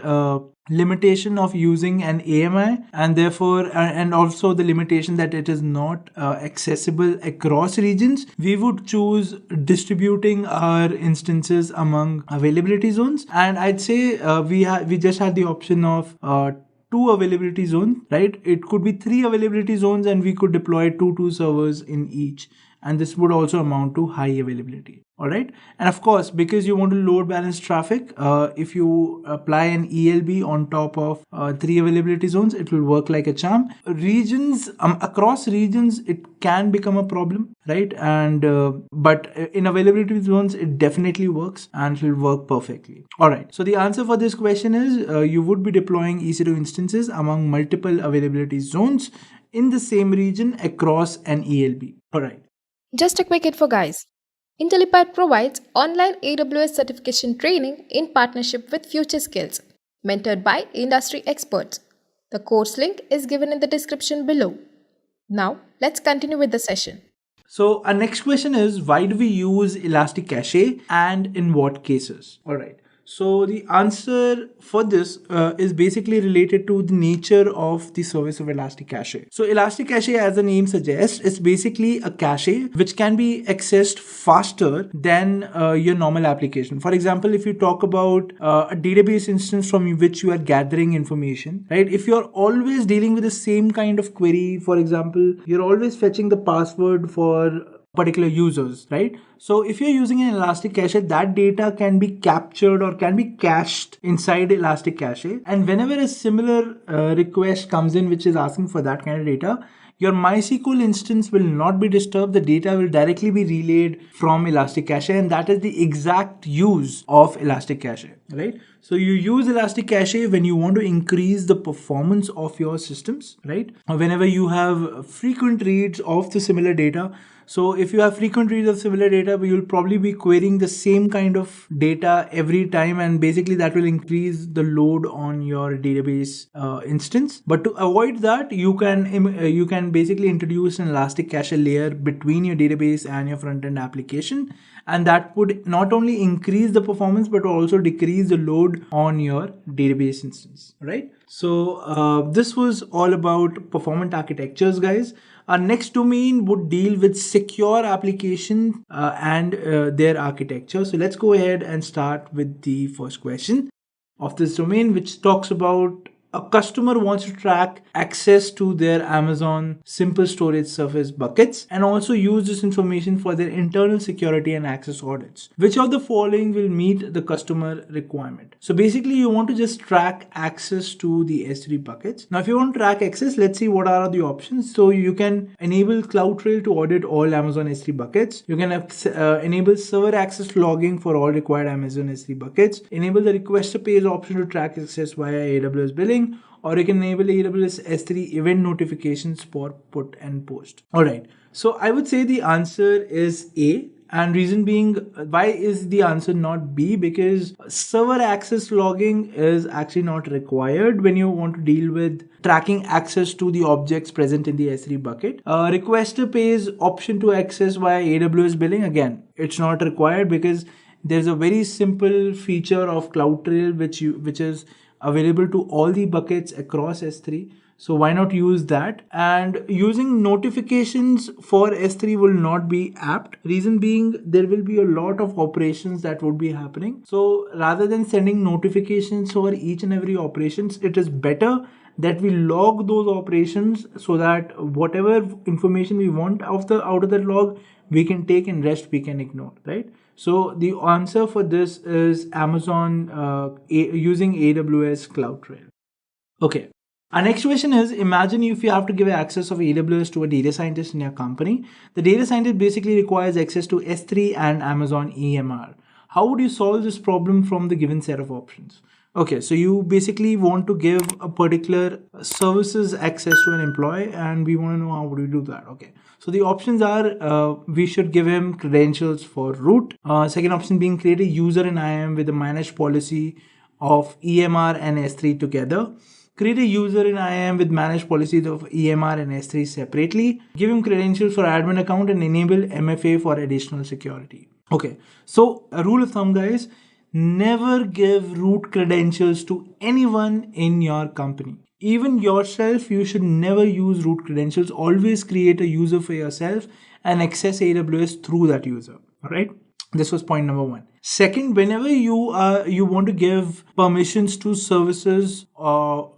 limitation of using an AMI, and therefore and also the limitation that it is not accessible across regions, we would choose distributing our instances among availability zones. And I'd say we just had the option of 2 availability zones, right? It could be 3 availability zones and we could deploy 2 servers in each, and this would also amount to high availability. All right. And of course, because you want to load balance traffic, if you apply an ELB on top of 3 availability zones, it will work like a charm. Regions, across regions, it can become a problem, right? And but in availability zones, it definitely works and it will work perfectly. All right. So the answer for this question is you would be deploying EC2 instances among multiple availability zones in the same region across an ELB. All right. Just a quick info, guys. Intellipaat provides online AWS certification training in partnership with Future Skills, mentored by industry experts. The course link is given in the description below. Now, let's continue with the session. So our next question is, why do we use Elastic Cache and in what cases? All right. So the answer for this is basically related to the nature of the service of Elastic Cache. So Elastic Cache, as the name suggests, is basically a cache which can be accessed faster than your normal application. For example, if you talk about a database instance from which you are gathering information, right? If you're always dealing with the same kind of query, for example, you're always fetching the password for particular users, right? So if you're using an Elastic Cache, that data can be captured or can be cached inside Elastic Cache. And whenever a similar request comes in which is asking for that kind of data, your MySQL instance will not be disturbed. The data will directly be relayed from Elastic Cache, and that is the exact use of Elastic Cache, right? So you use Elastic Cache when you want to increase the performance of your systems, right? Or whenever you have frequent reads of the similar data. So if you have frequent reads of similar data, you'll probably be querying the same kind of data every time, and basically that will increase the load on your database instance. But to avoid that, you can basically introduce an Elastic Cache layer between your database and your front-end application, and that would not only increase the performance but also decrease the load on your database instance, right? So this was all about performant architectures, guys. Our next domain would deal with secure application and their architecture. So let's go ahead and start with the first question of this domain, which talks about a customer wants to track access to their Amazon simple storage service buckets and also use this information for their internal security and access audits. Which of the following will meet the customer requirement? So basically you want to just track access to the S3 buckets. Now if you want to track access, let's see what are the options. So you can enable CloudTrail to audit all Amazon S3 buckets. You can enable server access logging for all required Amazon S3 buckets. Enable the request to page option to track access via AWS billing, or you can enable AWS S3 event notifications for put and post. All right. So I would say the answer is A. And reason being, why is the answer not B? Because server access logging is actually not required when you want to deal with tracking access to the objects present in the S3 bucket. Request to page option to access via AWS billing, again, it's not required because there's a very simple feature of CloudTrail which is available to all the buckets across S3. So why not use that? And using notifications for S3 will not be apt. Reason being, there will be a lot of operations that would be happening. So rather than sending notifications for each and every operations, it is better that we log those operations so that whatever information we want out of that log, we can take, and rest we can ignore, right? So the answer for this is Amazon using AWS CloudTrail. Okay. Our next question is, imagine if you have to give access of AWS to a data scientist in your company. The data scientist basically requires access to S3 and Amazon EMR. How would you solve this problem from the given set of options? Okay, so you basically want to give a particular services access to an employee, and we want to know how would we do that. Okay, so the options are we should give him credentials for root. Second option being create a user in IAM with a managed policy of EMR and S3 together. Create a user in IAM with managed policies of EMR and S3 separately. Give him credentials for admin account and enable MFA for additional security. Okay, so a rule of thumb, guys, never give root credentials to anyone in your company. Even yourself, you should never use root credentials. Always create a user for yourself and access AWS through that user. All right. This was point number one. Second, whenever you want to give permissions to services or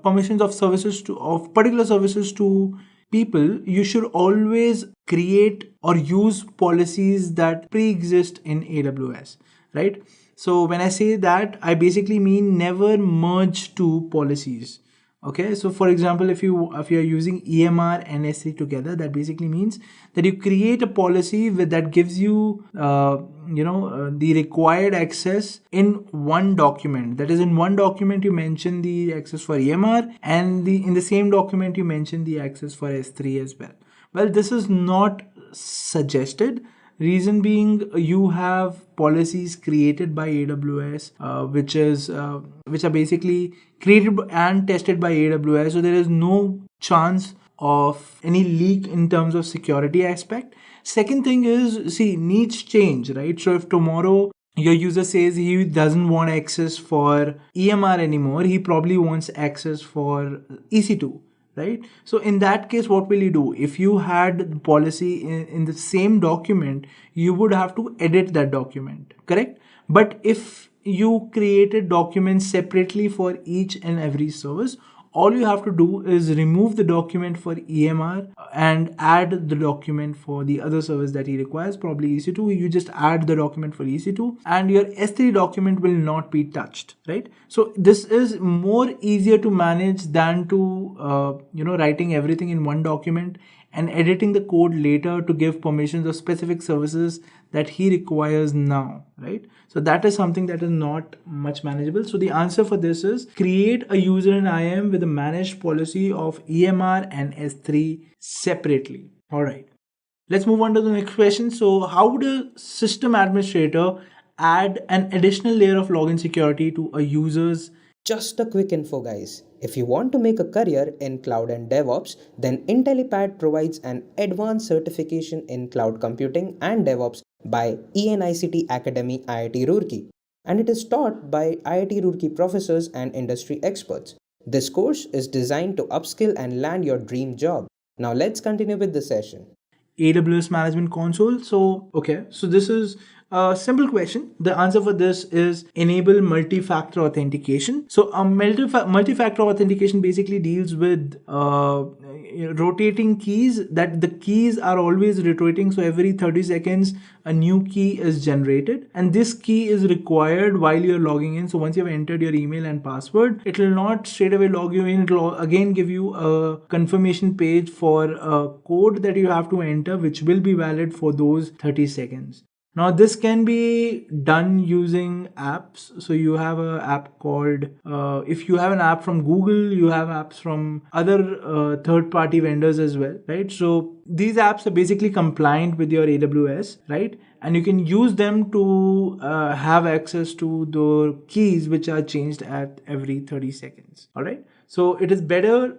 permissions of particular services to people, you should always create or use policies that pre-exist in AWS, right? So when I say that, I basically mean never merge two policies. Okay, so for example, if you're using EMR and S3 together, that basically means that you create a policy that gives you the required access in one document. That is, in one document you mention the access for EMR, and in the same document you mention the access for S3 as well. Well, this is not suggested. Reason being, you have policies created by AWS, which are basically created and tested by AWS. So there is no chance of any leak in terms of security aspect. Second thing is, see, needs change, right? So if tomorrow your user says he doesn't want access for EMR anymore, he probably wants access for EC2, right? So in that case, what will you do? If you had the policy in the same document, you would have to edit that document, correct? But if you created documents separately for each and every service, all you have to do is remove the document for EMR and add the document for the other service that he requires, probably EC2. You just add the document for EC2 and your S3 document will not be touched, right? So this is more easier to manage than to, writing everything in one document and editing the code later to give permissions of specific services that he requires now, right? So that is something that is not much manageable. So the answer for this is create a user in IAM with a managed policy of EMR and S3 separately. All right. Let's move on to the next question. So how would a system administrator add an additional layer of login security to a user's? Just a quick info, guys. If you want to make a career in cloud and DevOps, then Intellipaat provides an advanced certification in cloud computing and DevOps by ENICT Academy IIT Roorkee, and it is taught by IIT Roorkee professors and industry experts. This course is designed to upskill and land your dream job. Now let's continue with the session. AWS Management Console. So this is a simple question. The answer for this is enable multi-factor authentication. So multi-factor authentication basically deals with rotating keys, that the keys are always rotating. So every 30 seconds, a new key is generated, and this key is required while you're logging in. So once you've entered your email and password, it will not straight away log you in. It will again give you a confirmation page for a code that you have to enter, which will be valid for those 30 seconds. Now this can be done using apps. So you have an app called, if you have an app from Google, you have apps from other third-party vendors as well, right? So these apps are basically compliant with your AWS, right? And you can use them to have access to the keys which are changed at every 30 seconds, all right? So it is better.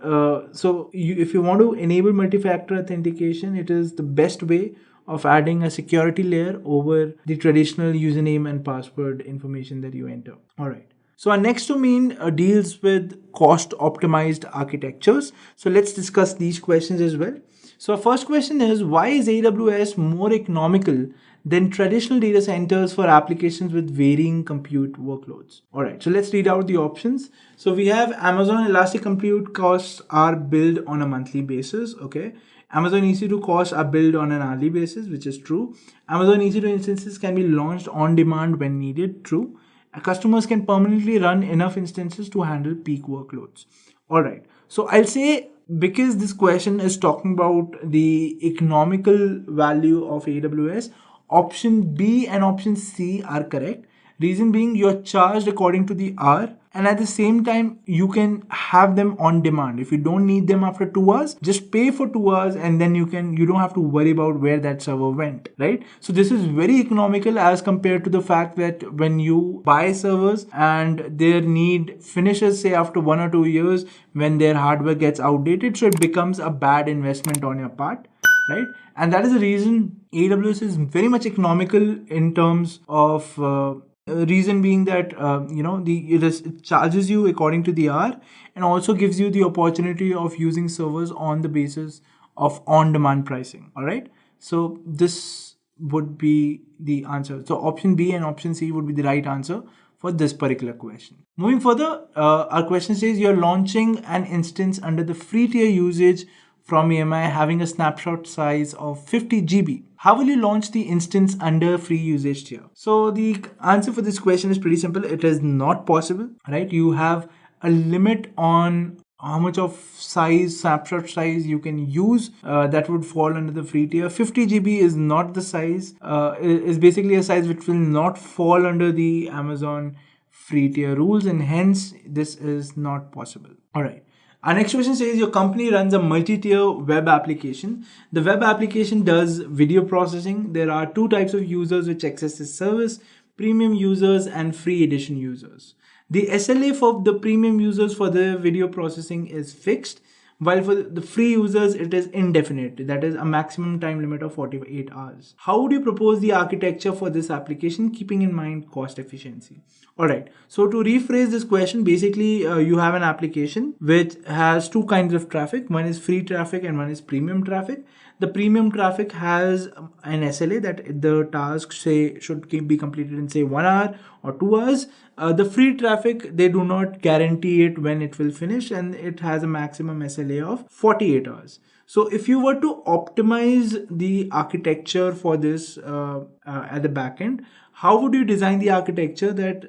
If you want to enable multi-factor authentication, it is the best way of adding a security layer over the traditional username and password information that you enter. All right. So our next domain deals with cost optimized architectures. So let's discuss these questions as well. So our first question is, why is AWS more economical than traditional data centers for applications with varying compute workloads? All right, so let's read out the options. So we have Amazon Elastic Compute costs are billed on a monthly basis. Okay. Amazon EC2 costs are billed on an hourly basis, which is true. Amazon EC2 instances can be launched on demand when needed, true. Customers can permanently run enough instances to handle peak workloads. All right. So I'll say, because this question is talking about the economical value of AWS, option B and option C are correct. Reason being, you're charged according to the hour, and at the same time you can have them on demand. If you don't need them after 2 hours, just pay for 2 hours, and then you don't have to worry about where that server went, right? So this is very economical as compared to the fact that when you buy servers and their need finishes, say after 1 or 2 years, when their hardware gets outdated, so it becomes a bad investment on your part, right? And that is the reason AWS is very much economical in terms of reason being that it charges you according to the hour, and also gives you the opportunity of using servers on the basis of on-demand pricing. All right, so this would be the answer. So option B and option C would be the right answer for this particular question. Moving further, our question says you're launching an instance under the free tier usage from EMI having a snapshot size of 50 GB. How will you launch the instance under free usage tier? So the answer for this question is pretty simple. It is not possible, right? You have a limit on how much of snapshot size you can use that would fall under the free tier. 50 GB is not the size, is basically a size which will not fall under the Amazon free tier rules, and hence this is not possible. All right. Our next question says your company runs a multi-tier web application. The web application does video processing. There are 2 types of users which access this service: premium users and free edition users. The SLA for the premium users for the video processing is fixed, while for the free users it is indefinite, that is a maximum time limit of 48 hours. How would you propose the architecture for this application, keeping in mind cost efficiency? All right, so to rephrase this question, basically you have an application which has two kinds of traffic. One is free traffic and one is premium traffic. The premium traffic has an SLA that the task say should be completed in say 1 hour or 2 hours. The free traffic, they do not guarantee it when it will finish, and it has a maximum SLA of 48 hours. So if you were to optimize the architecture for this at the back end, how would you design the architecture that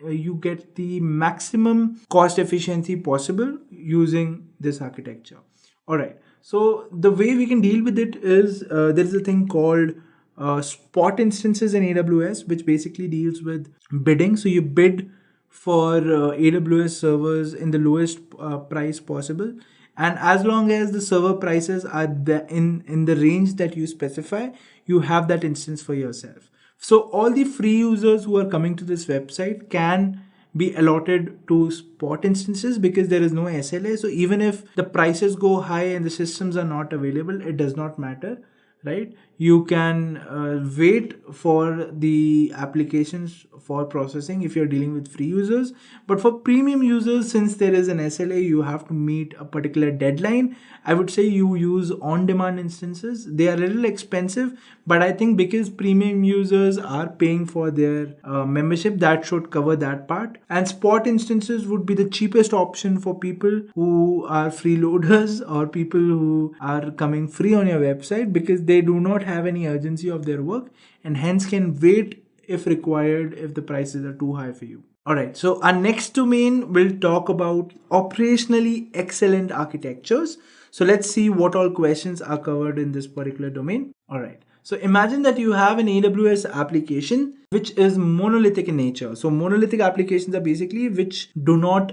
you get the maximum cost efficiency possible using this architecture? All right. So the way we can deal with it is there is a thing called spot instances in AWS, which basically deals with bidding. So you bid for AWS servers in the lowest price possible, and as long as the server prices are in the range that you specify, you have that instance for yourself. So all the free users who are coming to this website can be allotted to spot instances because there is no SLA. So even if the prices go high and the systems are not available, it does not matter, right? You can wait for the applications for processing if you're dealing with free users. But for premium users, since there is an SLA, you have to meet a particular deadline. I would say you use on-demand instances. They are a little expensive, but I think because premium users are paying for their membership, that should cover that part. And spot instances would be the cheapest option for people who are freeloaders or people who are coming free on your website, because they do not have any urgency of their work and hence can wait if required if the prices are too high for you. Alright, so our next domain will talk about operationally excellent architectures. So let's see what all questions are covered in this particular domain. Alright, so imagine that you have an AWS application which is monolithic in nature. So monolithic applications are basically which do not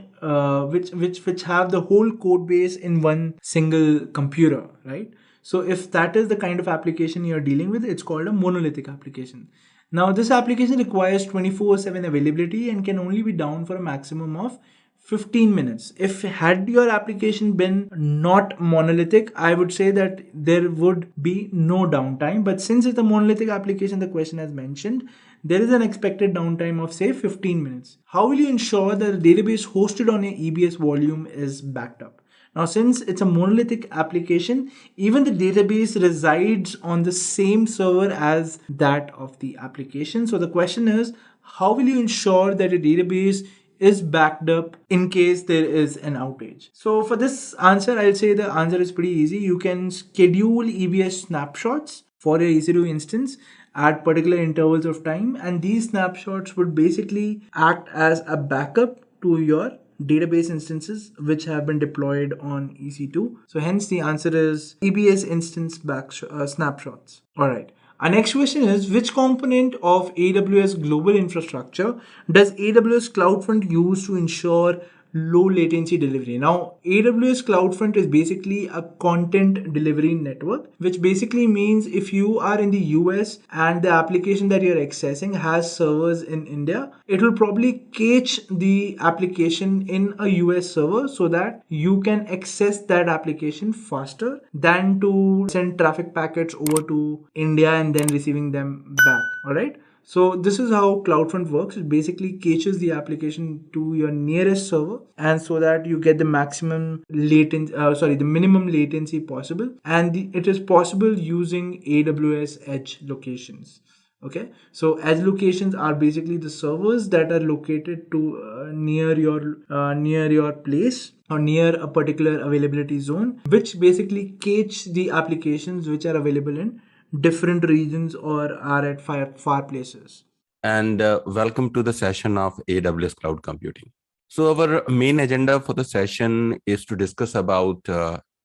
which have the whole code base in one single computer, right? So if that is the kind of application you're dealing with, it's called a monolithic application. Now this application requires 24/7 availability and can only be down for a maximum of 15 minutes. If had your application been not monolithic, I would say that there would be no downtime. But since it's a monolithic application, the question has mentioned, there is an expected downtime of say 15 minutes. How will you ensure that the database hosted on your EBS volume is backed up? Now, since it's a monolithic application, even the database resides on the same server as that of the application. So the question is, how will you ensure that your database is backed up in case there is an outage? So for this answer, I'll say the answer is pretty easy. You can schedule EBS snapshots for your EC2 instance at particular intervals of time, and these snapshots would basically act as a backup to your database instances which have been deployed on EC2. So hence the answer is EBS instance snapshots. All right. Our next question is, which component of AWS global infrastructure does AWS CloudFront use to ensure low latency delivery? Now, AWS CloudFront is basically a content delivery network, which basically means if you are in the US and the application that you're accessing has servers in India, it will probably cache the application in a US server so that you can access that application faster than to send traffic packets over to India and then receiving them back. All right. So this is how CloudFront works. It basically caches the application to your nearest server, and so that you get the maximum the minimum latency possible. And it is possible using AWS edge locations. Okay, so edge locations are basically the servers that are located to near your place or near a particular availability zone, which basically cache the applications which are available in different regions or are at far places. And welcome to the session of AWS Cloud Computing. So our main agenda for the session is to discuss about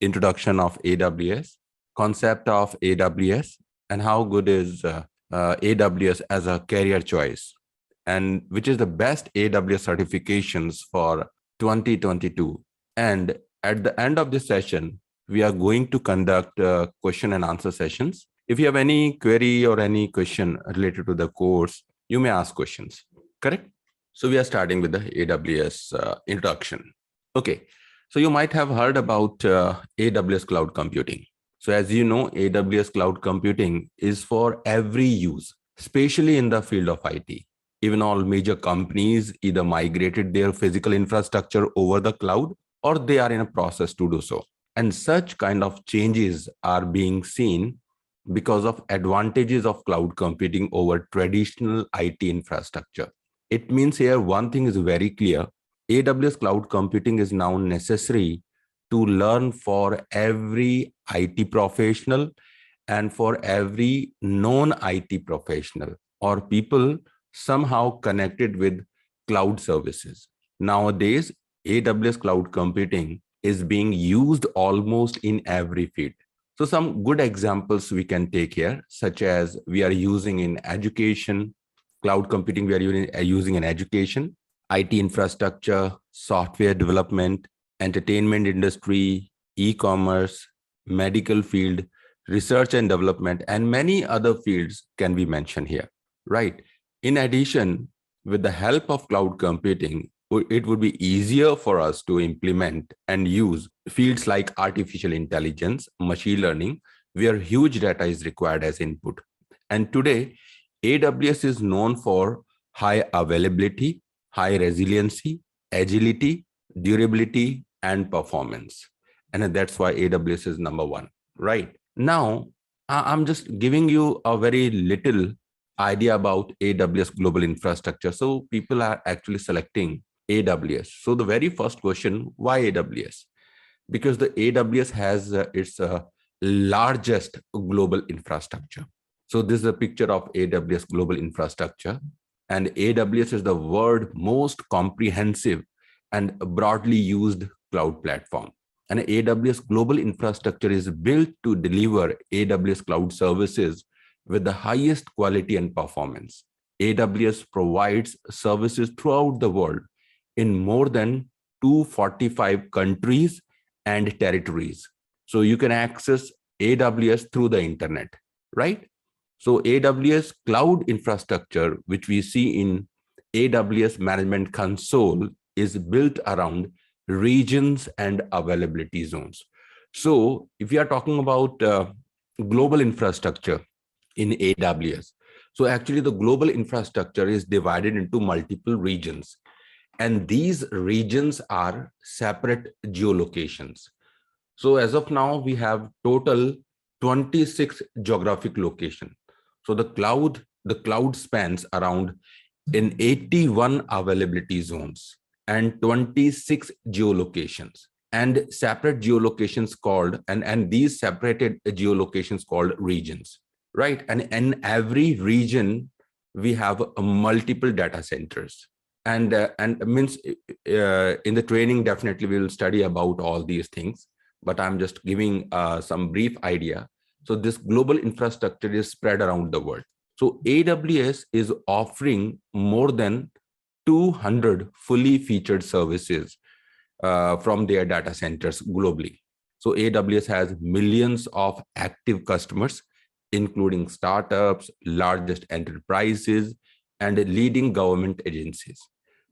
introduction of AWS, concept of AWS, and how good is AWS as a career choice, and which is the best AWS certifications for 2022. And at the end of this session, we are going to conduct question and answer sessions. If you have any query or any question related to the course, you may ask questions, correct? So we are starting with the AWS introduction. Okay, So you might have heard about AWS cloud computing. So as you know, AWS cloud computing is for every use, especially in the field of IT. Even all major companies either migrated their physical infrastructure over the cloud or they are in a process to do so. And such kind of changes are being seen because of advantages of cloud computing over traditional IT infrastructure. It means here one thing is very clear. AWS cloud computing is now necessary to learn for every IT professional and for every non-IT professional or people somehow connected with cloud services. Nowadays, AWS cloud computing is being used almost in every field. So some good examples we can take here, such as we are using in education, cloud computing we are using in education, IT infrastructure, software development, entertainment industry, e-commerce, medical field, research and development, and many other fields can be mentioned here, right? In addition, with the help of cloud computing, it would be easier for us to implement and use fields like artificial intelligence, machine learning, where huge data is required as input. And today, AWS is known for high availability, high resiliency, agility, durability, and performance. And that's why AWS is number one, right? Now, I'm just giving you a very little idea about AWS global infrastructure. So people are actually selecting AWS. So the very first question, why AWS? Because the AWS has its largest global infrastructure. So this is a picture of AWS global infrastructure. And AWS is the world's most comprehensive and broadly used cloud platform. And AWS global infrastructure is built to deliver AWS cloud services with the highest quality and performance. AWS provides services throughout the world in more than 245 countries and territories. So you can access AWS through the internet, right? So AWS cloud infrastructure, which we see in AWS Management Console, is built around regions and availability zones. So if we are talking about global infrastructure in AWS, so actually the global infrastructure is divided into multiple regions. And these regions are separate geolocations. So as of now, we have total 26 geographic locations. So the cloud spans around in 81 availability zones and 26 geolocations and separate geolocations called, and these separated geolocations called regions, right? And in every region, we have multiple data centers. And means in the training, definitely we will study about all these things, but I'm just giving some brief idea. So this global infrastructure is spread around the world. So AWS is offering more than 200 fully featured services from their data centers globally. So AWS has millions of active customers, including startups, largest enterprises, and leading government agencies.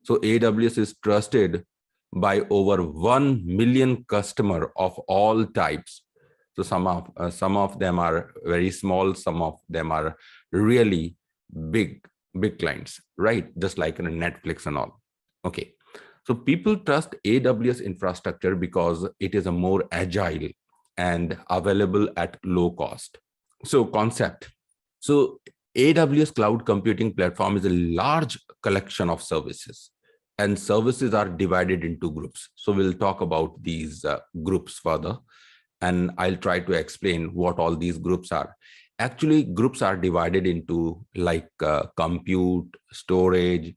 So AWS is trusted by over 1 million customers of all types. So some of them are very small, some of them are really big clients, right? Just like in Netflix and all. Okay. So people trust AWS infrastructure because it is a more agile and available at low cost. So concept. So AWS cloud computing platform is a large collection of services, and services are divided into groups. So we'll talk about these groups further, and I'll try to explain what all these groups are. Actually, groups are divided into like compute, storage,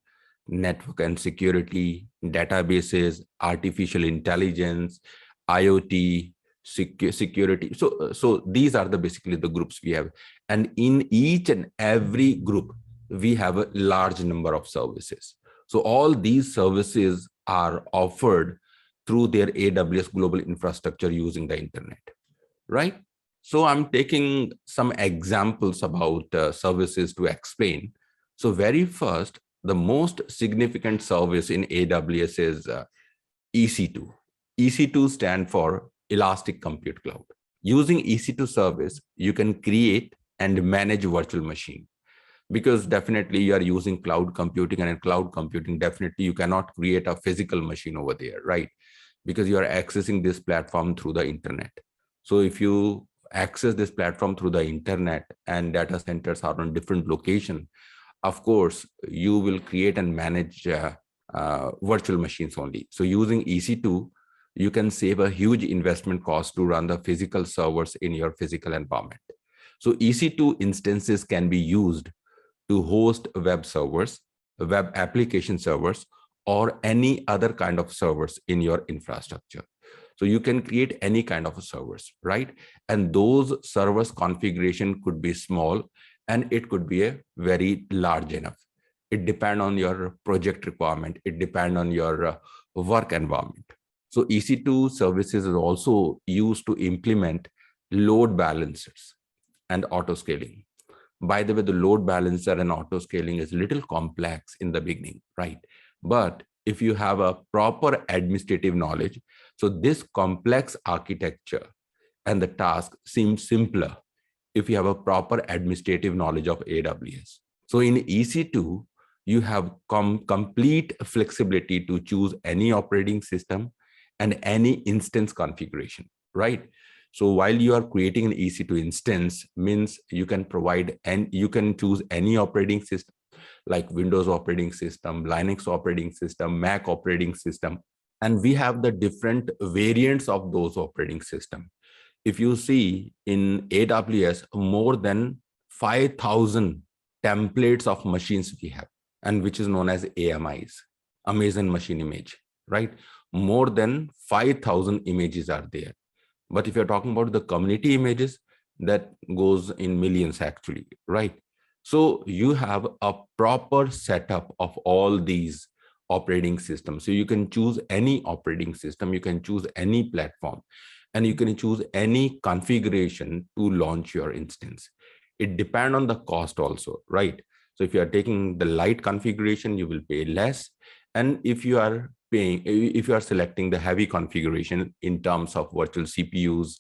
network and security, databases, artificial intelligence, IoT, security. So these are basically the groups we have. And in each and every group, we have a large number of services. So all these services are offered through their AWS global infrastructure using the internet, right? So I'm taking some examples about services to explain. So very first, the most significant service in AWS is EC2. EC2 stand for Elastic Compute Cloud. Using EC2 service, you can create and manage virtual machine, because definitely you are using cloud computing, and in cloud computing, definitely you cannot create a physical machine over there, right? Because you are accessing this platform through the internet. So if you access this platform through the internet and data centers are on different location, of course, you will create and manage virtual machines only. So using EC2, you can save a huge investment cost to run the physical servers in your physical environment. So EC2 instances can be used to host web servers, web application servers, or any other kind of servers in your infrastructure. So you can create any kind of servers, right? And those servers configuration could be small, and it could be a very large enough. It depends on your project requirement. It depends on your work environment. So EC2 services is also used to implement load balancers and auto scaling. By the way, the load balancer and auto scaling is a little complex in the beginning, right? But if you have a proper administrative knowledge, so this complex architecture and the task seems simpler if you have a proper administrative knowledge of AWS. So in EC2, you have complete flexibility to choose any operating system and any instance configuration, right? So while you are creating an EC2 instance, means you can provide and you can choose any operating system like Windows operating system, Linux operating system, Mac operating system, and we have the different variants of those operating system. If you see in AWS, more than 5,000 templates of machines we have, and which is known as AMIs, Amazon Machine Image, right? More than 5,000 images are there. But if you're talking about the community images, that goes in millions actually, right? So you have a proper setup of all these operating systems. So you can choose any operating system, you can choose any platform, and you can choose any configuration to launch your instance. It depends on the cost also, right? So if you are taking the light configuration, you will pay less. And if you are selecting the heavy configuration in terms of virtual CPUs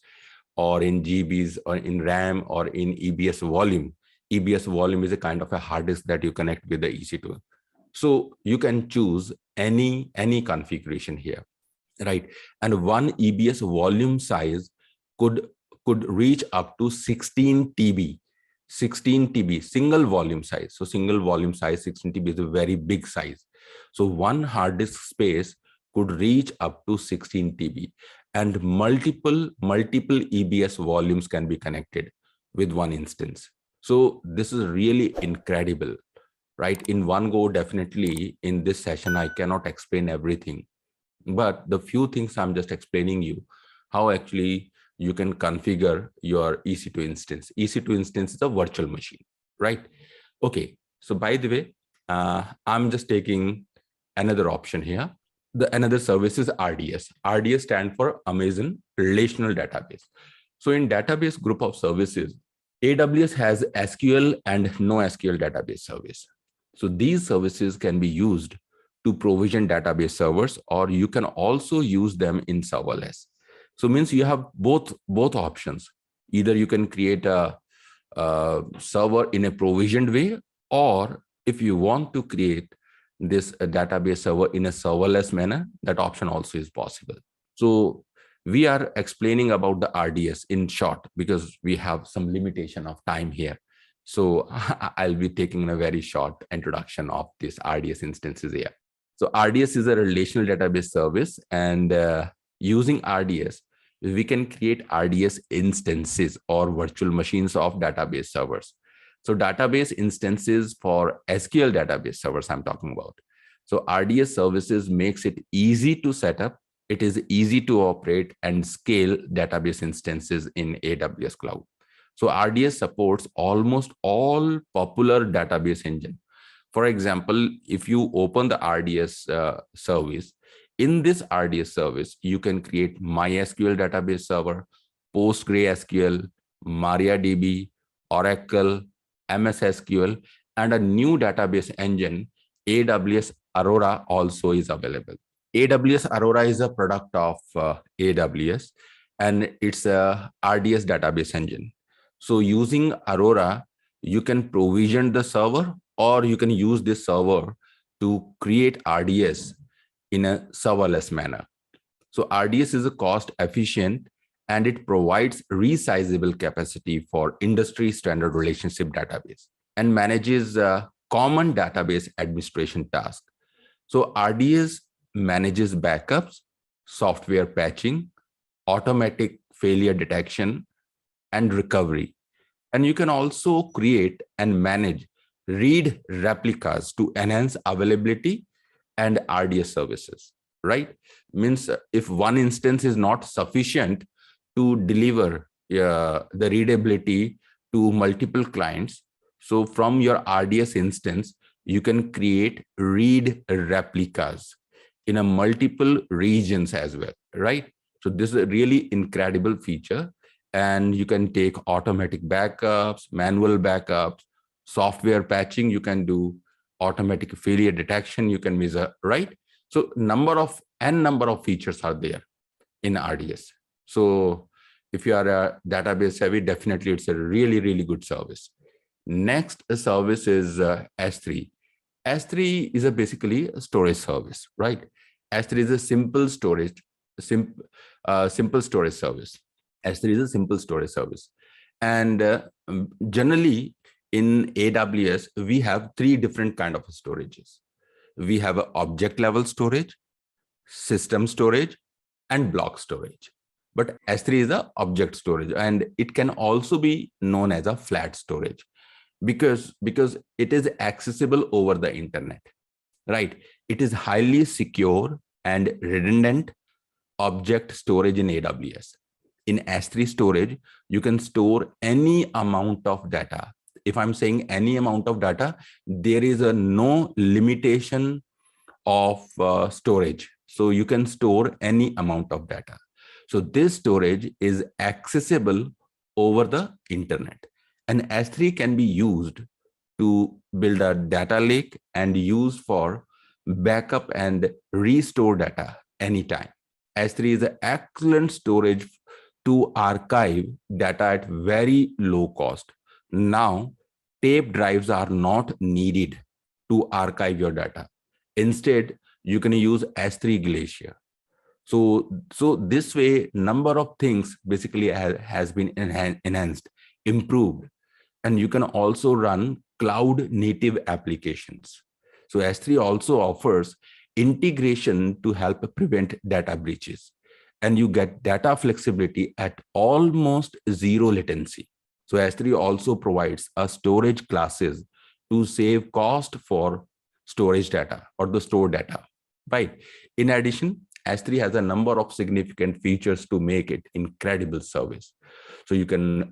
or in GBs or in RAM or in EBS volume is a kind of a hard disk that you connect with the EC2. So you can choose any configuration here, right? And one EBS volume size could reach up to 16 TB single volume size. So single volume size 16 TB is a very big size. So one hard disk space could reach up to 16 TB, and multiple EBS volumes can be connected with one instance. So this is really incredible, right? In one go, definitely in this session, I cannot explain everything, but the few things I'm just explaining you how actually you can configure your EC2 instance. EC2 instance is a virtual machine, right? Okay, so by the way, I'm just taking another option here. Another service is RDS. RDS stands for Amazon Relational Database. So in database group of services, AWS has SQL and NoSQL database service. So these services can be used to provision database servers, or you can also use them in serverless. So means you have both options. Either you can create a server in a provisioned way, or if you want to create this database server in a serverless manner, that option also is possible. So we are explaining about the RDS in short because we have some limitation of time here. So I'll be taking a very short introduction of this RDS instances here. So RDS is a relational database service, and using RDS, we can create RDS instances or virtual machines of database servers. So database instances for SQL database servers I'm talking about. So RDS services makes it easy to set up. It is easy to operate and scale database instances in AWS Cloud. So RDS supports almost all popular database engine. For example, if you open the RDS service, in this RDS service, you can create MySQL database server, PostgreSQL, MariaDB, Oracle, MS SQL, and a new database engine, AWS Aurora, also is available. AWS Aurora is a product of AWS, and it's a RDS database engine. So using Aurora, you can provision the server, or you can use this server to create RDS in a serverless manner. So RDS is a cost efficient, and it provides resizable capacity for industry standard relationship database and manages common database administration tasks. So RDS manages backups, software patching, automatic failure detection, and recovery. And you can also create and manage read replicas to enhance availability and RDS services, right? Means if one instance is not sufficient to deliver the readability to multiple clients, so from your RDS instance, you can create read replicas in a multiple regions as well, right? So this is a really incredible feature, and you can take automatic backups, manual backups, software patching, you can do automatic failure detection, you can measure, right? So number of features are there in RDS. So if you are a database savvy, definitely it's a really, really good service. Next service is S3. S3 is basically a storage service, right? S3 is a simple storage service. S3 is a simple storage service. And generally in AWS, we have three different kind of storages. We have a object level storage, system storage, and block storage. But S3 is a object storage, and it can also be known as a flat storage because it is accessible over the internet, right? It is highly secure and redundant object storage in AWS. In S3 storage, you can store any amount of data. If I'm saying any amount of data, there is no limitation of storage. So you can store any amount of data. So this storage is accessible over the internet. And S3 can be used to build a data lake and use for backup and restore data anytime. S3 is an excellent storage to archive data at very low cost. Now, tape drives are not needed to archive your data. Instead, you can use S3 Glacier. So this way, number of things basically has been enhanced, improved, and you can also run cloud native applications. So S3 also offers integration to help prevent data breaches, and you get data flexibility at almost zero latency. So S3 also provides a storage classes to save cost for storage data or the stored data, right? In addition, S3 has a number of significant features to make it incredible service. So you can,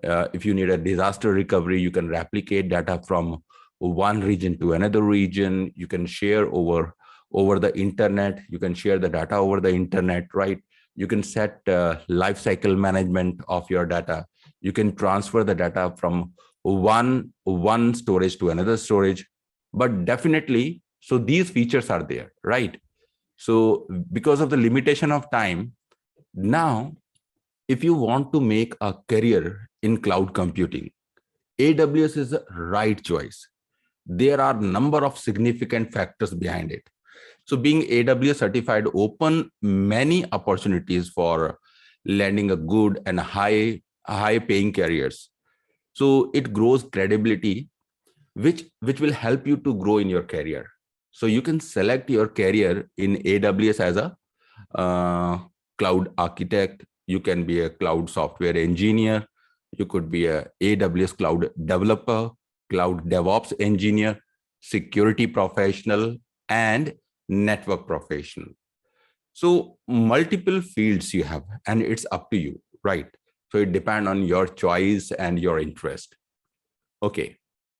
if you need a disaster recovery, you can replicate data from one region to another region. You can share over the internet. You can share the data over the internet, right? You can set lifecycle management of your data. You can transfer the data from one storage to another storage. But definitely, so these features are there, right? So because of the limitation of time, now, if you want to make a career in cloud computing, AWS is the right choice. There are a number of significant factors behind it. So being AWS certified open many opportunities for landing a good and high paying careers. So it grows credibility, which will help you to grow in your career. So you can select your career in AWS as a cloud architect. You can be a cloud software engineer. You could be a AWS cloud developer, cloud DevOps engineer, security professional, and network professional. So multiple fields you have, and it's up to you, right? So it depends on your choice and your interest. Okay.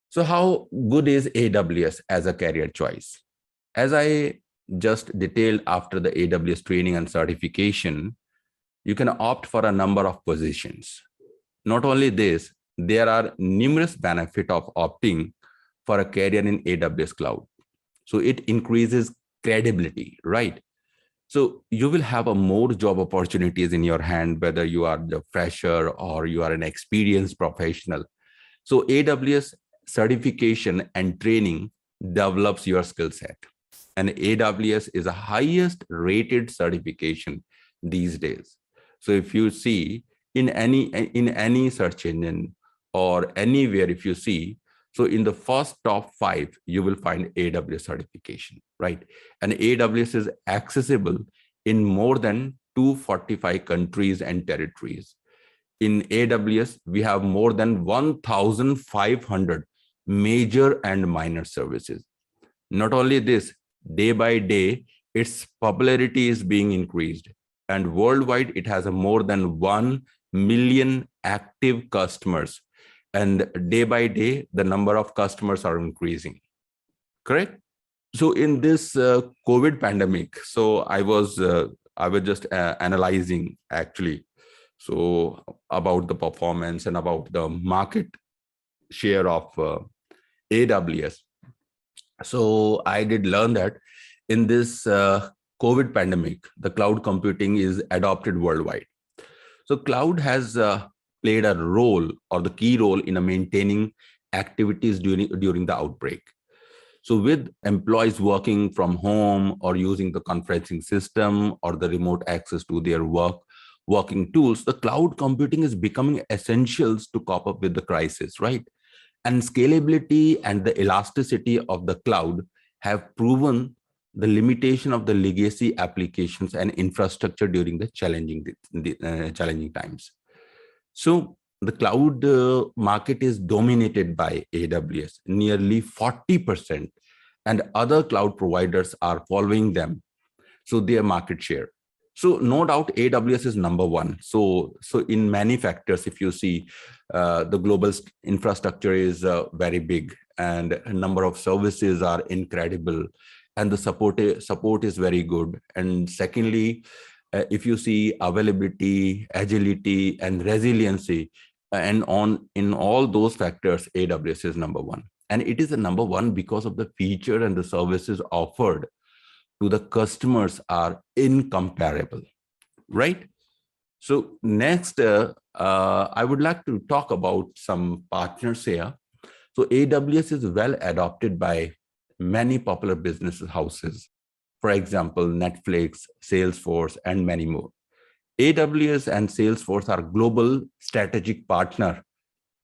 So how good is AWS as a career choice? As I just detailed, after the AWS training and certification, you can opt for a number of positions. Not only this, there are numerous benefits of opting for a career in AWS cloud. So it increases credibility, right? So you will have a more job opportunities in your hand, whether you are the fresher or you are an experienced professional. So AWS certification and training develops your skill set. And AWS is the highest rated certification these days. So if you see in any search engine or anywhere, if you see, so in the first top 5, you will find AWS certification, right? And AWS is accessible in more than 245 countries and territories. In AWS, we have more than 1,500 major and minor services. Not only this, day by day, its popularity is being increased. And worldwide, it has a more than 1 million active customers. And day by day, the number of customers are increasing. Correct? So in this COVID pandemic, so I was just analyzing actually, so about the performance and about the market share of AWS. So I did learn that in this COVID pandemic, the cloud computing is adopted worldwide. So cloud has played a role or the key role in maintaining activities during the outbreak. So with employees working from home or using the conferencing system or the remote access to their working tools, the cloud computing is becoming essentials to cope up with the crisis, right? And scalability and the elasticity of the cloud have proven the limitation of the legacy applications and infrastructure during the challenging times. So the cloud market is dominated by AWS, nearly 40%, and other cloud providers are following them. So their market share. So no doubt AWS is number one. So in many factors, if you see, the global infrastructure is very big, and a number of services are incredible, and the support is very good. And secondly, if you see availability, agility, and resiliency, and in all those factors, AWS is number one. And it is a number one because of the feature and the services offered to the customers are incomparable, right? So next, I would like to talk about some partners here. So AWS is well adopted by many popular business houses. For example, Netflix, Salesforce, and many more. AWS and Salesforce are global strategic partner,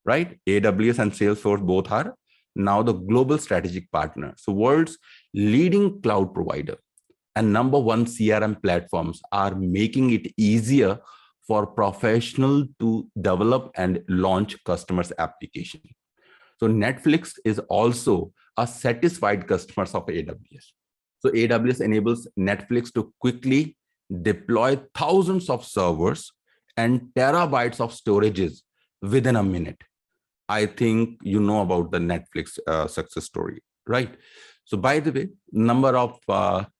right? AWS and Salesforce both are now the global strategic partner. So world's leading cloud provider and number one CRM platforms are making it easier for professionals to develop and launch customers' application. So Netflix is also a satisfied customer of AWS. So AWS enables Netflix to quickly deploy thousands of servers and terabytes of storages within a minute. I think you know about the Netflix success story, right? So by the way, number of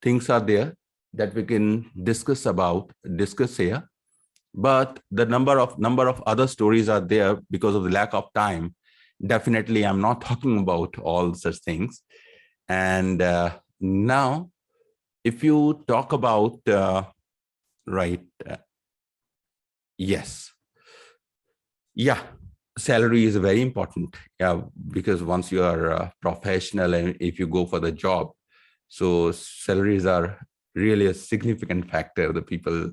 things are there that we can discuss here, but the number of other stories are there. Because of the lack of time, definitely I'm not talking about all such things. And now, if you talk about yes, yeah, salary is very important. Yeah, because once you are a professional and if you go for the job, so salaries are really a significant factor. The people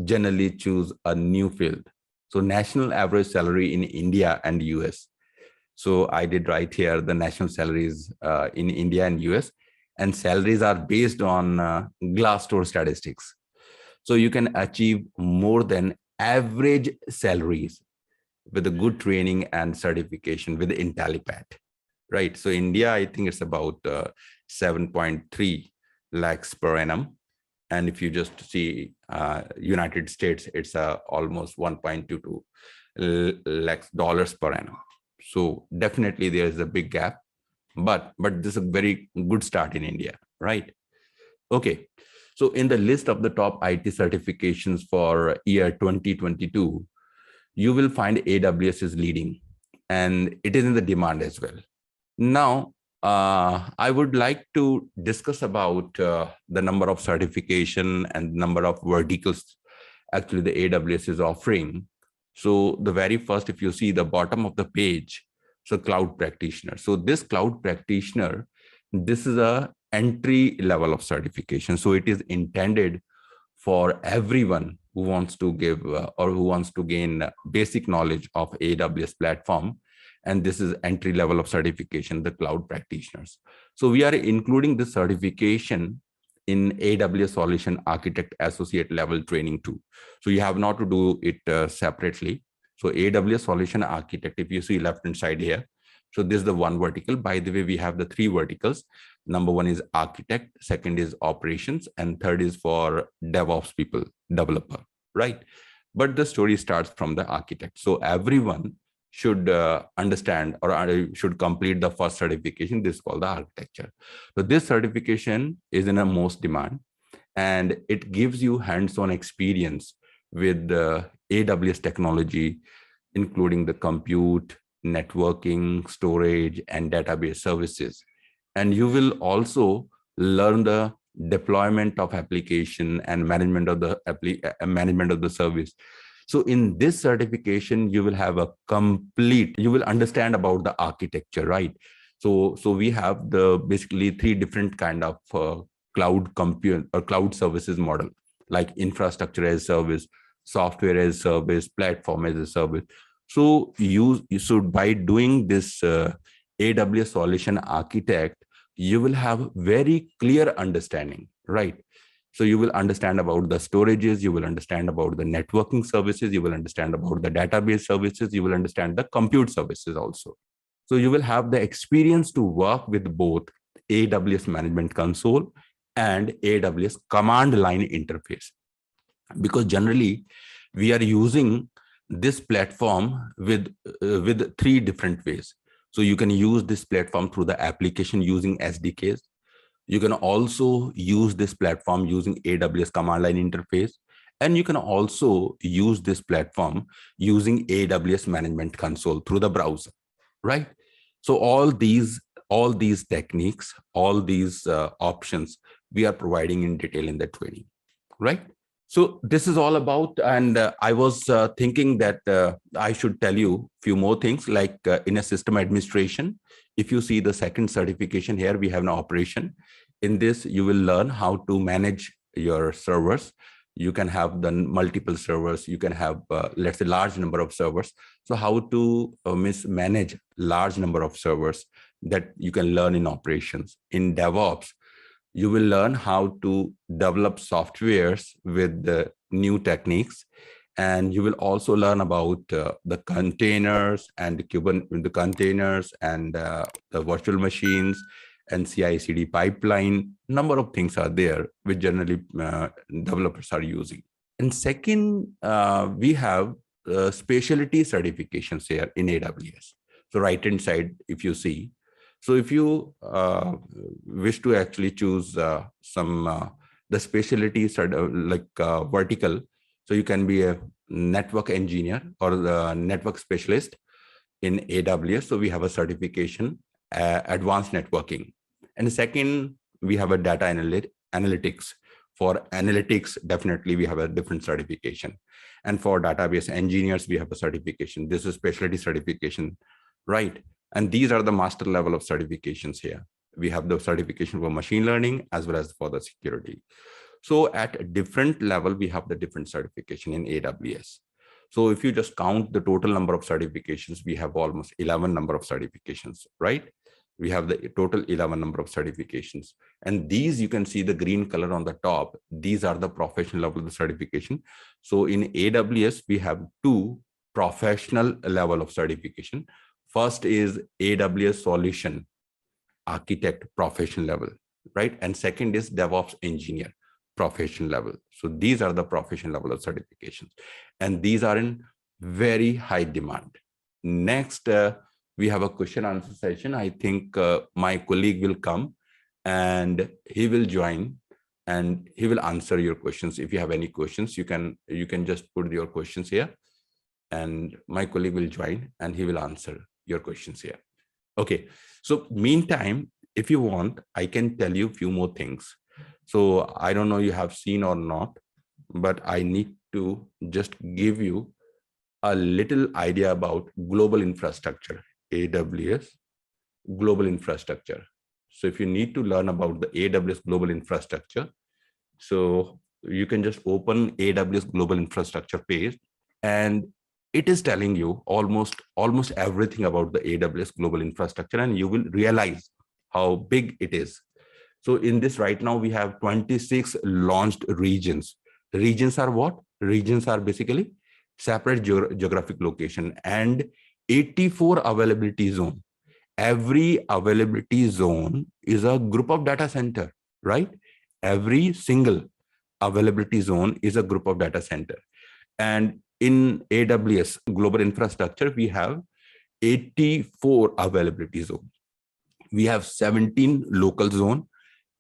generally choose a new field. So national average salary in India and US. So I did write here the national salaries in India and US, and salaries are based on Glassdoor statistics. So you can achieve more than average salaries with a good training and certification with Intellipaat, right? So India, I think it's about 7.3 lakhs per annum. And if you just see United States, it's almost 1.22 lakhs dollars per annum. So definitely there is a big gap, but this is a very good start in India, right? Okay. So in the list of the top IT certifications for year 2022, you will find AWS is leading, and it is in the demand as well. Now, I would like to discuss about the number of certification and number of verticals actually the AWS is offering. So the very first, if you see the bottom of the page, so cloud practitioner. So this cloud practitioner, this is a entry level of certification. So it is intended for everyone who wants to give or who wants to gain basic knowledge of AWS platform. And this is entry level of certification, the cloud practitioners. So we are including this certification in AWS Solution Architect Associate level training too. So you have not to do it separately. So AWS Solution Architect, if you see left hand side here, so this is the one vertical. By the way, we have the three verticals. Number one is architect, second is operations, and third is for DevOps people, developer, right? But the story starts from the architect. So everyone should understand or should complete the first certification. This is called the architecture. So this certification is in a most demand, and it gives you hands-on experience with AWS technology, including the compute, networking, storage, and database services. And you will also learn the deployment of application and management of the service. So in this certification, you will have a complete, you will understand about the architecture, right? So we have the basically three different kind of cloud compute or cloud services model, like infrastructure as a service, software as a service, platform as a service. So you should, by doing this AWS Solution Architect, you will have very clear understanding, right? So you will understand about the storages, you will understand about the networking services, you will understand about the database services, you will understand the compute services also. So you will have the experience to work with both AWS Management Console and AWS command line interface. Because generally we are using this platform with three different ways. So you can use this platform through the application using SDKs. You can also use this platform using AWS command line interface. And you can also use this platform using AWS Management Console through the browser, right? So all these techniques, all these options, we are providing in detail in the training, right? So this is all about, and I was thinking that I should tell you a few more things, like in a system administration, if you see the second certification here, we have an operation. In this, you will learn how to manage your servers. You can have the multiple servers. You can have, let's say, large number of servers. So how to manage large number of servers, that you can learn in operations. In DevOps, you will learn how to develop softwares with the new techniques. And you will also learn about the containers and the containers and the virtual machines and CI/CD pipeline. Number of things are there which generally developers are using. And second, we have specialty certifications here in AWS. So right hand side, if you see, so if you wish to actually choose the specialty vertical, so you can be a network engineer or the network specialist in AWS. So we have a certification, advanced networking. And second, we have a data analytics. For analytics, definitely we have a different certification. And for database engineers, we have a certification. This is specialty certification, right? And these are the master level of certifications here. We have the certification for machine learning as well as for the security. So at a different level, we have the different certification in AWS. So if you just count the total number of certifications, we have almost 11 number of certifications, right? We have the total 11 number of certifications. And these, you can see the green color on the top. These are the professional level of the certification. So in AWS, we have two professional level of certification. First is AWS Solution Architect professional level, right? And second is DevOps Engineer professional level. So these are the professional level of certifications. And these are in very high demand. Next, we have a question answer session. I think my colleague will come and he will join and he will answer your questions. If you have any questions, you can just put your questions here and my colleague will join and he will answer your questions here. Okay. So meantime, if you want, I can tell you a few more things. So I don't know you have seen or not, but I need to just give you a little idea about global infrastructure, AWS global infrastructure. So if you need to learn about the AWS global infrastructure, so you can just open AWS global infrastructure page, and it is telling you almost everything about the AWS global infrastructure, and you will realize how big it is. So in this right now, we have 26 launched regions. Regions are what? Regions are basically separate geographic location and 84 availability zone. Every availability zone is a group of data center, right? Every single availability zone is a group of data center. And in AWS global infrastructure, we have 84 availability zones. We have 17 local zone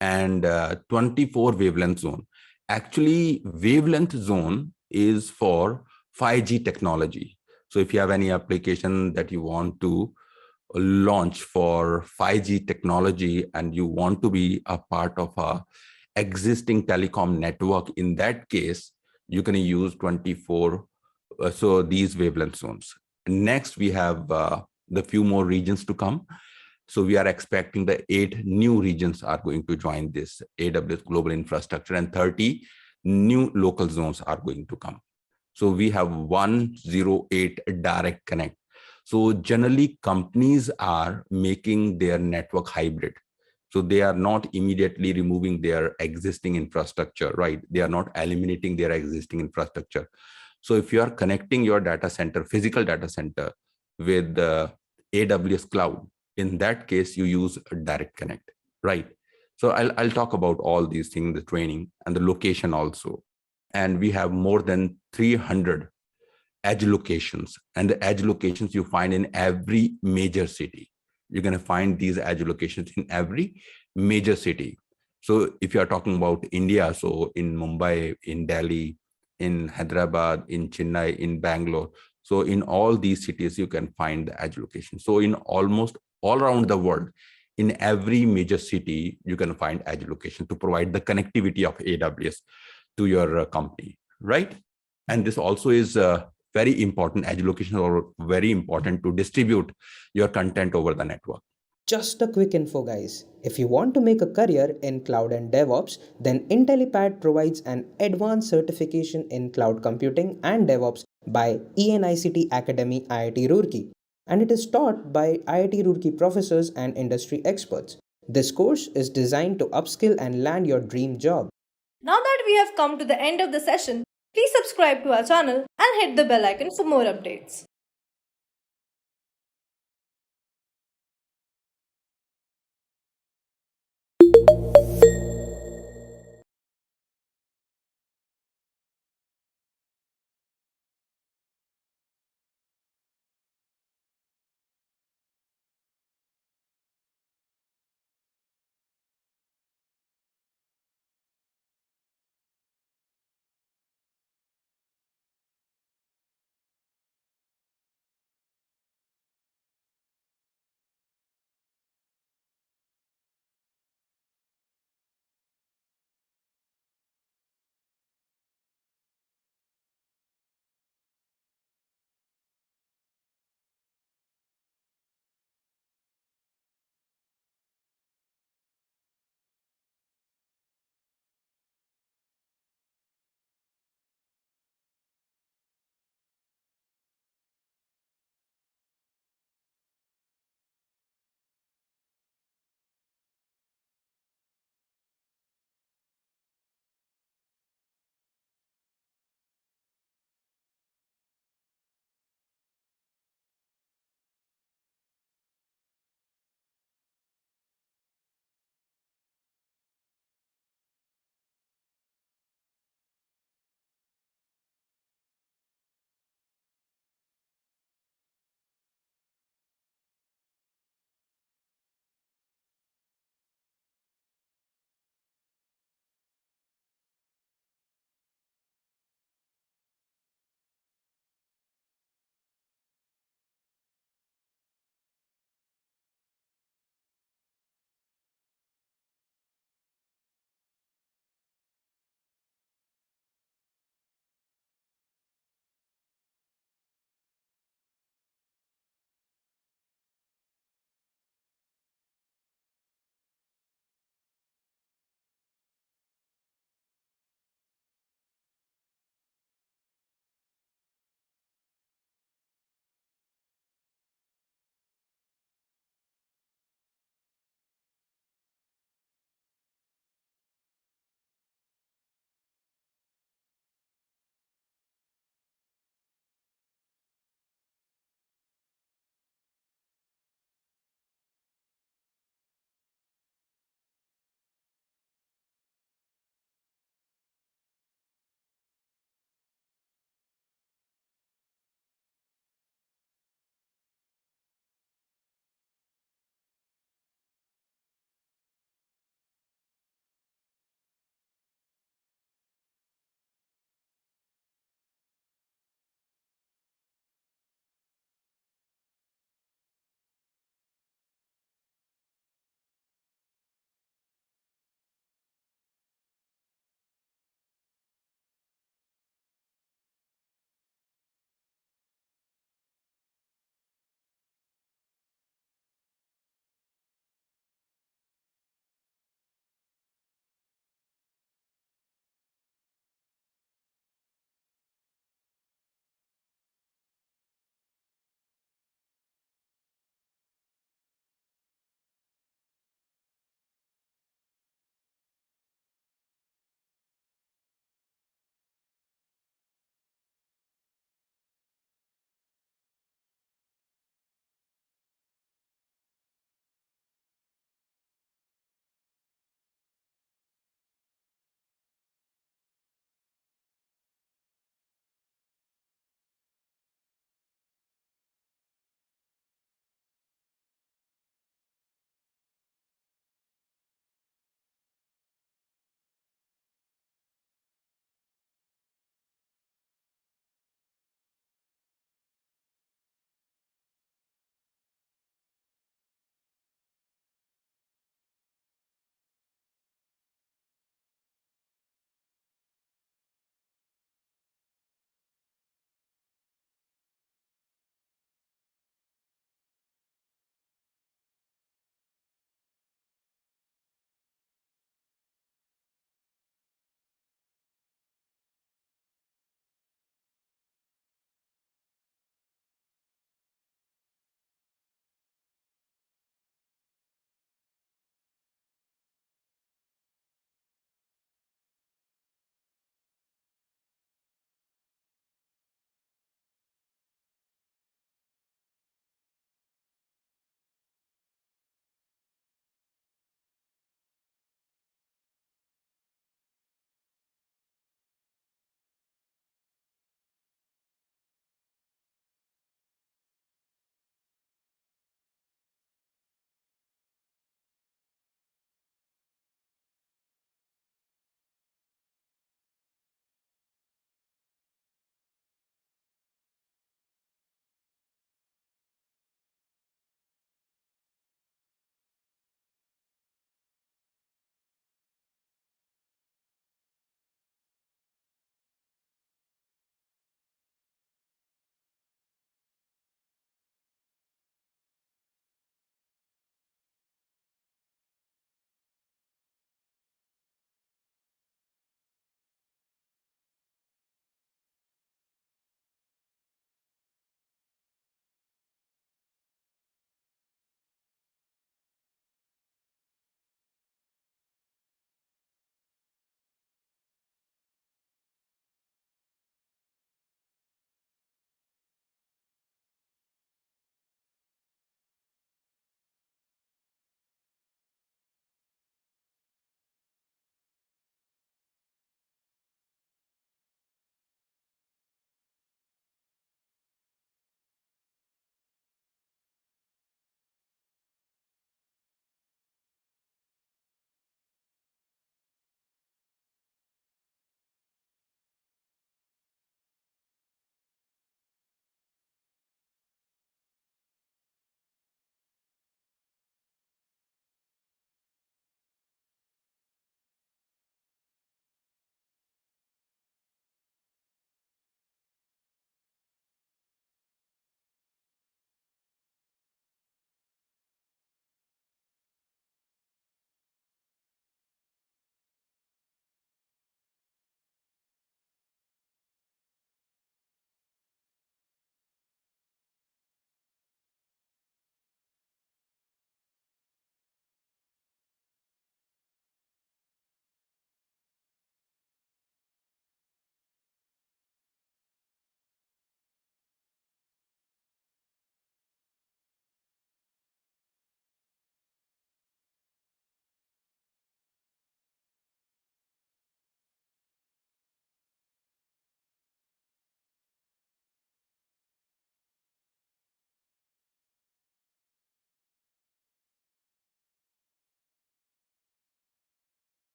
and 24 wavelength zone. Actually, wavelength zone is for 5G technology. So if you have any application that you want to launch for 5G technology and you want to be a part of a existing telecom network, in that case, you can use 24. So these wavelength zones. Next, we have the few more regions to come. So we are expecting the 8 new regions are going to join this AWS global infrastructure, and 30 new local zones are going to come. So we have 108 direct connect. So generally companies are making their network hybrid. So they are not immediately removing their existing infrastructure, right? They are not eliminating their existing infrastructure. So if you are connecting your data center, physical data center with the AWS cloud, in that case, you use a direct connect, right? So I'll talk about all these things, the training and the location also. And we have more than 300 edge locations, and the edge locations you find in every major city. You're going to find these edge locations in every major city. So if you are talking about India, so in Mumbai, in Delhi, in Hyderabad, in Chennai, in Bangalore, so in all these cities, you can find the edge location. So in almost all around the world, in every major city, you can find edge location to provide the connectivity of AWS to your company, right? And this also is very important. Edge locations are very important to distribute your content over the network. Just a quick info, guys. If you want to make a career in cloud and DevOps, then Intellipaat provides an advanced certification in cloud computing and DevOps by ENICT Academy IIT Roorkee, and it is taught by IIT Roorkee professors and industry experts. This course is designed to upskill and land your dream job. Now that we have come to the end of the session, please subscribe to our channel and hit the bell icon for more updates.